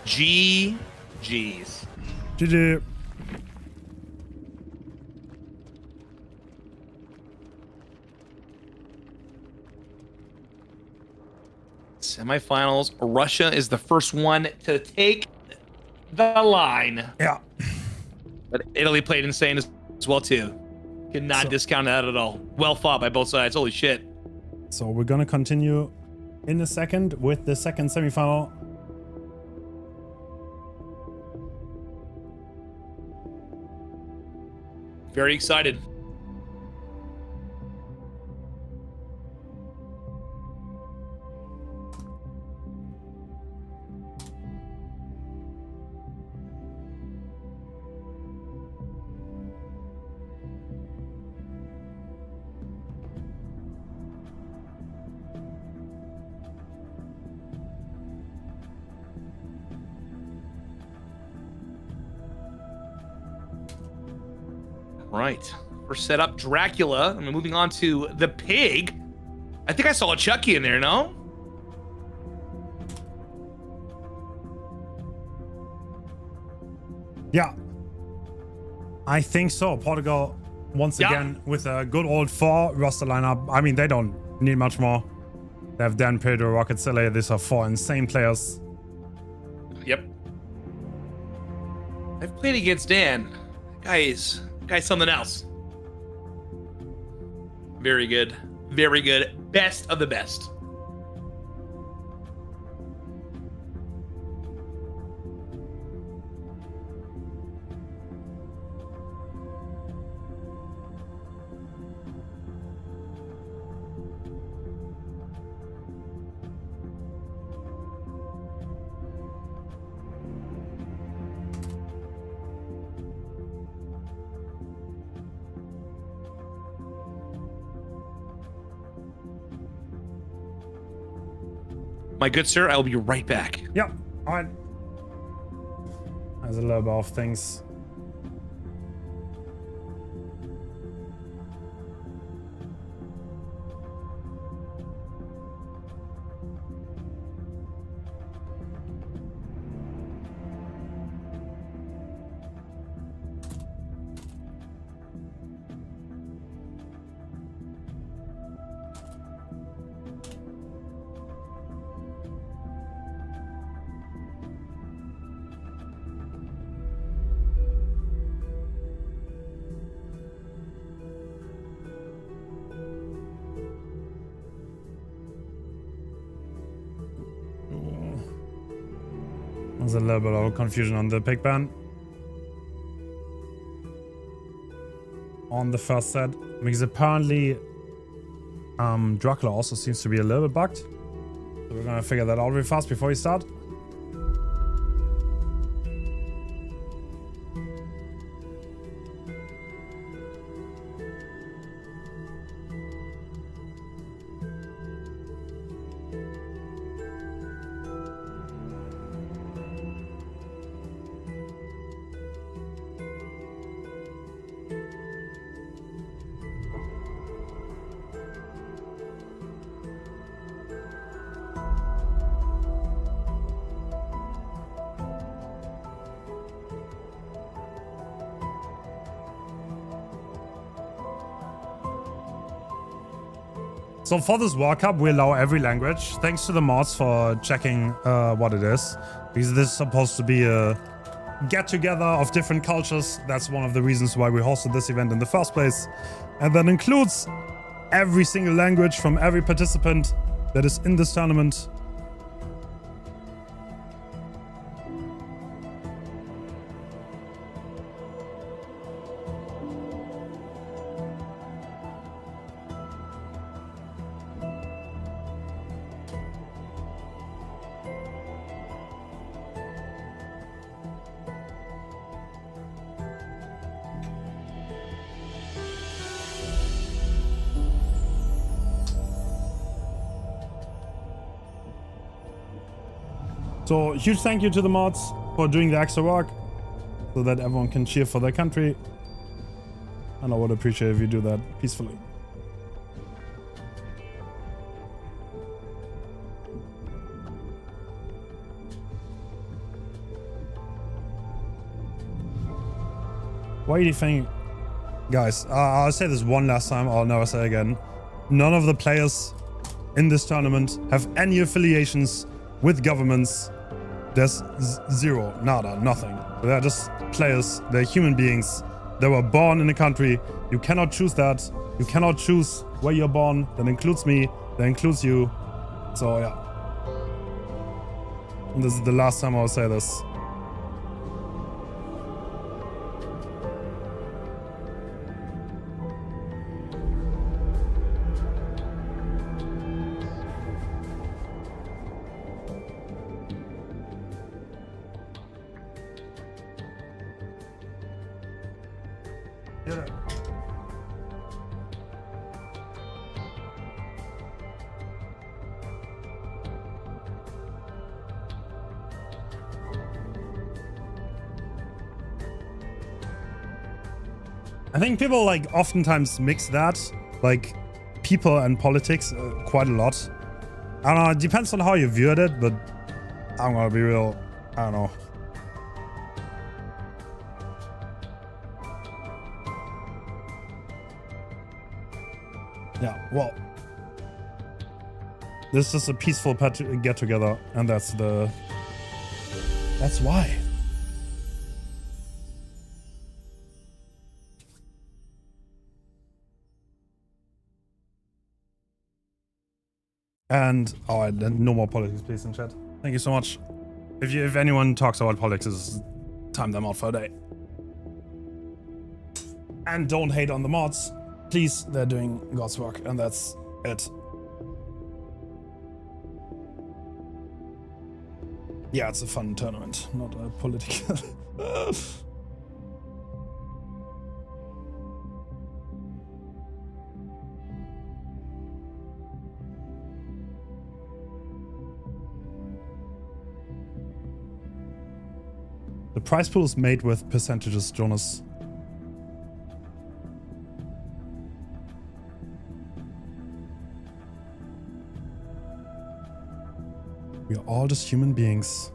GG's. GG. Semifinals. Russia is the first one to take the line. Yeah. But Italy played insane as well, too. Cannot discount that at all. Well fought by both sides. Holy shit. So we're going to continue in a second with the second semifinal. Very excited. Right. First set up, Dracula. And we're moving on to the pig. I think I saw a Chucky in there, no? Yeah. I think so. Portugal, once again, with a good old 4 roster lineup. I mean, they don't need much more. They have Dan, Pedro, Rocket Silly. These are 4 insane players. Yep. I've played against Dan. Guy's something else. Very good. Very good. Best of the best. My good sir, I will be right back. Yep. All right. There's a little bit of things. There's a little bit of confusion on the pig ban. on the first set because apparently Dracula also seems to be a little bit bugged. So we're gonna figure that out really fast before we start. So for this World Cup, we allow every language. Thanks to the mods for checking what it is. Because this is supposed to be a get-together of different cultures. That's one of the reasons why we hosted this event in the first place. And that includes every single language from every participant that is in this tournament. So huge thank you to the mods for doing the extra work so that everyone can cheer for their country. And I would appreciate if you do that peacefully. Why do you think, guys, I'll say this one last time, I'll never say again. None of the players in this tournament have any affiliations with governments. There's zero, nada, nothing. They're just players. They're human beings. They were born in a country. You cannot choose that. You cannot choose where you're born. That includes me. That includes you. So yeah. And this is the last time I'll say this. I think people like oftentimes mix that, like people and politics quite a lot. I don't know, it depends on how you viewed it, but I'm gonna be real, I don't know. Yeah, well, this is a peaceful get together, and that's why. And no more politics, please, in chat. Thank you so much. If anyone talks about politics, time them out for a day. And don't hate on the mods. Please, they're doing God's work, and that's it. Yeah, it's a fun tournament, not a political. The prize pool is made with percentages, Jonas. We are all just human beings.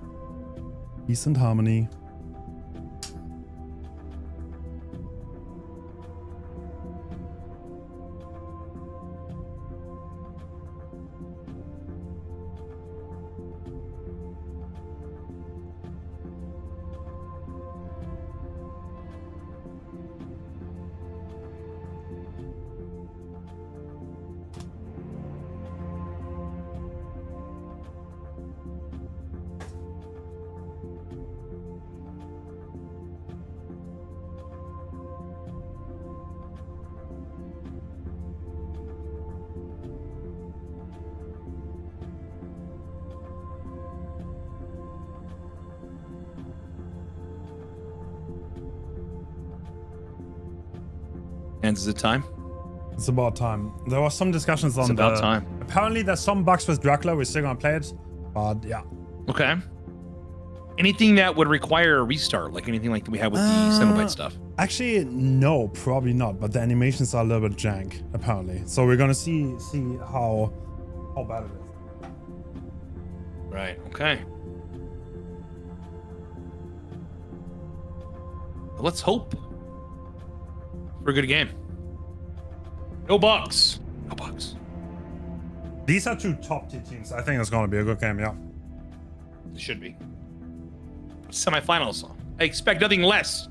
Peace and harmony. Hens, is it time? It's about time. There was some discussions on about time. Apparently, there's some bugs with Dracula. We're still gonna play it, but yeah. Okay. Anything that would require a restart, like anything like we had with the Cenobite stuff? Actually, no, probably not. But the animations are a little bit jank, apparently. So we're gonna see how bad it is. Right. Okay. Well, let's hope for a good game. No bugs. No bugs. These are two top tier teams. I think it's gonna be a good game. Yeah. It should be. Semifinals. I expect nothing less.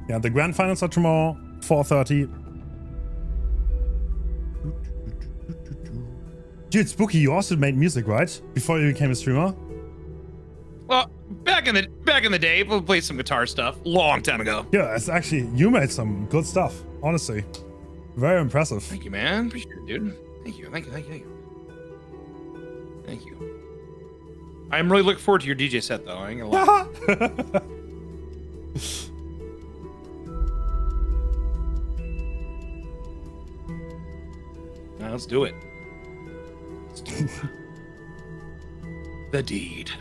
Yeah, the grand finals are tomorrow, 4:30. Dude, Spooky, you also made music, right? Before you became a streamer? Well, back in the day, we played some guitar stuff long time ago. Yeah, it's actually, you made some good stuff, honestly. Very impressive. Thank you, man. Appreciate it, dude. Thank you. Thank you. I'm really looking forward to your DJ set, though. I ain't gonna lie. Now, let's do it. The deed.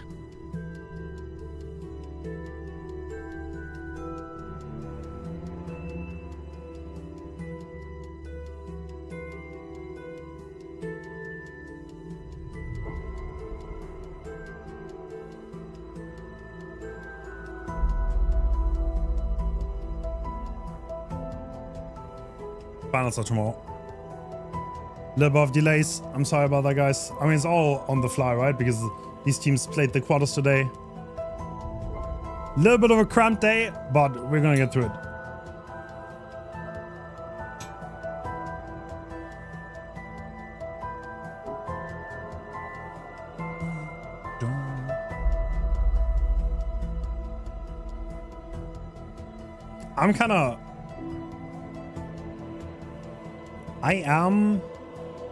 Finals are tomorrow. Little bit of delays. I'm sorry about that, guys. I mean, it's all on the fly, right? Because these teams played the quarters today. Little bit of a cramped day, but we're gonna get through it.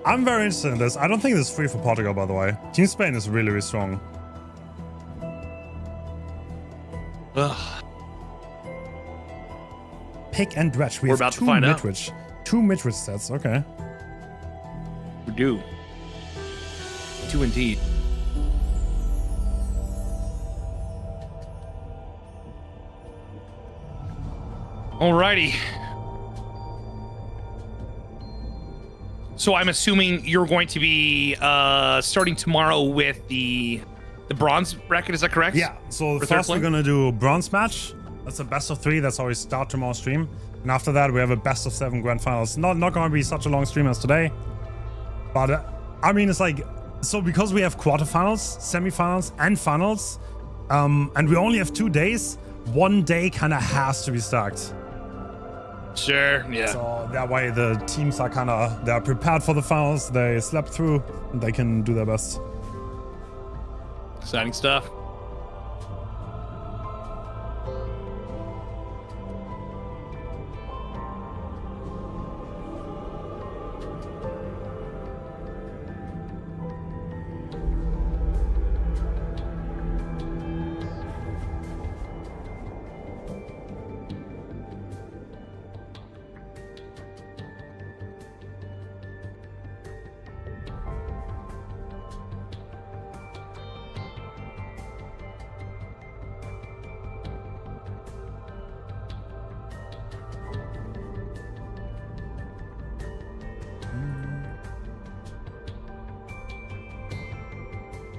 I'm very interested in this. I don't think this is free for Portugal, by the way. Team Spain is really, really strong. Ugh. Pick and dredge. We're about to find out. Two Midwich sets. Okay. We do. Do indeed. Alrighty. So I'm assuming you're going to be starting tomorrow with the bronze bracket. Is that correct? Yeah. So first we're gonna do a bronze match. That's a best of 3. That's how we start tomorrow's stream. And after that, we have a best of 7 grand finals. Not gonna be such a long stream as today. But I mean, it's like, so because we have quarterfinals, semifinals, and finals, and we only have 2 days, one day kind of has to be stacked. Sure, yeah. So that way the teams are they're prepared for the finals, they slept through, and they can do their best. Exciting stuff.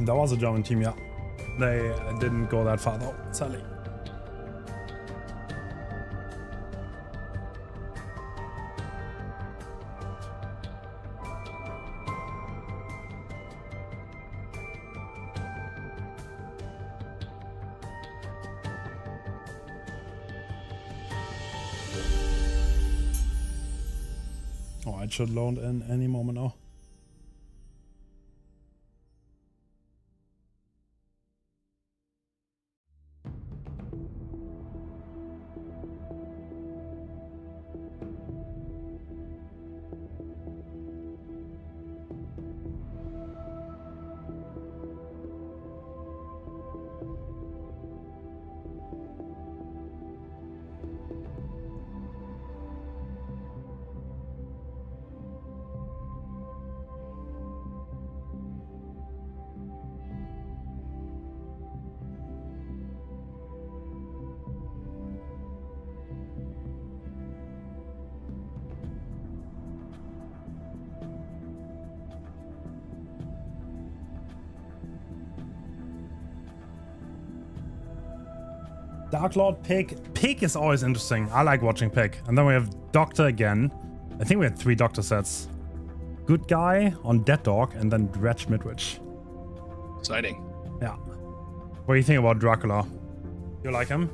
That was a German team, yeah. They didn't go that far though, sadly. Oh, it should load in any moment now. Dark Lord, Pig. Pig is always interesting. I like watching Pig. And then we have Doctor again. I think we had 3 Doctor sets. Good Guy on Dead Dog, and then Dredge Midwich. Exciting. Yeah. What do you think about Dracula? You like him?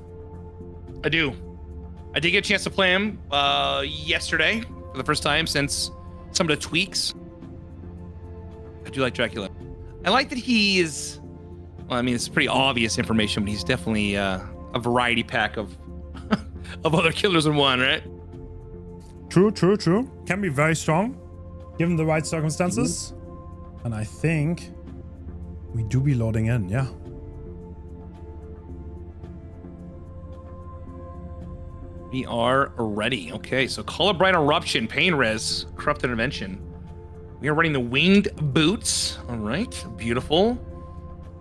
I do. I did get a chance to play him yesterday for the first time since some of the tweaks. I do like Dracula. I like that he is, well, I mean, it's pretty obvious information, but he's definitely a variety pack of of other killers in one, right? True, true, true. Can be very strong, given the right circumstances. And I think we do be loading in, yeah. We are ready. Okay, so Colorblind Eruption, Pain Res, Corrupt Intervention. We are running the Winged Boots. All right, beautiful.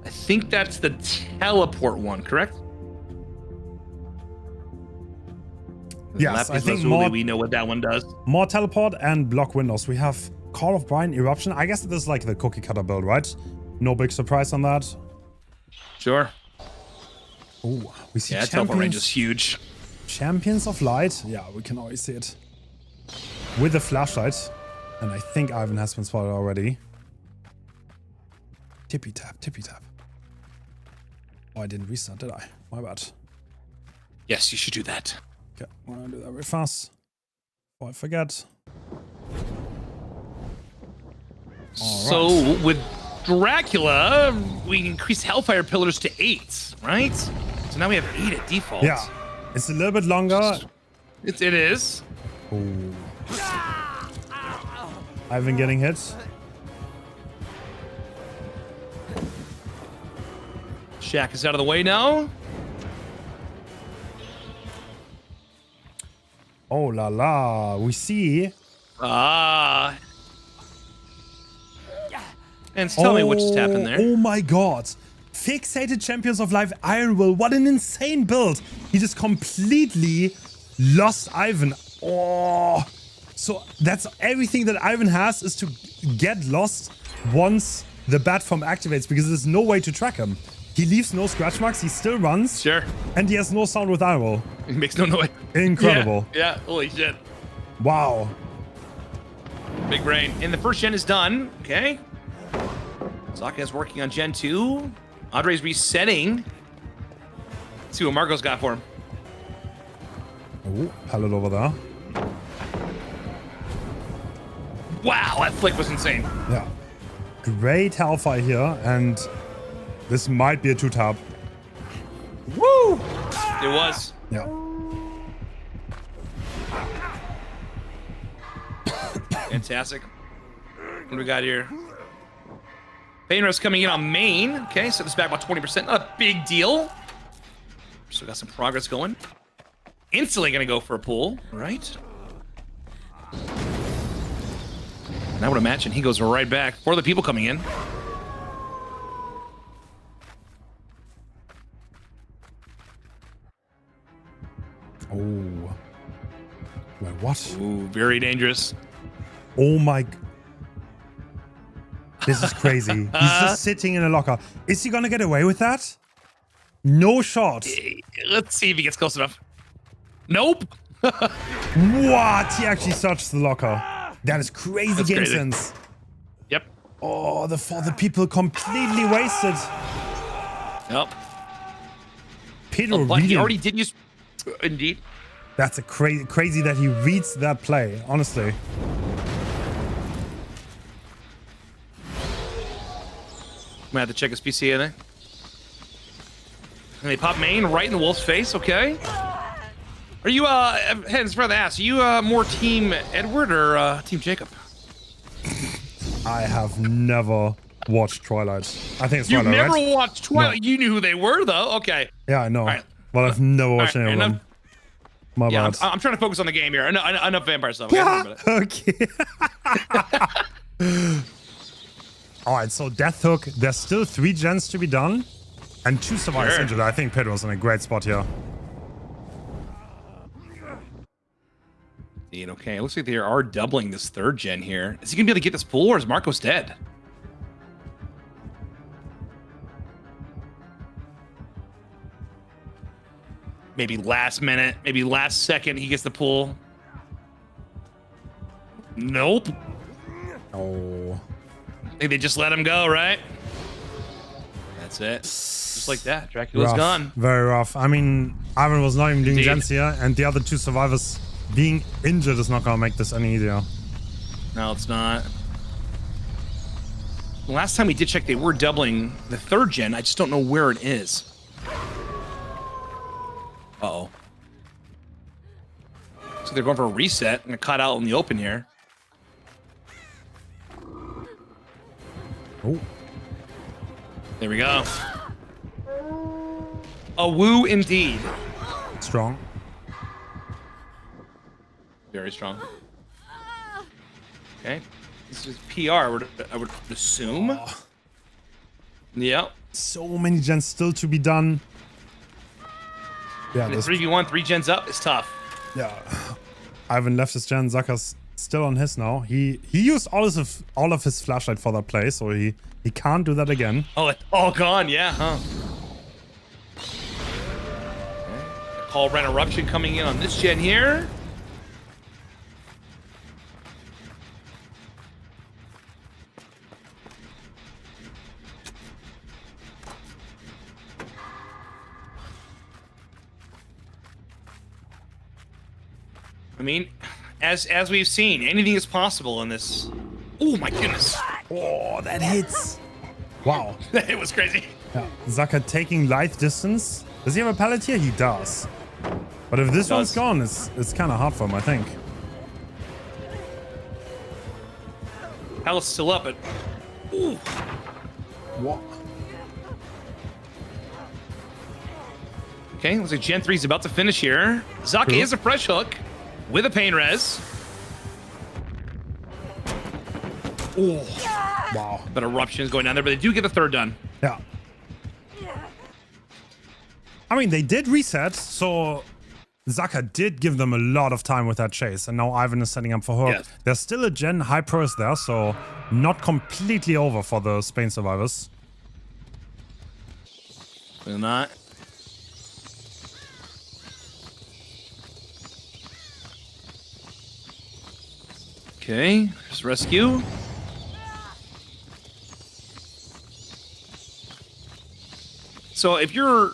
I think that's the teleport one, correct? Yes, I think Lazuli, more, we know what that one does. more teleport and block windows. We have Call of Brine Eruption. I guess this is like the cookie cutter build, right? No big surprise on that. Sure. Oh, we see Yeah, teleport range is champions. huge. Champions of Light. Yeah, we can always see it. With a flashlight. And I think Ivan has been spotted already. Tippy tap, tippy tap. Oh, I didn't restart, did I? My bad. Yes, you should do that. Okay, I'm gonna do that very fast. Before I forget. So with Dracula, we increase Hellfire Pillars to 8, right? So now we have 8 at default. Yeah, it's a little bit longer. It is. Ooh. Ivan getting hit. Shaq is out of the way now. Oh la la, we see. Ah. And tell me what just happened there. Oh my god. Fixated Champions of Life Iron Will. What an insane build. He just completely lost Ivan. Oh. So that's everything that Ivan has, is to get lost once the bat form activates, because there's no way to track him. He leaves no scratch marks, he still runs. Sure. And he has no sound with Iron Will. He makes no noise. Incredible. Yeah, holy shit. Wow. Big brain. And the first gen is done. Okay. Zaka is working on Gen 2. Andre's resetting. Let's see what Marco's got for him. Oh, pallet over there. Wow, that flick was insane. Yeah. Great Hellfire here, and this might be a 2-tap. Woo! It was. Yeah. Fantastic. What do we got here? Painrose coming in on main. Okay, so this is back about 20%. Not a big deal. Still got some progress going. Instantly gonna go for a pull, right? And I would imagine he goes right back for the people coming in. Oh. Wait, what? Ooh, very dangerous. Oh my... This is crazy. He's just sitting in a locker. Is he gonna get away with that? No shot. Let's see if he gets close enough. Nope. What? He actually searched the locker. That is crazy. That's game crazy. sense. Yep. Oh, the people completely wasted. Yep. Pedro But he really... already did use... Indeed. That's a crazy that he reads that play, honestly. I'm gonna have to check his PC, I think. And they pop main right in the wolf's face, okay. Are you, Hens, for the ass, are you more Team Edward or Team Jacob? I have never watched Twilight. I think it's You've Twilight, never right? watched Twilight? No. You knew who they were, though? Okay. Yeah, I know. Right. But I've never watched any of them. My Yeah, bad. I'm trying to focus on the game here. Enough vampire stuff. Okay? Okay. Alright, so Death Hook. There's still 3 gens to be done. And 2 survivors injured. I think Pedro's in a great spot here. Okay, it looks like they are doubling this 3rd gen here. Is he gonna be able to get this pool, or is Marcos dead? Maybe last minute, maybe last second he gets the pull. Nope. Oh. I think they just let him go, right? That's it. Just like that. Dracula's Rough. gone. Very rough. I mean, Ivan was not even doing Indeed. gens here, and the other two survivors being injured is not gonna make this any easier. No, it's not. The last time we did check, they were doubling the third gen. I just don't know where it is. Uh-oh. So they're going for a reset and a cut out in the open here. Oh. There we go. A woo indeed. Strong. Very strong. Okay. This is PR, I would assume. Oh. Yep. So many gens still to be done. Yeah, And a this, 3v1, 3 gens up is tough. yeah. Ivan left his gen. Zaka's still on his now. He used all of his flashlight for that play, so he can't do that again. Oh, it's all gone, yeah, huh? Okay. Call Ren Eruption coming in on this gen here. I mean, as we've seen, anything is possible in this. Oh my goodness! Oh, that hits. Wow. It was crazy. Yeah. Zaka taking life distance. Does he have a pallet here? He does. But if this one's gone, it's kind of hard for him, I think. Pallet's still up, but ooh. What? Okay, looks like Gen 3 is about to finish here. Zaka is a fresh hook with a pain res. Ooh. Wow. But Eruption is going down there, but they do get the third done. Yeah. I mean, they did reset, so Zaka did give them a lot of time with that chase, and now Ivan is setting up for hook. Yes. There's still a gen high purse there, so not completely over for the Spain survivors. Will not. Okay, there's rescue. So if you're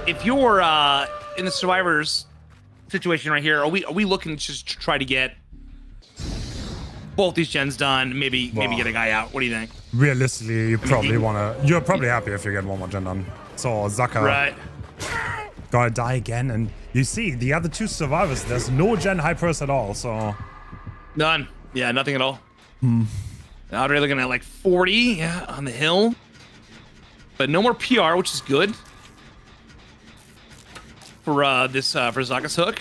in the survivors situation right here, are we looking to just try to get both these gens done? Maybe get a guy out. What do you think? Realistically, you're probably happy if you get one more gen done. So Zaka Right. gonna die again, and you see the other two survivors, there's no gen high purse at all, so None. Yeah, nothing at all. Already looking at like 40, yeah, on the hill. But no more PR, which is good for for Zaka's hook.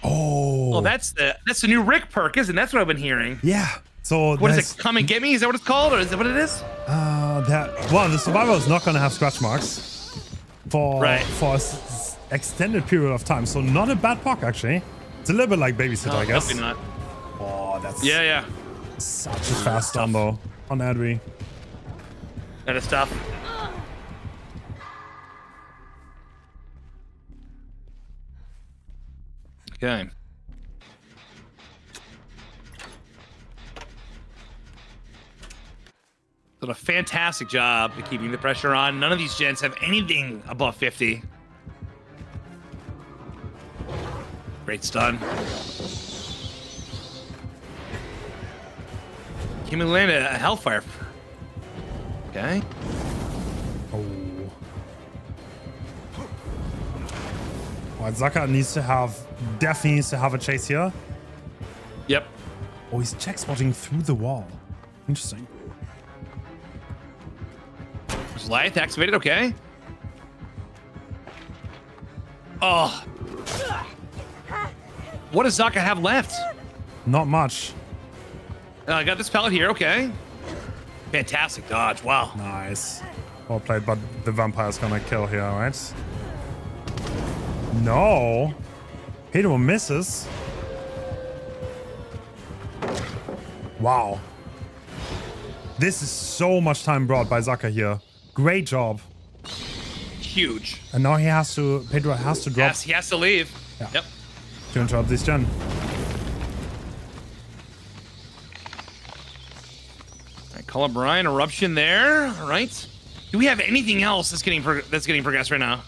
Oh, that's the new Rick perk, isn't it? That's what I've been hearing. yeah. So What is it? Come and get me? Is that what it's called, or is that what it is? Well, the survivor is not gonna have scratch marks for Right. extended period of time, so not a bad perk actually. It's a little bit like babysitter, I guess. Definitely not. Oh, that's Yeah. such a fast combo on Adri. That is tough. Okay. Did a fantastic job of keeping the pressure on. None of these gens have anything above 50. Great stun. Came and landed a Hellfire. Okay. Oh. Well, Zaka definitely needs to have a chase here. Yep. Oh, he's check spotting through the wall. Interesting. There's life activated. Okay. Oh. What does Zaka have left? Not much. I got this pallet here. Okay. Fantastic dodge. Wow. Nice. Well played, but the vampire's gonna kill here, right? no. Pedro misses. Wow. This is so much time brought by Zaka here. Great job. Huge. And now Pedro has to drop. Yes, he has to leave. Yeah. Yep. To interrupt this gen. All right, call up Brian. Eruption there. All right. Do we have anything else that's getting progressed right now?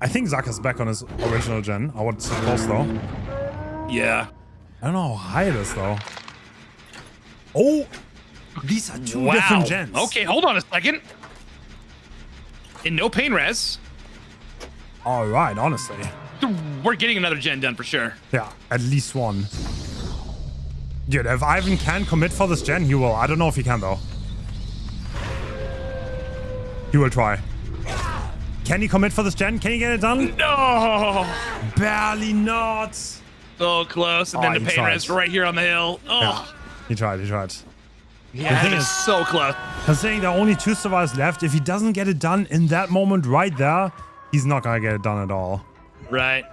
I think Zaka's back on his original gen. I would suppose though. Yeah. I don't know how high it is though. Oh, these are two different gens. Okay, hold on a second. And no pain res. All right, honestly. We're getting another gen done for sure. Yeah, at least one. Dude, if Ivan can commit for this gen, he will. I don't know if he can though. He will try. Can he commit for this gen? Can he get it done? No. Barely not. So close. And then the pain res right here on the hill. Oh. Yeah, he tried. Yeah, the thing that is so close. Considering there are only 2 survivors left, if he doesn't get it done in that moment right there, he's not gonna get it done at all. Right.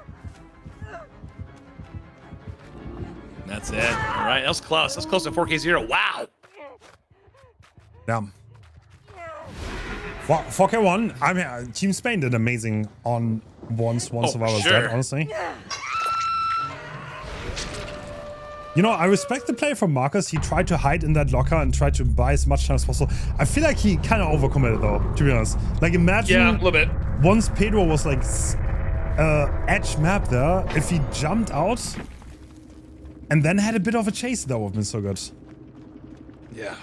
That's it. All right, that was close. That's close to 4K0. Wow. Yeah. 4K1. I mean, Team Spain did amazing on one survivor's dead, honestly. You know, I respect the play from Marcus. He tried to hide in that locker and tried to buy as much time as possible. I feel like he kind of overcommitted though, to be honest. Like imagine a little bit. Once Pedro was like edge map there, if he jumped out and then had a bit of a chase, that would have been so good. Yeah.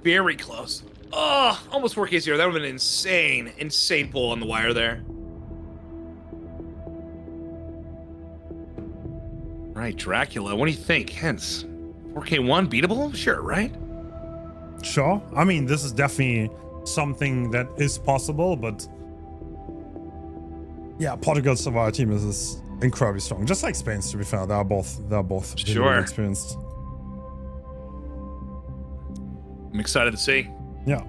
Very close. Oh, almost 4K0. That would have been insane. Insane pull on the wire there. Right, Dracula. What do you think? Hens. 4K1 beatable? Sure, right? Sure. I mean, this is definitely something that is possible, but yeah, Portugal's survivor team is incredibly strong. Just like Spain's, to be fair. They're both really experienced. I'm excited to see. Yeah.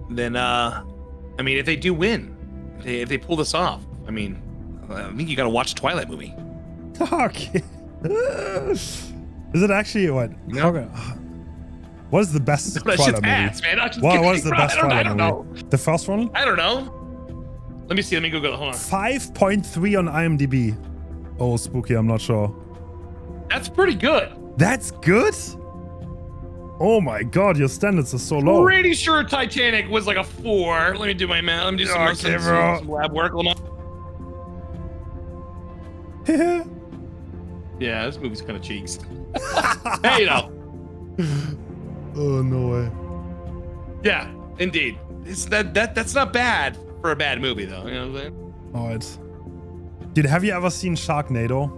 Then, I mean, if they do win, if they pull this off, I mean, I think you got to watch Twilight movie. Okay. Is it actually what? No. Okay. What is the best That Twilight shit's movie? ass, man. What is the best Twilight I don't movie? know. The first one? I don't know. Let me see. Let me Google it. Hold on. 5.3 on IMDb. Oh, spooky. I'm not sure. That's pretty good. That's good? Oh my god, your standards are so low. Pretty sure Titanic was like a 4. Let me do my math. Let me do some lab work. Hold on. Yeah, this movie's kind of cheeks. Hey, you know. Oh, no way. Yeah, indeed. It's that's not bad for a bad movie, though. You know what I'm saying? Alright. Dude, have you ever seen Sharknado?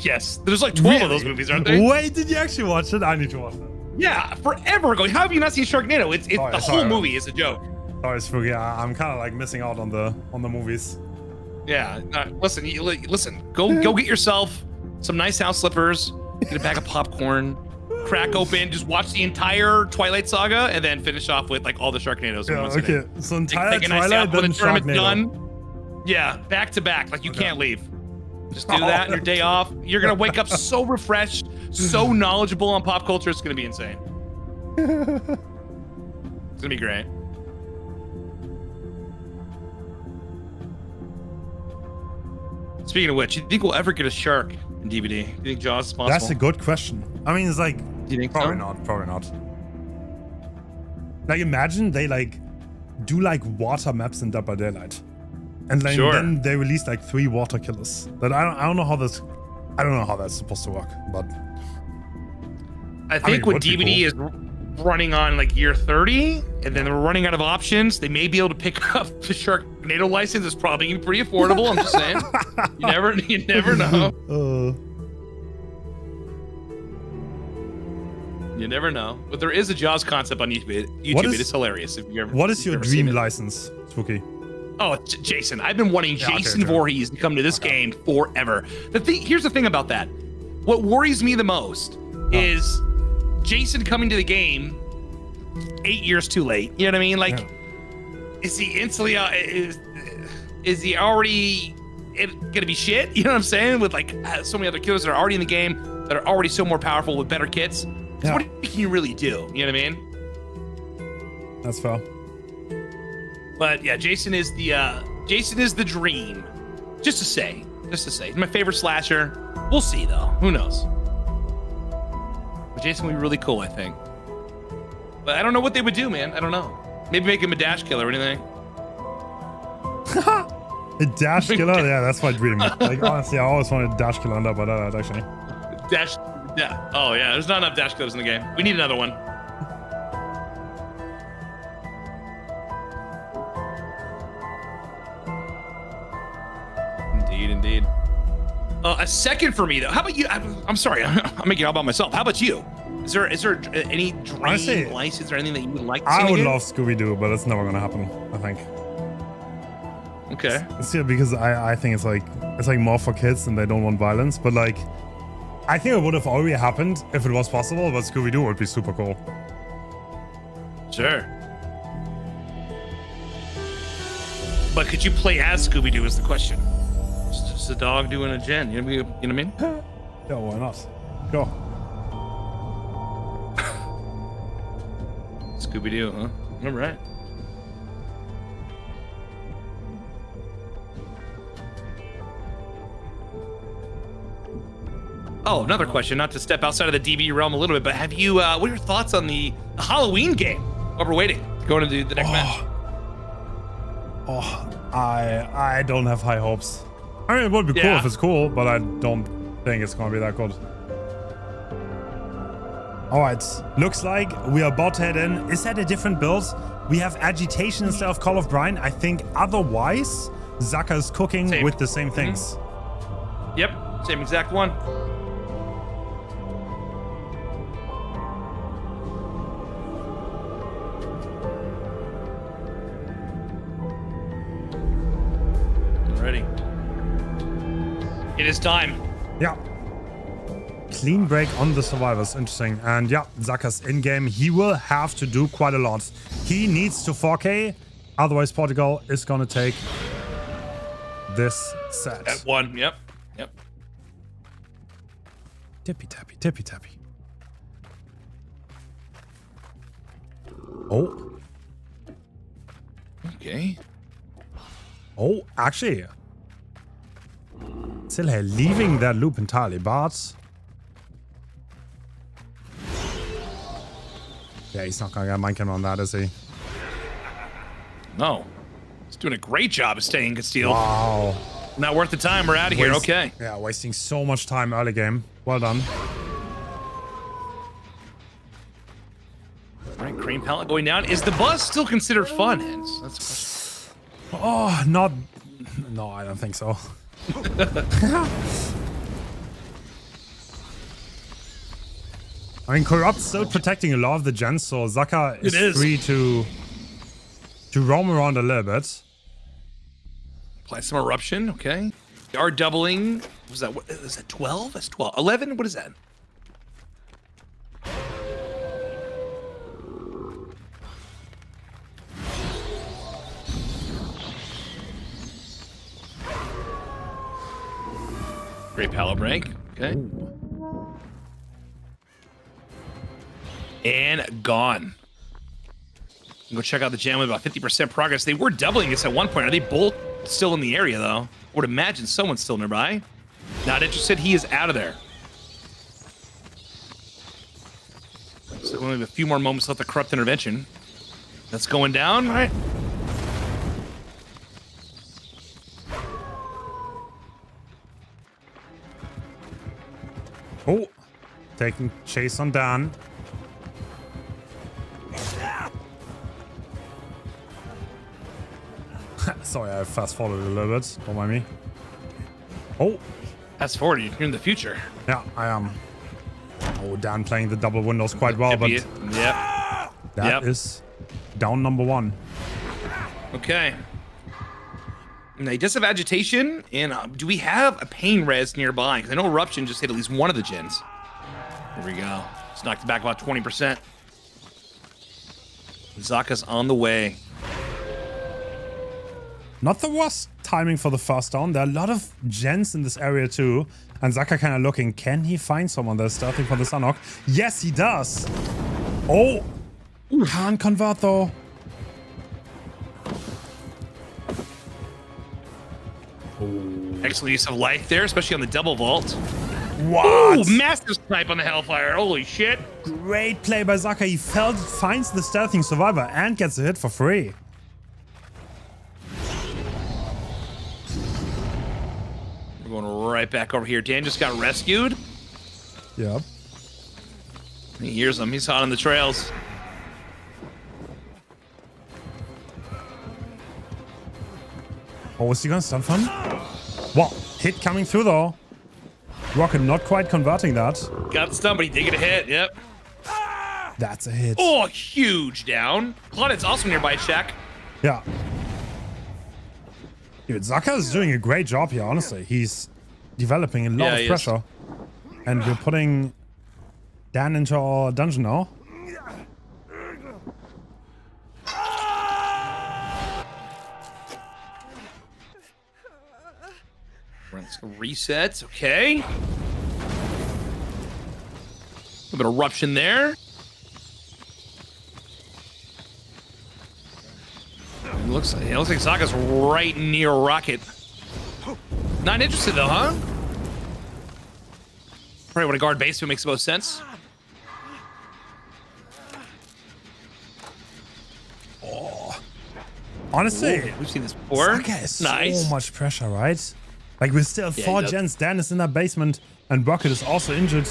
Yes. There's like 12 of those movies, aren't there? Wait, did you actually watch it? I need to watch it. Yeah, forever ago. How have you not seen Sharknado? It's the whole movie is a joke. Sorry, Spooky. I'm kind of like missing out on the movies. Yeah. Listen. Listen. Go get yourself some nice house slippers. Get a bag of popcorn. Crack open. Just watch the entire Twilight saga, and then finish off with like all the Sharknados. Yeah. Okay. So entire take a nice Twilight, when then the tournament's Sharknado. done. Yeah, back to back. Like you can't leave. Just do that on your day off. You're gonna wake up so refreshed, so knowledgeable on pop culture. It's gonna be insane. It's gonna be great. Speaking of which, do you think we'll ever get a shark in DBD? Do you think Jaws is possible? That's a good question. I mean, it's like, Do you think probably so? not. Probably not. Like, imagine they like do like water maps in Dead by Daylight, and like, then they release like 3 water killers. But I don't know how this. I don't know how that's supposed to work. But I think when DBD is running on like year 30, and then they're running out of options, they may be able to pick up the Sharknado license. It's probably gonna be pretty affordable. I'm just saying. You never know. You never know. But there is a Jaws concept on YouTube. It is hilarious. If you ever, what is your dream license, Spooky? Oh, Jason. I've been wanting Jason Voorhees to come to this game forever. Here's the thing about that. What worries me the most is Jason coming to the game 8 years too late. You know what I mean? Like, is he instantly is he already gonna be shit? You know what I'm saying? With like so many other killers that are already in the game that are already so more powerful with better kits. So what can you really do? You know what I mean? That's fair. But yeah, Jason is the dream. Just to say, he's my favorite slasher. We'll see though. Who knows? But Jason would be really cool, I think. But I don't know what they would do, man. I don't know. Maybe make him a dash killer or anything. A dash killer? Yeah, that's my dream. Like, honestly, I always wanted a dash killer on that, but actually. Dash, yeah. Oh, yeah. There's not enough dash killers in the game. We need another one. Indeed. A second for me, though. How about you? I'm sorry. I'm making it all about myself. How about you? Is there any dream license or anything that you would like to see? I would love Scooby-Doo, but it's never gonna happen, I think. Okay. It's because I think it's like more for kids and they don't want violence, but like I think it would have already happened if it was possible, but Scooby-Doo would be super cool. Sure. But could you play as Scooby-Doo is the question. It's just a dog doing a gen, you know what I mean? Yeah, why not? Go. Scooby-Doo, huh? All right. Oh, another question, not to step outside of the DB realm a little bit, but have you, what are your thoughts on the Halloween game while we're waiting to go into the next match? I don't have high hopes. I mean, it would be cool if it's cool, but I don't think it's gonna be that good. All right, looks like we are about to head in. Is that a different build? We have Agitation instead of Call of Brine. I think otherwise, Zaka is cooking with the same things. Yep, same exact one. Ready. It is time. Yeah. Clean break on the survivors. Interesting. And yeah, Zaka's in-game. He will have to do quite a lot. He needs to 4K. Otherwise, Portugal is going to take this set. At one. Yep. Tippy tappy. Oh. Okay. Oh, actually. Still leaving that loop entirely, but... Yeah, he's not gonna get mind cannon on that, is he? No. He's doing a great job of staying concealed. Wow. Not worth the time. We're out of here. Okay. Yeah, wasting so much time early game. Well done. All right, Cream Palette going down. Is the buzz still considered fun, Hens? That's the question. Oh, not... No, I don't think so. I mean, Corrupt's still protecting a lot of the gens, so Zaka is free to roam around a little bit. Apply some Eruption, okay. They are doubling. Was that, what is that, 12? That's 12. 11? What is that? Great Palo break. Okay. Ooh. And gone. Go check out the gem with about 50% progress. They were doubling this at one point. Are they both still in the area, though? I would imagine someone's still nearby. Not interested. He is out of there. So only a few more moments left of Corrupt Intervention. That's going down, right? Oh, taking chase on Dan. Sorry, I fast forwarded a little bit. Don't mind me. Oh, fast forward. You're in the future. Yeah, I am. Oh, Dan playing the double windows quite well, but that is down number one. Okay. Now he does have Agitation, and do we have a Pain Res nearby? Because I know Eruption just hit at least one of the gens. Here we go. Just knocked it back about 20%. Zaka's on the way. Not the worst timing for the first down. There are a lot of gens in this area too. And Zaka kind of looking, can he find someone that's starting for the Sunhawk? Yes, he does. Oh, can't convert though. Excellent use of life there, especially on the double vault. What? Ooh, massive snipe on the Hellfire. Holy shit. Great play by Zaka. He finds the stealthing survivor and gets a hit for free. We're going right back over here. Dan just got rescued. Yep. He hears him. He's hot on the trails. Oh, is he gonna stun for him? Wow, hit coming through though. Rocket not quite converting that. Got the stun, but he did get a hit. Yep. That's a hit. Oh, huge down. Claudette's also nearby, Shaq. Yeah. Dude, Zaka is doing a great job here, honestly. He's developing a lot of pressure. And we're putting Dan into our dungeon now. Resets, okay. A little bit of eruption there. It looks like Zaka's right near Rocket. Not interested though, huh? Probably want to guard base, so it makes the most sense. Oh. Honestly, ooh, we've seen this before. Zaka is nice. So much pressure, right? Like we're still 4 gens. Dan is in that basement, and Rocket is also injured.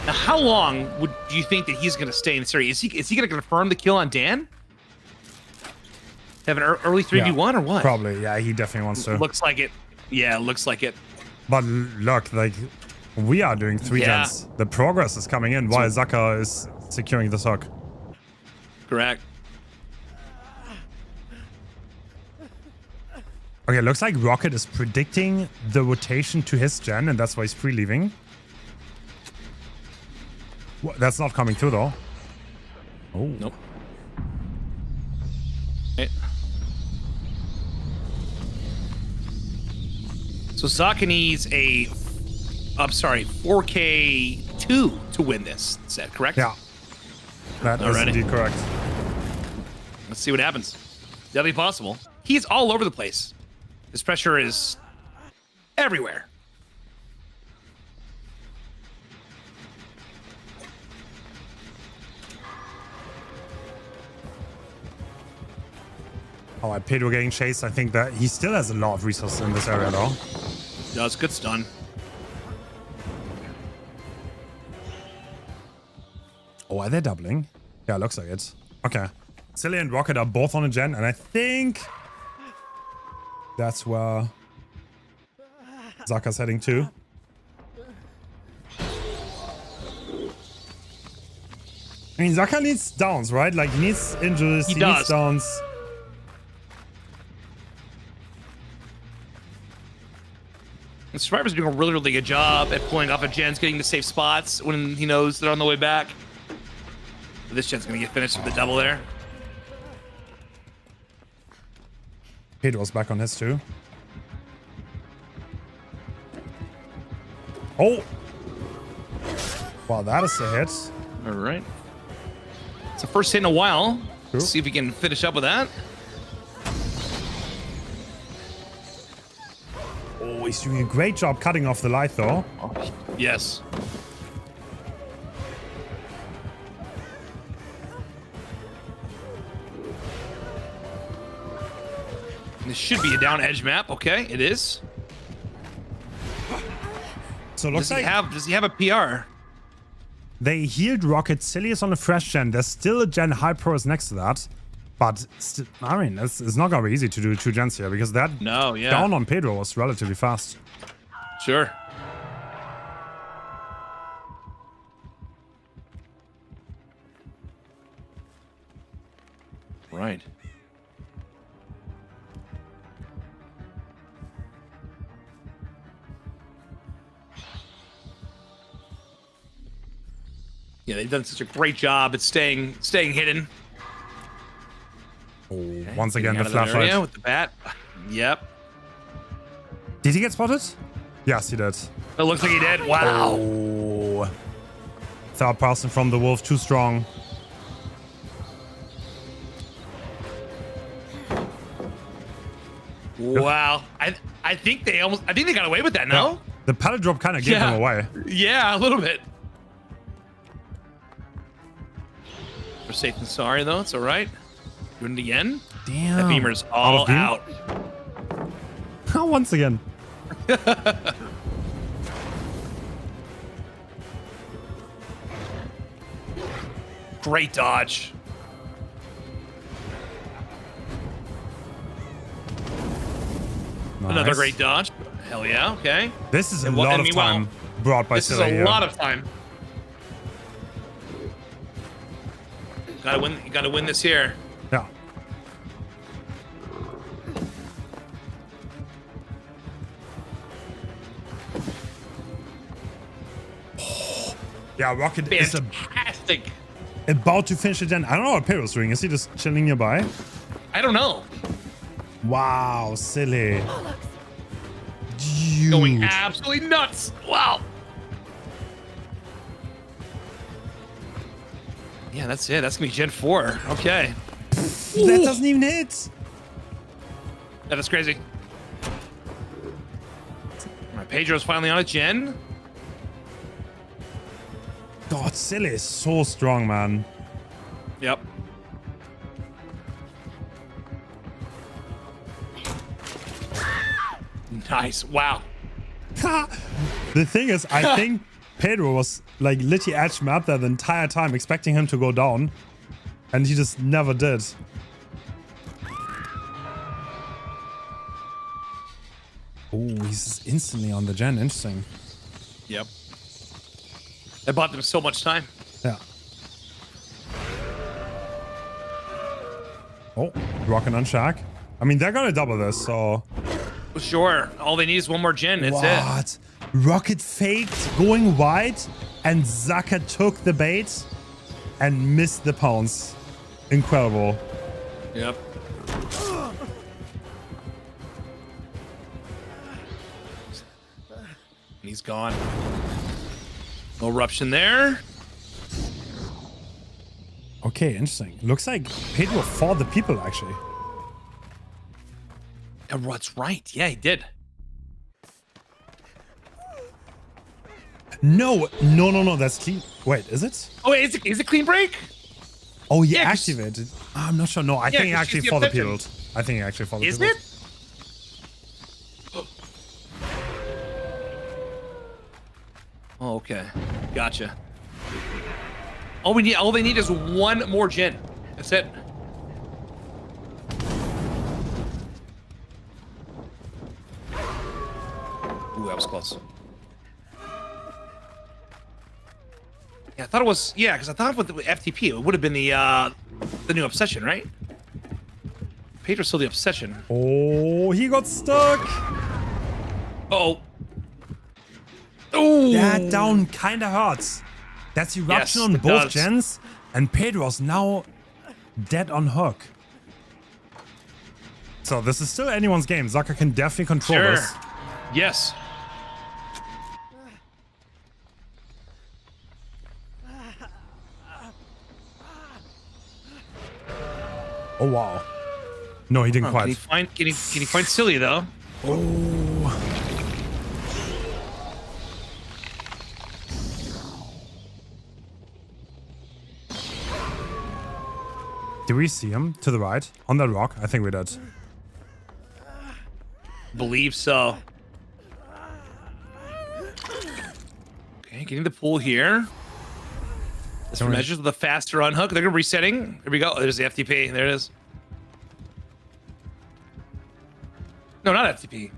Now, how long do you think that he's going to stay in this area? Is he going to confirm the kill on Dan? Have an early 3v1 or what? Probably, yeah. He definitely wants to. Looks like it. Yeah, looks like it. But look, like we are doing 3 gens. The progress is coming in while Zaka is securing this hook. Correct. Okay, looks like Rocket is predicting the rotation to his gen, and that's why he's pre-leaving. That's not coming through, though. Oh. Nope. Okay. So Zaka needs a, 4K2 to win this set, correct? Yeah. That is indeed correct. Let's see what happens. Definitely possible. He's all over the place. This pressure is everywhere. All right, Pedro getting chased. I think that he still has a lot of resources in this area, though. Does good stun. Oh, are they doubling? Yeah, looks like it. Okay. Silly and Rocket are both on a gen, and I think that's where Zaka's heading to. I mean, Zaka needs downs, right? Like, he needs injuries, he needs downs. The Survivor's doing a really, really good job at pulling off of gens, getting to safe spots when he knows they're on the way back. But this gen's going to get finished with the double there. Pedro's back on his too. Oh! Wow, that is a hit. All right. It's the first hit in a while. True. Let's see if we can finish up with that. Oh, he's doing a great job cutting off the light, though. Yes. This should be a down edge map. Okay, it is. So it looks does he have a PR? They healed Rocket. Silly is on a fresh gen. There's still a gen high pros next to that. But, I mean, it's not going to be easy to do 2 gens here because that down on Pedro was relatively fast. Sure. Right. Yeah, they've done such a great job at staying hidden. Oh, once again, the Getting out of that flashlight. area with the bat. Yep. Did he get spotted? Yes, he did. It looks like he did. Wow. Oh. Third person from the wolf, too strong. Wow. I think they got away with that, no? Yeah. The pallet drop kind of gave him away. Yeah, a little bit. We're safe and sorry though, it's all right. Doing it again. Damn. That beamer's all out. Once again. Great dodge. Nice. Another great dodge. Hell yeah, okay. This is a lot of time brought by This is Silly a here. lot of time. You gotta win this here. Yeah. Yeah, Rocket is Fantastic. about to finish it then. I don't know what Pedro's doing. Is he just chilling nearby? I don't know. Wow, Silly. Dude. Going absolutely nuts. Wow. Yeah, that's it. That's gonna be Gen 4. Okay. That doesn't even hit. That is crazy. All right, Pedro's finally on a Gen. God, Silly is so strong, man. Yep. Nice. Wow. The thing is, I think Pedro was like literally edge map there the entire time, expecting him to go down, and he just never did. Oh, he's just instantly on the gen. Interesting. Yep. That bought them so much time. Yeah. Oh, Rocket on Shaq. I mean, they're gonna double this, so. Sure. All they need is one more Gen. That's it. What? Rocket faked going wide, and Zaka took the bait and missed the pounce. Incredible. Yep. He's gone. No eruption there. Okay, interesting. Looks like Pedro fought the people, actually. That's right. Yeah, he did. No, that's clean. Wait, is it? Oh, wait, is it clean break? Oh, he Yeah, 'cause- activated. I'm not sure. No, I think he 'cause actually she's the fought the obsession. people. I think he actually fought the Is people. it? Oh, okay. Gotcha. All they need is one more Gen. That's it. Ooh, that was close. Yeah, I thought it was. Yeah, because I thought with the FTP, it would have been the new obsession, right? Pedro's still the obsession. Oh, he got stuck. Uh-oh. Oh, That down kind of hurts. That's eruption on it both does. gens, and Pedro's now dead on hook. So this is still anyone's game. Zaka can definitely control Sure. this. Yes. Oh wow. No, he didn't Oh, quite. can he find Silly though? Oh. Did we see him to the right on that rock? I think we did. Believe so. Okay, getting the pool here. This for measures of the faster unhook. They're gonna be resetting. There we go. There's the FTP. There it is. No, not FTP.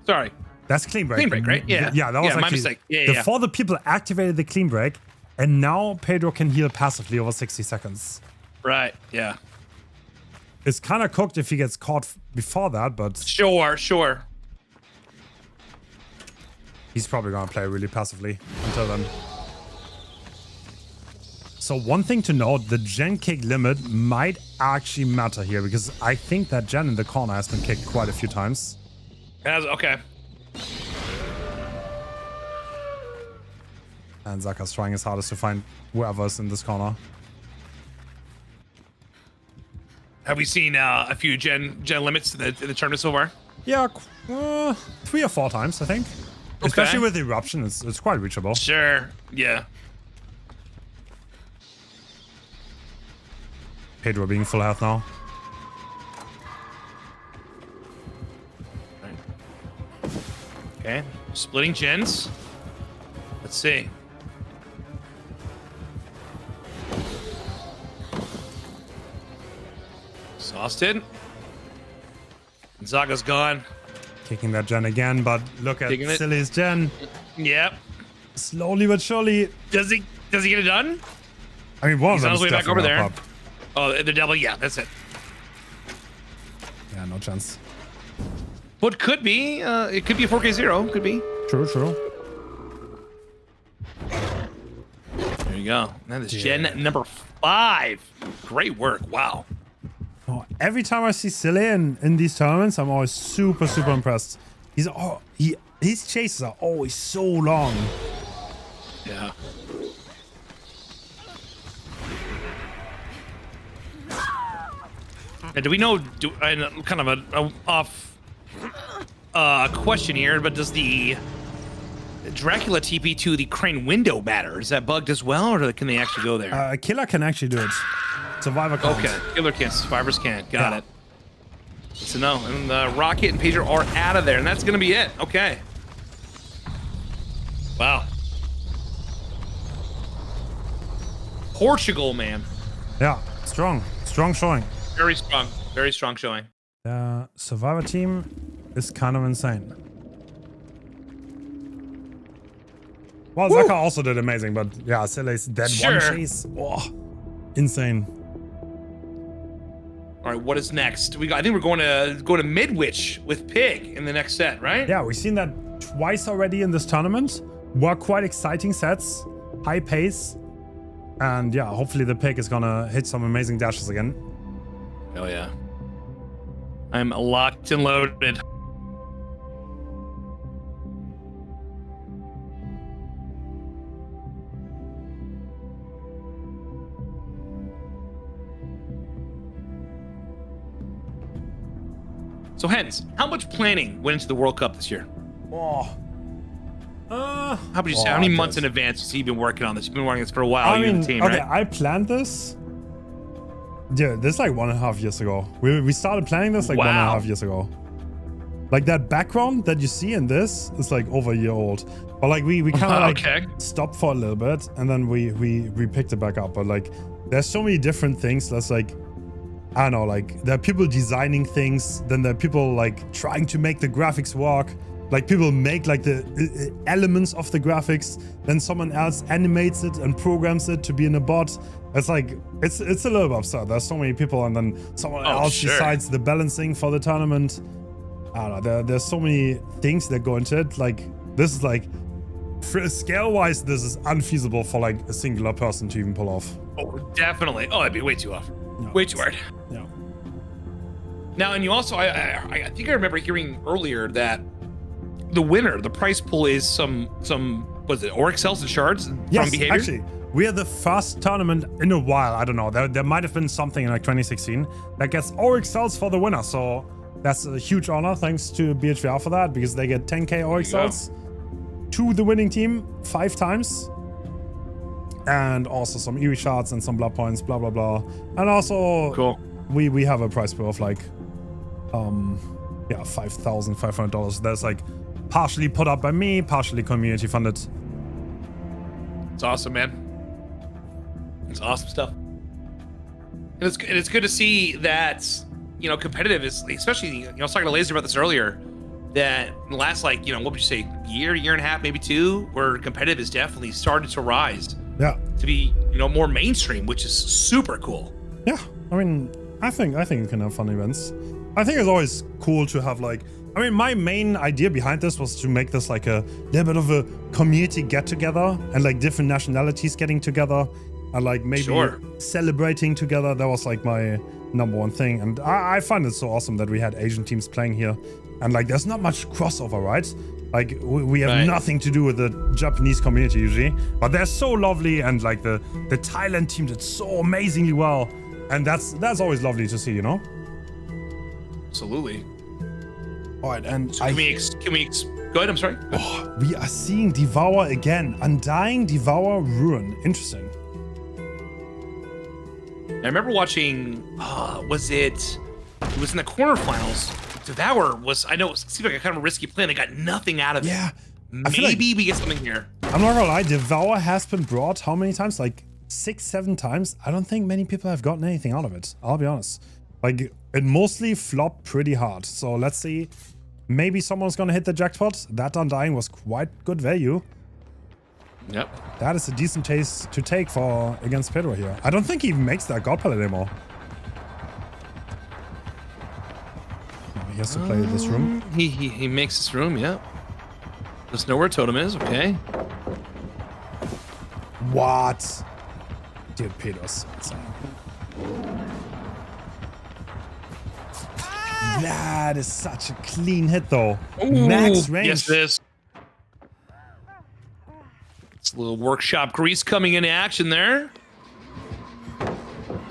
Sorry. That's clean break. Clean break, right? Yeah. Yeah, that was Yeah, my actually mistake. Yeah, yeah. before the people activated the clean break, and now Pedro can heal passively over 60 seconds. Right. Yeah. It's kind of cooked if he gets caught before that, but Sure. he's probably gonna play really passively until then. So one thing to note, the gen kick limit might actually matter here because I think that gen in the corner has been kicked quite a few times. Okay. And Zaka's trying his hardest to find whoever's in this corner. Have we seen a few gen limits in the tournament so far? Yeah, 3 or 4 times, I think. Okay. Especially with Eruption, it's quite reachable. Sure. Yeah. Pedro being full health now. Okay. Splitting gens. Let's see. Exhausted. Zaga's gone. Kicking that gen again, but look at Taking it. Silly's gen. Yep. Slowly but surely. Does he get it done? I mean, one of He's them on is his way back definitely over there. up. Oh, the devil. Yeah, that's it. Yeah, no chance. What could be? It could be a 4K0. Could be. True, true. There you go. That is gen number 5. Great work. Wow. Oh, every time I see Silly in these tournaments, I'm always super, super impressed. His chases are always so long. Yeah. Now, do we know? Kind of a off question here, but does the Dracula TP to the crane window matter? Is that bugged as well, or can they actually go there? Killer can actually do it. Survivor can't. Okay, killer can't, survivors can't. Got Yeah. it. So no, and Rocket and Pedro are out of there, and that's gonna be it. Okay. Wow. Portugal, man. Yeah, strong showing. Very strong showing. The Survivor team is kind of insane. Well, Zaka also did amazing, but yeah, Silly's dead one chase. Oh, insane. All right, what is next? I think we're going to Midwich with Pig in the next set, right? Yeah, we've seen that twice already in this tournament. Were quite exciting sets, high pace, and yeah, hopefully the Pig is gonna hit some amazing dashes again. Oh yeah. I'm locked and loaded. So Hens, how much planning went into the World Cup this year? Oh. How would you say? How many months in advance have you been working on this? You've been working on this for a while. You and the team, okay, right? I planned this. Yeah, this is like 1.5 years ago. We started planning this like 1.5 years ago. Like that background that you see in this is like over a year old. But like we kind of like stopped for a little bit and then we picked it back up. But like there's so many different things that's like, I don't know, like there are people designing things, then there are people like trying to make the graphics work. Like people make like the elements of the graphics, then someone else animates it and programs it to be in a bot. It's like, it's a little bit absurd. There's so many people and then someone else decides the balancing for the tournament. I don't know, there's so many things that go into it. Like this is like, scale-wise, this is unfeasible for like a singular person to even pull off. Oh, definitely. Oh, it'd be way too off. No. Way too hard. Yeah. Now, and you also, I think I remember hearing earlier that the winner, the prize pool is some was it Oryx cells and shards from behavior? Actually, we are the first tournament in a while. I don't know. There might have been something in like 2016 that gets Oryx cells for the winner. So that's a huge honor. Thanks to BHVR for that, because they get 10k Oryx cells to the winning team 5 times. And also some Eerie shards and some blood points, blah, blah, blah. And also, we have a prize pool of like, yeah, $5,500. That's like partially put up by me, partially community funded. It's awesome, man. It's awesome stuff. And it's good to see that, you know, competitive is, especially, you know, I was talking to Laser about this earlier, that in the last, like, you know, what would you say, year and a half, maybe 2, where competitive is definitely started to rise. Yeah. To be, you know, more mainstream, which is super cool. Yeah. I mean, I think you can have fun events. I think it's always cool to have like, I mean, my main idea behind this was to make this like a little bit of a community get together and like different nationalities getting together And like maybe celebrating together, that was like my #1 thing. And I find it so awesome that we had Asian teams playing here. And like there's not much crossover, right? Like we have nothing to do with the Japanese community usually. But they're so lovely, and like the Thailand team did so amazingly well. And that's always lovely to see, you know? Absolutely. All right, and so can we go ahead, I'm sorry. Oh, we are seeing Devour again. Undying, Devour, Ruin. Interesting. I remember watching, it was in the quarterfinals. Devour was, I know it seemed like a kind of a risky play, and I got nothing out of it. Yeah. Maybe we get something here. I'm not gonna lie, Devour has been brought how many times? Like 6, 7 times. I don't think many people have gotten anything out of it. I'll be honest. Like it mostly flopped pretty hard. So let's see. Maybe someone's gonna hit the jackpot. That Undying was quite good value. Yep. That is a decent chase to take for against Pedro here. I don't think he even makes that God Palette anymore. No, he has to play this room. He makes this room, yeah. Just know where Totem is, okay. What? Dude, Pedro's insane. That is such a clean hit, though. Ooh, max range. Yes, it is. It's a little workshop grease coming into action there.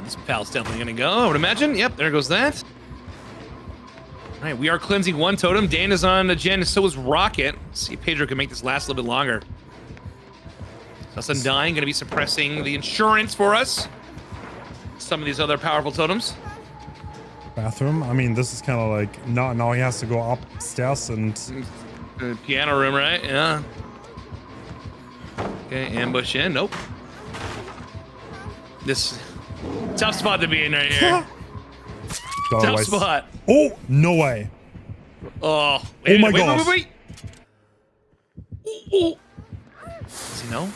This pal's definitely going to go, I would imagine. Yep, there goes that. All right, we are cleansing 1 totem. Dan is on the gen, so is Rocket. Let's see if Pedro can make this last a little bit longer. That's Undying, going to be suppressing the insurance for us. Some of these other powerful totems. Bathroom. I mean, this is kind of like now he has to go upstairs and piano room, right? Yeah. Okay, ambush in. Nope. This tough spot to be in right here. Tough spot. Oh, no way. Oh, oh my god. Wait. Ooh. Does he know?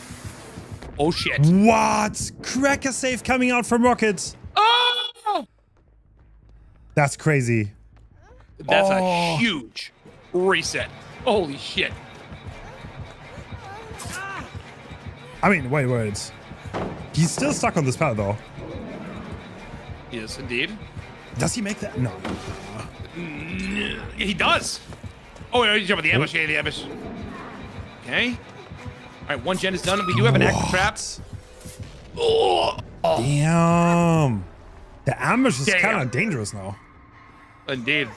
Oh shit. What? Cracker save coming out from Rocket. Oh! That's crazy. That's a huge reset. Holy shit. I mean, wait. He's still stuck on this pad, though. Yes, indeed. Does he make that? No. He does. Oh, he's jumping the ambush. The ambush. Okay. All right, 1 gen is done. We do have an active trap. Oh. Damn. The ambush is kind of dangerous now. Indeed.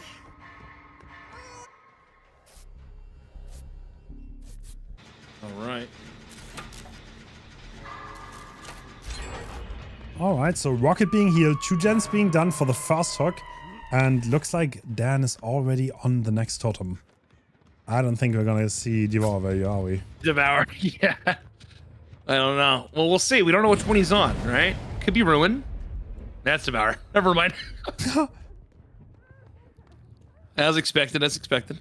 All right. All right, so Rocket being healed, 2 gens being done for the first hook, and looks like Dan is already on the next totem. I don't think we're gonna see Devour value, are we? Devour, yeah. I don't know. Well, we'll see. We don't know which one he's on, right? Could be Ruin. That's Devour. Never mind. As expected, as expected.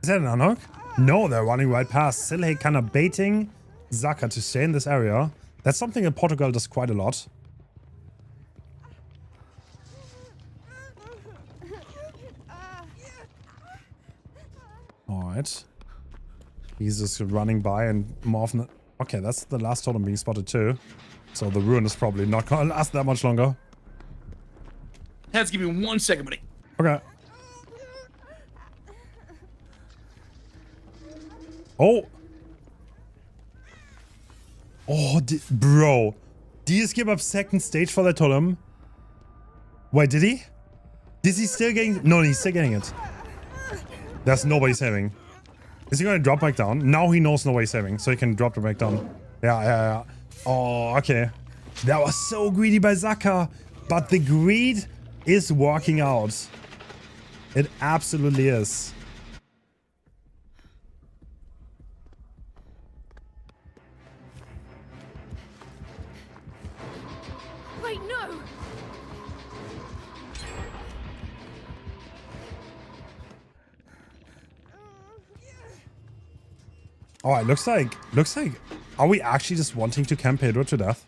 Is that an unhook? No, they're running right past. Silhe kind of baiting Zaka to stay in this area. That's something that Portugal does quite a lot. Alright. He's just running by and more often... Okay, that's the last totem being spotted too. So the Ruin is probably not gonna last that much longer. Hens, give me 1 second, buddy. Okay. Oh! Oh, bro. Did he skip up second stage for that totem? Wait, did he? Is he still getting... No, he's still getting it. There's nobody saving. Is he going to drop back down? Now he knows nobody's saving, so he can drop it back down. Yeah. Oh, okay. That was so greedy by Zaka. But the greed is working out. It absolutely is. Wait, no! Oh, it looks like, are we actually just wanting to camp Pedro to death?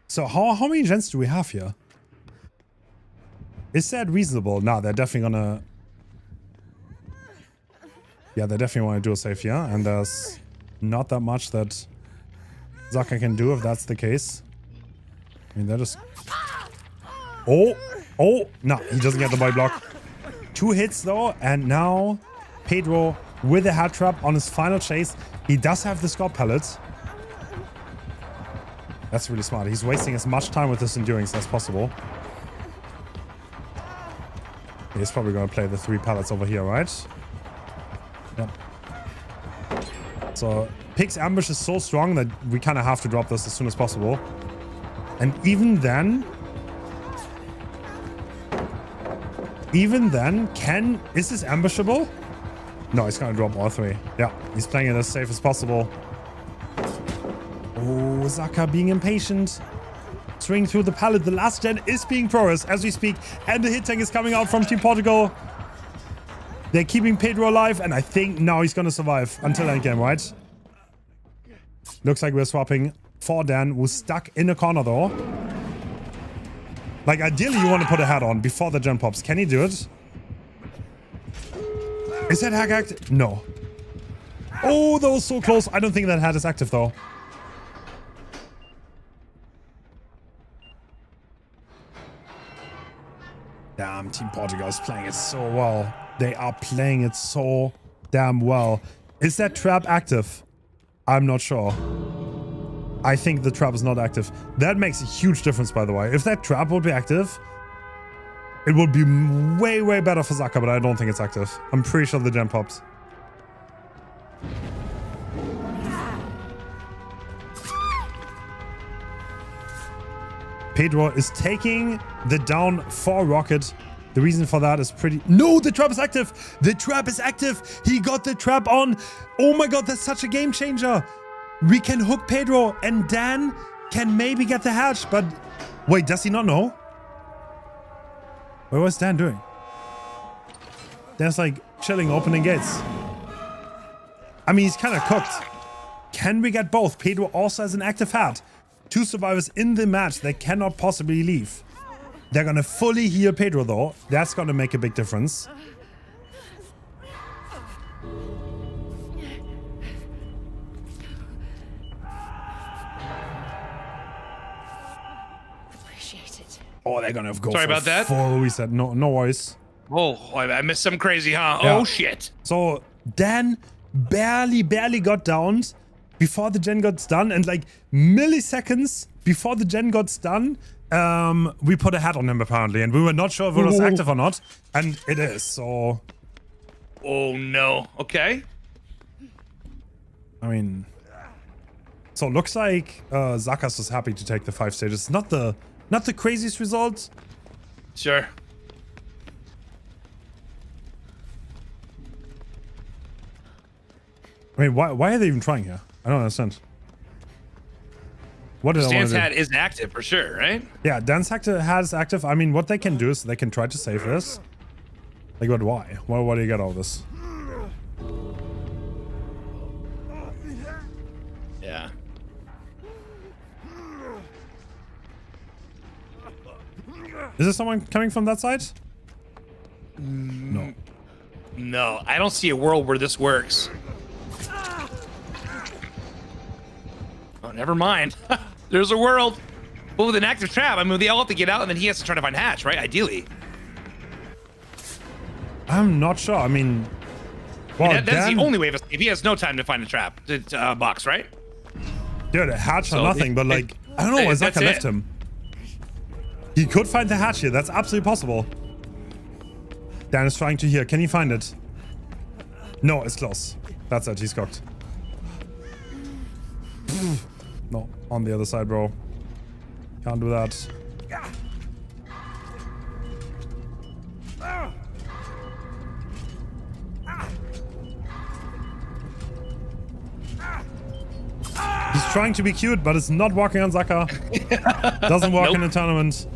So how many gens do we have here? Is that reasonable? Nah, they're definitely gonna... Yeah, they definitely want to do a save here, and there's not that much that Zaka can do if that's the case. I mean, that is... Oh! Oh! No, he doesn't get the body block. 2 hits though, and now Pedro with a head trap on his final chase. He does have the scout pellets. That's really smart. He's wasting as much time with this endurance as possible. He's probably going to play the 3 pellets over here, right? Yep. So Pig's ambush is so strong that we kind of have to drop this as soon as possible. And even then, is this ambushable? No, he's gonna drop all 3. Yeah, he's playing it as safe as possible. Oh, Zaka being impatient. Swing through the pallet. The last gen is being progressed as we speak. And the hit tank is coming out from Team Portugal. They're keeping Pedro alive. And I think now he's gonna survive until endgame, right? Looks like we're swapping for Dan, who's stuck in the corner though. Like, ideally, you want to put a hat on before the gen pops. Can he do it? Is that hack active? No. Oh, that was so close. I don't think that hat is active, though. Damn, Team Portugal is playing it so well. They are playing it so damn well. Is that trap active? I'm not sure. I think the trap is not active. That makes a huge difference, by the way. If that trap would be active, it would be way, way better for Zaka, but I don't think it's active. I'm pretty sure the gem pops. Pedro is taking the down for Rocket. The reason for that is pretty... No, the trap is active! The trap is active! He got the trap on! Oh my god, that's such a game changer! We can hook Pedro, and Dan can maybe get the hatch, but... Wait, does he not know? What was Dan doing? Dan's like chilling, opening gates. I mean, he's kind of cooked. Can we get both? Pedro also has an active hat. 2 survivors in the match. They cannot possibly leave. They're going to fully heal Pedro, though. That's going to make a big difference. Oh, they're gonna go. Sorry about that. Full reset. No worries. Oh, I missed some crazy, huh? Yeah. Oh shit. So Dan barely got downed before the gen got done, and like milliseconds before the gen got done, we put a hat on him apparently, and we were not sure if it was active or not, and it is. So. Oh no. Okay. I mean, so it looks like Zakas is happy to take the 5 stages. Not the craziest result. Sure. I mean, why are they even trying here? I don't understand. What did I want to do? Dan's hat is active for sure, right? Yeah, Dan's hat is active. I mean, what they can do is they can try to save this. Like, but why? Why do you get all this? Yeah. Is there someone coming from that side? No. No, I don't see a world where this works. Oh, never mind. There's a world. But with an active trap, I mean, they all have to get out, and then he has to try to find hatch, right? Ideally. I'm not sure. I mean, well, that's the only way of escape. He has no time to find a trap box, right? Dude, a hatch or nothing, but like, I don't know why Zaka left him. He could find the hatch here. That's absolutely possible. Dan is trying to hear. Can he find it? No, it's close. That's it. He's cooked. No, on the other side, bro. Can't do that. He's trying to be cute, but it's not working on Zaka. Doesn't work in the tournament.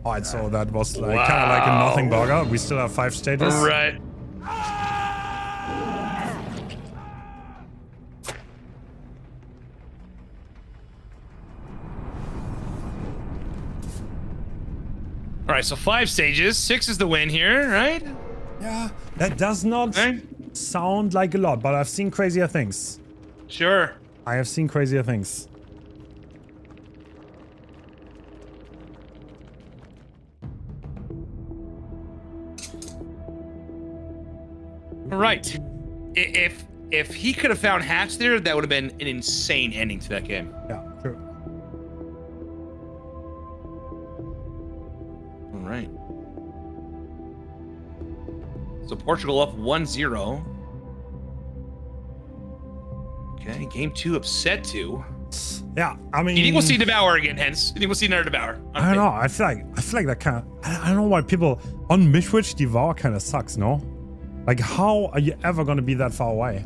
Alright, so that was like kind of like a nothing burger. We still have 5 stages. Right. All right, so 5 stages. 6 is the win here, right? Yeah, that does not sound like a lot, but I've seen crazier things. Sure. I have seen crazier things. All right. If he could have found Hatch there, that would have been an insane ending to that game. Yeah, true. All right. So Portugal up 1-0. Okay, game 2 upset 2. Yeah, I mean, You think we'll see Devour again, Hens? You think we'll see another Devour? I don't know. I feel like that kind of. I don't know why people on Mishwich Devour kind of sucks. No, like how are you ever gonna be that far away,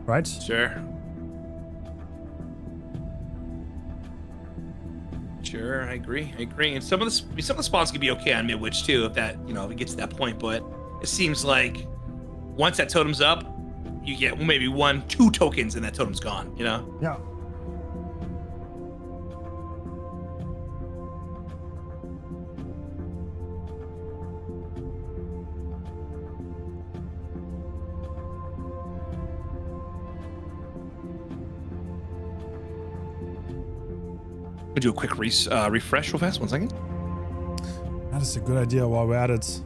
right? Sure. Sure, I agree. And some of the spawns could be okay on Midwich too, if that if it gets to that point. But it seems like once that totem's up, you get maybe 1-2 tokens and that totem's gone. Yeah. We'll do a quick refresh real fast. 1 second. That is a good idea while we're at it.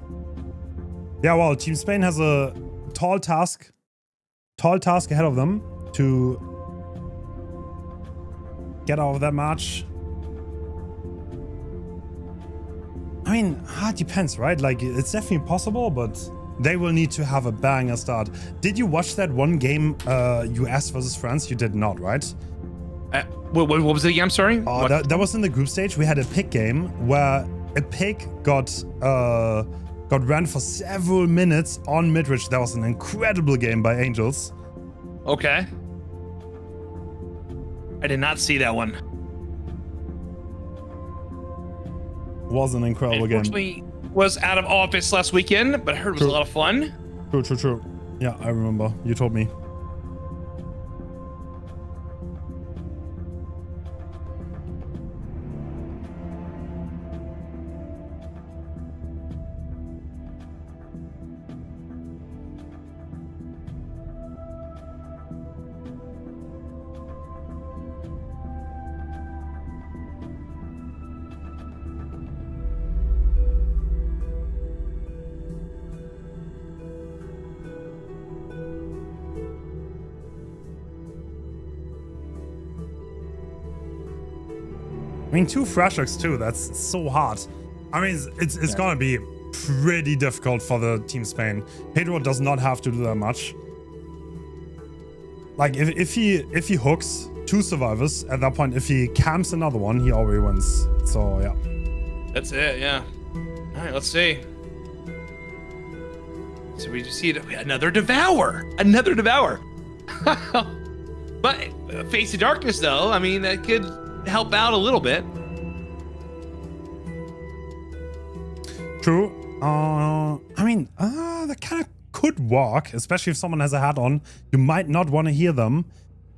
Yeah, well, Team Spain has a tall task ahead of them to get out of that match. I mean, it depends, right? Like, it's definitely possible, but they will need to have a banger start. Did you watch that one game, US versus France? You did not, right? What was it again? I'm sorry. Oh, that was in the group stage. We had a pick game where a pick got ran for several minutes on Midwich. That was an incredible game by Angels. Okay. I did not see that one. Was an incredible game. Unfortunately, was out of office last weekend, but I heard it was a lot of fun. True. Yeah, I remember. You told me. I mean, 2 Freshocks too. That's so hard. I mean, it's gonna be pretty difficult for the Team Spain. Pedro does not have to do that much. Like if he hooks 2 survivors at that point, if he camps another one, he already wins. So yeah. That's it. Yeah. All right. Let's see. So we just see another Devour. Another Devour. But Face of Darkness, though. I mean, that could help out a little bit. True. I mean, that kind of could work, especially if someone has a hat on. You might not want to hear them.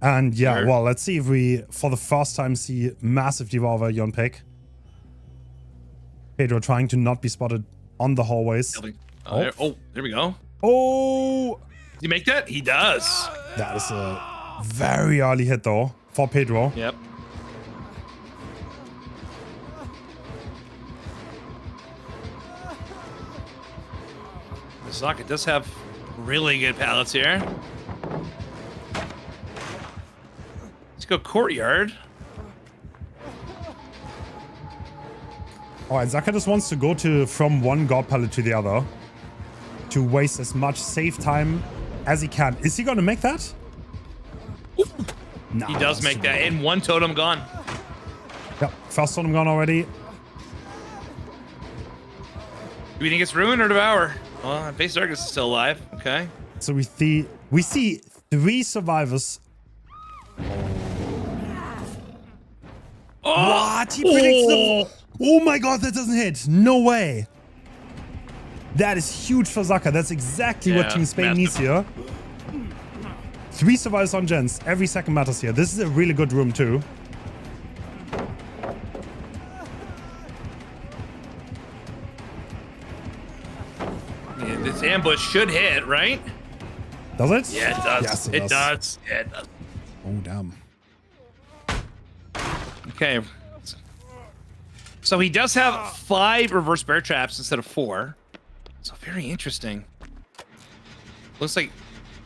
And yeah, Sure. Well, let's see if we, for the first time, see massive Devour on pick. Pedro trying to not be spotted on the hallways. There we go. Oh! Did he make that? He does. That is a very early hit, though, for Pedro. Yep. The socket does have really good pallets here. Let's go courtyard. Alright, Zaka just wants to go from one god pallet to the other to waste as much save time as he can. Is he gonna make that? No, He does make that, and 1 totem gone. Yep, first totem gone already. Do we think it's Ruin or Devour? Well, Face Darkness is still alive. Okay. So we see 3 survivors. What? He predicts the... Oh my god, that doesn't hit. No way. That is huge for Zaka. That's exactly what Team Spain needs here. 3 survivors on gens. Every second matters here. This is a really good room too. Yeah, this ambush should hit, right? Does it? Yeah, it does. Yes, it does. Yeah, it does. Oh, damn. Okay. So he does have 5 reverse bear traps instead of 4. So very interesting. Looks like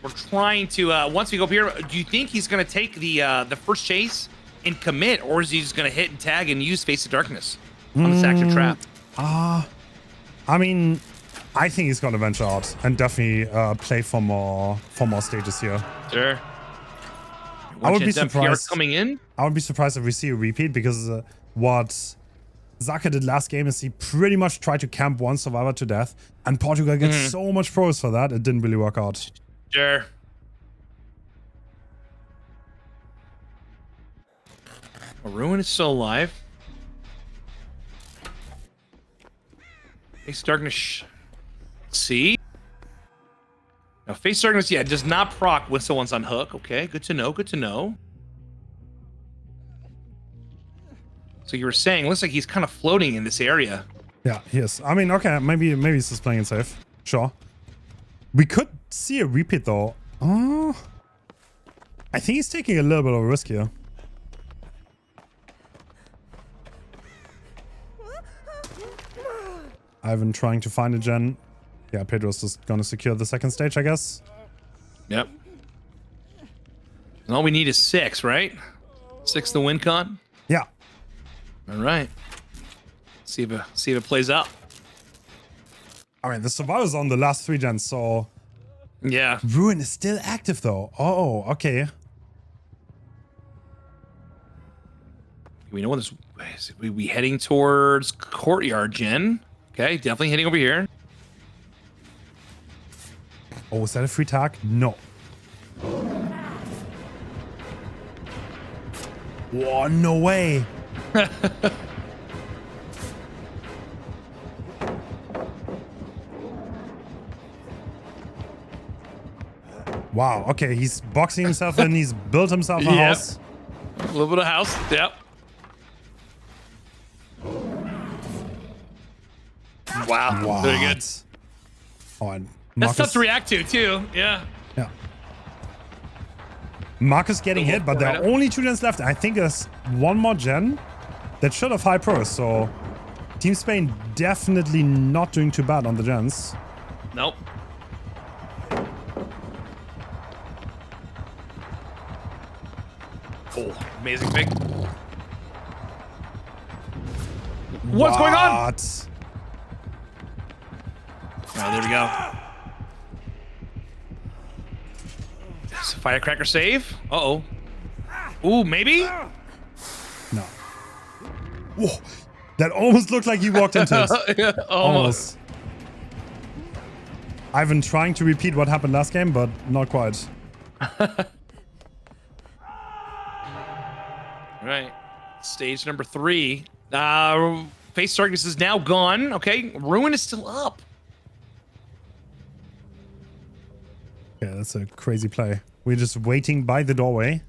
we're trying to, once we go up here, do you think he's going to take the first chase and commit, or is he just going to hit and tag and use Face of Darkness on this active trap? I mean, I think he's going to venture out and definitely play for more stages here. Sure. I would be surprised coming in. I would be surprised if we see a repeat, because what Zaka did last game is he pretty much tried to camp one survivor to death, and Portugal gets so much pros for that. It didn't really work out. Sure. Ruin is still alive. Face Darkness. See? Now, Face Darkness, yeah, does not proc when someone's on hook. Okay, good to know. Good to know. So you were saying, looks like he's kind of floating in this area. Yeah, he is. I mean, okay, maybe he's just playing it safe. Sure. We could see a repeat though. Oh, I think he's taking a little bit of a risk here. Ivan trying to find a gen. Yeah, Pedro's just gonna secure the second stage, I guess. Yep. And all we need is 6, right? 6 to win con. Yeah. All right. See if it plays out. All right, the survivor's on the last 3 gens, so Yeah. Ruin is still active though. Oh, okay. We know what this is. We heading towards Courtyard Gen. Okay, definitely heading over here. Oh, is that a free tag? No. Whoa, no way. Wow, okay, he's boxing himself in, he's built himself a house. A little bit of house, yep. Wow, very good. Oh, and That's tough to react to, too, yeah. Yeah. Marcus getting hit, but there are only 2 gens left. I think there's 1 more gen that should have high pros, so Team Spain definitely not doing too bad on the gens. Nope. Oh, amazing pick. What's going on? All right, there we go. There's a firecracker save. Uh-oh. Ooh, maybe? No. Whoa, that almost looked like he walked into it. Yeah, almost. Ivan trying to repeat what happened last game, but not quite. Right. Stage number 3. Face Darkness is now gone. Okay. Ruin is still up. Yeah, that's a crazy play. We're just waiting by the doorway.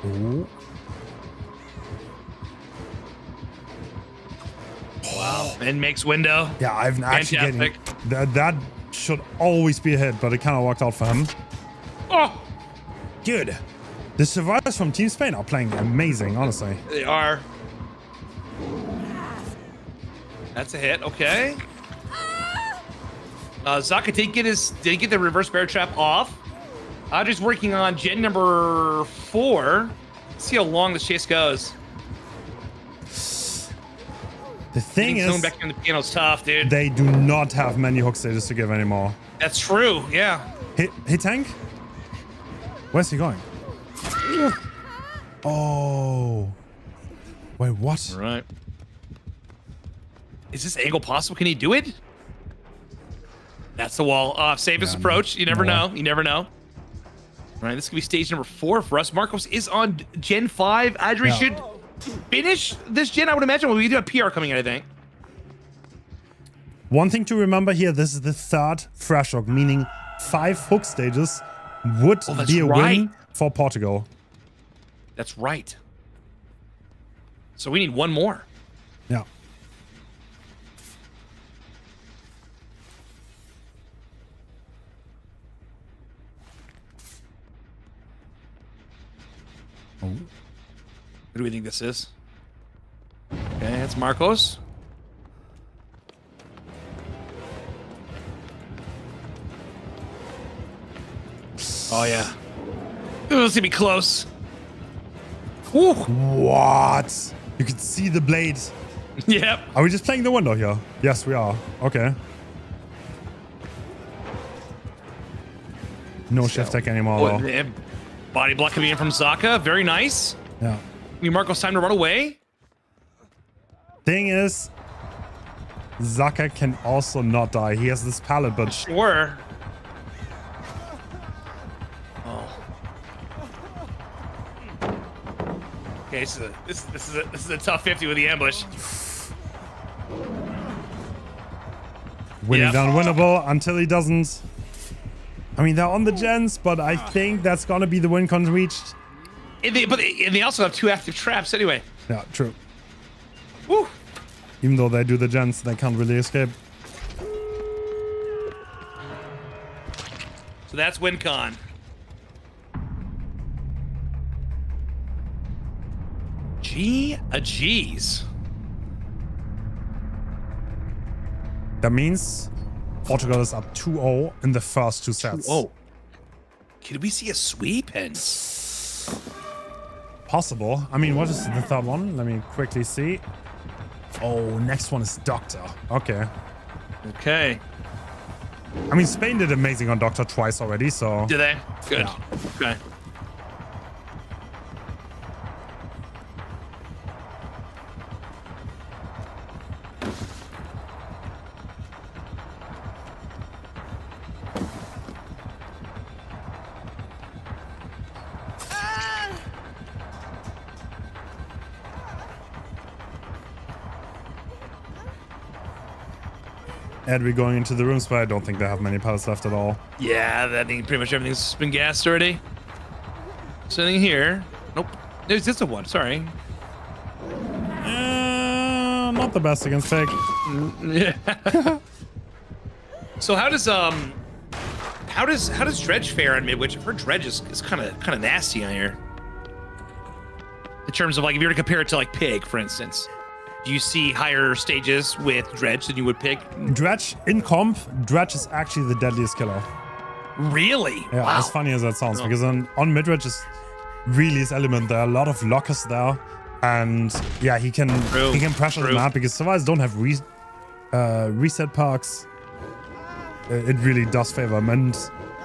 Ooh. Wow. And makes window. Yeah, I've actually getting that should always be a hit, but it kind of worked out for him. Oh, Dude, the survivors from Team Spain are playing amazing, honestly. they are. That's a hit. Okay. Zaka did get the reverse bear trap off. Audrey's working on gen number 4. Let's see how long this chase goes. The thing is, back in the piano's tough, dude. they do not have many hook stages to give anymore. That's true. Yeah. Hey, Tank? Where's he going? Oh. Wait, what? All right. Is this angle possible? Can he do it? That's the wall. Safest approach. You never know. You never know. All right, this could be stage number 4 for us. Marcos is on Gen 5. Adri should finish this gen, I would imagine. Well, we do have PR coming in, I think. One thing to remember here, this is the 3rd fresh hook, meaning 5 hook stages would be a win for Portugal. That's right. So we need one more. Yeah. Oh. Who do we think this is? Okay, it's Marcos. Oh yeah. Ooh, this is gonna be close. Woo. What? You can see the blade. Yep. Are we just playing the window here? Yes, we are. Okay. No shift tech anymore. Oh, yeah. Body block coming in from Zaka. Very nice. Yeah. Marcos time to run away. Thing is, Zaka can also not die. He has this pallet, but Sure. Oh. Okay, so this is a tough 50 with the ambush. winning Yep. down winnable until he doesn't. I mean, they're on the gens, but I think that's gonna be the win con reached. And they also have 2 active traps anyway. Yeah, true. Woo. Even though they do the gens, they can't really escape. So that's win con. Jeez. That means Portugal is up 2-0 in the first 2 sets. Oh. Could we see a sweep, Hens? Possible. I mean, what is the third one? Let me quickly see. Oh, next one is Doctor. Okay. Okay. I mean, Spain did amazing on Doctor twice already, so... Do they? Good. Yeah. Okay. And we're going into the rooms, but I don't think they have many pallets left at all. Yeah, I think pretty much everything's been gassed already. So anything here? Nope. There's just a one. Sorry. Not the best against fake. Yeah. So how does Dredge fare on mid? Which I've heard Dredge is kind of nasty on here. In terms of like if you were to compare it to like Pig, for instance. Do you see higher stages with Dredge than you would Pig? Dredge, in comp, Dredge is actually the deadliest killer. Really? Yeah, Wow. as funny as that sounds, because on mid-range is really his element. There are a lot of lockers there, and yeah, he can pressure them out because Survivors don't have reset perks. It really does favor him. And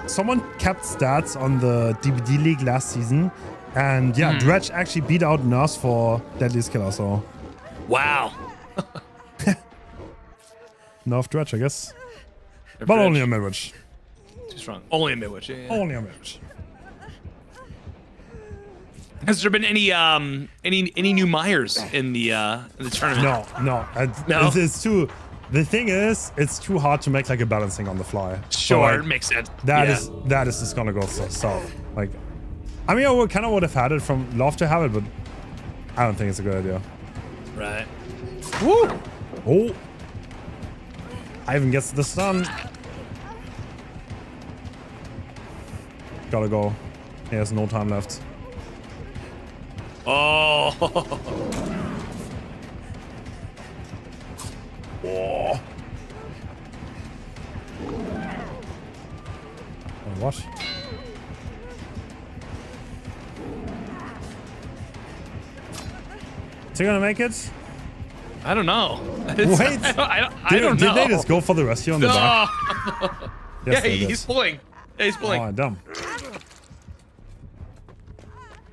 someone kept stats on the DBD league last season, and yeah, Dredge actually beat out Nurse for deadliest killer. So Wow. Nerf Dredge, I guess, but Dredge. only on mid-range. Too strong. Only a midwich. Yeah. Only on mid-range. Has there been any new Myers in the tournament? No. No? It's too. The thing is, it's too hard to make like a balancing on the fly. Sure, So, like, makes sense. that Yeah. is just gonna go south. Like, I mean, I kind of would have had it from love to have it, but I don't think it's a good idea. Right. Woo! Oh, Ivan gets the stun. Gotta go. He has no time left. Oh. Oh. What? Is he gonna make it? I don't know. Wait. I don't know. Did they just go for the rescue on the back? Oh. Yes, Yeah, they did. he's pulling. Yeah, he's pulling. Oh, dumb.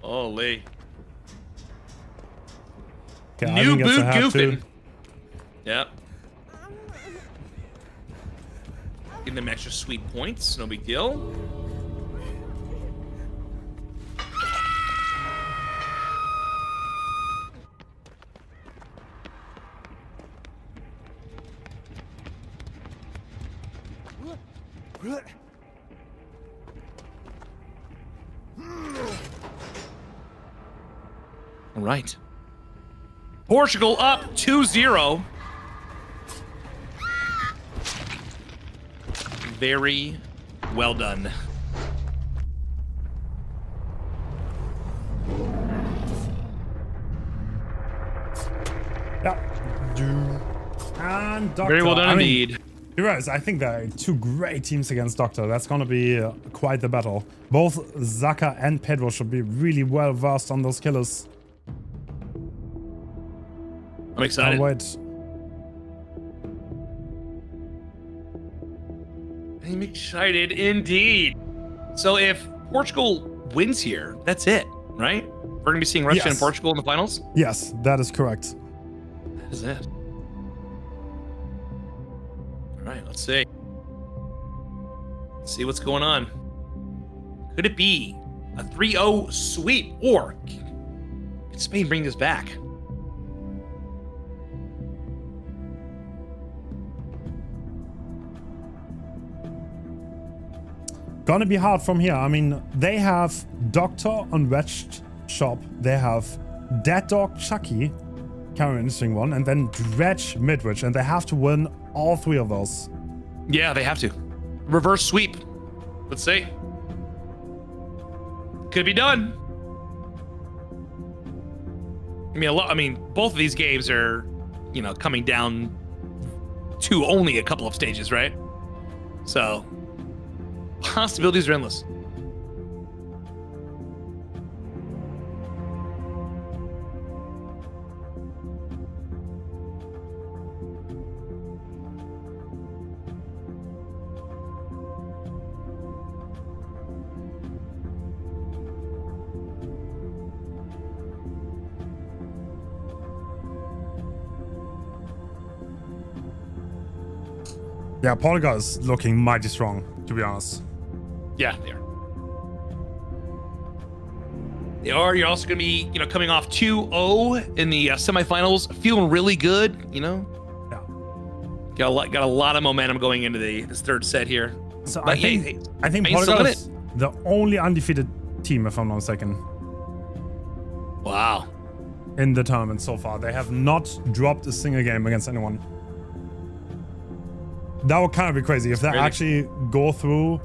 Holy. Okay, New Ivan gets boot a half too. goofing. Yep. Getting them extra sweet points. No big deal. All right. Portugal up 2-0. Very well done. Yeah. And Doctor. Very well done indeed. You're right. I think there are two great teams against Doctor. That's going to be quite the battle. Both Zaka and Pedro should be really well versed on those killers. I'm excited. Oh, wait. I'm excited indeed. So if Portugal wins here, that's it, right? We're going to be seeing Russia and Portugal in the finals? Yes, that is correct. That is it. All right, let's see. Let's see what's going on. Could it be a 3-0 sweep, or could Spain bring this back? Gonna be hard from here. I mean, they have Doctor on Wedged Shop. They have Dead Dog Chucky, kind of an interesting one, and then Dredge Midwich, and they have to win all three of those. Yeah, they have to. Reverse sweep. Let's see. Could be done. I mean, both of these games are, you know, coming down to only a couple of stages, right? So possibilities are endless. Yeah, Portugal is looking mighty strong, to be honest. Yeah, they are. They are. You're also going to be, you know, coming off 2-0 in the semifinals, feeling really good, you know? Yeah. Got a lot of momentum going into this third set here. So but I think Portugal is the only undefeated team, if I'm not mistaken. Wow. In the tournament so far. They have not dropped a single game against anyone. That would kind of be crazy if they actually go through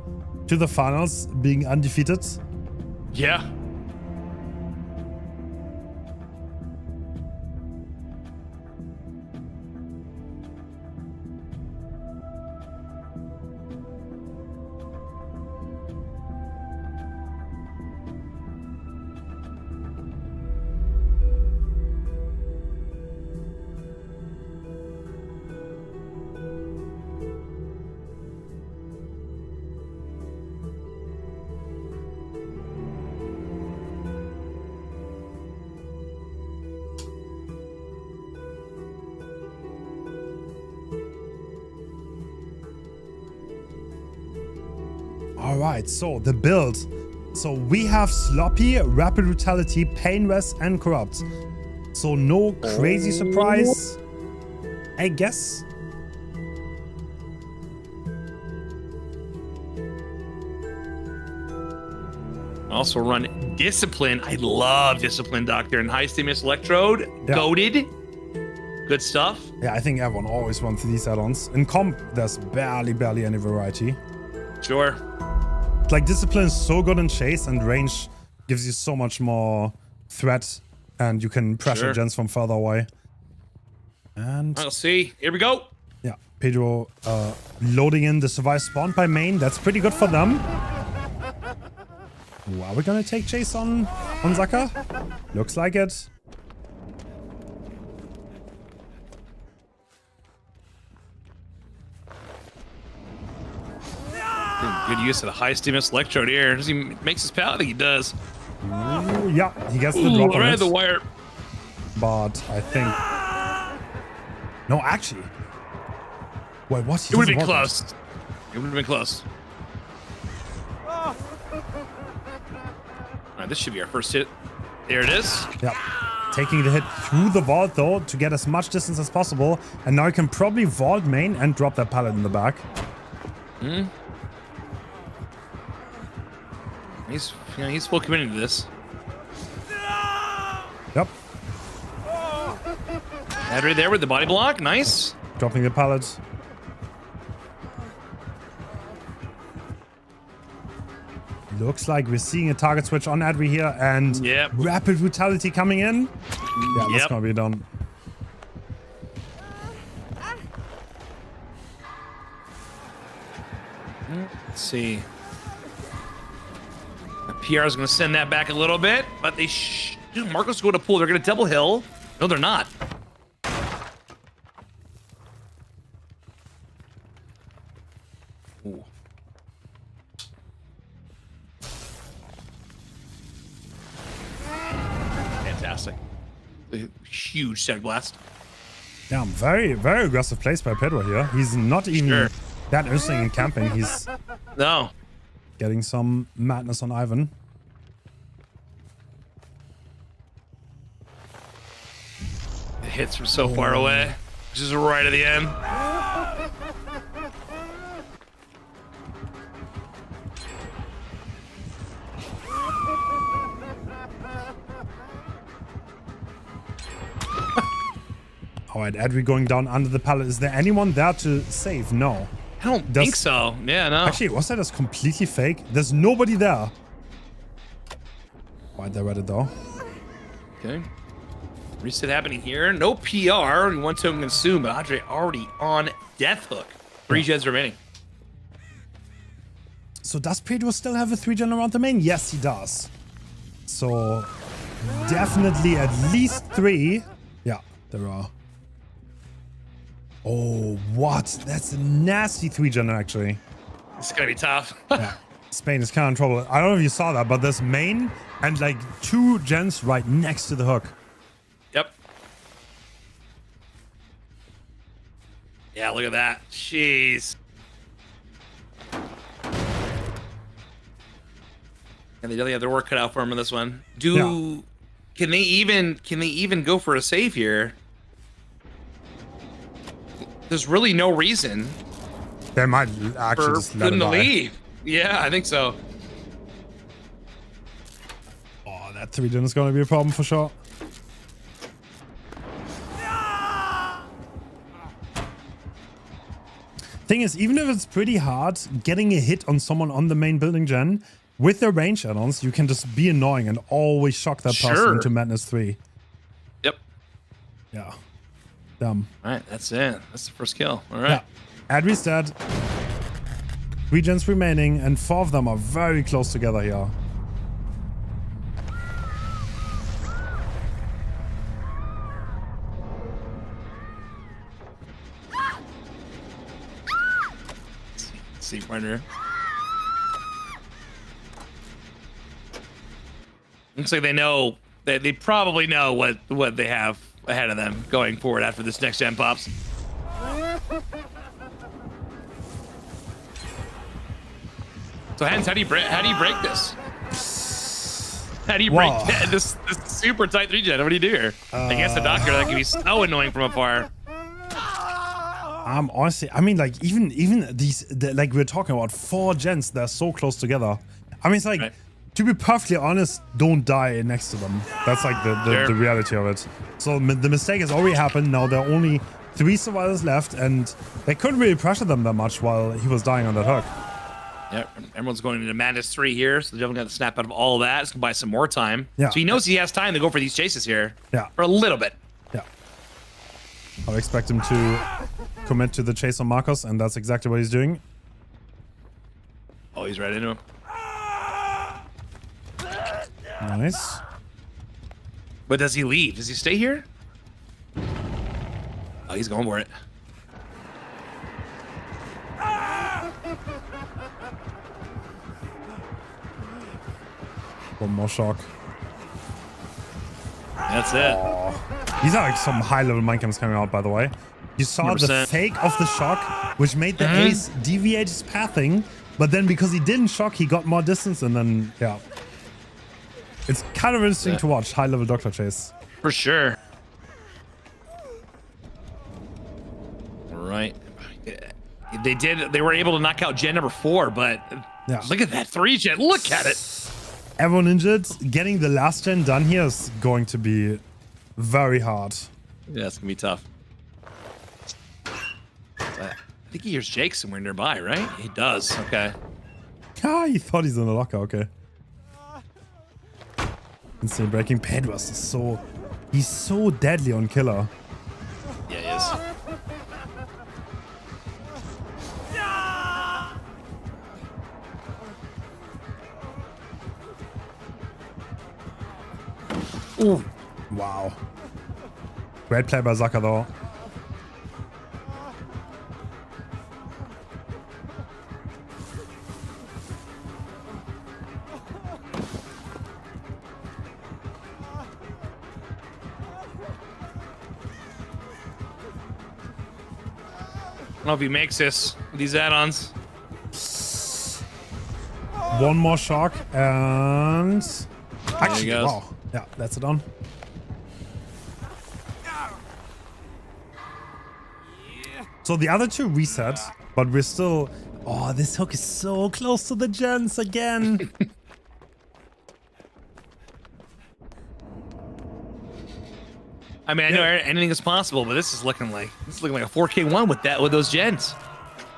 to the finals being undefeated. Yeah. Alright, so the build. So we have Sloppy, Rapid Brutality, Painless, and Corrupt. So no crazy surprise, I guess. Also run Discipline. I love Discipline, Doctor. And High Stimulus Electrode. Yeah. Goated. Good stuff. Yeah, I think everyone always wants these add-ons. In comp, there's barely any variety. Sure. Like, Discipline is so good in chase, and range gives you so much more threat, and you can pressure gens from further away. And I'll see. Here we go. yeah, Pedro loading in the survive spawn by main. That's pretty good for them. Are we gonna take chase on Zaka? Looks like it. Good use of the High Stimulus Electrode here. Does he makes his pal? I think he does. Ooh, yeah, he gets the drop on Right it. the wire. But I think... No, actually. Wait, what? It would have been close. It would have been close. All right, this should be our first hit. There it is. Yeah. Taking the hit through the vault, though, to get as much distance as possible. And now you can probably vault main and drop that pallet in the back. Hmm. He's full committed to this. Yep. Adri there with the body block. Nice. Dropping the pallet. Looks like we're seeing a target switch on Adri here, and rapid brutality coming in. Yeah, that's gonna be done. Let's see. PR is going to send that back a little bit, but they Marcos go to pull. They're going to double hill. No, they're not. Ooh. Fantastic. A huge seg blast. Yeah, very, very aggressive plays by Pedro here. He's not even that interesting in camping. He's getting some madness on Ivan. It hits from so far away. Just right at the end. All right, Adri going down under the pallet. Is there anyone there to save? No. I don't think so. Yeah, no. Actually, was that just completely fake? There's nobody there. Why they read it though? Okay. Reset happening here. No PR. We want to consume, but Andre already on death hook. 3 gens remaining. So does Pedro still have a 3-gen around the main? Yes, he does. So definitely at least 3. Yeah, there are. Oh, what? That's a nasty 3-gen actually. It's gonna be tough. Yeah. Spain is kind of in trouble. I don't know if you saw that, but there's main and like 2 gens right next to the hook. Yep. Yeah, look at that. Jeez. And they definitely have their work cut out for them in this one. Can they even go for a save here? There's really no reason. They might actually just let them it leave. Yeah, I think so. Oh, that 3-gen is going to be a problem for sure. Thing is, even if it's pretty hard, getting a hit on someone on the main building gen, with their range add-ons, you can just be annoying and always shock that person into Madness 3. Yep. Yeah. Dumb. All right, that's it. That's the first kill. All right. Yeah. Adri's dead. 3 gens remaining, and 4 of them are very close together here. See, partner. Looks like they know. They probably know what they have ahead of them going forward after this next gen pops. So Hens, how do you break this? How do you break this super tight 3-gen? What do you do here? Against the doctor, that can be so annoying from afar. Honestly, I mean, like even these, like we're talking about 4 gens, they're so close together. I mean, it's like, to be perfectly honest, don't die next to them. That's like the reality of it. So the mistake has already happened. Now there are only 3 survivors left, and they couldn't really pressure them that much while he was dying on that hook. Yeah, everyone's going into Madness 3 here, so they're definitely got to snap out of all of that. It's going to buy some more time. Yeah. So he knows he has time to go for these chases here. Yeah. For a little bit. Yeah. I expect him to commit to the chase on Marcos, and that's exactly what he's doing. Oh, he's right into him. Nice. But does he leave? Does he stay here? Oh, he's going for it. One more shock. That's it. These are like some high-level mind games coming out, by the way. You saw 100%. the fake of the shock, which made the ace deviate his pathing, but then because he didn't shock, he got more distance, and then, yeah. It's kind of interesting to watch, high-level Doctor Chase. For sure. Right. They were able to knock out gen number 4, but look at that 3-gen. Look at it. Everyone injured. Getting the last gen done here is going to be very hard. Yeah, it's gonna be tough. I think he hears Jake somewhere nearby, right? He does. Okay. Ah, he thought he's in the locker. Okay. Instant breaking. Pedros is so... He's so deadly on killer. Yeah, he is. Ooh. Wow. Great play by Zaka though. I don't know if he makes this with these add-ons. One more shock and... Actually, goes. wow. Yeah, that's it on. So the other two reset, but we're still... Oh, this hook is so close to the gens again. I mean, I know anything is possible, but this is looking like a 4K1 with those gens.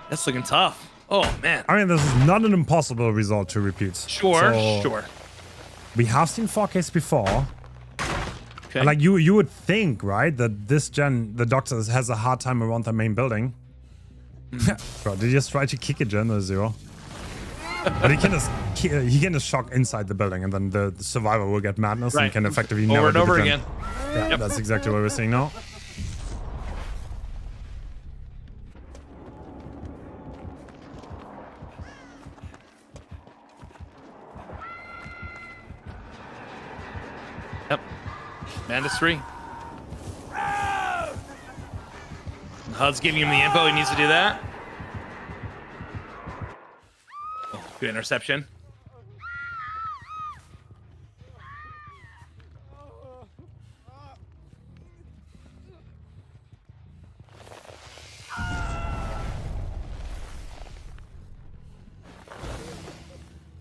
That's looking tough. Oh man. I mean, this is not an impossible result to repeat. Sure, So, sure. We have seen 4Ks before. Okay. And like you would think, right, that this gen, the Doctor has a hard time around the main building. Bro, did he just try to kick a gen or 0? But he can just shock inside the building, and then the survivor will get madness and can effectively over never and do over the gen. again. Yeah, Yep. that's exactly what we're seeing now. Yep. Mandus 3. HUD's giving him the info. He needs to do that. Oh, good interception.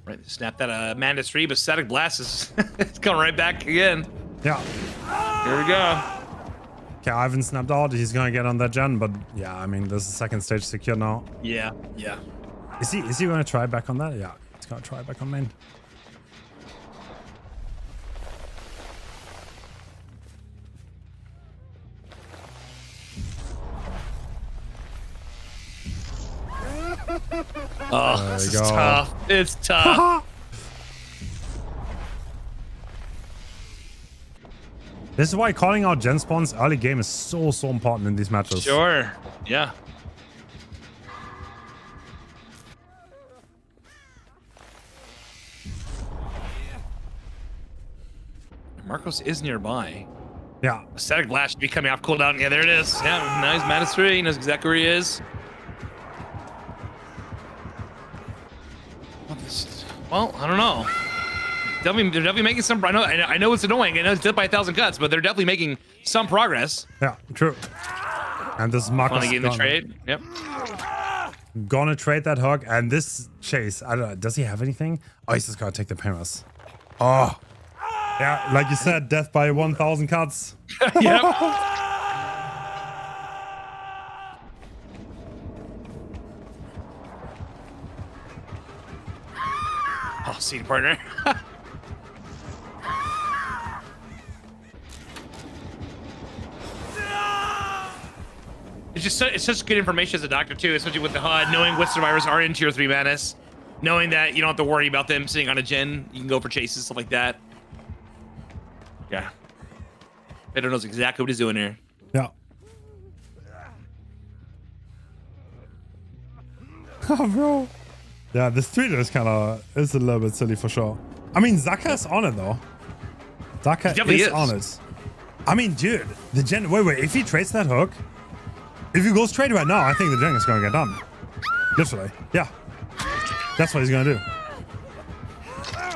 Right, snap that Mandus 3, but Static Blast is it's coming right back again. Yeah. Here we go. Okay, Ivan snapped out. He's gonna get on that gen, but yeah, I mean, there's a second stage secure now. Yeah, yeah. Is he gonna try back on that? Yeah, he's gonna try back on main. Oh, this is tough. It's tough. This is why calling out gen spawns early game is so important in these matches. Sure. Yeah. Marcos is nearby. Yeah. Static Blast should be coming off cooldown. Yeah, there it is. Yeah, nice. Mandus 3. He knows exactly where he is. Well, I don't know. They're definitely making some. I know it's annoying. I know it's dead by 1,000 cuts, but they're definitely making some progress. Yeah, true. And this is Marcus Finally getting the trade. Yep. Gonna trade that hook, and this chase. I don't know. Does he have anything? Oh, he's just gonna take the Paras. Oh, yeah. Like you said, death by 1,000 cuts. Yep. Oh, seed partner. It's such good information as a doctor too, especially with the HUD, knowing what survivors are in tier 3 madness, knowing that you don't have to worry about them sitting on a gen. You can go for chases, stuff like that. Yeah. Pedro knows exactly what he's doing here. Yeah. Oh, bro. Yeah, this tweeter is a little bit silly for sure. I mean, Zaka is on it though. Zaka is on it. I mean, dude, the gen. Wait. If he trades that hook, if he goes trade right now, I think the gen is gonna get done. Literally, yeah. That's what he's gonna do.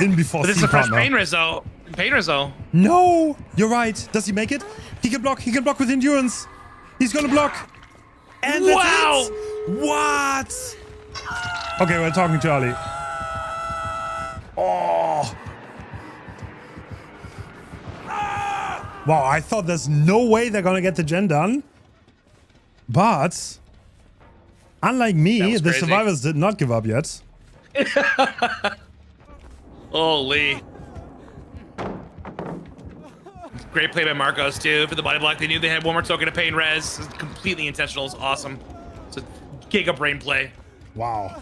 In before. But this is a fresh pain Rizzo. Pain Rizzo. No, you're right. Does he make it? He can block. He can block with endurance. He's gonna block. And that's wow. it. What? Okay, we're talking too early. Oh. Wow, I thought there's no way they're gonna get the gen done. But unlike me, the survivors did not give up yet. Holy. Great play by Marcos, too, for the body block. They knew they had one more token to pay in res. It's completely intentional. It's awesome. It's a giga brain play. Wow.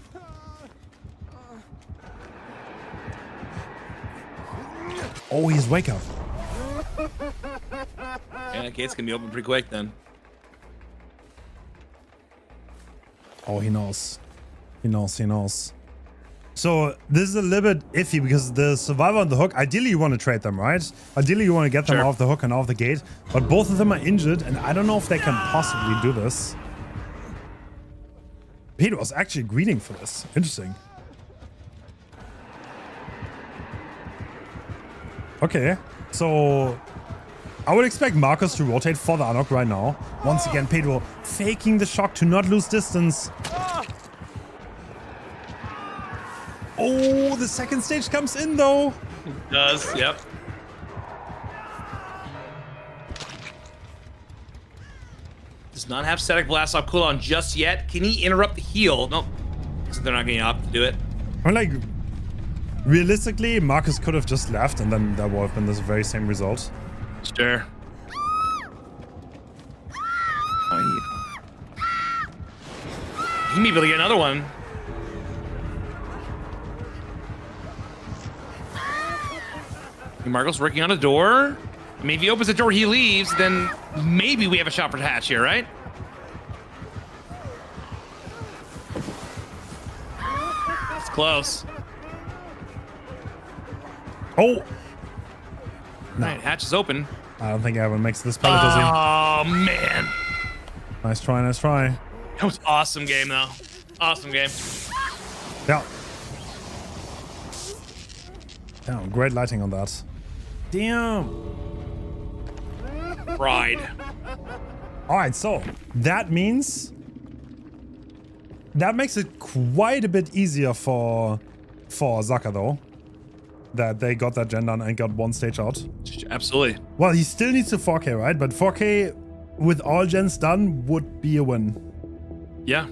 Oh, he's wake up. Yeah, that gate's gonna be open pretty quick then. Oh, he knows. He knows. So this is a little bit iffy because the survivor and the hook, ideally you want to trade them, right? Ideally you want to get them off the hook and off the gate, but both of them are injured and I don't know if they can possibly do this. Pedro was actually greeting for this. Interesting. Okay, so I would expect Marcus to rotate for the unlock right now. Once again, Pedro faking the shock to not lose distance. Oh, the second stage comes in though. It does, yep. Does not have static blast off cooldown just yet. Can he interrupt the heal? Nope. So they're not going to opt to do it. I mean, like, realistically, Marcus could have just left and then that would have been this very same result. Sure. He may be able to get another one. Marcos working on a door. I mean, if he opens the door, he leaves, then maybe we have a shot for hatch here, right? It's close. Oh! No. Right, hatch is open. I don't think Evan makes this pellet, does he? Oh, man. Nice try, nice try. That was awesome game, though. Awesome game. Yeah. Damn, great lighting on that. Damn. Pride. All right, so that means that makes it quite a bit easier for Zaka though, that they got that gen done and got one stage out. Absolutely. Well, he still needs to 4K, right? But 4K with all gens done would be a win. Yeah.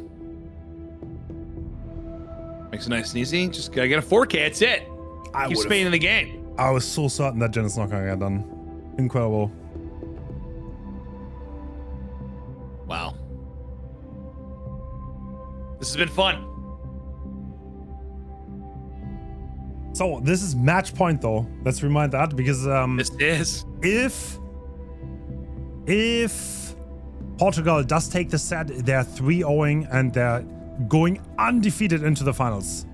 Makes it nice and easy. Just gotta get a 4K. That's it. Keep Spain in the game. I was so certain that gen is not gonna get done. Incredible. Wow. This has been fun. So this is match point though. Let's remind that because This is. if Portugal does take the set, they're 3-0 and they're going undefeated into the finals.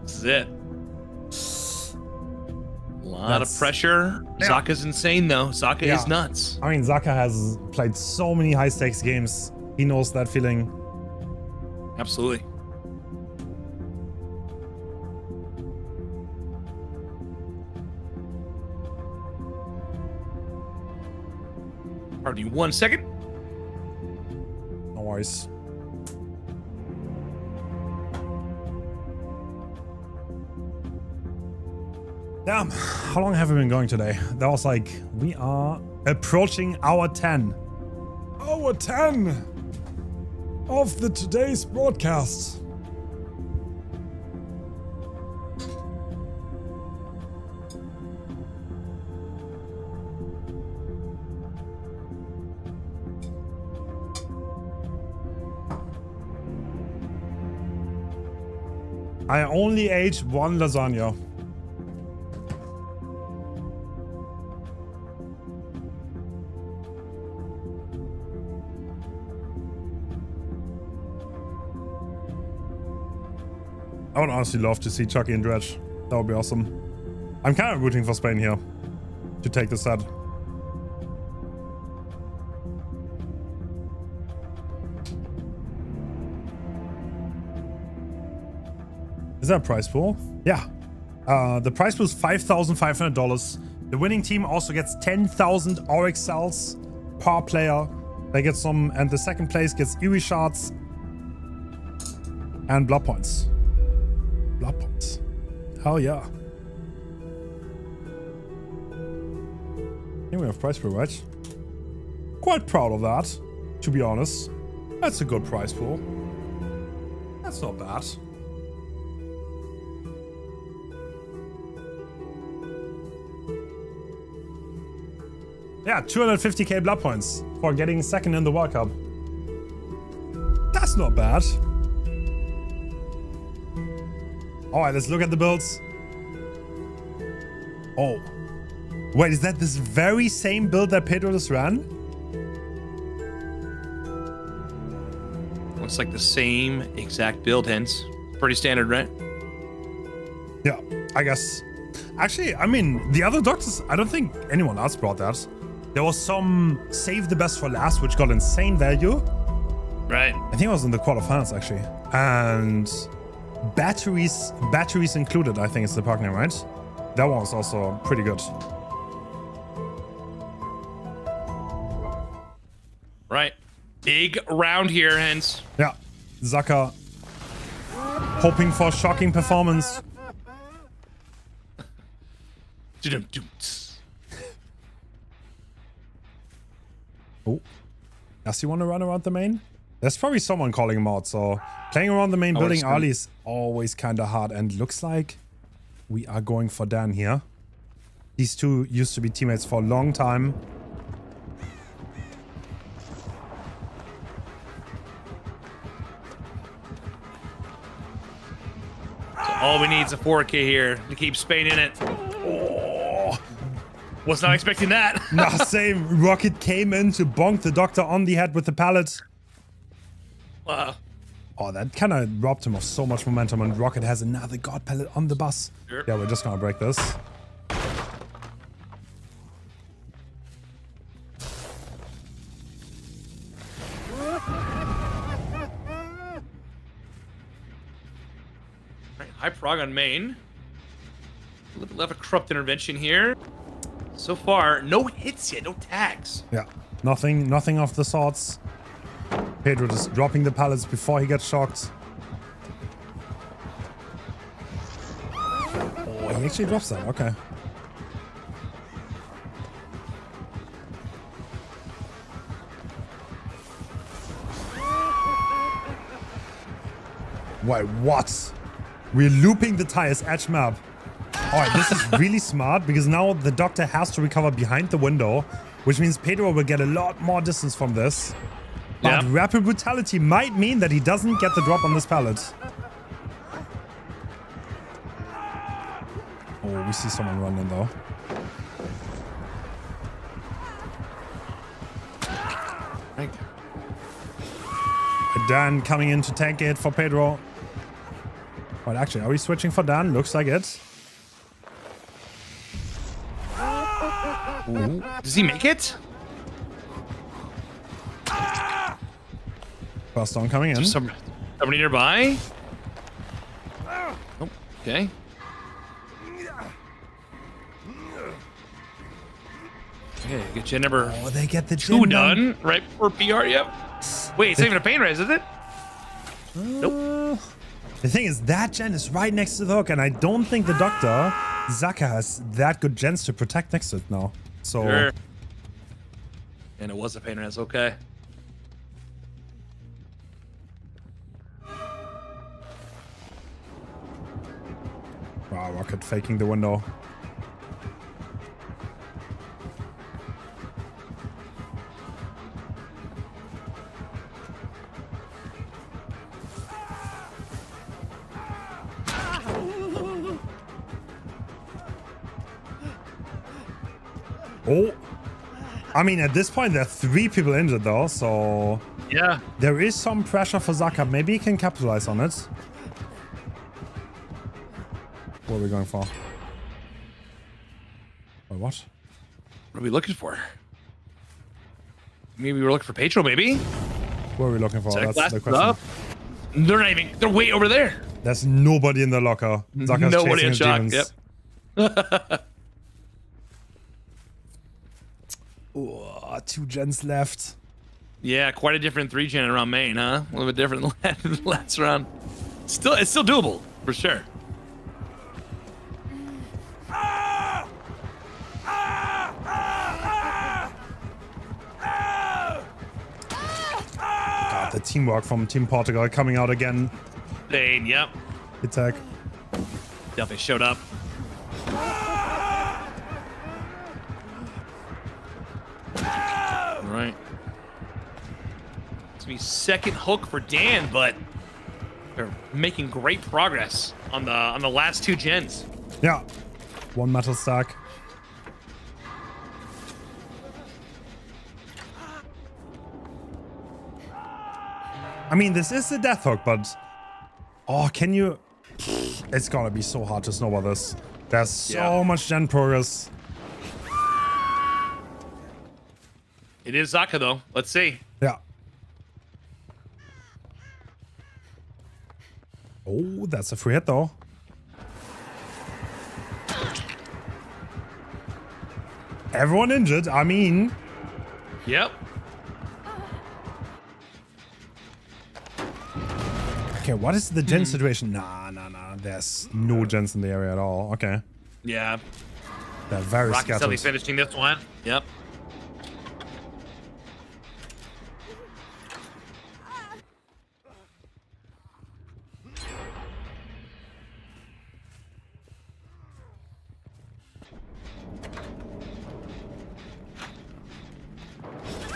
This is it. A lot of pressure. Yeah. Zaka's insane though. Zaka is nuts. I mean, Zaka has played so many high stakes games. He knows that feeling. Absolutely. Pardon me 1 second. No worries. Damn, how long have we been going today? That was like, we are approaching hour 10. Hour 10 of the today's broadcast. I only ate one lasagna. I would honestly love to see Chucky and Dredge. That would be awesome. I'm kind of rooting for Spain here to take the set. Is that a prize pool? Yeah. The prize pool is $5,500. The winning team also gets 10,000 Oryx cells per player. They get some, and the second place gets Eerie shards and blood points. Blood points. Hell yeah. Here we have prize pool, right? Quite proud of that, to be honest. That's a good prize pool. That's not bad. Yeah, 250k blood points for getting second in the World Cup. That's not bad. Alright, let's look at the builds. Oh. Wait, is that this very same build that Pedro just ran? Looks like the same exact build, Hens. Pretty standard, right? Yeah, I guess. Actually, I mean, the other doctors, I don't think anyone else brought that. There was some save the best for last, which got insane value. Right. I think it was in the quarterfinals, actually. And batteries included, I think it's the park name, right? That one was also pretty good. Right. Big round here, Hens. Yeah, Zaka hoping for a shocking performance. Oh, does he want to run around the main? There's probably someone calling him out, so playing around the main building early is always kind of hard, and looks like we are going for Dan here. These two used to be teammates for a long time. All we need is a 4K here to keep Spain in it. Oh. Was not expecting that. Nah, same. Rocket came in to bonk the doctor on the head with the pallet. Wow. Oh, that kind of robbed him of so much momentum, and Rocket has another god pallet on the bus. Sure. Yeah, we're just gonna break this. High prog on main. A little bit of a corrupt intervention here. So far, no hits yet, no tags. Yeah, nothing of the sorts. Pedro just dropping the pallets before he gets shocked. Oh, he actually drops that. Okay. Wait, what? We're looping the tires edge map. Alright, this is really smart because now the doctor has to recover behind the window, which means Pedro will get a lot more distance from this. But rapid brutality might mean that he doesn't get the drop on this pallet. Oh, we see someone running though. Dan coming in to tank it for Pedro. Well, actually, are we switching for Dan? Looks like it. Ooh. Does he make it? First down coming in. Somebody nearby? Oh, okay. Okay, get gen number Oh, they get the 2 gen done right before PR. Yep. Wait, it's not even a pain res, is it? Nope. The thing is, that gen is right next to the hook, and I don't think the doctor, Zaka, has that good gens to protect next to it now. So. Sure. And it was a pain res, okay. Wow, Rocket faking the window. Oh, I mean, at this point, there are 3 people injured, though, so... Yeah. There is some pressure for Zaka. Maybe he can capitalize on it. What are we going for? Wait, what? What are we looking for? Maybe we were looking for Pedro, maybe? What are we looking for? That's the question. Up. They're not even... They're way over there. There's nobody in the locker. Zaka's nobody chasing in his shock, demons. Yep. Oh, 2 gens left. Yeah, quite a different 3-gen around main, huh? A little bit different than last round. It's still doable, for sure. the teamwork from Team Portugal coming out again. Dane, yep. Attack. Definitely showed up. All right. It's gonna be second hook for Dan, but they're making great progress on the last 2 gens. Yeah. 1 metal stack. I mean, this is a death hook, but... Oh, can you... It's gonna be so hard to snowball this. There's so much gen progress. It is Zaka, though. Let's see. Yeah. Oh, that's a free hit, though. Everyone injured. I mean... Yep. Okay, what is the gen situation? Nah. There's no gens in the area at all. Okay. Yeah. They're very Rocky scattered. Sully finishing this one. Yep.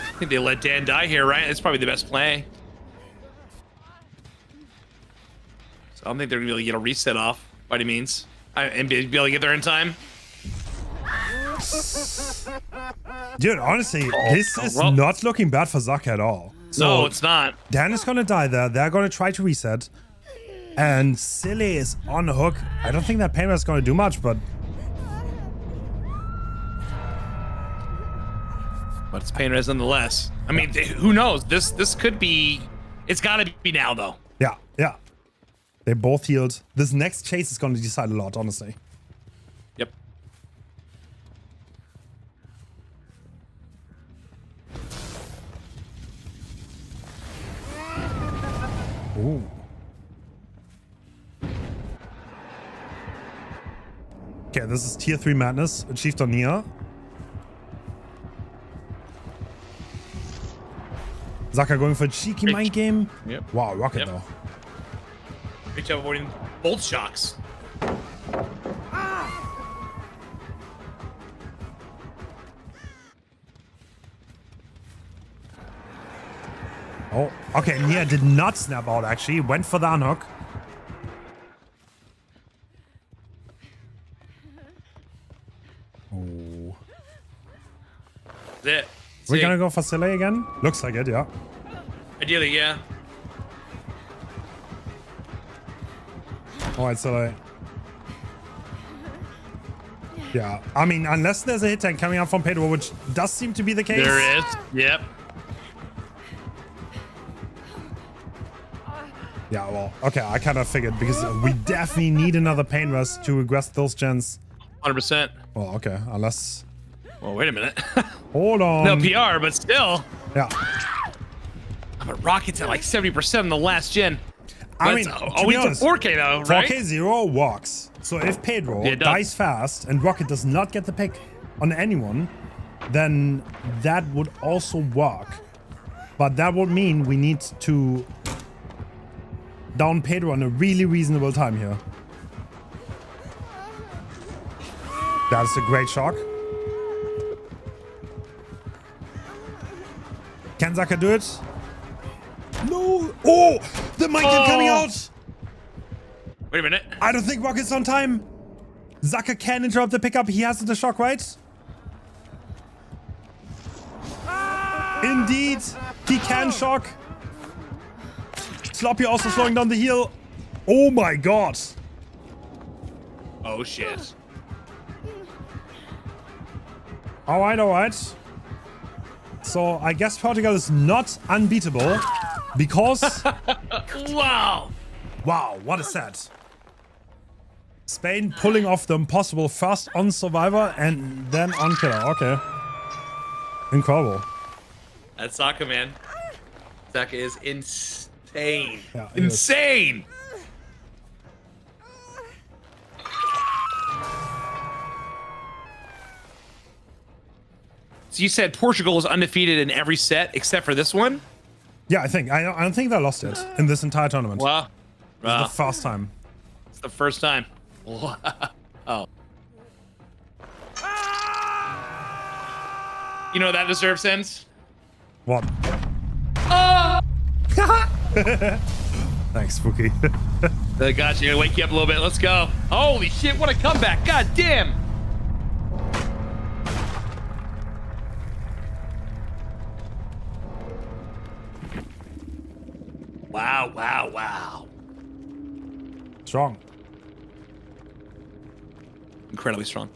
I think they let Dan die here, right? It's probably the best play. So I don't think they're gonna be able to get a reset off by any means. And be able to get there in time. Dude, honestly, this is not looking bad for Zaka at all. So No, it's not. Dan is gonna die there. They're gonna try to reset. And Silly is on the hook. I don't think that Painter is gonna do much, but... But it's painless nonetheless. I mean, who knows? This could be... It's gotta be now, though. Yeah. They both healed. This next chase is gonna decide a lot, honestly. Yep. Ooh. Okay, this is tier 3 madness achieved on Nia. Zaka going for a cheeky mind game. Yep. Wow, Rocket though. Great job avoiding both shocks. Oh, okay. Nia did not snap out actually. Went for the unhook. Oh. That's it. We're gonna go for Silly again? Looks like it, yeah. Ideally, yeah. Alright, Silly. Yeah, I mean, unless there's a hit tank coming up from Pedro, which does seem to be the case. There is. Yep. Yeah, well, okay, I kind of figured because we definitely need another pain rush to regress those gens. 100%. Well, okay, unless... Well, wait a minute. Hold on. No PR, but still. Yeah. But Rocket's at like 70% in the last gen. I mean, always honest, 4K though, right? 4K 0 works. So if Pedro Yeah, it does. dies fast and Rocket does not get the pick on anyone, then that would also work. But that would mean we need to down Pedro on a really reasonable time here. That's a great shock. Can Zaka do it? No! Oh! The mic coming out! Wait a minute. I don't think Rocket's on time. Zaka can interrupt the pickup. He has the shock, right? Indeed, he can shock. Sloppy also slowing down the heal. Oh my god. Oh shit. Alright. So I guess Portugal is not unbeatable because... Wow. Wow, what a set. Spain pulling off the impossible first on Survivor and then on Killer. Okay. Incredible. That's Saka, man. Saka is insane. Yeah, it is. Insane. So you said Portugal is undefeated in every set except for this one? Yeah, I don't think they lost it in this entire tournament. Wow. This is the first time. It's the first time. Wow. Oh. You know what that deserves, Hens? What? Thanks, Spooky. I got you. Wake you up a little bit. Let's go. Holy shit, what a comeback. God damn. Wow, wow, wow. Strong. Incredibly strong.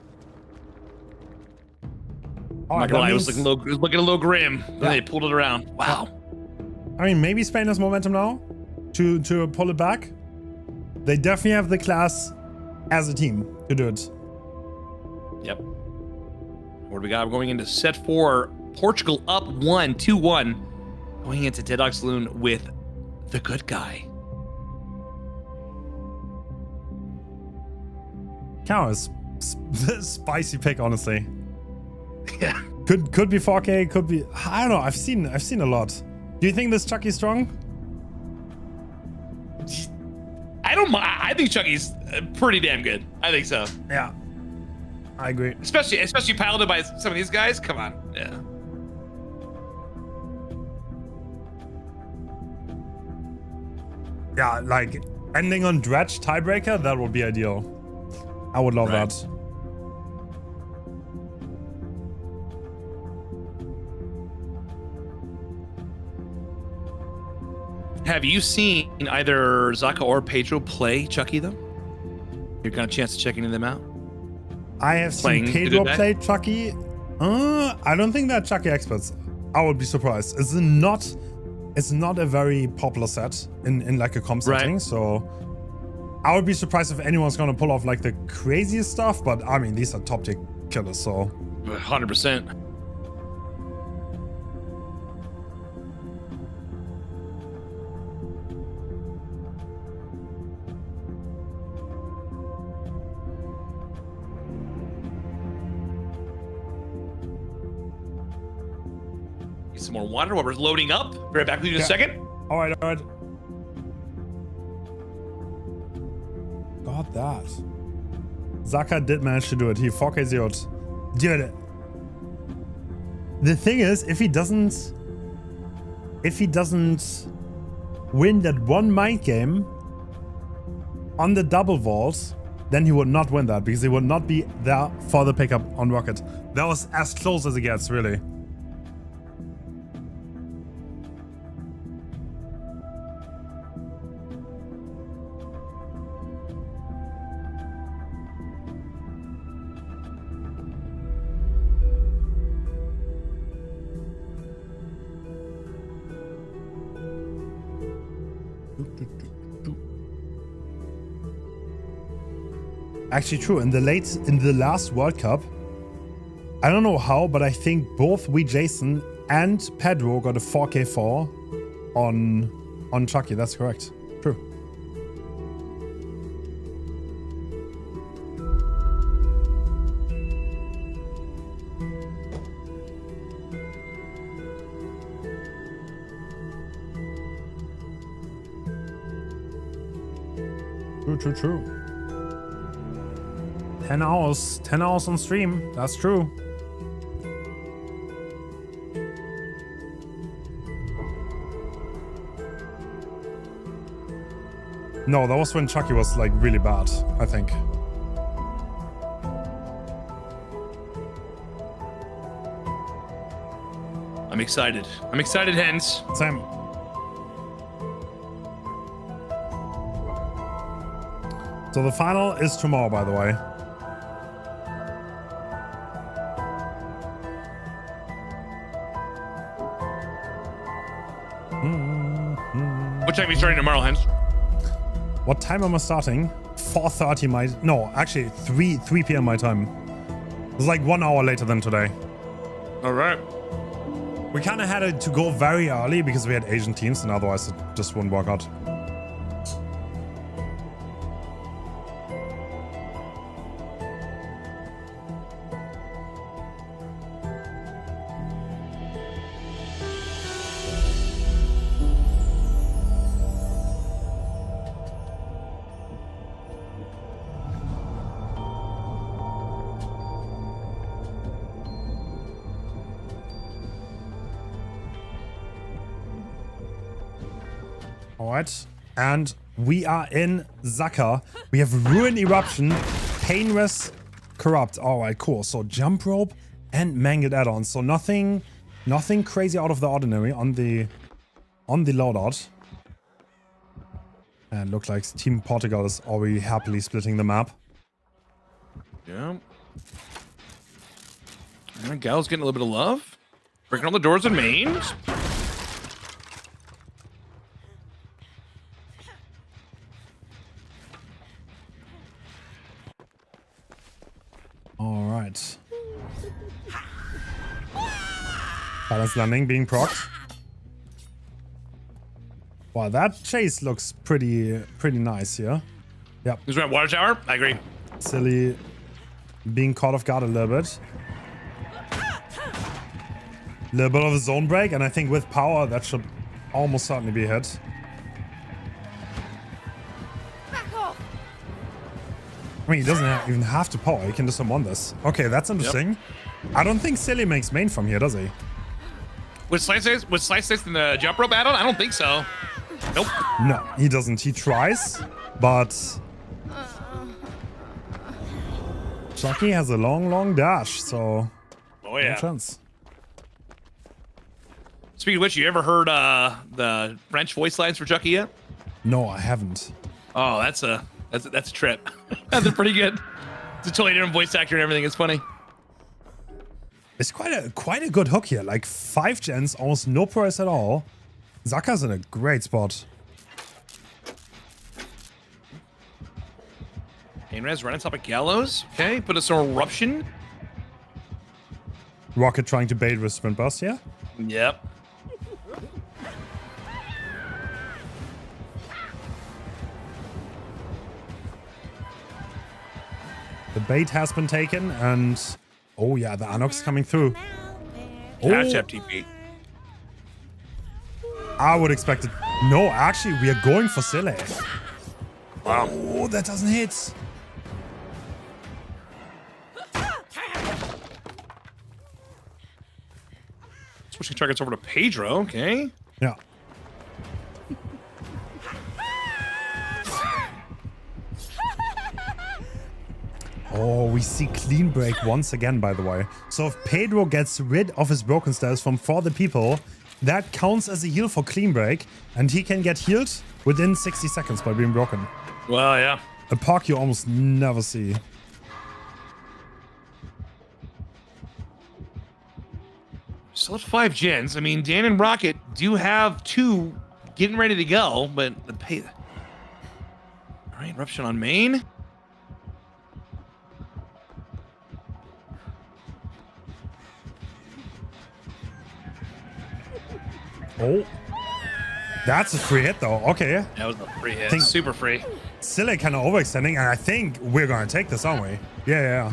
Oh, I'm not gonna lie, it was looking a little grim. Then they pulled it around. Wow. I mean, maybe Spain has momentum now to pull it back. They definitely have the class as a team to do it. Yep. What do we got? We're going into set 4. Portugal up 2-1. Going into Dead Dog Saloon with the good guy. Cow is spicy pick, honestly. Yeah. Could be 4K, could be. I don't know. I've seen a lot. Do you think this Chucky's strong? I don't mind. I think Chucky's pretty damn good. I think so. Yeah. I agree. Especially piloted by some of these guys. Come on. Yeah. Yeah, like ending on Dredge tiebreaker, that would be ideal. I would love that. Have you seen either Zaka or Pedro play Chucky though? You got a chance to check any of them out? I have seen Pedro play Chucky. I don't think they're Chucky experts. I would be surprised. It's not a very popular set in like a comp setting, so I would be surprised if anyone's gonna pull off like the craziest stuff. But I mean, these are top tier killers, so 100%. Some more water while we're loading up. Be right back with you in a second. All right. Got that. Zaka did manage to do it. He 4K zeroed. Did it. The thing is, if he doesn't win that one mind game on the double vault, then he would not win that because he would not be there for the pickup on Rocket. That was as close as it gets, really. Actually true, in the last World Cup, I don't know how, but I think both Jason and Pedro got a 4K4 on Chucky. That's correct. True. True. 10 hours on stream. That's true. No, that was when Chucky was like really bad, I think. I'm excited. I'm excited, Hens. Same. So the final is tomorrow, by the way. What time are you starting tomorrow, Hens? What time am I starting? 4:30 my... No, actually 3 p.m. my time. It's like 1 hour later than today. All right. We kind of had it to go very early because we had Asian teams and otherwise it just wouldn't work out. All right. And we are in Zaka. We have Ruin Eruption, Painless Corrupt. All right, cool. So Jump Rope and Mangled Add-on. So nothing crazy out of the ordinary on the loadout. And looks like Team Portugal is already happily splitting the map. Yeah. And Gal's getting a little bit of love. Breaking on the doors in main. All right. Balance landing being procced. Wow, that chase looks pretty nice here. Yep. He's right, water tower. I agree. Silly being caught off guard a little bit. Little bit of a zone break, and I think with power that should almost certainly be a hit. I mean, he doesn't even have to power. He can just summon this. Okay, that's interesting. Yep. I don't think Silly makes main from here, does he? With slice six in the jump rope add-on? I don't think so. Nope. No, he doesn't. He tries, but Chucky has a long dash, so oh yeah, no chance. Speaking of which, you ever heard the French voice lines for Chucky yet? No, I haven't. Oh, that's a trip. That's pretty good. It's a totally different voice actor and everything. It's funny. It's quite a good hook here. Like 5 gens, almost no price at all. Zaka's in a great spot. Painres right on top of Gallows. Okay, put us on Eruption. Rocket trying to bait with Sprint Burst here. Yep. The bait has been taken, and oh yeah, the Anox coming through. Catch FTP. I would expect it. No, actually, we are going for Silly. Wow. Oh, that doesn't hit. Switching targets over to Pedro. Okay. Yeah. Oh, we see clean break once again, by the way. So if Pedro gets rid of his broken stairs from For the People, that counts as a heal for clean break, and he can get healed within 60 seconds by being broken. Well, yeah. A park you almost never see. Still at 5 gens. I mean, Dan and Rocket do have 2 getting ready to go, but the pay. All right, Eruption on main. Oh, that's a free hit though. Okay. That was a free hit. Super free. Silly kind of overextending, and I think we're gonna take this, aren't we? Yeah.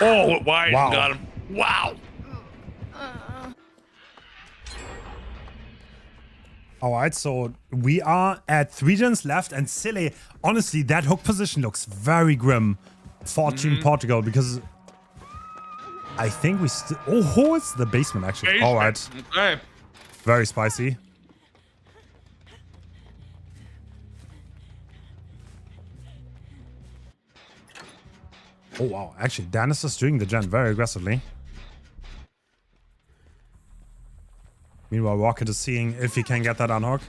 Oh, wide. Wow. Got him. Wow. All right, so we are at 3 gens left, and Silly, honestly, that hook position looks very grim for Team Portugal, because I think we still... Oh, it's the basement, actually. All right. Okay. Very spicy. Oh, wow. Actually, Dan is just doing the gen very aggressively. Meanwhile, Rocket is seeing if he can get that unhook.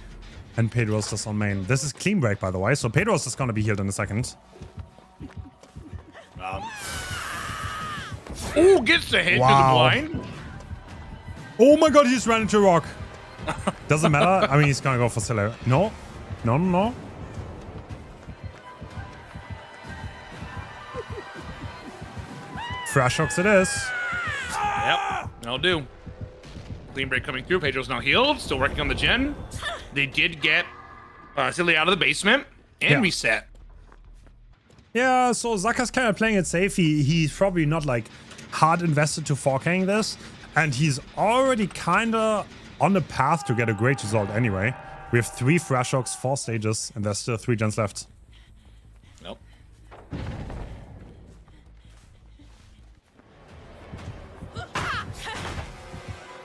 And Pedro's just on main. This is clean break, by the way. So Pedro's just going to be healed in a second. Oh, gets the hit Wow. to the blind. Oh my god, he just ran into a rock. Doesn't matter. I mean, he's going to go for Silly. No. No. Fresh hooks it is. Yep, that'll do. Clean break coming through. Pedro's now healed. Still working on the gen. They did get Silly out of the basement and reset. Yeah, so Zaka's kind of playing it safe. He's probably not like hard invested to 4King this. And he's already kind of on the path to get a great result anyway. We have 3 Fresh Hooks, 4 stages, and there's still 3 gens left. Nope.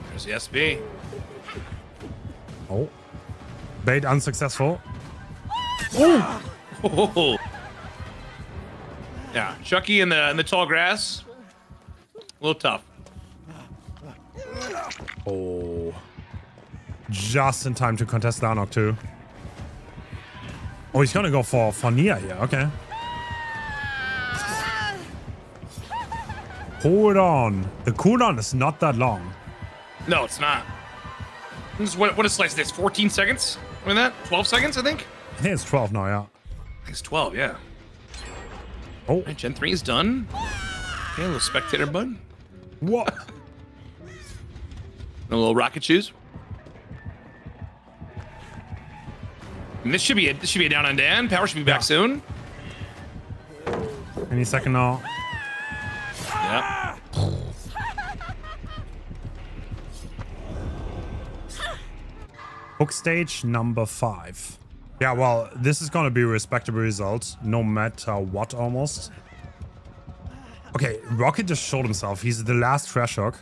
There's the SB. Oh. Bait unsuccessful. Oh. Yeah, Chucky in the tall grass. A little tough. Oh. Just in time to contest down knock too. Oh, he's gonna go for Nia here. Okay. Hold on. The cooldown is not that long. No, it's not. What is slice this? 14 seconds? I mean that? 12 seconds, I think? I think it's 12 now, yeah. I think it's 12, yeah. Oh. Right, Gen 3 is done. Okay, a little spectator bud. What? A little rocket shoes. And this should be a down on Dan. Power should be back soon. Any second now. Yep. Hook stage number 5. Yeah, well, this is gonna be a respectable result, no matter what almost. Okay, Rocket just showed himself. He's the last Fresh Hook.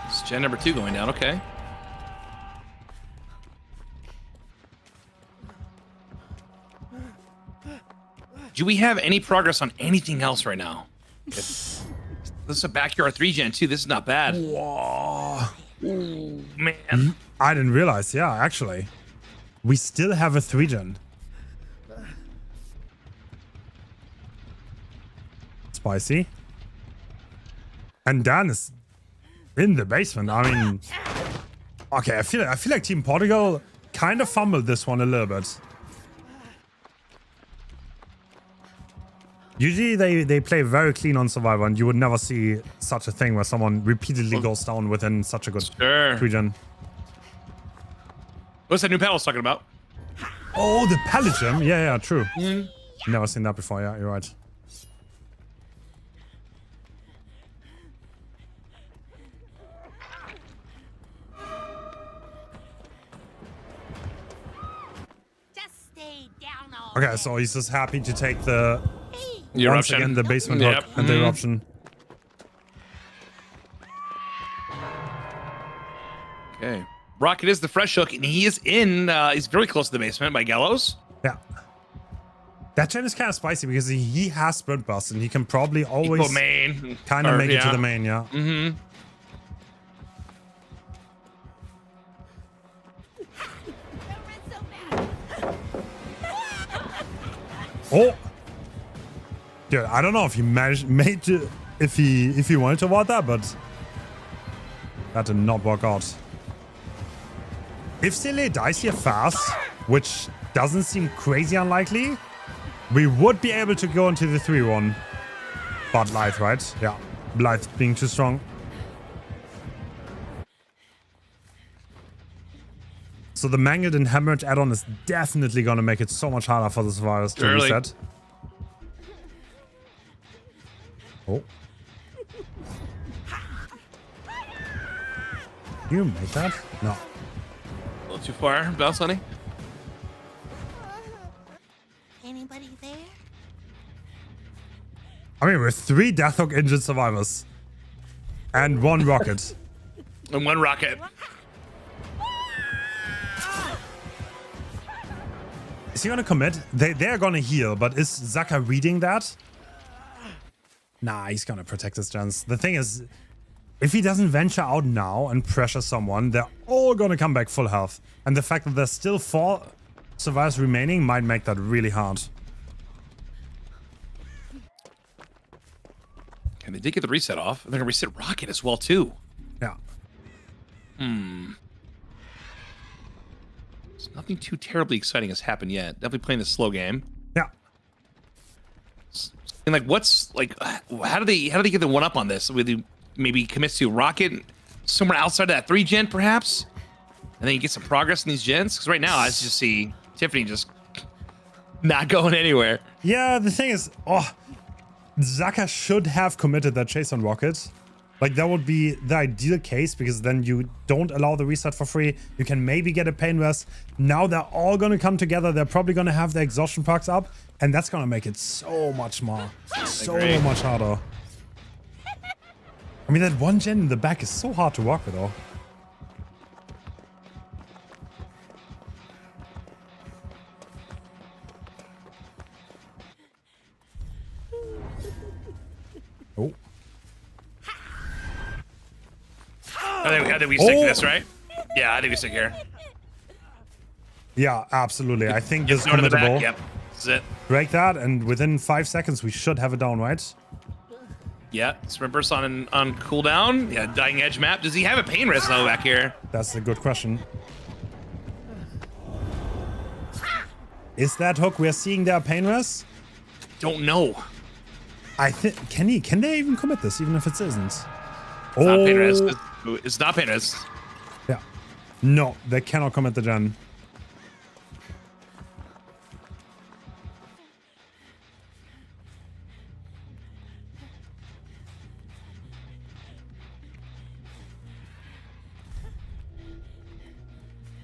It's Gen number 2 going down, okay. Do we have any progress on anything else right now? This is a backyard 3 Gen 2. This is not bad. Whoa. Man. I didn't realize, yeah, actually. We still have a 3 gen. Spicy. And Dan is in the basement. I mean, okay, I feel like Team Portugal kind of fumbled this one a little bit. Usually they play very clean on Survivor, and you would never see such a thing where someone repeatedly goes down within such a good 3 gen. What's that new panel I was talking about? Oh, the Pellegrim. Yeah, true. Never seen that before. Yeah, you're right. Just stay down all Okay, day. so he's just happy to take the once Eruption. again the basement Yep. hook and the eruption. Okay. Rocket is the fresh hook, and he is in. He's very close to the basement by Gallows. Yeah. That gen is kind of spicy because he has sprint burst and he can probably always main. kind of make it to the main, yeah. Mm-hmm. Oh, dude, I don't know if he made to, if he wanted to avoid that, but that did not work out. If Sele dies here fast, which doesn't seem crazy unlikely, we would be able to go into the 3-1. But Blythe, right? Yeah, Blythe being too strong. So the Mangled and Hemorrhage add-on is definitely going to make it so much harder for the survivors to reset. Oh. You made that? No. A little too far, Bounce Honey. Anybody there? I mean, we're 3 Deathhook injured survivors. And 1 rocket. And 1 rocket. Is he gonna commit? They're gonna heal, but is Zaka reading that? Nah, he's gonna protect his gens. The thing is, if he doesn't venture out now and pressure someone, they're all gonna come back full health. And the fact that there's still 4 survivors remaining might make that really hard. And they did get the reset off. They're gonna reset rocket as well too. Yeah. Nothing too terribly exciting has happened yet. Definitely playing the slow game. Yeah. And like, what's like, how do they get the 1-up on this? Would they maybe commit to rocket somewhere outside of that 3 gen, perhaps, and then you get some progress in these gens? Because right now, I just see Tiffany just not going anywhere. Yeah, the thing is, Zaka should have committed that chase on rocket. Like, that would be the ideal case, because then you don't allow the reset for free. You can maybe get a pain rest. Now they're all going to come together. They're probably going to have their exhaustion perks up, and that's going to make it so much more. So much harder. I mean, that one gen in the back is so hard to work with, though. Oh. I think we stick to this, right? Yeah, I think we stick here. Yeah, absolutely. I think this is Go to the back. committable. Yep. This is it. Break that, and within 5 seconds, we should have it down, right? Yeah, Sprint Burst on cooldown. Yeah, Dying Edge map. Does he have a pain rest though back here? That's a good question. Is that hook we're seeing there pain rest? Don't know. I think can they even commit this, even if it isn't? It's not pain rest. It's not pain rest. Yeah. No, they cannot commit the gen.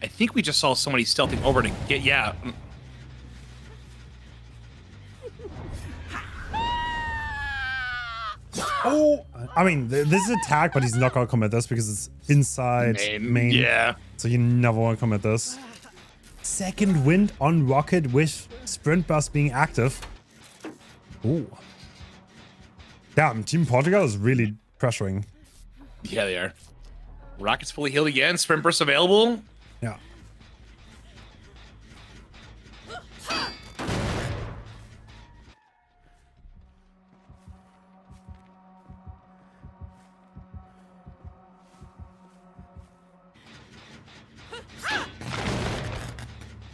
I think we just saw somebody stealthing over to get, yeah. Oh, I mean, this is attack, but he's not gonna commit this because it's inside main. Yeah. So you never want to commit this. Second wind on Rocket with Sprint Burst being active. Oh. Damn, Team Portugal is really pressuring. Yeah, they are. Rocket's fully healed again. Sprint Burst available. Yeah.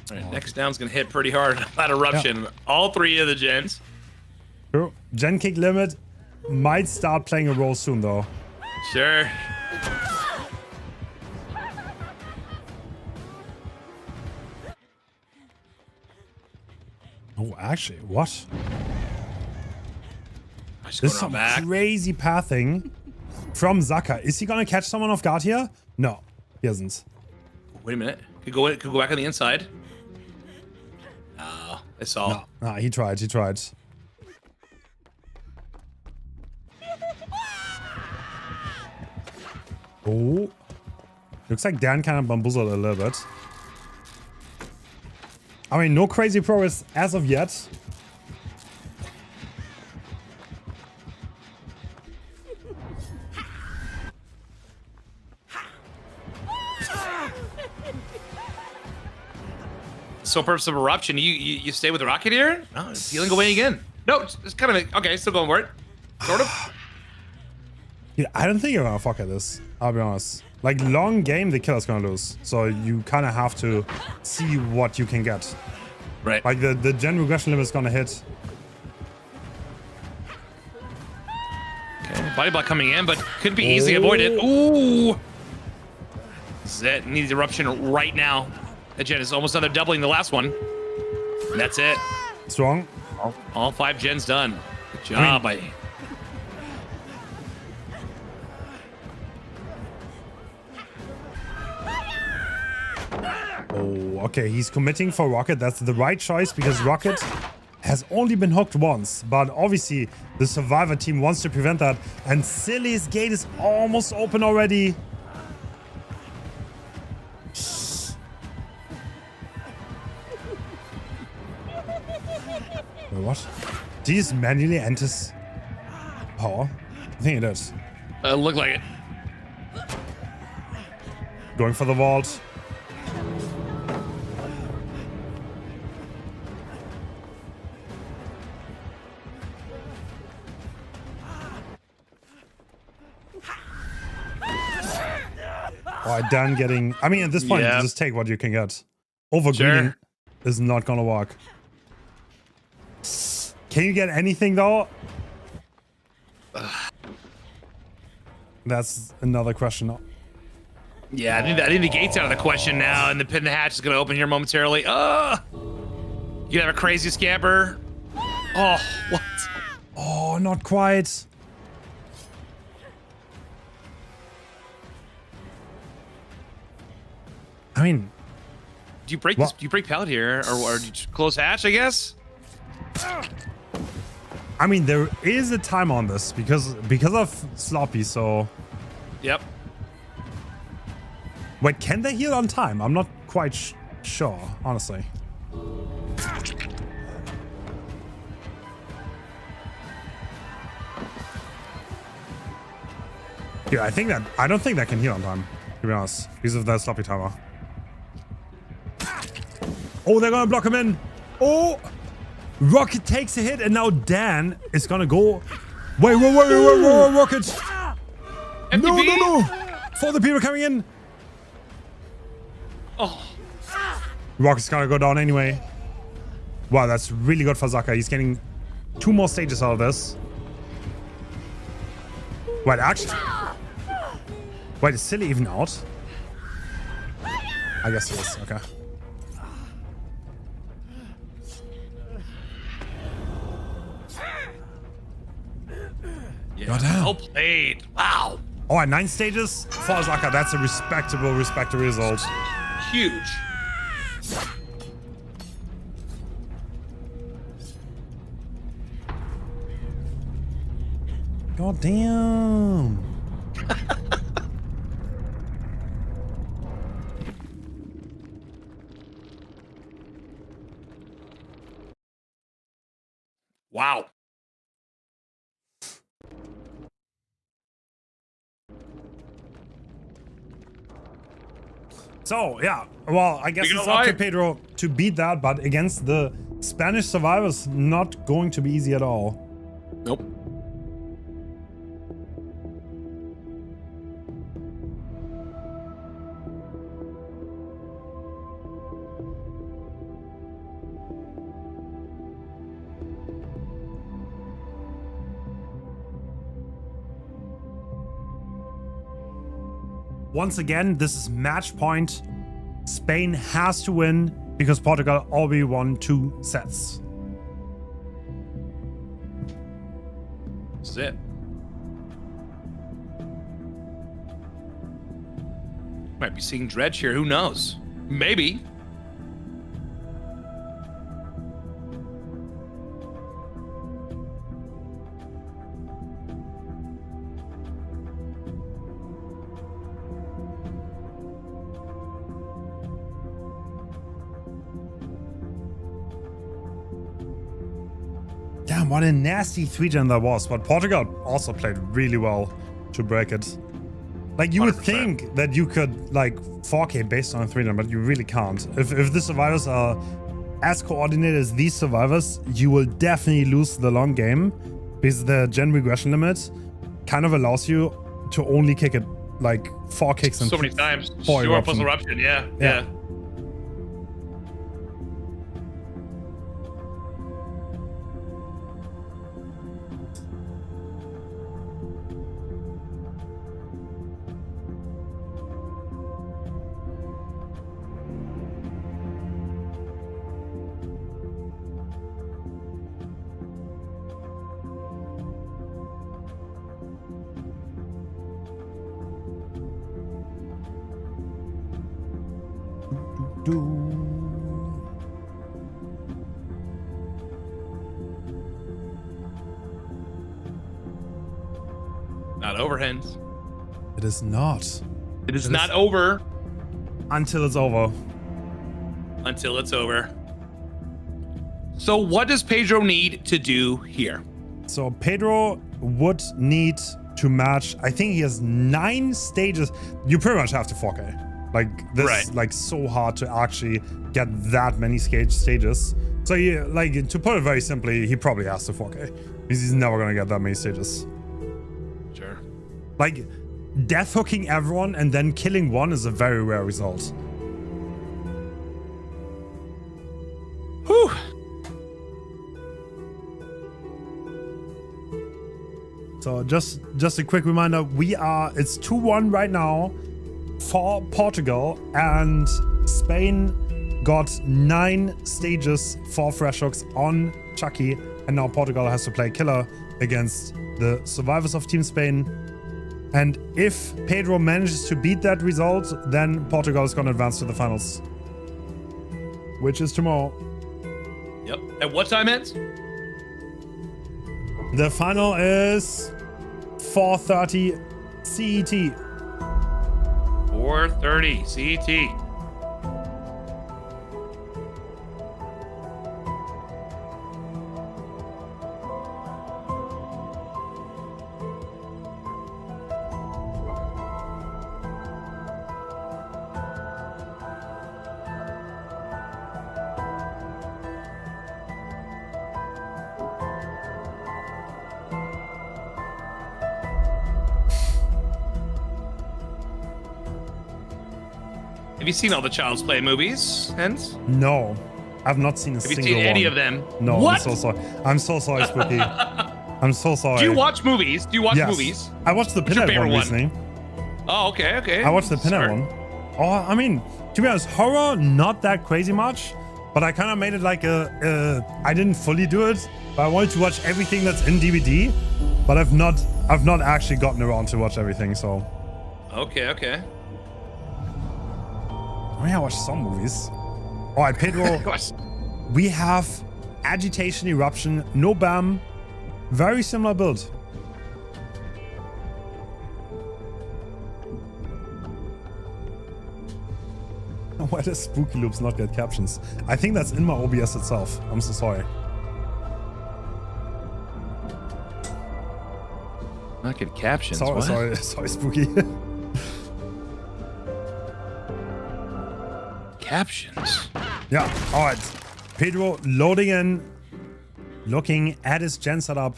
All right, next down's gonna hit pretty hard. That eruption. Yeah. All 3 of the gens. True. Gen kick limit might start playing a role soon, though. Sure. Oh, actually, what? There's There's some crazy pathing from Zaka. Is he gonna catch someone off guard here? No, he isn't. Wait a minute. Could go back on the inside. Oh, I saw. No, he tried. He tried. Oh, looks like Dan kind of bamboozled a little bit. I mean, no crazy progress as of yet. So, purpose of eruption, you stay with the rocket here? No, it's healing away again. No, it's kind of okay. Still going for it, sort of. Yeah, I don't think you're gonna fuck at this. I'll be honest. Like, long game, the killer's gonna lose. So you kind of have to see what you can get. Right. Like, the gen regression limit is gonna hit. Okay, body block coming in, but could be easily avoided. Ooh! Zet needs eruption right now. The gen is almost another doubling the last one. And that's it. Strong. All 5 gens done. Good job, Oh, okay, he's committing for Rocket. That's the right choice because Rocket has only been hooked once. But obviously, the Survivor team wants to prevent that. And Silly's gate is almost open already. Wait, what? Did he just manually end his power? I think it is. Look like it. Going for the vault. Oh, Dan getting... I mean, at this point, you just take what you can get. Overgreening is not gonna work. Can you get anything, though? That's another question. Yeah, I think the gate's out of the question now, and the hatch is gonna open here momentarily. You have a crazy scamper. Oh, what? Oh, not quite. I mean, Do you break this? Do you break pallet here, or do you just close hatch? I guess. I mean, there is a time on this because of Sloppy. So, Yep. wait, can they heal on time? I'm not quite sure, honestly. Yeah, I don't think that can heal on time, to be honest, because of that Sloppy timer. Oh, they're gonna block him in. Oh, Rocket takes a hit, and now Dan is gonna go. Wait, Rocket! No! For the people coming in. Oh. Rocket's gonna go down anyway. Wow, that's really good for Zaka. He's getting 2 more stages out of this. Wait, actually. Wait, is Silly even out? I guess he is. Okay. Yeah. Goddamn. Well played. Wow. Oh, and 9 stages for Zaka. That's a respectable result. Huge. God damn. Wow. So, yeah. Well, I guess it's up to Pedro to beat that, but against the Spanish survivors, not going to be easy at all. Nope. Once again, this is match point. Spain has to win because Portugal already won 2 sets. That's it. Might be seeing Dredge here. Who knows? Maybe. Damn, what a nasty 3-gen that was. But Portugal also played really well to break it. Like, you would 100%. think that you could, like, 4K based on a 3-gen, but you really can't. If the survivors are as coordinated as these survivors, you will definitely lose the long game. Because the gen regression limit kind of allows you to only kick it, like, 4 kicks and So many times. 4 Sure, plus eruption. eruption. Yeah. Yeah. Yeah. Not over, Hens. It is not. It is not over Until it's over. until it's over. So what does Pedro need to do here? So Pedro would need to match, I think he has 9 stages. You pretty much have to 4K. Like, this Right. is like so hard to actually get that many stages. So yeah, like, to put it very simply, he probably has to 4K. Because he's never gonna get that many stages. Sure. Like, death hooking everyone and then killing one is a very rare result. Whew. So just a quick reminder, it's 2-1 right now for Portugal, and Spain got 9 stages for fresh hooks on Chucky, and now Portugal has to play killer against the survivors of Team Spain. And if Pedro manages to beat that result, then Portugal is going to advance to the finals. Which is tomorrow. Yep. At what time, Hens? The final is 4:30 CET. 4:30 CET. Have you seen all the Child's Play movies, Hens? No, I've not seen a Have you single seen any one. of them? No, What? I'm so sorry. I'm so sorry, Spooky. I'm so sorry. Do you watch movies? Do you watch Yes. movies? I watched the What's your Pinhead one favorite one? recently. Oh, okay, okay. I watched the Pinhead Smart. one. Oh, I mean, to be honest, horror, not that crazy much, but I kind of made it like I didn't fully do it, but I wanted to watch everything that's in DBD, but I've not actually gotten around to watch everything, so. Okay, okay. I mean, I watched some movies. All right, Pedro, Gosh. we have Agitation Eruption, no BAM, very similar build. Why does Spookyloopz not get captions? I think that's in my OBS itself. I'm so sorry. Not get captions. Sorry, what? sorry, Spooky. Captions. Yeah, all right. Pedro loading in, looking at his gen setup.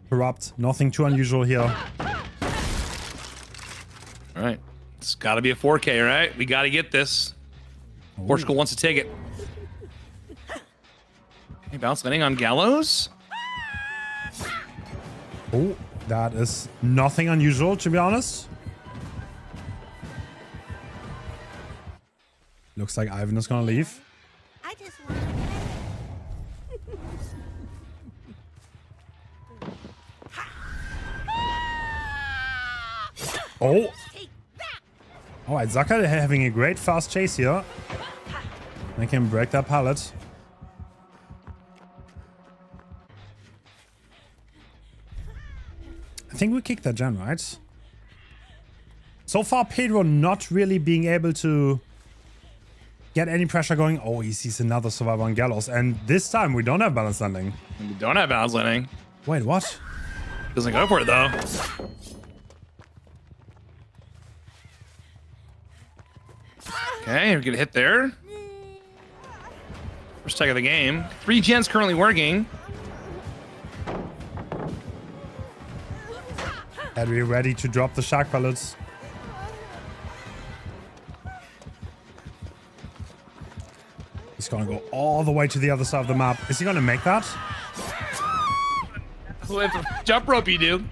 Corrupt, nothing too unusual here. All right. It's got to be a 4K, right? We got to get this. Portugal wants to take it. Okay, bounce landing on Gallows. Oh, that is nothing unusual, to be honest. Looks like Ivan is gonna leave. I just want to Oh, take that. all right, Zaka having a great fast chase here. Make him break that pallet. I think we kicked that gen, right? So far, Pedro not really being able to get any pressure going. Oh, he sees another survivor on Gallows. And this time, we don't have balance landing. We don't have bounce landing. Wait, what? Doesn't go for it, though. Okay, we're gonna hit there. First tag of the game. 3 gens currently working. Are we ready to drop the shark pellets? He's gonna go all the way to the other side of the map. Is he gonna make that? With jump rope, you do.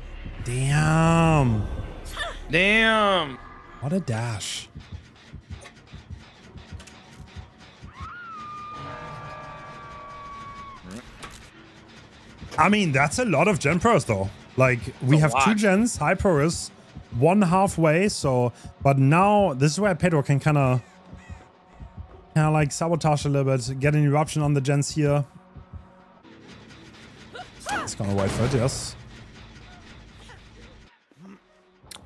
Damn. Damn. What a dash. I mean, that's a lot of gen pros though. Like, we have 2 gens, high pros, 1 halfway, so, but now this is where Pedro can kind of like sabotage a little bit, get an eruption on the gens here. It's gonna wait for it, yes.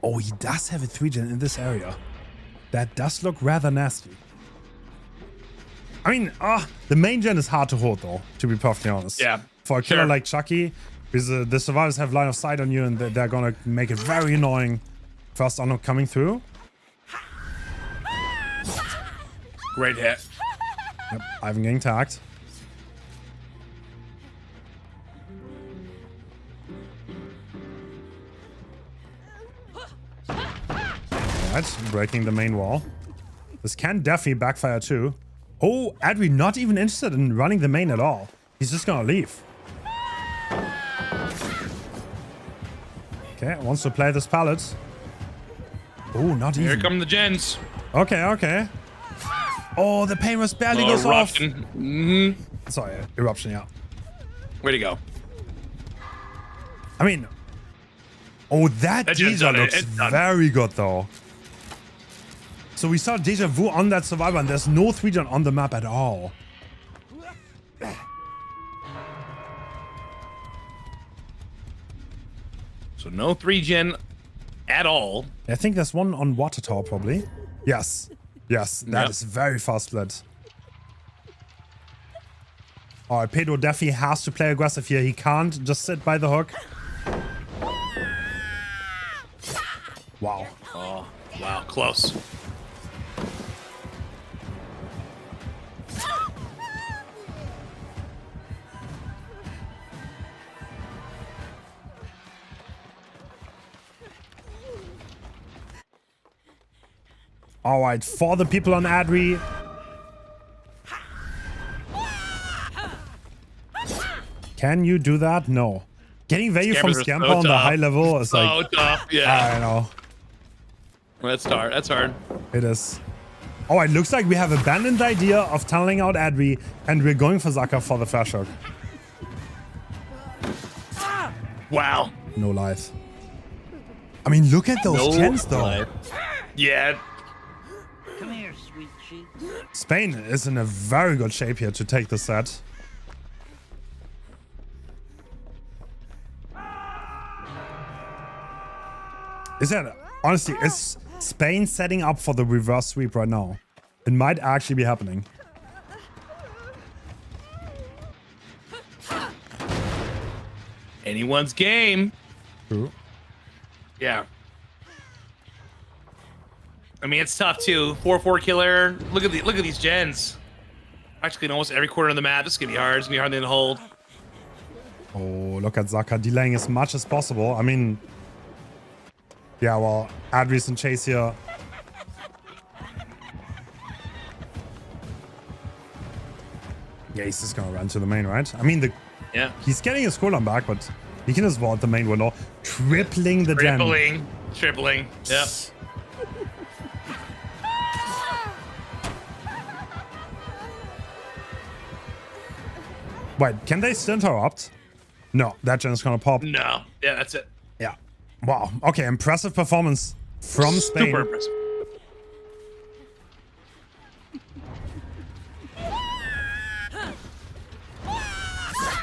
Oh, he does have a 3 gen in this area. That does look rather nasty. I mean, the main gen is hard to hold though, to be perfectly honest. Yeah. For a killer Sure. like Chucky, because the survivors have line of sight on you and they're gonna make it very annoying. First unlock coming through. Great hit. Yep, Ivan getting tagged. Alright, breaking the main wall. This can definitely backfire too. Oh, Adri not even interested in running the main at all. He's just gonna leave. Okay, wants to play this pallet. Oh, not Here even. come the gens. Okay, okay. Oh, the pain was barely goes off. Eruption. Mm-hmm. Sorry, eruption, yeah. Way to go. I mean, Oh, that That Deja done it. looks It's done. very good, though. So we saw Deja Vu on that survivor, and there's no 3-gen on the map at all. So no 3-gen at all. I think there's one on Water Tower, probably. Yes. Yes, that Yep. is very fast split. All right, Pedro definitely has to play aggressive here. He can't just sit by the hook. Wow. Oh, wow, close. All right, for the people on Adri. Can you do that? No. Getting value from Scammers are Scamper so on the tough. high level is So like, tough, yeah. I know. That's hard. That's hard. It is. Oh, it looks like we have abandoned the idea of tunneling out Adri, and we're going for Zaka for the flash hook. Wow. No life. I mean, look at those No gens, though. life. Yeah. Come here, sweet cheeks. Spain is in a very good shape here to take the set. Is that honestly, is Spain setting up for the reverse sweep right now? It might actually be happening. Anyone's game. True. Yeah. I mean, it's tough too. 4-4 killer. Look at these gens. Actually, in almost every corner of the map. This is gonna be hard. It's gonna be hard to hold. Oh, look at Zaka delaying as much as possible. I mean, yeah, well, Adri's in chase here. Yeah, he's just gonna run to the main, right? I mean, Yeah. he's getting his cooldown back, but he can just vault the main window, tripling the gen. Tripling. Yep. Wait, can they still interrupt? No, that gen is gonna pop. No. Yeah, that's it. Yeah. Wow. Okay, impressive performance from Spain. Super impressive.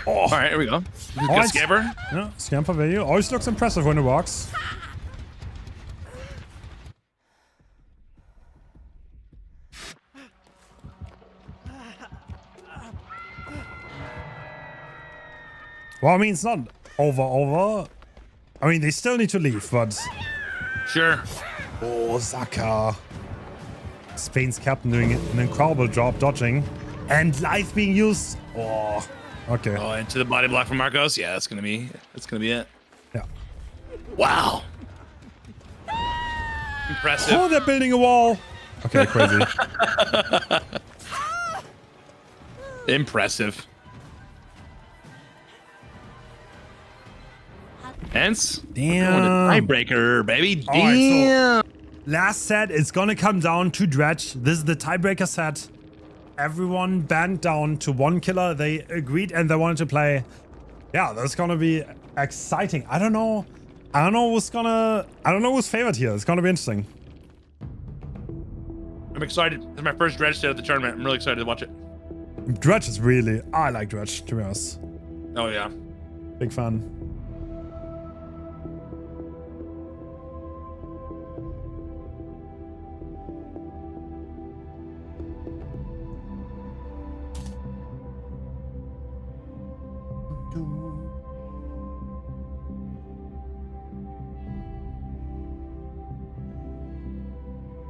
Oh, All right, here we go. Good Alright. scamper. yeah, scamper value. Always looks impressive when it walks. Well, I mean, it's not over. I mean, they still need to leave, but... Sure. Oh, Zaka. Spain's captain doing an incredible job dodging. And life being used. Oh, okay. Oh, into the body block from Marcos. Yeah, that's gonna be it. Yeah. Wow. Impressive. Oh, they're building a wall. Okay, crazy. Impressive. Hence, Damn. tiebreaker, baby. All right, Damn. Last set, it's gonna come down to Dredge. This is the tiebreaker set. Everyone band down to one killer. They agreed and they wanted to play. Yeah, that's gonna be exciting. I don't know who's favored here. It's gonna be interesting. I'm excited. This is my first Dredge set of the tournament. I'm really excited to watch it. Dredge is really, I like Dredge, to be honest. Oh yeah. Big fan.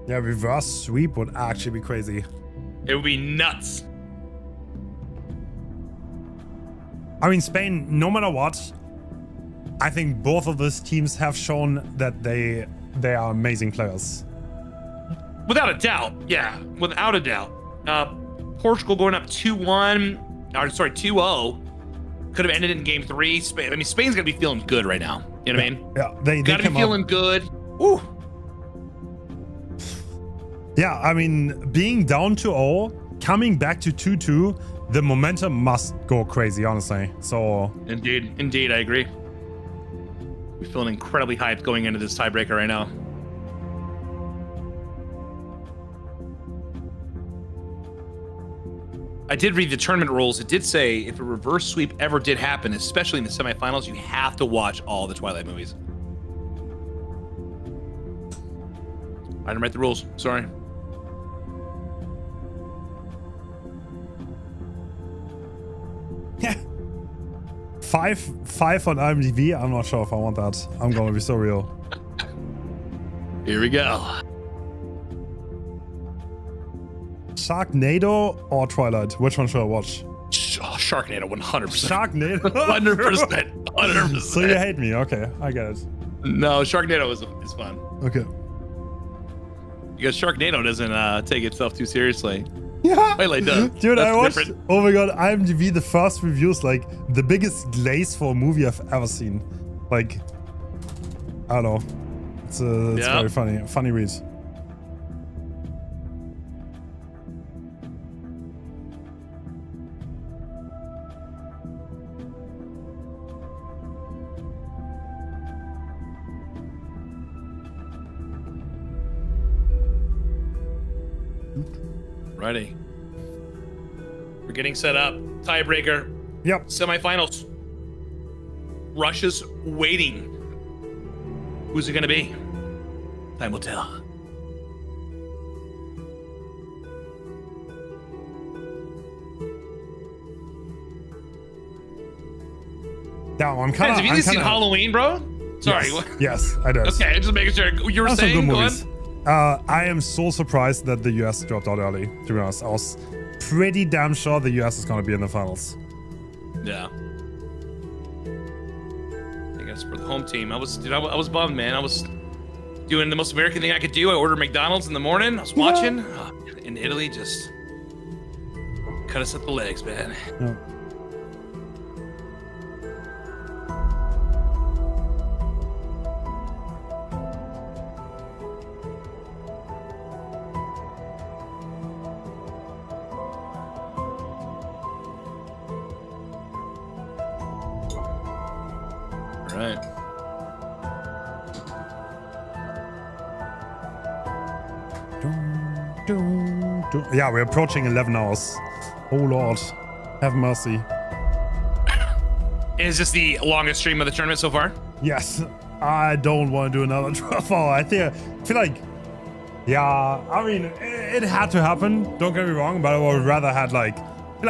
Yeah, reverse sweep would actually be crazy. It would be nuts. I mean, Spain, no matter what, I think both of these teams have shown that they are amazing players. Without a doubt. Yeah, without a doubt. Portugal going up 2-1. Or sorry, 2-0. Could have ended it in game 3. Spain's gonna be feeling good right now. You know what I mean? Yeah, they Gotta be came feeling up. good. Ooh. Yeah, I mean, being down to 0, coming back to 2-2, the momentum must go crazy, honestly. So Indeed, I agree. We're feeling incredibly hyped going into this tiebreaker right now. I did read the tournament rules. It did say if a reverse sweep ever did happen, especially in the semifinals, you have to watch all the Twilight movies. I didn't write the rules. Sorry. Yeah. Five on IMDb. I'm not sure if I want that. I'm gonna be so real. Here we go. Sharknado or Twilight? Which one should I watch? Sharknado, 100%. Sharknado? 100%. 100%. So you hate me. Okay, I get it. No, Sharknado is fun. Okay. Because Sharknado doesn't take itself too seriously. Yeah. Twilight does. Dude, That's I watched, different. oh my god, IMDb, the first reviews, like, the biggest glaze for a movie I've ever seen. Like, I don't know. It's very funny. Funny read. Ready. We're getting set up. Tiebreaker. Yep. Semifinals. Russia's waiting. Who's it gonna be? Time will tell. Yeah, I'm kind of. Have you seen Halloween, bro? Sorry. Yes, what? yes, I did. Okay, just making sure. You were That's some saying, good go on. movies. I am so surprised that the US dropped out early, to be honest. I was pretty damn sure the US is going to be in the finals. Yeah. I guess for the home team, I was bummed, man. I was doing the most American thing I could do. I ordered McDonald's in the morning. I was watching. In Italy, just cut us at the legs, man. Yeah. Right. Yeah, we're approaching 11 hours. Oh Lord, have mercy. Is this the longest stream of the tournament so far? Yes, I don't want to do another 12 hour. I feel like, yeah, I mean, it had to happen. Don't get me wrong, but I would rather had like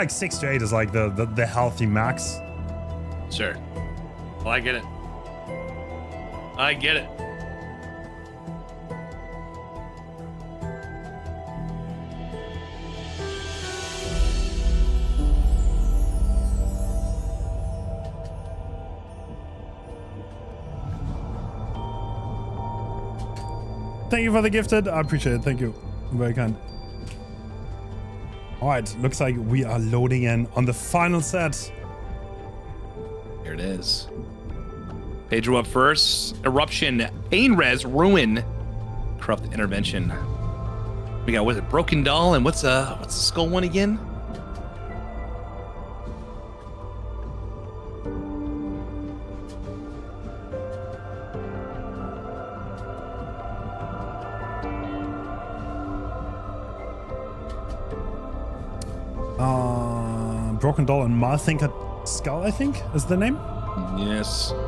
6 to 8 is like the healthy max. Sure. Well, I get it. I get it. Thank you for the gifted. I appreciate it. Thank you. Very kind. All right. Looks like we are loading in on the final set. Here it is. Pedro up first. Eruption. Pain Res. Ruin. Corrupt Intervention. We got, what is it? Broken Doll. And what's the skull one again? Broken Doll and Malthinker Skull, I think, is the name. Yes. All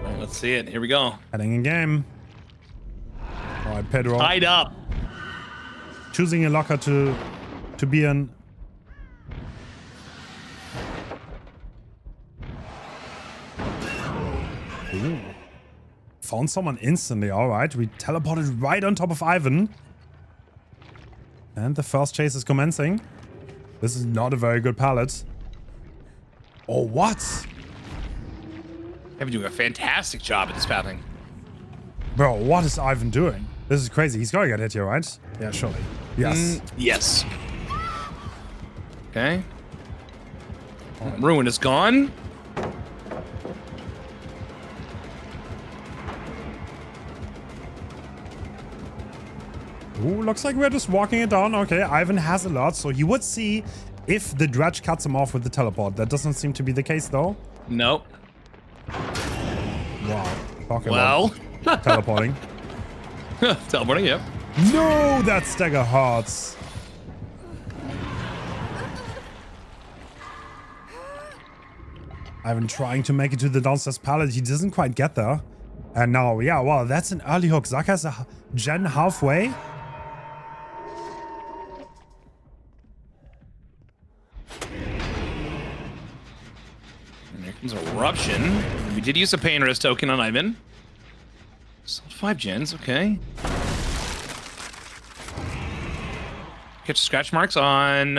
right, let's see it. Here we go. Heading in game. All right, Pedro. Tied up. Choosing a locker to be in. Ooh. Found someone instantly. All right, we teleported right on top of Ivan. And the first chase is commencing. This is not a very good palette. Oh, what? They've been doing a fantastic job at this pathing. Bro, what is Ivan doing? This is crazy. He's gotta get hit here, right? Yeah, surely. Yes. Yes. Okay. Ruin is gone. Ooh, looks like we're just walking it down. Okay, Ivan has a lot, so he would see if the dredge cuts him off with the teleport. That doesn't seem to be the case, though. Nope. Wow. Talking Well, about teleporting. teleporting, yep. No, that stagger hearts. Ivan trying to make it to the downstairs pallet. He doesn't quite get there. And now, yeah, well, that's an early hook. Zaka's a gen halfway. And here comes Eruption. We did use a pain rest token on Ivan. Sold 5 gens, okay. Catch scratch marks on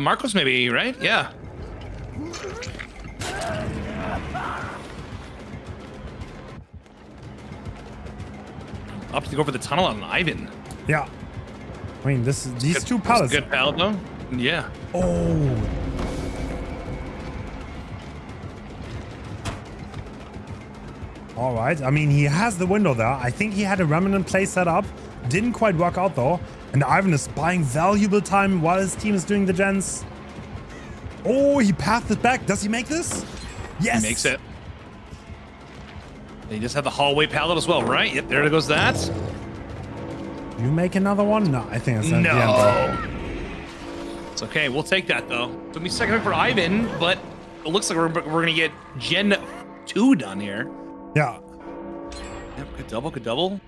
Marcos maybe, right? Yeah. Up to go for the tunnel on Ivan. Yeah. I mean, these two That's pallets. a good pallet though. Yeah. Oh. All right. I mean, he has the window there. I think he had a remnant play set up. Didn't quite work out though. And Ivan is buying valuable time while his team is doing the gens. Oh, he pathed it back. Does he make this? Yes. He makes it. They just have the hallway pallet as well, right? Yep, there goes that. You make another one? No, I think it's at the end. No. It's okay. We'll take that though. Took me a second for Ivan, but it looks like we're gonna get Gen 2 done here. Yeah. Yep, good double, good double.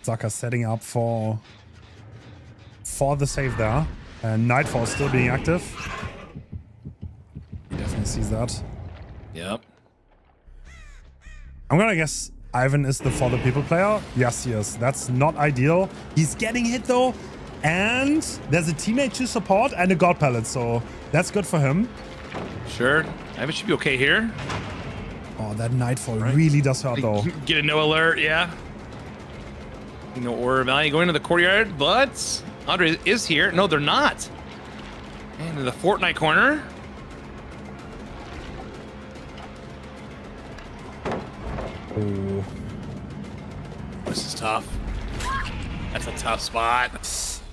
Zaka setting up for the save there. And Nightfall still being active. He definitely sees that. Yep. I'm gonna guess Ivan is the For the People player. Yes, he is. That's not ideal. He's getting hit though. And there's a teammate to support and a God Pallet, so that's good for him. Sure. Ivan should be okay here. Oh, that Nightfall really does hurt though. Get a no alert, yeah. No Aura Valley going to the courtyard, but Andre is here. No, they're not. And in the Fortnite corner. Oh. This is tough. That's a tough spot.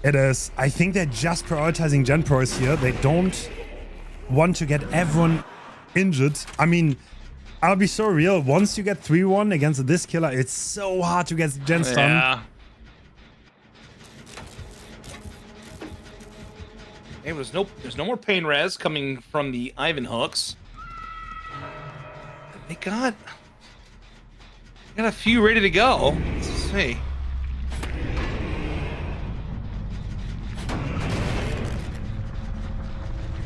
It is. I think they're just prioritizing Gen Pros here. They don't want to get everyone injured. I mean, I'll be so real. Once you get 3-1 against this killer, it's so hard to get Gen stun. Yeah. Hey, there's no more pain res coming from the Ivan hooks. They got a few ready to go. Let's see.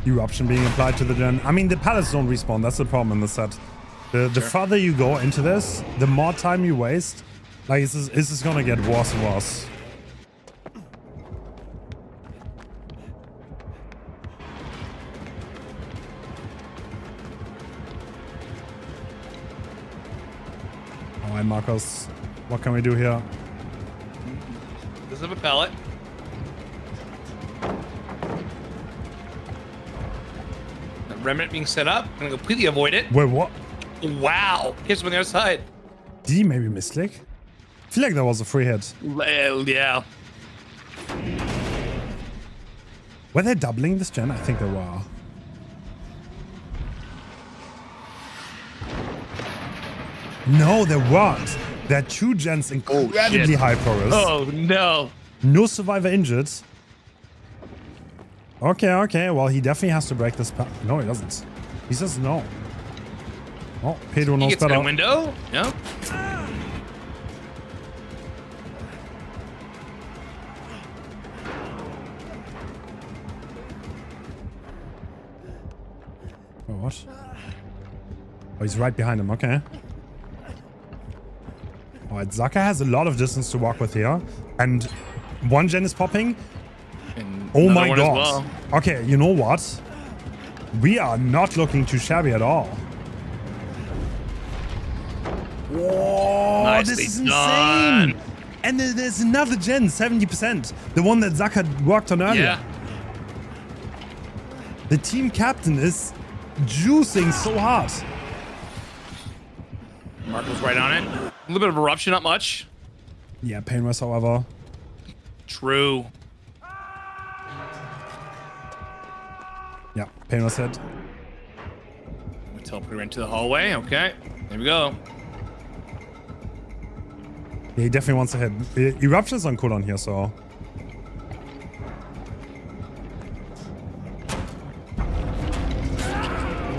Eruption being applied to the gen. I mean, the pallets don't respawn. That's the problem in the set. The further you go into this, the more time you waste. Like, this is gonna get worse and worse. All right, Marcos. What can we do here? Doesn't have a pallet. The remnant being set up. I'm gonna completely avoid it. Wait, what? Wow. Hits him on the other side. Did he maybe misclick? I feel like that was a free hit. Yeah. Were they doubling this gen? I think they were. No, they weren't. There are 2 gens incredibly high progress. Oh, no. No survivor injured. Okay. Well, he definitely has to break this. No, he doesn't. He says no. Oh, Pedro knows He gets better. in a window. Yep. Oh, what? Oh, he's right behind him. Okay. All right, Zaka has a lot of distance to walk with here. And 1 gen is popping. And Oh my another one god. as well. Okay, you know what? We are not looking too shabby at all. Whoa, Nicely this is done. insane. And there's another gen, 70%. The one that Zaka worked on earlier. Yeah. The team captain is juicing so hard. Mark was right on it. A little bit of eruption, not much. Yeah, Painless, however. True. Yeah, pain was hit. We teleport right into the hallway. Okay, there we go. Yeah, he definitely wants to hit. Eruption's on cooldown here, so.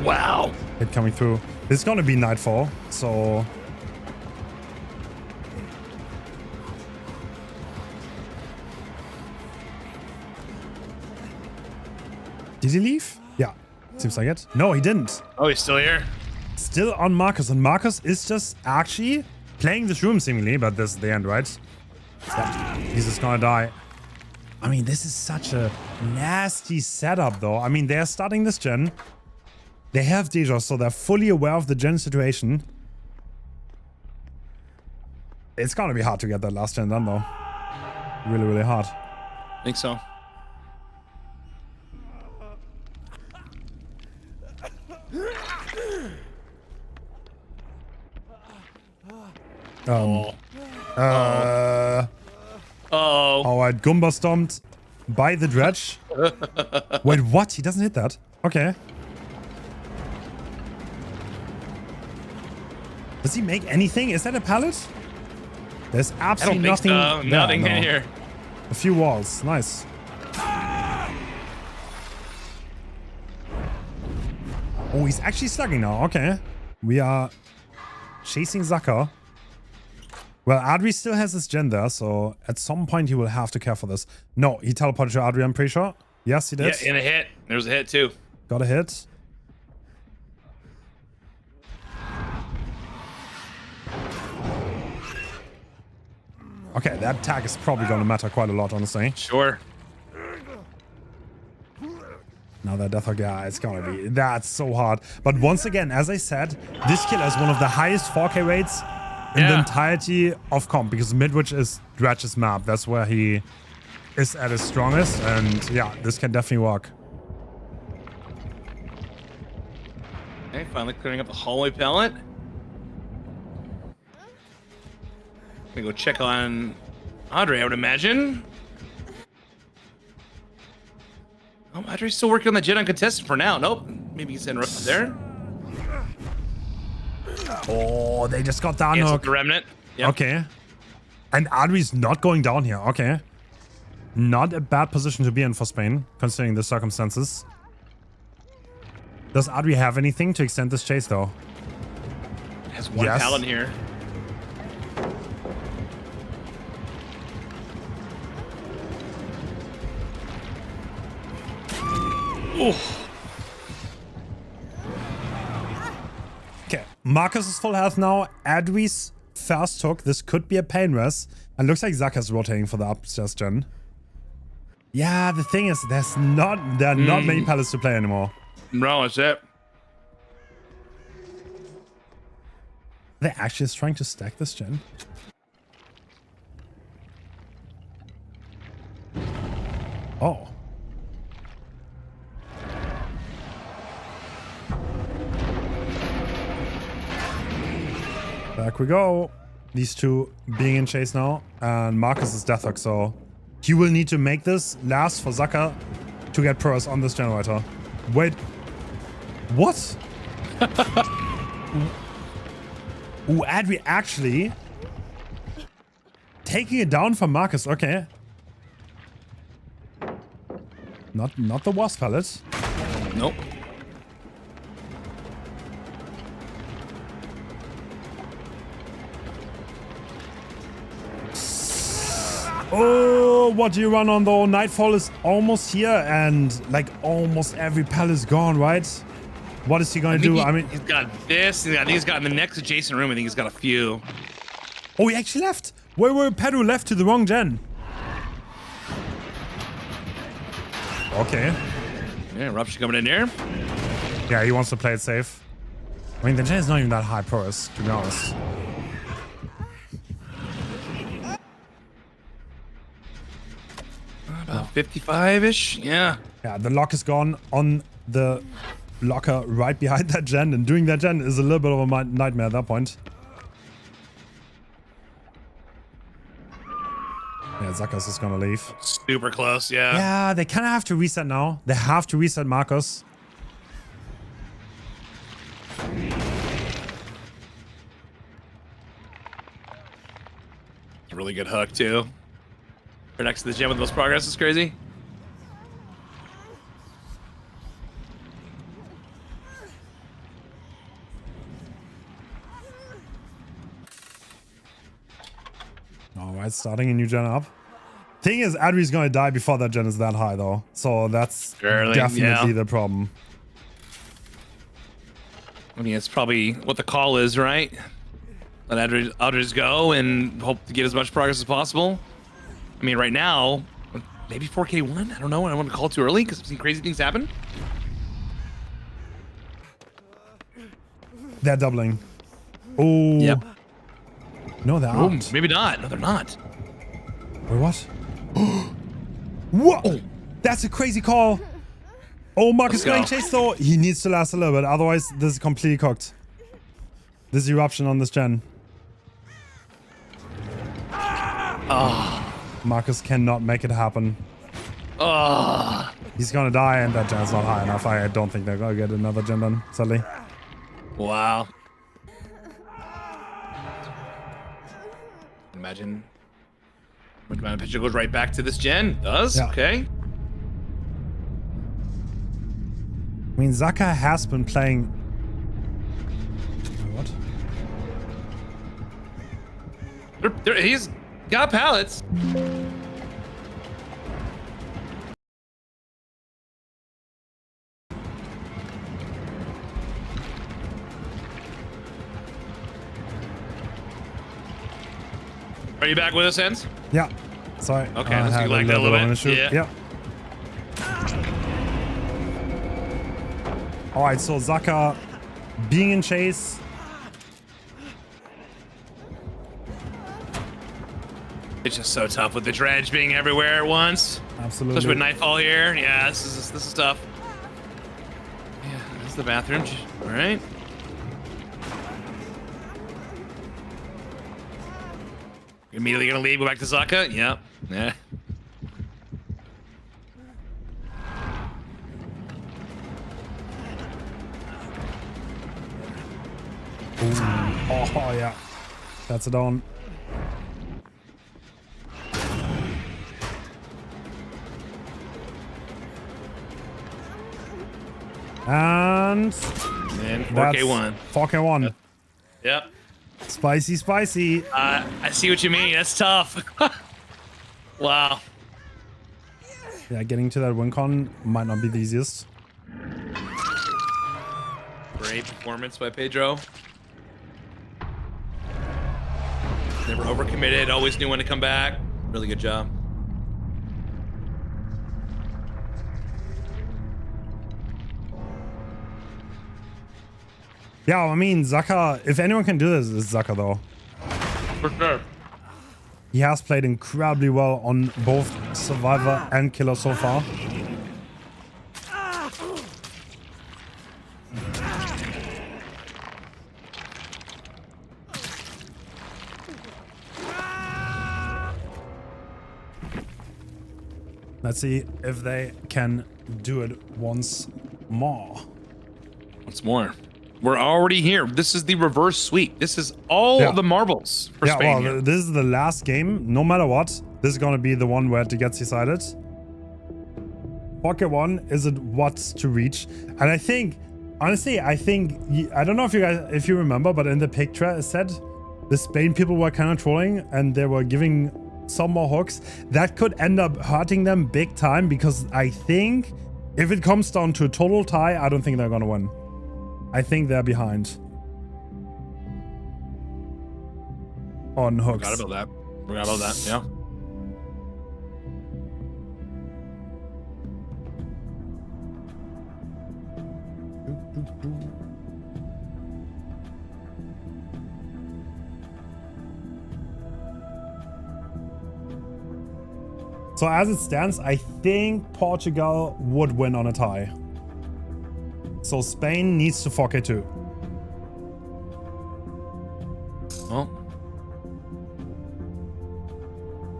Wow. Hit coming through. It's gonna be nightfall, so. Did he leave? Yeah, seems like it. No, he didn't. Oh, he's still here. Still on Marcus, and Marcus is just actually playing this room seemingly, but this is the end, right? Yeah, he's just gonna die. I mean, this is such a nasty setup, though. I mean, they're starting this gen. They have Deja, so they're fully aware of the gen situation. It's gonna be hard to get that last gen done, though. Really, really hard. I think so. Alright, Goomba stomped by the dredge. Wait, what? He doesn't hit that? Okay. Does he make anything? Is that a pallet? There's absolutely nothing. So. Nothing in here. A few walls. Nice. Oh, he's actually slugging now. Okay. We are chasing Zaka. Well, Adri still has his gen there, so at some point he will have to care for this. No, he teleported to Adri, I'm pretty sure. Yes, he did. Yeah, and a hit. There's a hit too. Got a hit. Okay, that tag is probably going to matter quite a lot, honestly. Sure. Now that Death Hawk, yeah, it's going to be... That's so hard. But once again, as I said, this killer is one of the highest 4K rates in the entirety of comp, because Midwich is Dredge's map. That's where he is at his strongest, and yeah, this can definitely work. Okay, finally clearing up the hallway pallet. Gonna go check on Andre, I would imagine. Oh, Andre's still working on the Jet uncontested for now. Nope, maybe he's interrupted there. Oh, they just got down. The remnant. Yep. Okay. And Adri's not going down here. Okay. Not a bad position to be in for Spain, considering the circumstances. Does Adri have anything to extend this chase, though? Has one pallet here. Oof. Okay, Marcus is full health now. Adri's first hook. This could be a pain rest. And looks like Zaka's rotating for the upstairs gen. Yeah, the thing is, there are not many pallets to play anymore. No, that's it. They're actually just trying to stack this gen. Oh. Back we go. These two being in chase now. And Marcus is Death Hawk, so he will need to make this last for Zaka to get pros on this generator. Wait. What? Ooh, Adri actually taking it down from Marcus. Okay. Not the wasp pallet. Nope. Oh, what do you run on though? Nightfall is almost here, and like almost every pallet is gone, right? What is he gonna do? I mean, he's got this. I think he's got in the next adjacent room. I think he's got a few. Oh, he actually left. Where Pedro left to the wrong gen. Okay. Yeah, Eruption coming in here. Yeah, he wants to play it safe. I mean, the gen is not even that high pros, to be honest. About 55-ish. Yeah. Yeah, the lock is gone on the locker right behind that gen, and doing that gen is a little bit of a nightmare at that point. Yeah, Yeah, Zakas is gonna leave. Super close, yeah. Yeah, they kind of have to reset now. They have to reset Marcus. A really good hook, too. Right next to the gem with the most progress is crazy. All right, starting a new gen up. Thing is, Adri's gonna die before that gen is that high, though. So that's definitely the problem. I mean, it's probably what the call is, right? Let Adri's go and hope to get as much progress as possible. I mean, right now, maybe 4K1? I don't know. I don't want to call it too early because I've seen crazy things happen. They're doubling. Oh. Yep. No, they're out. Maybe not. No, they're not. Wait, what? Whoa! Oh, that's a crazy call. Oh, Marcus going chase though. He needs to last a little bit. Otherwise, this is completely cooked. This eruption on this gen. Oh. Marcus cannot make it happen. Oh. He's gonna die, and that gen's not high enough. I don't think they're gonna get another gen done, sadly. Wow. Imagine. My picture goes right back to this gen. Does? Yeah. Okay. I mean, Zaka has been playing. What? He's got pallets. Are you back with us, Hens? Yeah. Sorry. Okay, let's like that a little bit. Yeah. All right, so Zaka being in chase. It's just so tough with the dredge being everywhere at once. Absolutely. Especially with nightfall here. Yeah, this is tough. Yeah, this is the bathroom. All right. Immediately gonna leave, go back to Zaka? Yep. Yeah. Oh, yeah. That's it on. And 4K1. 4K1. Yep. Spicy, spicy. I see what you mean. That's tough. Wow. Yeah, getting to that win con might not be the easiest. Great performance by Pedro. Never overcommitted. Always knew when to come back. Really good job. Yeah, I mean, Zaka, if anyone can do this, it's Zaka, though. For sure. He has played incredibly well on both Survivor and Killer so far. Let's see if they can do it once more. Once more. We're already here. This is the reverse sweep. This is all the marbles for Spain. Well, this is the last game. No matter what, this is going to be the one where it gets decided. Pocket 1 is it what's to reach. And I think, honestly, I don't know if you remember, but in the picture it said the Spain people were kind of trolling and they were giving some more hooks. That could end up hurting them big time because I think if it comes down to a total tie, I don't think they're going to win. I think they're behind on hooks. Forgot about that. Yeah. So as it stands, I think Portugal would win on a tie. So Spain needs to 4K2. Well,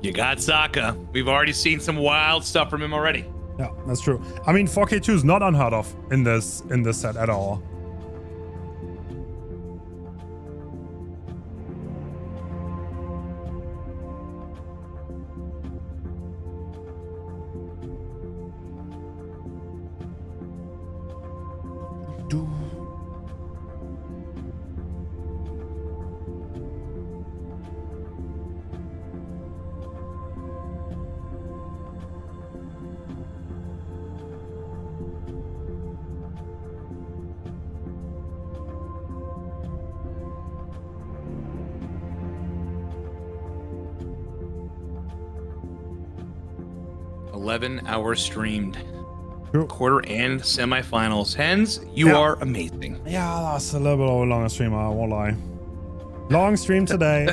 You got Saka. We've already seen some wild stuff from him already. Yeah, that's true. I mean, 4K2 is not unheard of in this set at all. Hours streamed. True. Quarter and semifinals. Hens, you are amazing. Yeah, that's a little bit of a longer stream, I won't lie. Long stream today.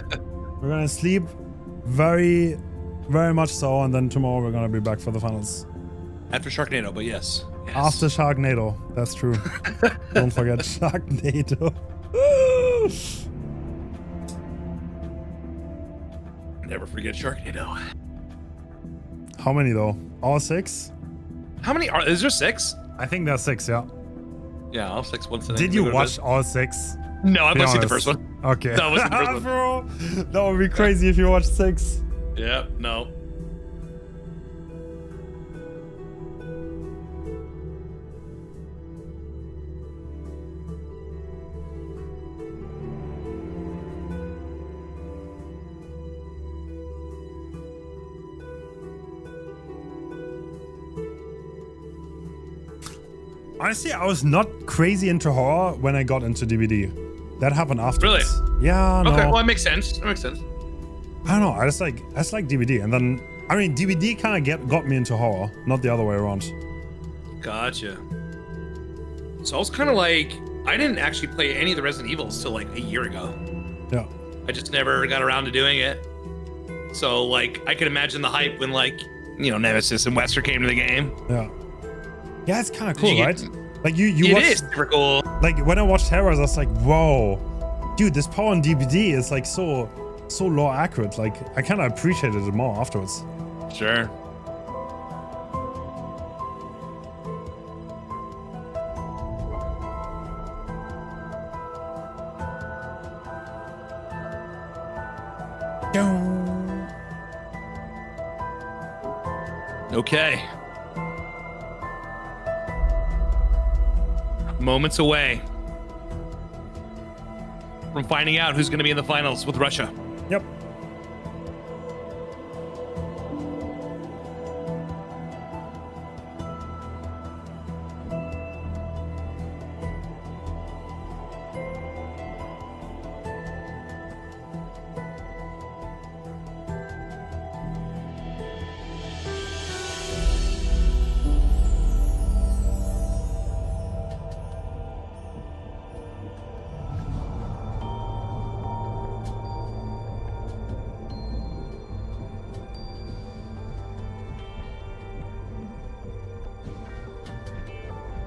We're gonna sleep very, very much so, and then tomorrow we're gonna be back for the finals. After Sharknado, but yes. After Sharknado, that's true. Don't forget Sharknado. Never forget Sharknado. How many though? All 6? How many are? Is there 6? I think there's 6, yeah. Yeah, all 6 once. Did you watch all 6? No, I've only seen the first one. Okay. That wasn't the first one. Bro, that would be crazy if you watched 6. Yeah, no. Honestly, I was not crazy into horror when I got into DBD. That happened afterwards. Really? Yeah, no. Okay, well, that makes sense. That makes sense. I don't know. I just like DBD, and then I mean DBD kind of got me into horror, not the other way around. Gotcha. So I was kind of like, I didn't actually play any of the Resident Evils till like a year ago. Yeah. I just never got around to doing it. So like, I could imagine the hype when like, you know, Nemesis and Wesker came to the game. Yeah. Yeah, it's kind of cool, right? Like you It watch, is super cool. like when I watched Terrors, I was like, whoa, dude, this power in DBD is like so lore accurate. Like I kind of appreciated it more afterwards. Sure. Okay. Moments away from finding out who's going to be in the finals with Russia. Yep.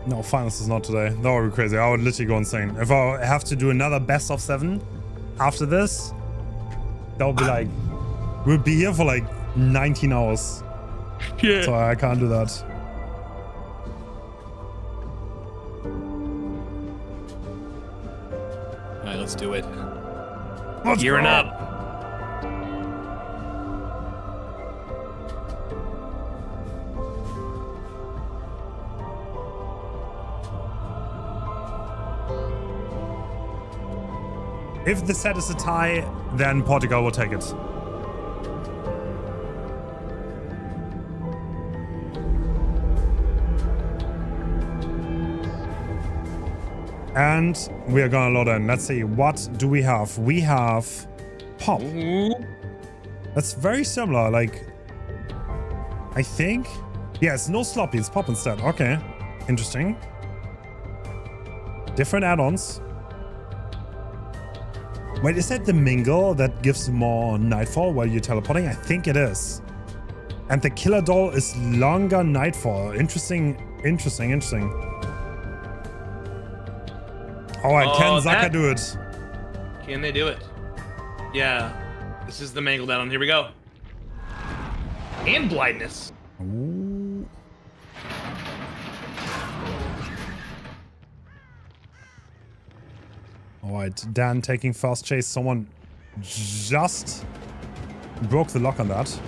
No, finals is not today. That would be crazy. I would literally go insane. If I have to do another best of 7 after this, that would be like, we'll be here for like 19 hours. Yeah. So I can't do that. All right, let's do it. Let's Gearing go. up. If the set is a tie, then Portugal will take it. And we are gonna load in. Let's see, what do we have? We have Pop. That's very similar, like, I think. Yeah, it's no sloppy, it's Pop instead. Okay, interesting. Different add-ons. Wait, is that the mingle that gives more nightfall while you're teleporting? I think it is. And the killer doll is longer nightfall. Interesting, interesting, interesting. All right, can Zaka do it? Can they do it? Yeah. This is the mangled add-on. Here we go. And blindness. Ooh. All right, Dan taking fast chase. Someone just broke the lock on that.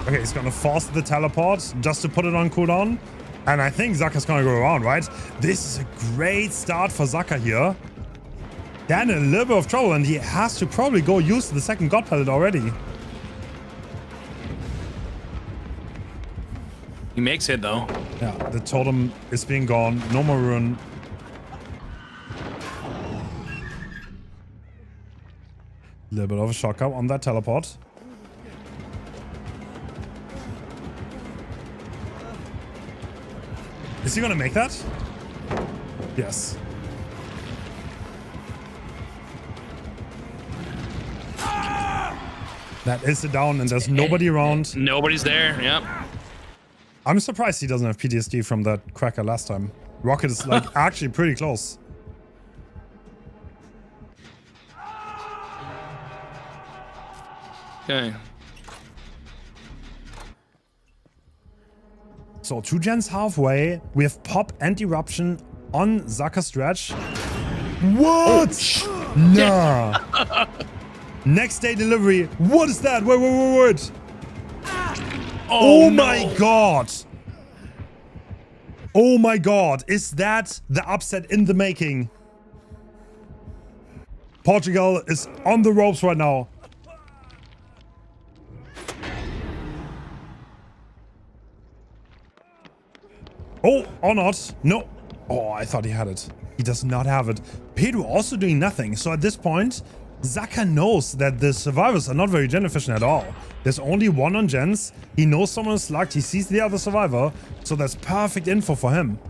Okay, he's gonna force the teleport just to put it on cooldown. And I think Zaka's gonna go around, right? This is a great start for Zaka here. Dan in a little bit of trouble, and he has to probably go use the second God Pellet already. He makes it, though. Yeah, the totem is being gone. No more rune. A little bit of a shock up on that teleport. Is he gonna make that? Yes. That is a down, and there's nobody around. Nobody's there. Yep. I'm surprised he doesn't have PTSD from that cracker last time. Rocket is like actually pretty close. Okay. So 2 gens halfway. We have Pop and Eruption on Zaka stretch. What? Nah. Next day delivery. What is that? Wait. Oh my god. Oh my god. Is that the upset in the making? Portugal is on the ropes right now. Oh, or not. No. Oh, I thought he had it. He does not have it. Pedro also doing nothing. So at this point, Zaka knows that the survivors are not very gen efficient at all. There's only one on gens. He knows someone is slugged. He sees the other survivor. So that's perfect info for him.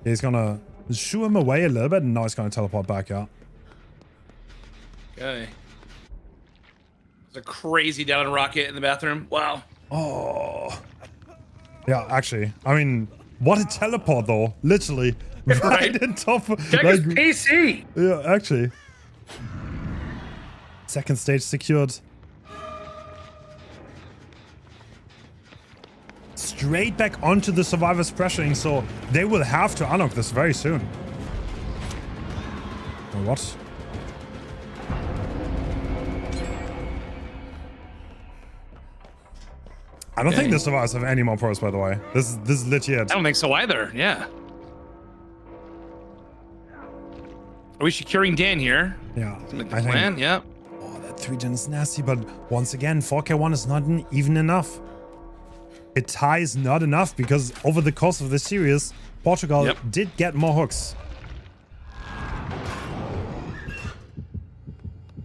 He's gonna shoo him away a little bit, and now he's gonna teleport back, yeah. Okay. There's a crazy down rocket in the bathroom. Wow. Oh. Yeah, actually. I mean, what a teleport, though. Literally. Right in top of... Check his PC! Yeah, actually. Second stage secured. Straight back onto the survivors pressuring, so they will have to unlock this very soon. Or what? I don't think the survivors have any more pros, by the way. This is legit. I don't think so either. Yeah. Are we securing Dan here? Yeah. The plan? Yeah. Oh, that 3 gen is nasty, but once again, 4k1 is not even enough. It ties not enough because over the course of this series, Portugal did get more hooks.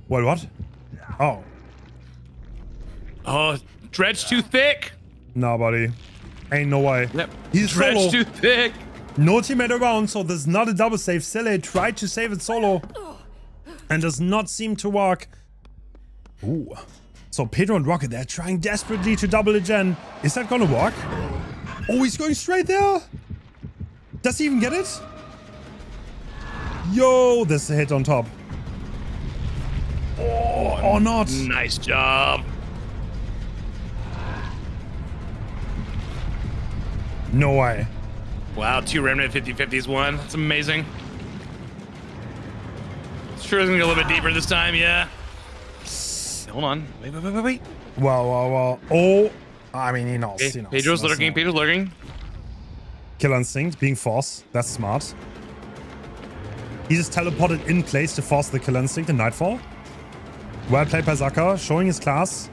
Wait, what? Oh. Oh, dredge too thick. Nah, buddy. Ain't no way. Yep. He's dredge solo. too thick. No teammate around, so there's not a double save. Sele tried to save it solo and does not seem to work. Ooh. So Pedro and Rocket, they're trying desperately to double the gen. Is that gonna work? Oh, he's going straight there. Does he even get it? Yo, there's a hit on top. Oh, or not. Nice job. No way. Wow, 2 remnant 50-50s won. That's amazing. Sure is gonna go a little bit deeper this time, yeah. Hold on. Wait. Well. Oh, I mean, he knows. He knows. Pedro's lurking. Pedro's lurking. Kill instinct, being forced. That's smart. He just teleported in place to force the kill instinct in Nightfall. Well played by Zaka, showing his class.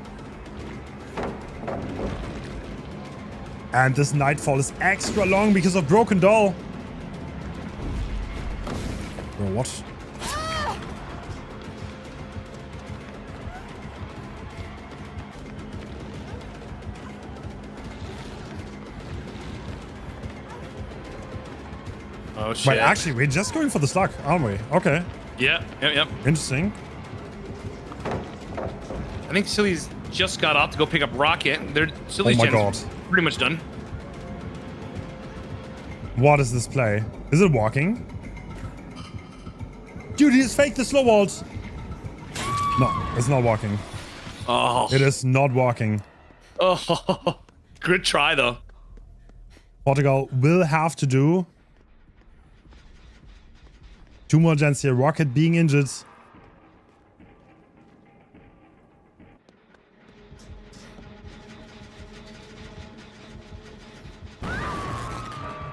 And this Nightfall is extra long because of Broken Doll. Bro, what? Oh, shit. Wait, actually, we're just going for the slug, aren't we? Okay. Yep. Interesting. I think Silly's just got off to go pick up Rocket. Silly's Oh my god. Pretty much done. What is this play? Is it walking? Dude, he's faked the slow vault. No, it's not working. Oh. It is not working. Oh. Good try, though. Portugal will have to do 2 more gens here. Rocket being injured.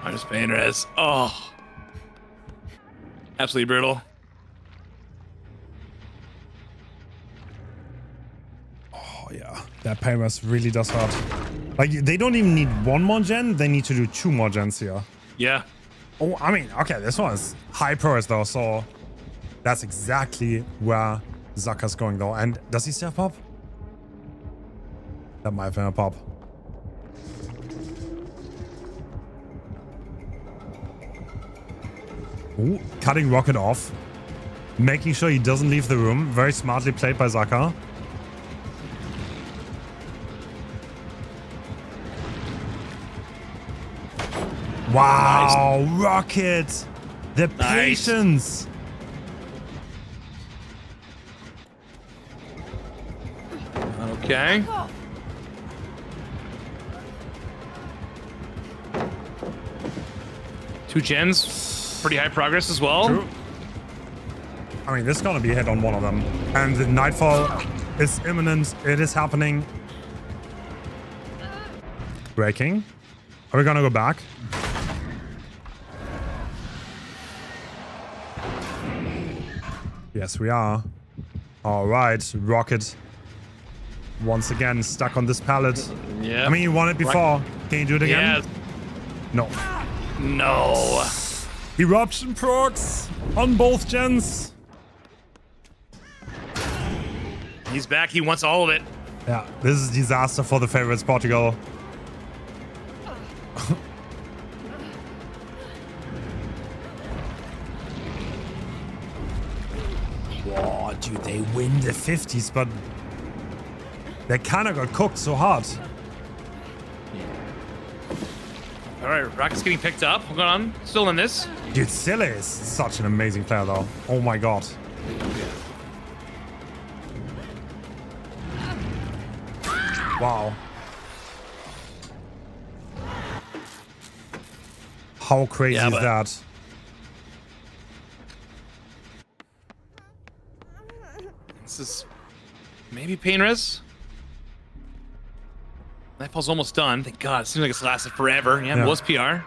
Minus Painterez. Oh. Absolutely brutal. Oh, yeah. That Painterez really does hurt. Like, they don't even need 1 more gen. They need to do 2 more gens here. Yeah. Oh, I mean, okay, this one is high pros though, so that's exactly where Zaka's going though. And does he still have pop? That might have been a pop. Ooh, cutting Rocket off. Making sure he doesn't leave the room. Very smartly played by Zaka. Wow, nice. Rocket! The patience! Okay. Two gens. Pretty high progress as well. True. I mean, this is gonna be a hit on one of them. And the Nightfall is imminent. It is happening. Breaking. Are we gonna go back? Yes, we are. All right, Rocket. Once again, stuck on this pallet. Yeah. I mean, you won it before. Can you do it again? Yes. No. No. Eruption procs on both gens. He's back. He wants all of it. Yeah, this is disaster for the favorites, Portugal. Whoa, dude, they win the 50s, but they kind of got cooked so hard. All right, Rocket's getting picked up. What's going on? Still in this. Dude, Silly is such an amazing player, though. Oh my god. Wow. How crazy is that? This is maybe Painterez. Nightfall's almost done. Thank God. It seems like it's lasted forever. Yeah, it was PR.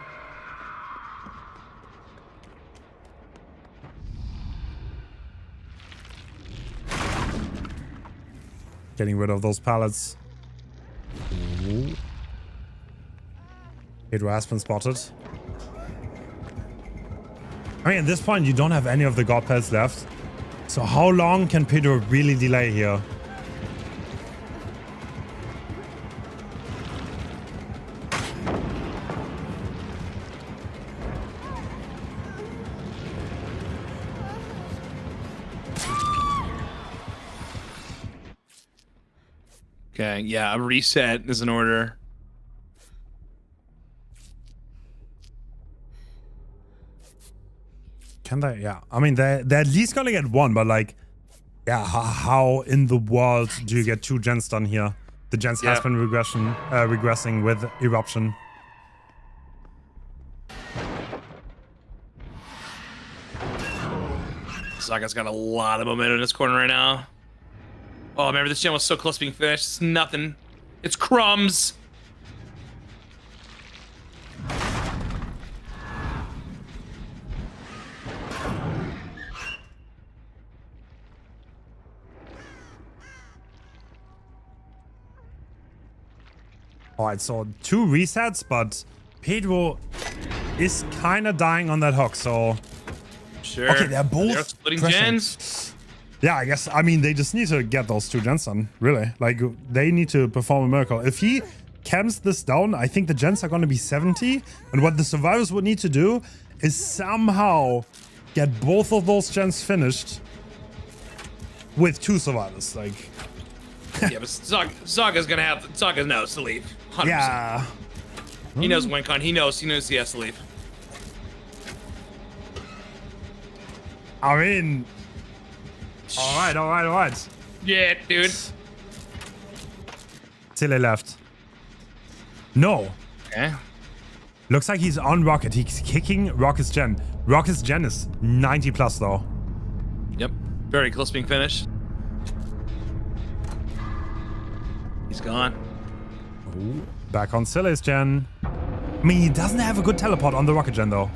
Getting rid of those pallets. Pedro has been spotted. I mean, at this point, you don't have any of the god pets left. So how long can Pedro really delay here? Okay, yeah, a reset is in order. Can they? Yeah. I mean, they're at least gonna get one, but like, yeah, how in the world do you get 2 gens done here? The gens has been regressing with Eruption. Saga's got a lot of momentum in this corner right now. Oh, remember this gen was so close to being finished. It's nothing. It's crumbs. Alright, so 2 resets, but Pedro is kind of dying on that hook, so... Sure. Okay, they're both splitting pressing. gens. Yeah, I guess, I mean, they just need to get those 2 gens done, really. Like, they need to perform a miracle. If he camps this down, I think the gens are going to be 70, and what the survivors would need to do is somehow get both of those gens finished with 2 survivors, like... Yeah, but Zaga's gonna have... Zaga knows to leave. 100%. Yeah. He knows WinCon. He knows he has to leave. I mean, all right. Yeah, dude. Silly left. No. Okay. Looks like he's on Rocket. He's kicking Rocket's gen. Rocket's gen is 90 plus though. Yep. Very close to being finished. He's gone. Ooh, back on Silly's gen. I mean, he doesn't have a good teleport on the Rocket gen though.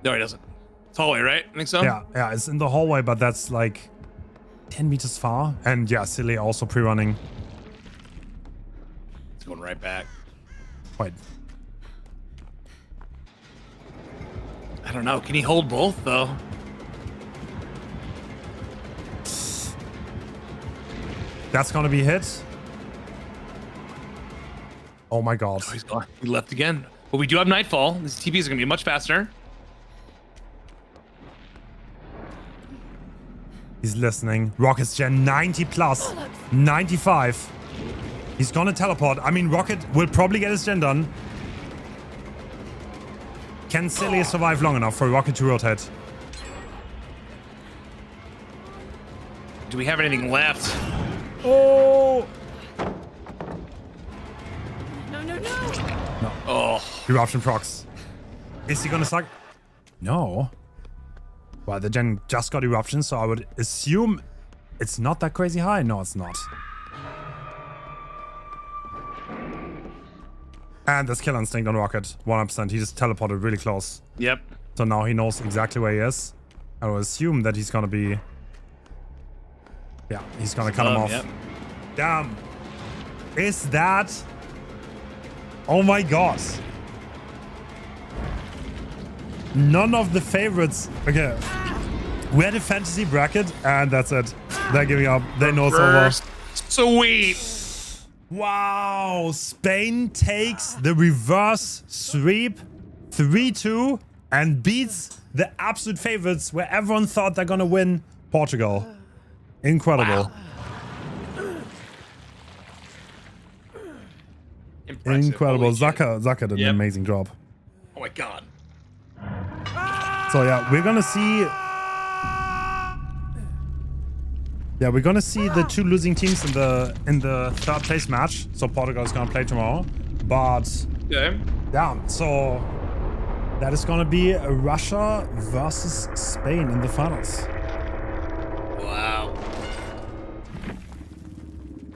No, he doesn't. It's hallway, right? I think so? Yeah, it's in the hallway, but that's like 10 meters far. And yeah, Silly also pre-running. It's going right back. Wait. I don't know. Can he hold both, though? That's gonna be hit. Oh my god. Oh, he's gone. He left again. But we do have Nightfall. These TPs are going to be much faster. He's listening. Rocket's gen 90 plus. 95. He's gonna teleport. I mean, Rocket will probably get his gen done. Can Silly survive long enough for Rocket to rotate? Do we have anything left? Oh! No. Oh. Eruption procs. Is he gonna suck? No. Well, the gen just got eruption, so I would assume it's not that crazy high. No, it's not. And there's Kill Instinct on Rocket. 100%. He just teleported really close. Yep. So now he knows exactly where he is. I would assume that he's gonna be... Yeah, he's gonna cut him off. Yep. Damn. Is that... Oh my god. None of the favorites... Okay. We had a fantasy bracket, and that's it. They're giving up. They know it's over. Sweet. Wow. Spain takes the reverse sweep 3-2 and beats the absolute favorites where everyone thought they're gonna win Portugal. Incredible. Wow. Impressive. Incredible. Holy shit. Zaka did an amazing job. Oh my god. So yeah, we're gonna see... Yeah, we're gonna see the two losing teams in the third place match. So Portugal is gonna play tomorrow. But Okay. yeah, so that is gonna be Russia versus Spain in the finals. Wow.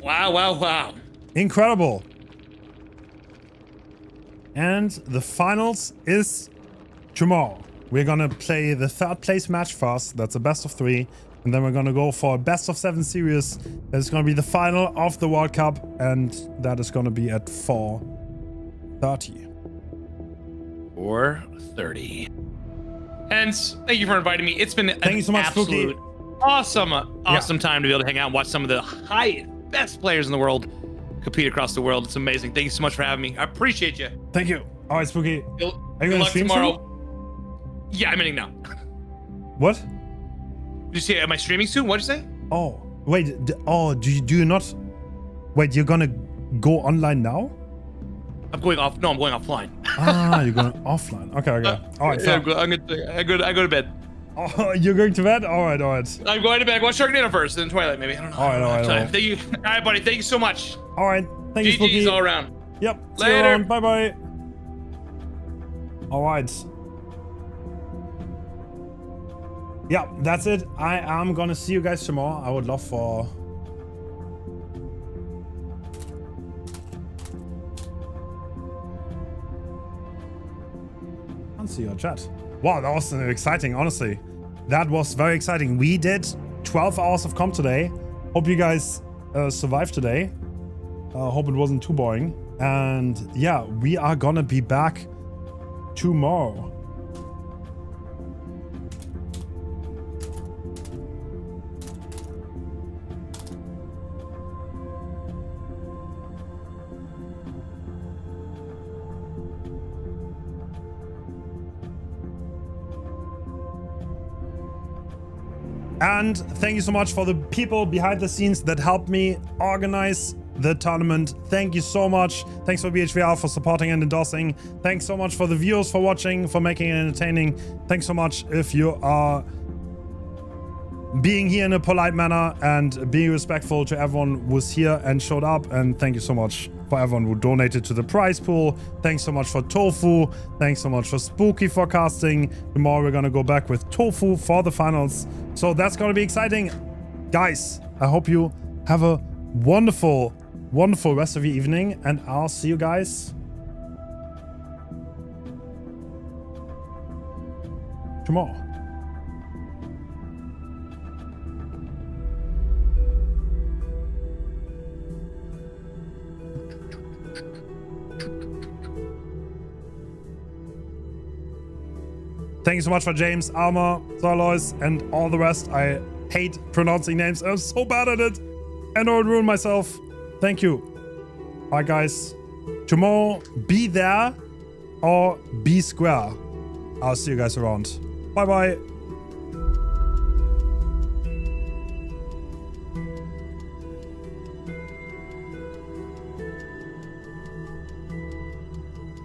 Wow. Incredible. And the finals is tomorrow. We're gonna play the third place match first. That's a best of 3. And then we're gonna go for a best of 7 series. That's gonna be the final of the World Cup. And that is gonna be at 4:30. 4:30. Hence, thank you for inviting me. It's been Thank you so much, absolute awesome time to be able to hang out and watch some of the best players in the world compete across the world. It's amazing. Thank you so much for having me. I appreciate you. Thank you. All right, Spooky. Good Are you gonna luck stream tomorrow. soon? Yeah, I'm ending now. What? Did you say, am I streaming soon? What'd you say? Oh, wait. Do you not? Wait, you're gonna go online now? I'm going off. No, I'm going offline. Ah, you're going offline. Okay. All right. Yeah, So, I go to bed. oh, you're going to bed? All right. I'm going to bed. Watch Sharknado first, then Twilight maybe. I don't know. All right. Thank you. All right, buddy. Thank you so much. All right. Thank you, Spooky. GG's all around. Yep. See you Later. around. Bye. All right. Yeah, that's it. I am gonna see you guys tomorrow. I would love for... I can't see your chat. Wow, that was exciting, honestly. That was very exciting. We did 12 hours of comp today. Hope you guys survived today. Hope it wasn't too boring. And yeah, we are gonna be back tomorrow. And thank you so much for the people behind the scenes that helped me organize the tournament. Thank you so much. Thanks for BHVR for supporting and endorsing. Thanks so much for the viewers for watching, for making it entertaining. Thanks so much if you are being here in a polite manner and being respectful to everyone who was here and showed up. And thank you so much for everyone who donated to the prize pool. Thanks so much for Tofu. Thanks so much for Spooky for casting. Tomorrow we're gonna go back with Tofu for the finals. So that's gonna be exciting. Guys, I hope you have a wonderful, wonderful rest of your evening, and I'll see you guys tomorrow. Thank you so much for James, Alma, Zolois, and all the rest. I hate pronouncing names. I'm so bad at it. And I would ruin myself. Thank you. Alright, guys. Tomorrow, be there or be square. I'll see you guys around. Bye-bye.